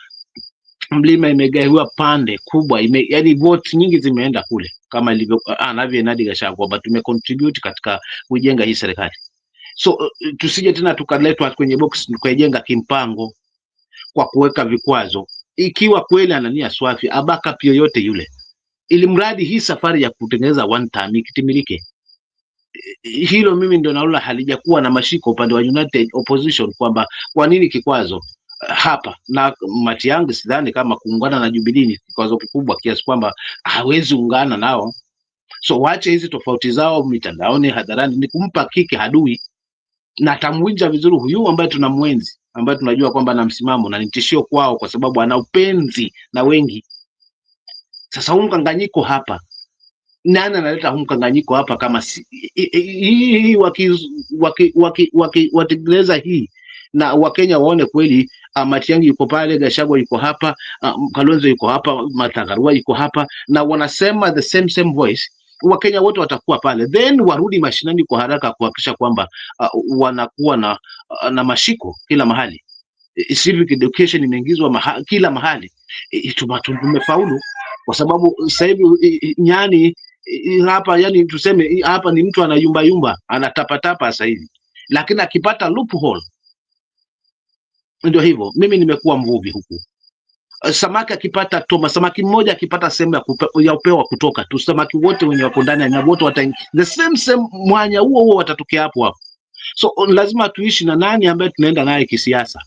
mlima imegawiwa pande kubwa, yani vote nyingi zimeenda kule, kama ilivyo anavyoenadi Gachagua kwamba tumecontribute katika kujenga hii serikali. So tusije tena tukaletwa kwenye box tukajenga kimpango kwa kuweka vikwazo. Ikiwa kweli anania swafi abaka pia yote yule, ili mradi hii safari ya kutengeneza one term ikitimilike. Hilo mimi ndio naona halijakuwa na mashiko upande wa United Opposition, kwamba kwa nini kikwazo hapa. Na Matiang'i sidhani kama kuungana na Jubilee ni kikwazo kikubwa kiasi kwamba hawezi ungana nao. So wache hizi tofauti zao mitandaoni, hadharani, ni kumpa kiki hadui, na tamwinja vizuri huyu ambaye tunamwenzi, ambaye tunajua kwamba ana msimamo na ni tishio kwao kwa sababu ana upenzi na wengi. Sasa huu mkanganyiko hapa, nani analeta huu mkanganyiko hapa kama hii wakiingereza hii, na Wakenya waone kweli Matiang'i yuko pale, Gachagua yuko hapa, Kalonzo yuko hapa, Martha Karua yuko hapa, na wanasema the same voice. Wakenya wote watakuwa pale, then warudi mashinani kwa haraka kuhakikisha kwamba wanakuwa na mashiko kila mahali. Civic education imeingizwa kila mahali. Tumefaulu kwa sababu sasa hivi nyani hapa, yani tuseme hapa ni mtu anayumba yumba, anatapatapa sasa hivi, lakini akipata loophole ndio hivyo. Mimi nimekuwa mvuvi huku, samaki akipata samaki mmoja akipata sehemu ya upewa kutoka tu, samaki wote wenye wako ndani ya nyavu wote the same mwanya huo watatokea hapo. So lazima tuishi na nani ambaye tunaenda naye kisiasa,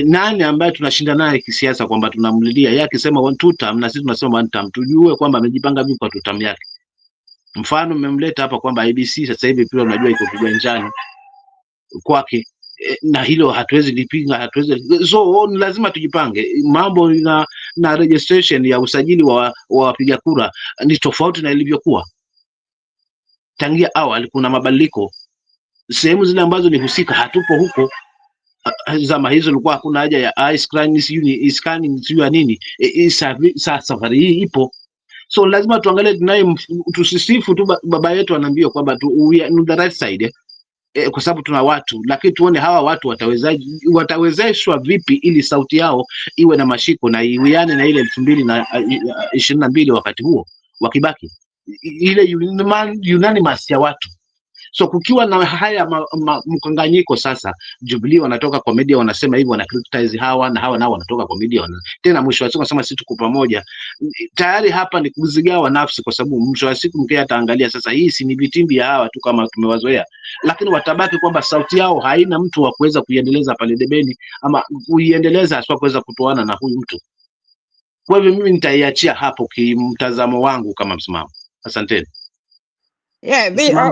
nani ambaye tunashinda naye kisiasa, kwamba tunamlilia yeye akisema 1-2 term na sisi tunasema 1 term, tujue kwamba amejipanga vipi kwa 2 term yake. Mfano mmemleta hapa kwamba IBC sasa hivi pia unajua iko kiganjani kwake, na hilo hatuwezi lipinga, hatuwezi. So lazima tujipange. Mambo na registration ya usajili wa wapiga kura ni tofauti na ilivyokuwa tangia awali. Kuna mabadiliko sehemu zile ambazo ni husika, hatupo huko. Zama hizo ilikuwa hakuna haja ya scanning ya nini. Safari hii ipo, so lazima tuangalie, tunaye tusisifu tu baba yetu anaambia kwamba we are on the right side, kwa sababu tuna watu, lakini tuone hawa watu watawezeshwa vipi ili sauti yao iwe na mashiko na iwiane na ile 2022 wakati huo wakibaki ile unanimous ya watu. So kukiwa na haya mkanganyiko, sasa Jubilee wanatoka kwa media wanasema hivi, wana criticize hawa na hawa nao wanatoka kwa media tena, mwisho wa siku wanasema sisi tuko pamoja. Tayari hapa ni kuzigawa nafsi, kwa sababu mwisho wa siku mkea ataangalia sasa, hii si ni vitimbi ya hawa tu kama tumewazoea, lakini watabaki kwamba sauti yao haina mtu wa kuweza kuiendeleza pale debeni, ama kuiendeleza aswa kuweza kutoana na huyu mtu. Kwa hivyo mimi nitaiachia hapo kimtazamo wangu kama msimamo. Asanteni.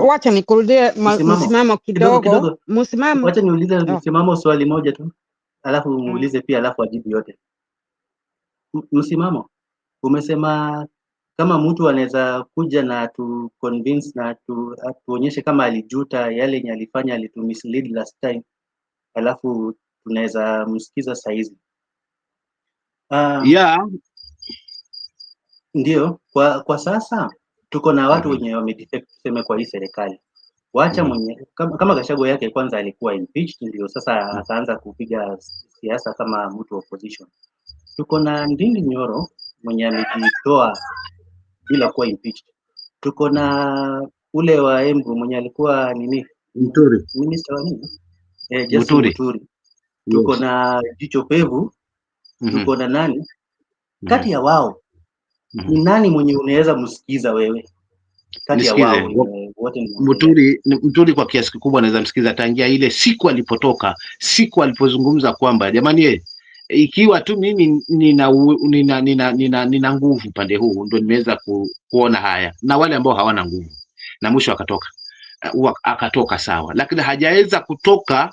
Wacha nikurudie msimamo kidogo. Msimamo, wacha niulize msimamo swali moja tu, alafu muulize pia, alafu ajibu yote. Msimamo, umesema kama mtu anaweza kuja na tu convince na tuonyeshe kama alijuta yale yenye alifanya, alitumislead last time, alafu tunaweza msikiza saizi. Ndio, kwa sasa tuko na watu wenye wamedefect tuseme kwa hii serikali. Wacha mwenye kama Gachagua yake kwanza alikuwa impeached, ndio sasa akaanza kupiga siasa kama mtu wa opposition. Tuko na Ndindi Nyoro mwenye amejitoa bila kuwa impeached. Tuko na ule wa Embu mwenye alikuwa Muturi, minister wa nini? Muturi. Tuko na Jicho Pevu. Tuko na nani? Kati ya wao ni nani mwenye unaweza msikiza wewe? Kati ya wao wote ni Muturi kwa kiasi kikubwa naweza msikiza tangia ile siku alipotoka, siku alipozungumza kwamba jamani, ikiwa tu mimi nina nguvu pande huu ndio nimeweza kuona haya, na wale ambao hawana nguvu, na mwisho akatoka sawa, lakini hajaweza kutoka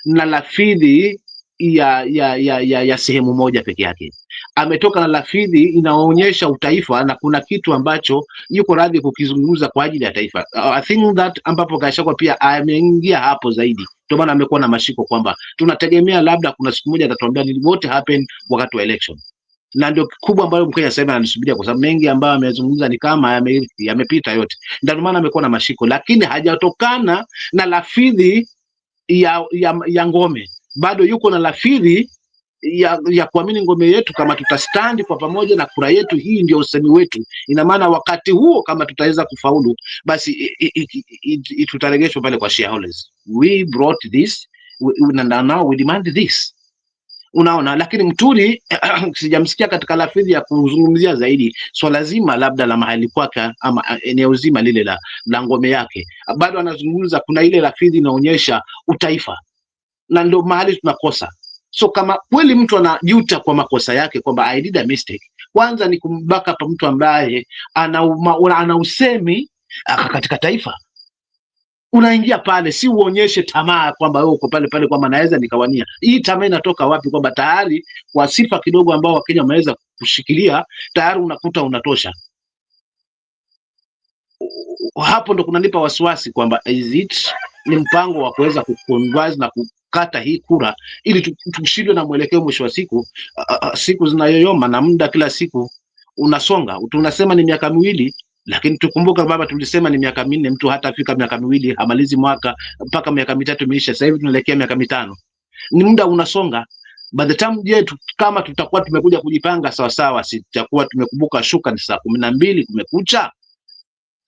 na lafidhi ya sehemu moja peke yake. Ametoka na lafidhi inaonyesha utaifa, na kuna kitu ambacho yuko radhi kukizungumza kwa ajili ya taifa. I think that ambapo Gachagua pia ameingia hapo zaidi, ndio maana amekuwa na mashiko kwamba tunategemea labda kuna siku moja atatuambia what happened wakati wa election. na ndio kikubwa ambayo Mkenya sasa anasubiria, kwa sababu mengi ambayo amezungumza ni kama yamepita yote, ndio maana amekuwa na mashiko, lakini hajatokana na lafidhi ya ngome. Bado yuko na lafidhi ya kuamini ngome yetu, kama tutastandi kwa pamoja na kura yetu, hii ndio usemi wetu. Ina maana wakati huo kama tutaweza kufaulu, basi tutaregeshwa pale kwa shareholders. We brought this, now we demand this. Unaona, lakini Muturi sijamsikia katika lafidhi ya kuzungumzia zaidi swala zima labda la mahali kwake ama eneo zima lile la ngome yake. Bado anazungumza, kuna ile lafidhi inaonyesha utaifa, na ndio mahali tunakosa. So kama kweli mtu anajuta kwa makosa yake kwamba I did a mistake, kwanza ni kumbaka pa mtu ambaye ana usemi katika taifa. Unaingia pale, si uonyeshe tamaa kwamba wewe uko pale pale kwamba naweza nikawania. Hii tamaa inatoka wapi? Kwamba tayari kwa sifa kidogo ambao Wakenya wameweza kushikilia tayari unakuta unatosha. Hapo ndo kunanipa wasiwasi kwamba ni mpango wa kuweza kuconverse na kukata hii kura ili tushindwe na mwelekeo. Mwisho wa siku, siku zinayoyoma na muda kila siku unasonga. Tunasema ni miaka miwili, lakini tukumbuka baba, tulisema ni miaka minne. Mtu hata afika miaka miwili hamalizi mwaka, mpaka miaka mitatu imeisha. Sasa hivi tunaelekea miaka mitano, ni muda unasonga. By the time kama tutakuwa tumekuja kujipanga sawa sawa, sitakuwa tumekumbuka shuka ni saa 12 kumekucha.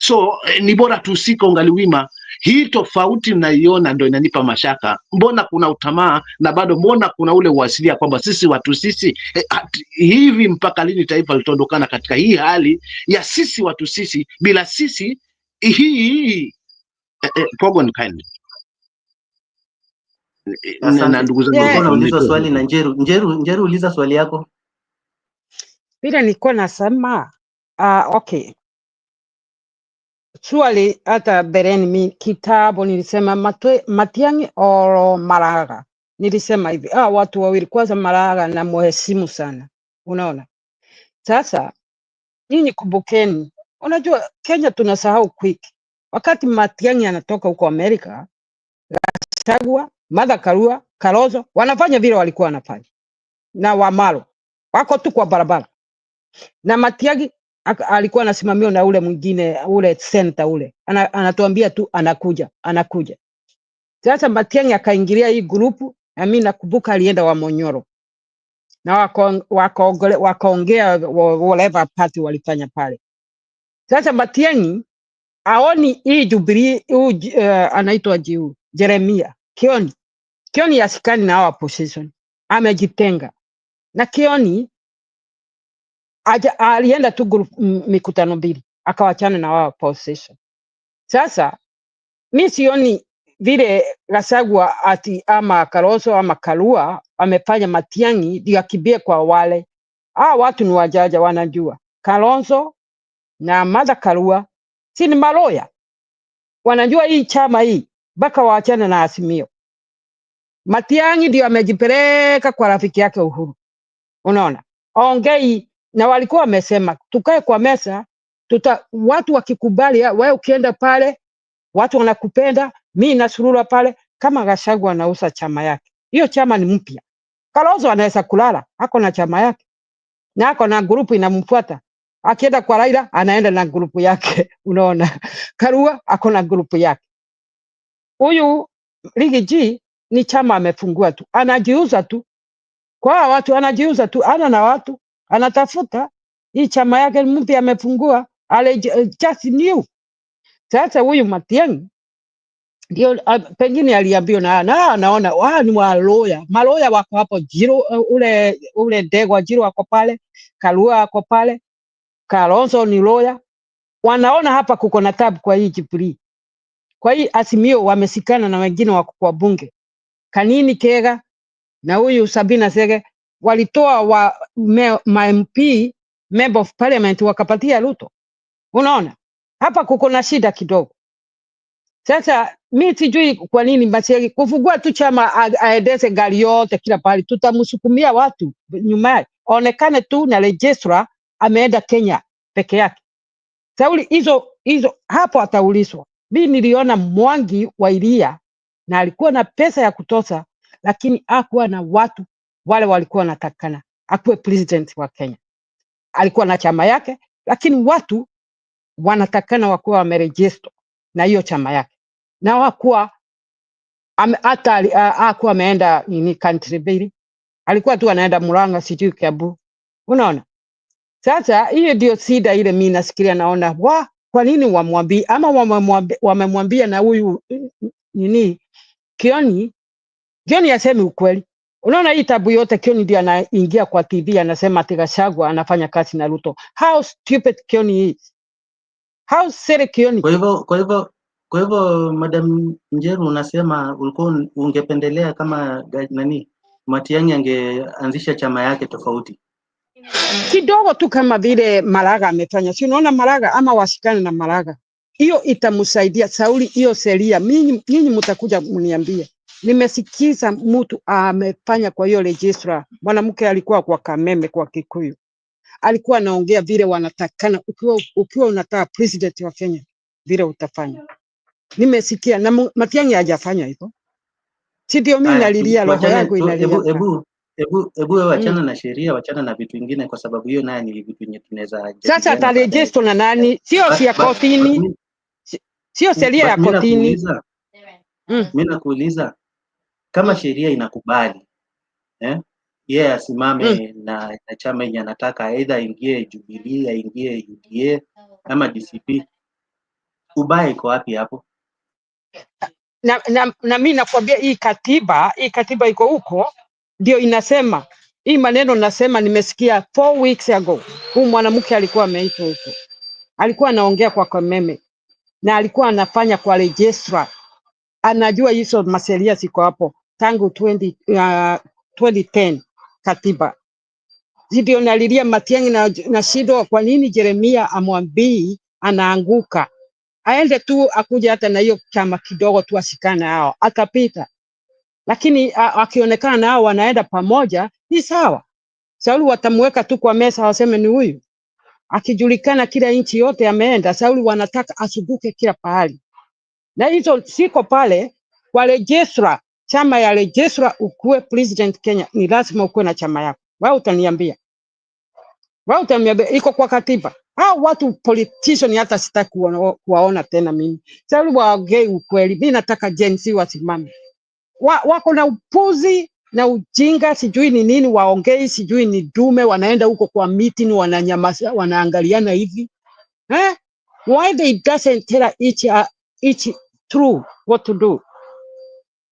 So ni bora tusika ungali wima. Hii tofauti naiona ndio inanipa mashaka. Mbona kuna utamaa na bado mbona kuna ule uasilia kwamba sisi watu sisi hivi, mpaka lini taifa litaondokana katika hii hali ya sisi watu sisi bila sisi? Hii Pogon kind na ndugu zangu nauliza swali na Njeru uliza swali yako. Bila nilikuwa nasema okay, swali hata bereni mi kitabu nilisema Matiang'i oro Maraga, nilisema hivi watu wawili, kwanza Maraga na muheshimu sana. Unaona, sasa nyinyi kumbukeni, unajua Kenya tunasahau quick. Wakati Matiang'i anatoka huko Amerika, Gachagua, Martha Karua, Kalonzo wanafanya vile walikuwa wanafanya, na Wamalo wako tu kwa barabara, na Matiang'i alikuwa anasimamiwa na ule mwingine, ule center ule anatuambia tu anakuja. Sasa Matiang'i akaingilia hii grupu, na mimi nakumbuka alienda wa Monyoro na wakaongea whatever party walifanya pale. Sasa Matiang'i aoni hii Jubilee, anaitwa Jeremia Kioni asikani na hawa position, amejitenga na Kioni. Alienda tu mikutano mbili akawachana na wao position. Sasa mimi sioni vile Gachagua ati ama Kalonzo ama Karua amefanya Matiang'i ndio akibie kwa wale. Watu ni wajaja, wanajua Kalonzo na Martha Karua si ni maloya, wanajua hii chama hii mpaka waachane na Azimio. Matiang'i ndio amejipeleka kwa rafiki yake Uhuru. Unaona, ongei na walikuwa wamesema tukae kwa mesa, watu wakikubali, wewe ukienda pale watu wanakupenda, mimi nasurura pale. Kama Gachagua anauza chama yake, hiyo chama ni mpya. Kalonzo anaweza kulala, ako na chama yake na ako na grupu inamfuata. Akienda kwa Raila anaenda na grupu yake. Unaona, Karua ako na grupu yake. Huyu Rigiji ni chama amefungua tu, anajiuza tu kwa watu, anajiuza tu, ana na watu anatafuta hii chama yake mpya amefungua, just new. Sasa huyu Matiang'i ndio pengine aliambiwa na anaona ni maloya wako hapo, Jiro ule Ndegwa Jiro wako pale, Karua wako pale, Kalonzo ni loya. Wanaona hapa kuko na tabu kwa hii Jubilee, kwa hii Azimio wamesikana na wengine wako kwa bunge, Kanini Kega na huyu Sabina Chege walitoa MP member of parliament wakapatia Ruto. Unaona hapa kuko na shida kidogo. Sasa mimi sijui kwa nini Machege kufungua tu chama aendeze gari yote kila pahali, tutamsukumia watu nyuma, onekane tu na registrar ameenda Kenya peke yake. Sauli hizo hapo ataulizwa. Mimi niliona Mwangi wa Iria na alikuwa na pesa ya kutosha, lakini hakuwa na watu wale walikuwa wanatakana. akuwe president wa Kenya. Alikuwa na chama yake, lakini watu wanatakana wakuwa wameregister na hiyo chama yake, na wakuwa hata akuwa ameenda nini country mbili, alikuwa tu anaenda Murang'a sijui Kiambu. Unaona, sasa hiyo ndio shida ile mimi nasikia, naona kwa nini wamwambie, ama wamemwambia na huyu nini Kioni aseme ukweli. Unaona hii tabu yote Kioni ndio anaingia kwa TV anasema ati Gachagua anafanya kazi na Ruto. How stupid Kioni is. How silly Kioni. Kwa hivyo Madam Njeru, unasema ulikuwa ungependelea kama nani Matiang'i angeanzisha chama yake tofauti kidogo tu kama vile Maraga amefanya. Si unaona Maraga, ama wasikane na Maraga. Hiyo itamsaidia Sauli, hiyo sheria. Nyinyi mtakuja mniambie. Nimesikiza mtu amefanya kwa hiyo registrar. Mwanamke alikuwa kwa Kameme kwa Kikuyu. Alikuwa anaongea vile wanatakana, ukiwa unataka president wa Kenya vile utafanya. Nimesikia na Matiang'i hajafanya hivyo. Si ndio mimi nalilia, roho yangu inalia. Ebu wachana na sheria, wachana na vitu vingine, kwa sababu hiyo naye ni vitu vingine tunaweza. Sasa ataregister na nani? Sio ya kotini. Sio sheria ya kotini. Mimi nakuuliza kama sheria inakubali yeye asimame na chama yenye anataka, aidha aingie Jubilee, aingie UDA ama DCP, ubaya iko wapi hapo? Na mimi nakwambia hii katiba iko huko ndio inasema hii maneno. Nasema nimesikia 4 weeks ago huyu mwanamke alikuwa ameitwa huko, alikuwa anaongea kwa Kameme na alikuwa anafanya kwa registrar, anajua hizo maseria ziko hapo tangu 2010 katiba. Ndio nalilia Matiang'i na shido, kwa nini Jeremia amwambii anaanguka, aende tu akuja hata na hiyo chama kidogo tu asikane hao atapita. Lakini akionekana nao wanaenda pamoja ni sawa. Sauli watamweka tu kwa mesa waseme ni huyu. Akijulikana kila nchi yote ameenda, Sauli wanataka asubuke kila pahali. Na hizo siko pale kwa registrar, chama ya registrar ukuwe president Kenya ni lazima ukuwe na chama yako. Wewe utaniambia iko kwa katiba. Hao watu politician hata sitaki kuwaona tena mimi. Sauli waongee ukweli. Mimi nataka Gen Z wasimame. Wako na upuzi na ujinga, sijui ni nini waongei, sijui ni dume, wanaenda huko kwa meeting wananyamaza, wanaangaliana hivi. Why they doesn't tell each true what to do?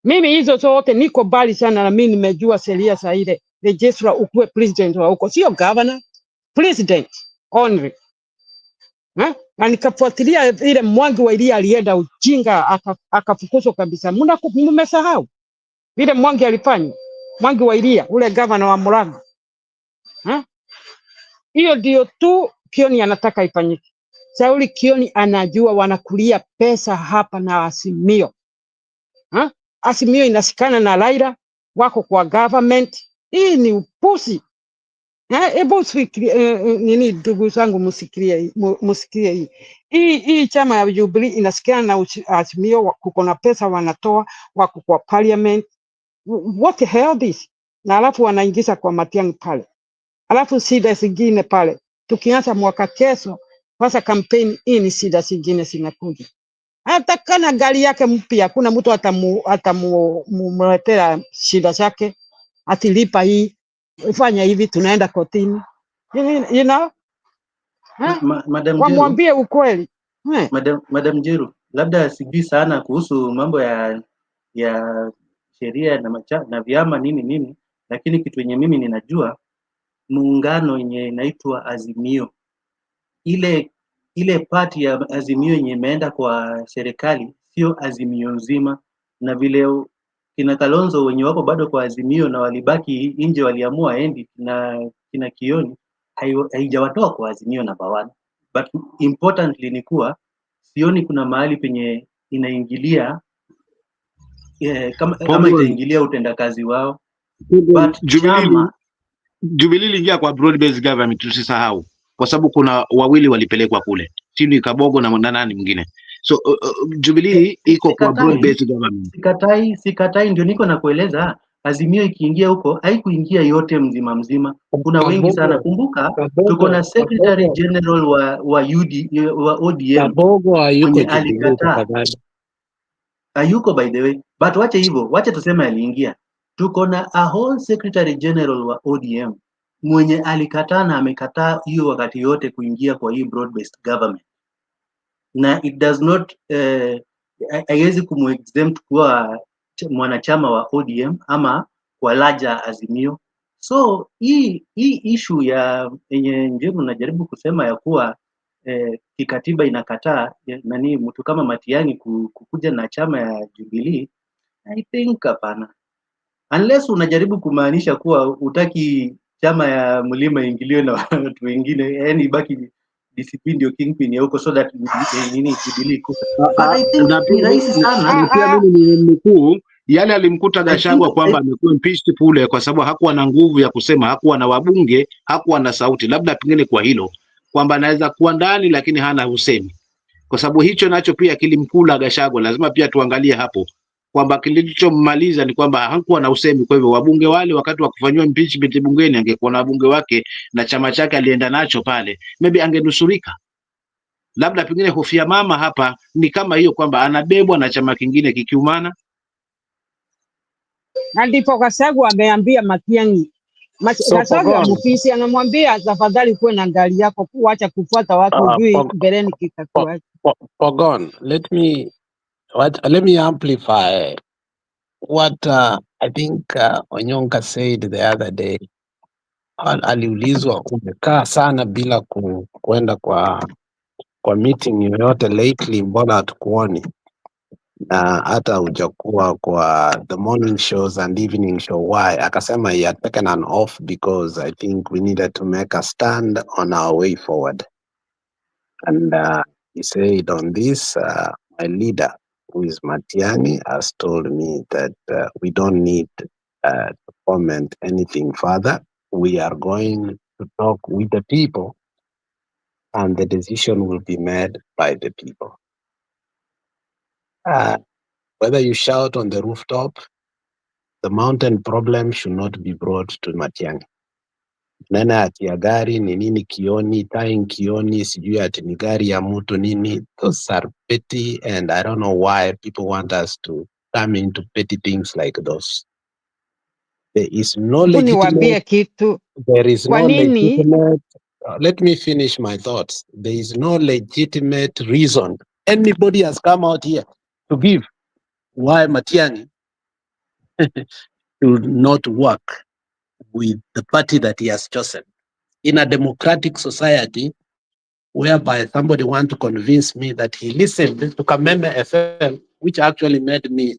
Mimi hizo zote niko bali sana, na mimi nimejua sheria za ile registrar ukuwe president wa huko, sio governor, president only. Na nikafuatilia ile Mwangi wa Iria alienda ujinga akafukuzwa kabisa. Mmesahau vile Mwangi alifanya? Mwangi wa Iria ule governor wa Murang'a. Hiyo ndio tu Kioni anataka ifanyike. Sauli Kioni anajua wanakulia pesa hapa na Azimio. Azimio inasikana na Raila, wako kwa government. Hii ni upuzi. Hebu nini ndugu zangu msikie hii chama ya Jubilee inasikana na Azimio, kuko na pesa wanatoa, wako kwa parliament. What the hell this? Na alafu wanaingiza kwa Matiang'i pale. Alafu shida zingine pale. Tukianza mwaka kesho, sasa campaign hii ni shida zingine zinakuja. Hata kana gari yake mpya, kuna mtu atamletea shida zake, atilipa hii, fanya hivi, tunaenda kotini. You know? Wamwambie ukweli. Madam Njeru, labda sijui sana kuhusu mambo ya sheria na vyama nini, lakini kitu yenye mimi ninajua, muungano yenye inaitwa Azimio, ile party ya Azimio yenye imeenda kwa serikali sio Azimio nzima, na vile kina Kalonzo wenye wako bado kwa Azimio na walibaki nje, waliamua endi na kina Kioni, haijawatoa kwa Azimio number 1. But importantly ni kuwa sioni kuna mahali penye inaingilia kama itaingilia utendakazi wao. But Jubilee iliingia kwa broad based government, tusisahau, kwa sababu kuna wawili walipelekwa kule, Tini Kabogo na nani mwingine. So Jubilee iko kwa broad based government. Sikatai, ndio niko na kueleza. Azimio ikiingia huko haikuingia yote mzima mzima, kuna wengi sana. Kumbuka tuko na Secretary General wa ODM Kabogo hayuko mwenye Jubilee alikataa, tafadhali. hayuko by the way, but wache hivyo, wache tuseme aliingia. Tuko na a whole Secretary General wa ODM mwenye alikataa na amekataa hiyo wakati yote kuingia kwa hii broad based government, na it does not haiwezi kumexempt kuwa mwanachama wa ODM ama kwa larger Azimio. So hii issue ya yenye Njemu najaribu kusema ya kuwa kikatiba inakataa nani mtu kama Matiang'i kukuja na chama ya Jubilee, I think hapana, unless unajaribu kumaanisha kuwa utaki chama ya Mlima ingiliwe na watu wengine, yani ibaki DCP ndio kingpin ya huko, so that nini Jubilee kufa. But I think ni rahisi sana. Pia mimi ni mkuu yale alimkuta Gachagua kwamba amekuwa impeached kule kwa sababu hakuwa na nguvu ya kusema, hakuwa na wabunge, hakuwa na sauti, labda pengine kwa hilo kwamba anaweza kuwa ndani lakini hana usemi, kwa sababu hicho nacho pia kilimkula Gachagua. Lazima pia tuangalie hapo kwamba kilichommaliza ni kwamba hakuwa na usemi. Kwa hivyo wabunge wale wakati wa kufanywa impeachment bungeni, angekuwa na wabunge wake na chama chake alienda nacho pale, maybe angenusurika. Labda pengine hofu ya mama hapa ni kama hiyo kwamba anabebwa na chama kingine kikiumana. Na ndipo Gachagua ameambia Matiang'i, Gachagua mfisi anamwambia tafadhali kuwe na gari yako, kuacha kufuata watu ujui mbeleni kitakuwa. Pogon, let me amplify what I think Onyonka said the other day. Aliulizwa umekaa sana bila kwenda kwa meeting yoyote lately, mbona hatukuoni? Na hata hujakuwa kwa the morning shows and evening show. Why? Akasema he had taken an off because I think we needed to make a stand on our way forward. And he said on this, my leader, who is Matiang'i, has told me that we don't need to comment anything further. We are going to talk with the people and the decision will be made by the people. Whether you shout on the rooftop, the mountain problem should not be brought to Matiang'i. Nena ati ya gari ni nini kioni, tying kioni, sijui ati ni gari ya mtu nini. Those are petty and I don't know why people want us to come into petty things like those. There is no legitimate, let me finish my thoughts. There is no legitimate reason anybody has come out here to give why Matiang'i should not work with the party that he has chosen. In a democratic society, whereby somebody wants to convince me that he listened to Kameme FM, which actually made me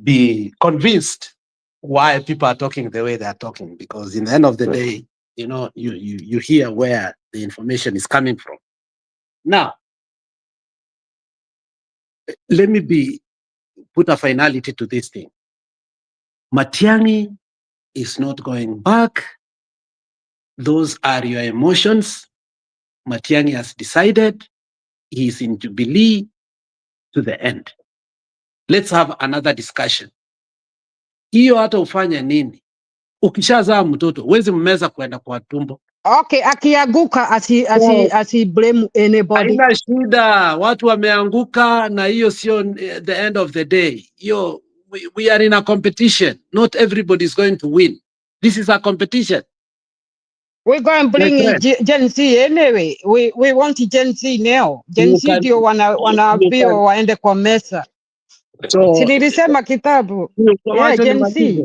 be convinced why people are talking the way they are talking, because in the end of the day, you know, you hear where the information is coming from. Now, let me put a finality to this thing. Matiang'i is not going back. Those are your emotions. Matiang'i has decided he is in Jubilee to the end. Let's have another discussion. Hiyo hata ufanya nini? Ukishazaa mtoto, huwezi mmeza kwenda kwa tumbo. Okay, akianguka asi blame anybody. Haina shida, watu wameanguka na hiyo sio the end of the day. Hiyo we are in a competition. Not everybody is going to win. This is a competition. We're going to bring Gen Z anyway. We want Gen Z now. Gen Z ndio wanaambiwa waende kwa mesa. So, nilisema kitabu. Yeah, Gen Z.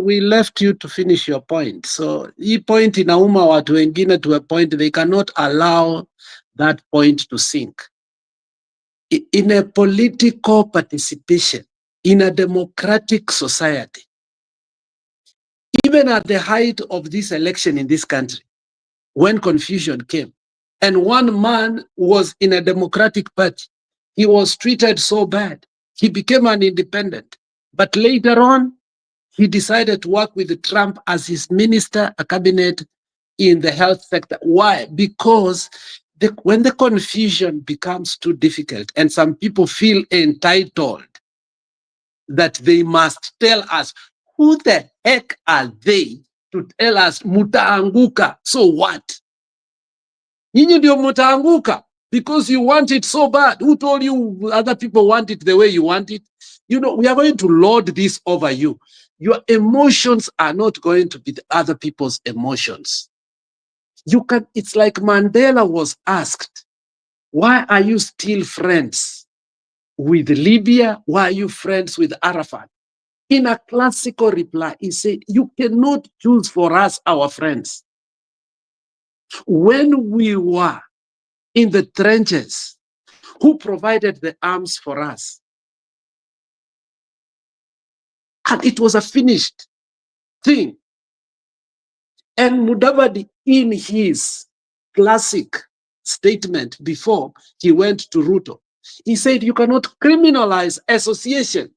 We left you to finish your point. So, hii point inauma watu wengine to a point they cannot allow that point to sink. In a political participation, in a democratic society, even at the height of this election in this country, when confusion came, and one man was in a democratic party, he was treated so bad, he became an independent. But later on, he decided to work with Trump as his minister, a cabinet in the health sector. Why? Because when the confusion becomes too difficult and some people feel entitled that they must tell us Who the heck are they to tell us mutaanguka? So what? Nyinyi ndio mutaanguka because you want it so bad. Who told you other people want it the way you want it? You know, we are going to lord this over you. Your emotions are not going to be the other people's emotions. You can, it's like Mandela was asked, why are you still friends with Libya? Why are you friends with Arafat? In a classical reply, he said, you cannot choose for us our friends. When we were in the trenches, who provided the arms for us? And it was a finished thing. And Mudavadi, in his classic statement before he went to Ruto, he said, you cannot criminalize association.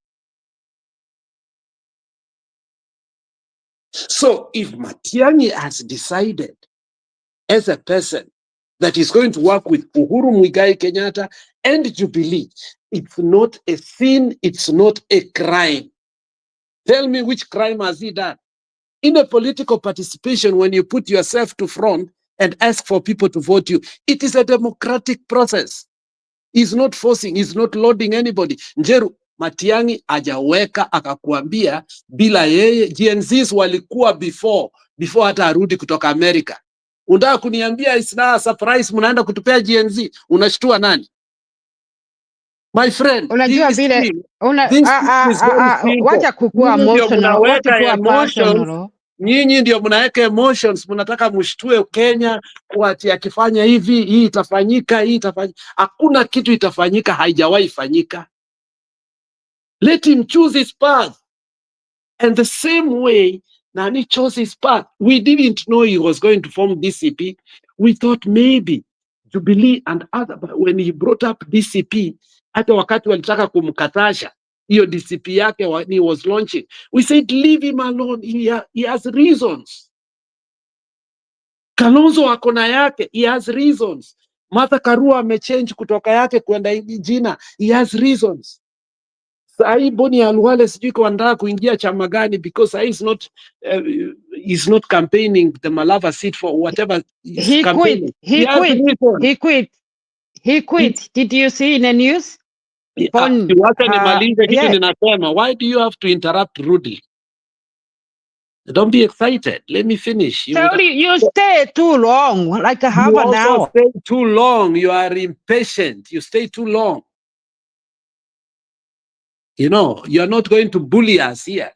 So if Matiang'i has decided as a person that is going to work with Uhuru Muigai Kenyatta and Jubilee, it's not a sin, it's not a crime. Tell me which crime has he done? In a political participation, when you put yourself to front and ask for people to vote you, it is a democratic process. He's not forcing, he's not loading anybody. Njeru, Matiang'i ajaweka akakuambia bila yeye, GNZs walikuwa before hata arudi kutoka America. Unataka kuniambia it's not a surprise mnaenda kutupea GNZ, unashtua nani? My friend, unajua vile wacha kukua emotional, wacha kuwa personal. Nyinyi ndio mnaweka emotions, mnataka mshtue Kenya kwa ati akifanya hivi, hii itafanyika, hii itafanyika. Hakuna kitu itafanyika, haijawahi fanyika. Let him choose his path. And the same way Nani chose his path. We didn't know he was going to form DCP. We thought maybe Jubilee and other, but when he brought up DCP, hata wakati walitaka kumkatasha hiyo DCP yake when he was launching, we said leave him alone, he has reasons. Kalonzo akona yake, he has reasons. Martha Karua amechange kutoka yake kwenda jina, he has reasons. Sahi Boni Alwale sijui kwa ndaa kuingia chama gani because he's not campaigning the Malava seat for whatever he quit. Did you see in the news? Why do you have to interrupt rudely? Don't be excited. Let me finish. You stay too long, like a half an hour. You stay too long. You are impatient. You stay too long. You know, you're not going to bully us here.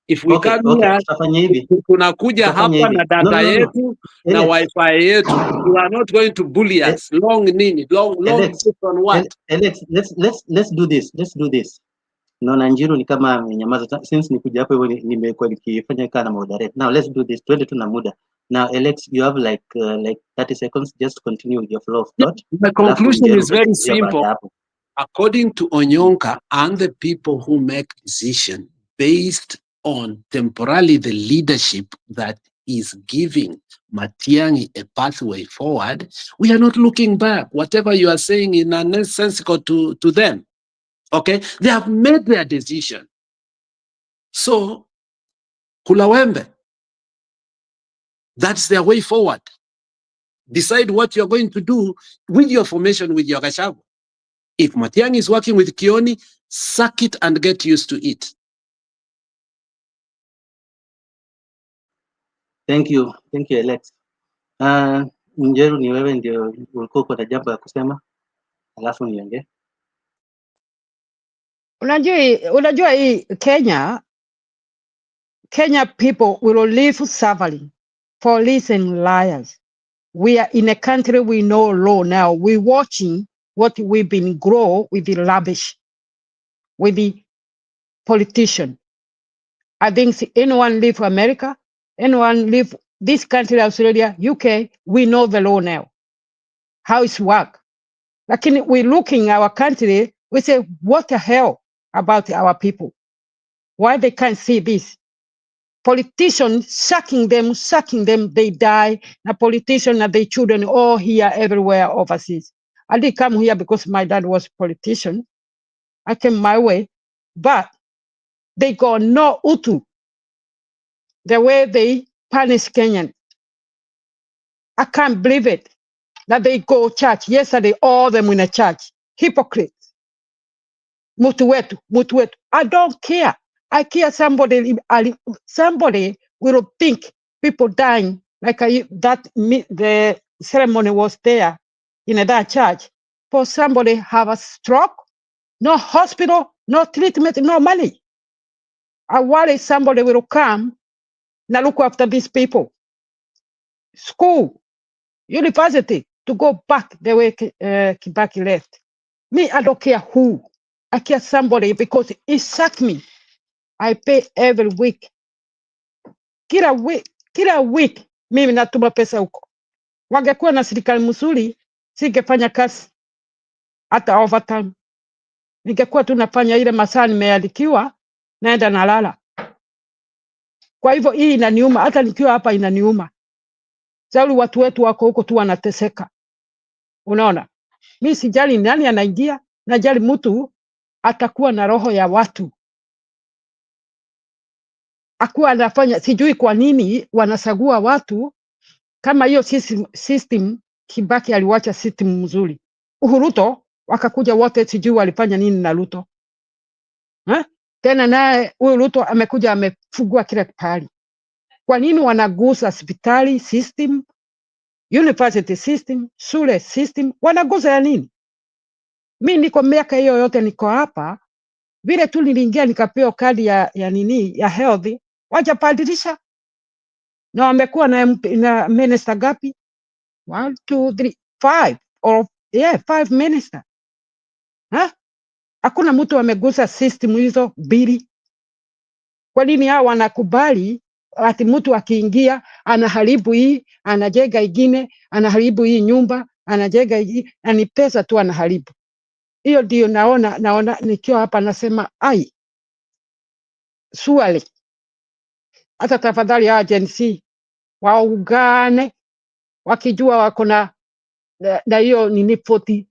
If we come here, tunakuja hapa na data yetu na wifi yetu. You are not going to bully us. Long nini? Long on what? Alex, let's do this. Let's do this. Naona Njiru ni kama amenyamaza since nikuja hapo hivyo nimekuwa nikifanya kana moderate. Now let's do this. Twende tu na muda. Now Alex, you have like 30 seconds. Just continue with your flow of thought. The conclusion is very simple. According to Onyonka and the people who make decisions based on temporarily the leadership that is giving Matiang'i a pathway forward, we are not looking back. Whatever you are saying is nonsensical to them. Okay? They have made their decision. So, Kulawembe, that's their way forward. Decide what you're going to do with your formation with your Gachagua. If Matiang'i is working with Kioni, suck it and get used to it. Thank you, Alex. Njeru, ni wewe ndio ulikuwa uko na jambo ya kusema, alafu niongee. Unajua hii Kenya people will live suffering for listening liars. We are in a country we know law now. We're watching what we've been grow with the rubbish, with the politician. I think anyone live America, anyone live this country, Australia, UK, we know the law now, how it's work. Like we're looking our country, we say, what the hell about our people? Why they can't see this? Politicians sucking them, they die. The politicians and their children all here, everywhere, overseas. I did come here because my dad was a politician. I came my way, but they got no utu. the way they punish Kenyan. I can't believe it that they go church. Yesterday, all them in a church. Hypocrites. Mutu wetu. I don't care. I care somebody will think people dying like the ceremony was there in that church. For somebody have a stroke, no hospital, no treatment, no money. I worry somebody will come and look after these people. School, university, to go back the way Kibaki left. Me, I don't care who. I care somebody because it sucked me. I pay every week. Kila week, mimi natuma pesa huko. Wangekuwa na serikali mzuri, singefanya kazi hata overtime. Ningekuwa tunafanya ile masaa nimeandikiwa, naenda nalala. Kwa hivyo hii inaniuma, hata nikiwa hapa inaniuma. Sababu watu wetu wako huko tu wanateseka. Unaona? Mimi sijali nani anaingia, najali mtu atakuwa na roho ya watu. Akuwa anafanya, sijui kwa nini wanasagua watu kama hiyo system Kibaki aliwacha system mzuri. Ruto wakakuja wote, sijui walifanya nini na Ruto. Tena naye huyu Ruto amekuja amefungua kila pahali. Kwa nini wanagusa hospitali system, university system, shule system, wanagusa ya nini? Mimi niko miaka hiyo yote niko hapa, vile tu niliingia nikapewa kadi ya nini ya health, wacha padirisha. Na wamekuwa na minister gapi? 1 2 3 5 or 5 minister. Hakuna mtu amegusa system hizo mbili. Kwa nini hao wanakubali ati mtu akiingia anaharibu hii, anajenga ingine, anaharibu hii nyumba, anajenga hii, ni pesa tu anaharibu. Hiyo ndio naona nikiwa hapa nasema ai. Swali. Hata tafadhali agency waungane wakijua wako na hiyo nini 40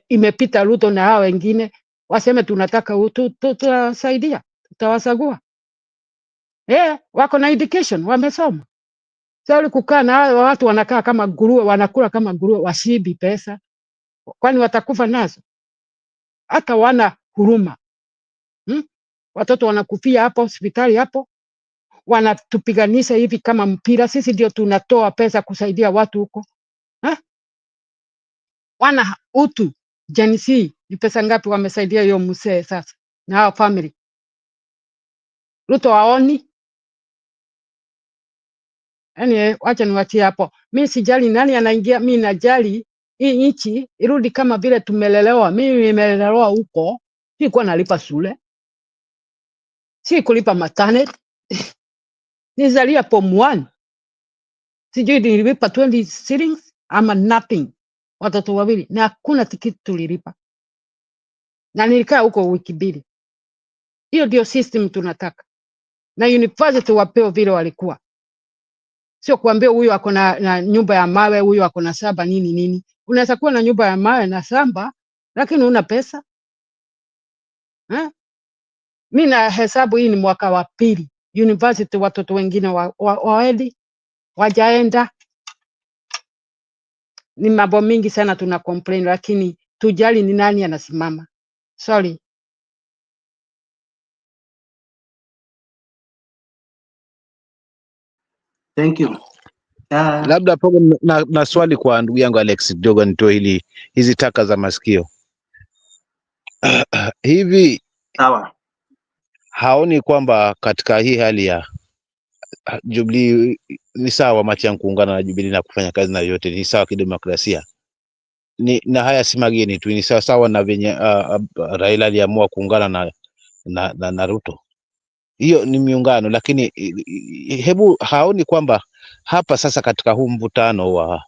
imepita Ruto na hao wengine, waseme tunataka tutasaidia, tutawasagua. Wako na education, wamesoma. Sasa kukaa na watu wanakaa kama nguruwe, wanakula kama nguruwe, washibi pesa. Kwani watakufa nazo? Hata wana huruma. Watoto wanakufia hapo hospitali hapo. Wanatupiganisha hivi kama mpira. Sisi ndio tunatoa pesa kusaidia watu huko. Wana utu. Jenisi, ni pesa ngapi wamesaidia hiyo mzee sasa na hao family? Ruto waoni? Wacha niwatie hapo. Mimi sijali nani anaingia, mimi najali hii nchi irudi kama vile tumelelewa. Mimi nimelelewa huko, sikuwa nalipa shule. Si kulipa maternity. Nizalia form 1. Sijui nilipa 20 shillings ama nothing. Watoto wawili na hakuna tikiti tulilipa. Na nilikaa huko wiki mbili. Hiyo ndio system tunataka. Na university wapeo vile walikuwa. Sio kuambia huyu ako na nyumba ya mawe, huyu ako na samba nini. Unaweza kuwa na nyumba ya mawe na samba, lakini una pesa. Mimi na hesabu hii ni mwaka wa pili. University watoto wengine waedi, wajaenda. Ni mambo mingi sana tuna complain, lakini tujali ni nani anasimama. Sorry. Thank you. Labda hapo na swali kwa ndugu yangu Alex kidogo, nitoe hizi taka za masikio. Hivi sawa, haoni kwamba katika hii hali ya Jubilee ni sawa Matiang'i kuungana na Jubilee na kufanya kazi na yote ni sawa kidemokrasia, na haya si mageni tu, ni sawa na venye Raila aliamua kuungana na Ruto. Hiyo ni miungano, lakini hebu haoni kwamba hapa sasa katika huu mvutano wa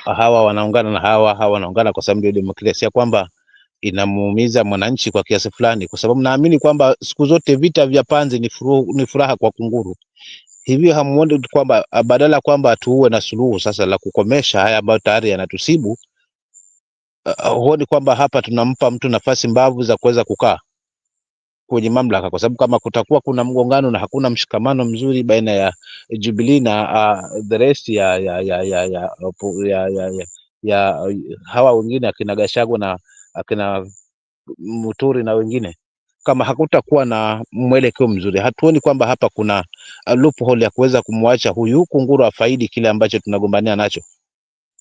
hawa wanaungana na hawa wanaungana kwa sababu ya demokrasia, kwamba inamuumiza mwananchi kwa kiasi fulani, kwa sababu naamini kwamba siku zote vita vya panzi ni furaha kwa kunguru. Hivyo hamuoni kwamba badala kwamba tuwe na suluhu sasa la kukomesha haya ambayo tayari yanatusibu, huoni kwamba hapa tunampa mtu nafasi mbavu za kuweza kukaa kwenye mamlaka, kwa sababu kama kutakuwa kuna mgongano na hakuna mshikamano mzuri baina ya Jubilee na the rest ya hawa wengine akina Gachagua na akina Muturi na wengine, kama hakutakuwa na mwelekeo mzuri, hatuoni kwamba hapa kuna loophole ya kuweza kumwacha huyu kunguru afaidi kile ambacho tunagombania nacho,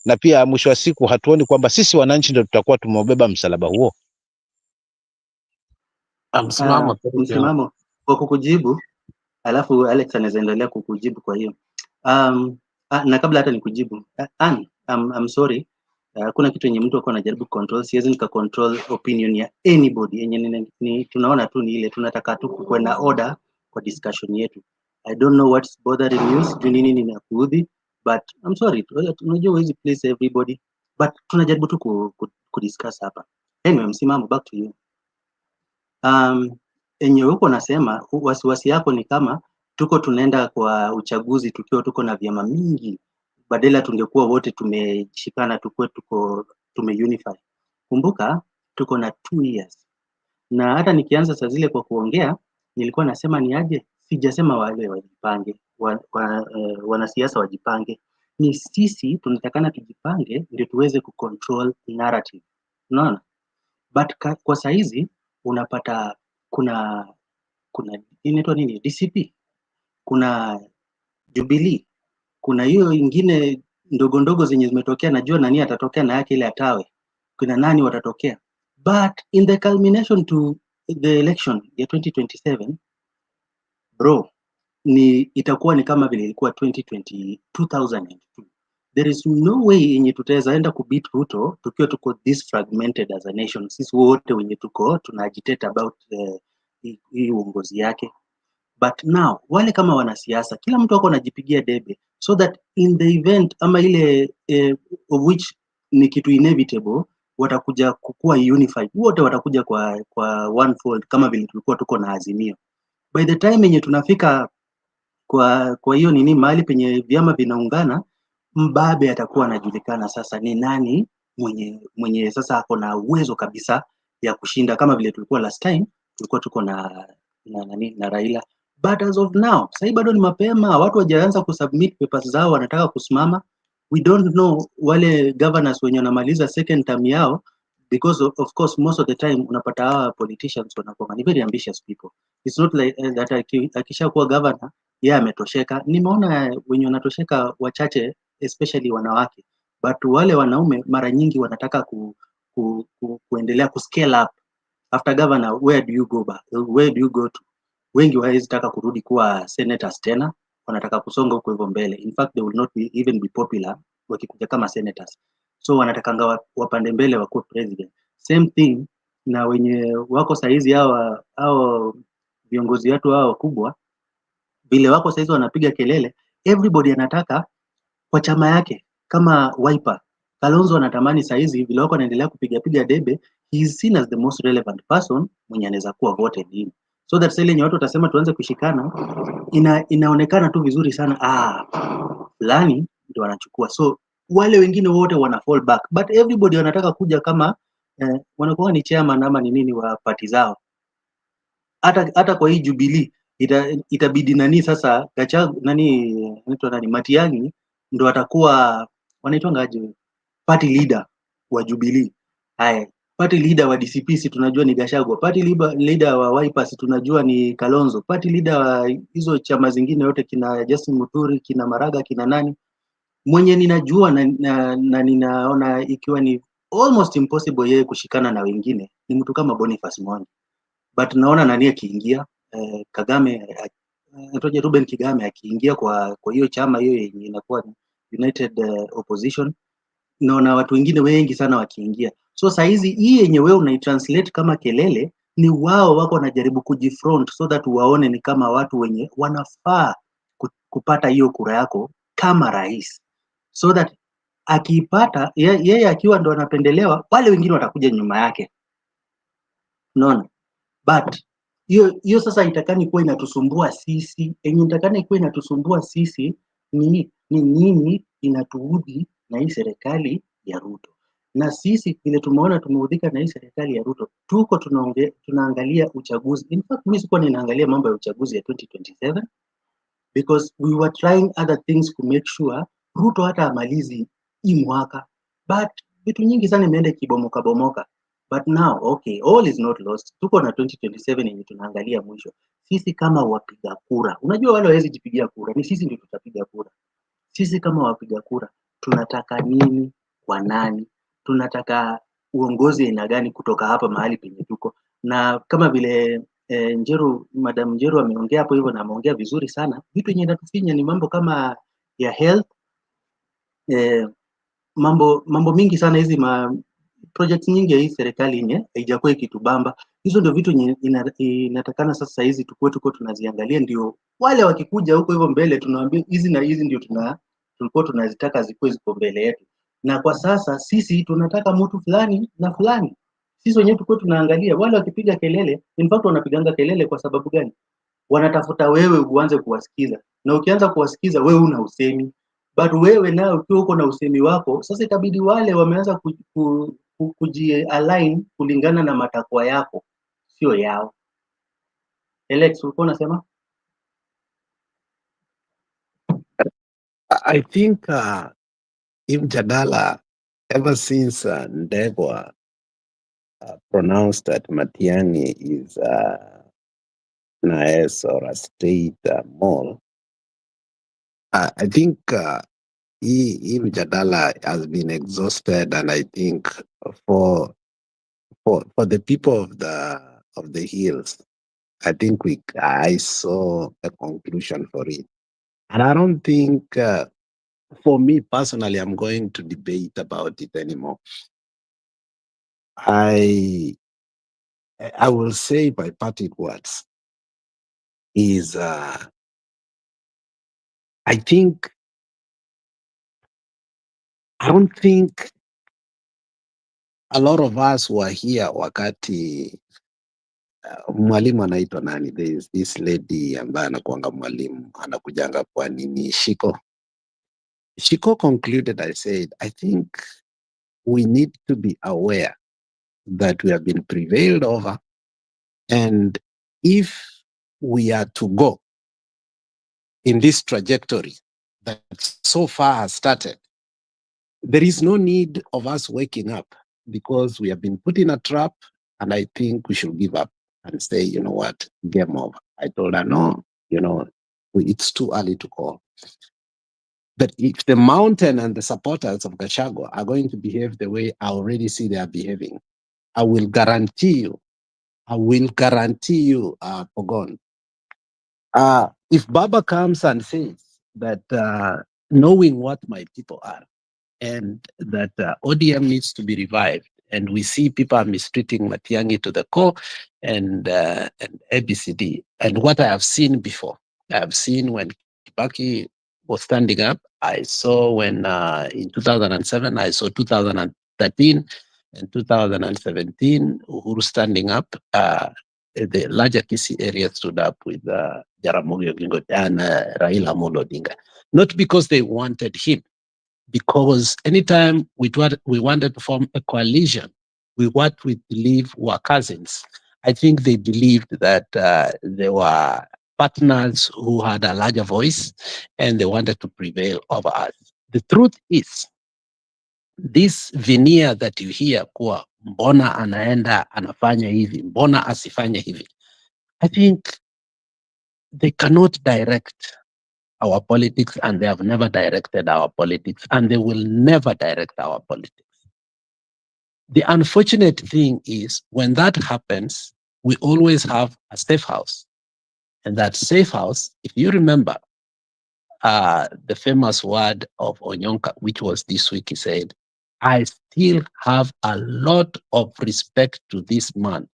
na pia mwisho wa siku hatuoni kwamba sisi wananchi ndio tutakuwa tumebeba msalaba huo. Msimamo kwa kukujibu, alafu Alex anaweza endelea kukujibu. Kwa hiyo na kabla hata nikujibu, I'm sorry, kuna kitu yenye mtu alikuwa anajaribu control. Siwezi nika control opinion ya anybody yenye ni tunaona tu ni ile tunataka tu kuwe na order kwa discussion yetu. I don't know what's bothering you, sijui nini ninakuudhi, but I'm sorry, tunajua huwezi please everybody, but tunajaribu tu kudiscuss hapa. Anyway, Msimamo, back to you. Enye huko nasema wasiwasi yako ni kama tunaenda kwa uchaguzi tukiwa tuko na vyama mingi, badala tungekuwa wote tumeshikana, tumeunify. Kumbuka tuko na 2 years, na hata nikianza saa zile kwa kuongea nilikuwa nasema ni aje, sijasema wale wajipange, wanasiasa wajipange, ni sisi tunatakana tujipange ndio tuweze kucontrol narrative, unaona. But kwa saizi unapata kuna inaitwa nini, DCP, kuna Jubilee, kuna hiyo ingine ndogo ndogo zenye zimetokea, najua nani atatokea na yake ile atawe, kuna nani watatokea, but in the culmination to the election ya 2027 bro, itakuwa ni kama vile ilikuwa 2002. There is no way yenye tutaweza enda kubeat Ruto tukiwa tuko this fragmented as a nation. Sisi wote wenye tuko tunaagitate about hii uongozi yake. But now wale kama wanasiasa kila mtu wako anajipigia debe, so that in the event ama ile of which ni kitu inevitable, watakuja kukua unified, wote watakuja kwa one fold kama vile tulikuwa tuko na Azimio. By the time yenye tunafika kwa hiyo nini mahali penye vyama vinaungana, mbabe atakuwa anajulikana sasa ni nani mwenye sasa ako na uwezo kabisa ya kushinda, kama vile tulikuwa last time tulikuwa tuko na Raila. But as of now, sasa bado ni mapema, watu wajaanza kusubmit papers zao, wanataka kusimama. We don't know wale governors wenye wanamaliza second term yao, because of course most of the time unapata hawa politicians wanakuwa ni very ambitious people. It's not like that akishakuwa governor yeye ametosheka. Nimeona wenye wanatosheka wachache, especially wanawake, but wale wanaume mara nyingi wanataka kuendelea kuscale up after governor. Where do you go to? Wengi hawezi taka kurudi kuwa senators tena, wanataka kusonga huko hivyo mbele. In fact they will not even be popular wakikuja kama senators, so wanataka wapande mbele wakuwe president. Same thing na wenye wako saizi hao viongozi wetu hao wakubwa, vile wako saizi wanapiga kelele, everybody anataka kwa chama yake. Kama Wiper, Kalonzo anatamani saizi vile wako anaendelea kupiga debe, he is seen as the most relevant person mwenye anaweza kuwa voted in, so that sasa ile watu watasema tuanze kushikana, inaonekana tu vizuri sana, fulani ndio wanachukua, so wale wengine wote wana fall back, but everybody wanataka kuja kama wanakuwa ni chairman ama ni nini wa party zao. Hata kwa hii Jubilee itabidi nani sasa Gachagua Matiang'i ndo atakuwa wanaitwa ngaje party leader wa Jubilee. Haya, party leader wa DCP si tunajua ni Gachagua, party leader wa Wiper si tunajua ni Kalonzo, party leader wa hizo chama zingine yote kina Justin Muturi, kina Maraga, kina nani. Mwenye ninajua na ninaona ikiwa ni almost impossible yeye kushikana na wengine ni mtu kama Boniface Mwangi, but naona nani akiingia Kagame, Ruben Kigame akiingia kwa hiyo chama hiyo yenye inakuwa United Opposition, naona watu wengine wengi sana wakiingia. So saizi hii yenye wewe unaitranslate kama kelele, ni wao wako wanajaribu kujifront so that waone ni kama watu wenye wanafaa kupata hiyo kura yako kama rais, so that akiipata yeye akiwa ndo anapendelewa, wale wengine watakuja nyuma yake, unaona. But hiyo sasa itakani kuwa inatusumbua sisi, itakani kuwa inatusumbua sisi ni nini inatuudhi na hii serikali ya Ruto. Na sisi vile tumeona tumeudhika na hii serikali ya Ruto, tuko tunaangalia uchaguzi. In fact, mimi sikuwa ninaangalia mambo ya uchaguzi ya 2027 because we were trying other things to make sure Ruto hata amalizi hii mwaka, but vitu nyingi sana imeenda kibomoka. But now, okay, all is not lost. Tuko na 2027 yenye tunaangalia mwisho. Sisi kama wapiga kura, unajua wale hawezi jipigia kura, ni sisi ndio tutapiga kura. Sisi kama wapiga kura, tunataka nini kwa nani? Tunataka uongozi aina gani kutoka hapa mahali penye tuko? Na kama vile Madam Njeru ameongea hapo hivyo na ameongea vizuri sana, vitu yenye inatufinya ni mambo kama ya health, mambo mingi sana hizi projects nyingi ya hii serikali yenye haijakuwa ikitubamba. Hizo ndio vitu inatakana sasa hizi tuko tunaziangalia, ndio wale wakikuja huko hivyo mbele tunawaambia hizi na hizi ndio tulikuwa tunazitaka ziko mbele yetu. Na kwa sasa sisi tunataka mtu fulani na fulani. Sisi wenyewe tulikuwa tunaangalia wale wakipiga kelele, in fact wanapiganga kelele kwa sababu gani? Wanatafuta wewe uanze kuwasikiza. Na ukianza kuwasikiza wewe una usemi. But wewe nao ukiwa uko na usemi wako, sasa itabidi wale wameanza kuji-align kulingana na matakwa yako, sio yao. Alex, ulikuwa unasema? I think hii mjadala ever since Ndegwa pronounced that Matiang'i is NAES or a state mall, I think hii mjadala has been exhausted, and I think for the people of the hills, I think I saw a conclusion for it. And I don't think, for me personally, I'm going to debate about it anymore. I will say by parting words is, I don't think a lot of us were here wakati mwalimu anaitwa nani, there is this lady ambaye anakuanga mwalimu anakujanga kwa nini, Shiko concluded, I said, I think we need to be aware that we have been prevailed over, and if we are to go in this trajectory that so far has started, there is no need of us waking up, because we have been put in a trap, and I think we should give up and say, you know what, game over. I told her, no, it's too early to call. But if the mountain and the supporters of Gachagua are going to behave the way I already see they are behaving, I will guarantee you, Pogon, if Baba comes and says that knowing what my people are, and that ODM needs to be revived, and we see people are mistreating Matiang'i to the core, and ABCD, and what I have seen before, I have seen when Kibaki was standing up, I saw when in 2007, I saw 2013 and 2017, Uhuru standing up, the larger Kisii area stood up with Jaramogi Oginga and Raila Amolo Odinga. Not because they wanted him, because anytime we wanted to form a coalition with what we believe were cousins, I think they believed that they were partners who had a larger voice, and they wanted to prevail over us. The truth is, this veneer that you hear kuwa mbona anaenda anafanya hivi, mbona asifanye hivi, I think they cannot direct our politics, and they have never directed our politics, and they will never direct our politics. The unfortunate thing is, when that happens, we always have a safe house. And that safe house, if you remember, the famous word of Onyonka, which was this week, he said, I still have a lot of respect to this man,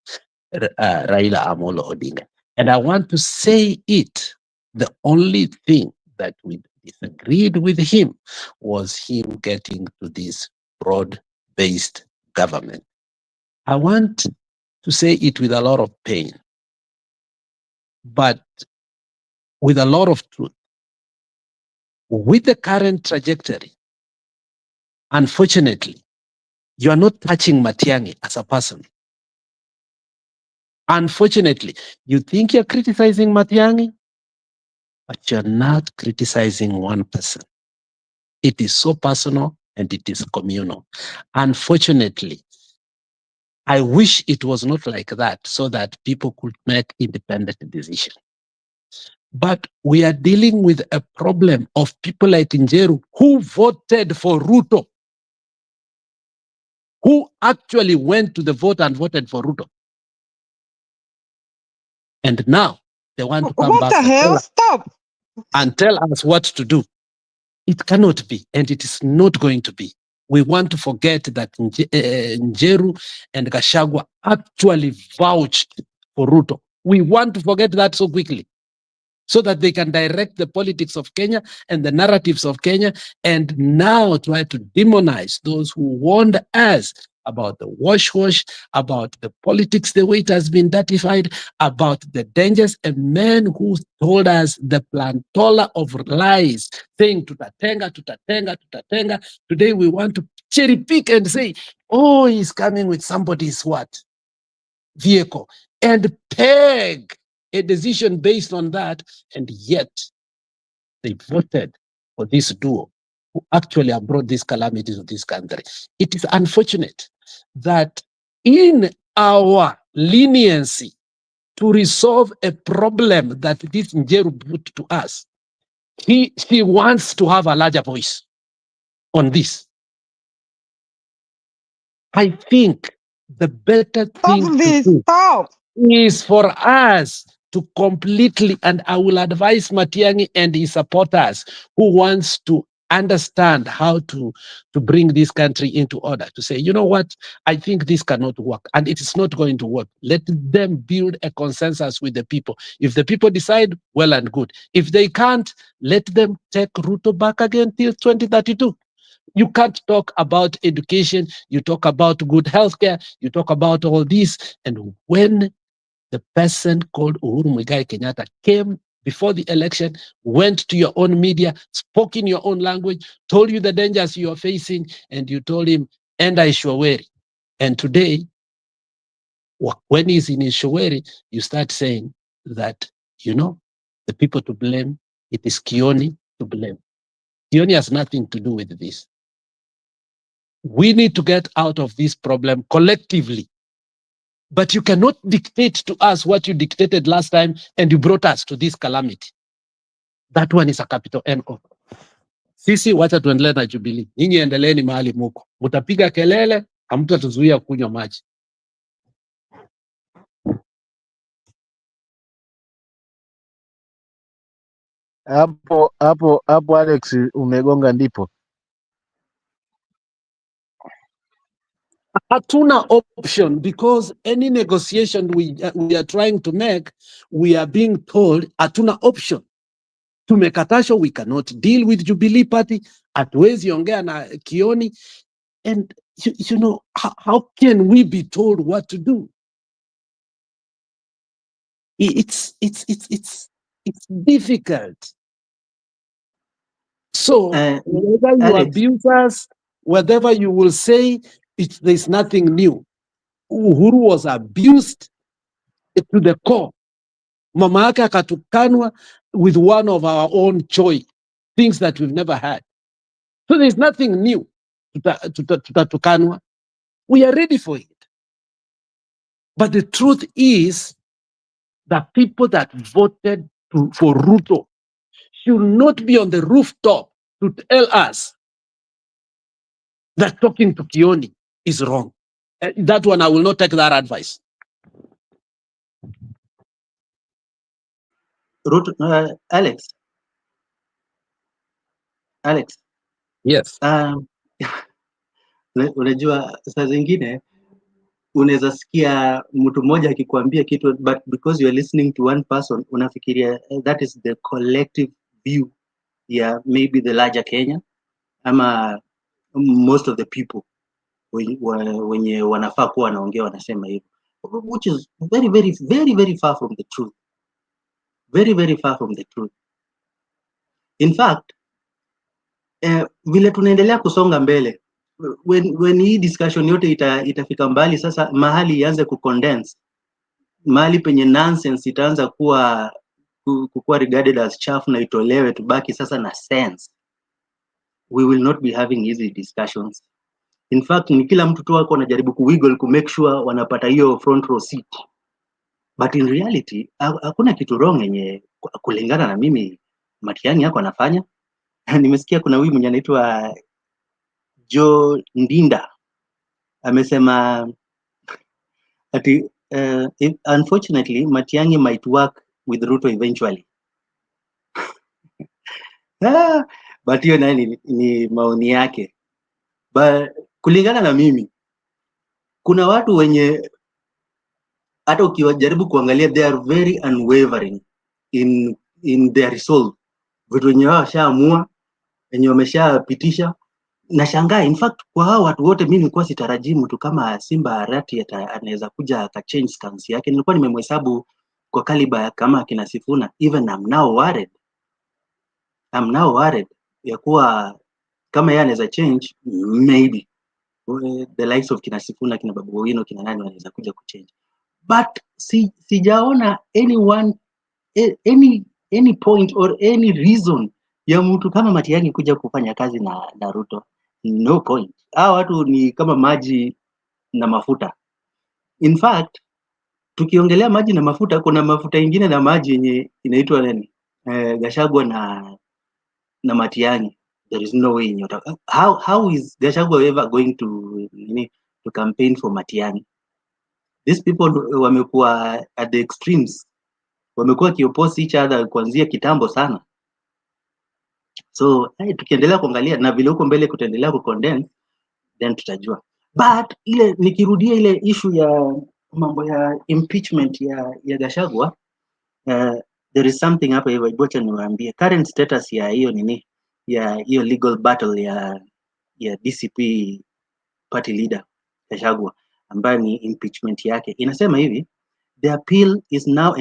Raila Amolo Odinga. And I want to say it, the only thing that we disagreed with him was him getting to this broad-based government. I want to say it with a lot of pain, but with a lot of truth. With the current trajectory, unfortunately, You are not touching Matiang'i as a person. Unfortunately, you think you're criticizing Matiang'i, but you're not criticizing one person. It is so personal and it is communal. Unfortunately, I wish it was not like that so that people could make independent decisions. But we are dealing with a problem of people like Njeru who voted for Ruto, who actually went to the vote and voted for Ruto. And now they want to come back and tell us what to do. It cannot be, and it is not going to be. We want to forget that Njeru and Gachagua actually vouched for Ruto. We want to forget that so quickly, so that they can direct the politics of Kenya and the narratives of Kenya, and now try to demonize those who warned us about the wash, about the politics, the way it has been dirtified, about the dangers, a man who told us the plantola of lies, saying tutatenga. Today we want to cherry pick and say, oh, he's coming with somebody's what? Vehicle, and peg a decision based on that, and yet they voted for this duo who actually have brought this calamity to this country. It is unfortunate that in our leniency to resolve a problem that this Njeru put to us, she wants to have a larger voice on this. I think the better thing to do is for us to completely, and I will advise Matiang'i and his supporters who wants to understand how to bring this country into order, to say, you know what, I think this cannot work and it is not going to work. Let them build a consensus with the people. If the people decide, well and good. If they can't, let them take Ruto back again till 2032. You can't talk about education, you talk about good healthcare, you talk about all this, and when the person called Uhuru Muigai Kenyatta came before the election, went to your own media, spoke in your own language, told you the dangers you are facing, and you told him, enda Ishwaweri. And today, when he's in Ishwaweri, you start saying that, you know, the people to blame, it is Kioni to blame. Kioni has nothing to do with this. We need to get out of this problem collectively. But you cannot dictate to us what you dictated last time and you brought us to this calamity. That one is a capital N-O. Sisi wacha tuendelee na Jubilee. Nyinyi endeleeni mahali muko. Mutapiga kelele, hamtatuzuia kunywa maji. Hapo Alex umegonga ndipo. Hatuna option, because any negotiation we are trying to make, we are being told hatuna option. Tumekatashwa, we cannot deal with Jubilee Party, hatuwezi ongea na Kioni, and you know, how can we be told what to do? It's difficult. So whether you abuse us, whatever you will say, there's nothing new. Uhuru was abused to the core. Mama yake akatukanwa with one of our own choice, things that we've never had. So there's nothing new. Tutatukanwa. We are ready for it. But the truth is that people that voted for Ruto should not be on the rooftop to tell us that talking to Kioni is wrong. That one, I will not take that advice. Alex. Yes. Unajua saa zingine unaweza sikia mtu mmoja akikwambia kitu, but because you are listening to one person unafikiria that is the collective view ya maybe the larger Kenya ama most of the people wenye wanafaa kuwa wanaongea wanasema hivyo, which is very far from the truth. Very far from the truth. In fact, vile tunaendelea kusonga mbele, when hii discussion yote itafika mbali sasa, mahali ianze kucondense, mahali penye nonsense itaanza kuwa regarded as chafu na itolewe, tubaki sasa na sense, we will not be having easy discussions. In fact, ni kila mtu tu wako anajaribu kuwiggle ku make sure wanapata hiyo front row seat, but in reality hakuna kitu wrong yenye kulingana na mimi Matiang'i yako anafanya. Nimesikia kuna huyu mwenye anaitwa Joe Ndinda amesema ati unfortunately Matiang'i might work with Ruto eventually. But hiyo naye ni maoni yake. But kulingana na mimi, kuna watu wenye hata ukiwajaribu kuangalia, they are very unwavering in their resolve. Vitu wenye wao washaamua, wenye wameshapitisha. Nashangaa, in fact, kwa hao watu wote mimi nilikuwa sitarajii mtu kama Simba Arati anaweza kuja akachange stance yake. Nilikuwa nimemhesabu kwa caliber kama akina Sifuna. Even I'm now worried ya kuwa kama yeye anaweza change, maybe the likes of kina Sifuna, kina Babu Owino, kina nani wanaweza kuja kuchange. But sijaona any point or any reason ya mtu kama Matiang'i kuja kufanya kazi na Ruto. No point. Hao watu ni kama maji na mafuta. In fact, tukiongelea maji na mafuta, kuna mafuta ingine na maji yenye inaitwa nani? Gachagua na Matiang'i. There is no way in your how is Gachagua ever going to campaign for Matiang'i? These people wamekuwa at the extremes, wamekuwa kiopose each other kuanzia kitambo sana. So tukiendelea kuangalia na vile huko mbele kutaendelea kucondense, then tutajua. But ile nikirudia ile issue ya mambo ya impeachment ya Gachagua, there is something hapa hivi bocha niwaambie. Current status ya hiyo ya hiyo legal battle ya DCP party leader Gachagua ambayo ni impeachment yake, inasema hivi: the appeal is now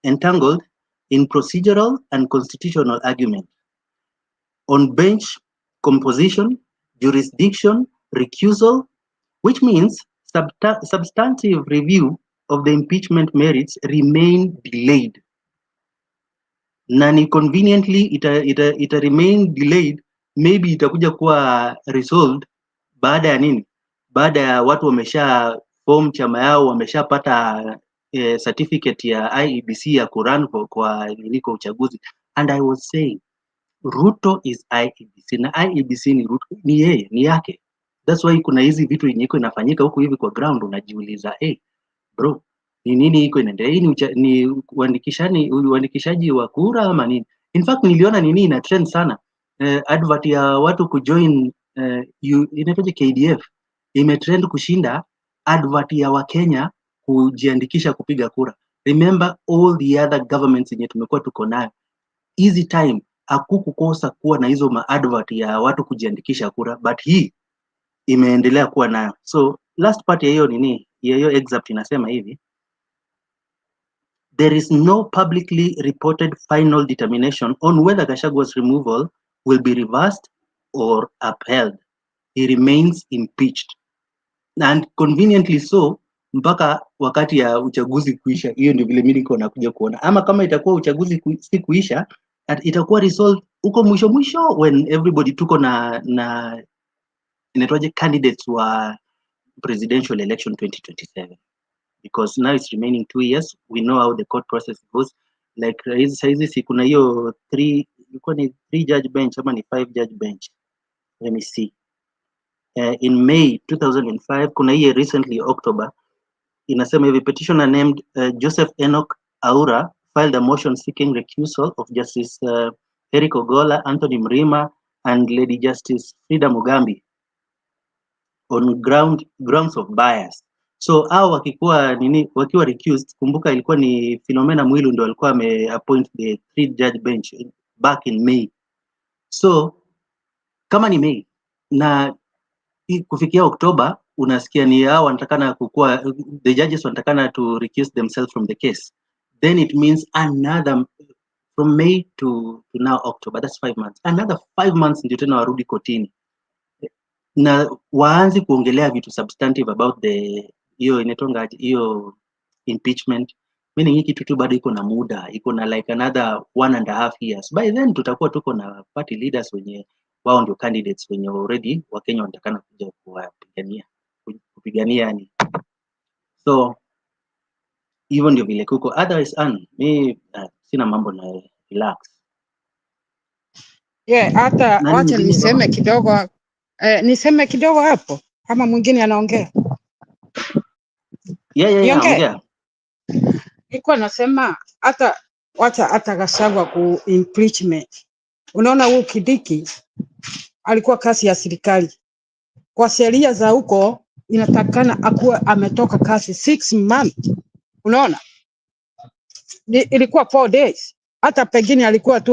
entangled in procedural and constitutional argument on bench composition, jurisdiction, recusal, which means substantive review of the impeachment merits remain delayed. Na ni conveniently ita remain delayed, maybe itakuja kuwa resolved baada ya nini? Baada ya watu wamesha form chama yao, wameshapata certificate ya IEBC ya kurun kwa uchaguzi. And I was saying Ruto is IEBC na IEBC ni Ruto, ni yeye, ni yake. That's why kuna hizi vitu yenye iko inafanyika huko hivi kwa ground, unajiuliza bro, ni nini iko inaendelea? Ni uandikishaji wa kura ama nini? In fact niliona nini ina trend sana, advert ya watu kujoin inaitwaje, KDF imetrend kushinda advert ya Wakenya kujiandikisha kupiga kura. Remember all the other governments yenye tumekuwa tuko nayo, easy time hakukukosa kuwa na hizo maadvert ya watu kujiandikisha kura, but hii imeendelea kuwa nayo. So last part ya hiyo hiyo excerpt inasema hivi: there is no publicly reported final determination on whether Gashagua's removal will be reversed or upheld. He remains impeached, and conveniently so mpaka wakati ya uchaguzi kuisha. Hiyo ndio vile mimi niko nakuja kuona, ama kama itakuwa uchaguzi si kuisha, itakuwa resolved huko mwisho when everybody tuko na inaitwaje, candidates wa presidential election 2027, because now it's remaining 2 years. We know how the court process goes. Like saizi si kuna hiyo 3 judge bench ama ni 5 judge bench. Let me see. In May 2005 kuna hiyo recently October inasema hivi: petitioner named Joseph Enoch Aura filed a motion seeking recusal of Justice Eric Ogola, Anthony Mrima and Lady Justice Frida Mugambi on grounds of bias. So hao wakiwa recused, kumbuka ilikuwa ni Philomena Mwilu ndio alikuwa appoint the 3 judge bench back in May. So kama ni May na kufikia October unasikia ni hao wanatakana kukua, the judges wanatakana to recuse themselves from the case, then it means another from May to now October, that's 5 months, another 5 months ndio tena warudi kotini. na waanze kuongelea vitu substantive about hiyo inatonga hiyo impeachment, meaning hii kitu tu bado iko na muda, iko na like another 1.5 years. By then tutakuwa tuko na party leaders wenye wao ndio candidates wenye already Wakenya wanatakana kuja kupigania yani. So hivyo ndio vile kuko, otherwise mi sina mambo na relax. Yeah, hata wacha niseme kidogo niseme kidogo hapo kama mwingine anaongea. Yeah, ongea. Nilikuwa nasema hata Gachagua ku impeachment. Unaona huyu Kindiki alikuwa kazi ya serikali. Kwa sheria za huko inatakana akuwe ametoka kazi 6 months. Unaona? Ilikuwa 4 days. Hata pengine alikuwa tu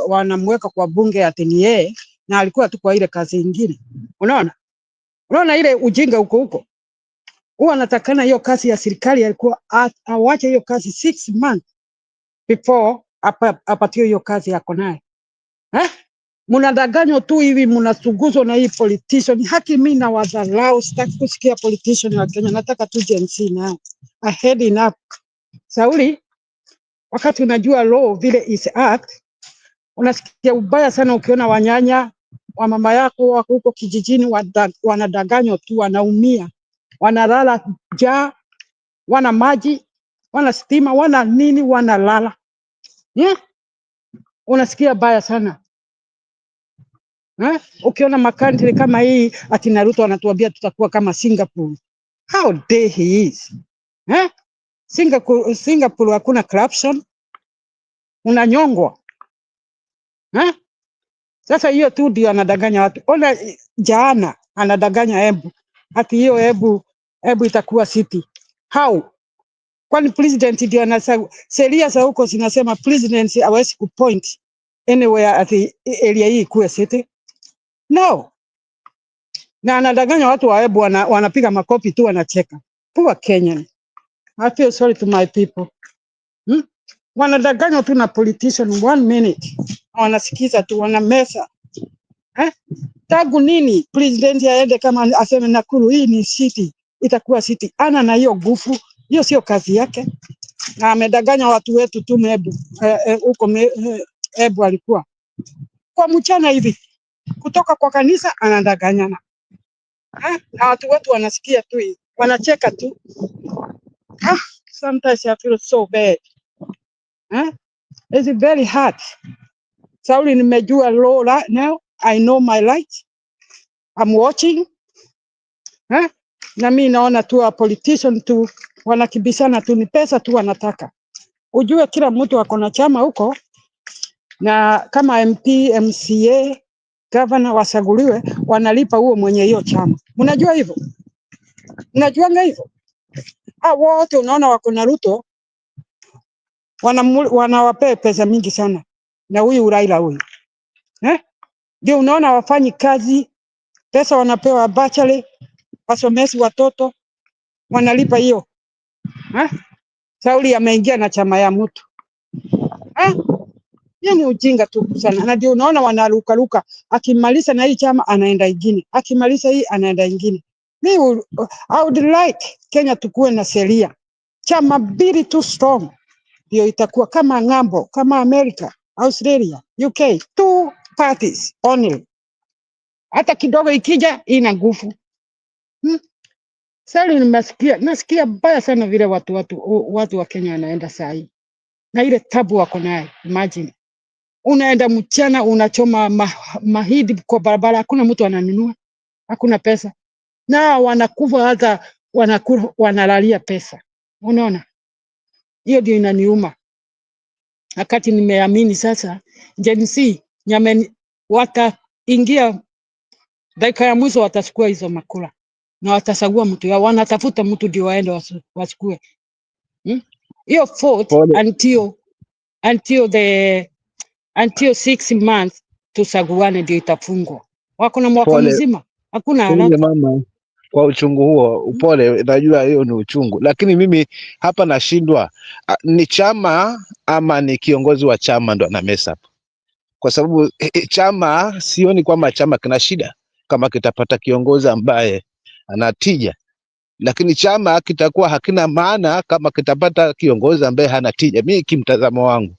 wanamweka kwa bunge ya TNA na alikuwa tu kwa ile kazi nyingine. Unaona? Unaona ile ujinga huko. Huwa anatakana hiyo kazi ya serikali alikuwa awache hiyo kazi 6 months before apatie hiyo kazi yako naye. Mnadanganywa tu hivi, mnasuguzwa na hii politician. Haki mimi na wadharau, sitaki kusikia politician wa Kenya, nataka tu GNC now. I had enough. Sauli, wakati unajua law vile is act, unasikia ubaya sana ukiona wanyanya wa mama yako wako huko kijijini wanadanganywa tu, wanaumia, wanalala njaa, wana maji, wana stima, wana nini, wanalala. Unasikia baya sana. Ukiona makantri kama hii akina Ruto anatuambia tutakuwa kama Singapore. How dare he is. Singapore hakuna corruption. Unanyongwa. Sasa hiyo tu ndio anadanganya watu. Ona jana anadanganya Embu. Ati hiyo Embu itakuwa city. How? Kwani president ndio anasema sheria za huko zinasema president hawezi kupoint anywhere ati area hii kuwe city? No. Na anadanganya watu wa Embu wanapiga makopi tu wanacheka. Poor Kenyan. I feel sorry to my people. Wanadanganywa tu na politician 1 minute. Wanasikiza tu wanamesa. Tagu nini president aende kama aseme Nakuru hii ni city, itakuwa city. Ana na hiyo nguvu, hiyo sio kazi yake. Na amedanganya watu wetu tu Embu. Huko Embu alikuwa. Kwa mchana hivi kutoka kwa kanisa anadanganyana. Na watu wetu wanasikia tu, wanacheka tu. Sometimes I feel so bad. It's very hard. Sauli, nimejua law right now. I know my right. I'm watching. Na mimi naona tu a politician tu wanakibishana tu, ni pesa tu wanataka. Ujue kila mtu ako na chama huko, na kama MP, MCA, governor wasaguliwe, wanalipa huo mwenye hiyo chama. Mnajua hivyo? Mnajuanga hivyo? Wote unaona wako na Ruto wanawapea pesa mingi sana. Na huyu Raila huyu. Ndio unaona wafanyi kazi, pesa wanapewa bachale, wasomesi watoto, wanalipa hiyo. Sauli ameingia na chama ya mtu. Ni ujinga tu sana. Na ndio unaona wanaruka, akimaliza na hii chama anaenda ingine, akimaliza hii anaenda ingine. I would like Kenya tukue na sheria. Chama mbili too strong. Ndio itakuwa kama ng'ambo, kama America, Australia, UK, 2 parties only. Hata kidogo ikija ina nguvu. Sasa nasikia mbaya sana vile watu wa Kenya wanaenda saa hii. Na ile tabu wako nayo, imagine. Unaenda mchana unachoma mahidi kwa barabara, hakuna mtu ananunua, hakuna pesa. Na wanakufa hata wanalalia pesa. Unaona? Hiyo ndio inaniuma. Wakati nimeamini sasa Gen Z wataingia dakika ya mwisho, watachukua hizo makula na watasagua mtu ya wanatafuta mtu ndio waende wachukue. Hiyo fought until 6 months tusaguane ndio itafungwa. Wako na mwaka mzima, hakuna haraka. Mama, kwa uchungu huo, upole, najua hiyo ni uchungu, lakini mimi hapa nashindwa, ni chama ama ni kiongozi wa chama ndo ana mess up? kwa sababu chama, sioni kwamba chama kina shida kama kitapata kiongozi ambaye anatija, lakini chama kitakuwa hakina maana kama kitapata kiongozi ambaye hana tija, mimi kimtazamo wangu.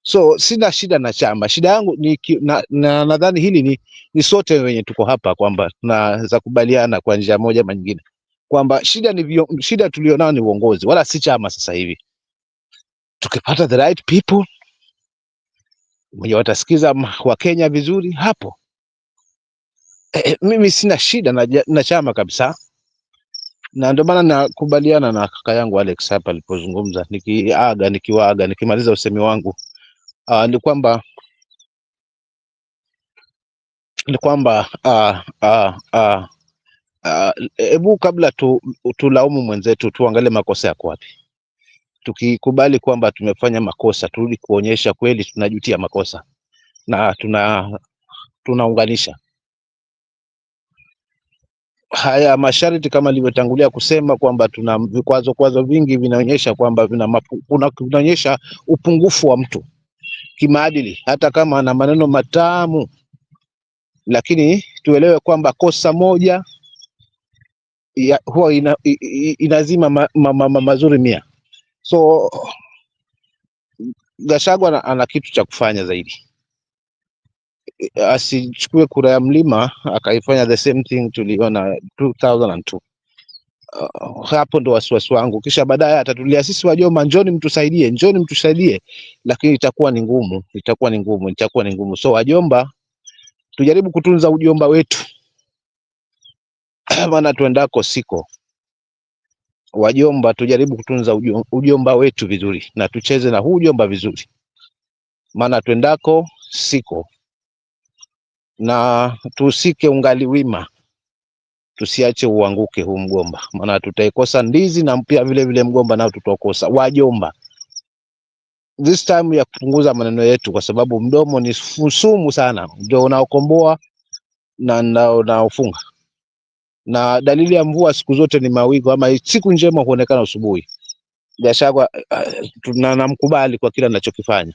So sina shida na chama, shida yangu ni nadhani hili ni sote wenye tuko hapa kwamba tunaweza kubaliana kwa njia moja ama nyingine kwamba shida tulionao ni uongozi, wala si chama. Sasa hivi tukipata the right people wenye watasikiza Wakenya vizuri hapo, mimi sina shida na chama kabisa, na ndio maana nakubaliana na kaka yangu Alex hapa alipozungumza, nikimaliza usemi wangu ni kwamba hebu kabla tulaumu mwenzetu, tuangalie makosa yako wapi. Tukikubali kwamba tumefanya makosa, turudi kuonyesha kweli tunajutia makosa na tunaunganisha haya masharti kama nilivyotangulia kusema kwamba tuna vikwazo vingi vinaonyesha kwamba vinaonyesha upungufu wa mtu kimaadili, hata kama ana maneno matamu, lakini tuelewe kwamba kosa moja huwa inazima mazuri 100. So Gachagua ana kitu cha kufanya zaidi, asichukue kura ya mlima akaifanya the same thing tuliona 2002. Hapo ndo wasiwasi wangu, kisha baadaye atatulia sisi wajomba, njoni mtusaidie, lakini itakuwa ni ngumu. So wajomba, tujaribu kutunza ujomba wetu maana tuendako siko. Wajomba, tujaribu kutunza ujomba wetu vizuri na tucheze na huu ujomba vizuri, maana tuendako siko, na tusike ungali wima, tusiache uanguke huu mgomba, maana tutaikosa ndizi na pia vile mgomba nao tutakosa. Wajomba, this time ya kupunguza maneno yetu, kwa sababu mdomo ni sumu sana, ndio unaokomboa na unaofunga. Na dalili ya mvua siku zote ni mawingu, ama siku njema huonekana asubuhi. Gachagua tunamkubali kwa kila anachokifanya,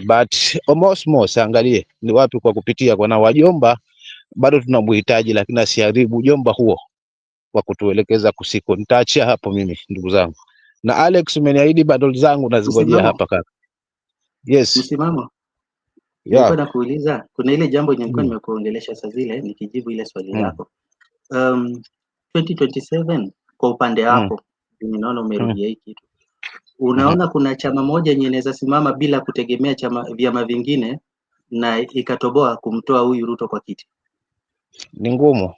but almost angalie ni wapi kwa kupitia, kwa na wajomba bado tunamhitaji, lakini asiharibu ujomba huo kwa kutuelekeza kusiko. Nitaachia hapo mimi, ndugu zangu, na Alex umeniahidi bundle zangu nazingojea hapa kaka. Yes, Msimamo. Nilikuwa nakuuliza, kuna ile jambo nilikuwa nimekuongelesha saa zile nikijibu ile swali lako. 2027 kwa upande wako, ninaona umerudia hii kitu. Unaona kuna chama moja yenye inaweza simama bila kutegemea vyama vingine na ikatoboa kumtoa huyu Ruto kwa kiti? Ni ngumu.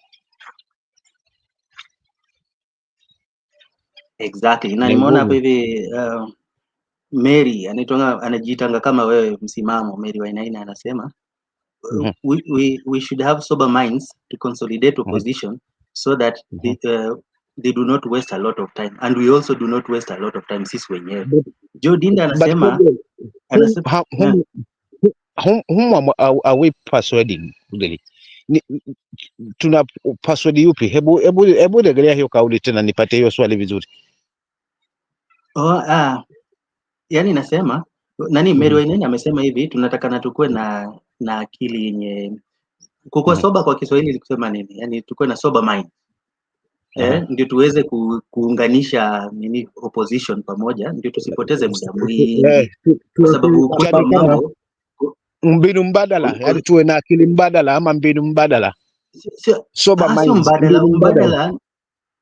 Exactly. Na nimeona hapa hivi Mary anajitanga kama wewe Msimamo, Mary Wainaina anasema we should have sober minds to consolidate opposition so that they do not waste a lot of time, and we also do not waste a lot of time sisi wenyewe. Joe Dinda anasema we persuading really. Tuna password yupi? Hebu rejelea hiyo kauli tena nipate hiyo swali vizuri. Yani nasema nani, Mary Wainaina amesema hivi, tunataka tukue na akili yenye kuko soba. Kwa Kiswahili kusema nini? Yani tukue na sober mind. Ndio tuweze kuunganisha nini opposition pamoja, ndio tusipoteze muda mwingi, kwa sababu mambo mbinu mbadala, yani tuwe na akili mbadala ama mbinu mbadala. Sober mind.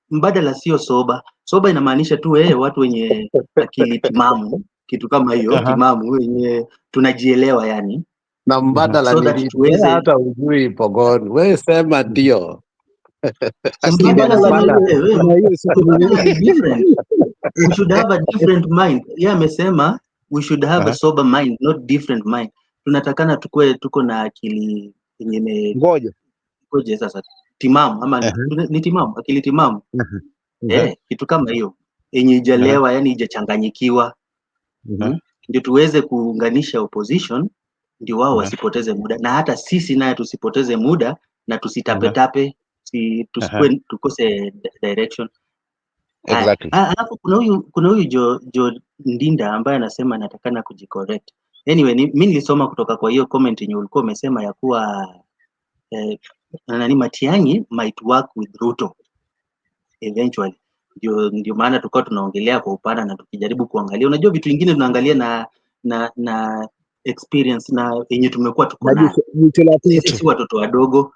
Mbadala sio soba. Soba inamaanisha tu watu wenye akili timamu, kitu kama hiyo, timamu wenye tunajielewa yani. Na mbadala so ni tuweze hata ujui Pogon. Wewe sema ndio. We should have a different mind. Yeah, amesema we should have a sober mind, not different mind. Tunatakana tuko na akili yenye ngoje sasa timamu ama ni timamu, akili timamu. Kitu kama hiyo yenye ijalewa, yani ijachanganyikiwa. Ndio tuweze kuunganisha opposition, ndio wao wasipoteze muda, na hata sisi naye tusipoteze muda na tusitapetape, tukose direction. Exactly. Alafu kuna huyu Joe Ndinda ambaye anasema anatakana kujicorrect. Anyway, mimi nilisoma kutoka kwa hiyo comment yenye ulikuwa umesema ya kuwa nani Matiang'i might work with Ruto eventually. Ndio maana tulikuwa tunaongelea kwa upana na tukijaribu kuangalia, unajua vitu vingine tunaangalia na experience na yenye tumekuwa tuko nayo. Sisi si watoto wadogo.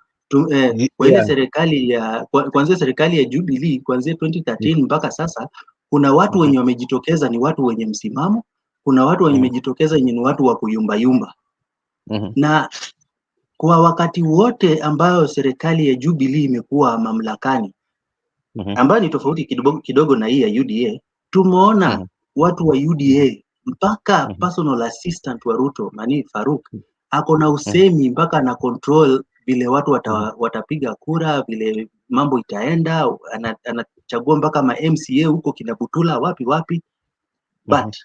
Kwa ile serikali ya kuanzia serikali ya Jubilee kuanzia 2013 mpaka sasa, kuna watu wenye wamejitokeza ni watu wenye msimamo, kuna watu wenye wamejitokeza ni watu wa kuyumba yumba. Na kwa wakati wote ambayo serikali ya Jubilee imekuwa mamlakani, ambayo ni tofauti kidogo na hii ya UDA, tumeona watu wa UDA mpaka personal assistant wa Ruto Mani Faruk ako na usemi mpaka na control vile watu watapiga kura, vile mambo itaenda, anachagua mpaka ma MCA huko kina Butula wapi. But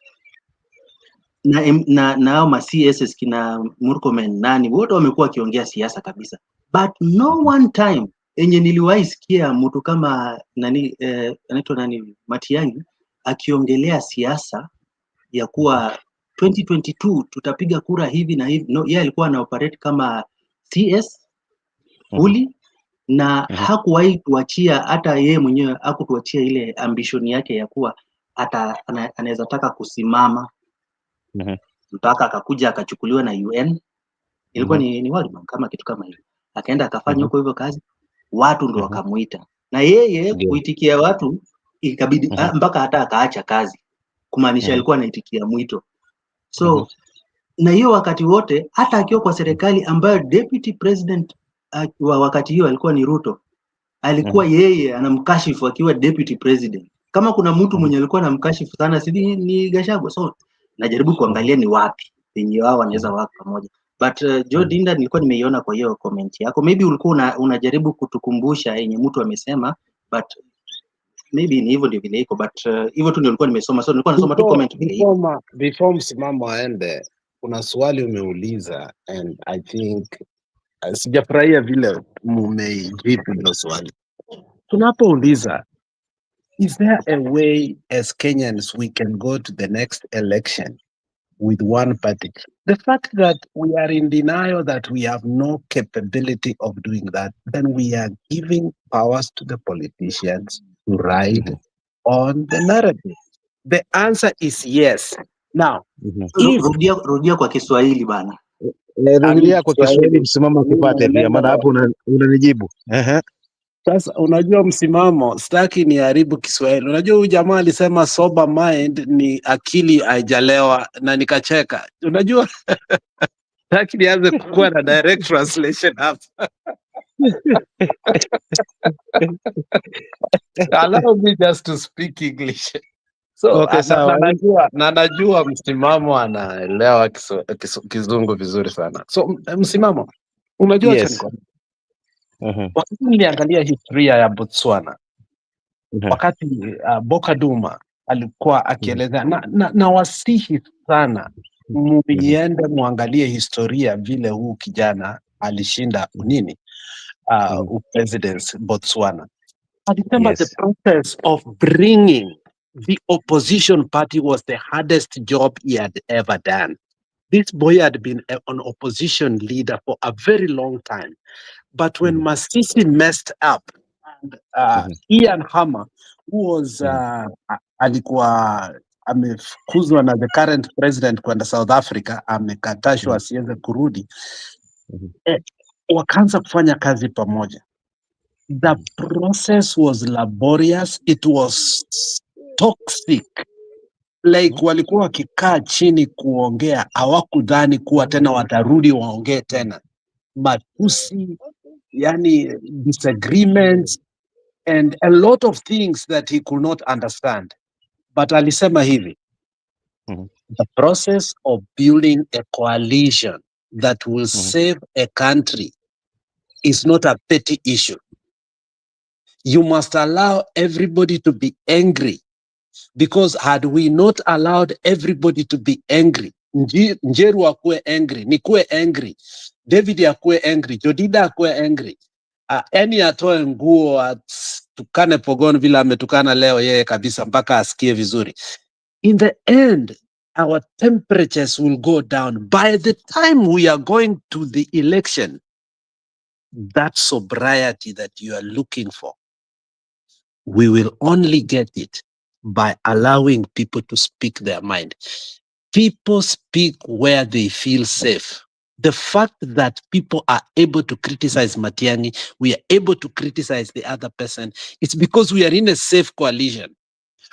na ma CSS kina Murkomen nani wote wamekuwa wakiongea siasa kabisa, but no one time enye niliwahi sikia mtu kama nani anaitwa nani Matiang'i akiongelea siasa ya kuwa 2022 tutapiga kura hivi na hivi. No, yeye alikuwa ana operate kama CS fully na hakuwahi tuachia, hata yeye mwenyewe hakutuachia ile ambition yake ya kuwa hata anaweza taka kusimama mpaka akakuja akachukuliwa na UN, ilikuwa ni World Bank kama kitu kama hivyo, akaenda akafanya huko hivyo kazi, watu ndio wakamuita na yeye kuitikia watu ikabidi mpaka hata akaacha kazi, kumaanisha alikuwa anaitikia mwito. So na hiyo wakati wote hata akiwa kwa serikali ambayo deputy president wa wakati hiyo alikuwa ni Ruto, alikuwa yeye anamkashifu akiwa deputy president. Kama kuna mtu mwenye alikuwa anamkashifu sana ni Gachagua. So najaribu kuangalia ni wapi yenye wao wanaweza wako pamoja. But Joe Dinda nilikuwa nimeiona kwa hiyo comment yako, maybe ulikuwa unajaribu kutukumbusha yenye mtu amesema, but maybe ni hivyo ndio vile iko, but hivyo tu ndio nilikuwa nimesoma. So nilikuwa nasoma tu comment vile iko. Before msimamo aende, kuna swali umeuliza and I think sijafurahia vile mumeijibu hilo swali. Tunapouliza, is there a way as Kenyans we can go to the next election with one party? The fact that we are in denial that we have no capability of doing that, then we are giving powers to the politicians to ride on the narrative. The answer is yes. Now, rudia kwa Kiswahili bana. Rudia kwa Kiswahili, msimamo kipate pia, maana hapo unanijibu. Sasa unajua msimamo, sitaki niharibu Kiswahili. Unajua huyu jamaa alisema sober mind ni akili haijalewa na nikacheka. Unajua sitaki nianze kuwa na direct translation hapa. Allow me just to speak English. So okay, najua msimamo anaelewa kizungu vizuri sana. So msimamo, unajua wakati niliangalia historia ya Botswana, wakati Boka Duma alikuwa akieleza na wasihi sana muiende muangalie historia vile huu kijana alishinda nini president Botswana. Alisema the process of bringing the opposition party was the hardest job he had ever done. This boy had been an opposition leader for a very long time. But when Masisi messed up, and Ian Hammer, who was alikuwa amefukuzwa na the current president kwenda South Africa, amekatashwa asiweze kurudi, wakaanza kufanya kazi pamoja. The process was laborious, it was toxic. Like walikuwa wakikaa chini kuongea, hawakudhani kuwa tena watarudi waongee tena. Matusi, yani disagreements and a lot of things that he could not understand. But alisema hivi, the process of building a coalition that will save a country is not a petty issue. You must allow everybody to be angry, because had we not allowed everybody to be angry, Njeru akue angry, nikue angry, David akue angry, Jodida akue angry, any atoe nguo tukane Pogon vile ametukana leo yeye kabisa mpaka asikie vizuri. In the end, our temperatures will go down. By the time we are going to the election, that sobriety that you are looking for, we will only get it by allowing people to speak their mind. People speak where they feel safe. The fact that people are able to criticize Matiang'i, we are able to criticize the other person, it's because we are in a safe coalition.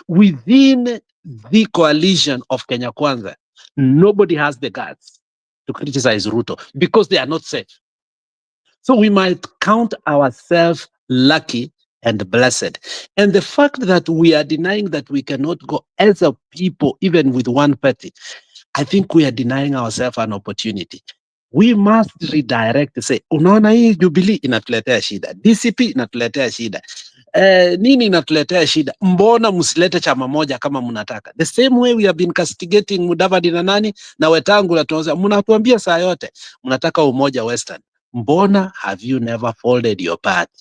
Within the coalition of Kenya Kwanza, nobody has the guts to criticize Ruto because they are not safe. So we might count ourselves lucky and blessed. And the fact that we are denying that we cannot go as a people, even with one party, I think we are denying ourselves an opportunity. We must redirect, say, unaona hii Jubilee inatuletea shida, DCP inatuletea shida, nini inatuletea shida, mbona msilete chama moja kama mnataka? The same way we have been castigating Mudavadi na nani na Wetangula, tunaanza mnatuambia saa yote mnataka umoja Western. Mbona have you never folded your party?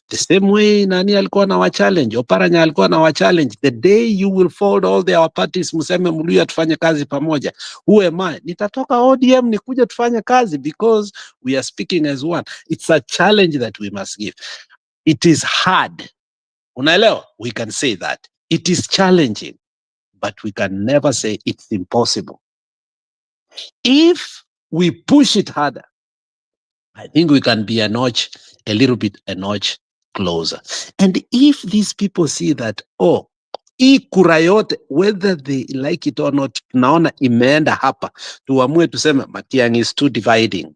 The same way nani alikuwa na wa challenge, Oparanya alikuwa na wa challenge. The day you will fold all their parties, museme Muluya tufanye kazi pamoja. Who am I? Nitatoka ODM nikuje tufanye kazi because we are speaking as one. It's a challenge that we must give. It is hard. Unaelewa? We can say that. It is challenging, but we can never say it's impossible. If we push it harder, I think we can be a notch closer. And if these people see that, oh, hii kura yote, whether they like it or not, tunaona imeenda hapa, tuamue tuseme Matiang'i is too dividing,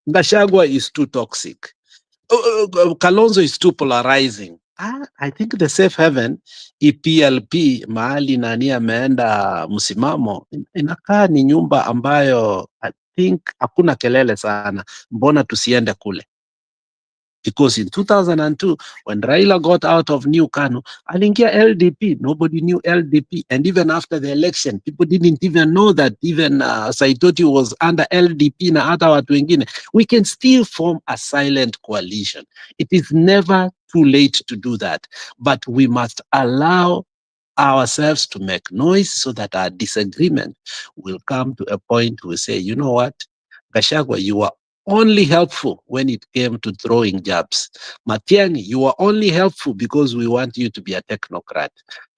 Gachagua is too toxic, Kalonzo is too polarizing. I think the safe haven, EPLP, mahali nani ameenda msimamo, inakaa ni nyumba ambayo I think hakuna kelele sana. Mbona tusiende kule? Because in 2002, when Raila got out of New Kanu, aliingia LDP. Nobody knew LDP. And even after the election, people didn't even know that even Saitoti was under LDP na hata watu wengine. We can still form a silent coalition. It is never too late to do that. But we must allow ourselves to make noise so that our disagreement will come to a point where we say, you know what, Gachagua, you are only helpful when it came to throwing jabs. Matiang'i, you are only helpful because we want you to be a technocrat.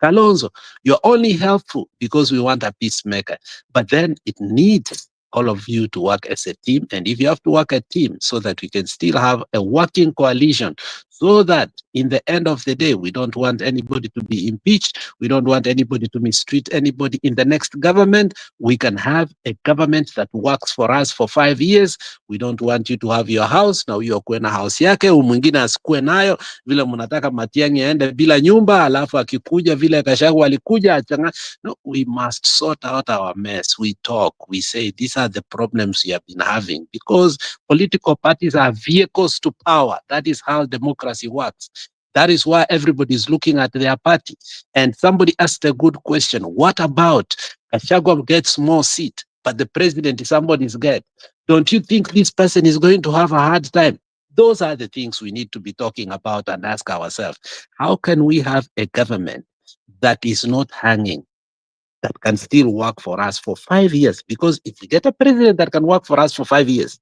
Kalonzo, you're only helpful because we want a peacemaker. But then it needs all of you to work as a team. And if you have to work a team so that we can still have a working coalition, so that in the end of the day, we don't want anybody to be impeached. We don't want anybody to mistreat anybody in the next government. We can have a government that works for us for 5 years. We don't want you to have your house. Now you are na house yake, mwingine asikue nayo. Vile mnataka Matiang'i aende bila nyumba, alafu akikuja vile Gachagua alikuja achanga. No, we must sort out our mess. We talk, we say these are the problems we have been having, because political parties are vehicles to power. That is how democracy works. That is why everybody is looking at their party. And somebody asked a good question. What about Gachagua gets more seat, but the president is somebody's get? Don't you think this person is going to have a hard time? Those are the things we need to be talking about and ask ourselves. How can we have a government that is not hanging, that can still work for us for 5 years? Because if we get a president that can work for us for 5 years,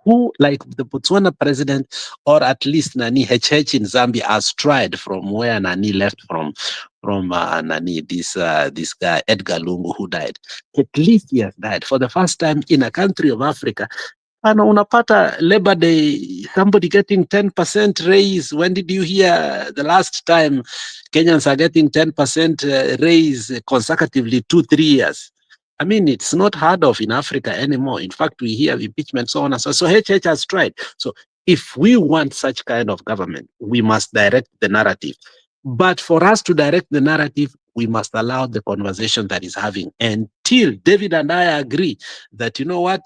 who, like the Botswana president, or at least Nani HH in Zambia, has tried from where Nani left from Nani, this guy Edgar Lungu, who died. At least he has died for the first time in a country of Africa. And unapata Labor Day, somebody getting 10% raise. When did you hear the last time Kenyans are getting 10% raise consecutively 2-3 years? I mean, it's not heard of in Africa anymore. In fact, we hear impeachment, so on and so on. So HH has tried. So if we want such kind of government, we must direct the narrative. But for us to direct the narrative, we must allow the conversation that is having until David and I agree that, you know what,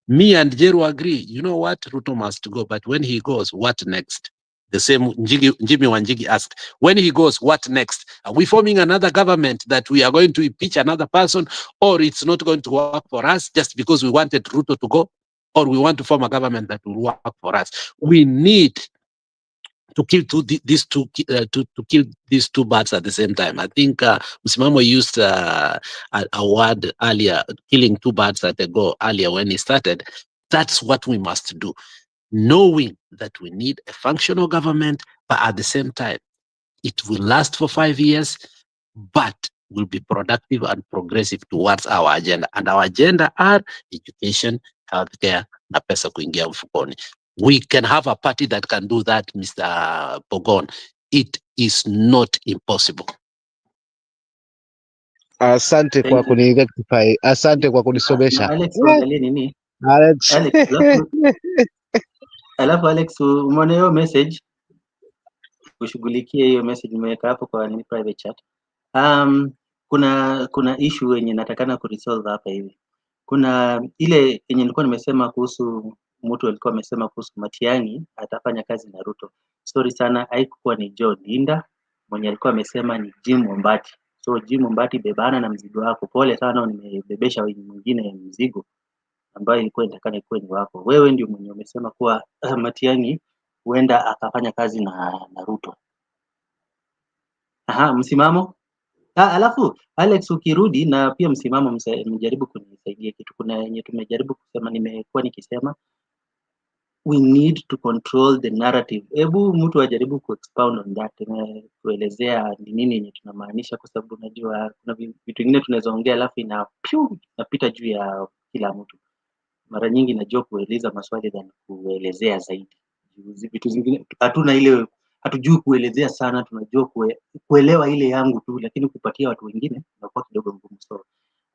me and Jeru agree, you know what, Ruto must go. But when he goes, what next? The same Jimmy Wanjigi asked, when he goes, what next? Are we forming another government that we are going to impeach another person, or it's not going to work for us just because we wanted Ruto to go, or we want to form a government that will work for us? We need to kill these two birds at the same time. I think Msimamo used a word earlier, killing two birds at a go earlier when he started. That's what we must do, knowing that we need a functional government, but at the same time, it will last for 5 years, but will be productive and progressive towards our agenda. And our agenda are education, healthcare, na pesa kuingia mfukoni. We can have a party that can do that, Mr. Pogon. It is not impossible. Asante kwa kuni-rectify. Asante kwa kunisomesha. Alex, uangalie nini? Alex. Alafu Alex, umeona hiyo message? Kushughulikia hiyo message nimeweka hapo kwa nini private chat. Kuna issue yenye natakana kuresolve hapa hivi. Kuna ile yenye nilikuwa nimesema kuhusu mtu alikuwa amesema kuhusu Matiang'i atafanya kazi na Ruto. Sorry sana, haikuwa ni Joe Linda mwenye alikuwa amesema ni Jim Ombati. So Jim Ombati, bebana na mzigo wako. Pole sana, nimebebesha mwingine mzigo ambayo ilikuwa inatakana ikuwe ni wako. Wewe ndio mwenye umesema kuwa Matiang'i huenda akafanya kazi na Ruto. Msimamo. Alafu Alex, ukirudi na pia Msimamo, mjaribu kunisaidia kitu. Kuna yenye tumejaribu kusema, nimekuwa nikisema we need to control the narrative. Hebu mtu ajaribu ku-expound on that, kuelezea ni nini yenye tunamaanisha, kwa sababu unajua kuna vitu vingine tunaweza ongea alafu inapita juu ya kila mtu. Mara nyingi najua kueleza maswali than kuelezea zaidi. Vitu zingine hatuna ile, hatujui kuelezea sana, tunajua kuelewa ile yangu tu, lakini kupatia watu wengine inakuwa kidogo ngumu. So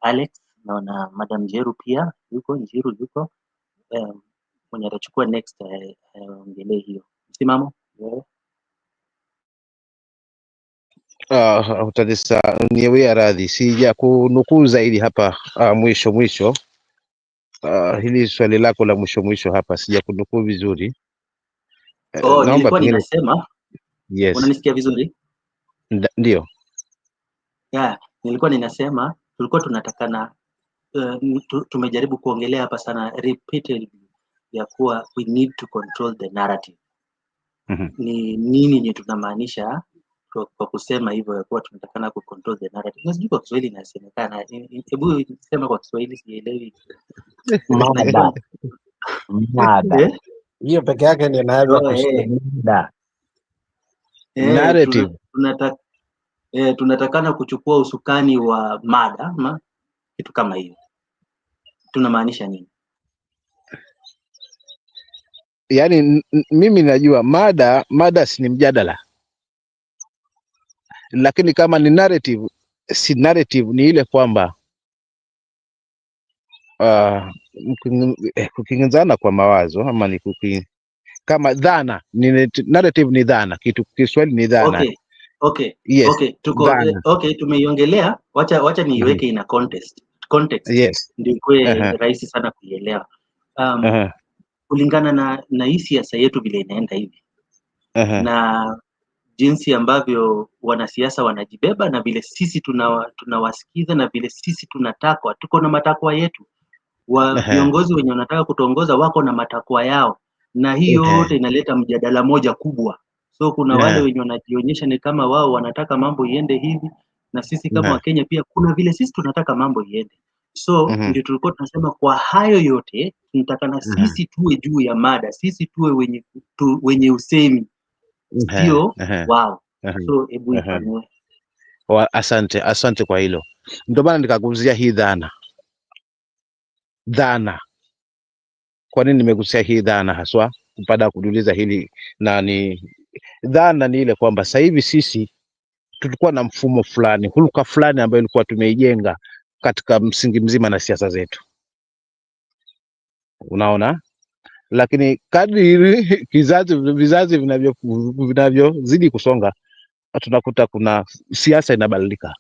Alex, naona Madam Njiru pia yuko, mwenye atachukua next ongelee hiyo. Msimamo? Niwe radhi, sija kunukuu zaidi hapa mwisho. Hili swali lako la mwisho hapa sija kunukuu vizuri. Nilikuwa ninasema, yes. Unanisikia vizuri? Ndio. Nilikuwa ninasema tulikuwa tunatakana tumejaribu kuongelea hapa sana repeatedly ya kuwa we need to control the narrative. Ni nini yenye tunamaanisha kwa kusema hivyo ya kuwa tunatakana ku control the narrative? Nasijui kwa Kiswahili inasemekana. Hebu sema kwa Kiswahili, sielewi. Mada. Hiyo peke yake ndio naweza kusema. Narrative. Tunatakana kuchukua usukani wa mada, kitu kama hiyo. Tunamaanisha nini? Yaani mimi najua mada si ni mjadala, lakini kama ni narrative, si narrative ni ile kwamba kukinzana kwa mawazo ama ni kama dhana. Narrative ni dhana, kitu Kiswahili ni dhana. Okay. Yes. Okay, tumeiongelea. Wacha niiweke ina context. Yes. Ndio ikuwe rahisi sana kuielewa. Kulingana na hii siasa yetu vile inaenda hivi. Na jinsi ambavyo wanasiasa wanajibeba na vile sisi tunawasikiza na vile sisi tunatakwa, tuko na matakwa yetu. Viongozi wenye wanataka kutuongoza wako na matakwa yao, na hiyo yote inaleta mjadala moja kubwa. So kuna wale wenye wanajionyesha ni kama wao wanataka mambo iende hivi, na sisi kama Wakenya pia kuna vile sisi tunataka mambo iende. So ndio tulikuwa tunasema kwa hayo yote tunatakana sisi tuwe juu ya mada, sisi tuwe wenye usemi. Sio wao. So hebu ifanue. Asante kwa hilo. Ndio maana nikaguzia hii dhana. Kwa nini nimegusia hii dhana haswa? Baada ya kujiuliza hili, na ni dhana ni ile kwamba sasa hivi sisi tulikuwa na mfumo fulani, hulka fulani ambayo ilikuwa tumeijenga katika msingi mzima na siasa zetu. Unaona? Lakini kadri vizazi vinavyozidi kusonga, tunakuta kuna siasa inabadilika.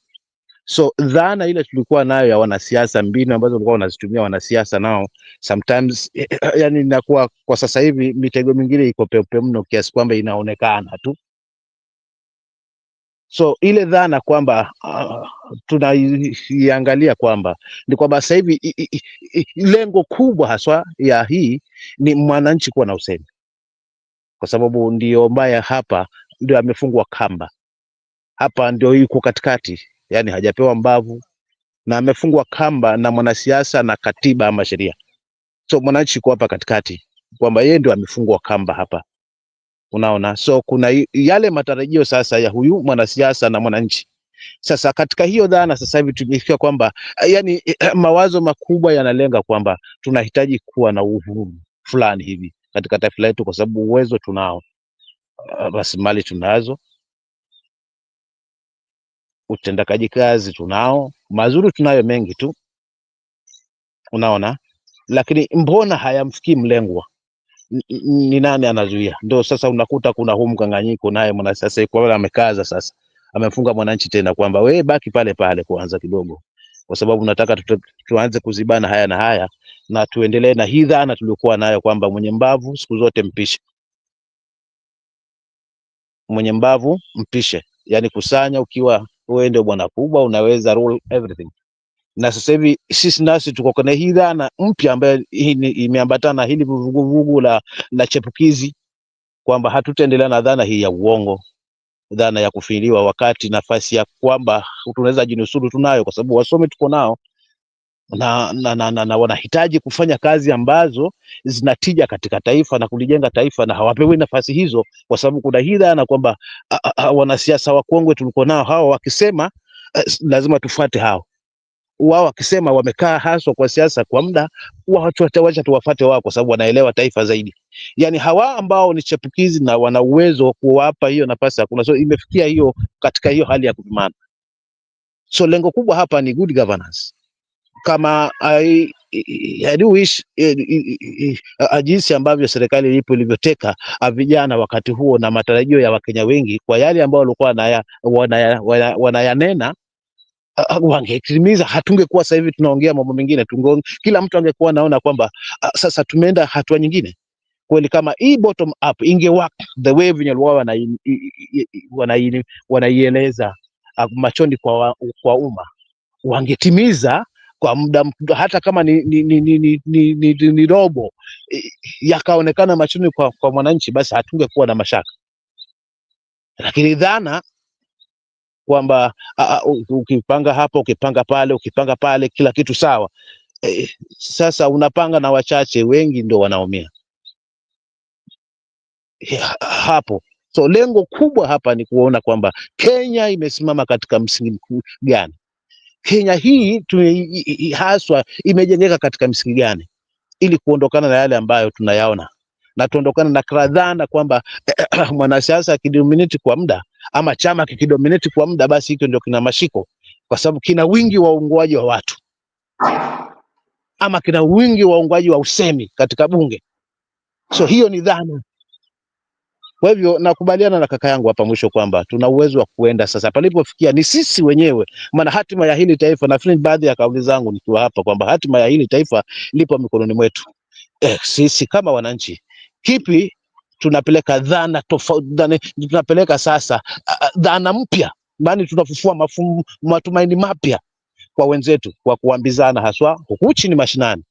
So dhana ile tulikuwa nayo ya wanasiasa, mbinu ambazo walikuwa wanazitumia wanasiasa nao sometimes yani inakuwa kwa sasa hivi mitego mingine iko peupe mno kiasi kwamba inaonekana tu. So ile dhana kwamba tunaiangalia kwamba ni kwamba sasa hivi lengo kubwa haswa ya hii ni mwananchi kuwa na usemi. kwa sababu ndio mbaya hapa, ndio amefungwa kamba hapa, ndio yuko katikati, yani hajapewa mbavu na amefungwa kamba na mwanasiasa na katiba ama sheria. So mwananchi kwa hapa katikati, kwamba yeye ndio amefungwa kamba hapa, unaona. So kuna yale matarajio sasa ya huyu mwanasiasa na mwananchi. Sasa katika hiyo dhana sasa hivi tumefika kwamba yani mawazo makubwa yanalenga kwamba tunahitaji kuwa na uhuru fulani hivi katika taifa letu, kwa sababu uwezo tunao, rasilimali tunazo, utendakaji kazi tunao, mazuri tunayo mengi tu, unaona, lakini mbona hayamfikii mlengwa? Ni nani anazuia? Ndio sasa unakuta kuna huu mkanganyiko, naye mwanasiasa kwa wale amekaza sasa, amefunga mwananchi tena kwamba wewe baki pale pale kuanza kidogo, kwa sababu nataka tuanze kuzibana haya na haya na tuendelee na hii dhana tuliokuwa nayo kwamba mwenye mbavu siku zote mpishe, mwenye mbavu mpishe, yani kusanya ukiwa wewe ndio bwana kubwa, unaweza rule everything. Na sasa hivi sisi nasi tuko kwenye hii dhana mpya ambayo imeambatana hili vuguvugu la chepukizi, kwamba hatutaendelea na dhana hii ya uongo, dhana ya kufiliwa, wakati nafasi ya kwamba tunaweza jinusuru tunayo, kwa sababu wasomi tuko nao na wanahitaji kufanya kazi ambazo zinatija katika taifa na kulijenga taifa, na hawapewi nafasi hizo, kwa sababu kuna hii dhana kwamba wanasiasa wakongwe tuliko nao hao wakisema lazima tufuate hao. Wao wakisema wamekaa haswa kwa siasa kwa muda, wacha tuwafate wao, kwa sababu wanaelewa taifa zaidi. Yani hawa ambao ni chepukizi na wana uwezo wa kuwapa hiyo nafasi hakuna. So imefikia hiyo katika hiyo hali ya kupimana. So lengo kubwa hapa ni good governance. Kama I do wish jinsi ambavyo serikali ilipo ilivyoteka vijana wakati huo na matarajio ya Wakenya wengi kwa yale ambao walikuwa wanayanena wangetimiza, hatungekuwa sasa hivi tunaongea mambo mengine. Kila mtu angekuwa naona kwamba sasa tumeenda hatua nyingine kweli. Kama hii bottom up ingework the way venye wao wanaieleza machoni kwa umma, wangetimiza kwa muda, hata kama ni robo, yakaonekana machoni kwa mwananchi, basi hatungekuwa na mashaka. Lakini dhana kwamba ukipanga hapa, ukipanga pale, kila kitu sawa. Sasa unapanga na wachache, wengi ndio wanaumia hapo. So lengo kubwa hapa ni kuona kwamba Kenya imesimama katika msingi mkuu gani? Kenya hii haswa imejengeka katika msingi gani, ili kuondokana na yale ambayo tunayaona na tuondokana na kadhana kwamba mwanasiasa akidominate kwa muda ama chama kikidominate kwa muda, basi hicho ndio kina mashiko, kwa sababu kina wingi wa uungwaji wa watu ama kina wingi wa uungwaji wa usemi katika bunge. So hiyo ni dhana. Kwa hivyo nakubaliana na kaka yangu hapa mwisho kwamba tuna uwezo wa kuenda sasa palipofikia ni sisi wenyewe, maana hatima ya hili taifa, nafikiri baadhi ya kauli zangu nikiwa hapa kwamba hatima ya hili taifa lipo mikononi mwetu. Sisi kama wananchi, kipi tunapeleka dhana tofauti, tunapeleka sasa dhana mpya, bali tunafufua matumaini mapya kwa wenzetu kwa kuambizana haswa huku chini mashinani.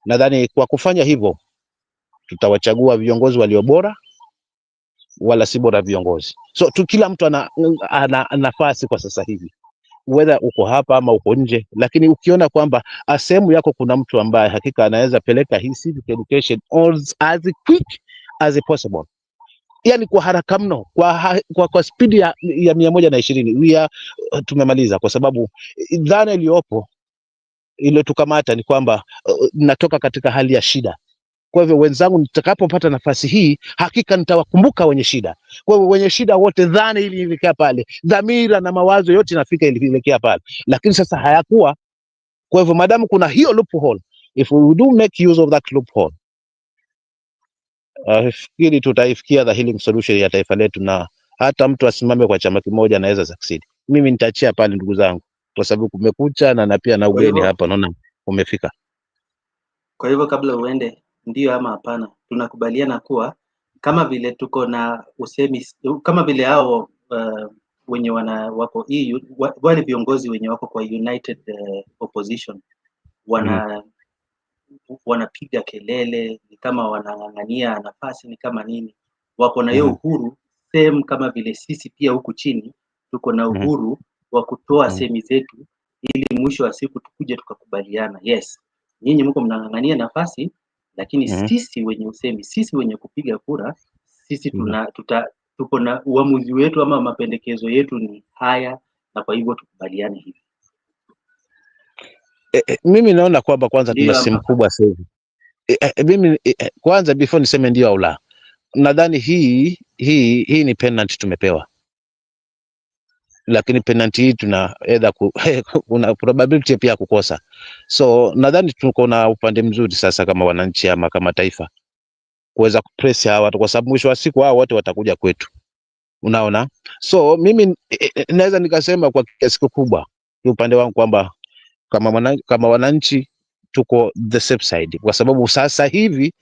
Nadhani kwa kufanya hivyo tutawachagua viongozi walio bora, wala si bora viongozi. So kila mtu ana nafasi kwa sasa hivi, whether uko hapa ama uko nje, lakini ukiona kwamba sehemu yako kuna mtu ambaye hakika anaweza peleka hii civic education as quick as possible, yani kwa haraka mno, kwa speed ya 120 tumemaliza, kwa sababu dhana iliyopo iliyotukamata ni kwamba natoka katika hali ya shida. Kwa hivyo wenzangu, nitakapopata nafasi hii hakika nitawakumbuka wenye shida. Kwa hivyo wenye shida wote, dhana ili ilielekea pale, dhamira na mawazo yote nafika ilielekea pale, lakini sasa hayakuwa. Kwa hivyo madamu kuna hiyo loophole, if we do make use of that loophole, fikiri tutaifikia the healing solution ya taifa letu, na hata mtu asimame kwa chama kimoja anaweza succeed. Mimi nitaachia pale ndugu zangu, kwa sababu kumekucha na pia na ugeni hapa naona umefika. Kwa hivyo kabla uende, ndio ama hapana, tunakubaliana kuwa kama vile tuko na usemi, kama vile hao wenye wako EU, wale viongozi wenye wako kwa United Opposition wanapiga kelele, ni kama wanang'ang'ania nafasi, ni kama nini, wako na hiyo uhuru same kama vile sisi pia huku chini tuko na uhuru wa kutoa semi zetu, ili mwisho wa siku tukuje tukakubaliana. Yes, nyinyi mko mnang'ang'ania nafasi, lakini sisi wenye usemi, sisi wenye kupiga kura, sisi tuko na uamuzi wetu ama mapendekezo yetu ni haya, na kwa hivyo tukubaliane hivi. Mimi naona kwamba kwanza tuna sehemu kubwa sasa hivi. Mimi kwanza before niseme ndio au la, nadhani hii ni penalty tumepewa, lakini penalty hii tuna either kuna probability pia kukosa. So nadhani tuko na upande mzuri sasa kama wananchi ama kama taifa kuweza kupress hawa watu, kwa sababu mwisho wa siku hao wote watakuja kwetu, unaona. So mimi naweza nikasema kwa kiasi kikubwa upande wangu kwamba kama wananchi tuko the safe side, kwa sababu sasa hivi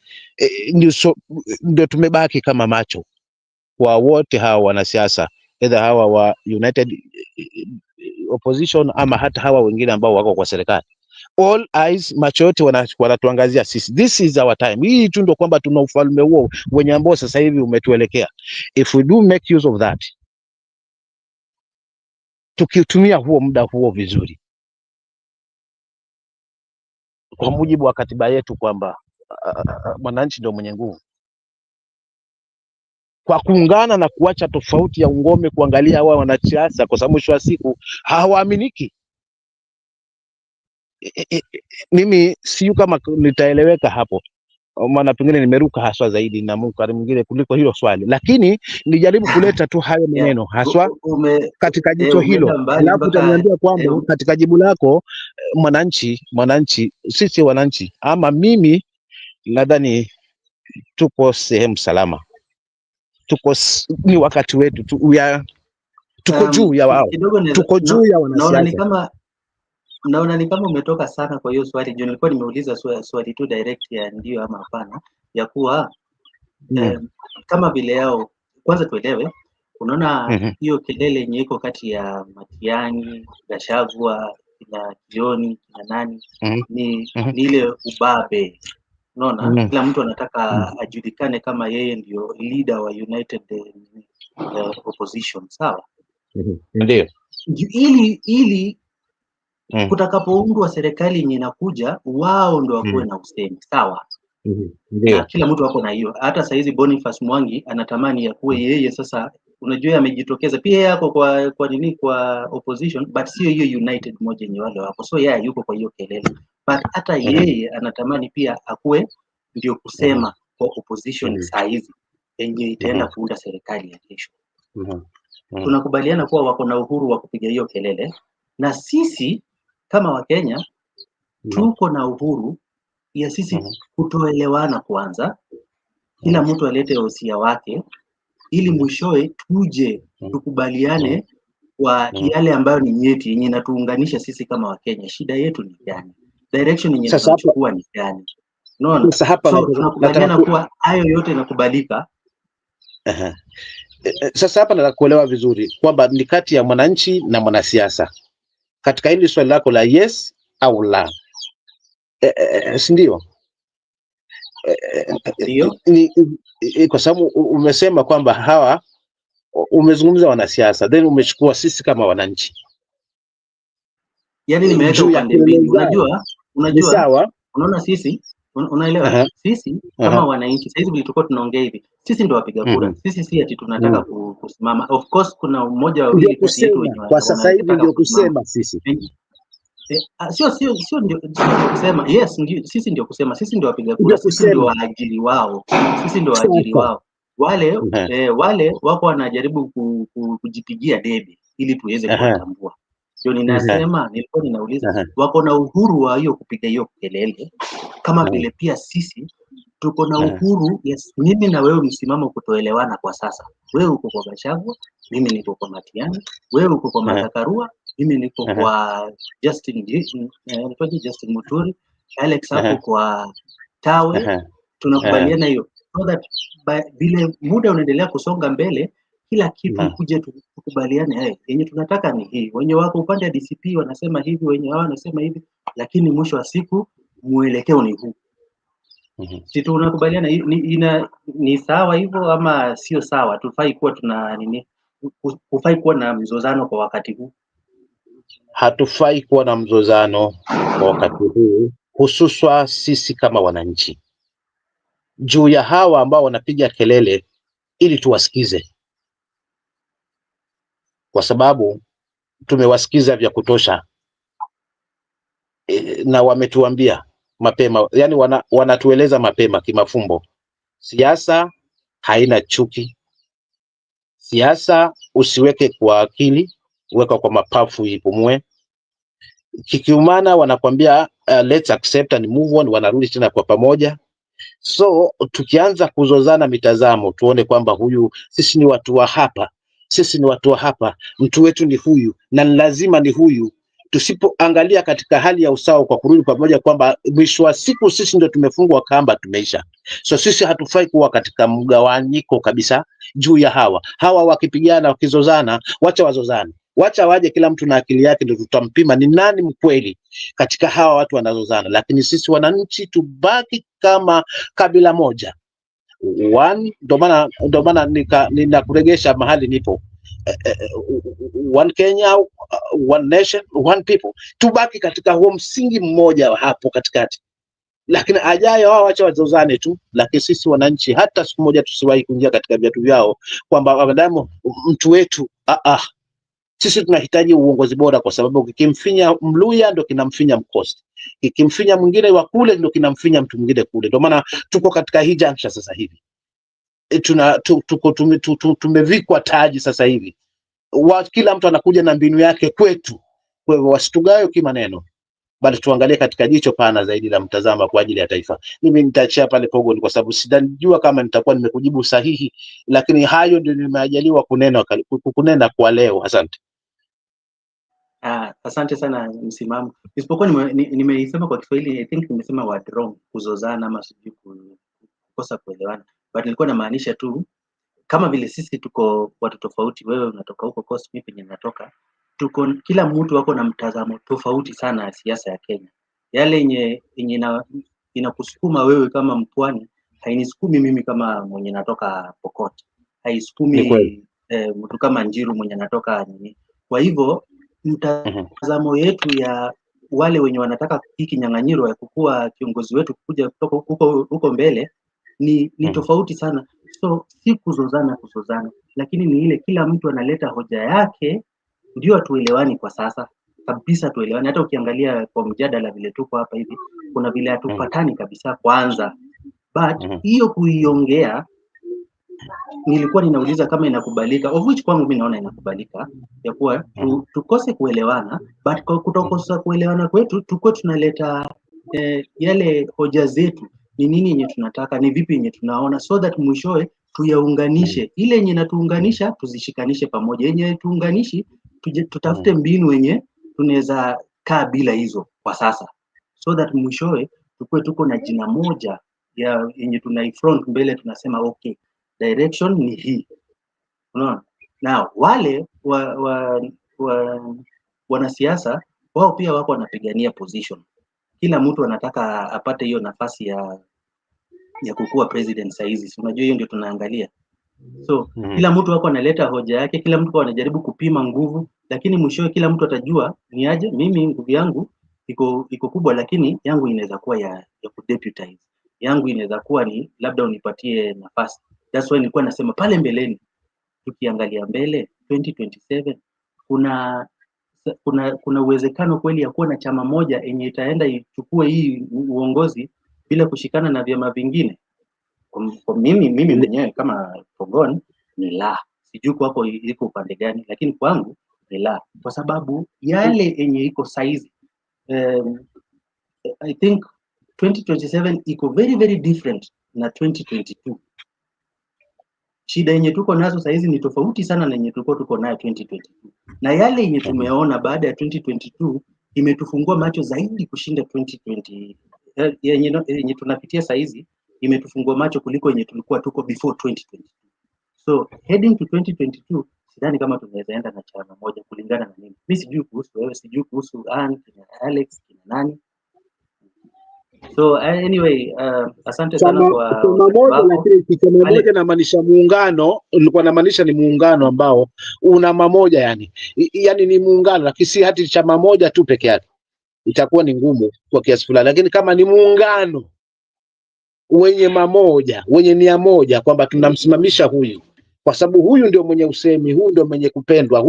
ndio tumebaki kama macho kwa wote hawa wanasiasa, either hawa wa United Opposition ama hata hawa wengine ambao wako kwa serikali. All eyes, macho yote wanatuangazia sisi. This is our time. Hii tu ndio kwamba tuna ufalme huo wenye ambao sasa hivi umetuelekea. If we do make use of that, tukitumia huo muda huo vizuri, kwa mujibu wa katiba yetu kwamba mwananchi ndio mwenye nguvu, kwa kuungana na kuacha tofauti ya ungome, kuangalia hawa wanasiasa, kwa sababu mwisho wa siku hawaaminiki. Mimi siyo kama nitaeleweka hapo, maana pengine nimeruka haswa zaidi na Mungu mwingine kuliko hilo swali, lakini nijaribu kuleta tu hayo maneno haswa katika jicho hilo, alafu utaniambia kwamba katika jibu lako mwananchi, sisi wananchi ama mimi nadhani tuko sehemu salama, ni wakati wetu tuko juu ya wao, tuko juu ya wanasiasa. Naona ni kama umetoka sana kwa hiyo swali. Ndio nilikuwa nimeuliza swali tu direct ya ndio ama hapana, ya kuwa kama vile yao. Kwanza tuelewe, unaona hiyo kelele yenye iko kati ya Matiang'i, Gachagua na Kioni na nani ni ile ubabe. Unaona, kila mtu anataka ajulikane kama yeye ndio leader wa United Opposition, sawa? Ndio. Ili kutakapoundwa serikali yenye inakuja, wao ndio wakuwe na usemi, sawa? Na kila mtu wako na hiyo. Hata saizi Boniface Mwangi anatamani ya kuwe yeye sasa, unajua amejitokeza pia yako kwa opposition, but sio hiyo United moja yenye wale wako, so yeye yuko kwa hiyo kelele, but hata yeye anatamani pia akuwe ndio kusema kwa opposition saizi yenye itaenda kuunda serikali ya kesho. Tunakubaliana kuwa wako na uhuru wa kupiga hiyo kelele, na sisi kama Wakenya tuko na uhuru ya sisi kutoelewana kwanza, kila mtu alete hosia wake, ili mwishowe tuje tukubaliane kwa yale ambayo ni nyeti yenye inatuunganisha sisi kama Wakenya. Shida yetu ni gani? Direction yenye tunachukua ni gani? Unaona? So tunakubaliana kuwa hayo yote inakubalika. Sasa hapa nataka kuelewa vizuri kwamba ni kati ya mwananchi na mwanasiasa katika hili swali lako la yes au la, si ndio? Kwa sababu umesema kwamba hawa, umezungumza wanasiasa, then umechukua sisi kama wananchi. Yani nimeweka upande mbili. Unajua sawa, unaona sisi, unaelewa, sisi kama wananchi sasa hivi tulikuwa tunaongea hivi, sisi ndio wapiga kura. Sisi si ati tunataka kusimama. Of course kuna mmoja wa wili kati yetu kwa sasa hivi ndio kusema sisi. Sio ndio kusema. Yes, sisi ndio kusema, sisi ndio wapiga kura, sisi ndio waajiri wao. Sisi ndio waajiri wao. Wale wako wanajaribu kujipigia debe ili tuweze kuwatambua. Ndio ninasema, nilikuwa ninauliza, wako na uhuru wa hiyo kupiga hiyo kelele kama vile pia sisi tuko na uhuru. Yes, mimi na wewe msimamo kutoelewana kwa sasa. Wewe uko kwa Gachagua, mimi niko kwa Matiang'i. Wewe uko kwa Martha Karua, mimi niko kwa Justin Muturi. Alex hapo kwa Tawe. Tunakubaliana hiyo, so that vile muda unaendelea kusonga mbele, kila kitu kuje tukubaliane, yenye tunataka ni hii. Wenye wako upande wa DCP wanasema hivi, wenye hao wanasema hivi, lakini mwisho wa siku mwelekeo ni huu. Si tunakubaliana ni sawa hivyo ama sio sawa? Tufai kuwa tuna nini, kufai kuwa na mzozano kwa wakati huu? Hatufai kuwa na mzozano kwa wakati huu, hususwa sisi kama wananchi juu ya hawa ambao wanapiga kelele, ili tuwasikize, kwa sababu tumewasikiza vya kutosha na wametuambia mapema, yani wanatueleza mapema kimafumbo. Siasa haina chuki, siasa usiweke kwa akili, weka kwa mapafu ipumue. Kikiumana wanakwambia let's accept and move on, wanarudi tena kwa pamoja. So tukianza kuzozana mitazamo, tuone kwamba huyu, sisi ni watu wa hapa, sisi ni watu wa hapa, mtu wetu ni huyu na lazima ni huyu, tusipoangalia katika hali ya usawa kwa kurudi pamoja, kwamba mwisho wa siku sisi ndio tumefungwa kamba, tumeisha. So sisi hatufai kuwa katika mgawanyiko kabisa juu ya hawa wakipigana, wakizozana, wacha wazozane, wacha waje kila mtu na akili yake, ndio tutampima ni nani mkweli katika hawa watu wanazozana. Lakini sisi wananchi tubaki kama kabila moja, ndio maana ninakuregesha mahali nipo, one Kenya, one nation, one people. Tubaki katika huo msingi mmoja hapo katikati, lakini ajayo wao wacha wazozane tu. Lakini sisi wananchi hata siku moja tusiwahi kuingia katika viatu vyao, kwamba wanadamu mtu wetu. Sisi tunahitaji uongozi bora, kwa sababu kikimfinya Mluya ndio kinamfinya Mkosti, kikimfinya mwingine wa kule ndio kinamfinya mtu mwingine kule. Ndio maana tuko katika hii junction sasa hivi, tumevikwa taji sasa hivi, kila mtu anakuja na mbinu yake kwetu. Kwa hivyo wasitugawe kimaneno, bali tuangalie katika jicho pana zaidi la mtazama kwa ajili ya taifa. Mimi nitaachia pale Pogo, kwa sababu sitajua kama nitakuwa nimekujibu sahihi, lakini hayo ndio nimeajaliwa kunena kwa leo. Asante. Asante sana Msimamo. Isipokuwa nimeisema kwa Kiswahili, I think nimesema word wrong, kuzozana ama sijui kukosa kuelewana, but nilikuwa namaanisha tu kama vile sisi tuko watu tofauti, wewe unatoka huko Coast, mimi penye natoka, tuko kila mtu wako na mtazamo tofauti sana ya siasa ya Kenya. Yale yenye inakusukuma wewe kama Mpwani hainisukumi mimi kama mwenye natoka Pokot, haisukumi mtu kama Njiru mwenye natoka nini. Kwa hivyo mtazamo yetu ya wale wenye wanataka hiki nyang'anyiro ya kukua kiongozi wetu kuja kutoka huko mbele ni tofauti sana. So si kuzozana, lakini ni ile kila mtu analeta hoja yake, ndio tuelewani kwa sasa kabisa, tuelewani. Hata ukiangalia kwa mjadala vile tuko hapa hivi, kuna vile hatupatani kabisa kwanza, but hiyo kuiongea nilikuwa ninauliza kama inakubalika, of which kwangu mimi naona inakubalika, ya kuwa tukose kuelewana, but kwa kutokosa kuelewana kwetu tuko tunaleta yale hoja zetu, ni nini yenye tunataka, ni vipi yenye tunaona, so that mwishowe tuyaunganishe. Ile yenye natuunganisha tuzishikanishe pamoja, yenye tuunganishi tutafute mbinu yenye tunaweza kaa bila hizo kwa sasa, so that mwishowe tuko na jina moja ya yenye tunaifront mbele, tunasema okay, direction ni hii. Unaona? Na wale wanasiasa wao pia wako wanapigania position. Kila mtu anataka apate hiyo nafasi ya kukua president saizi. Unajua hiyo ndio tunaangalia. So kila mtu wako analeta hoja yake, kila mtu anajaribu kupima nguvu, lakini mwishowe kila mtu atajua ni aje, mimi nguvu yangu iko kubwa, lakini yangu inaweza kuwa ya kudeputize. Yangu inaweza kuwa ni labda unipatie nafasi. That's why nilikuwa nasema pale mbeleni, tukiangalia mbele 2027 kuna uwezekano kweli ya kuwa na chama moja yenye itaenda ichukue hii uongozi bila kushikana na vyama vingine. Kwa mimi mwenyewe kama Pogon ni la, sijui kwako iko upande gani, lakini kwangu ni la, kwa sababu yale yenye iko saizi I think 2027 iko very very different na 2022. Shida yenye tuko nazo saizi ni tofauti sana na yenye tuko nayo 2022. Na yale yenye tumeona baada ya 2022 imetufungua macho zaidi kushinda 2020. Yenye tunapitia saizi imetufungua macho kuliko yenye tulikuwa tuko before 2022. So heading to 2022, sidhani kama tunaweza enda na chama moja kulingana na mimi. Mimi sijui kuhusu wewe, sijui kuhusu Ann, kina Alex, kina nani. So anyway, asante sana chama kwa moja, wako. lakini chama moja namaanisha muungano, nilikuwa namaanisha ni muungano ambao una mamoja, yani ni muungano, lakini si hati chama moja tu peke yake, itakuwa ni ngumu kwa kiasi fulani, lakini kama ni muungano wenye mamoja, wenye nia moja, kwamba tunamsimamisha huyu kwa sababu huyu ndio mwenye usemi, huyu ndio mwenye kupendwa,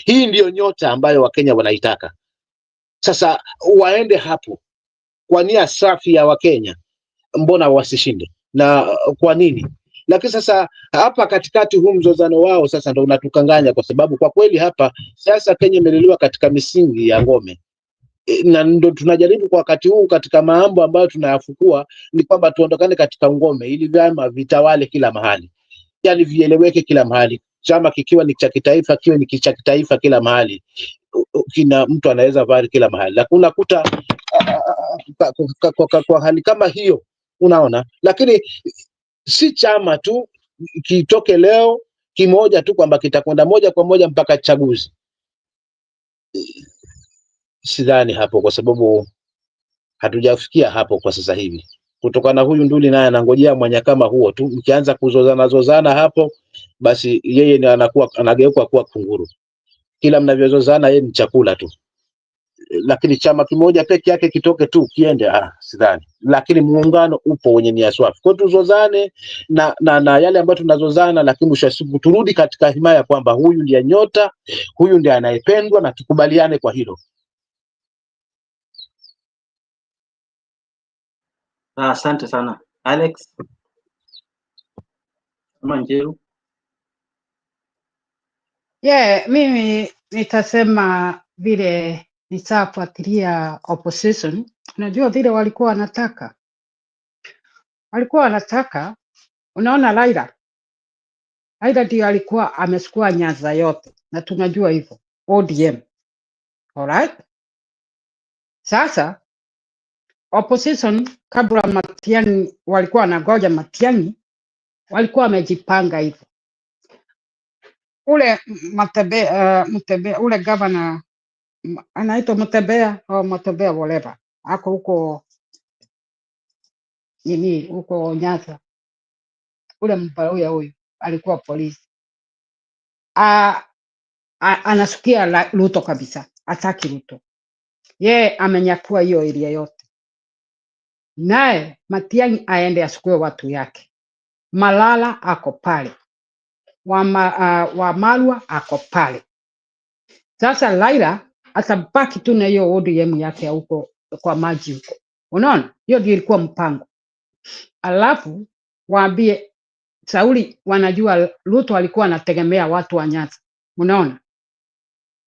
hii ndio nyota ambayo Wakenya wanaitaka. Sasa waende hapo kwa nia safi ya Wakenya, mbona wasishinde? Na kwa nini? Lakini sasa hapa katikati huu mzozano wao sasa ndo unatukanganya, kwa sababu kwa kweli hapa sasa Kenya imelelewa katika misingi ya ngome, na ndo tunajaribu kwa wakati huu katika mambo ambayo tunayafukua ni kwamba tuondokane katika ngome, ili vyama vitawale kila mahali, yani vieleweke kila mahali, chama kikiwa ni cha kitaifa kiwe ni cha kitaifa kila mahali, kina mtu anaweza vari kila mahali, lakini unakuta kwa hali kama hiyo, unaona. Lakini si chama tu kitoke leo kimoja tu kwamba kitakwenda moja kwa moja mpaka chaguzi, sidhani hapo, kwa sababu hatujafikia hapo kwa sasa hivi, kutokana huyu Nduli naye anangojea mwanya kama huo tu. Mkianza kuzozana hapo, basi yeye ni anageuka kuwa kunguru. Kila mnavyozozana yeye ni chakula tu, lakini chama kimoja peke yake kitoke tu kiende, sidhani. Lakini muungano upo wenye nia safi, kwa tuzozane na yale ambayo tunazozana, lakini mwisho wa siku turudi katika himaya kwamba huyu ndiye nyota, huyu ndiye anayependwa, na tukubaliane kwa hilo. Asante sana Alex Manjeru. Mimi nitasema vile nitafuatilia opposition. Unajua vile walikuwa wanataka, unaona, Raila ndio alikuwa amechukua Nyanza yote, na tunajua hivyo ODM. Alright, sasa opposition kabla Matiang'i, walikuwa wanangoja Matiang'i, walikuwa wamejipanga hivyo. Ule Mutembea, ule governor anaitwa Mutembea au Mutembea whatever, ako huko huko Nyanza. Ule mparuya huyu alikuwa polisi, anasukia Ruto kabisa, ataki Ruto. Amenyakua hiyo area yote, naye Matiang'i aende asukue watu yake. Malala ako pale, Wamalwa ako pale. Sasa Raila atabaki tu na hiyo ODM yake huko kwa maji huko, unaona. Hiyo ndio ilikuwa mpango. Alafu waambie Sauli, wanajua Ruto alikuwa anategemea watu wa Nyanza, unaona.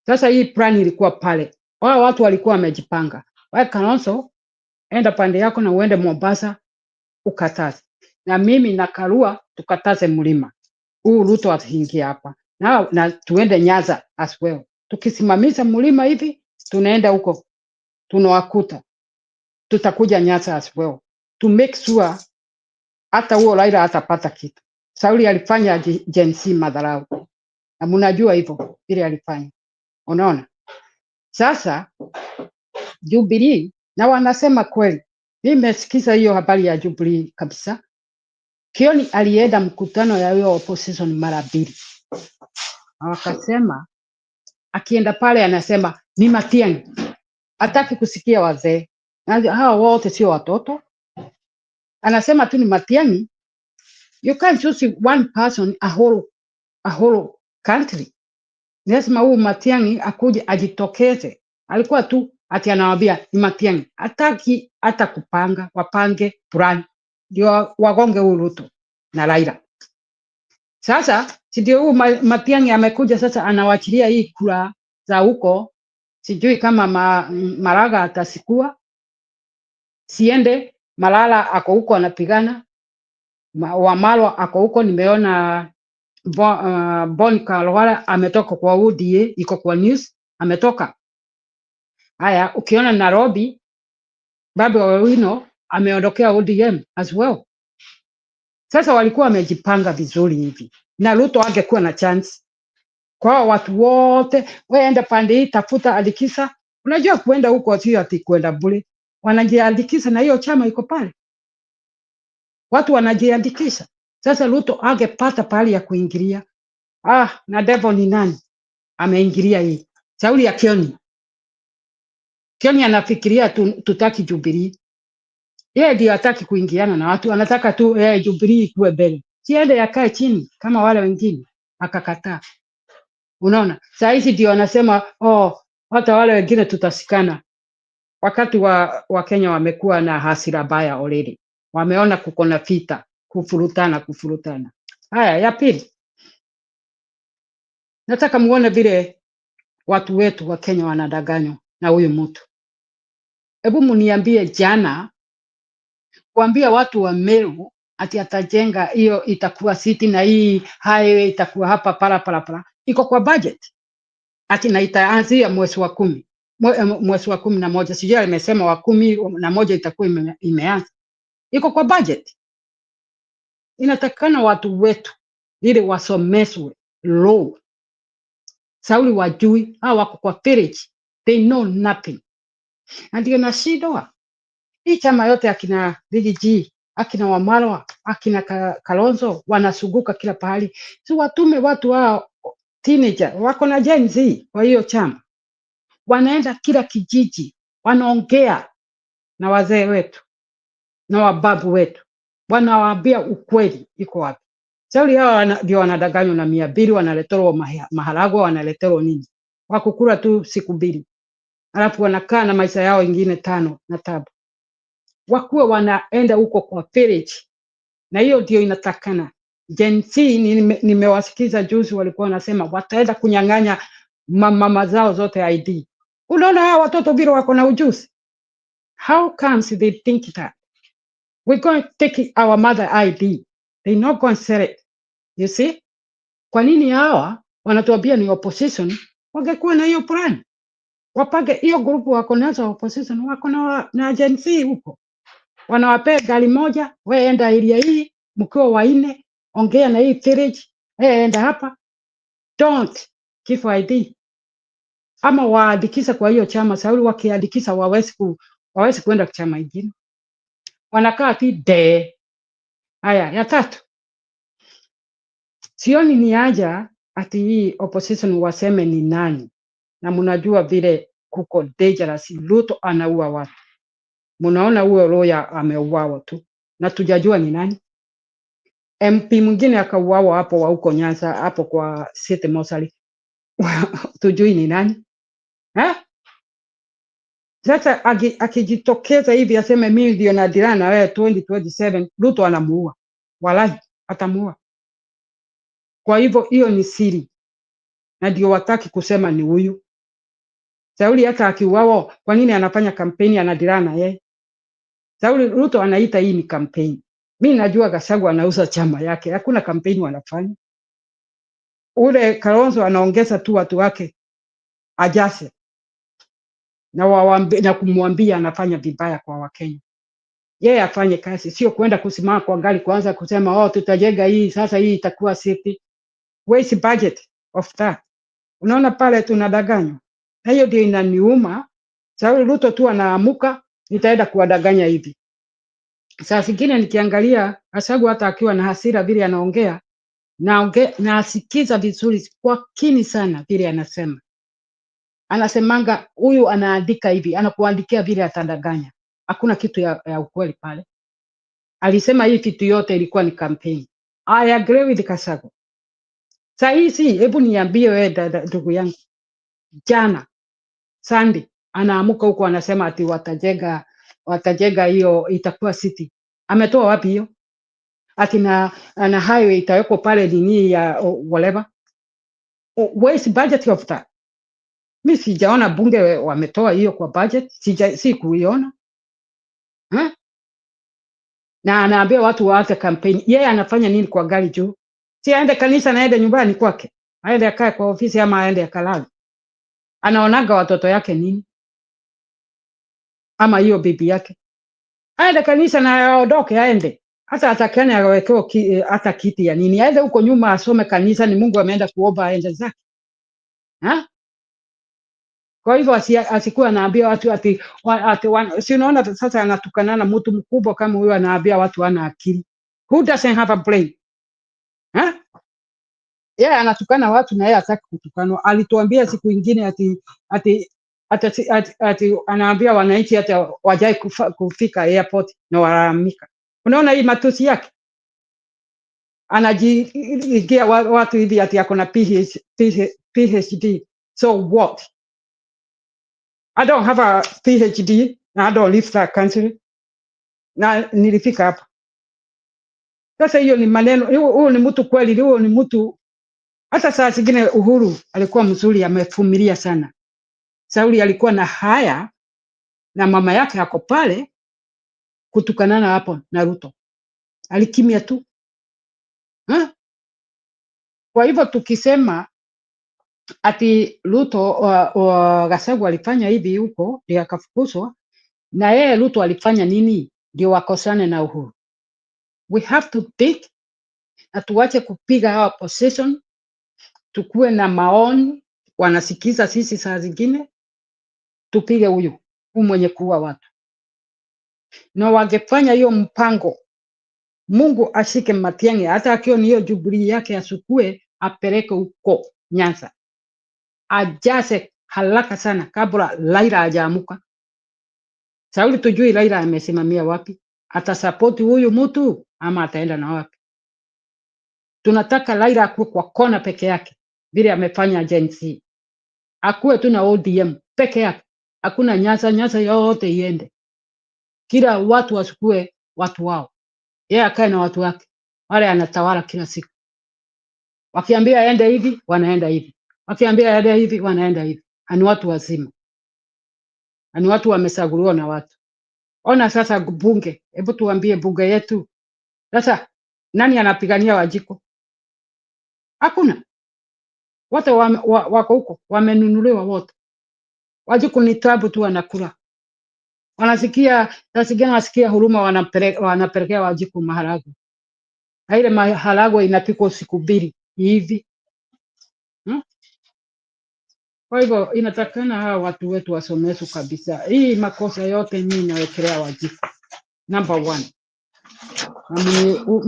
Sasa hii plan ilikuwa pale, wao watu walikuwa wamejipanga. Wewe Kalonzo, enda pande yako na uende Mombasa ukataze, na mimi na Karua tukataze mlima huu, Ruto ataingia hapa na tuende Nyanza as well. Tukisimamisha mlima hivi, tunaenda huko tunawakuta, tutakuja Nyanza as well to make sure hata huo Raila atapata kitu. Sauli alifanya Gen Z madharau, na mnajua hivyo vile alifanya, unaona. Sasa Jubilee, na wanasema kweli, nimesikiza hiyo habari ya Jubilee kabisa. Kioni alienda mkutano ya hiyo opposition mara mbili, wakasema akienda pale anasema ni Matiang'i, hataki kusikia wazee, na hao wote sio watoto. Anasema tu ni Matiang'i. You can't choose one person a whole country. Lazima huyu Matiang'i akuje ajitokeze. Alikuwa tu ati anawaambia ni Matiang'i, hataki hata kupanga, wapange plan ndio wagonge huyu Ruto na Raila. Sasa ndio huyu Matiang'i amekuja sasa, anawachilia hii kura za huko. Sijui kama Maraga atasikua, siende. Malala ako huko anapigana, Wamalwa ako huko. Nimeona Bon Kalwala ametoka kwa UDA, iko kwa news ametoka. Haya, ukiona Nairobi, Babu Owino ameondokea ODM as well. Sasa walikuwa wamejipanga vizuri hivi, na Ruto angekuwa na chance. Kwa watu wote, wewe enda pande hii, tafuta Alikisa. Unajua kuenda huko sio ati kwenda bure. wanajiandikisha na hiyo chama iko pale, watu wanajiandikisha. Sasa Ruto angepata pahali ya kuingilia. Na devil ni nani ameingilia hii? Shauri ya Kioni. Kioni anafikiria tutaki Jubilee. Yeye ndiye hataki kuingiana na watu, anataka tu Jubilee ikuwe mbele. Siende yakae chini kama wale wengine, akakataa. Unaona? Saa hizi ndio anasema hata wale wengine tutasikana. Wakati wa Kenya wamekuwa na hasira baya already. Wameona kuko na vita, kufurutana. Haya, ya pili. Nataka muone vile watu wetu wa Kenya wanadanganywa na huyu mtu. Hebu muniambie jana kuambia watu wa Meru ati atajenga hiyo itakuwa city na hii highway itakuwa hapa para. Iko kwa budget. Ati na itaanzia mwezi wa 10. Mwezi wa 11. Sijui amesema wa 11 itakuwa imeanza. Iko kwa budget. Inatakana watu wetu ili wasomeswe law. Sauli wajui wako kwa village. They know nothing. Ndio na shida. Hii chama yote akina DG, akina Wamalwa, akina Kalonzo wanasuguka kila pahali. Si watume watu wao teenager wako na Gen Z kwa hiyo chama. Wanaenda kila kijiji, wanaongea na wazee wetu na wababu wetu. Wanawaambia ukweli iko wapi. Sauli hao ndio wanadanganywa na 200 wanaletewa maharagwe, wanaletewa nini? Wakukula tu siku 2. Alafu wanakaa na maisha yao ingine 5 na tabu. Wakuwe wanaenda huko kwa village. Na hiyo ndio inatakana. Gen Z nimewasikiza juzi walikuwa wanasema wataenda kunyang'anya mama zao zote ID. Unaona hao watoto vile wako na ujuzi. How comes they think that? We're going to take our mother ID. They not going to sell it. You see? Kwa nini hawa wanatuambia ni opposition? Wangekuwa na hiyo plan. Wapage hiyo grupu wako nazo opposition wako na agency huko. Wanawapea gari moja, wewe enda area hii, mkiwa 4, ongea na hii village, enda hapa. Don't give ID. Ama waandikisha kwa hiyo chama, Sauli wakiandikisha wawezi kwenda kwa chama kingine. Wanakaa de. Haya, ya 3. Sioni ni haja ati hii opposition waseme ni nani. Na mnajua vile kuko dangerous. Ruto anaua watu. Mnaona huyo lawyer ameuawa tu. Na tujajua ni nani. MP mwingine akauawa hapo wa huko Nyanza, hapo kwa City Mosali. Tujui ni nani. Sasa akijitokeza hivi aseme mimi ndio nadirana na wewe 2027, Ruto anamuua. Wallahi atamuua. Kwa hivyo hiyo ni siri. Na ndio wataki kusema ni huyu. Sauli hata akiuawa, kwa nini anafanya kampeni anadirana yeye? Sauli Ruto anaita hii ni kampeni. Mimi najua Gachagua anauza chama yake. Hakuna kampeni wanafanya. Ule Kalonzo anaongeza tu watu wake ajase. Na kumwambia anafanya vibaya kwa Wakenya. Yeye afanye kazi, sio kwenda kusimama kwa gari kwanza kusema tutajenga hii sasa hii itakuwa city. Where is the budget of that? Unaona pale tunadanganywa. Na hiyo ndio inaniuma. Sauli Ruto tu anaamuka nitaenda kuwadanganya hivi. Saa zingine nikiangalia Gachagua hata akiwa na hasira vile anaongea na asikiza vizuri kwa kini sana vile anasema. Anasemanga huyu anaandika hivi, anakuandikia vile atadanganya. Hakuna kitu ya ukweli pale. Alisema hii kitu yote ilikuwa ni campaign. I agree with Gachagua. Sasa hizi hebu niambie wewe ndugu yangu. Jana Sunday anaamuka huko anasema ati watajenga hiyo itakuwa city. Ametoa wapi hiyo? Ati na highway itawekwa pale nini ya whatever. Where is the budget of that? Mimi sijaona bunge wametoa hiyo kwa budget, si kuiona. Na anaambia watu waache campaign. Yeye anafanya nini kwa gari juu? Si aende kanisa na aende nyumbani kwake. Aende akae kwa ofisi ama aende akalala. Anaonaga watoto yake nini? Ama hiyo bibi yake. Aende kanisa na aondoke aende. Hata atakane awekewe hata kiti ya nini? Aende huko nyuma asome kanisa, ni Mungu ameenda kuomba aende zake. Kwa hivyo asikuwa anaambia watu si unaona sasa anatukana na mtu mkubwa kama huyo, anaambia watu wana akili. Who doesn't have a brain? Yeye anatukana watu na yeye hataki kutukanwa. Alituambia siku nyingine ati anaambia wananchi hata wajai kufika airport na walalamika. Unaona hii matusi yake? Anajigia watu hivi ati ako na PhD. So what? I don't have a PhD and I don't leave that country. Na nilifika hapa. Sasa hiyo ni maneno, huyo ni mtu kweli, huyo ni mtu. Hata saa zingine Uhuru alikuwa mzuri, amevumilia sana. Sauli alikuwa na haya na mama yake ako pale kutukanana hapo na Ruto. Alikimia tu. Kwa hivyo tukisema ati Ruto Gachagua alifanya hivi huko ndio akafukuzwa, na yeye Ruto alifanya nini ndio wakosane na Uhuru? We have to think na tuache kupiga hawa position, tukue na maoni, wanasikiza sisi saa zingine, tupige huyu mwenye kuua watu. Na wangefanya hiyo mpango, Mungu ashike Matiang'i, hata akiwa ni hiyo Jubilee yake asukue, apeleke huko Nyanza, ajaze haraka sana kabla Raila hajaamuka. Sauli tujui Raila amesimamia wapi, atasapoti huyu mtu ama ataenda na wapi? Tunataka Raila akuwe kwa kona peke yake vile amefanya Gen Z. Akuwe tu na ODM peke yake. Hakuna Nyanza yote iende. Kila watu wasukue watu wao. Yeye akae na watu wake. Wale anatawala kila siku. Wakiambia aende hivi, wanaenda hivi. Wakiambia aende hivi, wanaenda hivi. Ani watu wazima. Ani watu wamesaguliwa na watu. Ona sasa bunge. Hebu tuambie bunge yetu. Sasa nani anapigania Wajiko? Hakuna. Wote wako huko, wamenunuliwa wote. Wajiko ni tabu tu wanakula. Wanasikia huruma, wanapelekea Wajiko maharagwe. Na ile maharagwe inapikwa siku mbili hivi. Kwa hivyo inatakana hawa watu wetu wasomeshwe kabisa. Hii makosa yote mimi nawekelea Wajiko. Number 1. Na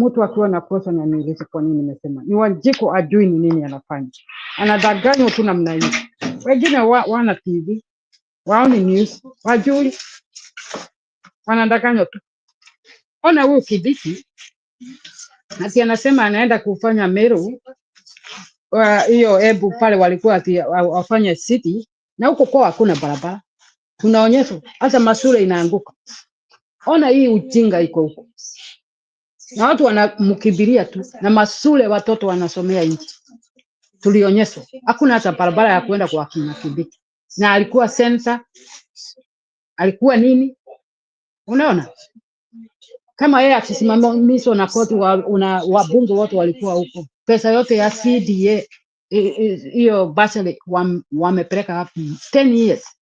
mtu akiwa na kosa na niulize kwa nini nimesema. Ni Wajiko ajui ni nini anafanya. Anadanganywa tu namna hiyo. Wengine wana TV, waoni news, wajui. Wanadanganywa tu. Ona huyu Kibiki, ati anasema anaenda kufanya Meru, hiyo Embu pale walikuwa ati wafanye city, na huko kwa hakuna barabara. Tunaonyeshwa hata mashule inaanguka. Ona hii ujinga iko huko. Na watu wanamkimbilia tu, na mashule watoto wanasomea nje. Tulionyeshwa hakuna hata barabara ya kwenda kwa kina Kibiki. Na alikuwa center, alikuwa nini? Unaona? Kama yeye akisimamishwa na koti, wabunge wote walikuwa huko. Pesa yote ya CDA hiyo basi wamepeleka wapi? 10 years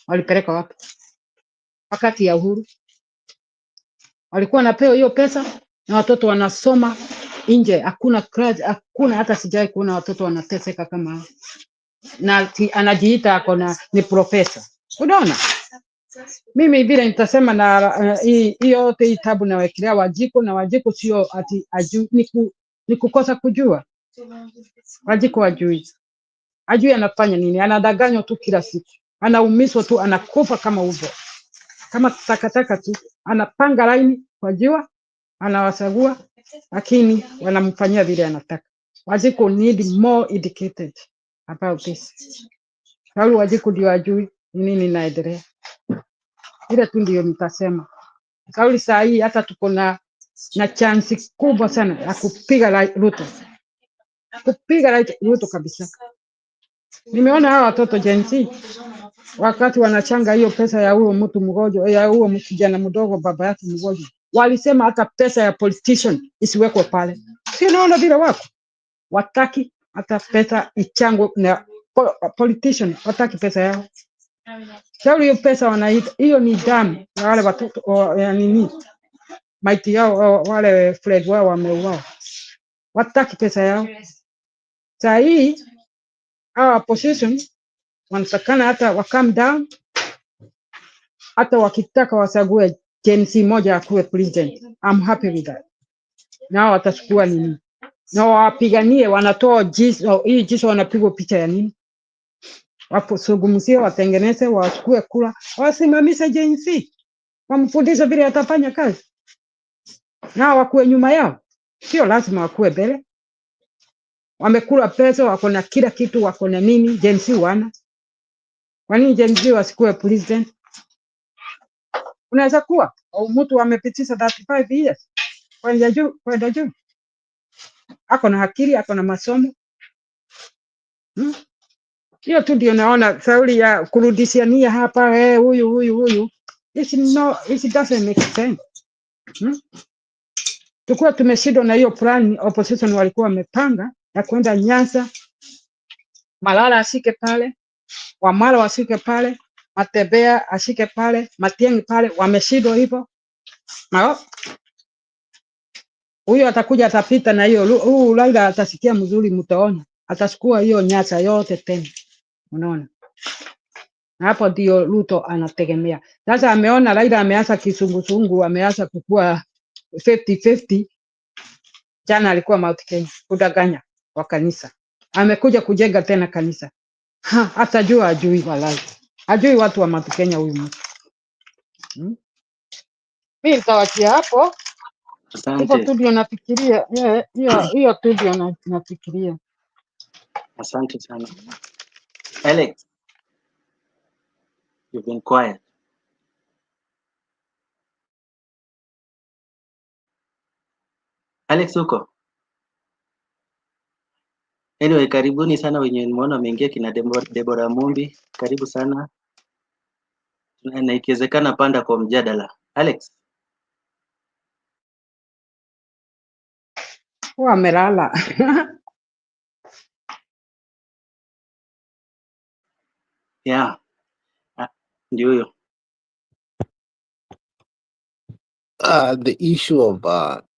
walipeleka wapi? Wakati ya Uhuru walikuwa napewa hiyo pesa na watoto wanasoma nje. Hakuna class, hakuna hata sijai kuona watoto wanateseka kama hao. Na anajiita akona ni profesa. Unaona? Mimi vile nitasema na hii yote hii tabu na wekelea Wajiko, na Wajiko sio ati ajui, ni kukosa kujua. Wajiko ajui anafanya nini, anadanganywa tu kila siku, anaumizwa tu, anakufa kama ubo, kama takataka tu, anapanga laini kwa jua, anawasagua, lakini wanamfanyia vile anataka. Wajiko need more educated about this. Sauli Wajiko ndio ajui nini inaendelea. Ile tu ndio nitasema. Sauli saa hii hata tuko na chance kubwa sana ya kupiga Ruto. Kupiga Ruto kabisa. Nimeona hawa watoto Gen Z wakati wanachanga hiyo pesa ya huyo mtu mgonjwa, ya huyo kijana mdogo baba yake mgonjwa. Walisema hata pesa ya politician isiwekwe pale. Sio, naona vile wako. Wataki hata pesa ichangwe na politician, wataki pesa yao. Sauli hiyo pesa wanaita, hiyo ni damu ya wale watoto ya nini? Maiti yao wale Fred wao wameuawa. Wataki pesa yao. Saa hii hawa position wanatakana hata wa calm down, hata wakitaka wasague Gen Z moja akuwe president. I'm happy with that. Nao watachukua nini? Na wapiganie, wanatoa hii jiso, wanapigwa picha ya nini? Wapo sugumzie, watengeneze, wachukue kula, wasimamishe Gen Z, wamfundishe vile atafanya kazi, na wakuwe nyuma yao, sio lazima wakuwe mbele. Wamekula pesa, wako na kila kitu, wako na nini? Gen Z wana. Kwa nini Gen Z wasikuwe president? Unaweza kuwa au mtu amepitisha 35 years kwenda juu, ako na akili, ako na masomo. Hiyo tu ndio naona sauli ya kurudishania hapa, huyu. It doesn't make sense. Tukua tumeshindwa na hiyo plan opposition walikuwa wamepanga ya kwenda Nyanza, Malala ashike pale, Wamala ashike pale, Matebea ashike pale, Matiang'i pale, wameshindwa hivyo. Na huyo atakuja atapita na hiyo, Raila atasikia mzuri, mtaona. Atachukua hiyo Nyanza yote tena. Unaona? Na hapo ndio Ruto anategemea. Sasa ameona Raila ameanza kisungusungu, ameanza kukua 50-50. Jana alikuwa Mount Kenya kudanganya wa kanisa. Amekuja kujenga tena kanisa. Atajua ajui walai. Ajui watu wa Mount Kenya huyu mtu. Mimi nitawachia hapo. Hivyo tu ndio nafikiria. Hiyo tu ndio nafikiria. Asante sana. Alex, you've been quiet. Alex uko? Anyway, karibuni sana wenye nimeona wameingia kina Deborah Mumbi. Karibu sana. Na ikiwezekana panda kwa mjadala. Alex. Amelala. Yeah. Ndio huyo. The issue of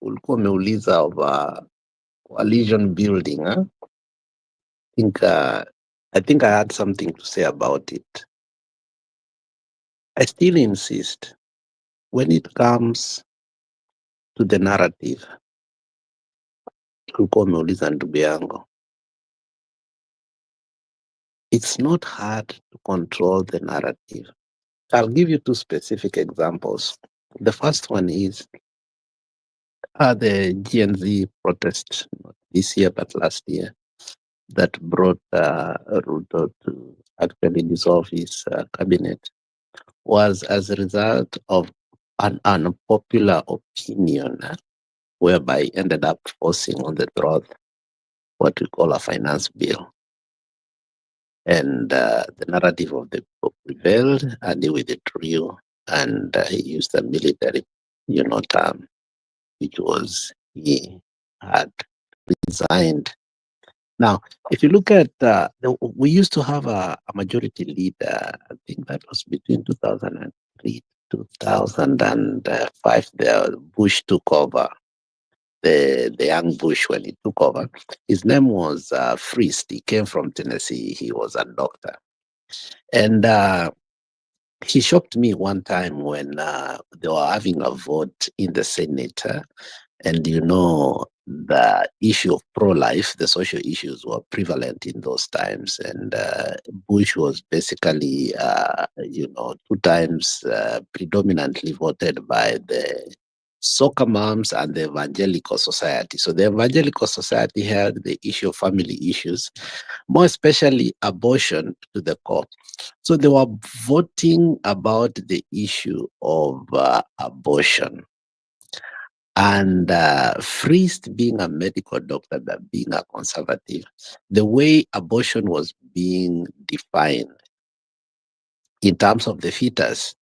ulikuwa umeuliza of coalition building, I think I had something to say about it. I still insist, when it comes to the narrative, ulikuwa umeuliza ndugu yangu, it's not hard to control the narrative. I'll give you two specific examples. The first one is the GNZ protest, not this year but last year, that brought Ruto to actually dissolve his cabinet, was as a result of an unpopular opinion, whereby he ended up forcing on the throne what we call a finance bill. And the narrative of the people prevailed, and he withdrew, and he used the military, term, which was he had resigned. Now, if you look at, we used to have a majority leader. I think that was between 2003, 2005. Bush took over. The young Bush, when he took over, his name was Frist. He came from Tennessee. He was a doctor. And he shocked me one time when they were having a vote in the Senate. And the issue of pro-life, the social issues were prevalent in those times. And Bush was basically, 2 times predominantly voted by the soccer moms and the evangelical society. So the evangelical society held the issue of family issues, more especially abortion, to the core. So they were voting about the issue of abortion. And Frist, being a medical doctor, but being a conservative, the way abortion was being defined in terms of the fetus,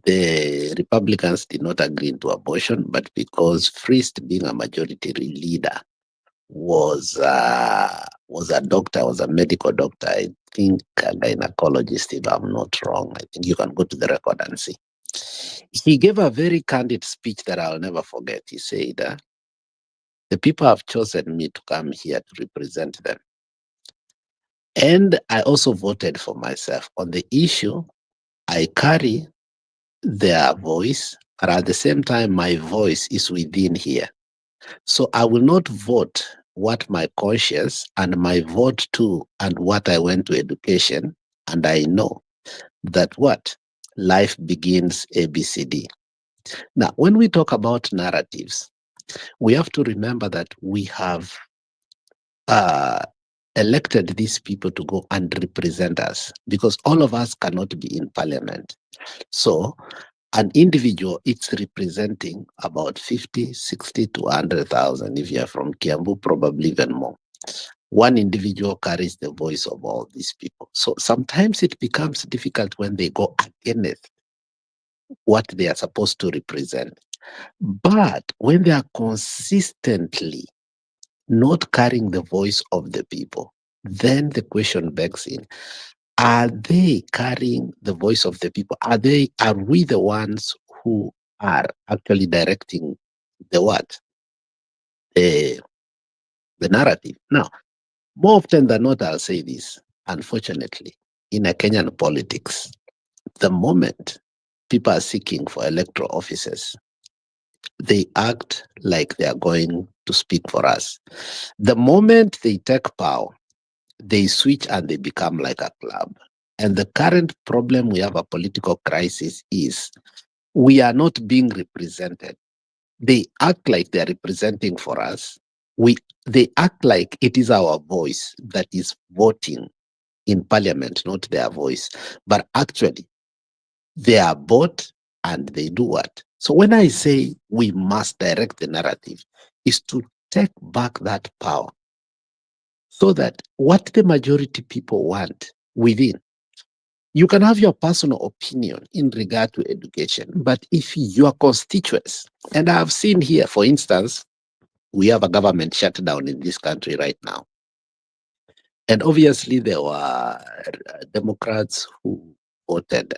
the Republicans did not agree to abortion, but because Frist, being a majority leader, was a doctor, was a medical doctor, I think a gynecologist, if I'm not wrong. I think you can go to the record and see. He gave a very candid speech that I'll never forget. He said, the people have chosen me to come here to represent them. And I also voted for myself on the issue. I carry their voice, but at the same time, my voice is within here. So I will not vote what my conscience and my vote too, and what I went to education. And I know that what life begins ABCD. Now, when we talk about narratives, we have to remember that we have elected these people to go and represent us, because all of us cannot be in parliament. So an individual, it's representing about 50, 60 to 100,000. If you are from Kiambu, probably even more. One individual carries the voice of all these people. So sometimes it becomes difficult when they go against what they are supposed to represent. But when they are consistently not carrying the voice of the people, then the question begs in, are they carrying the voice of the people? Are we the ones who are actually directing the what? The narrative. Now, more often than not, I'll say this, unfortunately, in a Kenyan politics, the moment people are seeking for electoral offices, they act like they are going to speak for us. The moment they take power, they switch and they become like a club. And the current problem we have, a political crisis, is we are not being represented. They act like they're representing for us. They act like it is our voice that is voting in parliament, not their voice. But actually, they are bought and they do what? So when I say we must direct the narrative, is to take back that power so that what the majority people want within. You can have your personal opinion in regard to education, but if your constituents, and I've seen here, for instance, we have a government shutdown in this country right now. And obviously there were Democrats who voted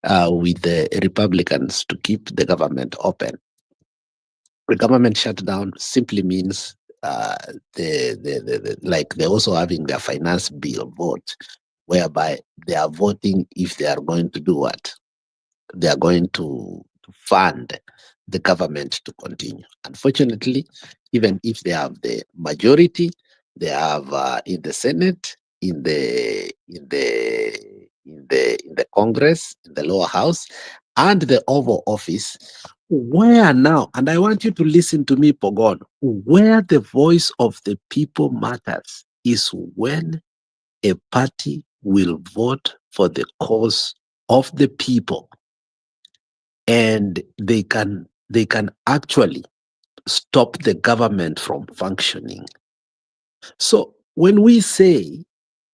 with the Republicans to keep the government open. The government shutdown simply means like they're also having their finance bill vote, whereby they are voting if they are going to do what? They are going to fund the government to continue. Unfortunately, even if they have the majority, they have in the Senate, in the Congress, in the lower house, and the Oval Office, where now, and I want you to listen to me, Pogon, where the voice of the people matters is when a party will vote for the cause of the people, and they can actually stop the government from functioning. So when we say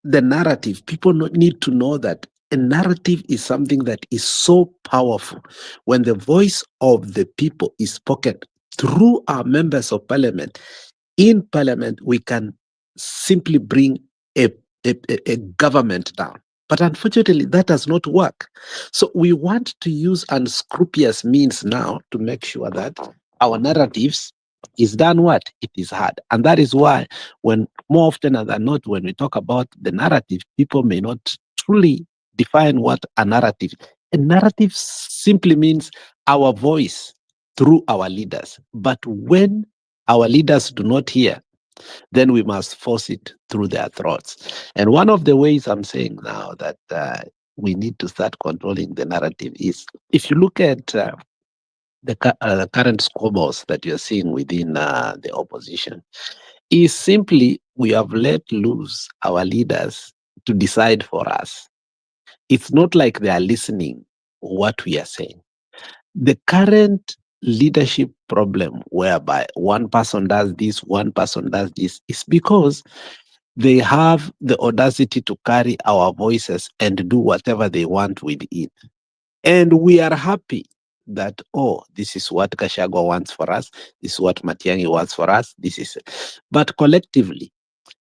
the narrative, people need to know that a narrative is something that is so powerful. When the voice of the people is spoken through our members of parliament, in parliament, we can simply bring a government down. But unfortunately, that does not work. So we want to use unscrupulous means now to make sure that our narratives is done what? It is hard. And that is why when more often than not, when we talk about the narrative, people may not truly define what a narrative is. A narrative simply means our voice through our leaders. But when our leaders do not hear, then we must force it through their throats. And one of the ways I'm saying now that we need to start controlling the narrative is, if you look at the current squabbles that you're seeing within the opposition, is simply we have let loose our leaders to decide for us. It's not like they are listening what we are saying. The current leadership problem whereby one person does this, one person does this, is because they have the audacity to carry our voices and do whatever they want with it. And we are happy that, oh, this is what Gachagua wants for us, this is what Matiang'i wants for us, this is it. But collectively,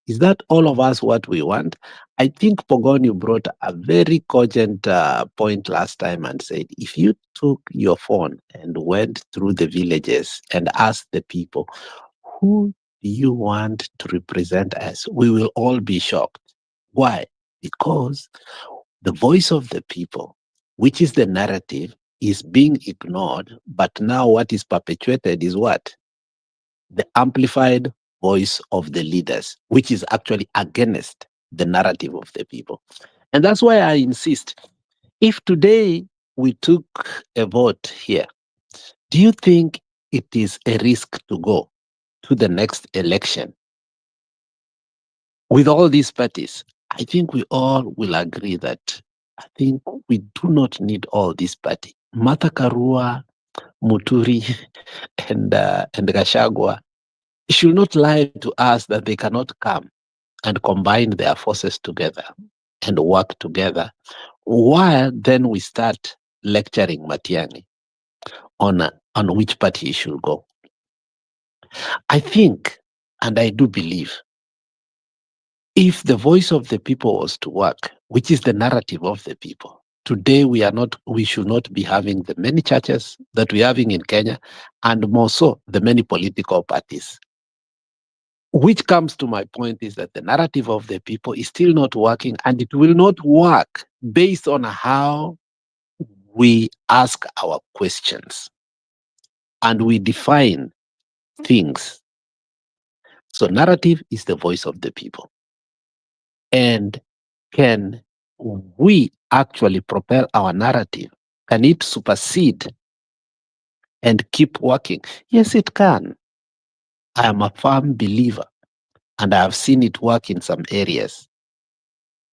is that all of us what we want? I think Pogon brought a very cogent point last time and said, if you took your phone and went through the villages and asked the people, who do you want to represent us? We will all be shocked. Why? Because the voice of the people, which is the narrative, is being ignored. But now what is perpetuated is what? The amplified voice of the leaders, which is actually against the narrative of the people. And that's why I insist, if today we took a vote here, do you think it is a risk to go to the next election with all these parties? I think we all will agree that I think we do not need all these parties. Martha Karua, Muturi, and Gachagua should not lie to us that they cannot come and combine their forces together and work together, while then we start lecturing Matiang'i on which party he should go. I think, and I do believe, if the voice of the people was to work, which is the narrative of the people, today we should not be having the many churches that we're having in Kenya, and more so the many political parties. Which comes to my point is that the narrative of the people is still not working, and it will not work based on how we ask our questions and we define things. So narrative is the voice of the people. And can we actually propel our narrative? Can it supersede and keep working? Yes, it can. I am a firm believer, and I have seen it work in some areas.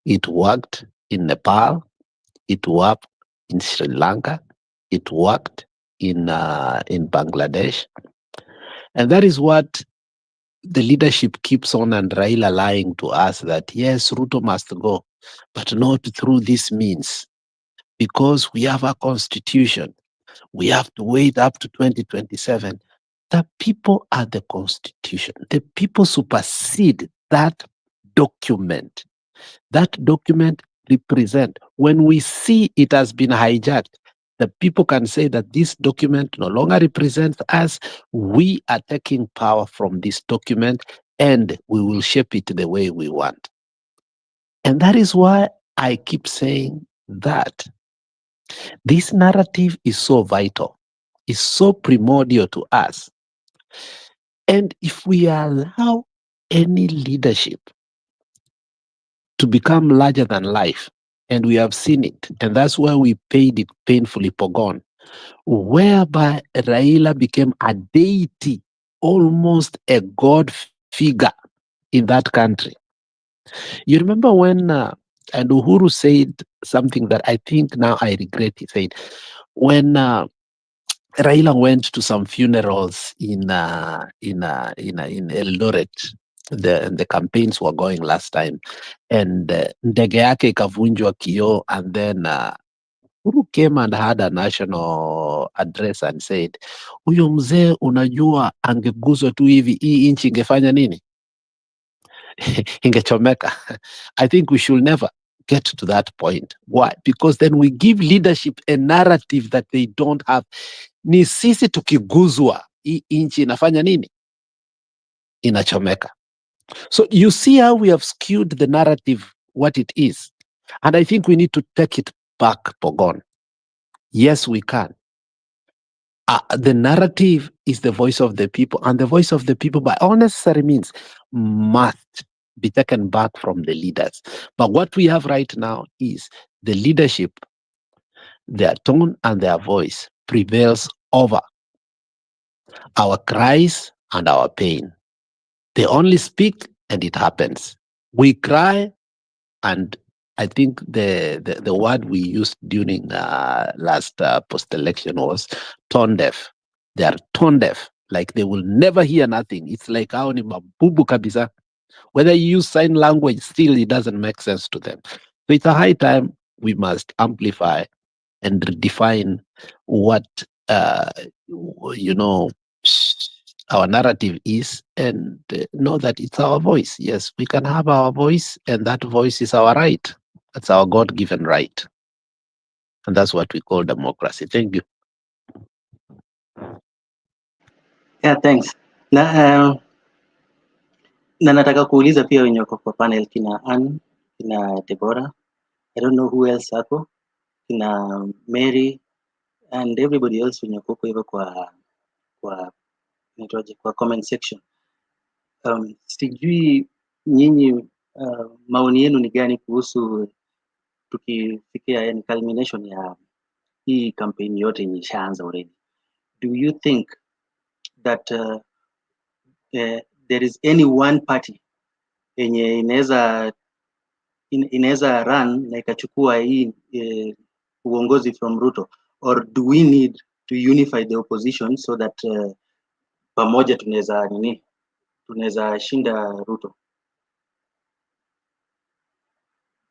It worked in Nepal. It worked in Sri Lanka. It worked in Bangladesh. And that is what the leadership keeps on, and Raila lying to us that, yes, Ruto must go, but not through this means. Because we have a constitution. We have to wait up to 2027. The people are the constitution. The people supersede that document. That document represents, when we see it has been hijacked, the people can say that this document no longer represents us. We are taking power from this document and we will shape it the way we want. And that is why I keep saying that this narrative is so vital, is so primordial to us. And if we allow any leadership to become larger than life, and we have seen it, and that's why we paid it painfully Pogon, whereby Raila became a deity, almost a god figure in that country. You remember when and Uhuru said something that I think now I regret. He said, when Raila went to some funerals in Eldoret, the campaigns were going last time, and ndege yake ikavunjwa kioo, and then Uhuru came and had a national address and said, huyo mzee unajua angeguzwa tu hivi hii nchi ingefanya nini? Ingechomeka. I think we should never get to that point. Why? Because then we give leadership a narrative that they don't have. Ni sisi tukiguzwa hii nchi inafanya nini? Inachomeka. So you see how we have skewed the narrative, what it is. And I think we need to take it back, Pogon. Yes, we can. The narrative is the voice of the people, and the voice of the people by all necessary means must be taken back from the leaders. But what we have right now is the leadership, their tone and their voice prevails over our cries and our pain. They only speak and it happens. We cry, and I think the word we used during last post-election was tone deaf. They are tone deaf, like they will never hear nothing. It's like hao ni mabubu kabisa. Whether you use sign language, still it doesn't make sense to them. So it's a high time we must amplify and redefine what our narrative is, and know that it's our voice. Yes, we can have our voice, and that voice is our right. That's our God-given right. And that's what we call democracy. Thank you. Yeah, thanks. Na nataka kuuliza pia wenye wako kwa panel kina Ann kina Deborah, I don't know who else ako, kina Mary and everybody else wenye kuko hivyo kwa comment section. Sijui nyinyi maoni yenu ni gani kuhusu tukifikia yani culmination ya hii campaign yote yenye ishaanza already. Do you think that there is any one party yenye inaweza run na ikachukua hii uongozi from Ruto, or do we need to unify the opposition so that pamoja tunaweza shinda Ruto?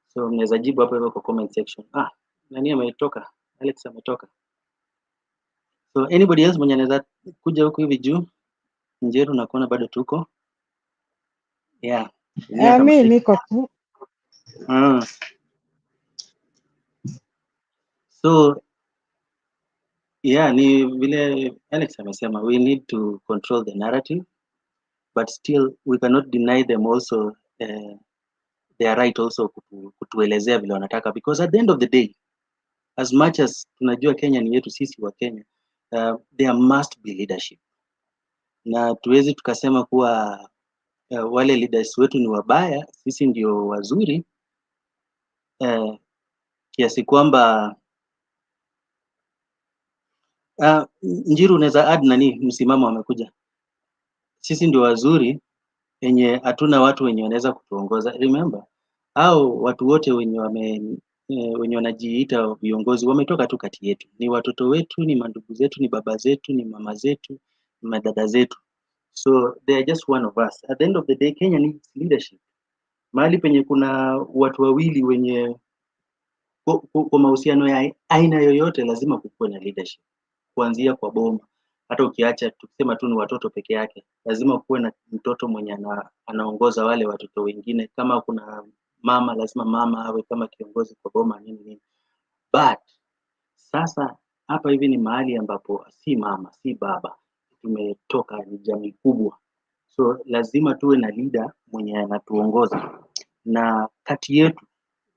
So mnaweza jibu hapo hivyo kwa comment section. Nani ametoka? Alex ametoka. So anybody else mwenye anaweza kuja huku hivi juu? Njeru nakuona bado tuko. Yeah. Mimi niko tu. So yeah, ni vile Alex amesema, we need to control the narrative, but still we cannot deny them also their right also kutuelezea vile wanataka, because at the end of the day, as much as tunajua Kenya ni yetu sisi wa Kenya, there must be leadership, na tuwezi tukasema kuwa wale leaders wetu ni wabaya, sisi ndio wazuri, kiasi kwamba Njiru unaweza add nani msimamo amekuja, sisi ndio wazuri yenye hatuna watu wenye wanaweza kutuongoza. Remember, hao watu wote wenye wanajiita viongozi wametoka tu kati yetu, ni watoto wetu, ni mandugu zetu, ni baba zetu, ni mama zetu, ni madada zetu. So they are just one of us. At the end of the day, Kenya needs leadership. Mahali penye kuna watu wawili wenye kwa mahusiano ya aina yoyote, lazima kukuwe na leadership, kuanzia kwa boma. Hata ukiacha tukisema tu ni watoto peke yake, lazima kuwe na mtoto mwenye anaongoza wale watoto wengine. Kama kuna mama, lazima mama awe kama kiongozi kwa boma nini. But sasa hapa hivi ni mahali ambapo si mama, si baba, tumetoka, ni jamii kubwa. So lazima tuwe na leader mwenye anatuongoza, na kati yetu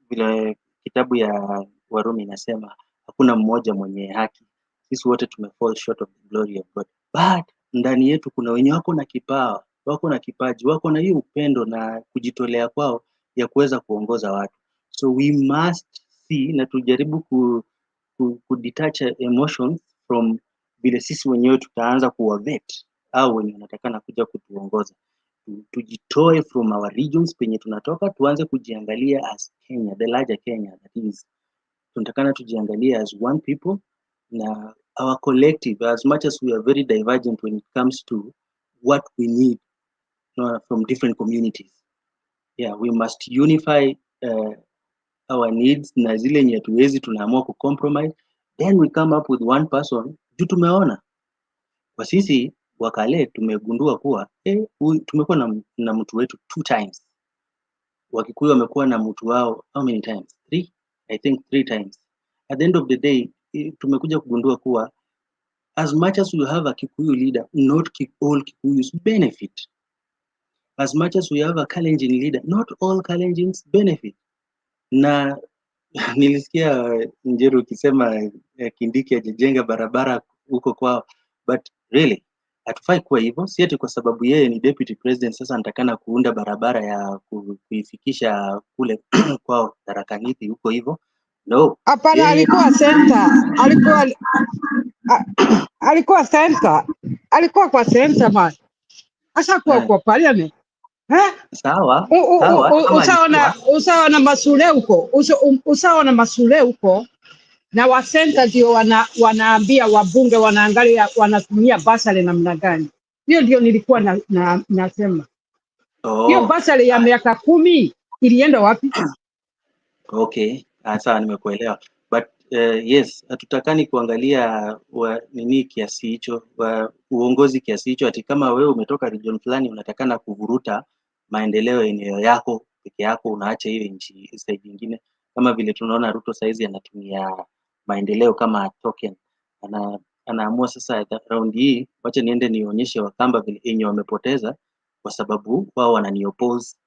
vile kitabu ya Warumi inasema hakuna mmoja mwenye haki. Sisi wote tumefall short of the glory of God. But ndani yetu kuna wenye wako na kipawa, wako na kipaji, wako na hiyo upendo na kujitolea kwao ya kuweza kuongoza watu. So we must see na tujaribu ku detach emotions from vile sisi wenyewe tutaanza kuwavet au wenye wanatakana kuja kutuongoza. Tujitoe from our regions penye tunatoka, tuanze kujiangalia as Kenya, the larger Kenya, that is. Tunatakana tujiangalia as one people, na our collective, as much as we are very divergent when it comes to what we need from different communities. Yeah, we must unify our needs, na zile nye tuwezi tunaamua compromise, then we come up with one person. Juu tumeona kwa sisi wakale tumegundua kuwa tumekuwa na mtu wetu 2 times. Wakikuyu wamekuwa na mtu wao how many times? 3? I think 3 times. At the end of the day, tumekuja kugundua kuwa as much as we have a Kikuyu leader, not all Kikuyus benefit. As much as we have a Kalenjin leader, not all Kalenjins benefit. Na nilisikia Njeru ukisema Kindiki ajejenga barabara huko kwao, but really hatufai kuwa hivyo. Si ati kwa sababu yeye ni deputy president sasa anatakana kuunda barabara ya kuifikisha kule kwao Tharaka Nithi huko hivyo. No. Hapana, alikuwa center. Alikuwa center. Alikuwa kwa center man. Asa kwa parliament. Sawa. Usawa na masule huko. Usawa na masule huko. Na wa center ndio wanaambia wabunge wanaangalia wanatumia basari namna gani. Hiyo ndio nilikuwa nasema. Hiyo basari ya miaka 10 ilienda wapi? Okay, sawa, nimekuelewa. But yes, hatutakani kuangalia nini kiasi hicho, uongozi kiasi hicho, ati kama wewe umetoka region fulani unatakana kuvuruta maendeleo eneo yako peke yako, unaacha hiyo nchi side nyingine. Kama vile tunaona Ruto saizi anatumia maendeleo kama token. Anaamua sasa round hii wacha niende nionyeshe Wakamba vile yenye wamepoteza kwa sababu wao wanani oppose.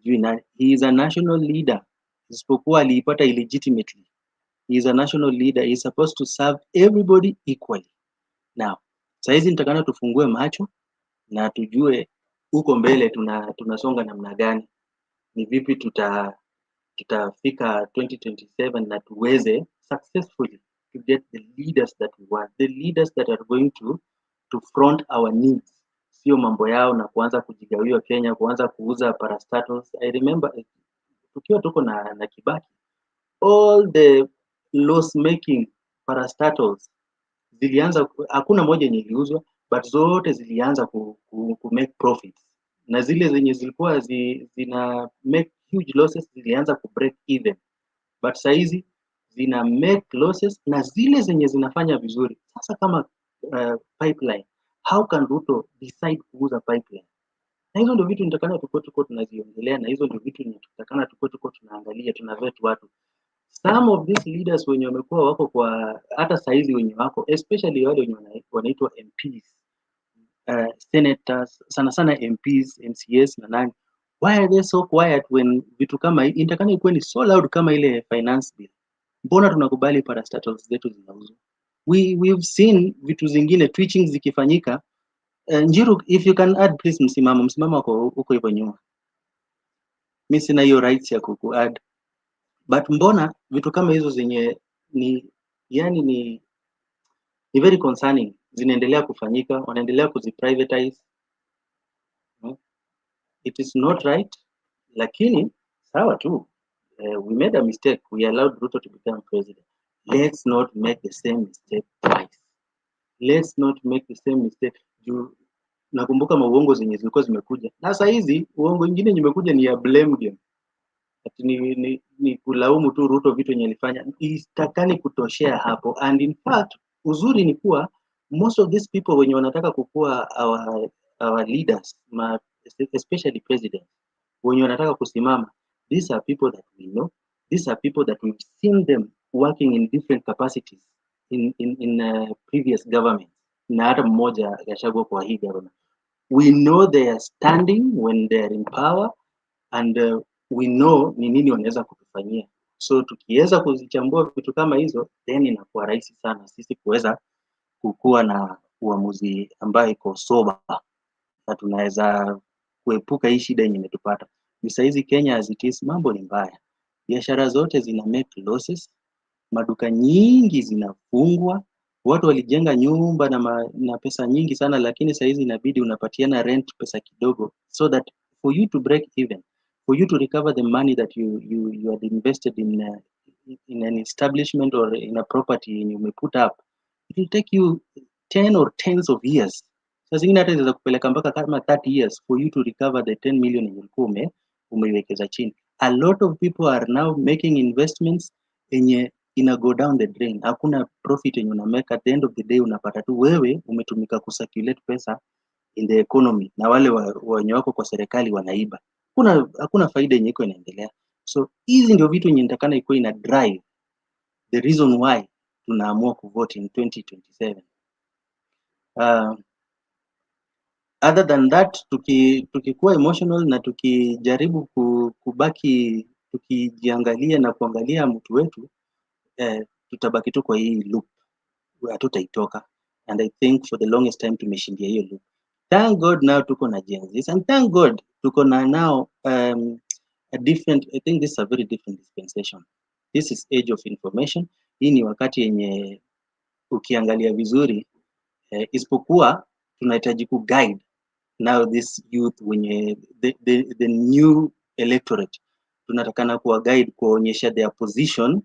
He is a national leader. Isipokuwa aliipata illegitimately. He is a national leader. He is supposed to serve everybody equally. Now, saizi nitakana tufungue macho na tujue huko mbele tunasonga namna gani. Ni vipi tutafika 2027 na tuweze successfully to get the leaders that we want, the leaders that are going to front our needs. Sio mambo yao na kuanza kujigawiwa Kenya, kuanza kuuza parastatals. I remember tukiwa tuko na Kibaki, all the loss making parastatals zilianza, hakuna moja yenye iliuzwa, but zote zilianza ku make profits, na zile zenye zilikuwa zina make huge losses zilianza ku break even, but saizi zina make losses, na zile zenye zinafanya vizuri. Sasa kama pipeline, how can Ruto decide kuuza pipeline? Na hizo ndio vitu nitakana tuko tunaziongelea, na hizo ndio vitu nitakana tuko tunaangalia, tunavet watu. Some of these leaders wenye wamekuwa wako kwa hata saizi wenye wako, especially wale wenye wanaitwa MPs, senators, sana MPs, MCS na nani, why are they so quiet when vitu kama hii nitakana ikuwe ni so loud kama ile finance bill? Mbona tunakubali parastatals zetu zinauzwa? We've seen vitu zingine twitching zikifanyika. Njiru, if you can add please, msimamo uko hivyo nyuma. Mimi sina hiyo rights ya add. But mbona vitu kama hizo zenye ni very concerning zinaendelea kufanyika, wanaendelea kuziprivatize. It is not right, lakini sawa tu. We made a mistake. We allowed Ruto to become president. Let's not make the same mistake twice. Let's not make the same mistake. Nakumbuka mauongo zenye zilikuwa zimekuja, na sasa hizi uongo nyingine imekuja ni ya blame game. Ati ni kulaumu tu Ruto vitu yenye alifanya. Isitakani kutoshea hapo. And in fact, uzuri ni kuwa most of these people wenye wanataka kukua our leaders, especially president, wenye wanataka kusimama, these are people that we know, these are people that we've seen them working in different capacities in previous government, na hata mmoja Gachagua kwa hii government. We know they are standing when they are in power, and we know ni nini wanaweza kutufanyia. So tukiweza kuzichambua vitu kama hizo, then inakuwa rahisi sana sisi kuweza kukua na uamuzi ambayo iko soba, na tunaweza kuepuka hii shida yenye imetupata. Sasa hizi Kenya as it is, mambo ni mbaya. Biashara zote zina make losses, maduka nyingi zinafungwa, watu walijenga nyumba na pesa nyingi sana, lakini sasa hizi inabidi unapatiana rent pesa kidogo, so that for you to break even, for you to recover the money that you had invested in an establishment or in a property you may put up, it will take you 10 or tens of years. Sasa zingine hata inaweza kupeleka mpaka kama 30 years for you to recover the 10 million yenye umeiwekeza chini. A lot of people are now making investments yenye ina go down the drain. Hakuna profit yenye una make. At the end of the day unapata tu wewe umetumika kucirculate pesa in the economy, na wale wenye wako kwa serikali wanaiba. Hakuna faida yenye iko inaendelea. So hizi ndio vitu yenye nitakana iko ina drive the reason why tunaamua kuvote in 2027. Other than that, tukikuwa emotional na tukijaribu kubaki tukijiangalia na kuangalia mtu wetu, tutabaki tu kwa hii loop, hatutaitoka. And I think for the longest time tumeshindia hiyo loop. Thank God now tuko na Gen Z, and thank God tuko na now a different, I think this is a very different dispensation. This is age of information. Hii ni wakati yenye ukiangalia vizuri, isipokuwa tunahitaji ku guide now this youth wenye the new electorate, tunatakana kuwa guide, kuonyesha their position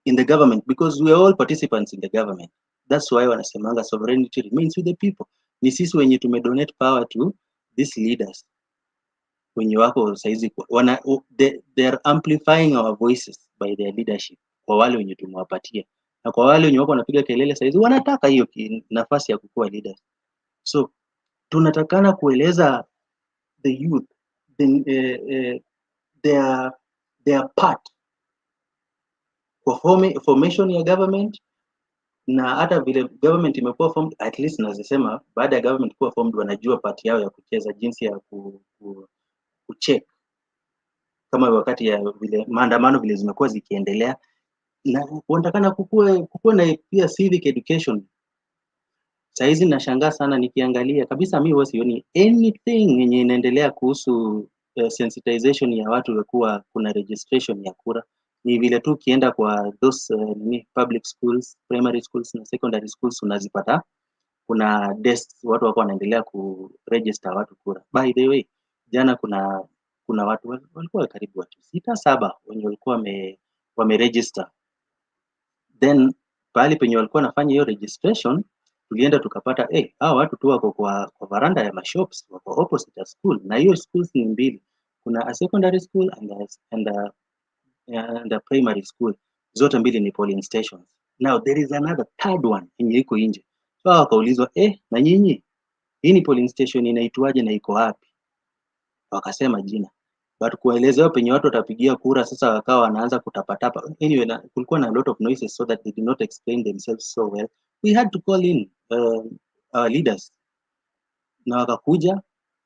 in the government, because we are all participants in the government. That's why wanasemanga sovereignty remains with the people. Ni sisi wenye tumedonate power to these leaders wenye wako saizi, they are amplifying our voices by their leadership, kwa wale wenye tumewapatia, na kwa wale wenye wako wanapiga kelele saizi wanataka hiyo nafasi ya kukuwa leaders. So tunatakana kueleza the youth their part kwa formation ya government, na hata vile government imekuwa formed, at least nazisema baada ya government kuwa formed wanajua part yao ya kucheza, jinsi ya kucheck kama wakati ya vile maandamano vile zimekuwa zikiendelea, na kuonekana kukue na pia civic education. Saizi nashangaa sana nikiangalia kabisa, mimi huwa sioni anything yenye inaendelea kuhusu sensitization ya watu kuwa kuna registration ya kura. Ni vile tu ukienda kwa those public schools, primary schools na secondary schools unazipata kuna desks, watu wako wanaendelea kuregister watu kura. By the way, jana kuna watu walikuwa karibu watu 6-7 wenye walikuwa wameregister. Then pale penye walikuwa wanafanya hiyo registration, tulienda tukapata hao watu tu wako kwa veranda ya mashops, wako opposite ya school, na hiyo schools ni mbili, kuna a secondary school and a primary school, zote mbili ni polling stations. Now there is another third one yenye iko nje. So wakaulizwa na nyinyi hii ni polling station inaitwaje na iko wapi? Wakasema jina, but kuelezea penye watu watapigia kura sasa wakawa wanaanza kutapatapa. Anyway, kulikuwa na a lot of noises so that they did not explain themselves so well. We had to call in our leaders, na wakakuja,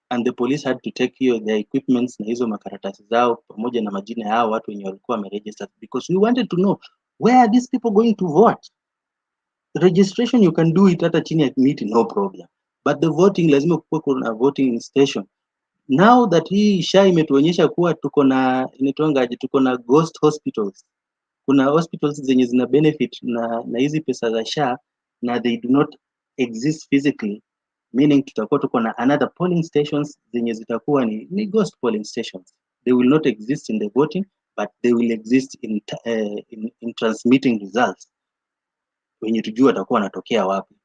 and the police had to take their equipments na hizo makaratasi zao pamoja na majina yao watu wenye walikuwa wameregister, because we wanted to know where are these people going to vote. The registration you can do it hata chini ya miti, no problem, but the voting lazima kuwe kuna voting station. Now that hii SHA imetuonyesha kuwa tuko na ghost hospitals. Kuna hospitals zenye zina benefit na hizi pesa za SHA na they do not exist physically, meaning tutakuwa tuko na another polling stations zenye zitakuwa ni ghost polling stations. They will not exist in the voting, but they will exist in transmitting results, wenye tujua watakuwa wanatokea wapi.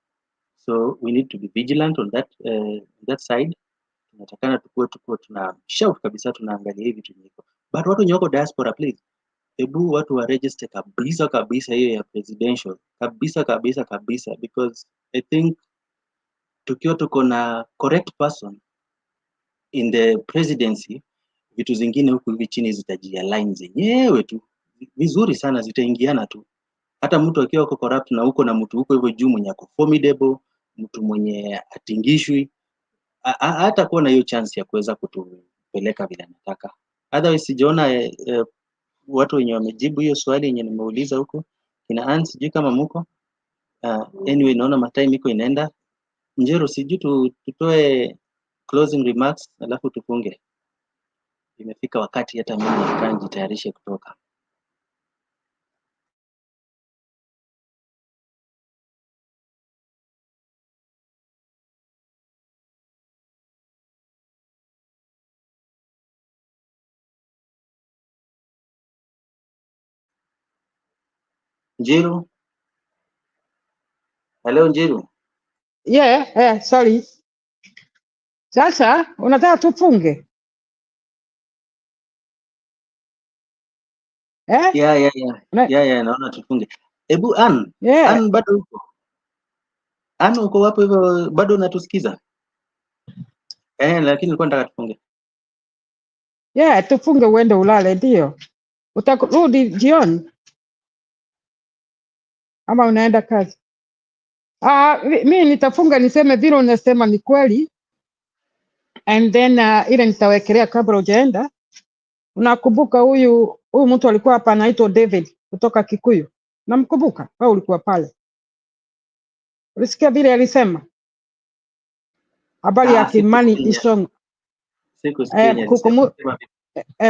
So we need to be vigilant on that side. Tunatakana tukuwe tuna shout kabisa, tunaangalia hivi vitu niko. But watu wenye wako diaspora, please, hebu watu wa register kabisa hiyo ya presidential kabisa, because I think tukiwa tuko na correct person in the presidency, vitu zingine huku hivi chini zitajialign zenyewe tu vizuri sana, zitaingiana tu. Hata mtu akiwa uko corrupt na uko na mtu huko hivyo juu mwenye ako formidable, mtu mwenye atingishwi, hata kuwa na hiyo chance ya kuweza kutupeleka vile nataka. Otherwise sijaona watu wenye wamejibu hiyo swali yenye nimeuliza huko. Kina Hans, sijui kama mko. Anyway, naona matime iko inaenda. Njero, sijui tutoe closing remarks alafu tufunge. Imefika wakati hata mimi nataka nijitayarishe kutoka. Njiru? Hello Njiru? Sorry. Sasa unataka tufunge? Yeah, naona tufunge. Ebu Ann bado uko? Ann uko wapo hivyo, bado unatusikiza? Lakini nilikuwa nataka tufunge. Tufunge uende ulale, ndio. Utarudi jioni ama unaenda kazi? Mimi nitafunga niseme vile unasema ni kweli, and then ile nitawekelea kabla hujaenda. Unakumbuka huyu mtu alikuwa hapa anaitwa David kutoka Kikuyu? Namkumbuka, wewe ulikuwa pale. Ulisikia vile alisema habari ya Kimani Ichung'wah?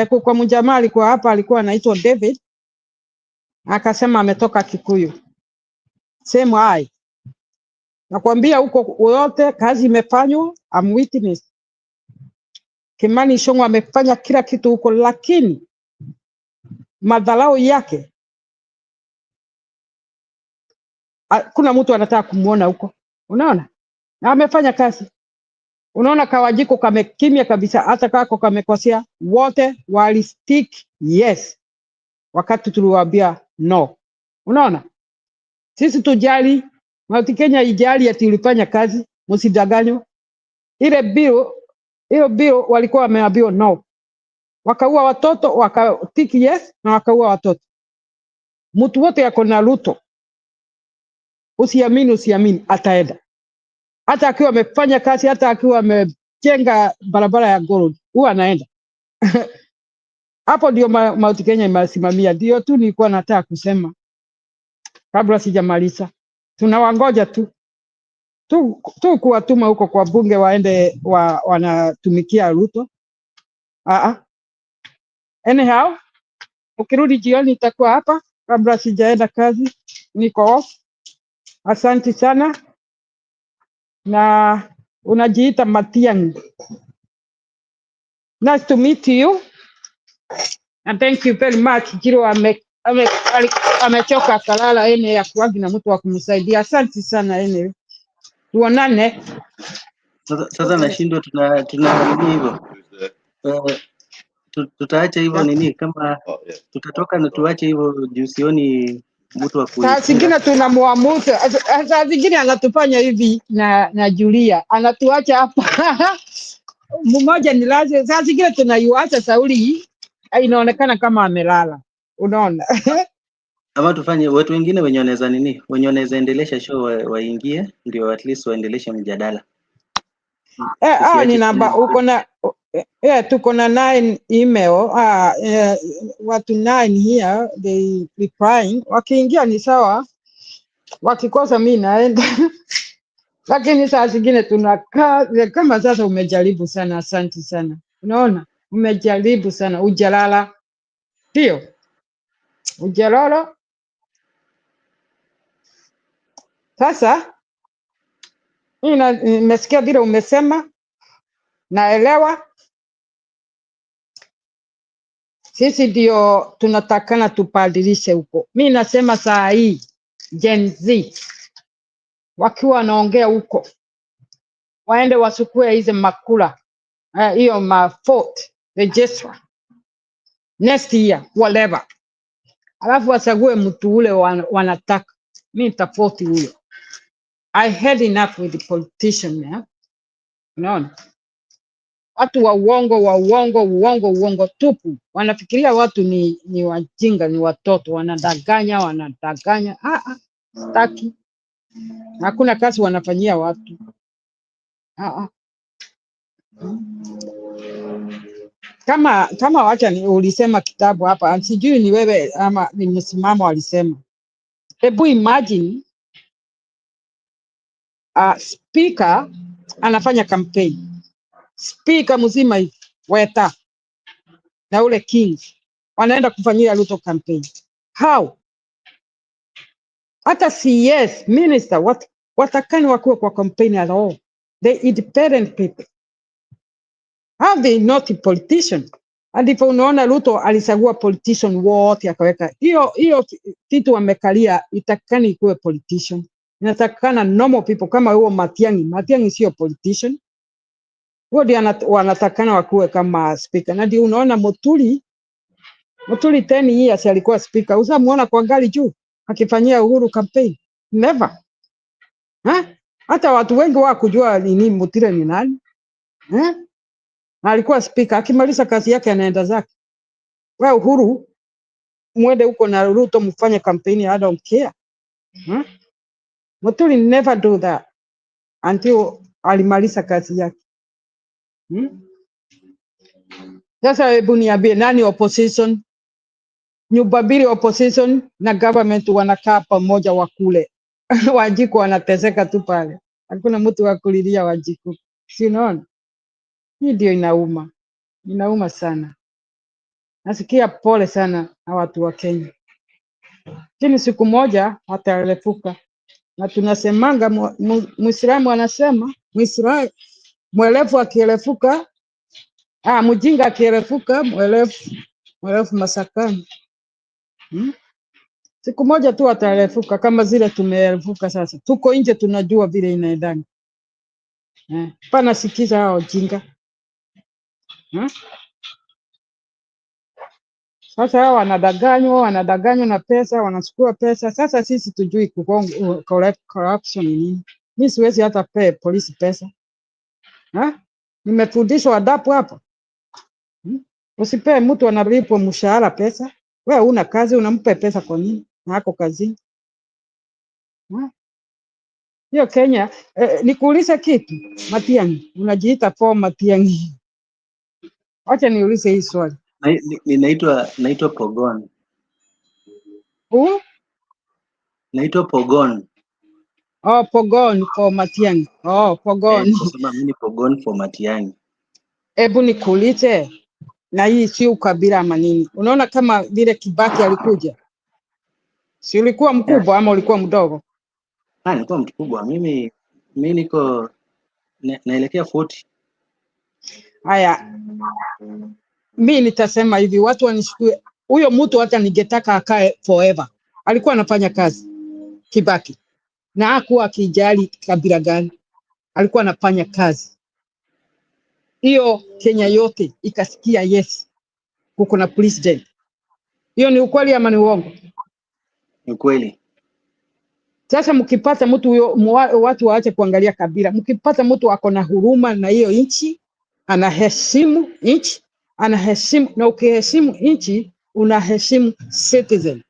Kuko mjamaa alikuwa hapa alikuwa anaitwa David, akasema ametoka Kikuyu. Same hai. Nakwambia huko wote kazi imefanywa, I'm witness. Kimani Ichung'wah amefanya kila kitu huko, lakini madharau yake kuna mtu anataka kumuona huko. Unaona? Na amefanya kazi. Unaona Kawajiko kamekimya kabisa, hata kako kamekosea, wote walistick yes wakati tuliwaambia no. Unaona? Sisi tujali, Mount Kenya ijali ati ulifanya kazi, msidanganywe. Ile bill walikuwa wameambiwa no. Wakaua watoto, wakatick yes na wakaua watoto. Mtu wote yako na Ruto. Usiamini ataenda. Hata akiwa amefanya kazi, hata akiwa amejenga barabara ya gold, huwa anaenda. Hapo ndio Mount Kenya imesimamia. Ndio tu nilikuwa nataka kusema kabla sijamaliza. Tunawangoja tu kuwatuma huko kwa bunge waende wanatumikia Ruto. Anyhow, ukirudi jioni itakuwa hapa kabla sijaenda kazi, niko off. Asante sana, na unajiita Matiang'i. Nice to meet you and thank you very much. Jiro amechoka kalala ene ya kuagi na mtu wa kumsaidia. Asante sana ene. Tuonane. Sasa nashindwa tuna nini hivyo? Tutaacha hivyo nini kama tutatoka na tuache hivyo juu sioni mtu wa Saa zingine tunamwamuza, saa zingine anatufanya hivi na Julia anatuacha hapa. Mmoja ni lazima, saa zingine tunaiacha Sauli inaonekana kama amelala, unaona. Ama tufanye watu wengine wenye wanaweza nini, wenye wanaweza endelesha show waingie, ndio at least waendeleshe mjadala. Ni namba uko na tuko na 9 email watu 9 here they replying. Wakiingia ni sawa, wakikosa mimi naenda. Lakini saa zingine tunakaa kama sasa. Umejaribu sana, asante sana. Unaona, umejaribu sana, ujalala ndio ujalala. Sasa nimesikia vile umesema, naelewa. Sisi ndio tunatakana tupadilishe huko. Mimi nasema saa hii Gen Z wakiwa wanaongea huko, waende wasukue hizo makula hiyo mafort register next year whatever, alafu wachague mtu ule wanataka. Mimi nitafoti huyo. I had enough with the politician now. Unaona, watu wa uongo tupu. Wanafikiria watu ni wajinga, ni watoto, wanadanganya. Staki. Hakuna kazi wanafanyia watu. Kama wacha ulisema kitabu hapa, sijui ni wewe ama ni msimamo alisema. Hebu imagine speaker anafanya campaign. Speaker mzima hivi Weta na ule King wanaenda kufanyia Ruto campaign. How? Hata CS minister watakani wakuwa kwa campaign at all. They independent people. How they not a politician? And if unaona Ruto alisagua politician wote akaweka hiyo kitu wamekalia, itakani ikuwe politician. Inatakana normal people kama huo Matiang'i. Matiang'i sio politician. Huo ndio wanatakana wakuwe kama speaker. Na ndio unaona Muturi 10 years alikuwa speaker. Usamuona kwa gari juu akifanyia Uhuru campaign? Never. Hata watu wengi wakujua nini Muturi ni nani. Alikuwa speaker, akimaliza kazi yake anaenda zake. Wewe Uhuru mwende huko na Ruto mfanye campaign, I don't care. Muturi never do that until alimaliza kazi yake. Sasa hebu niambie nani opposition? Nyumba mbili opposition na government wanakaa pamoja wakule. Wanjiku wanateseka tu pale. Hakuna mtu wa kulilia Wanjiku. Si unaona? Hii ndio inauma sana. Nasikia pole sana na watu wa Kenya. Lakini siku moja watarefuka. Na tunasemanga Muislamu anasema, mwelefu akirefuka, mjinga akirefuka, mwelefu masakani. Siku moja tu watarefuka kama zile tumerefuka sasa. Tuko nje tunajua vile inaendana. Pana sikiza hao jinga. Sasa hao wanadanganywa na pesa, wanachukua pesa. Sasa sisi tujui corruption ni nini. Mimi siwezi hata pay polisi pesa. Nimefundishwa adabu hapa. Usipe mtu analipwa mshahara pesa. Wewe una kazi unampa pesa kwa nini? Na hako kazini. Hiyo Kenya, nikuulize kitu, Matiang'i, unajiita for Matiang'i. Acha niulize hii swali. Naitwa Pogon. Naitwa Pogon. Oh, Pogon for Matiang'i. Oh, Pogon. Nikasema mimi ni Pogon for Matiang'i. Hebu nikuulize, na hii si ukabila ama nini? Unaona kama vile Kibaki alikuja, si ulikuwa mkubwa ama ulikuwa mdogo? Nilikuwa mkubwa. Mimi niko naelekea 40. Haya, mimi nitasema hivi, watu wanishukue. Huyo mtu hata ningetaka akae forever. Alikuwa anafanya kazi Kibaki, na hakuwa akijali kabila gani, alikuwa anafanya kazi. Hiyo Kenya yote ikasikia yes, kuko na president. Hiyo ni ukweli ama ni uongo? Ni ukweli. Sasa mkipata mtu huyo, watu waache kuangalia kabila. Mkipata mtu ako na huruma na hiyo nchi, anaheshimu nchi, anaheshimu, na ukiheshimu nchi unaheshimu citizen.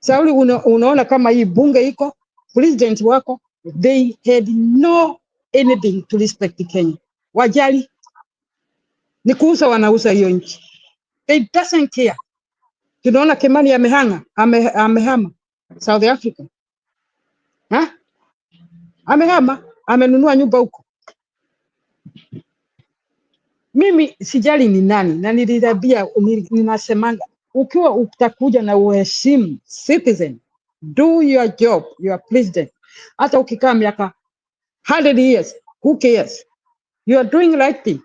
Sauli, unaona kama hii bunge iko, president wako, they had no anything to respect Kenya. Wajali ni kuuza, wanauza hiyo nchi. They doesn't care. Tunaona Kimani amehama South Africa. Amehama, amenunua nyumba huko. Mimi sijali ni nani, na nilidabia, ninasemanga, ukiwa utakuja na uheshimu citizen, do your job, your president. Hata ukikaa miaka 100 years, who cares? You are doing right thing.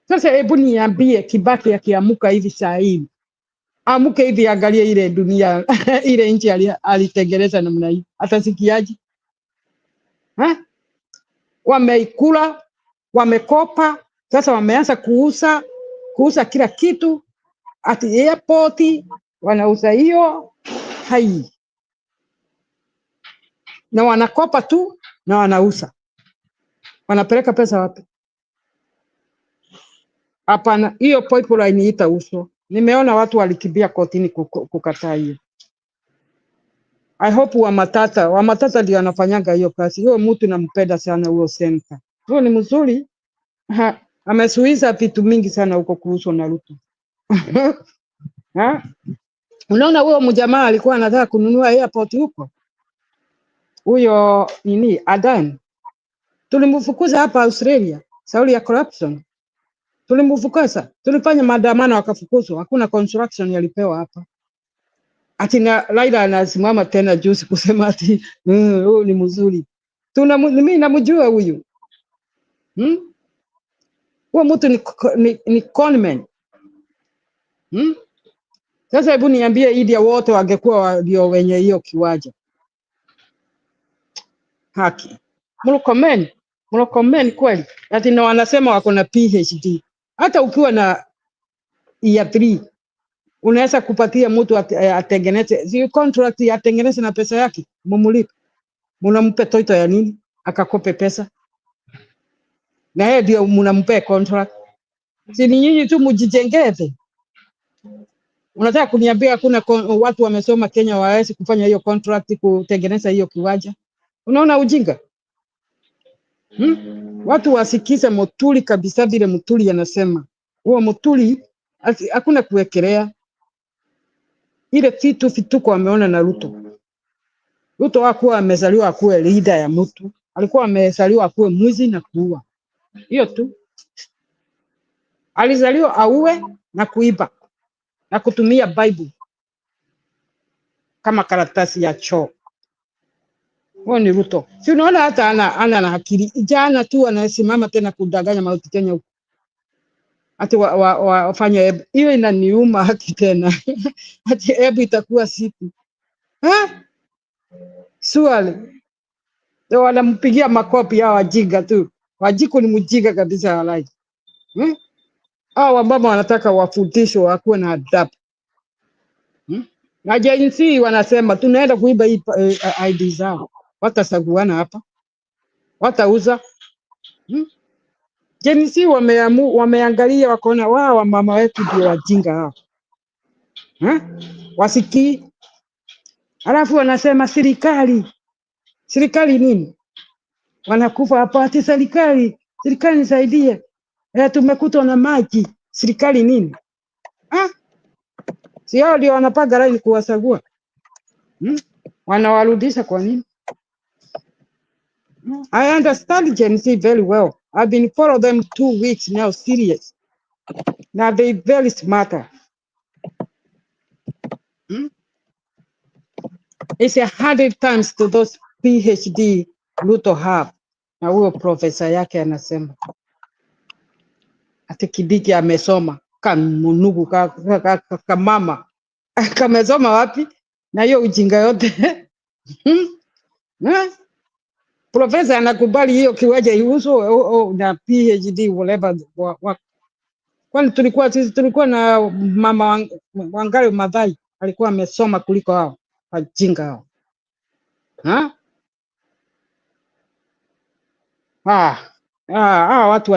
Sasa hebu niambie, Kibaki akiamuka hivi saa hii, amuke hivi, angalie ile dunia ile nchi alitengeneza namna hii, atasikiaje? Wameikula, wamekopa, sasa wameanza kuuza kila kitu, ati airport wanauza hiyo hai, na wanakopa tu na wanauza. Wanapeleka pesa wapi? Hapana, hiyo pipeline itauzwa. Nimeona watu walikimbia kotini kukataa hiyo. I hope Wamatata ndio anafanyanga hiyo kazi. Huyo mtu nampenda sana, huyo senta. Huyo ni mzuri. Amesuiza vitu mingi sana huko kuhusu na Ruto. Unaona huyo mjamaa alikuwa anataka kununua airport huko. Huyo nini, Adan. Tulimfukuza hapa Australia, sauli ya corruption. Tulimfukuza. Tulifanya maandamano akafukuzwa. Hakuna construction yalipewa hapa. Ati na Raila anasimama tena juzi kusema ati huyu ni mzuri. Mimi namjua huyu. Huyo mtu ni conman. Sasa hebu niambie, India wote wangekuwa ndio wenye hiyo kiwanja. Haki. Mlokomen kweli. Ati na wanasema wako na PhD. Hata ukiwa na year 3 unaweza kupatia mtu atengeneze, si contract atengeneze na pesa yake, mumulipe. Mnampe toito ya nini? Akakope pesa. Na yeye ndio mnampe contract. Si ni nyinyi tu mjijengeze. Unataka kuniambia hakuna watu wamesoma Kenya wawezi kufanya hiyo contract kutengeneza hiyo kiwanja? Unaona ujinga? Watu wasikize Muturi kabisa vile Muturi anasema. Huo Muturi hakuna kuwekelea. Ile fituko ameona na Ruto. Ruto hakuwa amezaliwa akuwe leader ya mtu. Alikuwa amezaliwa akuwe mwizi na kuua. Hiyo tu. Alizaliwa auwe na kuiba na kutumia Bible kama karatasi ya choo. Huo ni Ruto. Si unaona hata ana na akili. Jana tu anasimama tena kudanganya Mount Kenya huko. Ati wafanye hiyo inaniuma haki tena. Ati hebu itakuwa siku. Swali. Ndio wanampigia makopi hao wajinga tu. Wajiko ni mjinga kabisa halai. Hao wamama wanataka wafundishwe wakuwe na adabu. Na jinsi wanasema tunaenda kuiba ID zao. Watasaguana hapa. Watauza. Jinsi wameangalia wakaona wao mama wetu ndio wajinga hao. Wasikii. Alafu wanasema serikali. Serikali nini? Wanakufa hapa ati serikali nisaidie. tumekutwa na maji. Serikali nini? Si hao ndio wanapaga line kuwasagua. Wanawarudisha kwa nini? I understand Gen Z very well. I've been following them 2 weeks now, serious. Now they very smarter. It's 100 times to those PhD Ruto have. Na huyo profesa yake anasema ati Kidiki amesoma kamunugu kamama kamesoma wapi na hiyo ujinga yote. Profesa anakubali hiyo kiwaje iuso na PhD whatever. Kwani tulikuwa na mama Wangari Maathai alikuwa amesoma kuliko hao wajinga hao. Watu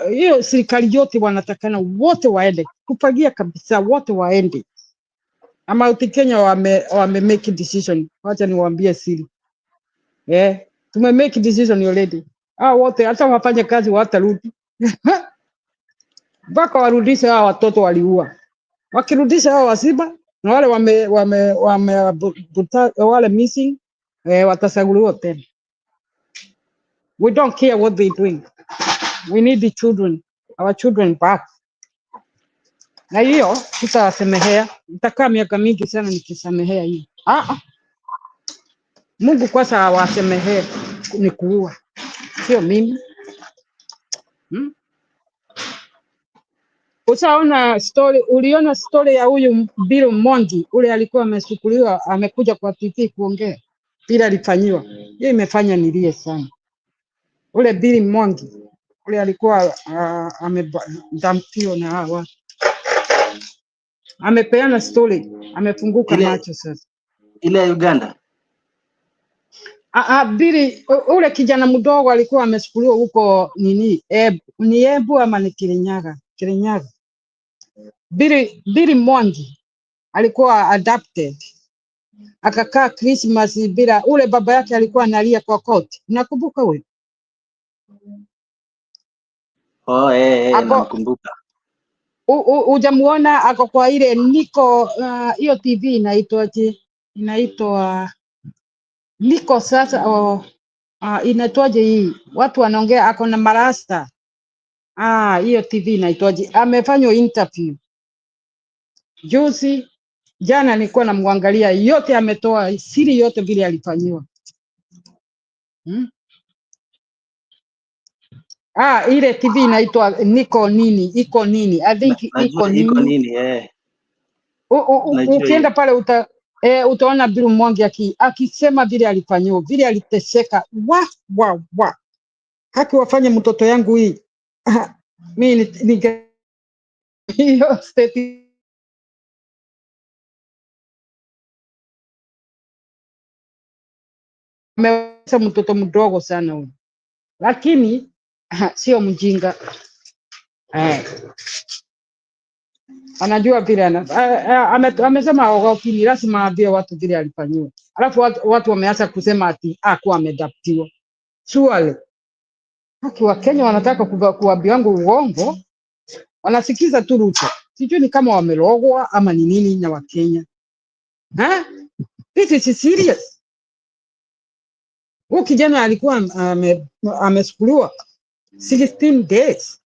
hiyo serikali yote wanatakana wote waende kufagia kabisa, wote waende. Ama Kenya wame make decision. Wacha niwaambie siri. Tume make decision already. Wote hata wafanye kazi watarudi. Mpaka warudishe hao watoto waliua. Wakirudisha hao wasiba na wale missing watasaguliwa tena. We don't care what they're doing. We need the children, our children back. Na hiyo tutasamehea, itakaa miaka mingi sana nikisamehea hiyo. Mungu kwanza awasamehee ni kuua, sio mimi. Uliona story ya huyu Bill Mongi, ule alikuwa amesukuliwa, amekuja kwa TV kuongea bila alifanyiwa. Hiyo imefanya nilie sana. Ule Bill Mongi, ule alikuwa amedampiwa na hawa. Amepeana story, amefunguka macho sasa. Ile Uganda. Bili ule kijana mdogo alikuwa amesukuliwa huko nini? Ni Embu ama ni Kirinyaga? Kirinyaga. Bili Mongi alikuwa adopted. Akakaa Christmas bila ule baba yake alikuwa analia kwa koti. Unakumbuka wewe? Nakumbuka. Ujamuona ako kwa ile niko hiyo TV inaitwa niko sasa inaitwaje hii? Watu wanaongea ako na marasta. Hiyo TV inaitwaje? Amefanywa interview. Juzi jana nilikuwa namwangalia yote, ametoa siri yote vile alifanyiwa. Ile TV inaitwa iko nini? I think iko nini. Ukienda pale utaona Bill Mongi akisema vile alifanyiwa, vile aliteseka. Haki wafanye mtoto yangu hii. Mimi ni hiyo state ameweza mtoto mdogo sana huyu, lakini sio mjinga. Anajua vile amesema ogopi, lazima aambie watu vile alifanyiwa. Alafu watu wameanza kusema ati hakuwa amedaptiwa. Surely haki wa Kenya wanataka kuambia wangu uongo, wanasikiza tu Ruto. Sijui ni kama wamelogwa ama ni nini na Wakenya. This is serious. Huyu kijana alikuwa amesukuliwa 16 days.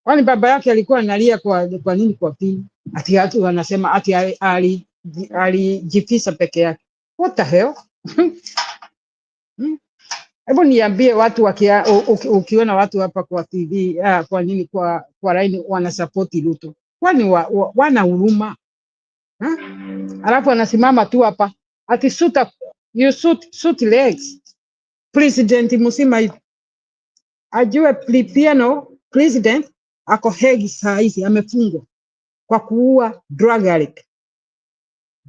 Kwani baba yake alikuwa analia kwa nini kwa pili? Ati watu wanasema ati alijifisa peke yake. What the hell? Hebu niambie watu ukiona watu hapa kwa TV kwa nini kwa line wanasupport Ruto? Kwani wana huruma? Alafu anasimama tu hapa ati shoot legs. President Musima hivi ajue Piano president ako Hague saa hizi amefungwa kwa kuua drug addict.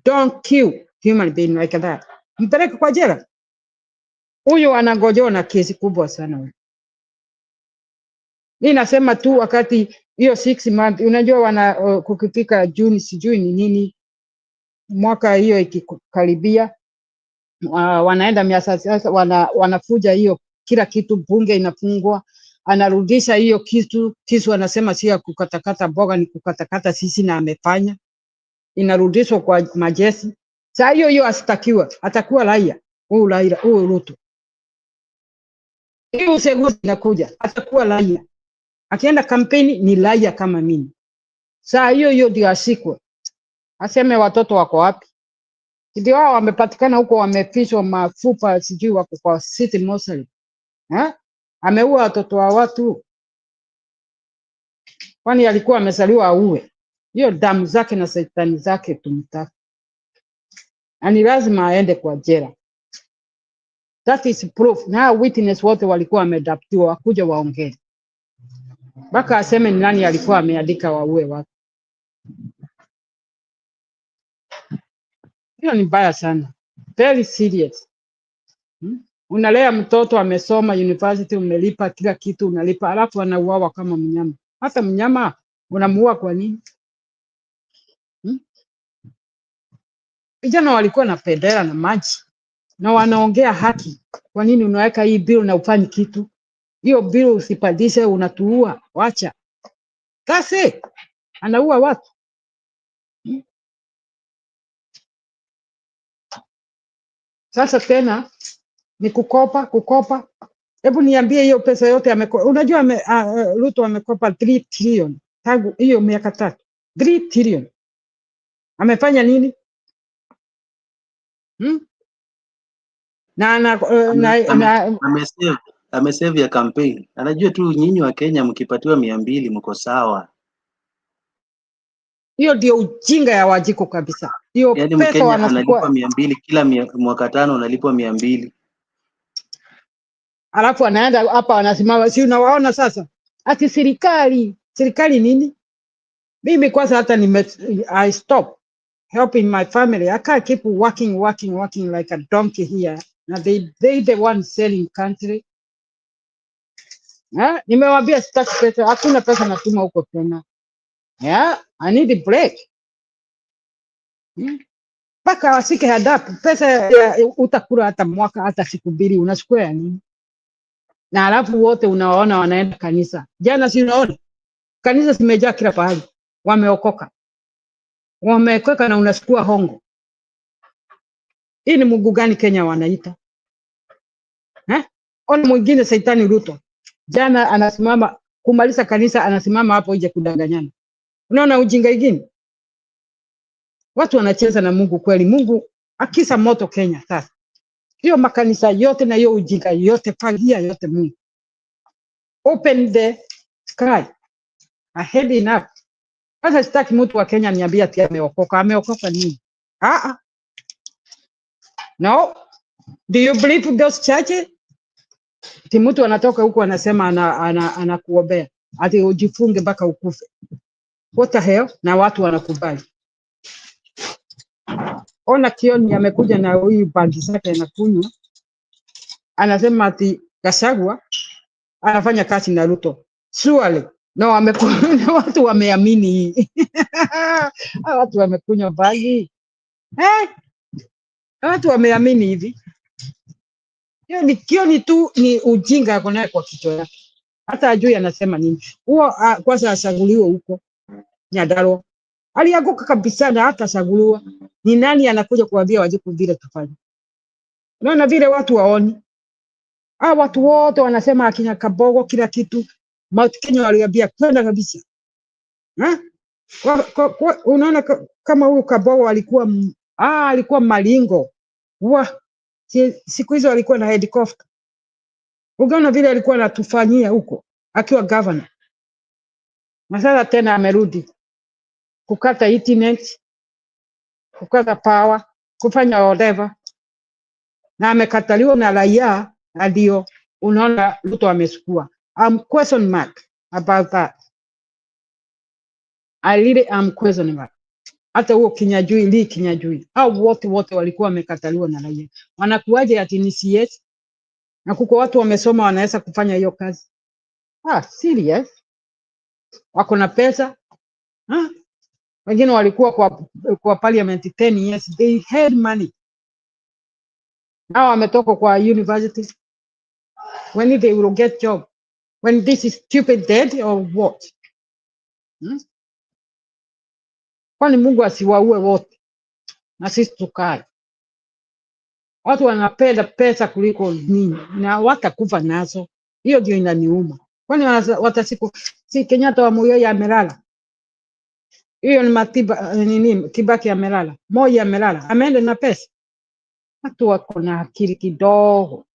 Don't kill human being like that. Mpeleke kwa jela. Huyo anangojewa na kesi kubwa sana huyo. Mimi nasema tu wakati hiyo 6 months unajua kukifika Juni sijui ni nini mwaka hiyo ikikaribia wanaenda miasa wanafuja hiyo kila kitu, bunge inafungwa, anarudisha hiyo kisu anasema si ya kukatakata mboga, ni kukatakata sisi, na amefanya, inarudishwa kwa majeshi. Saa hiyo asitakiwa, atakuwa raia huyu Ruto. Hiyo uchaguzi inakuja, atakuwa raia, akienda kampeni ni raia kama mimi. Saa hiyo ndio asikwe, aseme watoto wako wapi. Ndio wao wamepatikana huko, wamefishwa mafupa, sijui wako kwa City Mosali. Ameua watoto wa watu, kwani alikuwa amezaliwa auwe? Hiyo damu zake na shetani zake tumtaka, ani lazima aende kwa jela. That is proof. Na witness wote walikuwa wamedaptiwa, wakuja waongee mpaka aseme ni nani alikuwa ameandika waue watu. Hiyo ni mbaya sana, very serious. Unalea mtoto amesoma university, umelipa kila kitu, unalipa, alafu anauawa kama mnyama. Hata mnyama unamuua kwa nini? Vijana walikuwa na pedera na maji na wanaongea haki. Kwa nini unaweka hii bill na ufanyi kitu? Hiyo bill usipandishe, unatuua, wacha. Kasi anaua watu. Sasa tena ni kukopa. Hebu niambie hiyo pesa yote amekopa. Unajua Ruto amekopa 3 trillion tangu hiyo miaka 3. 3 trillion. Amefanya nini? Amesave ya campaign. Anajua tu nyinyi wa Kenya mkipatiwa 200 mko sawa. Hiyo ndio ujinga ya Wajiko kabisa. Hiyo yani pesa wanachukua 200 kila mwaka 5 unalipwa 200. Alafu anaenda hapa anasimama, si unawaona sasa? Ati serikali nini? Mimi kwanza hata I stop helping my family. I can't keep working like a donkey here. Now they the one selling country. Nimewaambia sitaki pesa, hakuna pesa natuma huko tena. I need a break. Paka wasike hadapu pesa utakula hata mwaka hata siku mbili, unachukua ya nini? Na alafu wote unawaona wanaenda kanisa. Jana si unaona kanisa zimejaa kila pahali, wameokoka na unachukua hongo. Hii ni Mungu gani Kenya wanaita? Ona mwingine Saitani Ruto jana anasimama kumaliza kanisa, anasimama hapo nje kudanganyana. Unaona ujinga ingine? Watu wanacheza na Mungu kweli. Mungu akisa moto Kenya sasa. Hiyo makanisa yote na hiyo ujinga yote, fagia yote, Mungu open the sky. I had enough. Sasa sitaki mtu wa Kenya niambia ati ameokoka. Ameokoka nini? No. Do you believe in those churches? Ati mtu anatoka huko anasema anakuombea ati ujifunge mpaka ukufe. What the hell? Na watu wanakubali. Ona Kioni amekuja na huyu bangi zake anakunywa. Anasema ati Gachagua anafanya kazi na Ruto. Surely. No, amekunywa, watu wameamini. Watu wamekunywa bangi. Watu wameamini hivi. Kioni tu ni ujinga yako naye kwa kichwa yake. Hata ajui anasema nini. Huo kwanza asaguliwa huko Nyandarua. Alianguka kabisa na hata asaguliwa. Ni nani anakuja kuambia Wajiko vile tufanye? Unaona vile watu waoni. Watu wote wanasema akina Kabogo kila kitu. Mount Kenya waliambia kwenda kabisa. Unaona kama huyu Kabogo alikuwa malingo. Siku hizo alikuwa na helicopter. Ugaona vile alikuwa anatufanyia huko akiwa governor. Na sasa tena amerudi kukata internet, kukata power, kufanya whatever. Na amekataliwa na raia, ndio unaona Ruto amesukua. I'm question mark about that. I really am question mark. Hata huo Kinyajui. Au wote walikuwa wamekataliwa na raia. Wanakuaje ati ni CS? Na kuko watu wamesoma wanaweza kufanya hiyo kazi. Serious? Wako na pesa? Wengine walikuwa kwa parliament 10 years. They had money. Nao wametoka kwa university. when they will get job, when this is stupid dead or what? Kwani Mungu asiwaue wote na sisi tukae? Watu wanapenda pesa kuliko nini na watakufa nazo. Hiyo ndio inaniuma. Kwani watasiku si Kenyatta wa Moi amelala? Hiyo ni Matiba nini? Kibaki amelala, Moi amelala, ameenda na pesa. Watu wako na akili kidogo.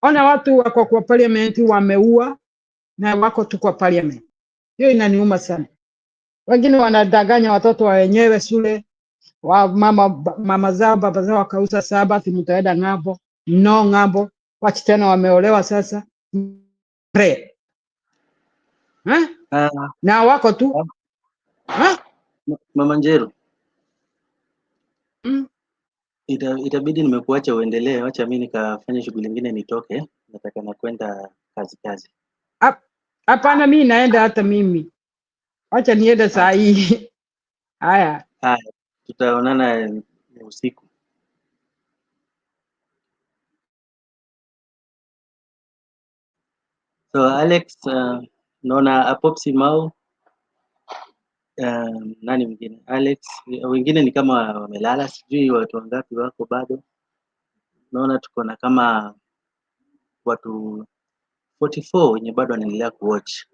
Ona watu wako kwa parliament wameua na wako tu kwa parliament. Hiyo inaniuma sana. Wengine wanadanganya watoto wa wenyewe shule, wa mama zao baba zao wakauza saba, mtaenda ng'ambo. No ng'ambo, wasichana wameolewa sasa. Na wako tu. Mama Njeru. Itabidi nimekuacha uendelee, acha mimi nikafanya shughuli nyingine nitoke, nataka na kwenda kazi. Hapana, mimi naenda hata mimi. Acha niende saa hii. Haya. Tutaonana usiku. So Alex, naona Apopsi Mau, nani mwingine? Alex, wengine ni kama wamelala, sijui watu wangapi wako bado. Naona tuko na kama watu 44 wenye bado wanaendelea kuwatch.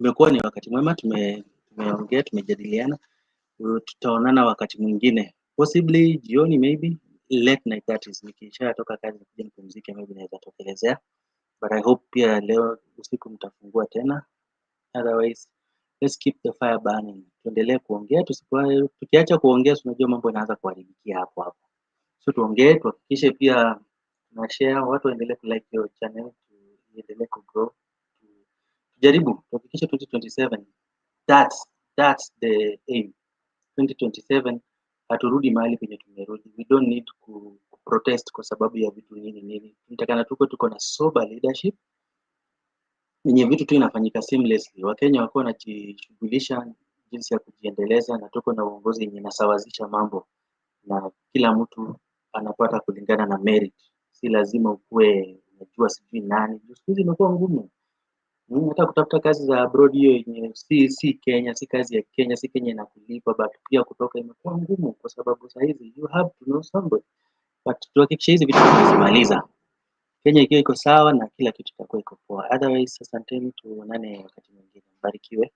Imekuwa ni wakati mwema, tumeongea, tumejadiliana. Tutaonana wakati mwingine, possibly jioni, maybe late night, that is nikishatoka kazi kuja nipumzike, maybe naweza tokelezea, but I hope pia leo usiku mtafungua tena. Otherwise let's keep the fire burning, tuendelee kuongea. Tukiacha kuongea, unajua mambo yanaanza kuharibikia hapo. So tuongee, tuhakikishe pia na share, watu waendelee ku like your channel, tuendelee ku grow, tujaribu tuhakikishe 2027 that's the aim. 2027 haturudi mahali penye tumerudi. We don't need ku protest kwa sababu ya vitu nini. Nitakana tuko na sober leadership yenye vitu tu inafanyika seamlessly. Wakenya wako wanajishughulisha jinsi ya kujiendeleza, na tuko na uongozi yenye nasawazisha mambo na kila mtu anapata kulingana na merit. Si lazima ukue unajua sijui nani. Juzi imekuwa ngumu. Hata kutafuta kazi za abroad, hiyo yenye si Kenya, si kazi ya Kenya, si Kenya inakulipa, but pia kutoka imekuwa ngumu kwa sababu saa hizi you have to know somebody. But tuhakikishe hizi vitu tunazimaliza, Kenya ikiwa iko sawa na kila kitu kitakuwa iko poa. Otherwise, asanteni, tuonane wakati mwingine. Mbarikiwe.